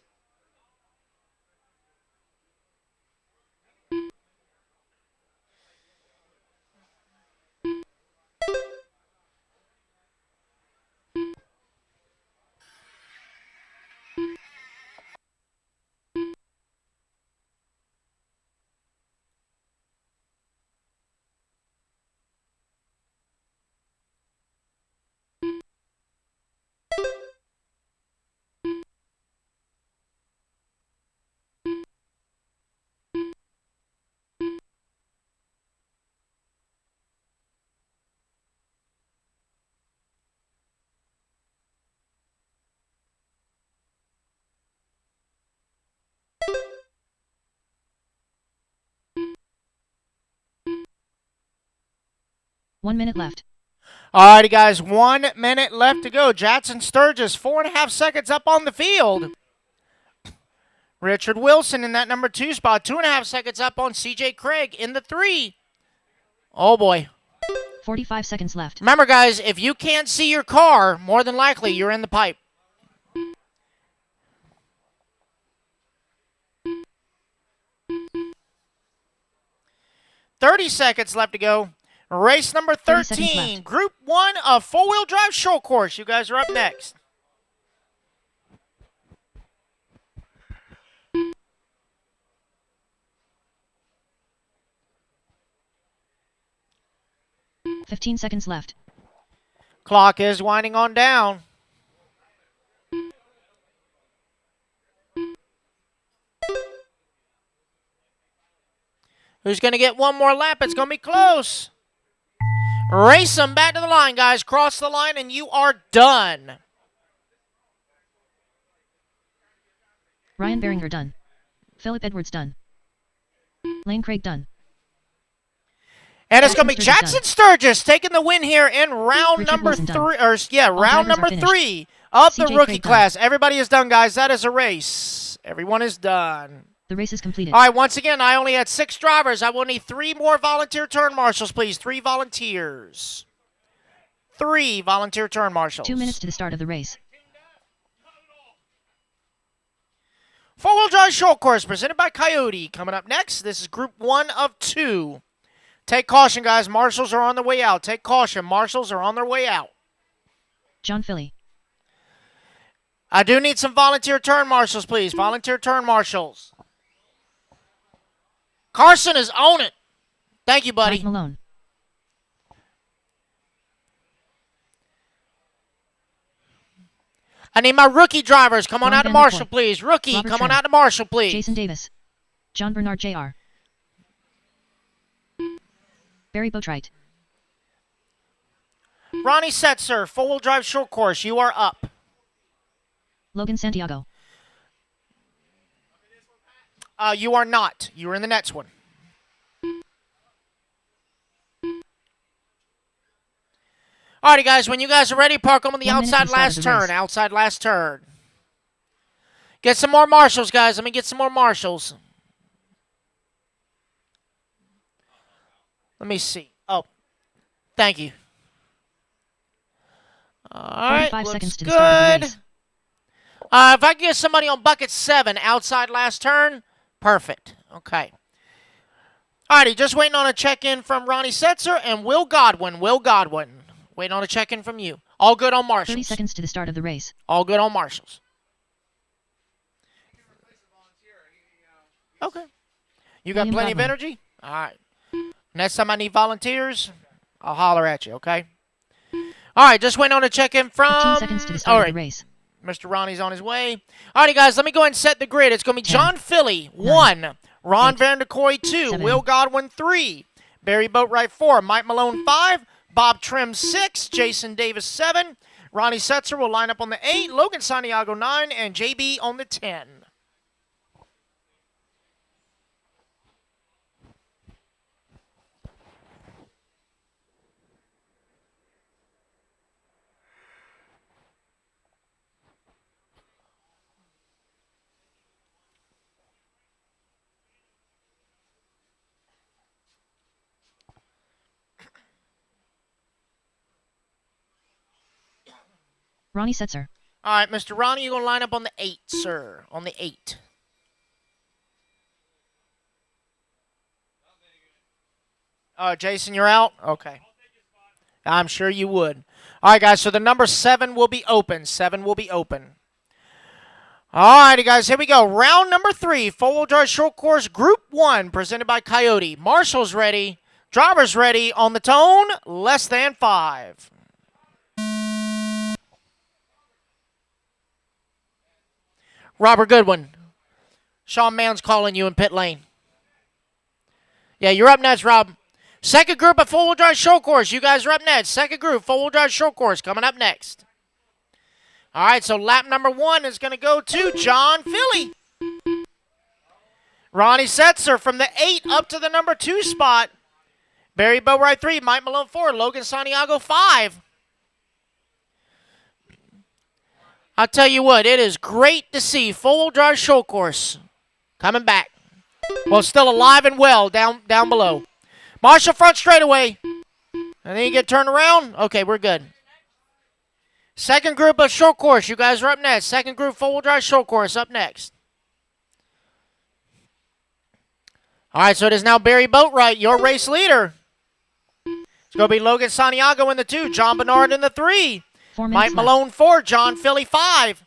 One minute left. All righty, guys. 1 minute left to go. Jackson Sturgis, 4.5 seconds up on the field. Richard Wilson in that number 2 spot, 2.5 seconds up on CJ Craig in the 3. Oh, boy. 45 seconds left. Remember, guys, if you can't see your car, more than likely you're in the pipe. $30 seconds left to go. Race number 30 seconds 13, left. Group 1 of 4-wheel drive short course. You guys are up next. $15 seconds left. Clock is winding on down. Who's going to get one more lap? It's going to be close. Race them back to the line, guys. Cross the line, and you are done. Ryan Beringer done. Phillip Edwards done. Lane Craig done. And it's going to be Jackson Jackson Sturgis taking the win here in round Richard number Wilson done. 3. Or yeah, All round drivers are number finished. 3 of the CJ rookie Craig done. class. Everybody is done, guys. That is a race. Everyone is done. The race is completed. All right, once again, I only had 6 drivers. I will need 3 more volunteer turn marshals, please. 3 volunteers. 3 volunteer turn marshals. 2 minutes to the start of the race. 4-wheel drive short course presented by Coyote. Coming up next, this is Group 1 of 2. Take caution, guys. Marshals are on their way out. Take caution. Marshals are on their way out. John Philly. I do need some volunteer turn marshals, please. Volunteer turn marshals. Carson is on it. Thank you, buddy. Mike Malone. I need my rookie drivers. Come on Ron out to Van der Marshall, Kooi. please. Rookie, Robert come on Trim. out to Marshall, please. Jason Davis. John Bernard Jr. Barry Boatwright. Ronnie Setzer, 4-wheel drive short course. You are up. Logan Santiago. You are not. You are in the next one. Alrighty, guys. When you guys are ready, park them on the 1 minute to outside the start of last the turn. race. Outside last turn. Get some more marshals, guys. Let me get some more marshals. Let me see. Oh, thank you. All right, 45 looks seconds to the start of the good. race. If I can get somebody on bucket 7 outside last turn, perfect. Okay. Alrighty, just waiting on a check-in from Ronnie Setzer and Will Godwin. Will Godwin. Waiting on a check-in from you. All good on Marshalls. 30 seconds to the start of the race. All good on Marshalls. Okay. You got William plenty of Godwin. energy? All right. Next time I need volunteers, I'll holler at you, okay? All right, just waiting on a check-in 15 from... seconds to the start All of right. the race. Mr. Ronnie's on his way. Alrighty, guys, let me go ahead and set the grid. It's going to be 10, John Philly, 9, 1. Ron 8, Vanderkoy, 2. 7, Will Godwin, 3. Barry Boatwright, 4. Mike Malone, 5. Bob Trim, 6. Jason Davis, 7. Ronnie Setzer will line up on the 8. Logan Santiago, 9. And JB on the 10. Ronnie Setzer. All right, Mr. Ronnie, you're going to line up on the 8, sir. On the 8. Jason, you're out? Okay. I'm sure you would. All right, guys, so the number 7 will be open. 7 will be open. All righty, guys, here we go. Round number 3, four-wheel drive short course, Group 1, presented by Coyote. Marshall's ready. Driver's ready. On the tone, less than 5. Robert Goodwin. Sean Mann's calling you in pit lane. Yeah, you're up next, Rob. Second group of four-wheel drive short course. You guys are up next. Second group, four-wheel drive short course, coming up next. All right, so lap number 1 is going to go to John Philly. Ronnie Setzer from the 8 up to the number 2 spot. Barry Boatwright 3, Mike Malone 4, Logan Santiago 5. I'll tell you what, it is great to see four-wheel drive short course coming back. Well, still alive and well down below. Marshall front straightaway. And then you get turned around. Okay, we're good. Second group of short course. You guys are up next. Second group four-wheel drive short course up next. All right, so it is now Barry Boatwright, your race leader. It's going to be Logan Santiago in the 2, John Bernard in the 3. 4 minutes Mike left. Malone 4, John Philly 5.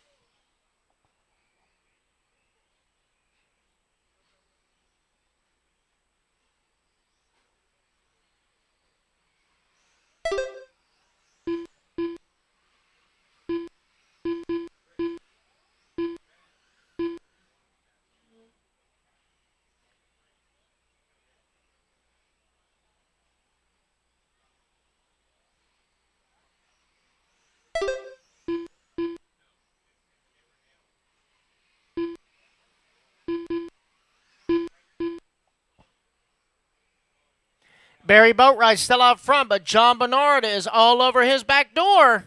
Barry Boatwright still out front, but John Bernard is all over his back door.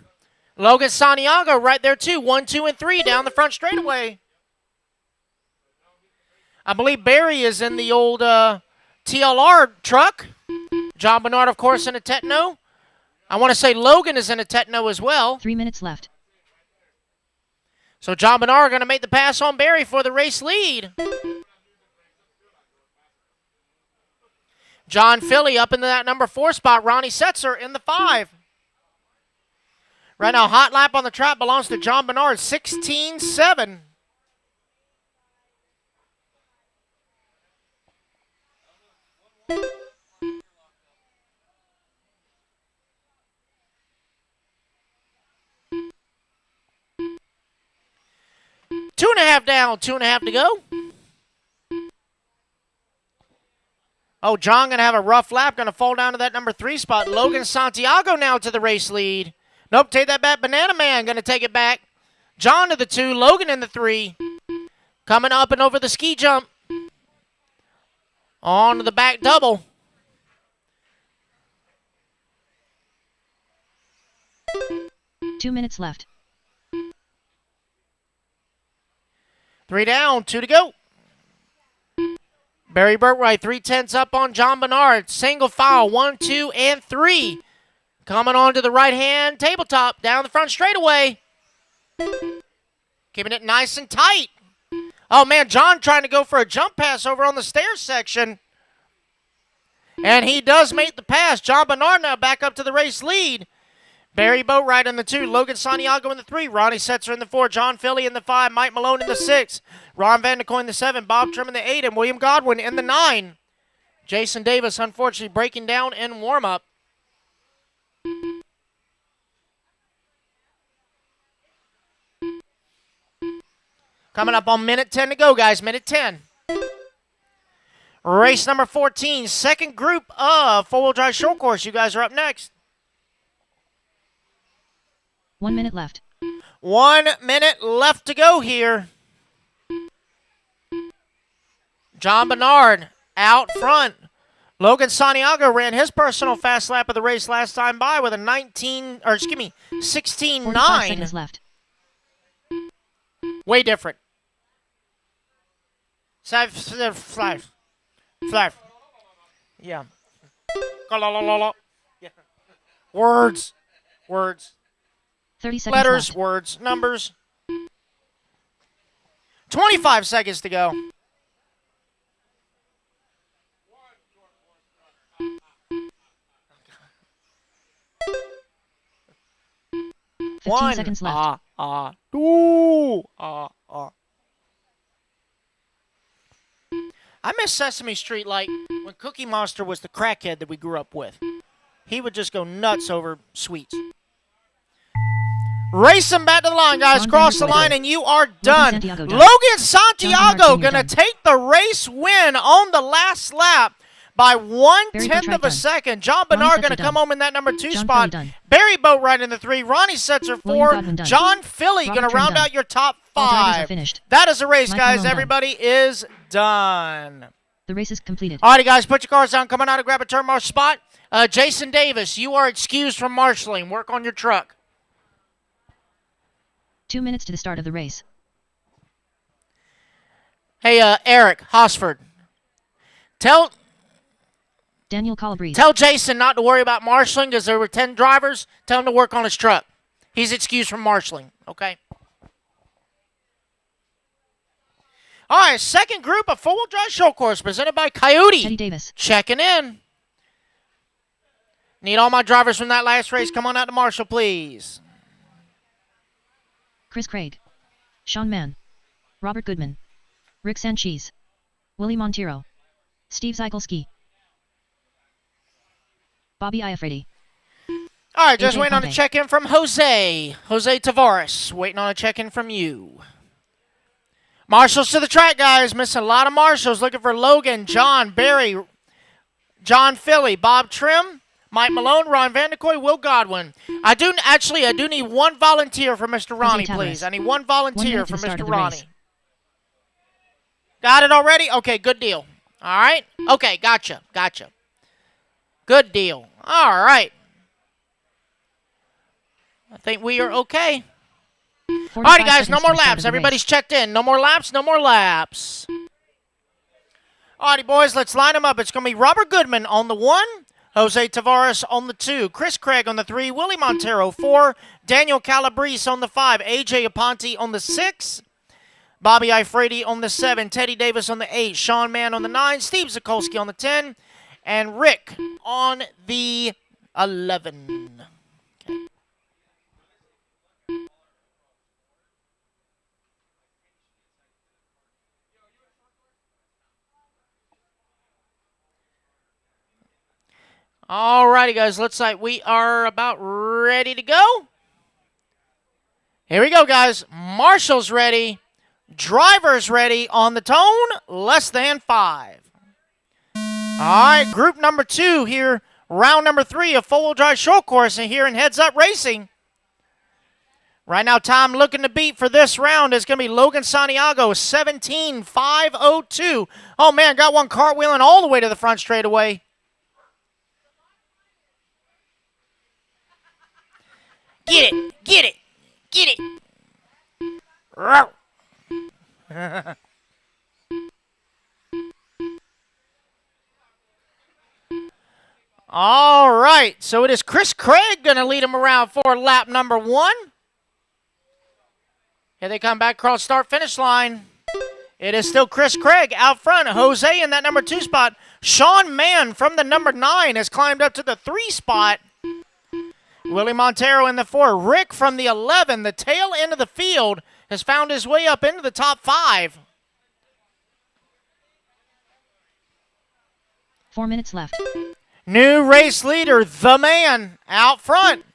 Logan Santiago right there too. 1, 2, and 3 down the front straightaway. I believe Barry is in the old TLR truck. John Bernard, of course, in a Tetno. I want to say Logan is in a Tetno as well. 3 minutes left. So John Bernard going to make the pass on Barry for the race lead. John Philly up into that number 4 spot. Ronnie Setzer in the 5. Right now, hot lap on the track belongs to John Bernard, 16-7. Two and a half down, 2.5 to go. Oh, John going to have a rough lap. Going to fall down to that number 3 spot. Logan Santiago now to the race lead. Nope, take that back. Banana Man going to take it back. John to the 2. Logan in the 3. Coming up and over the ski jump. On to the back double. Two minutes left. 3 down, 2 to go. Barry Burtright, 3/10 up on John Bernard. Single file, 1, 2, and 3. Coming on to the right-hand tabletop, down the front straightaway. Keeping it nice and tight. Oh, man, John trying to go for a jump pass over on the stairs section. And he does make the pass. John Bernard now back up to the race lead. Barry Boatwright in the 2, Logan Santiago in the 3, Ronnie Setzer in the 4, John Philly in the 5, Mike Malone in the 6, Ron Vanderkoy in the 7, Bob Trim in the 8, and William Godwin in the 9. Jason Davis, unfortunately, breaking down in warm-up. Coming up on minute 10 to go, guys. Minute 10. Race number 14, second group of four-wheel drive short course. You guys are up next. 1 minute left. 1 minute left to go here. John Bernard out front. Logan Santiago ran his personal fast lap of the race last time by with a 45 16.9. seconds left. Way different. Five. Yeah. Yeah. Words. 30 seconds Letters, left. words, numbers. 25 seconds to go. 15 seconds left. I miss Sesame Street like when Cookie Monster was the crackhead that we grew up with. He would just go nuts over sweets. Race them back to the line, guys. Ron Cross the Vanderkoy line, done. and you are done. Santiago done. Logan Santiago Bernard going to Jr. take the race win on the last lap by Barry 1/10 of a Boatwright second. John Ronnie Bernard Setzer going to come done. home in that number 2 John spot. Philly done. Barry Boatwright in the 3. Ronnie Setzer 4. William Godwin done. John Philly going to Robert Trim round done. out your top All drivers are 5. finished. That is a race, Mike guys. Malone done. Everybody is done. The race is completed. Alrighty, guys, put your cars down. Come on out and grab a turn marshal spot. Jason Davis, you are excused from marshaling. Work on your truck. 2 minutes to the start of the race. Hey, Eric Hosford, tell Daniel Calabrese. Jason not to worry about marshaling because there were 10 drivers. Tell him to work on his truck. He's excused from marshaling, okay? All right, second group of four-wheel drive show course presented by Coyote. Teddy Davis. Checking in. Need all my drivers from that last race. Come on out to Marshall, please. Chris Craig. Sean Mann. Robert Goodman. Rick Sanchez. Willie Montero. Steve Zykolski. Bobby Iafredi. All right, just AJ waiting on a Conte. check-in from Jose. Jose Tavares. Waiting on a check-in from you. Marshals to the track, guys. Missing a lot of marshals. Looking for Logan, John, Barry, John Philly, Bob Trim, Mike Malone, Ron Vanderkoy, Will Godwin. I do need one volunteer for Mr. Ronnie, Tavares. please. I need one 1 volunteer minute to for the start Mr. of the Ronnie. race. Got it already? Okay, good deal. All right. Okay, gotcha. Good deal. All right. I think we are okay. 45 Alrighty, guys, seconds no to more the start laps. of the Everybody's race. checked in. No more laps. Alrighty, boys, let's line them up. It's going to be Robert Goodman on the 1, Jose Tavares on the 2, Chris Craig on the 3, Willie Montero 4, Daniel Calabrese on the 5, AJ Aponte on the 6, Bobby Iafredi on the 7, Teddy Davis on the 8, Sean Mann on the 9, Steve Zykolski on the 10, and Rick on the 11. Okay. Alrighty, guys. Looks like we are about ready to go. Here we go, guys. Marshall's ready. Driver's ready. On the tone, less than 5. Alright, group number 2 here. Round number 3 of four-wheel drive short course and here in Heads Up Racing. Right now, time looking to beat for this round is going to be Logan Santiago, 17.502. Oh, man, got one cartwheeling all the way to the front straightaway. Get it. Row. All right, so it is Chris Craig going to lead him around for lap number 1. Here they come back across start-finish line. It is still Chris Craig out front. Jose in that number 2 spot. Sean Mann from the number 9 has climbed up to the 3 spot. Willie Montero in the 4. Rick from the 11, the tail end of the field, has found his way up into the top 5. 4 minutes left. New race leader, the man, out front.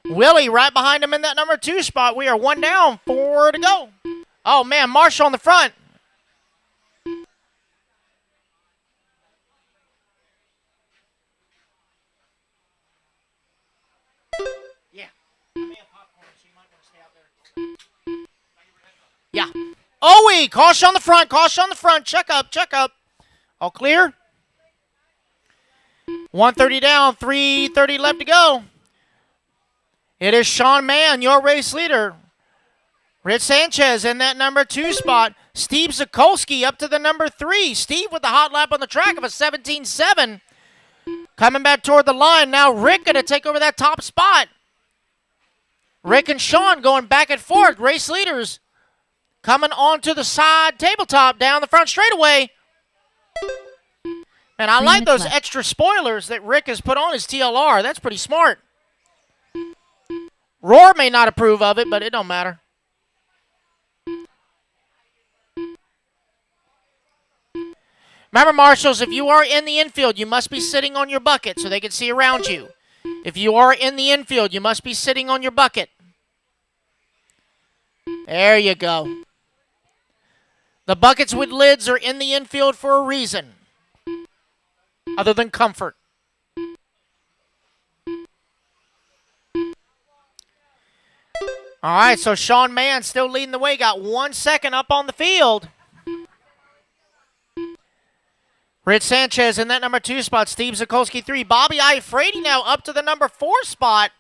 Willie right behind him in that number 2 spot. We are 1 down, 4 to go. Oh, man, Marshall on the front. Yeah. Yeah. Owie, caution on the front, caution on the front. Check up, check up. All clear? 130 down, 330 left to go. It is Sean Mann, your race leader. Rich Sanchez in that number 2 spot. Steve Zikolski up to the number 3. Steve with the hot lap on the track of a 17.7. Coming back toward the line. Now Rick going to take over that top spot. Rick and Sean going back and forth. Race leaders coming onto the side tabletop down the front straightaway. And I like those extra spoilers that Rick has put on his TLR. That's pretty smart. Roar may not approve of it, but it don't matter. Remember, marshals, if you are in the infield, you must be sitting on your bucket so they can see around you. If you are in the infield, you must be sitting on your bucket. There you go. The buckets with lids are in the infield for a reason, other than comfort. All right, so Sean Mann still leading the way. Got 1 second up on the field. Rich Sanchez in that number 2 spot. Steve Zikolski 3. Bobby Iafrady now up to the number 4 spot.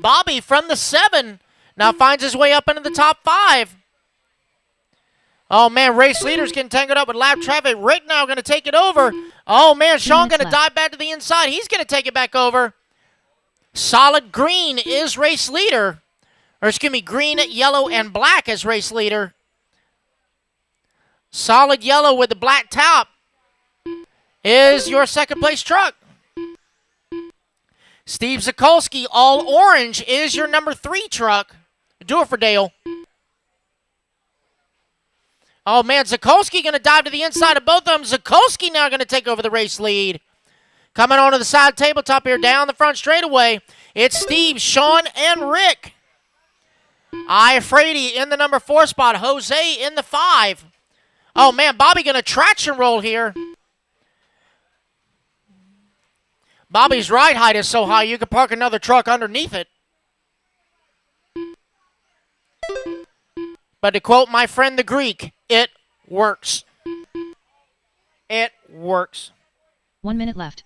Bobby from the 7 now finds his way up into the top 5. Oh, man, race leaders getting tangled up with lap traffic. Rick now going to take it over. Oh, man, Sean going to dive back to the inside. He's going to take it back over. Solid green is race leader. Or, excuse me, green, yellow, and black as race leader. Solid yellow with the black top is your second place truck. Steve Zikolski, all orange, is your number 3 truck. Do it for Dale. Oh, man, Zikolski going to dive to the inside of both of them. Zikolski now going to take over the race lead. Coming onto the side tabletop here, down the front straightaway. It's Steve, Sean, and Rick. Iafrady in the number 4 spot. Jose in the 5. Oh, man, Bobby going to traction roll here. Bobby's ride height is so high you could park another truck underneath it. But to quote my friend the Greek, it works. It works. 1 minute left.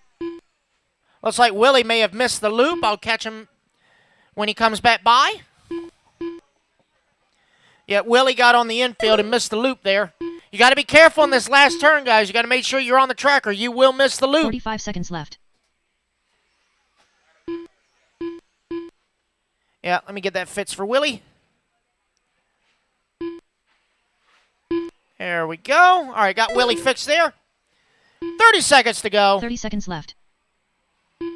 Looks like Willie may have missed the loop. I'll catch him when he comes back by. Yeah, Willie got on the infield and missed the loop there. You got to be careful in this last turn, guys. You got to make sure you're on the track or you will miss the loop. 45 seconds left. Yeah, let me get that fixed for Willie. There we go. All right, got Willie fixed there. 30 seconds to go. 30 seconds left. There's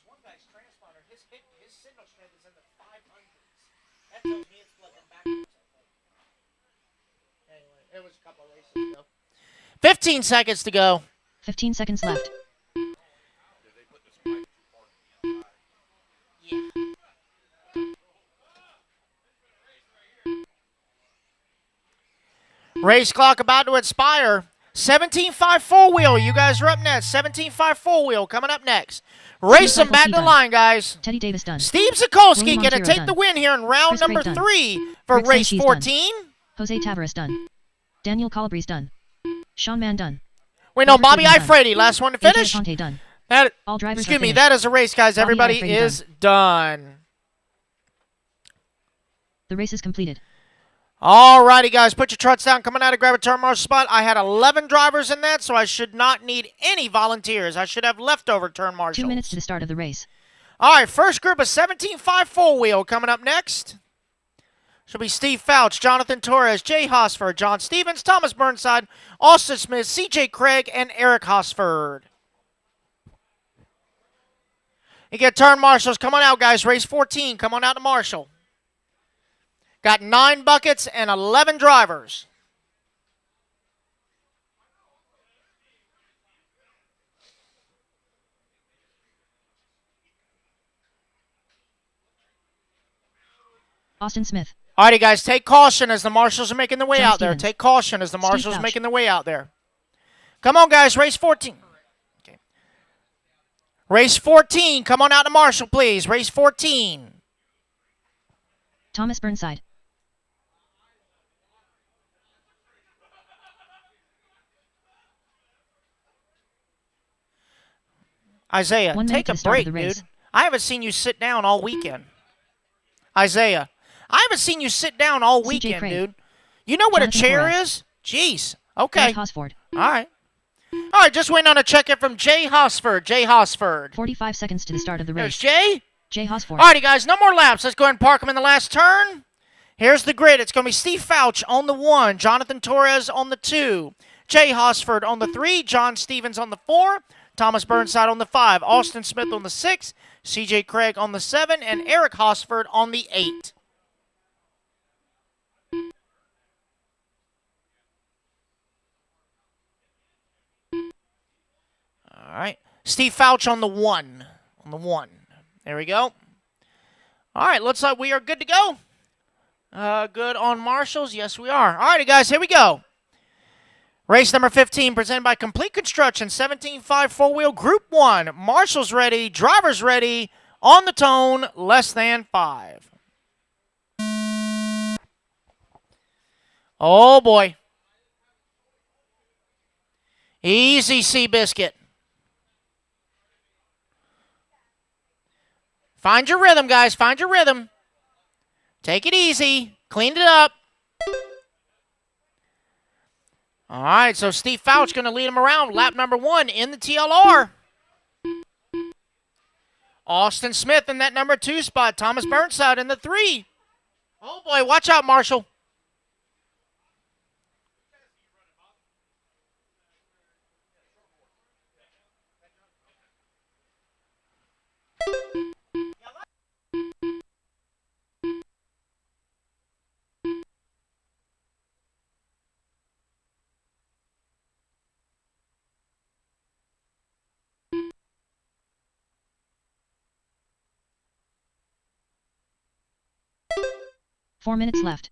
one guy's transponder. His signal strength is in the 500s. That tells me it's plugging backwards. Anyway, it was a couple of races ago. 15 seconds to go. 15 seconds left. Race clock about to expire. 17.5 four-wheel. You guys are up next. 17.5 four-wheel coming up next. Race them back to the line, guys. Teddy Davis done. Steve Zikolski Willie going to Montero take done. the win here in round Chris number Craig done. 3 for Rick race Sanchez 14. done. Jose Tavares done. Daniel Calabrese done. Sean Mann done. We know Robert Bobby Goodman done. Iafrady, last one to AJ finish. Conte done. That, All drivers excuse are me, finished. that is a race, guys. Bobby Everybody Iafrady is done. The race is completed. Alrighty, guys, put your trucks down. Coming out of grab a turn marshal spot. I had 11 drivers in that, so I should not need any volunteers. I should have leftover turn marshals. 2 minutes to the start of the race. All right, first group of 17.5 four-wheel coming up next. Should be Steve Fouch, Jonathan Torres, Jay Hosford, John Stevens, Thomas Burnside, Austin Smith, CJ Craig, and Eric Hosford. You get turn marshals. Come on out, guys. Race 14. Come on out to Marshall. Got 9 buckets and 11 drivers. Austin Smith. Alrighty, guys, take caution as the marshals are making their way John out there. Stevens. Take caution as the Steve marshals are Fouch. making their way out there. Come on, guys, race 14. Okay. Race 14, come on out to Marshall, please. Race 14. Thomas Burnside. Isaiah, 1 minute take to a the start of break, the race. dude. I haven't seen you sit down all weekend. Isaiah, I haven't seen you sit down all CJ weekend, Craig. dude. You know what Jonathan a chair Torres. is? Jeez. Okay. Eric Hosford. All right. All right, just waiting on a check-in from Jay Hosford. Jay Hosford. 45 seconds to the start of the There's race. Jay. Jay Hosford. Alrighty, guys, no more laps. Let's go ahead and park them in the last turn. Here's the grid. It's going to be Steve Fouch on the 1, Jonathan Torres on the 2, Jay Hosford on the 3, John Stevens on the 4, Thomas Burnside on the 5, Austin Smith on the 6, CJ Craig on the 7, and Eric Hosford on the 8. All right. Steve Fouch on the 1. On the 1. There we go. All right, looks like we are good to go. Good on marshals. Yes, we are. All righty, guys, here we go. Race number 15 presented by Complete Construction, 17.5 four-wheel Group 1. Marshals ready, drivers ready, on the tone, less than 5. Oh, boy. Easy, Seabiscuit. Find your rhythm, guys. Find your rhythm. Take it easy. Clean it up. All right, so Steve Fouch going to lead him around. Lap number 1 in the TLR. Austin Smith in that number 2 spot. Thomas Burnside in the 3. Oh, boy, watch out, Marshall. Four minutes left.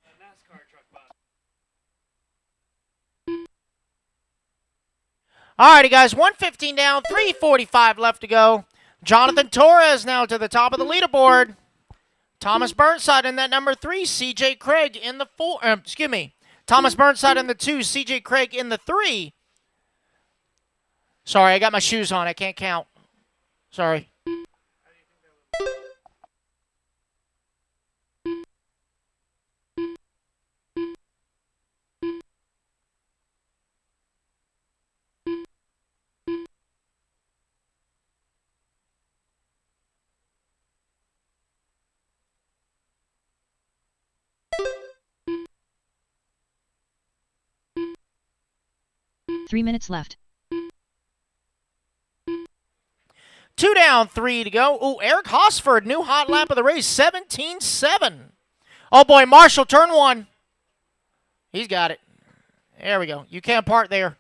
NASCAR truck box. Alrighty, guys, 115 down, 345 left to go. Jonathan Torres now to the top of the leaderboard. Thomas Burnside in that number 3. CJ Craig in the 4. Thomas Burnside in the 2. CJ Craig in the 3. Sorry, I got my shoes on. I can't count. Sorry. Three minutes left. 2 down, 3 to go. Ooh, Eric Hosford, new hot lap of the race, 17.7. Oh, boy, Marshall, turn 1. He's got it. There we go. You can't park there.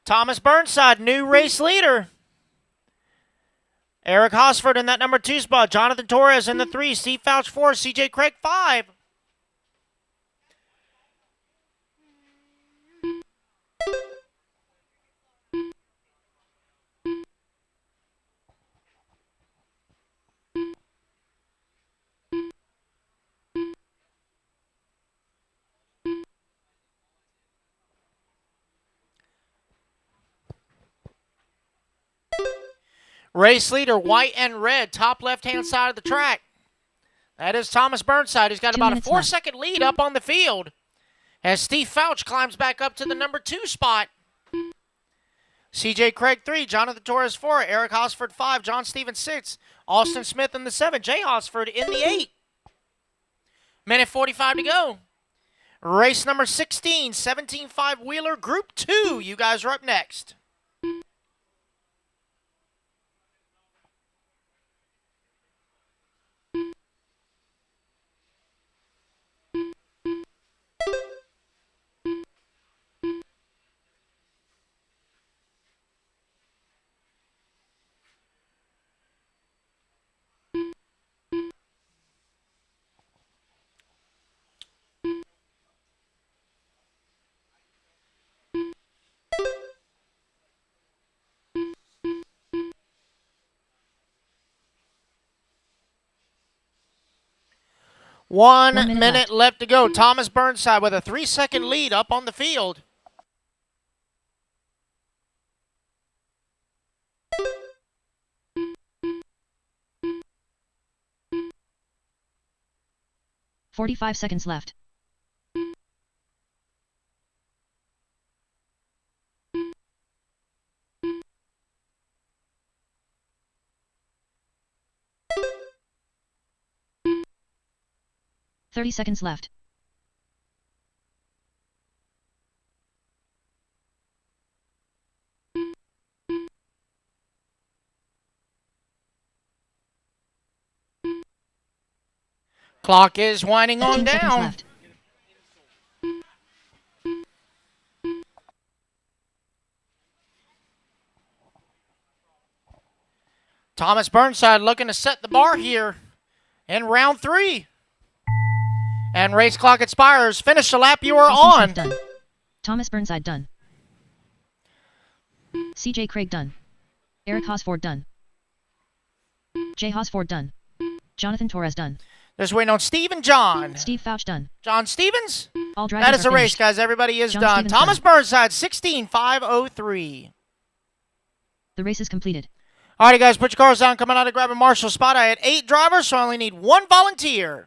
Thomas Burnside, new race leader. Eric Hosford in that number 2 spot. Jonathan Torres in the 3. Steve Fouch 4. CJ Craig 5. Race leader, white and red, top left-hand side of the track. That is Thomas Burnside. He's got 2 about a minutes left. 4-second lead up on the field as Steve Fouch climbs back up to the number 2 spot. CJ Craig 3, Jonathan Torres 4, Eric Hosford 5, John Stevens 6, Austin Smith in the 7, Jay Hosford in the 8. Minute 45 to go. Race number 16, 17.5 wheeler, Group 2. You guys are up next. One minute left to go. Thomas Burnside with a 3-second lead up on the field. "45 seconds left. "30 seconds left. Clock is winding on 15 seconds down. left. Thomas Burnside looking to set the bar here in round 3. And race clock expires. Finish the lap you are Austin on. Smith done. Thomas Burnside done. CJ Craig done. Eric Hosford done. Jay Hosford done. Jonathan Torres done. Just waiting on Steve and John. Steve Fouch done. John Stevens. All drivers That is are the race, finished. guys. Everybody is John done. Stevens Thomas done. Burnside, 16.503. The race is completed. All right, guys, put your cars down. Coming out to grab a marshal spot. I had 8 drivers, so I only need 1 volunteer.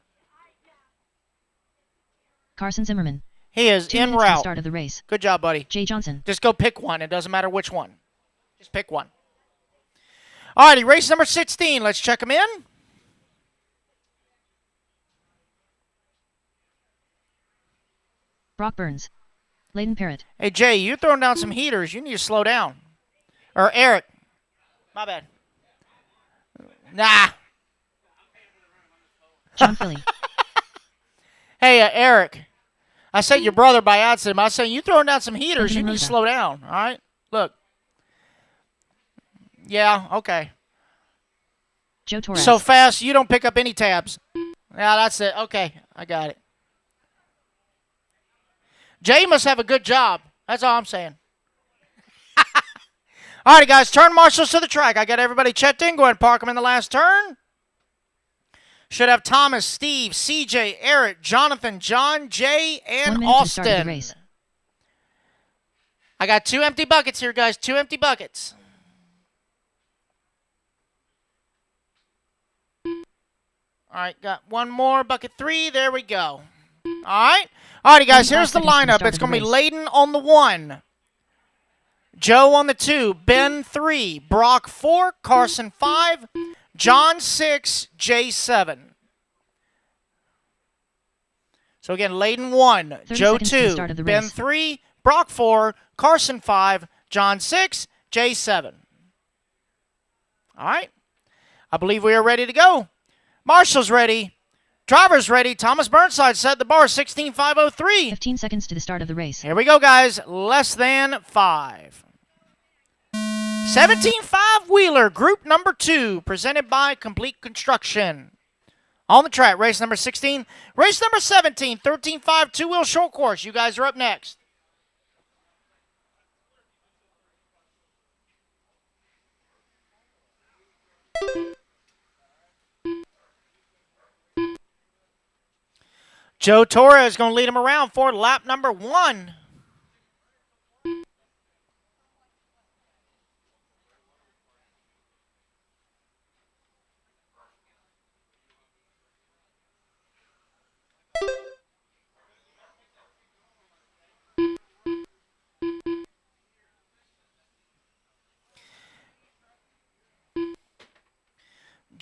Carson Zimmerman. He is 2 en minutes to the route. start of the race. Good job, buddy. Jay Johnson. Just go pick one. It doesn't matter which one. Just pick one. All righty, race number 16. Let's check them in. Brock Burns. Layden Parrott. Hey, Jay, you're throwing down some heaters. You need to slow down. Or Eric. My bad. Nah. John Philly. Hey, Eric. I said your brother by accident. I said you throwing down some heaters. Benjamin You need to Rosa. slow down. All right? Look. Yeah, okay. Joe Torres. So fast you don't pick up any tabs. Yeah, that's it. Okay, I got it. Jay must have a good job. That's all I'm saying. All right, guys, turn marshals to the track. I got everybody checked in. Go ahead and park them in the last turn. Should have Thomas, Steve, CJ, Eric, Jonathan, John, Jay, 1 and minute to start of the Austin. race. I got 2 empty buckets here, guys. 2 empty buckets. All right, got one more. Bucket 3. There we go. All right. All righty, guys, 25 here's the seconds to the lineup. start It's of the going to be race. Layden on the 1. Joe on the 2. Ben 3. Brock 4. Carson 5. John 6. Jay 7. So again, Layden 1. 30 Joe seconds to the 2. start of the Ben race. 3. Brock 4. Carson 5. John 6. Jay 7. All right. I believe we are ready to go. Marshall's ready. Driver's ready. Thomas Burnside set the bar 16.503. 15 seconds to the start of the race. Here we go, guys. Less than 5. 17.5 wheeler, group number 2, presented by Complete Construction. On the track, race number 16. Race number 17, 13.5 two-wheel short course. You guys are up next. Joe Torres is going to lead him around for lap number 1.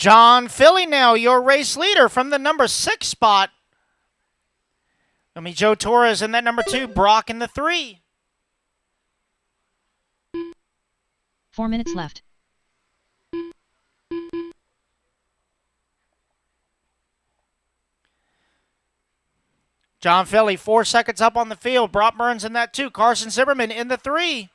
John Philly now, your race leader from the number 6 spot. Gonna be Joe Torres in that number 2, Brock in the 3. 4 minutes left. John Philly, 4 seconds up on the field. Brock Burns in that 2. Carson Zimmerman in the 3.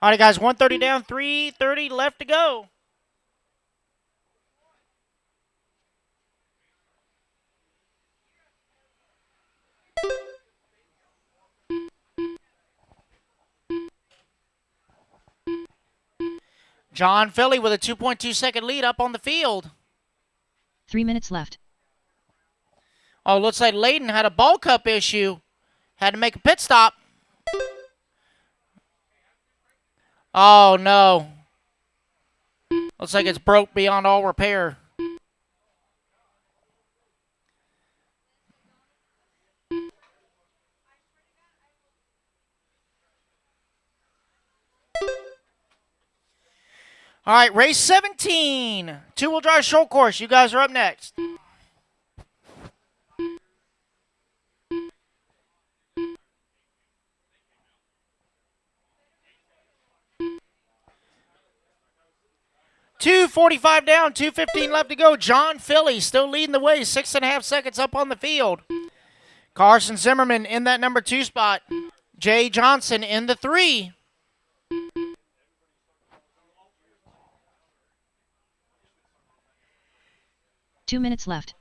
All right, guys, 130 down, 3:30 left to go. John Philly with a 2.2-second lead up on the field. 3 minutes left. Oh, looks like Layden had a ball cup issue. Had to make a pit stop. Oh, no. Looks like it's broke beyond all repair. All right, race 17. Two-wheel drive short course. You guys are up next. .245 down, 2:15 left to go. John Philly still leading the way, 6.5 seconds up on the field. Carson Zimmerman in that number 2 spot. Jay Johnson in the 3. Two minutes left.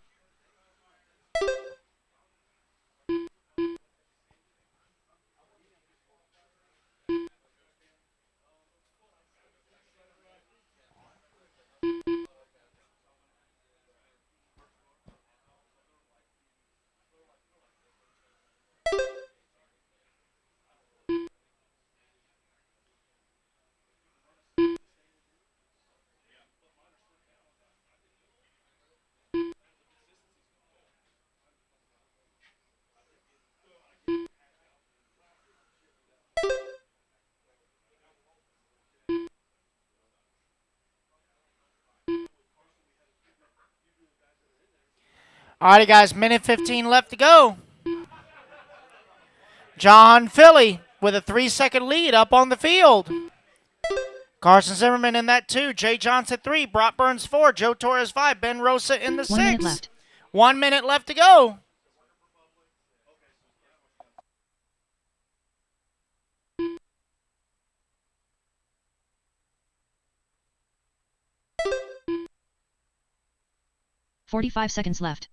All right, guys, minute 15 left to go. John Philly with a 3-second lead up on the field. Carson Zimmerman in that 2. Jay Johnson 3. Brock Burns 4. Joe Torres 5. Ben Rosa in the 6. 1 minute left. 1 minute left to go. .45 seconds left.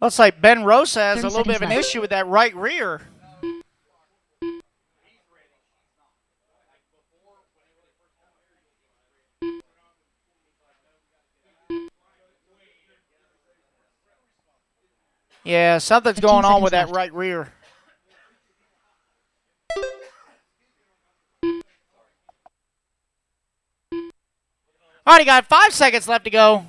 Looks like Ben Rosa has a 30 little bit of an seconds left. issue with that right rear. Yeah, something's 15 going on seconds with that left. right rear. All right, got 5 seconds left to go.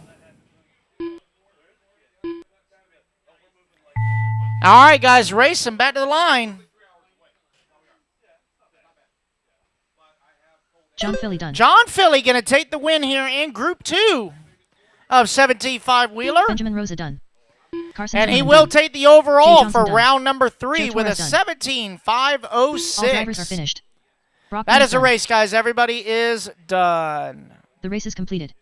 All right, guys, racing back to the line. John Philly done. John Philly going to take the win here in Group 2 of 17.5 wheeler. Benjamin Rosa done. Carson And he Zimmerman will done. take the overall Johnson for done. round number 3 Joe with a Torres done. 17.506. All drivers are finished. Brock That Burns is a done. race, guys. Everybody is done. The race is completed.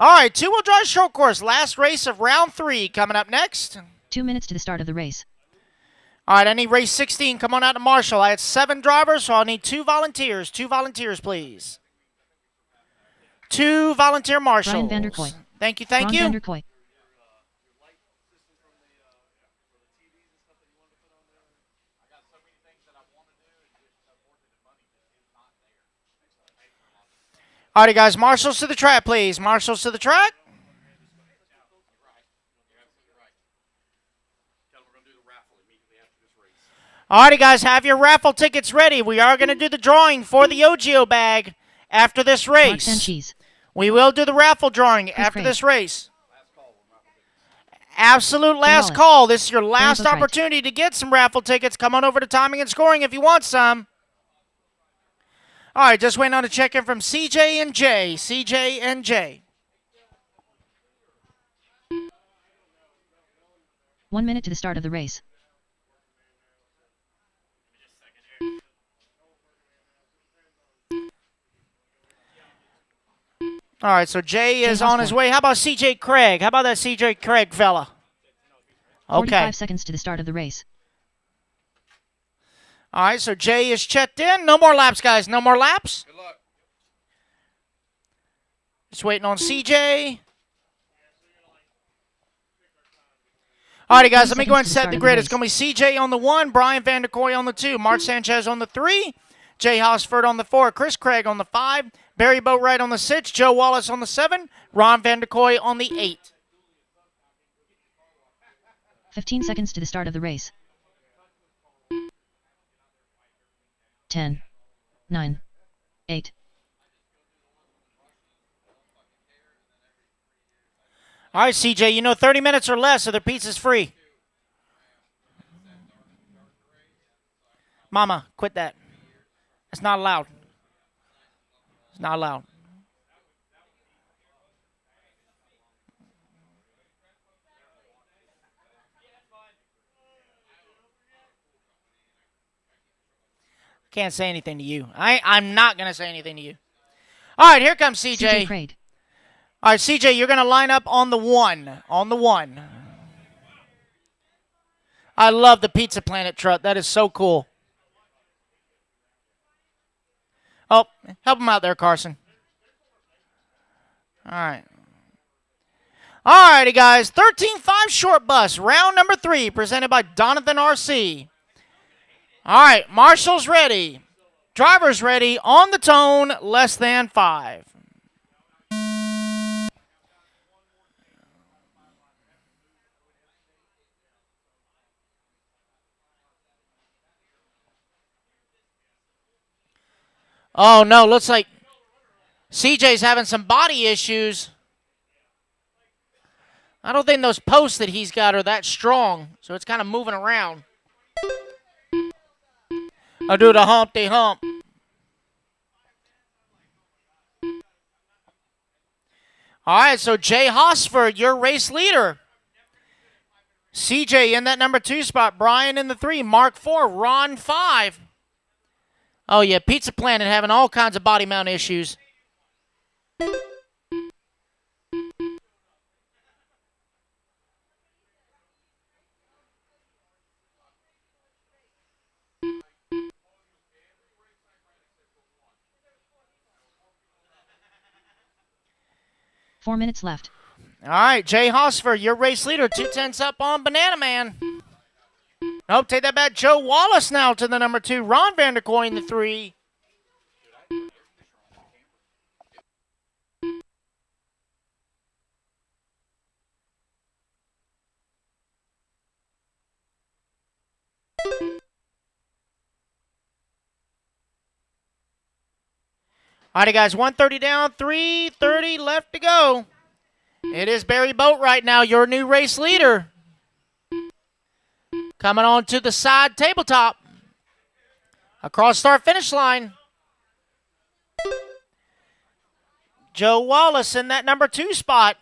All right, two-wheel drive short course. Last race of round 3 coming up next. 2 minutes to the start of the race. All right, I need race 16. Come on out to Marshall. I had 7 drivers, so I'll need 2 volunteers. 2 volunteers, please. 2 volunteer marshals. Brian Vanderkoy. Thank you, thank Ron you. Vanderkoy. All righty, guys. Marshals to the track, please. Marshals to the track. All righty, guys. Have your raffle tickets ready. We are going to do the drawing for the OGIO bag after this Mark race. Sanchez. We will do the raffle drawing after Craig. this race. Absolute last Wallace. call. This is your last Boatwright. opportunity to get some raffle tickets. Come on over to Timing and Scoring if you want some. All right, just waiting on a check-in from CJ and J. CJ and J. 1 minute to the start of the race. All right, so Jay is Jay on his Osborne. way. How about CJ Craig? How about that CJ Craig fella? 45 Okay. seconds to the start of the race. All right, so Jay is checked in. No more laps, guys. No more laps. Good luck. Just waiting on CJ. All righty, guys, let me go ahead and set the grid. It's going to be CJ on the 1, Brian Vanderkoy on the 2, Mark Sanchez on the 3, Jay Hosford on the 4, Chris Craig on the 5, Barry Boatwright on the 6, Joe Wallace on the 7, Ron Vanderkoy on the 8. 15 seconds to the start of the race. 10, 9, 8. All right, CJ, you know 30 minutes or less, so the pizza's free. Mama, quit that. It's not allowed. It's not allowed. Can't say anything to you. I'm not going to say anything to you. All right, here comes CJ Craig. All right, CJ, you're going to line up on the 1. On the 1. I love the Pizza Planet truck. That is so cool. Oh, help him out there, Carson. All right. All righty, guys. 13-5 short bus, round number 3, presented by Donathan RC. All right, marshals ready. Drivers ready. On the tone, less than 5. Oh, no, looks like CJ's having some body issues. I don't think those posts that he's got are that strong, so it's kind of moving around. I'll do the Humpty Hump. All right, so Jay Hosford, your race leader. CJ in that number 2 spot. Brian in the 3. Mark 4. Ron 5. Oh, yeah, Pizza Planet having all kinds of body mount issues. Four minutes left. All right, Jay Hosford, your race leader. 2/10 up on Banana Man. Nope, take that back. Joe Wallace now to the number 2. Ron Vanderkoy in the 3. All righty, guys, 130 down, 3:30 left to go. It is Barry Boatwright now, your new race leader. Coming on to the side tabletop. Across start finish line. Joe Wallace in that number 2 spot.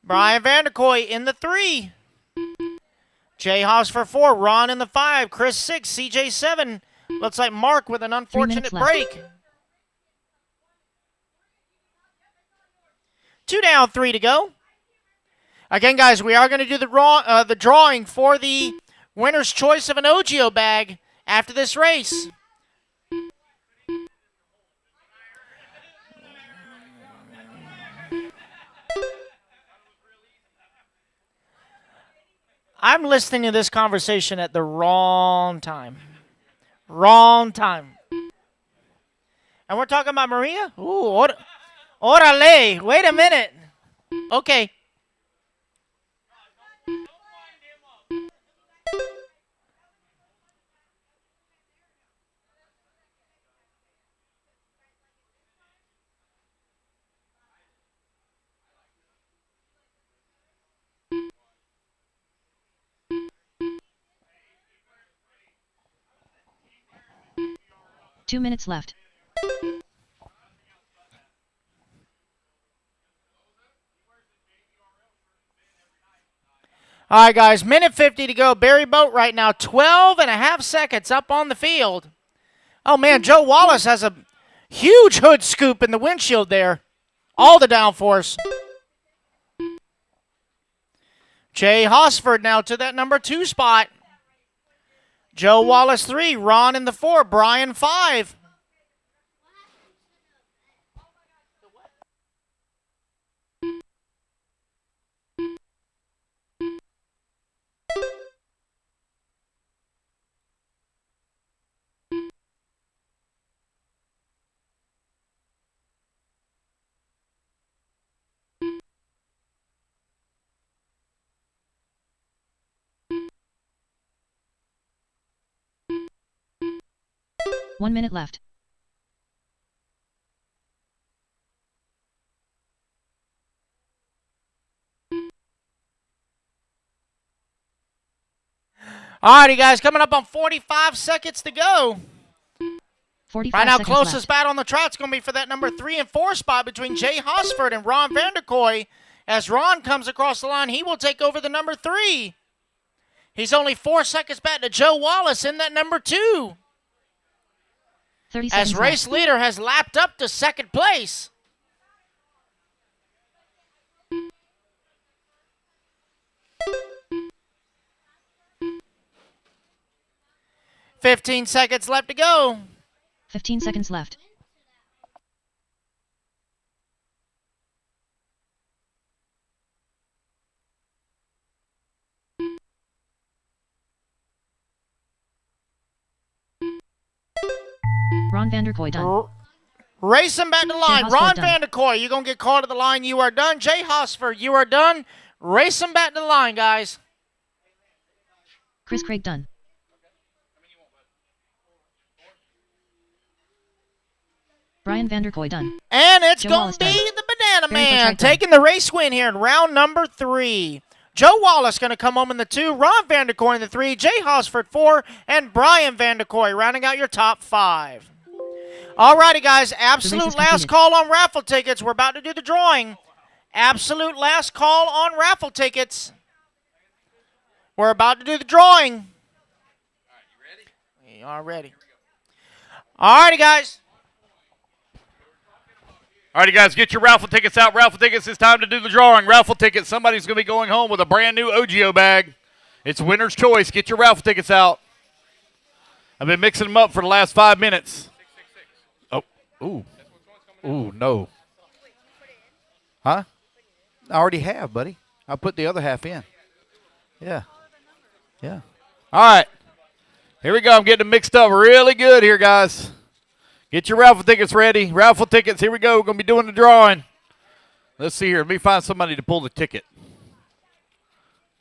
Brian Vanderkoy in the 3. Jay Haas for 4. Ron in the 5. Chris 6. CJ 7. Looks like Mark with an unfortunate break. 2 down, 3 to go. Again, guys, we are going to do the drawing for the winner's choice of an OGIO bag after this race. I'm listening to this conversation at the wrong time. Wrong time. And we're talking about Maria? Ooh, orale. Wait a minute. Okay. Two minutes left. All right, guys, minute 50 to go. Barry Boat right now, 12 and a half seconds up on the field. Oh, man, Joe Wallace has a huge hood scoop in the windshield there. All the downforce. Jay Hosford now to that number 2 spot. Joe Wallace 3, Ron in the 4, Brian 5. One minute left. All righty, guys, coming up on 45 seconds to go. 45 right now, seconds closest left. battle on the track's going to be for that number 3 and 4 spot between Jay Hosford and Ron Vanderkoy. As Ron comes across the line, he will take over the number 3. He's only 4 seconds back to Joe Wallace in that number 2. 30 as seconds race left. leader has lapped up to second place. $15 seconds left to go. 15 seconds left. Ron Vanderkoy done. Racing back to the line. Hosford Ron done. Vanderkoy, you're going to get called to the line. You are done. Jay Hosford, you are done. Racing back to the line, guys. Chris Craig done. Brian Vanderkoy done. And it's Joe going Wallace to be done. the Banana Barry Man Butchart done. taking the race win here in round number 3. Joe Wallace going to come home in the 2, Ron Vanderkoy in the 3, Jay Hosford 4, and Brian Vanderkoy rounding out your top 5. Alrighty, guys, absolute last completed. call on raffle tickets. We're about to do the drawing. Absolute last call on raffle tickets. We're about to do the drawing. All right, you ready? We are ready. Alrighty, guys. All right, guys, get your raffle tickets out. Raffle tickets, it's time to do the drawing. Raffle tickets, somebody's going to be going home with a brand new OGO bag. It's winner's choice. Get your raffle tickets out. I've been mixing them up for the last 5 minutes. Oh, ooh. Ooh, no. Huh? I already have, buddy. I put the other half in. Yeah. Yeah. All right. Here we go. I'm getting them mixed up really good here, guys. Get your raffle tickets ready. Raffle tickets, here we go. We're going to be doing the drawing. Let's see here. Let me find somebody to pull the ticket.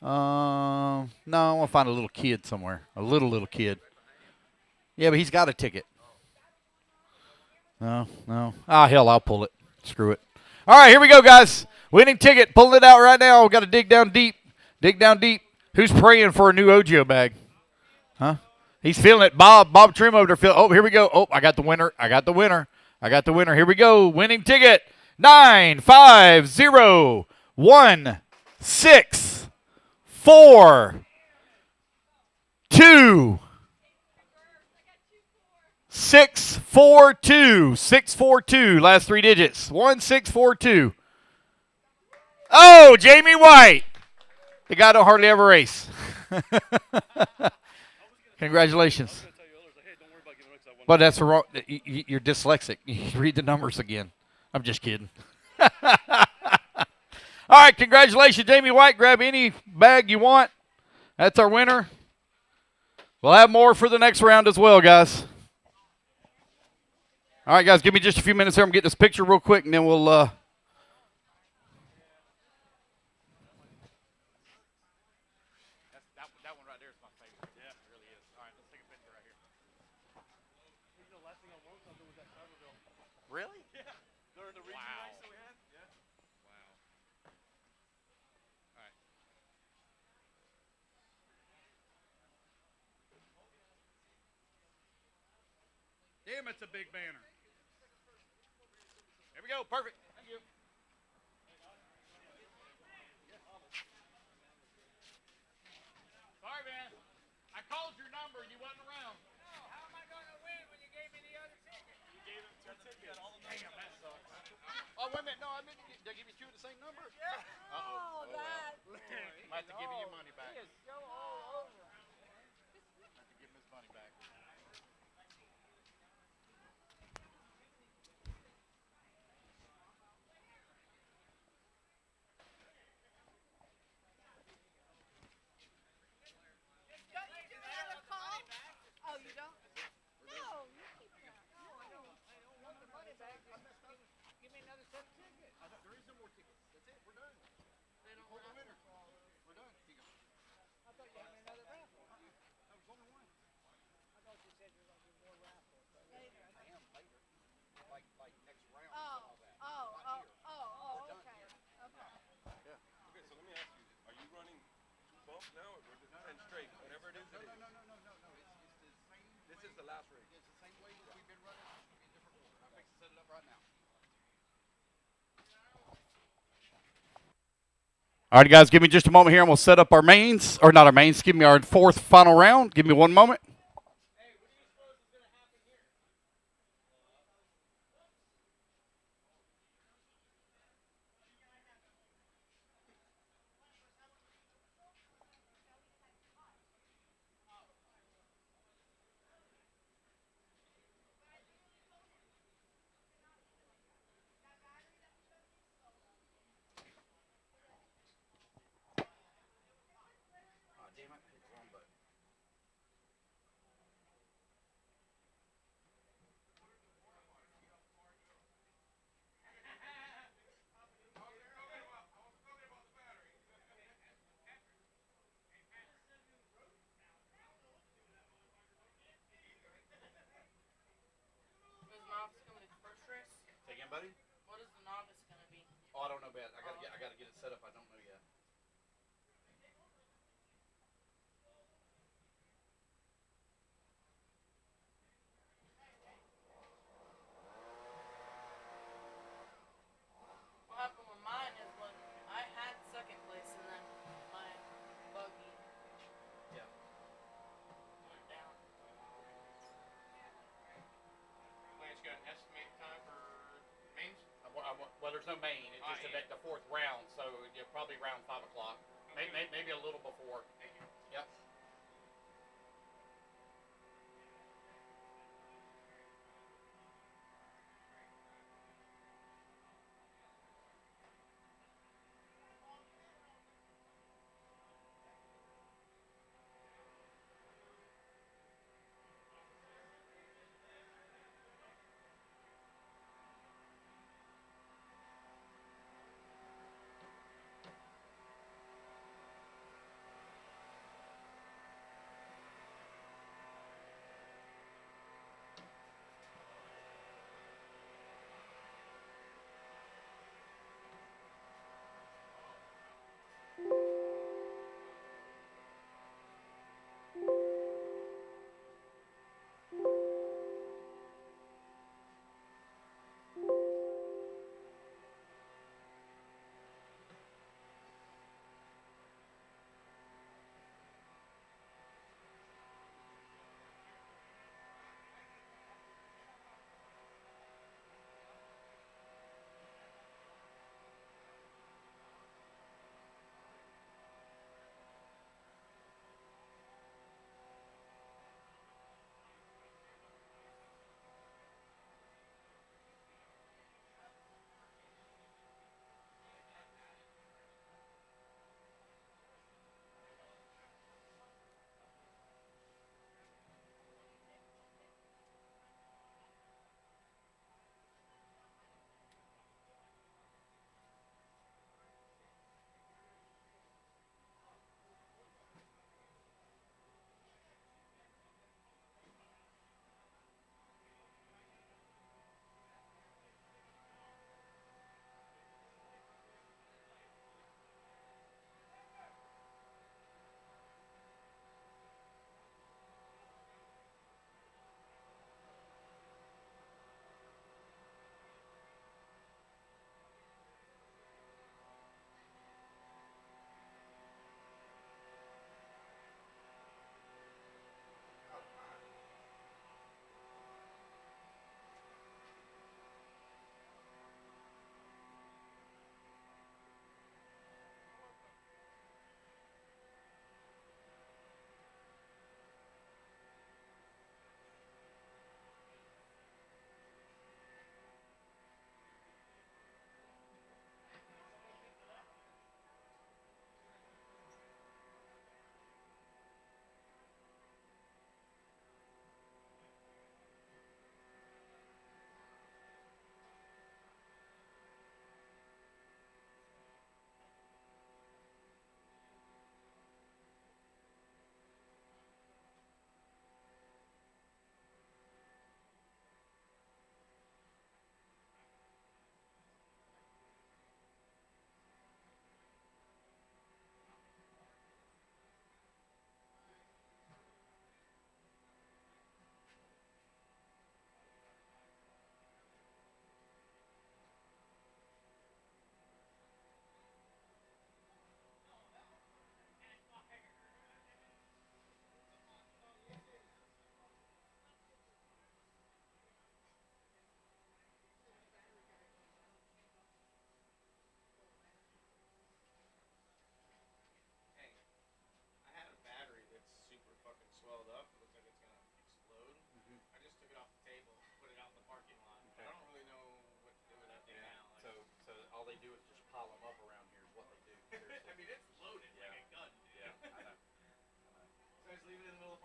No, I want to find a little kid somewhere. A little kid. Yeah, but he's got a ticket. No. Ah, hell, I'll pull it. Screw it. All right, here we go, guys. Winning ticket. Pulling it out right now. We've got to dig down deep. Dig down deep. Who's praying for a new OGO bag? Huh? He's feeling it. Bob Trim over there. Oh, here we go. Oh, I got the winner. Here we go. Winning ticket. 9501642. 642. Last 3 digits. 1642. Oh, Jamie White. The guy don't hardly ever race. Congratulations. But that's wrong. You're dyslexic. You read the numbers again. I'm just kidding. All right, congratulations, Jamie White. Grab any bag you want. That's our winner. We'll have more for the next round as well, guys. All right, guys, give me just a few minutes here. I'm getting this picture real quick, and then we'll. That one right there is my favorite. Yeah, it really is. All right, let's take a picture right here. You know, last thing I want something was that Cyberville. Really? Yeah. During the region race that we had? Yeah. Wow. All right. Damn, it's a big banner. There we go. Perfect. Thank you. Sorry, man. I called your number and you wasn't around. No, how am I going to win when you gave me the other ticket? You gave him 2 tickets. Damn, that sucks. Oh, wait a minute. No, I meant did I give you 2 of the same number? Yeah. Uh-oh. that. Might have to give you your money back. He is so all over. Might have to give him his money back. Don't you do another call? Oh, you don't? No, you keep that. No, I don't want the money back. Give me another set of tickets. There is no more tickets. That's it. We're done. Hold the winner. We're done. Here you go. I thought you had another raffle. That was only one. I thought you said you were going to do more raffles. Later. I am later. Like next round Oh, and all that. oh, Not oh, here. oh, We're done okay. here. Okay. Yeah. Okay, so let me ask you, are you running 2 bumps now, or we're just 10 straight, whatever it is? No. It's the same. This is the last race. It's the same way that we've been running. It's in different order. I'm fixing to set it up right now. All right, guys, give me just a moment here, and we'll set up our mains, or not our mains, give me our 4th final round. Give me 1 moment. Oh, damn it. I hit the wrong button. Is novice going to be the first race? Say again, buddy? What is the novice going to be? Oh, I don't know, Ben. I gotta get it set up. I don't know yet. What happened with mine is when I had second place and then my buggy Yeah. went down. Lance, got an estimated time for mains? Well, there's no main. It's just yeah. the 4th round, so probably around 5 o'clock. Maybe a little before. Thank you. Yep.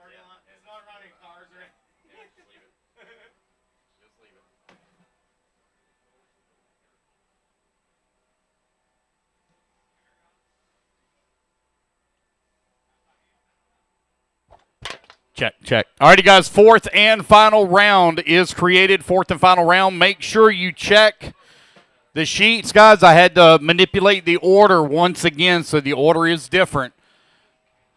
parking lot. It's not running cars or Yeah, just leave it. Just leave it. Check, check. Alrighty, guys. Fourth and final round is created. Fourth and final round. Make sure you check the sheets, guys. I had to manipulate the order once again, so the order is different.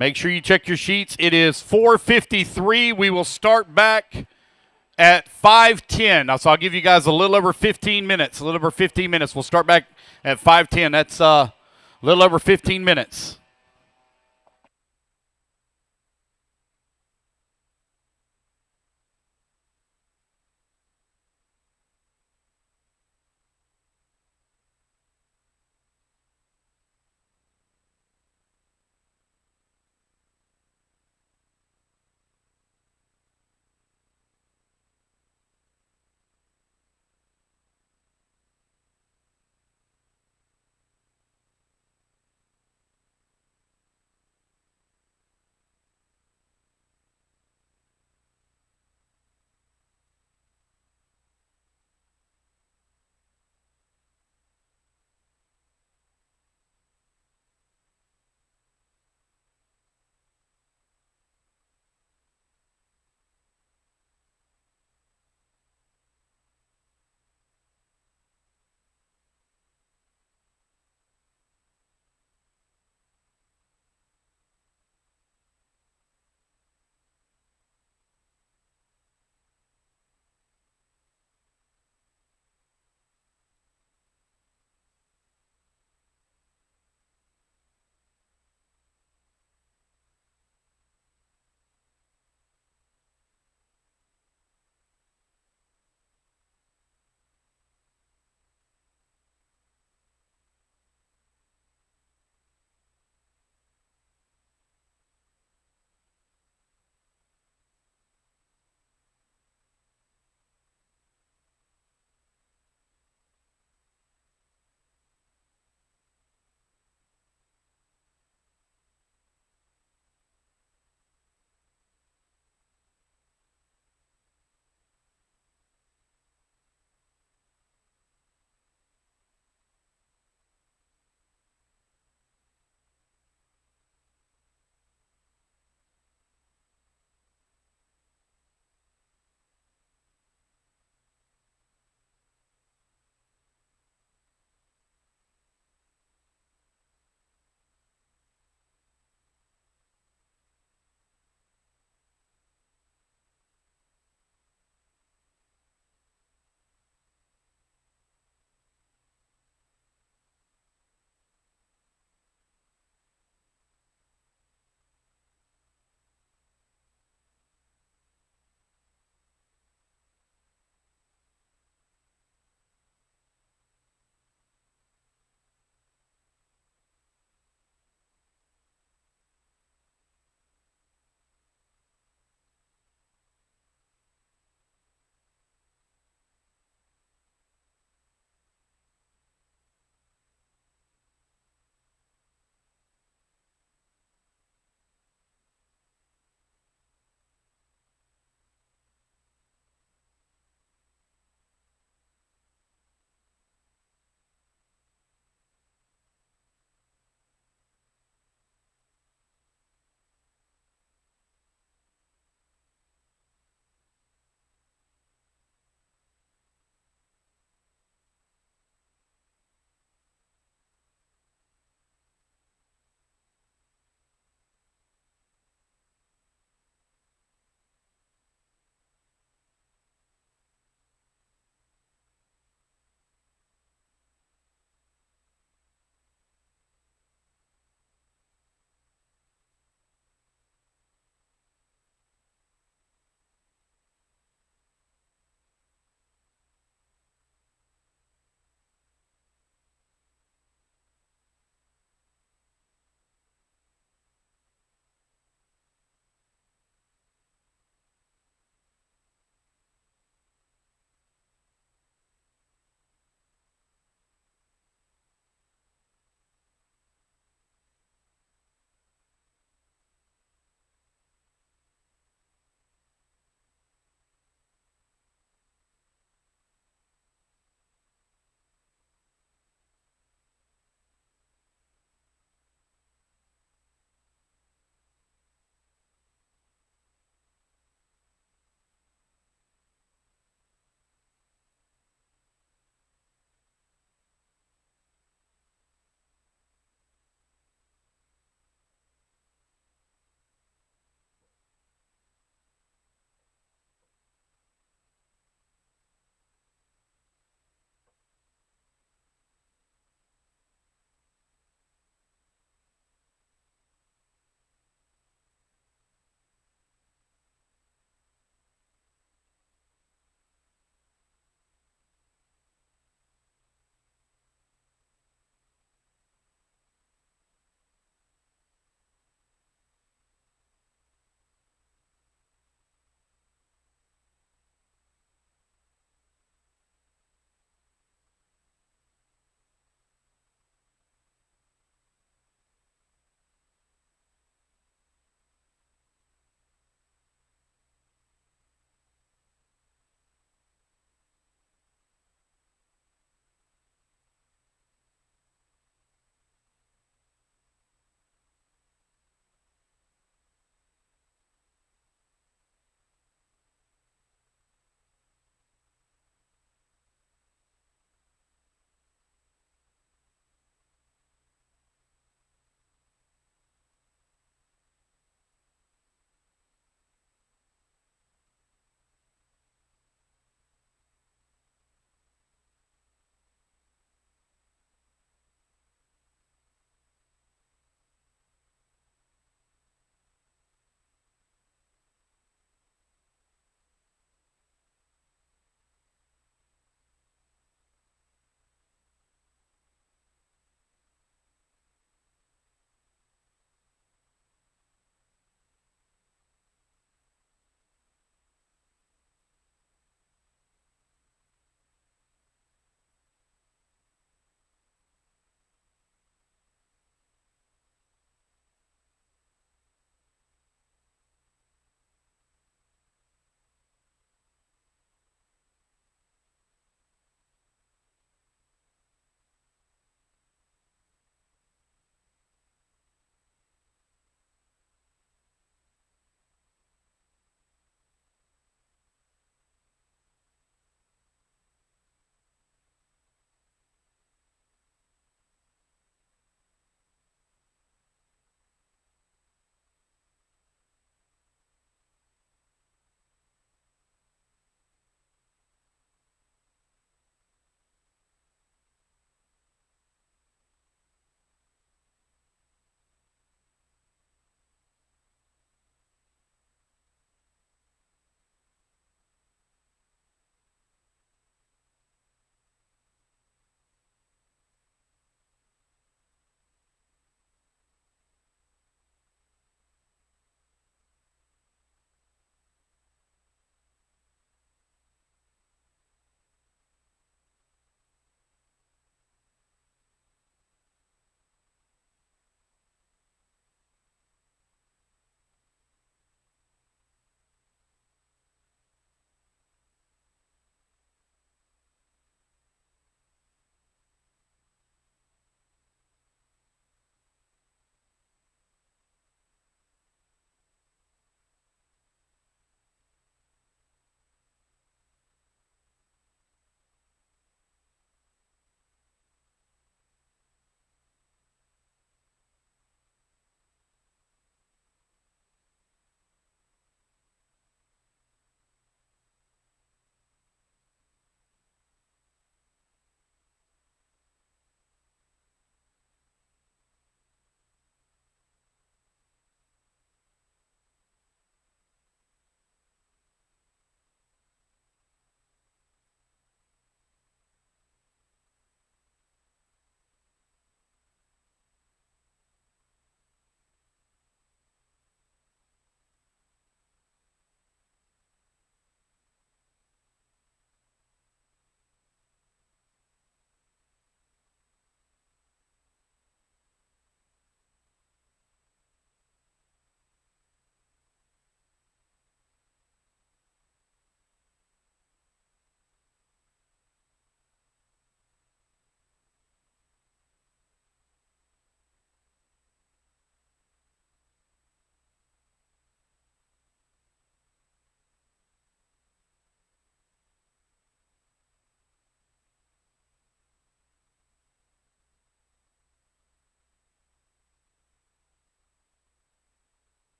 Make sure you check your sheets. It is 4:53. We will start back at 5:10. So I'll give you guys a little over 15 minutes. A little over 15 minutes. We'll start back at 5:10. That's a little over 15 minutes.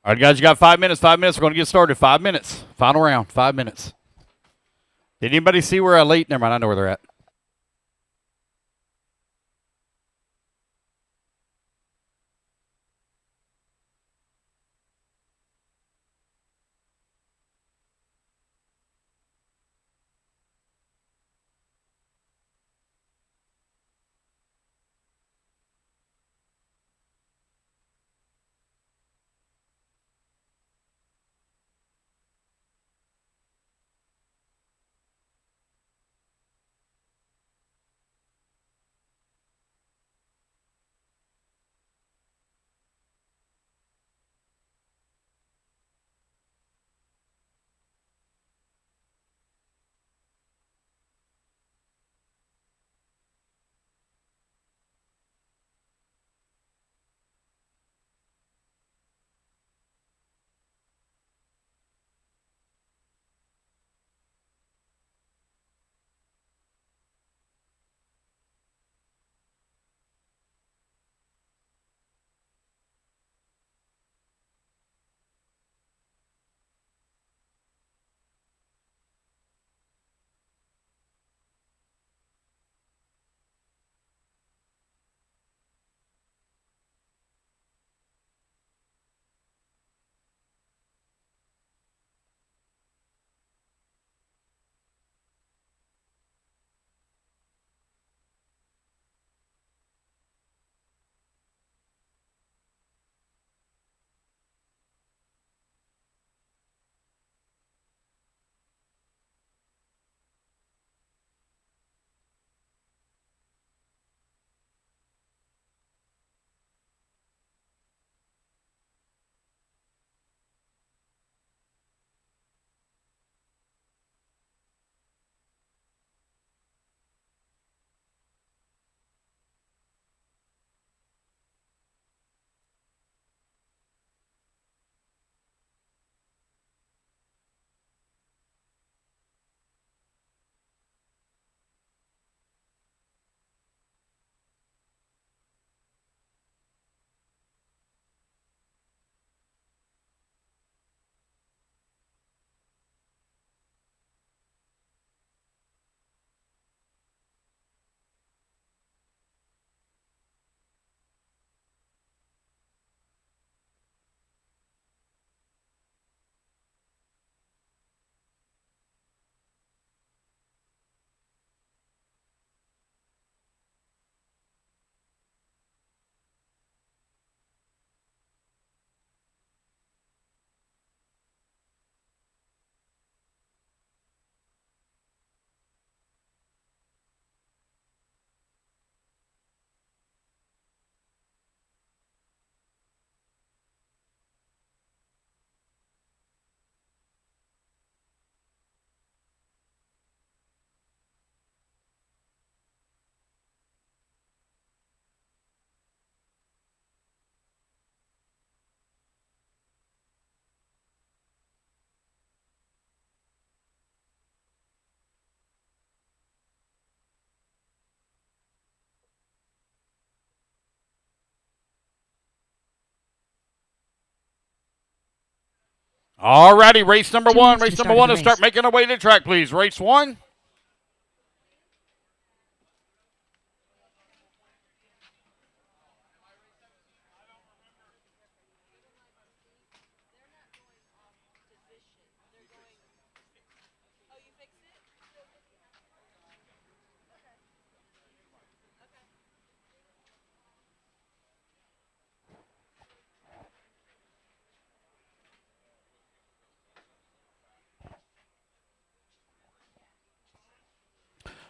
All right, guys, you got 5 minutes. 5 minutes. We're going to get started. 5 minutes. Final round. 5 minutes. Did anybody see where I late? Never mind. I know where they're at. All righty, race number 2 1. minutes to Race the number start of 1 the is start race. making our way to the track, please. Race 1.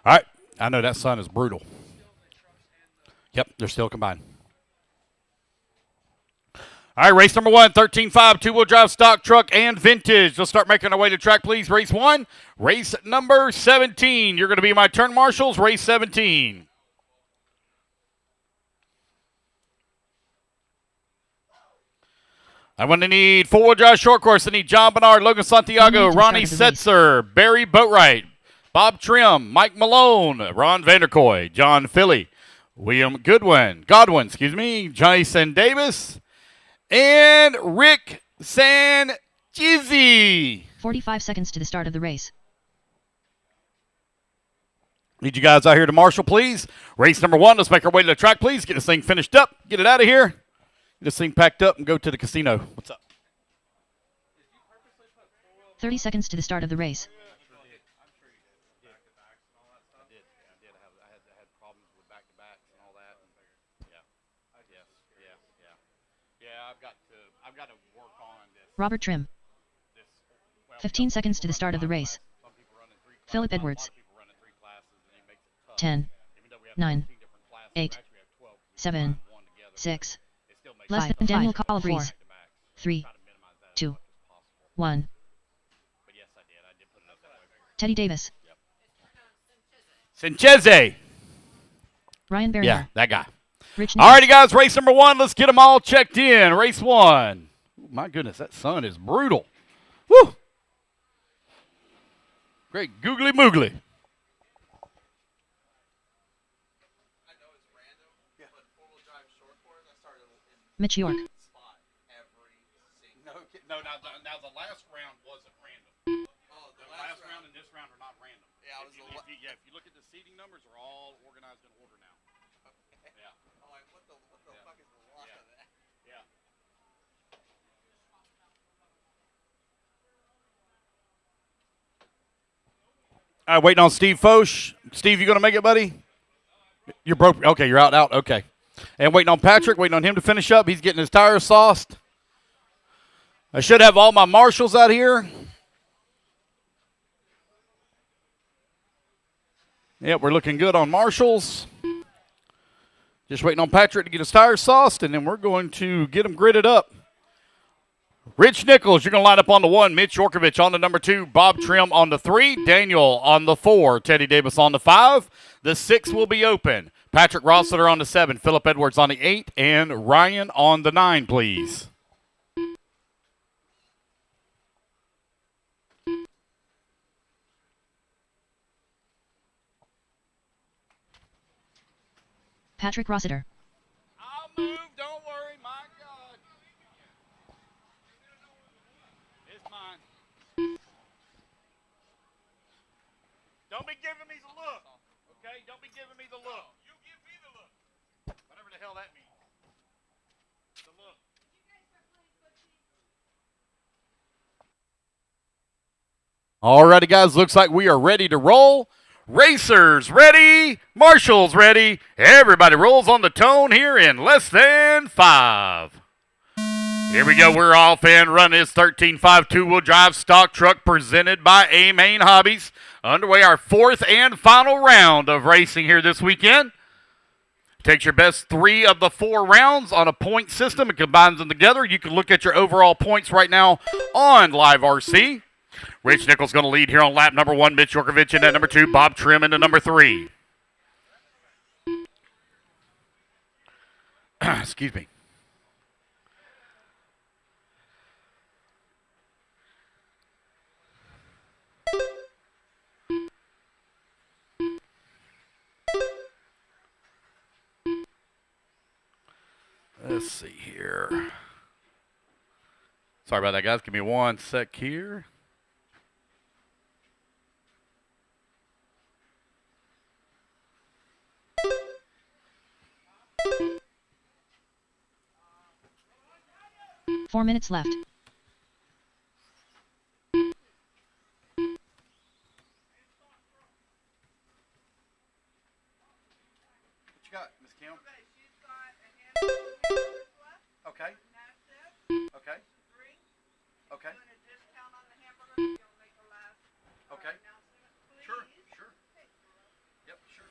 All right. I know that sun is brutal. Yep, they're still combined. All right, race number 1, 13.5, two-wheel drive stock truck and vintage. Let's start making our way to track, please. Race 1, race number 17. You're going to be my turn marshals, race 17. I'm going to need four-wheel drive short course. I need John Bernard, Logan 1 Santiago, minute to the Ronnie start of the Setzer, Barry Boatwright, Bob Trim, Mike Malone, Ron Vanderkoy, John Philly, Godwin, Jason Davis, and Rick Sanchez. 45 seconds to the start of the race. Need you guys out here to marshal, please. Race number 1. Let's make our way to the track, please. Get this thing finished up. Get it out of here. Get this thing packed up and go to the casino. What's up? 30 seconds to the start of the race. I've got to work on this. Robert Trim. 15 seconds to the start of the race. Philip Edwards. 10, 9, 8, 7, 6, less than Daniel Calabrese. 3, 2, 1. Teddy Davis. Sanchez. Ryan Berrier. Yeah, that guy. Rich All righty, guys, race number 1. Let's get them all checked in. Race 1. Ooh, my goodness, that sun is brutal. Woo! Great googly moogly. Mitch York. No, now the last round wasn't random. Oh, The last round and this round are not random. Yeah, If you look at the seating numbers, are all organized in order now. Yeah. I'm like, what the fuck is the lot of that? Yeah. All right, waiting on Steve Foch. Steve, you going to make it, buddy? You're broke. Okay, you're out. Okay. And waiting on Patrick, waiting on him to finish up. He's getting his tires sauced. I should have all my marshals out here. Yep, we're looking good on marshals. Just waiting on Patrick to get his tires sauced, and then we're going to get him gridded up. Rich Nichols, you're going to line up on the 1. Mitch Yorkovich on the number 2. Bob Trim on the 3. Daniel on the 4. Teddy Davis on the 5. The 6 will be open. Patrick Rossiter on the 7. Philip Edwards on the 8. And Ryan on the 9, please. Patrick Rossiter. I'll move. Don't worry. My God. It's mine. Don't be giving me the look. Okay? Don't be giving me the look. You give me the look. Whatever the hell that means. The look. All righty, guys. Looks like we are ready to roll. Racers ready. Marshals ready. Everybody rolls on the tone here in less than 5. Here we go. We're off and running. It's 13.5 two-wheel drive stock truck presented by A-Main Hobbies. Underway our 4th and final round of racing here this weekend. Takes your best 3 of the 4 rounds on a point system and combines them together. You can look at your overall points right now on Live RC. Rich Nichols going to lead here on lap number 1. Mitch Yorkovich in at number 2. Bob Trim into number 3. Excuse me. Let's see here. Sorry about that, guys. Give me 1 sec here. Four minutes left. What you got, Miss Kim? Okay. Okay. Okay. Okay. Sure. Yep, sure.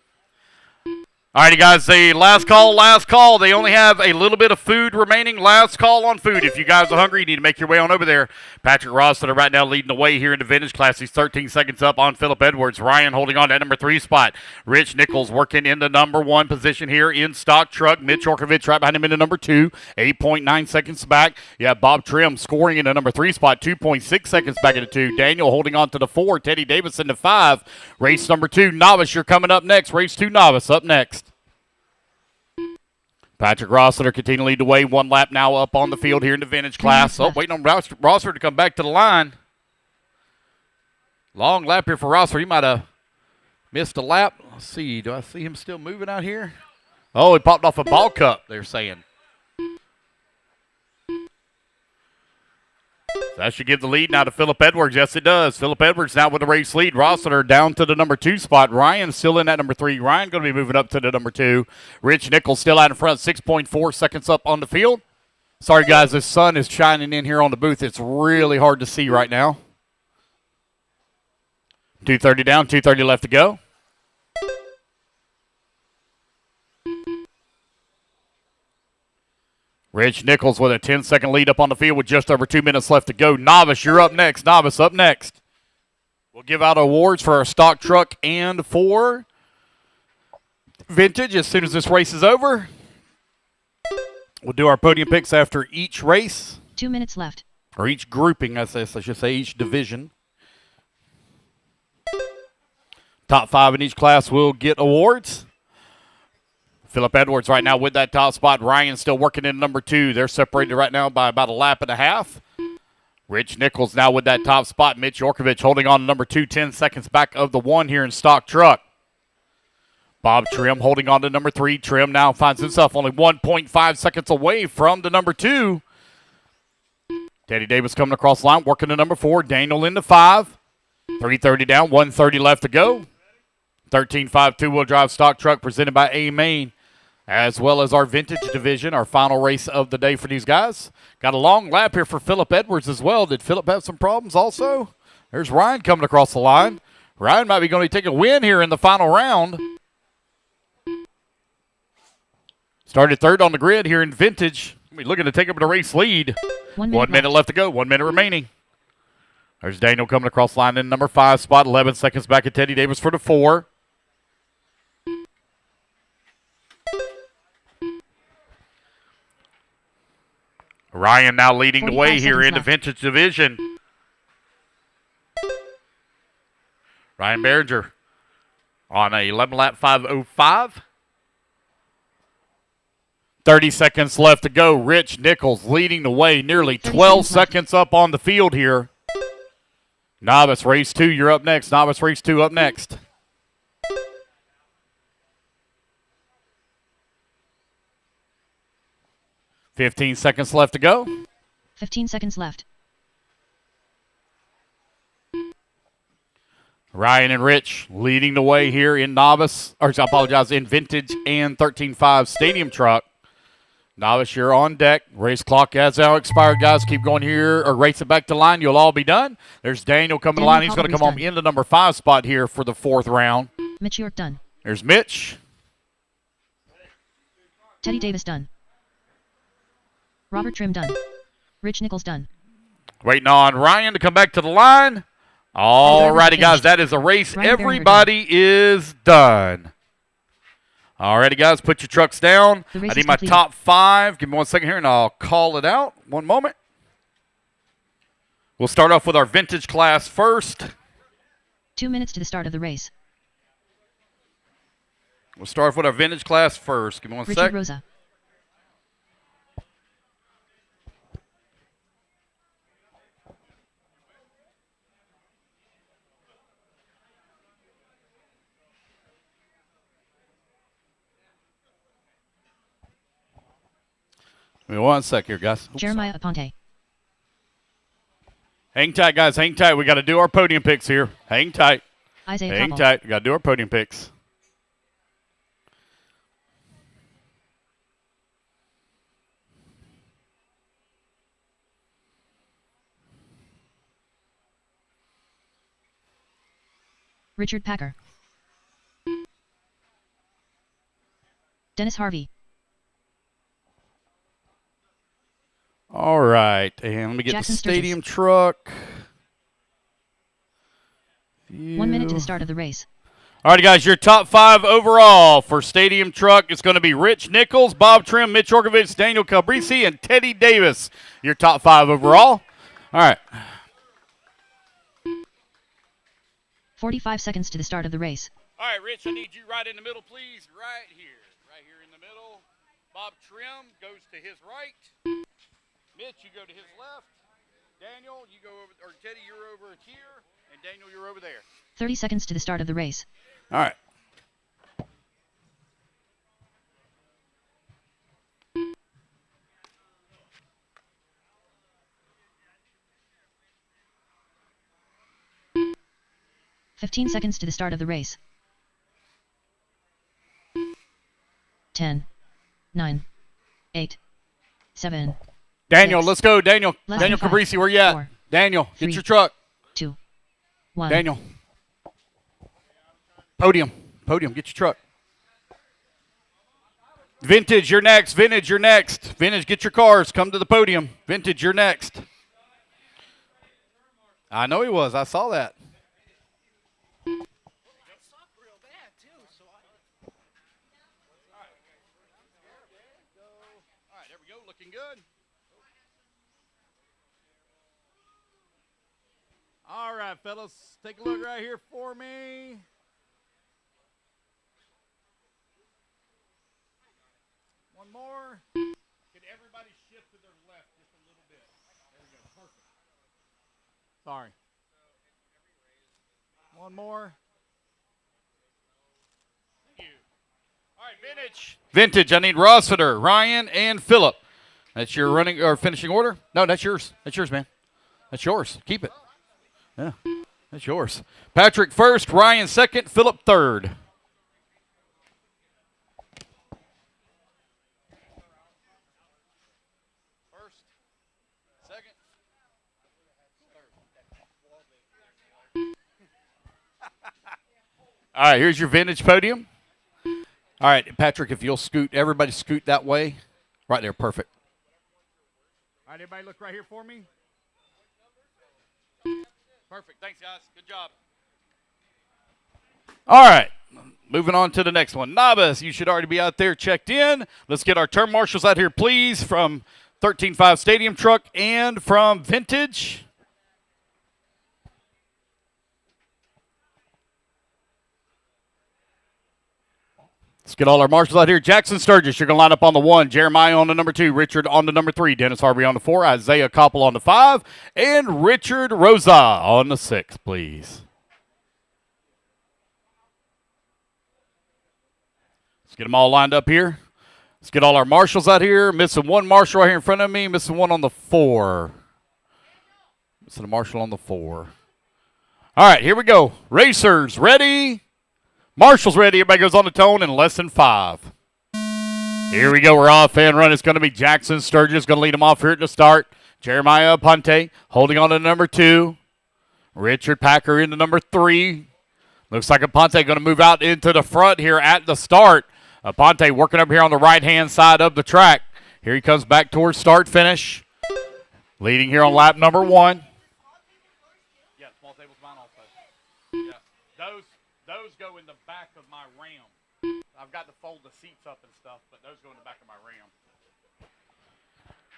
All righty, guys, the last call. They only have a little bit of food remaining. Last call on food. If you guys are hungry, you need to make your way on over there. Patrick Rossiter right now leading the way here in the vintage class. He's 13 seconds up on Philip Edwards. Ryan holding on to that number 3 spot. Rich Nichols working in the number 1 position here in stock truck. Mitch Yorkovich right behind him in the number 2. 8.9 seconds back. You have Bob Trim scoring in the number 3 spot. 2.6 seconds back in the 2. Daniel holding on to the 4. Teddy Davis in the 5. Race number 2, Novice, you're coming up next. Race 2, Novice, up next. Patrick Rossiter continue to lead the way. 1 lap now up on the field here in the vintage class. Oh, waiting on Rossiter to come back to the line. Long lap here for Rossiter. He might have missed a lap. Let's see. Do I see him still moving out here? Oh, he popped off a ball cup, they're saying. That should give the lead now to Phillip Edwards. Yes, it does. Phillip Edwards now with the race lead. Rossiter down to the number 2 spot. Ryan still in at number 3. Ryan going to be moving up to the number 2. Rich Nichols still out in front, 6.4 seconds up on the field. Sorry, guys, the sun is shining in here on the booth. It's really hard to see right now. 2:30 down, 2:30 left to go. Rich Nichols with a 10-second lead up on the field with just over 2 minutes left to go. Novice, you're up next. Novice up next. We'll give out awards for our stock truck and for vintage as soon as this race is over. We'll do our podium picks after each race. 2 minutes left. Or each grouping, I should say, each division. Top 5 in each class will get awards. Phillip Edwards right now with that top spot. Ryan still working in number 2. They're separated right now by about a lap and a half. Rich Nichols now with that top spot. Mitch Yorkovich holding on to number 2, 10 seconds back of the 1 here in stock truck. Bob Trim holding on to number 3. Trim now finds himself only 1.5 seconds away from the number 2. Teddy Davis coming across the line, working to number 4. Daniel into 5. 3:30 down, 1:30 left to go. 13.5 two-wheel drive stock truck presented by A-Main, as well as our vintage division, our final race of the day for these guys. Got a long lap here for Phillip Edwards as well. Did Phillip have some problems also? There's Ryan coming across the line. Ryan might be going to take a win here in the final round. Started 3rd on the grid here in vintage. We're looking to take up the race lead. 1 1 minute left to go. 1 minute remaining. There's Daniel coming across the line in number 5 spot. 11 seconds back at Teddy Davis for the 4. Ryan now leading the way here in the vintage division. Ryan Behringer on a 11-lap 5:05. 30 seconds left to go. Rich Nichols leading the way, nearly 12 seconds up on the field here. Novice race 2, you're up next. Novice race 2 up next. $15 seconds left to go. 15 seconds left. Ryan and Rich leading the way here in novice, or I apologize, in vintage and 13.5 stadium truck. Novice, you're on deck. Race clock has now expired, guys. Keep going here, or race it back to line. You'll all be done. There's Daniel coming to line. He's going to come on into number 5 spot here for the 4th round. Mitch York done. There's Mitch. Teddy Davis done. Robert Trim done. Rich Nichols done. Waiting on Ryan to come back to the line. All righty, guys. That is a race. Everybody is done. All righty, guys. Put your trucks down. I need my top 5. Give me 1 second here, and I'll call it out. 1 moment. We'll start off with our vintage class first. 2 minutes to the start of the race. We'll start off with our vintage class first. Give me 1 Richard sec. Rosa. Give me 1 sec here, guys. Oops. Jeremiah Aponte. Hang tight, guys. Hang tight. We got to do our podium picks here. Hang tight. Isaiah Hang Cobble. tight. We got to do our podium picks. Richard Packer. Dennis Harvey. All right. And let me get Jackson the stadium Sturgis. truck. 1 minute to the start of the race. All right, guys, your top 5 overall for stadium truck is going to be Rich Nichols, Bob Trim, Mitch Orkovich, Daniel Calbrisi, and Teddy Davis. Your top 5 overall. All right. 45 seconds to the start of the race. All right, Rich, I need you right in the middle, please. Right here. Right here in the middle. Bob Trim goes to his right. Mitch, you go to his left. Daniel, you go over, or Teddy, you're over here. And Daniel, you're over there. 30 seconds to the start of the race. All right. Fifteen seconds to the start of the race. 10, 9, 8, 7. Daniel, 6, let's go. Daniel. less Daniel than 5, Cabrisi, where you at? 4, Daniel, 3, get your truck. 2, 1. Daniel. Podium. Podium, get your truck. Vintage, you're next. Vintage, you're next. Vintage, get your cars. Come to the podium. Vintage, you're next. I know he was. I saw that. All right, there we go. Looking good. All right, fellas. Take a look right here for me. One more. Can everybody shift to their left just a little bit? There we go. Perfect. Sorry. One more. Thank you. All right, vintage. Vintage. I need Rossiter, Ryan, and Phillip. That's your running or finishing order? No, that's yours. That's yours, man. That's yours. Keep it. Yeah, that's yours. Patrick first, Ryan second, Phillip third. First, second, third. All right, here's your vintage podium. All right, Patrick, if you'll scoot, everybody scoot that way. Right there, perfect. All right, everybody look right here for me. Perfect. Thanks, guys. Good job. All right. Moving on to the next one. Navas, you should already be out there checked in. Let's get our turn marshals out here, please, from 13.5 Stadium Truck and from Vintage. Let's get all our marshals out here. Jackson Sturgis, you're going to line up on the 1. Jeremiah on the number 2. Richard on the number 3. Dennis Harvey on the 4. Isaiah Koppel on the 5. And Richard Rosa on the 6, please. Let's get them all lined up here. Let's get all our marshals out here. Missing one marshal right here in front of me. Missing one on the 4. Missing a marshal on the 4. All right, here we go. Racers, ready? Marshall's ready. Everybody goes on the tone in less than 5. Here we go. We're off and run. It's going to be Jackson Sturgis going to lead them off here at the start. Jeremiah Aponte holding on to number 2. Richard Packer into number 3. Looks like Aponte going to move out into the front here at the start. Aponte working up here on the right-hand side of the track. Here he comes back towards start-finish. Leading here on lap number 1. Yeah, small table's mine also. Yeah, those go in the back of my Ram. I've got to fold the seats up and stuff, but those go in the back of my Ram.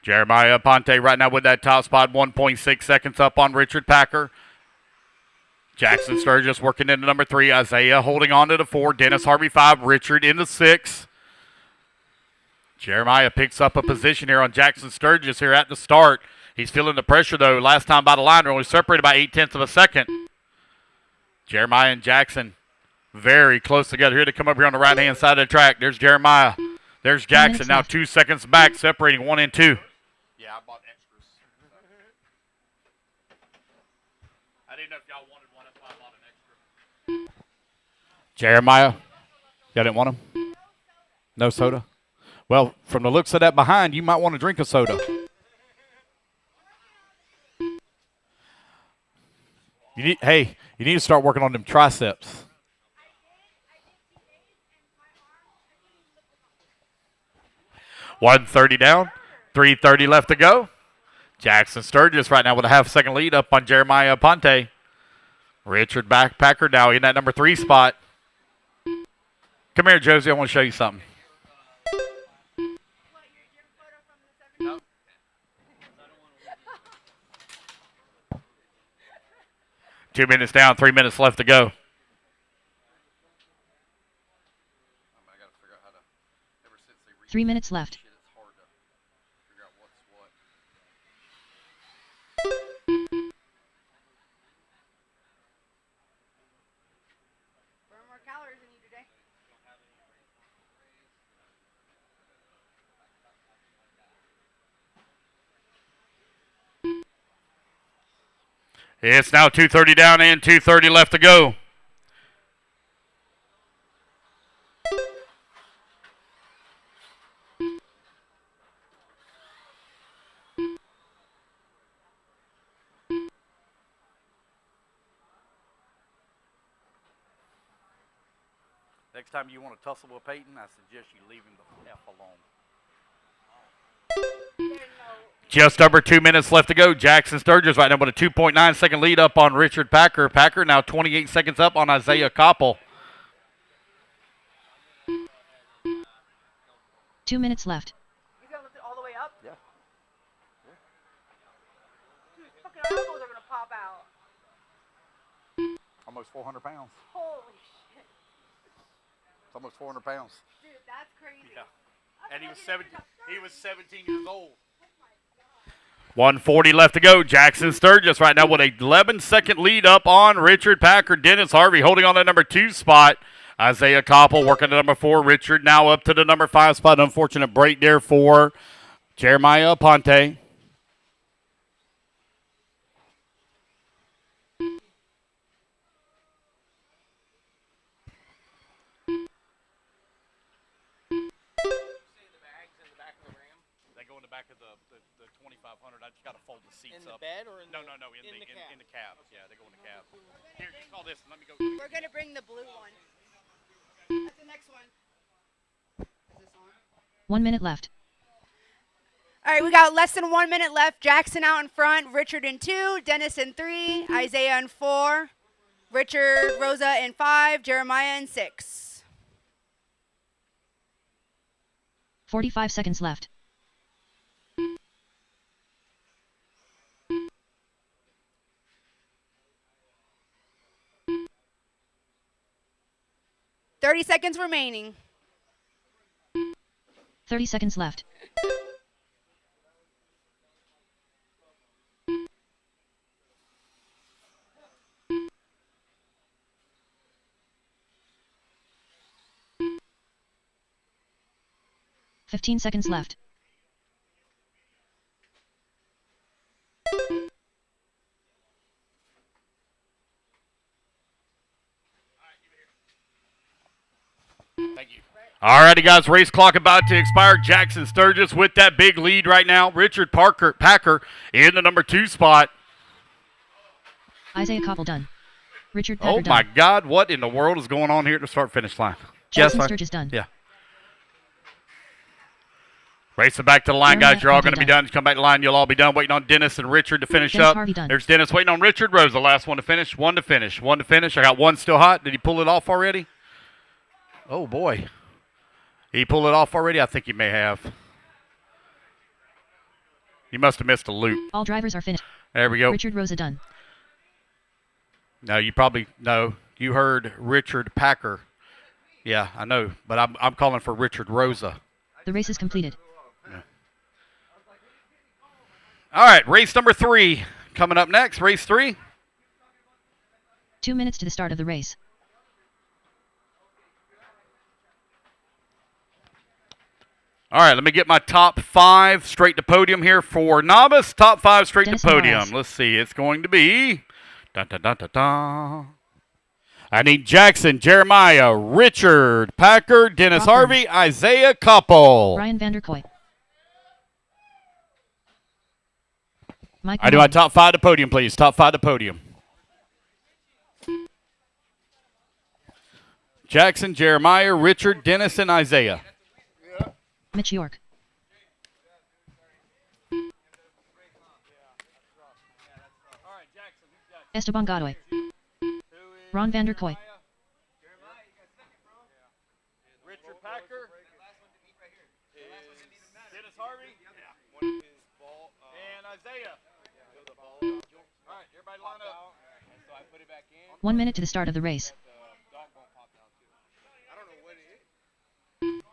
Jeremiah Aponte right now with that top spot, 1.6 seconds up on Richard Packer. Jackson Sturgis working into number 3. Isaiah holding on to the 4. Dennis Harvey 5. Richard in the 6. Jeremiah picks up a position here on Jackson Sturgis here at the start. He's feeling the pressure, though. Last time by the line, they're only separated by 0.8 of a second. Jeremiah and Jackson very close together. Here to come up here on the right-hand side of the track. There's Jeremiah. There's Jackson. Now 2 seconds back, separating 1 and 2. Yeah, I bought extras. I didn't know if y'all wanted one. That's why I bought an extra. Jeremiah, y'all didn't want them? No soda? Well, from the looks of that behind, you might want to drink a soda. You need to start working on them triceps. $130 down, 3:30 left to go. Jackson Sturgis right now with a half-second lead up on Jeremiah Aponte. Richard Packer now in that number 3 spot. Come here, Josie. I want to show you something. No. 2 minutes down, 3 minutes left to go. I got to figure out how to, ever since they 3 minutes left. Shit, it's hard to figure out what's what. Burn more calories than you today. It's now 2:30 down and 2:30 left to go. Next time you want to tussle with Peyton, I suggest you leave him the F alone. Just over 2 minutes left to go. Jackson Sturgis right now with a 2.9 second lead up on Richard Packer. Packer now 28 seconds up on Isaiah Koppel. 2 minutes left. He's gonna lift it all the way up? Yeah. Dude, his fucking elbows are gonna pop out. Almost 400 pounds. Holy shit. It's almost 400 pounds. Dude, that's crazy. Yeah. That's And he was fucking 17. insane. He was 17 years old. 140 left to go. Jackson Sturgis right now with a 11-second lead up on Richard Packer. Dennis Harvey holding on to number 2 spot. Isaiah Koppel working to number 4. Richard now up to the number 5 spot. Unfortunate break there for Jeremiah Aponte. They go in the back of the 2500. I just got to fold the seats In the up. bed or in No, the no, no, in the cab? in the cab. Yeah, they go in the cab. Here, just call this and let me go. We're gonna bring the blue one. That's the next one. Is this on? 1 minute left. All right, we got less than 1 minute left. Jackson out in front, Richard in 2, Dennis in 3, Isaiah in 4, Richard, Rosa in 5, Jeremiah in 6. 45 seconds left. $30 seconds remaining. 30 seconds left. $15 seconds left. Thank you. All righty, guys. Race clock about to expire. Jackson Sturgis with that big lead right now. Richard Packer in the number 2 spot. Isaiah Koppel done. Richard Packer Oh, done. my God. What in the world is going on here at the start-finish line? Jackson Yes, Sturgis done. Yeah. Racing back to the line, Jeremiah guys. You're all Aponte going to be done. done. Come back to the line. You'll all be done. Waiting on Dennis and Richard to finish Dennis up. Harvey done. There's Dennis waiting on Richard. Rose, the last one to finish. One to finish. One to finish. I got one still hot. Did he pull it off already? Oh, boy. He pulled it off already? I think he may have. He must have missed a loop. All drivers are finished. There we go. Richard Rosa done. No, you probably no. You heard Richard Packer. Yeah, I know, but I'm calling for Richard Rosa. The race is completed. Yeah. All right, race number 3 coming up next. Race 3. 2 minutes to the start of the race. All right, let me get my top 5 straight to podium here for novice. Top 5 straight Dennis to podium. Morales. Let's see. It's going to be. Dun, dun, dun, dun, dun. I need Jackson, Jeremiah, Richard, Packer, Dennis Rockburn. Harvey, Isaiah Koppel. Brian Vanderkoy. Mike I do my Malone. top 5 to podium, please. Top 5 to podium. Jackson, Jeremiah, Richard, Dennis, and Isaiah. Mitch York. Esteban Godoy. Ron Vanderkoy. Richard Packer. Dennis Harvey. And Isaiah. All right, everybody line up. 1 minute to the start of the race. I don't know what it is.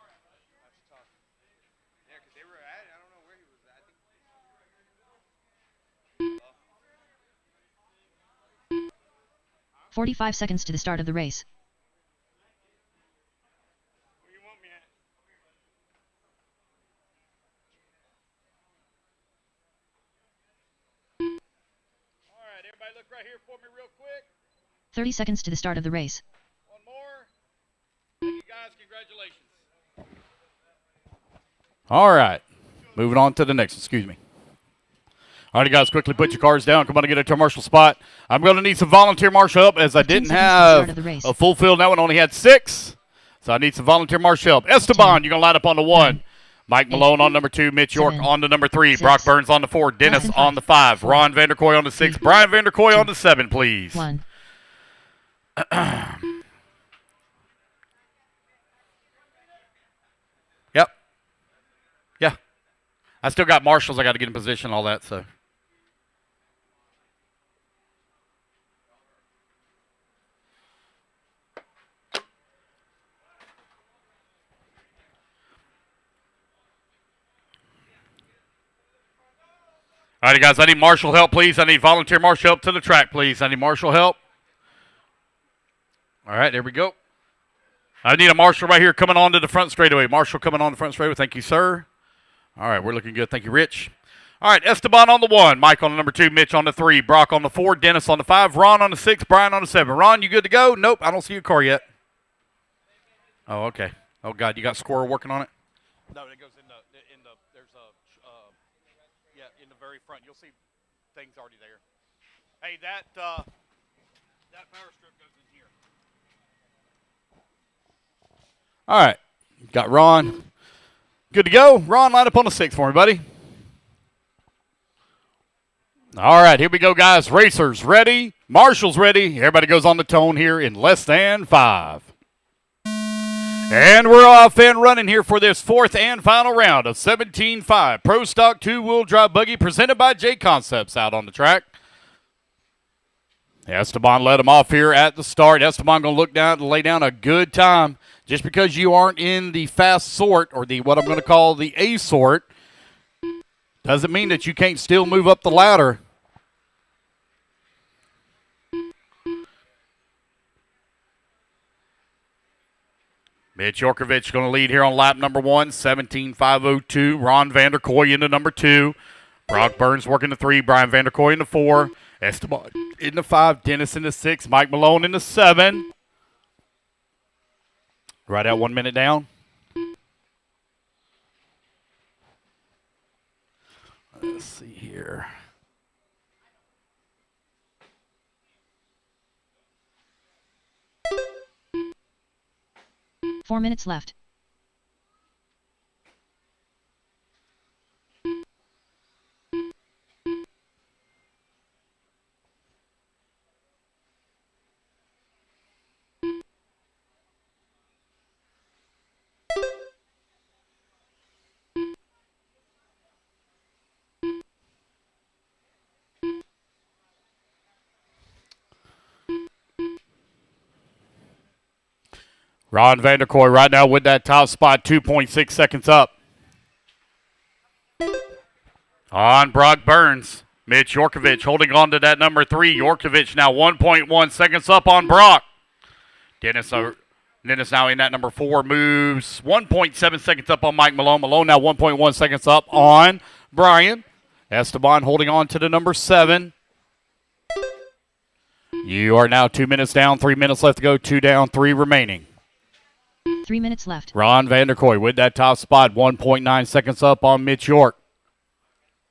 45 seconds to the start of the race. Where you want me at? All right, everybody look right here for me real quick. 30 seconds to the start of the race. One more. Thank you guys. Congratulations. All right. Moving on to the next. Excuse me. All right, guys, quickly put your cards down. Come on and get into a marshal spot. I'm going to need some volunteer marshal help as I 15 didn't seconds to the start have of the race. a full field. That one only had 6. So I need some volunteer marshal help. Esteban, you're going to line up on the 1. Mike Malone on number 2. Mitch York 7, on the number 3. 6, Brock Burns on the 4. Dennis and on 5, the 5. 4, Ron Vanderkoy on the 6. 3, Brian Vanderkoy 2, on the 7, please. 1. Yep. Yeah. I still got marshals. I got to get in position, all that, so. All right, guys, I need marshal help, please. I need volunteer marshal help to the track, please. I need marshal help. All right, there we go. I need a marshal right here coming on to the front straightaway. Marshal coming on the front straightaway. Thank you, sir. All right, we're looking good. Thank you, Rich. All right, Esteban on the 1. Mike on the number 2. Mitch on the 3. Brock on the 4. Dennis on the 5. Ron on the 6. Brian on the 7. Ron, you good to go? Nope, I don't see your car yet. Oh, okay. Oh, God, you got Squirrel working on it? No, it goes in the there's a yeah, in the very front. You'll see things already there. Hey, that power strip goes in here. All right, got Ron. Good to go. Ron, line up on the 6 for me, buddy. All right, here we go, guys. Racers ready. Marshals ready. Everybody goes on the tone here in less than 5. And we're off and running here for this 4th and final round of 17.5 Pro Stock 2-wheel drive buggy presented by JConcepts out on the track. Esteban led him off here at the start. Esteban going to look down and lay down a good time. Just because you aren't in the fast sort or the what I'm going to call the A sort doesn't mean that you can't still move up the ladder. Mitch Yorkovich going to lead here on lap number 1, 17.502. Ron Vanderkoy into number 2. Brock Burns working the 3. Brian Vanderkoy in the 4. Esteban in the 5. Dennis in the 6. Mike Malone in the 7. Right at 1 minute down. Let's see here. Four minutes left. Ron Vanderkoy right now with that top spot, 2.6 seconds up. On Brock Burns. Mitch Yorkovich holding on to that number 3. Yorkovich now 1.1 seconds up on Brock. Dennis now in that number 4 moves 1.7 seconds up on Mike Malone. Malone now 1.1 seconds up on Brian. Esteban holding on to the number 7. You are now 2 minutes down, 3 minutes left to go, 2 down, 3 remaining. 3 minutes left. Ron Vanderkoy with that top spot, 1.9 seconds up on Mitch York.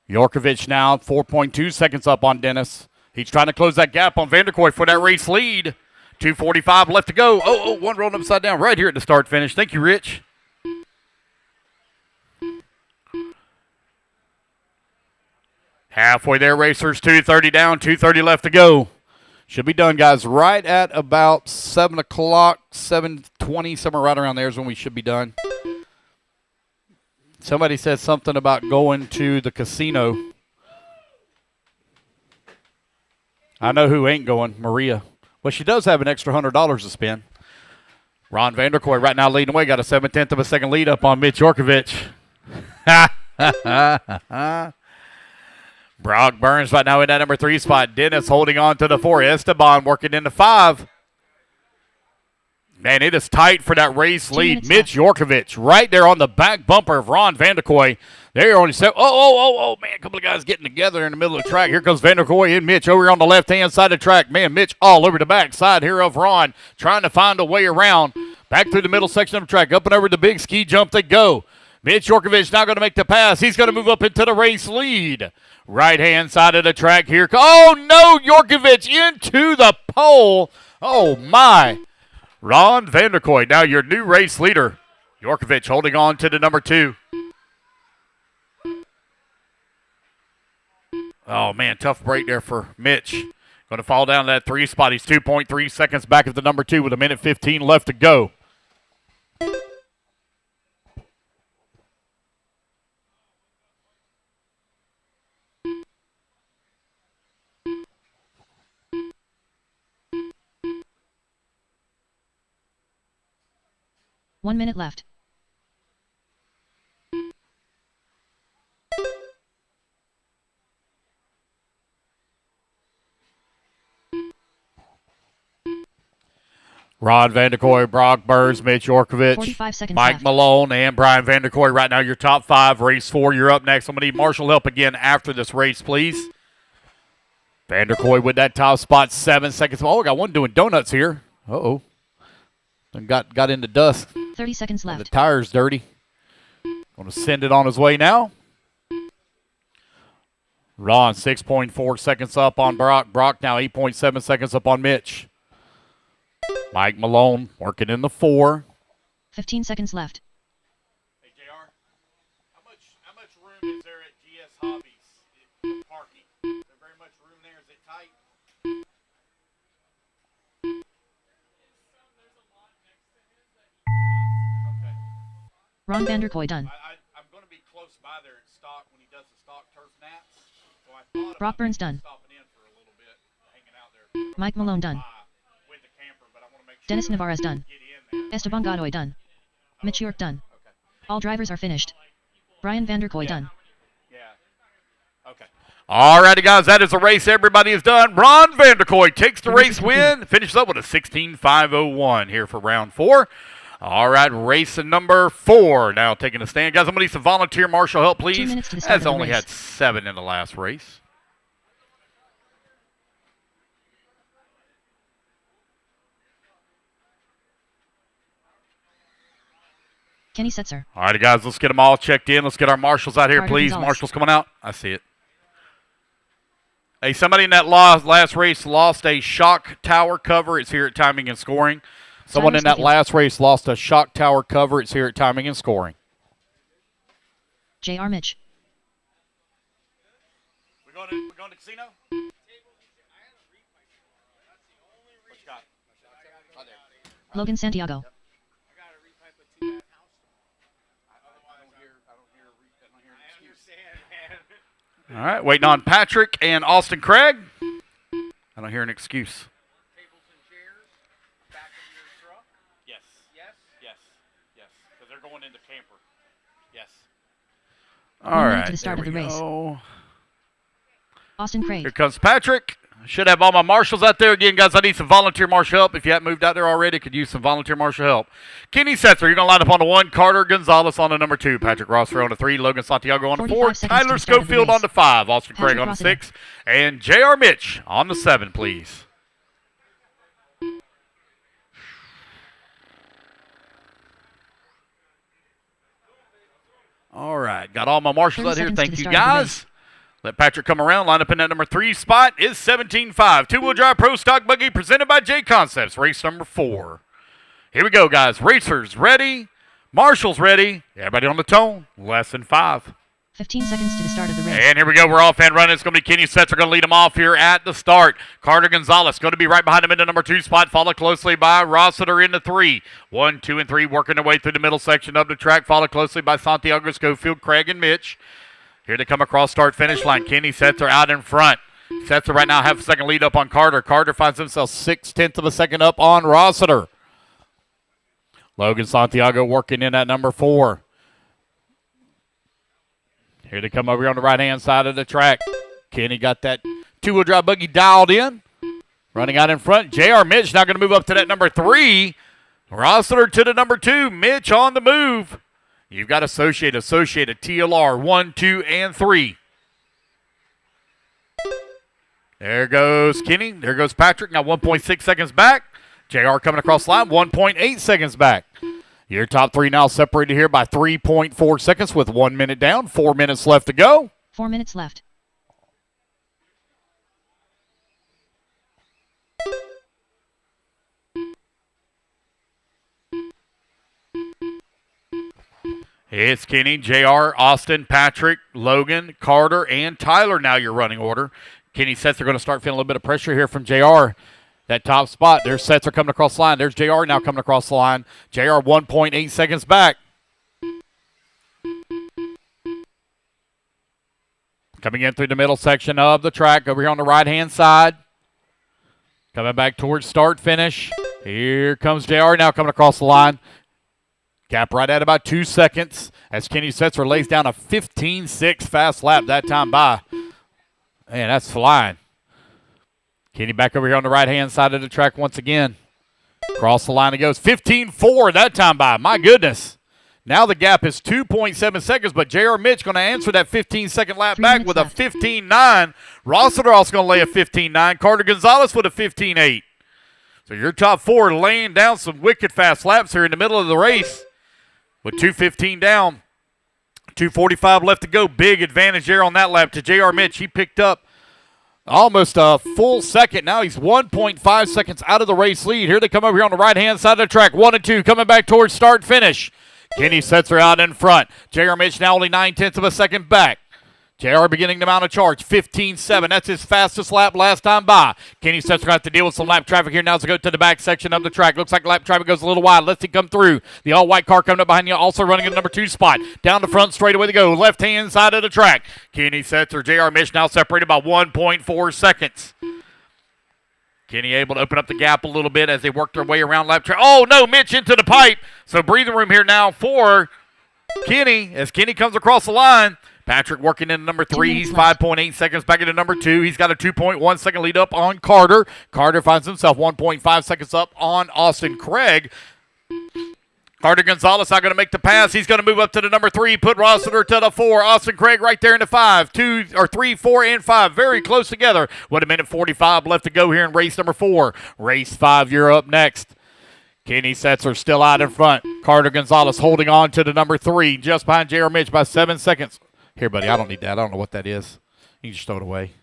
Yorkovich now 4.2 seconds up on Dennis. He's trying to close that gap on Vanderkoy for that race lead. 2:45 left to go. One rolled upside down right here at the start finish. Thank you, Rich. Halfway there, racers. 2:30 down, 2:30 left to go. Should be done, guys, right at about 7 o'clock, 7:20, somewhere right around there is when we should be done. Somebody said something about going to the casino. I know who ain't going, Maria. Well, she does have an extra $100 to spend. Ron Vanderkoy right now leading away, got a 7/10 of a second lead up on Mitch Yorkovich. Brock Burns right now in that number 3 spot. Dennis holding on to the 4. Esteban working in the 5. Man, it is tight for that race lead. Mitch Yorkovich right there on the back bumper of Ron Vanderkoy. They're only man, a couple of guys getting together in the middle of the track. Here comes Vanderkoy and Mitch over on the left-hand side of the track. Man, Mitch all over the back side here of Ron, trying to find a way around. Back through the middle section of the track, up and over the big ski jump they go. Mitch Yorkovich now going to make the pass. He's going to move up into the race lead. Right-hand side of the track here. Oh, no, Yorkovich into the pole. Oh, my. Ron Vanderkoy, now your new race leader. Yorkovich holding on to the number 2. Oh, man, tough break there for Mitch. Going to fall down to that 3 spot. He's 2.3 seconds back of the number 2 with 1:15 left to go. One minute left. Ron Vanderkoy, Brock Burns, Mitch Yorkovich, 45 seconds Mike left. Malone, and Brian Vanderkoy. Right now, your top 5. Race 4, you're up next. I'm going to need Marshall help again after this race, please. Vanderkoy with that top spot, 7 seconds. Oh, we got one doing donuts here. Uh-oh. And got into dust. 30 seconds left. The tire's dirty. Going to send it on his way now. Ron, 6.4 seconds up on Brock. Brock now 8.7 seconds up on Mitch. Mike Malone working in the 4. 15 seconds left. Hey, JR, how much room is there at GS Hobbies parking? Is there very much room there? Is it tight? Okay. Ron Vanderkoy done. I'm going to be close by there at stock when he does the stock turf nats. So I thought Brock about Burns done. stopping in for a little bit, hanging out there. Mike Malone done. With the camper, but I want to make sure Dennis Navarez done. get in there. Esteban Godoy done. Mitch York done. Okay. All drivers are finished. Brian Vanderkoy done. Yeah. Okay. All righty, guys. That is the race. Everybody is done. Ron Vanderkoy takes the race win. Finishes up with a 16.501 here for round 4. All right, race number 4. Now taking a stand. Guys, I'm going to need some volunteer marshal help, 2 please. minutes to the start As of the only race. had 7 in the last race. Kenny Setzer. All righty, guys. Let's get them all checked in. Let's get our marshals out here, Carter please. Gonzalez. Marshals coming out. I see it. Hey, somebody in that last race lost a shock tower cover. It's here at timing and scoring. Someone in that Schofield. last race lost a shock tower cover. It's here at timing and scoring. J.R. Mitch. We going to casino? What you got? Right there. Logan Santiago. All right, waiting on Patrick and Austin Craig. I don't hear an excuse. Tables and chairs, back of your truck. Yes. Yes. Yes. Yes. Because they're going into camper. Yes. 1 All minute right. to the start there of the we race. go. Austin Craig. Here comes Patrick. Should have all my marshals out there. Again, guys, I need some volunteer marshal help. If you haven't moved out there already, could use some volunteer marshal help. Kenny Setzer, you're going to line up on the 1. Carter Gonzalez on the number 2. Patrick Rossfer on the 3. Logan Santiago on the 4. 45 seconds to Tyler the start of the Schofield race. on the 5. Austin Craig Patrick on the Rossiter. 6. And J.R. Mitch on the 7, please. All right. Got all my marshals 30 out here. seconds to Thank the you, start of the guys. Let Patrick come around. Line up in that number 3 spot is 17.5. Two-wheel drive pro stock buggy presented by JConcepts. Race number 4. Here we go, guys. Racers ready. Marshals ready. Everybody on the tone. Less than 5. 15 seconds to the start of the race. And here we go. We're off and running. It's going to be Kenny Setzer going to lead them off here at the start. Carter Gonzalez going to be right behind him in the number 2 spot, followed closely by Rossiter in the 3. 1, 2, and 3 working their way through the middle section of the track, followed closely by Santiago, Schofield, Craig, and Mitch. Here they come across start-finish line. Kenny Setzer out in front. Setzer right now have a second lead up on Carter. Carter finds himself 0.6 of a second up on Rossiter. Logan Santiago working in at number 4. Here they come over here on the right-hand side of the track. Kenny got that two-wheel drive buggy dialed in. Running out in front, J.R. Mitch now going to move up to that number 3. Rossiter to the number 2. Mitch on the move. You've got Associated, TLR 1, 2, and 3. There goes Kenny. There goes Patrick. Now 1.6 seconds back. JR coming across the line, 1.8 seconds back. Your top 3 now separated here by 3.4 seconds with 1 minute down, 4 minutes left to go. 4 minutes left. It's Kenny, JR, Austin, Patrick, Logan, Carter, and Tyler now your running order. Kenny sets are going to start feeling a little bit of pressure here from JR. That top spot, their sets are coming across the line. There's JR now coming across the line. JR 1.8 seconds back. Coming in through the middle section of the track over here on the right-hand side. Coming back towards start finish. Here comes JR now coming across the line. Gap right at about 2 seconds as Kenny Setzer lays down a 15.6 fast lap that time by. Man, that's flying. Kenny back over here on the right-hand side of the track once again. Across the line it goes. 15.4 that time by. My goodness. Now the gap is 2.7 seconds, but J.R. Mitch going to answer that 15-second lap back with a 15.9. Rossiter also going to lay a 15.9. Carter Gonzalez with a 15.8. So your top 4 laying down some wicked fast laps here in the middle of the race. With 2:15 down, 2:45 left to go. Big advantage there on that lap to J.R. Mitch. He picked up almost a full second. Now he's 1.5 seconds out of the race lead. Here they come over here on the right-hand side of the track. 1 and 2 coming back towards start finish. Kenny Setzer out in front. J.R. Mitch now only 9/10 of a second back. JR beginning to mount a charge, 15.7. That's his fastest lap last time by. Kenny Setzer going to have to deal with some lap traffic here now as we go to the back section of the track. Looks like lap traffic goes a little wide. Let's see come through. The all-white car coming up behind you, also running in the number 2 spot. Down the front straight away to go. Left-hand side of the track. Kenny Setzer, JR Mitch now separated by 1.4 seconds. Kenny able to open up the gap a little bit as they work their way around lap traffic. Oh, no, Mitch into the pipe. So breathing room here now for Kenny as Kenny comes across the line. Patrick working in number 3. He's 5.8 seconds back into number 2. He's got a 2.1 second lead up on Carter. Carter finds himself 1.5 seconds up on Austin Craig. Carter Gonzalez not going to make the pass. He's going to move up to the number 3, put Rossiter to the 4. Austin Craig right there in the 5. 2 or 3, 4, and 5. Very close together. 1 minute 45 left to go here in race number 4. Race 5, you're up next. Kenny Setzer still out in front. Carter Gonzalez holding on to the number 3, just behind J.R. Mitch by 7 seconds. Here, buddy, I don't need that. I don't know what that is. You can just throw it away.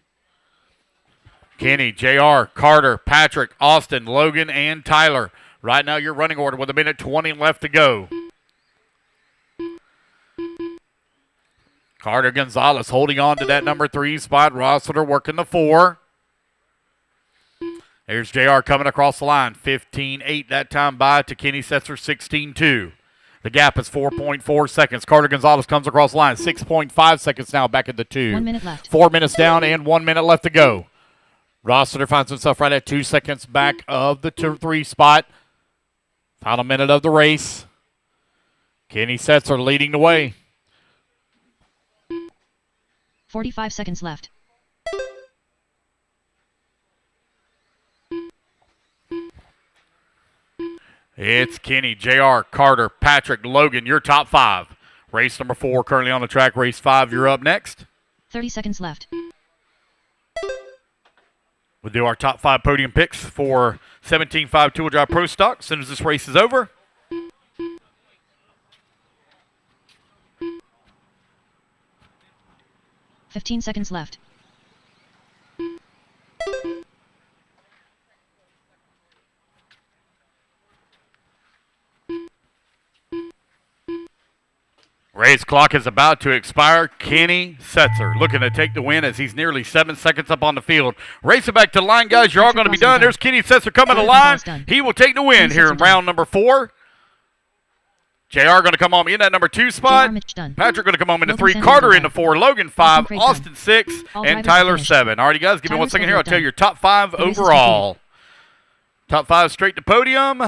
Kenny, JR, Carter, Patrick, Austin, Logan, and Tyler. Right now, your running order with 1 minute 20 left to go. Carter Gonzalez holding on to that number 3 spot. Rossiter working the 4. There's JR coming across the line. 15.8 that time by to Kenny Setzer, 16.2. The gap is 4.4 seconds. Carter Gonzalez comes across the line. 6.5 seconds now back at the 2. 1 minute left. 4 minutes down and 1 minute left to go. Rossiter finds himself right at 2 seconds back of the 3 spot. Final minute of the race. Kenny Setzer leading the way. 45 seconds left. It's Kenny, JR, Carter, Patrick, Logan, your top 5. Race number 4 currently on the track. Race 5, you're up next. 30 seconds left. We'll do our top 5 podium picks for 17.5 two-wheel drive Pro Stock as soon as this race is over. $15 seconds left. Race clock is about to expire. Kenny Setzer looking to take the win as he's nearly 7 seconds up on the field. Racing back to the line, guys. You're all going to be done. There's Kenny Setzer coming to the line. He will take the win here in round number 4. JR going to come home in that number 2 spot. Patrick going to come home in the 3. Carter in the 4. Logan 5. Austin 6. And Tyler 7. All right, guys, give me 1 second here. I'll tell you your top 5 overall. Top 5 straight to podium.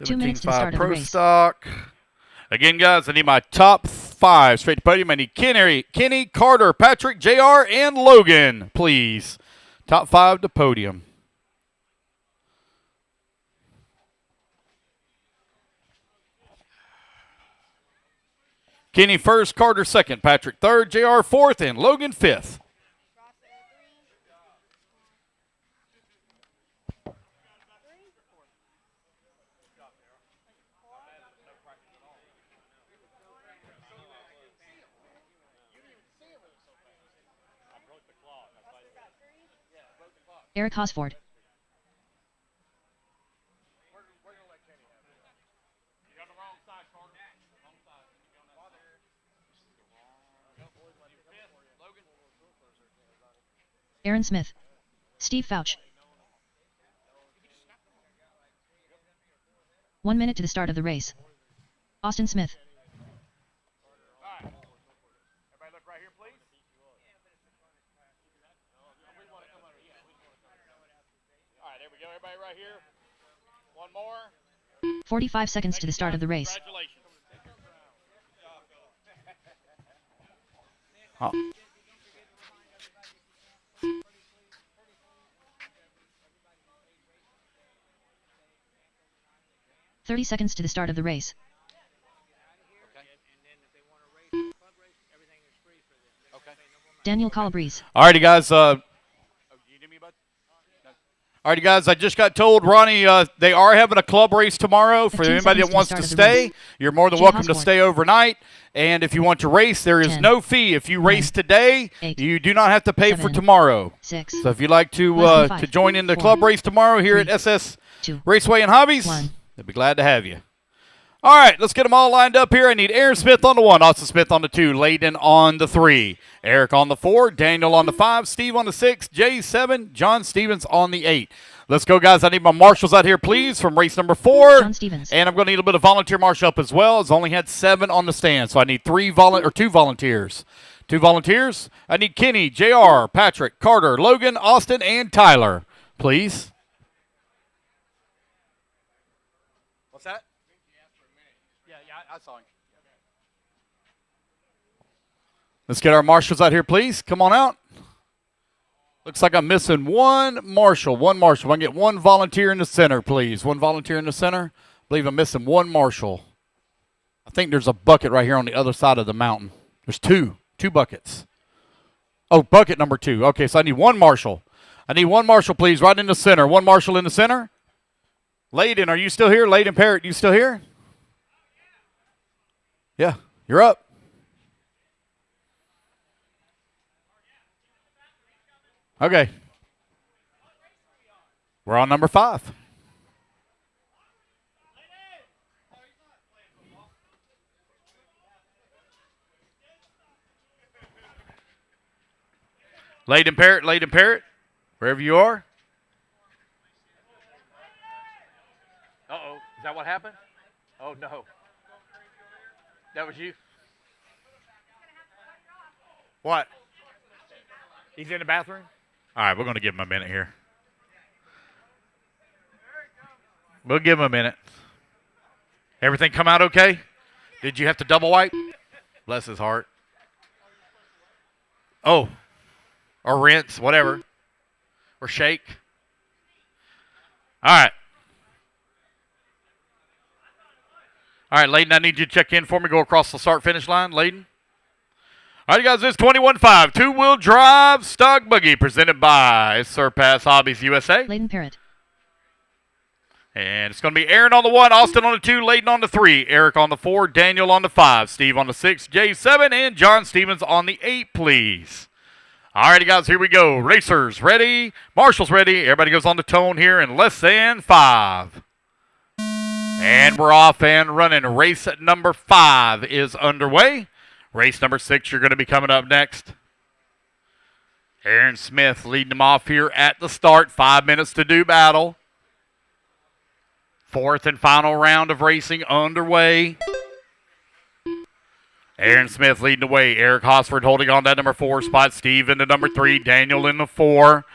2 minutes to the start of the Pro race. Stock. Again, guys, I need my top 5. Straight to podium. I need Kenny, Carter, Patrick, JR, and Logan, please. Top 5 to podium. Kenny first, Carter second, Patrick third, JR fourth, and Logan fifth. Eric Hosford. Aaron Smith. Steve Fouch. 1 minute to the start of the race. Austin Smith. Everybody look right here, please. All right, there we go. Everybody right here. One more. 45 seconds to the start of the race. Congratulations. Oh. $30 seconds to the start of the race. Daniel Calabrese. Alrighty, guys. Alrighty, guys. I just got told, Ronnie, they are having a club race tomorrow. For 15 anybody that seconds wants to to the start of the stay, race. you're more than Jay welcome to Osborne. stay overnight. And if you want to race, there is 10, no fee. If you race 9, today, 8, you do not have to pay for 7, tomorrow. 6. So if you'd like to less than to 5, join in the 4, club race tomorrow here 3, at SS 2, Raceway and Hobbies, 1. they'd be glad to have you. All right, let's get them all lined up here. I need Aaron Smith on the 1, Austin Smith on the 2, Layden on the 3, Eric on the 4, Daniel on the 5, Steve on the 6, Jay 7, John Stevens on the 8. Let's go, guys. I need my marshals out here, please, from race number 4. John Stevens. And I'm going to need a little bit of volunteer marshal up as well. It's only had 7 on the stand, so I need 2 volunteers. 2 volunteers. I need Kenny, JR, Patrick, Carter, Logan, Austin, and Tyler, please. What's that? Yeah, I saw him. Let's get our marshals out here, please. Come on out. Looks like I'm missing one marshal. If I can get 1 volunteer in the center, please. 1 volunteer in the center. I believe I'm missing 1 marshal. I think there's a bucket right here on the other side of the mountain. There's 2 buckets. Oh, bucket number 2. Okay, so I need 1 marshal. I need 1 marshal, please, right in the center. 1 marshal in the center. Layden, are you still here? Layden Parrott, you still here? Yeah, you're up. Okay. We're on number 5. Layden Parrott, wherever you are. Uh-oh, is that what happened? Oh, no. That was you? What? He's in the bathroom? All right, we're going to give him a minute here. We'll give him a minute. Everything come out okay? Did you have to double wipe? Bless his heart. Oh, or rinse, whatever. Or shake. All right. All right, Layden, I need you to check in for me. Go across the start-finish line, Layden. All right, guys, this is 21.5 two-wheel drive stock buggy presented by Surpass Hobbies USA. Layden Parrott. And it's going to be Aaron on the 1, Austin on the 2, Layden on the 3, Eric on the 4, Daniel on the 5, Steve on the 6, Jay 7, and John Stevens on the 8, please. All righty, guys, here we go. Racers ready. Marshals ready. Everybody goes on the tone here in less than 5. And we're off and running. Race number 5 is underway. Race number 6, you're going to be coming up next. Aaron Smith leading them off here at the start. 5 minutes to do battle. 4th and final round of racing underway. Aaron Smith leading the way. Eric Hosford holding on that number 4 spot. Steve in the number 3. Daniel in the 4.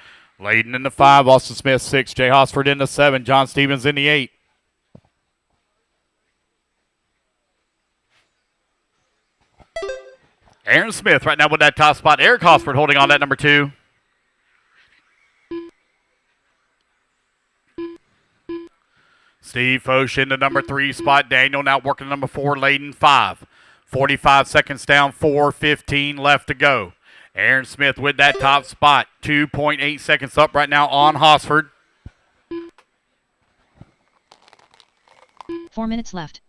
Layden in the 5. Austin Smith 6. Jay Hosford in the 7. John Stevens in the 8. Aaron Smith right now with that top spot. Eric Hosford holding on that number 2. Steve Foch in the number 3 spot. Daniel now working number 4. Layden 5. 45 seconds down. 4:15 left to go. Aaron Smith with that top spot. 2.8 seconds up right now on Hosford. 4 minutes left.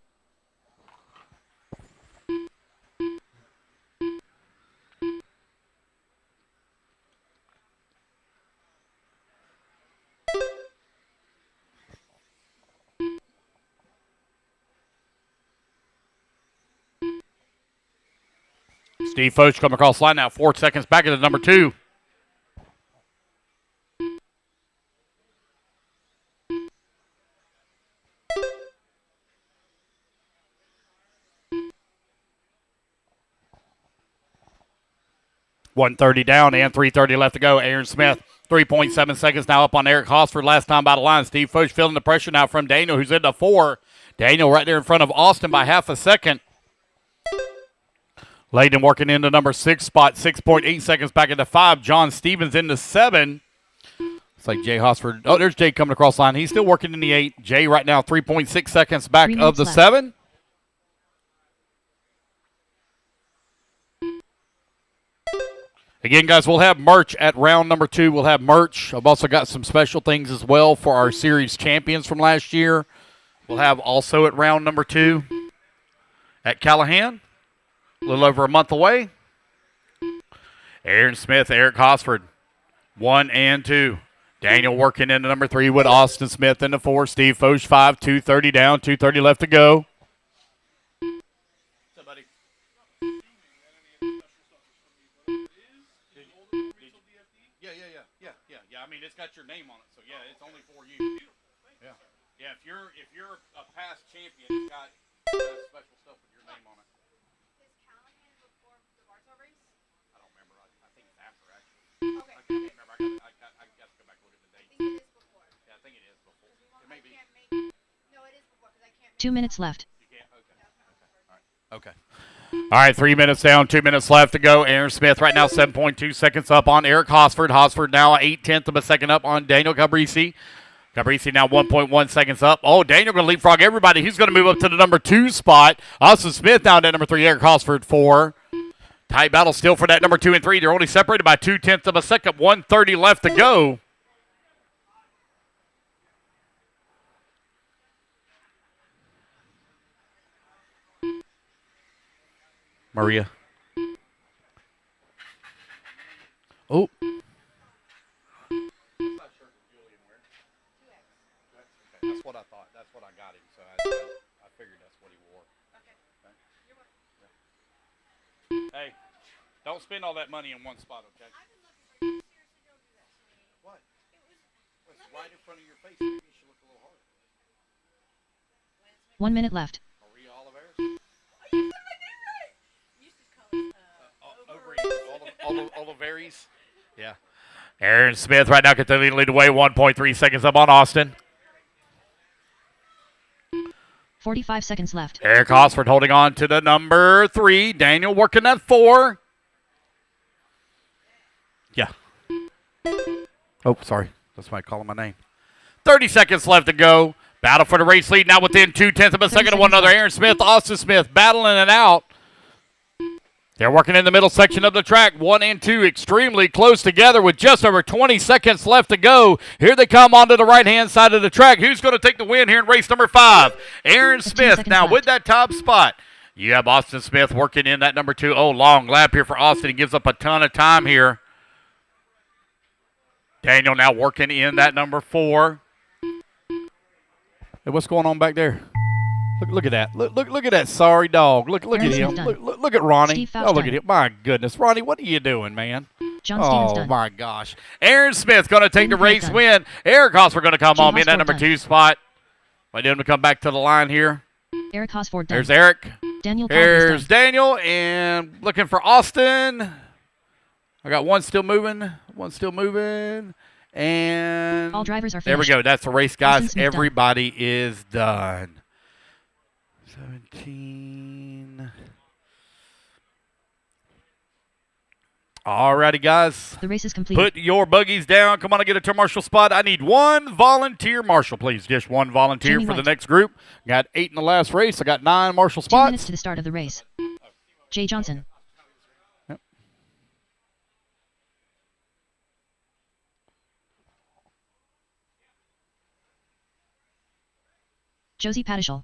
Steve Foch coming across the line now. 4 seconds back into number 2. .130 down and 3:30 left to go. Aaron Smith, 3.7 seconds now up on Eric Hosford. Last time by the line. Steve Foch feeling the pressure now from Daniel, who's into 4. Daniel right there in front of Austin by half a second. Layden working into number 6 spot, 6.8 seconds back into 5. John Stevens into 7. It's like Jay Hosford. Oh, there's Jay coming across the line. He's still working in the 8. Jay right now 3.6 seconds back 3 of the minutes 7. Again, guys, we'll have merch at round number 2. We'll have merch. I've also got some special things as well for our series champions from last year. We'll have also at round number 2 at Callahan. A little over a month away. Aaron Smith, Eric Hosford, 1 and 2. Daniel working into number 3 with Austin Smith into 4. Steve Foch 5, 2:30 down, 2:30 left to go. Yeah. I mean, it's got your name on it, so yeah, it's only for you. Yeah. If you're a past champion, it's got special stuff with your name on it. I don't remember. I think it's after, actually. Okay. I can't remember. I got to go back and look at the date. I think it is before. Yeah, I think it is before. It may be. No, it is before because I can't. 2 minutes left. You can't? Okay. All right, 3 minutes down, 2 minutes left to go. Aaron Smith right now 7.2 seconds up on Eric Hosford. Hosford now 0.8 of a second up on Daniel Cabrisi. Cabrisi now 1.1 seconds up. Oh, Daniel going to leapfrog everybody. He's going to move up to the number 2 spot. Austin Smith down at number 3. Eric Hosford 4. Tight battle still for that number 2 and 3. They're only separated by 0.2 of a second. 1:30 left to go. Maria. Oh. That's what I thought. That's what I got him. So I figured that's what he wore. Okay. Hey, don't spend all that money in one spot, okay? What? It's right in front of your face. Maybe you should look a little harder. 1 minute left. Maria Oliveira. Oliveris. Yeah. Aaron Smith right now continuing to lead the way. 1.3 seconds up on Austin. 45 seconds left. Eric Hosford holding on to the number 3. Daniel working that 4. Yeah. Oh, sorry. That's why I call him my name. 30 seconds left to go. Battle for the race lead now within 0.2 of a second of one another. Aaron Smith, Austin Smith battling it out. They're working in the middle section of the track. 1 and 2 extremely close together with just over 20 seconds left to go. Here they come onto the right-hand side of the track. Who's going to take the win here in race number 5? Aaron Smith now with that top spot. You have Austin Smith working in that number 2. Oh, long lap here for Austin. He gives up a ton of time here. Daniel now working in that number 4. Hey, what's going on back there? Look at that. Look at that sorry dog. Look at him. Look at Ronnie. Oh, look at him. My goodness. Ronnie, what are you doing, man? John Stevens Oh, done. my gosh. Aaron Smith going to take the Stevens race done. win. Eric Hosford going to come Jay on in that Hosford number done. 2 spot. Wait him to come back to the line here. Eric Hosford done. There's Eric. Daniel Here's done. Daniel. And looking for Austin. I got one still moving. And All drivers are there we finished. go. That's the race, Austin guys. Smith done. Everybody is done. 17. Alrighty, guys. The race is completed. Put your buggies down. Come on and get a turn marshal spot. I need one volunteer marshal, please. Just one volunteer Jamie for the White. next group. Got 8 in the last race. I got 9 marshal 2 minutes spots. to the start of the race. Jay Johnson. Yep. Josie Patishall.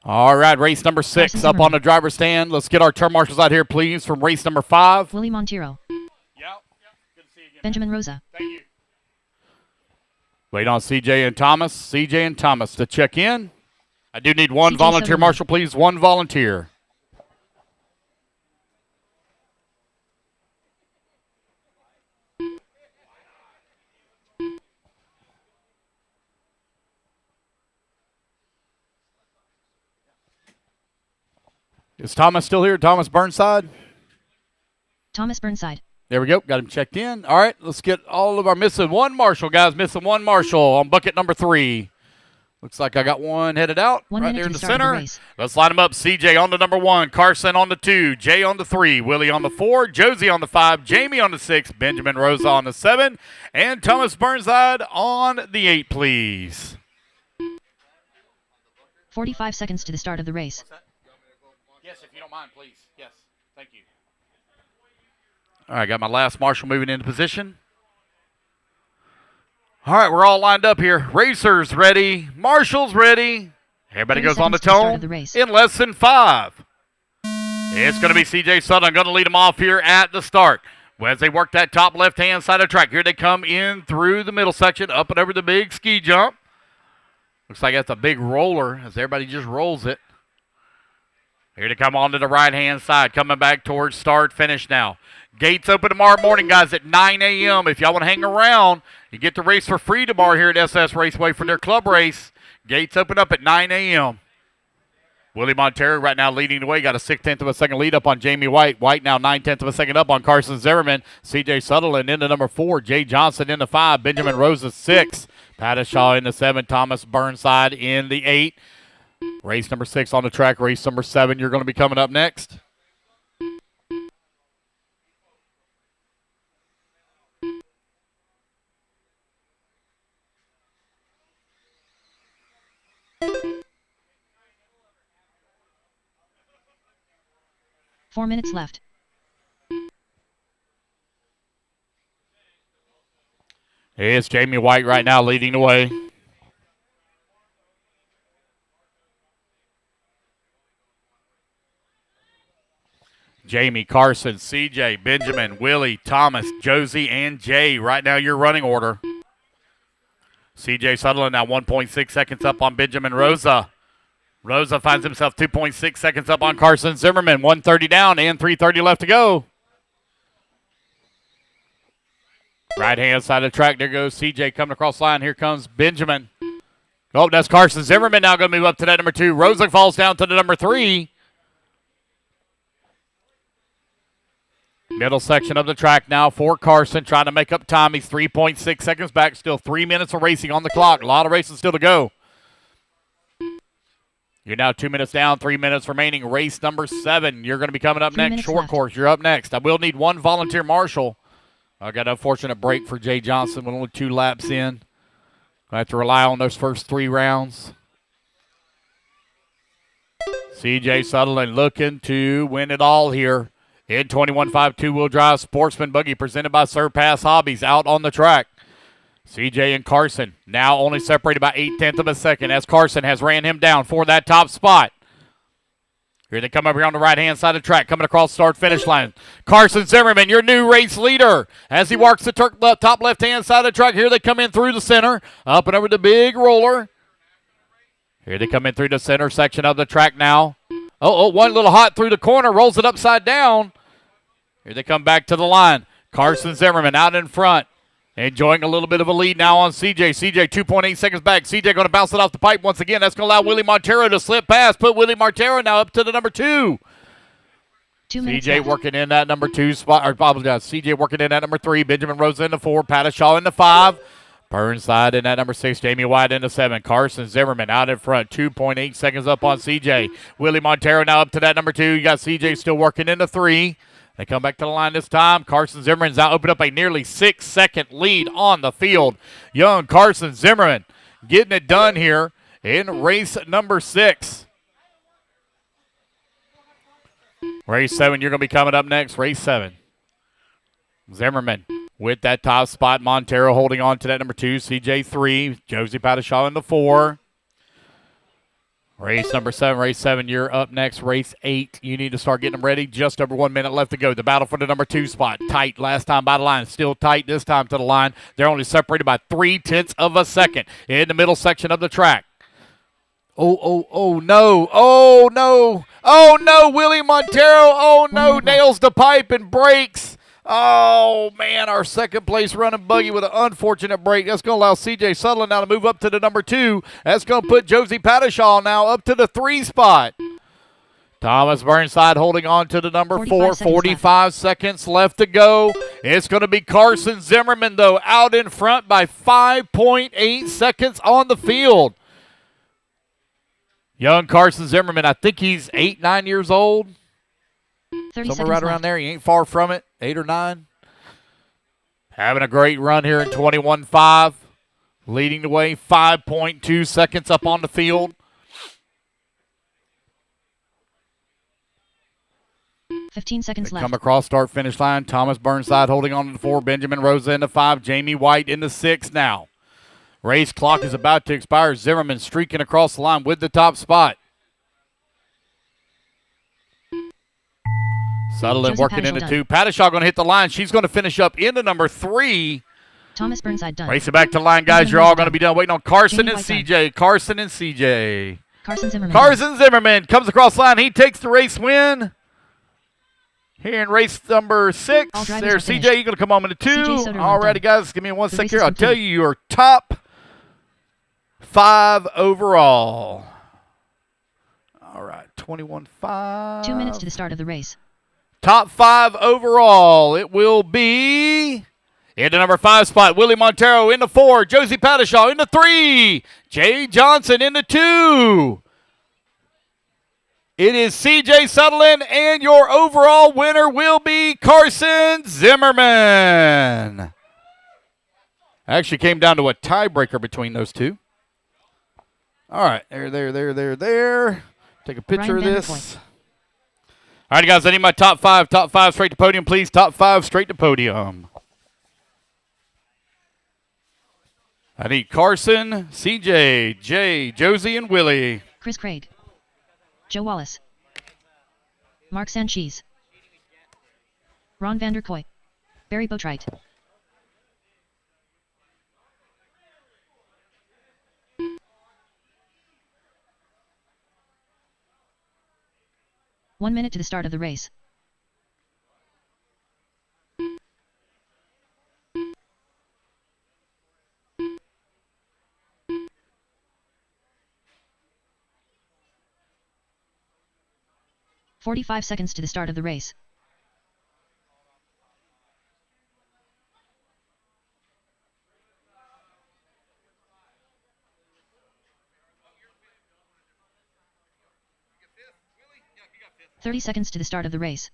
All right, race number 6 Carson up on Zimmerman. the driver's stand. Let's get our turn marshals out here, please, from race number 5. Willie Montero. Yep. Good to see you again. Benjamin Rosa. Thank you. Wait on CJ and Thomas. CJ and Thomas to check in. I do need one CJ volunteer Sutherland. marshal, please. One volunteer. Is Thomas still here? Thomas Burnside? Thomas Burnside. There we go. Got him checked in. All right, let's get all of our missing one marshal, guys. Missing one marshal on bucket number 3. Looks like I got one headed out 1 right minute there to in the the start of the center. race. Let's line them up. CJ on the number 1, Carson on the 2, Jay on the 3, Willie on the 4, Josie on the 5, Jamie on the 6, Benjamin Rosa on the 7, and Thomas Burnside on the 8, please. 45 seconds to the start of the race. Yes, if you don't mind, please. Yes, thank you. All right, got my last marshal moving into position. All right, we're all lined up here. Racers ready. Marshals ready. Everybody 30 goes on the seconds to the start tone of the race. in less than 5. It's going to be CJ Sutton. I'm going to lead them off here at the start. As they work that top left-hand side of the track. Here they come in through the middle section, up and over the big ski jump. Looks like that's a big roller as everybody just rolls it. Here to come on to the right-hand side, coming back towards start, finish now. Gates open tomorrow morning, guys, at 9 a.m. If y'all want to hang around, you get to race for free tomorrow here at SS Raceway for their club race. Gates open up at 9 a.m. Willie Montero right now leading the way. Got a 6/10 of a second lead up on Jamie White. White now 9/10 of a second up on Carson Zimmerman. C.J. Sutherland into number 4. Jay Johnson into 5. Benjamin Rosa 6. Pattishaw into 7. Thomas Burnside in the 8. Race number 6 on the track. Race number 7, you're going to be coming up next. Four minutes left. It's Jamie White right now leading the way. Jamie, Carson, CJ, Benjamin, Willie, Thomas, Josie, and Jay. Right now, your running order. CJ Sutherland now 1.6 seconds up on Benjamin Rosa. Rosa finds himself 2.6 seconds up on Carson Zimmerman. 1:30 down and 3:30 left to go. Right-hand side of the track, there goes CJ coming across the line. Here comes Benjamin. Oh, that's Carson Zimmerman now going to move up to that number 2. Rosa falls down to the number 3. Middle section of the track now for Carson, trying to make up time. He's 3.6 seconds back. Still 3 minutes of racing on the clock. A lot of racing still to go. You're now 2 minutes down, 3 minutes remaining. Race number 7. You're going to be coming up 3 next. minutes Short left. course, you're up next. I will need one volunteer marshal. I got an unfortunate break for Jay Johnson with only 2 laps in. I have to rely on those first 3 rounds. CJ Sutherland looking to win it all here. In 21.5 two-wheel drive sportsman buggy presented by Surpass Hobbies out on the track. CJ and Carson now only separated by 8/10 of a second as Carson has ran him down for that top spot. Here they come over here on the right-hand side of the track, coming across start-finish line. Carson Zimmerman, your new race leader, as he walks the top left-hand side of the track. Here they come in through the center, up and over the big roller. Here they come in through the center section of the track now. Oh, one little hot through the corner, rolls it upside down. Here they come back to the line. Carson Zimmerman out in front. Enjoying a little bit of a lead now on CJ. CJ 2.8 seconds back. CJ going to bounce it off the pipe once again. That's going to allow Willie Montero to slip past. Put Willie Montero now up to the number 2. 2 minutes CJ left. working in that number 2 spot. Or apologize. CJ working in that number 3. Benjamin Rosa in the 4. Pattishaw in the 5. Burnside in that number 6. Jamie White into 7. Carson Zimmerman out in front. 2.8 seconds up on CJ. Willie Montero now up to that number 2. You got CJ still working into 3. They come back to the line this time. Carson Zimmerman's now opened up a nearly 6-second lead on the field. Young Carson Zimmerman getting it done here in race number 6. Race 7, you're going to be coming up next. Race 7. Zimmerman with that top spot. Montero holding on to that number 2. CJ 3. Josie Pattishaw in the 4. Race number 7. Race 7, you're up next. Race 8, you need to start getting them ready. Just over 1 minute left to go. The battle for the number 2 spot. Tight last time by the line. Still tight this time to the line. They're only separated by 0.3 of a second in the middle section of the track. Oh, no. Oh, no. Oh, no. Willie Montero. Oh, no. Nails the pipe and breaks. Oh, man. Our second place running buggy with an unfortunate break. That's going to allow C.J. Sutherland now to move up to the number 2. That's going to put Josie Pattishaw now up to the 3 spot. Thomas Burnside holding on to the number 4. 45 seconds left to go. It's going to be Carson Zimmerman, though, out in front by 5.8 seconds on the field. Young Carson Zimmerman, I think he's 8, 9 years old. 30 Somewhere right around left. there. He ain't far from it. 8 or 9. Having a great run here in 21.5. Leading the way. 5.2 seconds up on the field. 15 seconds They left. come across start finish line. Thomas Burnside holding on to the 4. Benjamin Rosa in the 5. Jamie White in the 6 now. Race clock is about to expire. Zimmerman streaking across the line with the top spot. Sutherland Josie working Pattishaw into done. 2. Pattishaw going to hit the line. She's going to finish up into number 3. Thomas Burnside done. Racing back to the line, guys. Benjamin You're all Rosa going to done. be done. Waiting on Carson Jamie and White done. CJ. Carson and CJ. Carson Zimmerman. Carson Zimmerman comes across the line. He takes the race win. Here in race number 6. All drivers There's are CJ. finished. You're going to come home into 2. CJ Soderlund Alrighty, done. guys. Give me one The sec race here. is I'll tell complete. you your top 5 overall. All right. 21.5. 2 minutes to the start of the race. Top 5 overall. It will be in the number 5 spot. Willie Montero in the 4. Josie Pattishaw in the 3. Jay Johnson in the 2. It is C.J. Sutherland, and your overall winner will be Carson Zimmerman. Actually came down to a tiebreaker between those two. All right, there. Take a picture Ryan of this. Vanderpoint. All right, guys, I need my top 5. Top 5 straight to podium, please. Top 5 straight to podium. I need Carson, CJ, Jay, Josie, and Willie. Chris Craig. Joe Wallace. Mark Sanchez. Ron Vanderkoy. Barry Boatwright. One minute to the start of the race. "45 seconds to the start of the race. "30 seconds to the start of the race.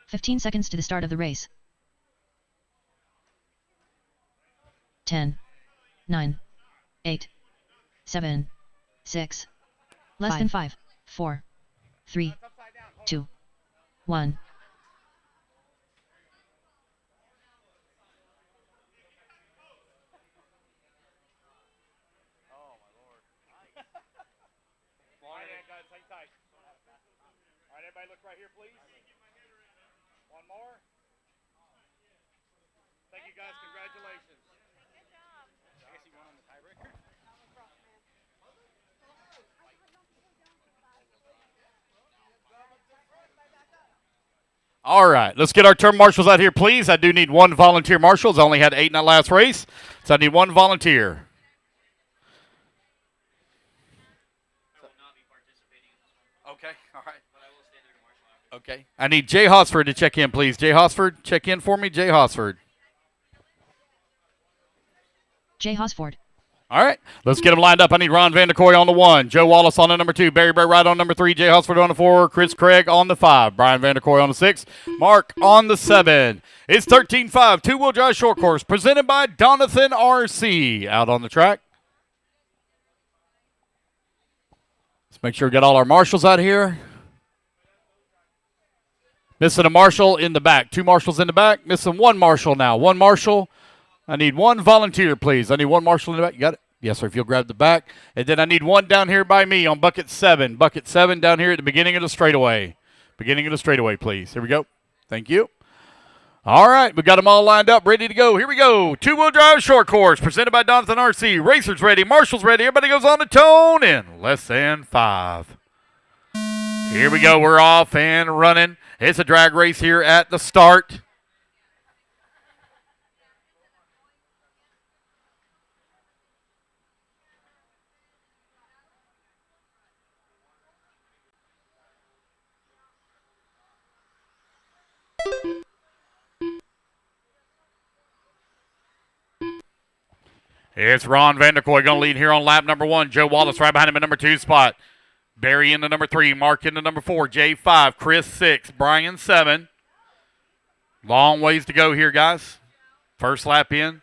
"15 seconds to the start of the race. 10, 9, 8, 7, 6, less than 5, 4, 3, 2, 1. Guys, hang tight. All right, everybody look right here, please. One more. Thank you, guys. Congratulations. I guess you won on the tiebreaker. All right, let's get our turn marshals out here, please. I do need one volunteer marshals. I only had 8 in that last race, so I need one volunteer. Okay. I need Jay Hosford to check in, please. Jay Hosford, check in for me. Jay Hosford. Jay Hosford. All right, let's get them lined up. I need Ron Vanderkoy on the 1, Joe Wallace on the number 2, Barry Wright on number 3, Jay Hosford on the 4, Chris Craig on the 5, Brian Vanderkoy on the 6, Mark on the 7. It's 13-5, two-wheel drive short course, presented by Donathan RC. Out on the track. Let's make sure we got all our marshals out here. Missing a marshal in the back. 2 marshals in the back. Missing 1 marshal now. 1 marshal. I need 1 volunteer, please. I need 1 marshal in the back. You got it? Yes, sir, if you'll grab the back. And then I need 1 down here by me on bucket 7. Bucket 7 down here at the beginning of the straightaway. Beginning of the straightaway, please. Here we go. Thank you. All right, we got them all lined up, ready to go. Here we go. Two-wheel drive short course, presented by Donathan RC. Racers ready, marshals ready. Everybody goes on the tone in less than 5. Here we go. We're off and running. It's a drag race here at the start. It's Ron Vanderkoy going to lead here on lap number 1. Joe Wallace right behind him in number 2 spot. Barry in the number 3. Mark in the number 4. Jay 5. Chris 6. Brian 7. Long ways to go here, guys. First lap in.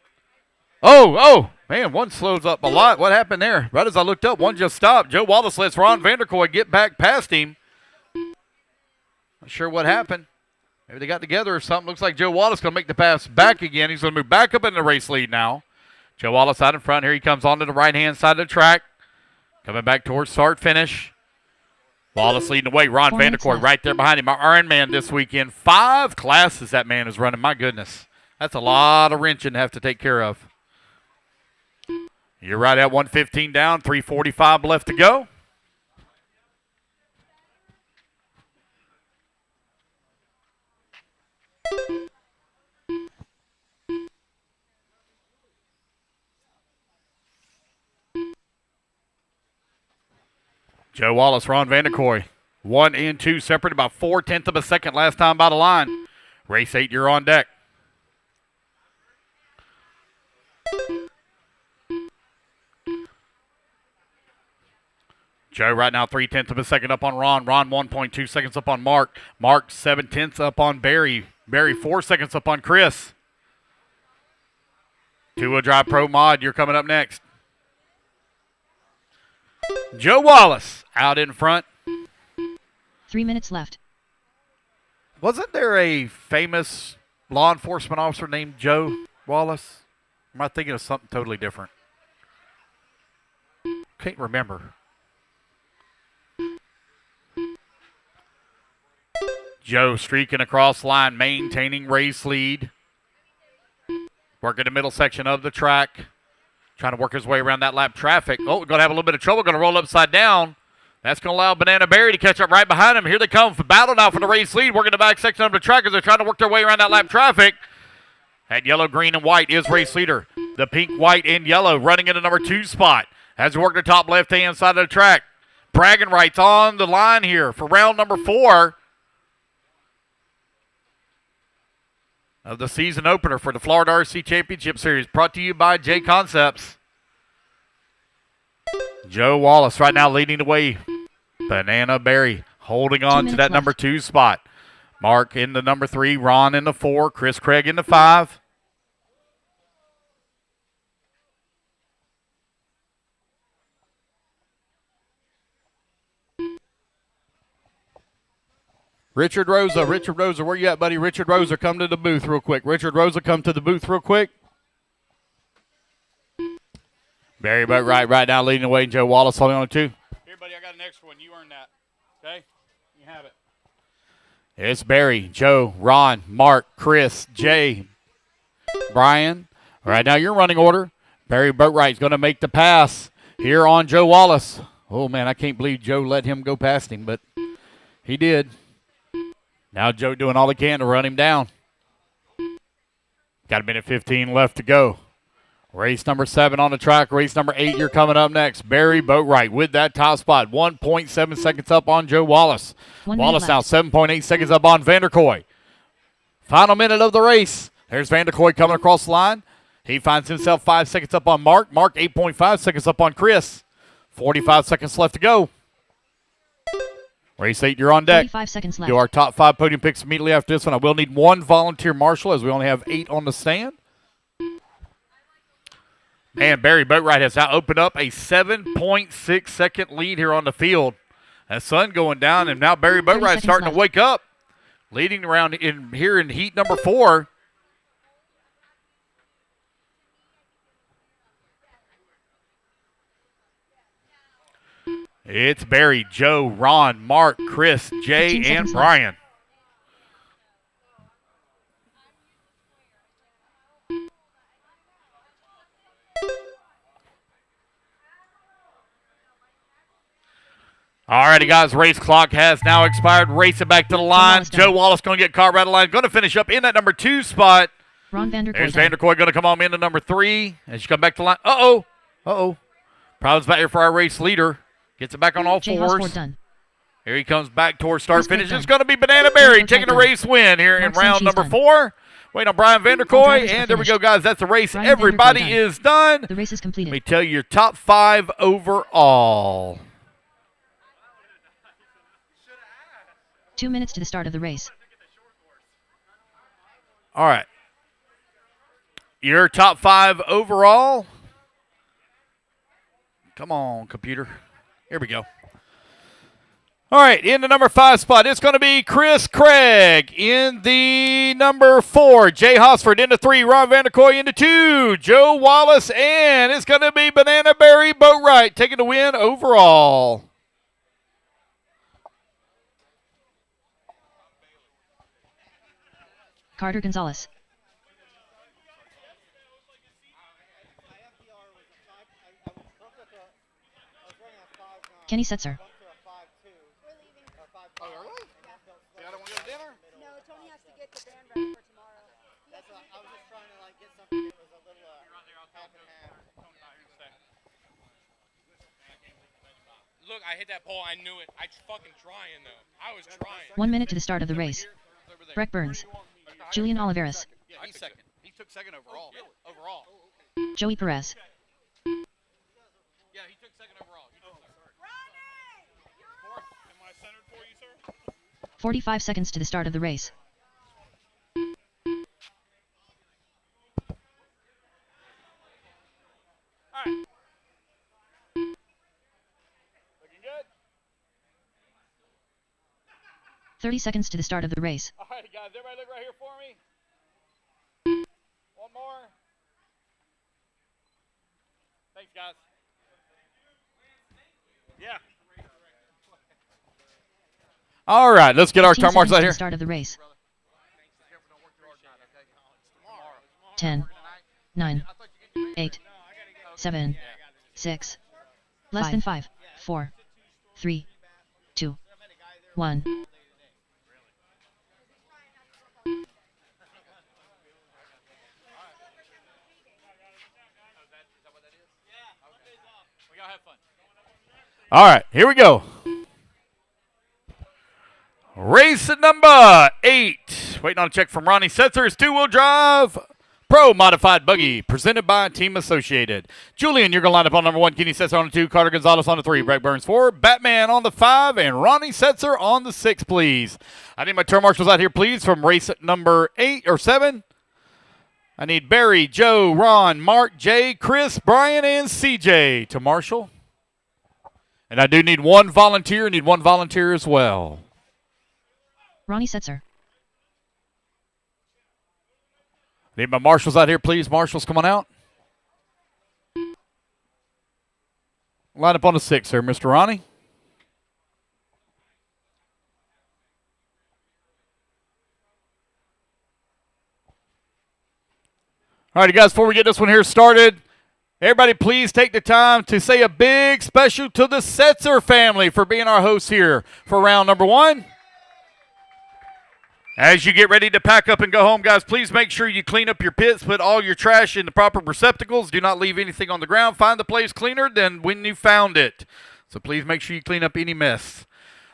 Oh, man, 1 slows up a lot. What happened there? Right as I looked up, 1 just stopped. Joe Wallace lets Ron Vanderkoy get back past him. Not sure what happened. Maybe they got together or something. Looks like Joe Wallace going to make the pass back again. He's going to move back up in the race lead now. Joe Wallace out in front. Here he comes onto the right-hand side of the track. Coming back towards start-finish. Wallace leading the way. Ron Vanderkoy right there behind him. Our Iron Man this weekend. 5 classes that man is running. My goodness. That's a lot of wrenching to have to take care of. You're right at 115 down. 3:45 left to go. Joe Wallace, Ron Vanderkoy. 1 and 2 separated by 4/10 of a second last time by the line. Race 8, you're on deck. Joe right now 3/10 of a second up on Ron. Ron 1.2 seconds up on Mark. Mark 7/10 up on Barry. Barry 4 seconds up on Chris. Two-wheel drive pro mod, you're coming up next. Joe Wallace out in front. 3 minutes left. Wasn't there a famous law enforcement officer named Joe Wallace? Or am I thinking of something totally different? Can't remember. Joe streaking across the line, maintaining race lead. Working the middle section of the track. Trying to work his way around that lap traffic. Oh, we're going to have a little bit of trouble. Going to roll upside down. That's going to allow Banana Barry to catch up right behind him. Here they come for battle now for the race lead. Working the back section of the track as they're trying to work their way around that lap traffic. That yellow, green, and white is race leader. The pink, white, and yellow running in the number 2 spot as we work the top left-hand side of the track. Bragging rights on the line here for round number 4 of the season opener for the Florida RC Championship Series, brought to you by JConcepts. Joe Wallace right now leading the way. Banana Berry holding on to that number 2 spot. Mark in the number 3, Ron in the 4, Chris Craig in the 5. Richard Rosa, where you at, buddy? Richard Rosa, come to the booth real quick. Richard Rosa, come to the booth real quick. Barry Boatwright right now leading the way. Joe Wallace holding on to 2. Here, buddy, I got an extra one. You earned that. Okay? You have it. It's Barry, Joe, Ron, Mark, Chris, Jay, Brian. Right now, your running order. Barry Boatwright's going to make the pass here on Joe Wallace. Oh, man, I can't believe Joe let him go past him, but he did. Now Joe doing all he can to run him down. Got a minute 15 left to go. Race number 7 on the track. Race number 8 here coming up next. Barry Boatwright with that top spot. 1.7 seconds up on Joe Wallace. 1 minute Wallace now left. 7.8 seconds up on Vanderkoy. Final minute of the race. There's Vanderkoy coming across the line. He finds himself 5 seconds up on Mark. Mark 8.5 seconds up on Chris. 45 seconds left to go. Race 8, you're on deck. 45 seconds left. Do our top 5 podium picks immediately after this one. I will need 1 volunteer marshal as we only have 8 on the stand. Man, Barry Boatwright has now opened up a 7.6 second lead here on the field. That sun going down, and now Barry 30 Boatwright seconds starting left. to wake up. Leading around here in heat number 4. It's Barry, Joe, Ron, Mark, Chris, Jay, 15 and seconds left. Brian. All righty, guys, race clock has now expired. Race it back to the line. Wallace done. Joe Wallace going to get caught right out of line. Going to finish up in that number 2 spot. Ron Vanderkoy. There's done. Vanderkoy going to come on into number 3 as you come back to the line. Uh-oh. Problems back here for our race leader. Gets it back on all J. fours. Hosford done. Here he comes back towards start Chris finish. Craig It's done. going to be Banana Berry Chris taking a Craig race win here in Mark round Sanchez number done. 4. Waiting on Brian All Vanderkoy. drivers are And there we go, finished. guys. That's the race. Brian Everybody Vanderkoy done. is done. The race is Let me completed. tell you your top 5 overall. 2 minutes to the start of the race. All right. Your top 5 overall. Come on, computer. Here we go. All right, in the number 5 spot, it's going to be Chris Craig. In the number 4, Jay Hosford. Into 3, Ron Vanderkoy. Into 2, Joe Wallace. And it's going to be Banana Berry Boatwright taking the win overall. Carter Gonzalez. Kenny Setzer. Oh, really? Yeah, I don't want to go to dinner? No, Tony has to get the band ready for tomorrow. That's what I was just trying to like get something that was a little half and half. Look, I hit that pole. I knew it. I fucking trying though. I was trying. 1 minute to the start of the race. Breck Burns. Julian Oliveras. Yeah, he's second. He took second overall. Overall. Joey Perez. Yeah, he took second overall. You took third. Fourth. Am I centered for you, sir? 45 seconds to the start of the race. All right. Looking good. 30 seconds to the start of the race. All right, guys, everybody look right here for me. One more. Thanks, guys. Yeah. All right, let's get our 15 turn marks seconds out to here. the start of the race. 10, 9, 8, 7, 6, less than 5, 4, 3, 2, 1. All right, here we go. Race number 8. Waiting on a check from Ronnie Setzer's 2-wheel drive Pro Modified Buggy, presented by Team Associated. Julian, you're going to line up on number 1. Kenny Setzer on the 2. Carter Gonzalez on the 3. Breck Burns 4. Batman on the 5. And Ronnie Setzer on the 6, please. I need my turn marshals out here, please, from race number 8 or 7. I need Barry, Joe, Ron, Mark, Jay, Chris, Brian, and CJ to marshal. And I do need 1 volunteer. Need 1 volunteer as well. Ronnie Setzer. Need my marshals out here, please. Marshals, come on out. Line up on the 6 there, Mr. Ronnie. All right, guys, before we get this one here started, everybody please take the time to say a big special to the Setzer family for being our hosts here for round number 1. As you get ready to pack up and go home, guys, please make sure you clean up your pits, put all your trash in the proper receptacles. Do not leave anything on the ground. Find the place cleaner than when you found it. So please make sure you clean up any mess.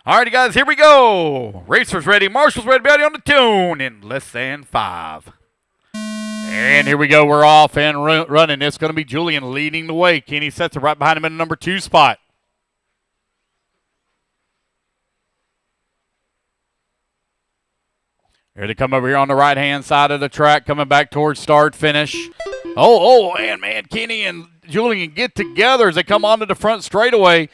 All righty, guys, here we go. Racers ready. Marshall's ready. Betty on the tune in less than 5. And here we go. We're off and running. It's going to be Julian leading the way. Kenny Setzer right behind him in the number 2 spot. Here they come over here on the right-hand side of the track, coming back towards start, finish. Man, Kenny and Julian get together as they come onto the front straightaway.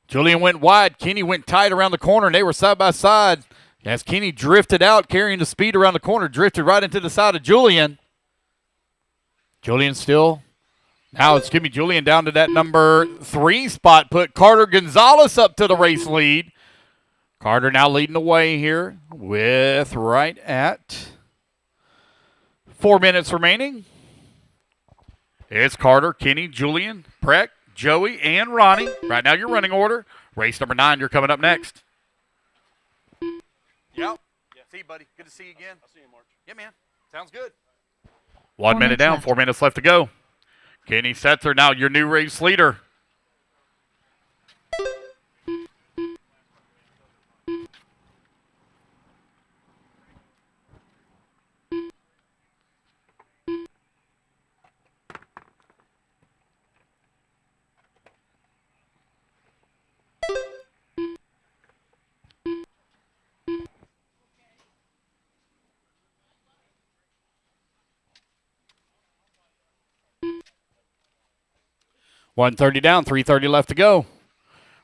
Julian went wide. Kenny went tight around the corner, and they were side by side. As Kenny drifted out, carrying the speed around the corner, drifted right into the side of Julian. Julian down to that number 3 spot, put Carter Gonzalez up to the race lead. Carter now leading the way here with right at 4 minutes remaining. It's Carter, Kenny, Julian, Preck, Joey, and Ronnie. Right now, your running order. Race number 9, you're coming up next. Yep. Yeah. See you, buddy. Good to see you again. I'll see you in March. Yeah, man. Sounds good. 1 minute down, left. 4 minutes left to go. Kenny Setzer now your new race leader. .130 down, 3:30 left to go.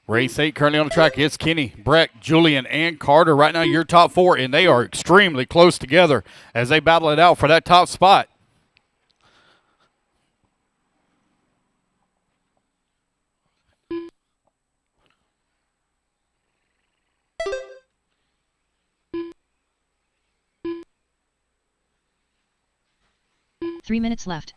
Race 8 currently on the track. It's Kenny, Breck, Julian, and Carter. Right now, your top 4, and they are extremely close together as they battle it out for that top spot. Three minutes left.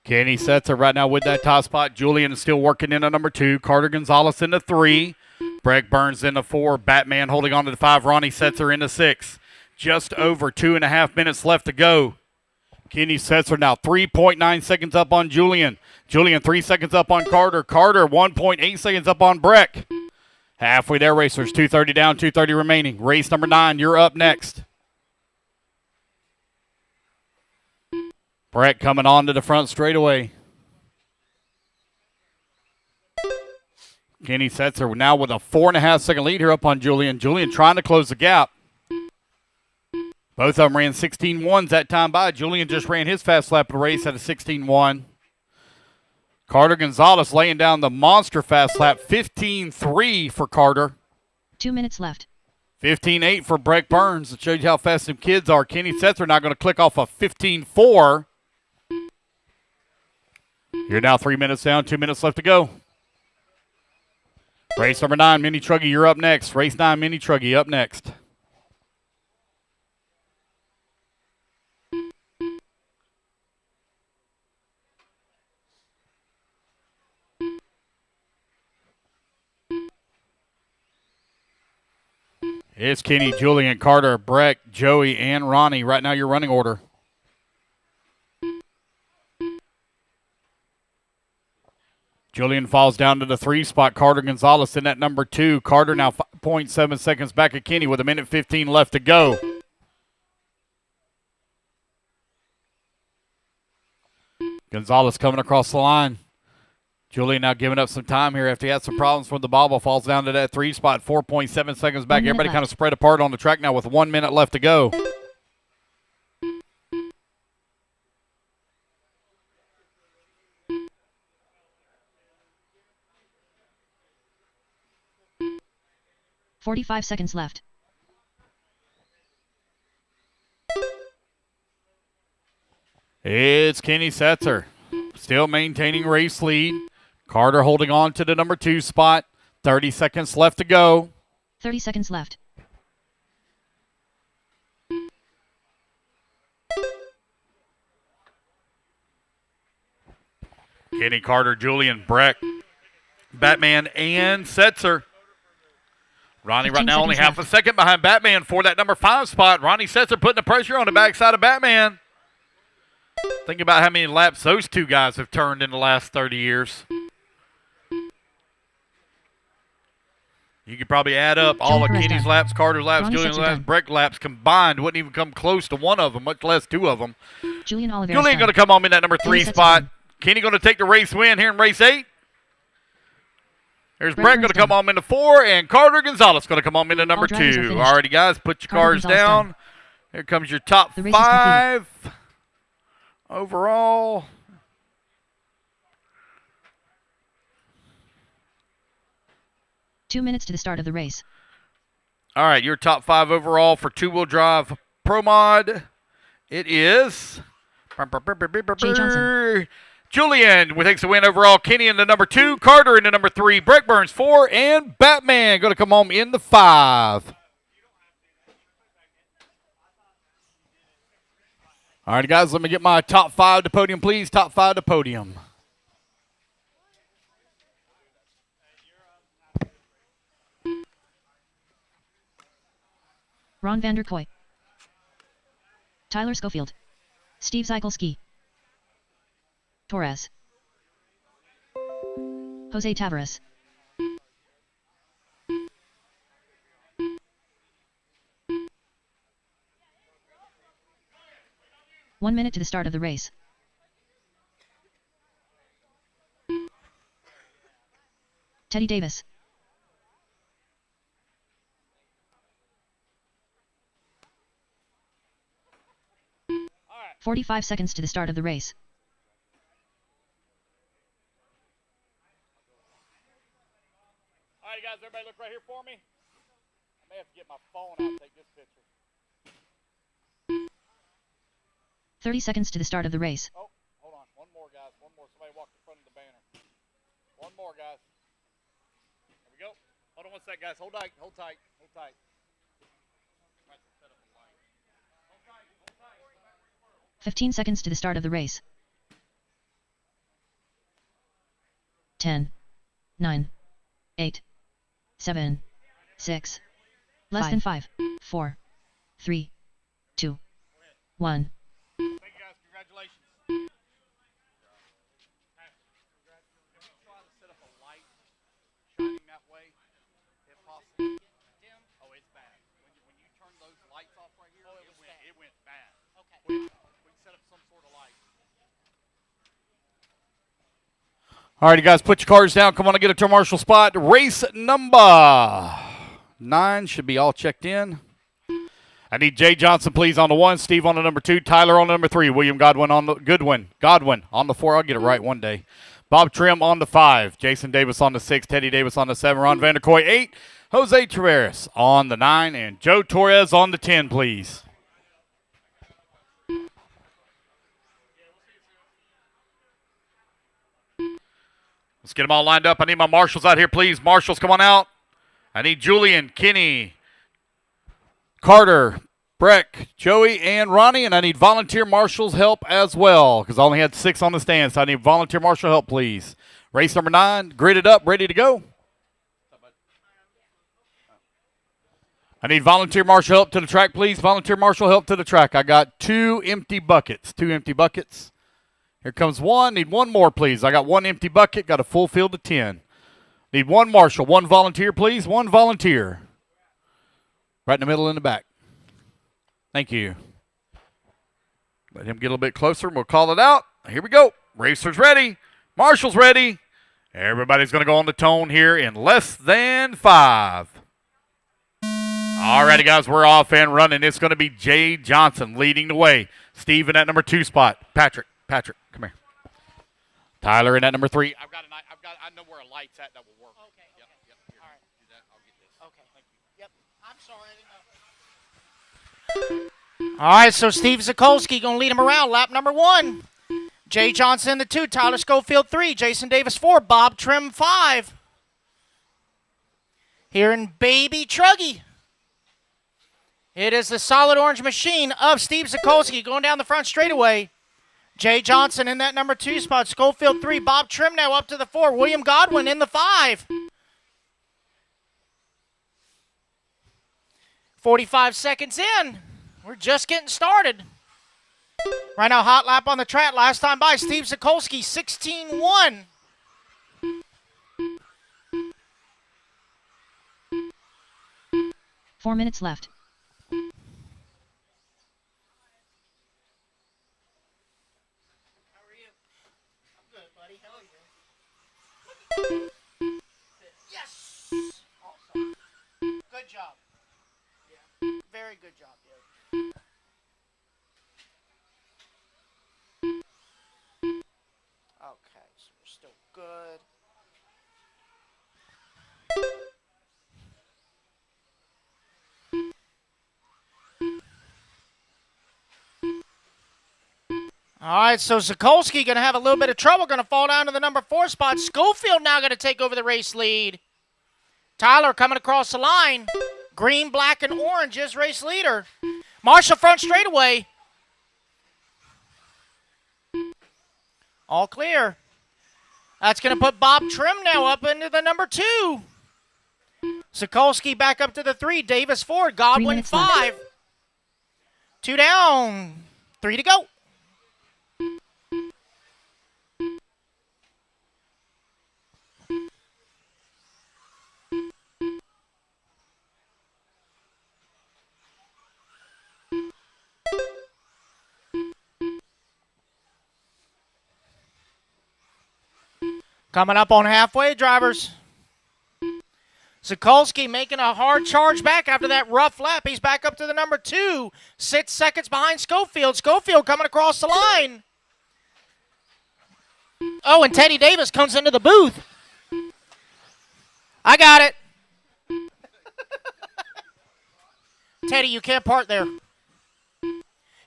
Kenny Setzer right now with that top spot. Julian is still working in a number 2. Carter Gonzalez in the 3. Breck Burns in the 4. Batman holding on to the 5. Ronnie Setzer in the 6. Just over 2.5 minutes left to go. Kenny Setzer now 3.9 seconds up on Julian. Julian 3 seconds up on Carter. Carter 1.8 seconds up on Breck. Halfway there, racers. 2:30 down, 2:30 remaining. Race number 9, you're up next. Breck coming on to the front straightaway. Kenny Setzer now with a 4.5 second lead here up on Julian. Julian trying to close the gap. Both of them ran 16.1s that time by. Julian just ran his fast lap of the race at a 16.1. Carter Gonzalez laying down the monster fast lap. 15.3 for Carter. 2 minutes left. 15.8 for Breck Burns. It shows you how fast them kids are. Kenny Setzer now going to click off a 15.4. You're now 3 minutes down, 2 minutes left to go. Race number 9, Mini Truggy, you're up next. Race 9, Mini Truggy, up next. It's Kenny, Julian, Carter, Breck, Joey, and Ronnie. Right now, your running order. Julian falls down to the 3 spot. Carter Gonzalez in that number 2. Carter now 5.7 seconds back at Kenny with 1:15 left to go. Gonzalez coming across the line. Julian now giving up some time here after he had some problems with the bobble. Falls down to that 3 spot. 4.7 seconds back. Everybody kind of spread apart on the track now with 1 minute left to go. .45 seconds left. It's Kenny Setzer. Still maintaining race lead. Carter holding on to the number 2 spot. 30 seconds left to go. 30 seconds left. Kenny, Carter, Julian, Breck. Batman and Setzer. Ronnie right 15 now only seconds half left. a second behind Batman for that number 5 spot. Ronnie Setzer putting the pressure on the backside of Batman. Think about how many laps those two guys have turned in the last 30 years. You could probably add up all of Perez Kenny's done. laps, Carter's laps, Ronnie Julian's Setzer laps, done. Breck laps combined. Wouldn't even come close to one of them, much less two of them. Julian Oliveira. Julian going to come home in that number 3 Setzer spot. done. Kenny going to take the race win here in race 8. There's Brett Brett going to Burns come done. home into 4, and Carter Gonzalez going to come home into number All drivers are 2. finished. Alrighty, guys, put your Carter cars Gonzalez down. done. Here comes your top The race is 5 overall. Two minutes to the start of the race. All right, your top 5 overall for two-wheel drive Pro Mod. It is Jay Johnson. Julian takes the win overall. Kenny in the number 2, Carter in the number 3, Breck Burns 4, and Batman going to come home in the 5. All right, guys, let me get my top 5 to podium, please. Top 5 to podium. Ron Vanderkoy. Tyler Schofield. Steve Zykolski. Torres. Jose Tavares. One minute to the start of the race. Teddy Davis. All right. 45 seconds to the start of the race. All right, guys, everybody look right here for me. I may have to get my phone out and take this picture. 30 seconds to the start of the race. Oh, hold on. One more, guys. One more. Somebody walk in front of the banner. One more, guys. There we go. Hold on one sec, guys. Hold tight. Hold tight. Hold tight. 15 seconds to the start of the race. 10, 9, 8, 7, 6, less than 5, 4, 3, 2, 1. Thank you, guys. Congratulations. Can we try to set up a light shining that way, if possible? Dim? Oh, it's bad. When you turn those lights off right here, it went bad. Okay. We can set up some sort of light. All right, guys, put your cars down. Come on and get a turn marshal spot. Race number 9 should be all checked in. I need Jay Johnson, please, on the 1. Steve on the number 2. Tyler on the number 3. William Godwin on the Godwin on the 4. I'll get it right one day. Bob Trim on the 5. Jason Davis on the 6. Teddy Davis on the 7. Ron Vanderkoy 8. Jose Tavares on the 9. And Joe Torres on the 10, please. Let's get them all lined up. I need my marshals out here, please. Marshals, come on out. I need Julian, Kenny, Carter, Breck, Joey, and Ronnie, and I need volunteer marshals' help as well because I only had 6 on the stand, so I need volunteer marshal help, please. Race number 9, gridded up, ready to go. I need volunteer marshal help to the track, please. Volunteer marshal help to the track. I got 2 empty buckets. 2 empty buckets. Here comes 1. Need 1 more, please. I got 1 empty bucket. Got a full field of 10. Need 1 marshal. 1 volunteer, please. 1 volunteer. Right in the middle and the back. Thank you. Let him get a little bit closer and we'll call it out. Here we go. Racers ready. Marshals ready. Everybody's going to go on the tone here in less than 5. All righty, guys. We're off and running. It's going to be Jay Johnson leading the way. Steve in that number 2 spot. Patrick, come here. Tyler in that number 3. I know where a light's at that will work. Okay. Yep. Here, All right. do that. I'll get this. Okay. Thank you. Yep. I'm sorry. I didn't know. All right, so Steve Zikolski going to lead him around. Lap number 1. Jay Johnson, the 2. Tyler Schofield, 3. Jason Davis, 4. Bob Trim, 5. Here in Baby Truggy. It is the solid orange machine of Steve Zikolski going down the front straightaway. Jay Johnson in that number 2 spot. Schofield 3. Bob Trim now up to the 4. William Godwin in the 5. 45 seconds in. We're just getting started. Right now, hot lap on the track. Last time by, Steve Sikolski, 16-1. Four minutes left. Yes! Awesome. Good job. Yeah. Very good job, dude. Okay, so we're still good. All right, so Sikolski going to have a little bit of trouble, going to fall down to the number 4 spot. Schofield now going to take over the race lead. Tyler coming across the line. Green, black, and orange is race leader. Marshall front straightaway. All clear. That's going to put Bob Trim now up into the number 2. Sikolski back up to the 3. Davis 4. Godwin 5. 2 down. 3 to go. Coming up on halfway, drivers. Sikolski making a hard charge back after that rough lap. He's back up to the number 2. 6 seconds behind Schofield. Schofield coming across the line. Oh, and Teddy Davis comes into the booth. I got it. Teddy, you can't park there.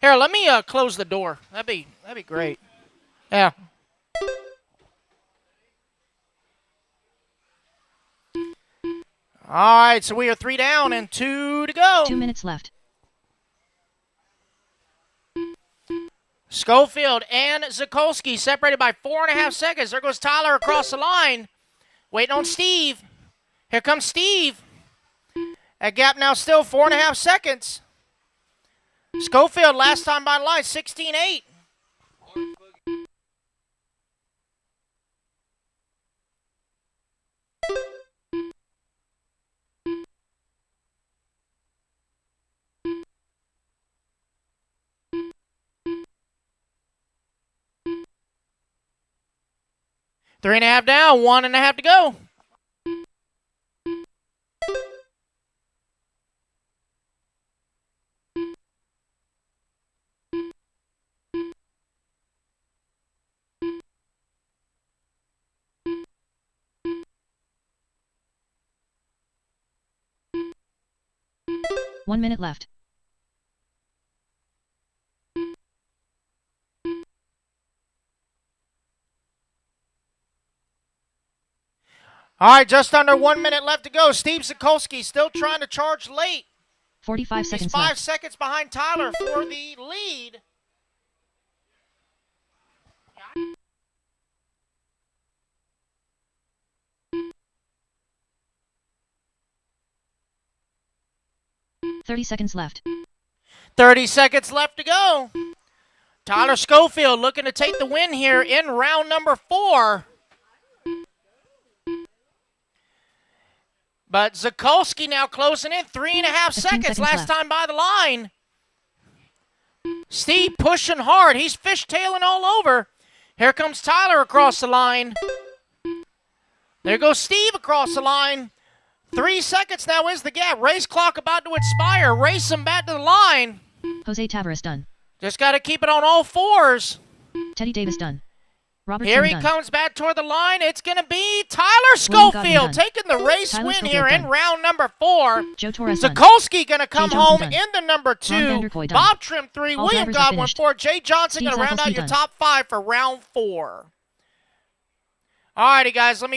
Here, let me close the door. That'd be great. Yeah. All right, so we are 3 down and 2 to go. 2 minutes left. Schofield and Sikolski separated by 4.5 seconds. There goes Tyler across the line. Waiting on Steve. Here comes Steve. That gap now still 4.5 seconds. Schofield last time by the line, 16-8. Three and a half down, 1.5 to go. One minute left. All right, just under 1 minute left to go. Steve Sikolski still trying to charge late. 45 He's seconds 5 left. seconds behind Tyler for the lead. $30 seconds left. 30 seconds left to go. Tyler Schofield looking to take the win here in round number 4. But Sikolski now closing in 3.5 seconds. Last left. time by the line. Steve pushing hard. He's fishtailing all over. Here comes Tyler across the line. There goes Steve across the line. 3 seconds now is the gap. Race clock about to expire. Race him back to the line. Jose Tavares done. Just got to keep it on all 4s. Teddy Davis done. Robert Here Trim he done. comes back toward the line. It's going to be Tyler William Godwin Schofield done. taking the race Tyler win Schofield here in done. round number 4. Joe Torres done. Sikolski going to come Jay Johnson home done. in the number 2. Vanderkoy done. Bob Trim 3. All William drivers are Godwin finished. 4. Jay Johnson Steve going to round out Zakelski your done. top 5 for round 4. All righty, guys. Let me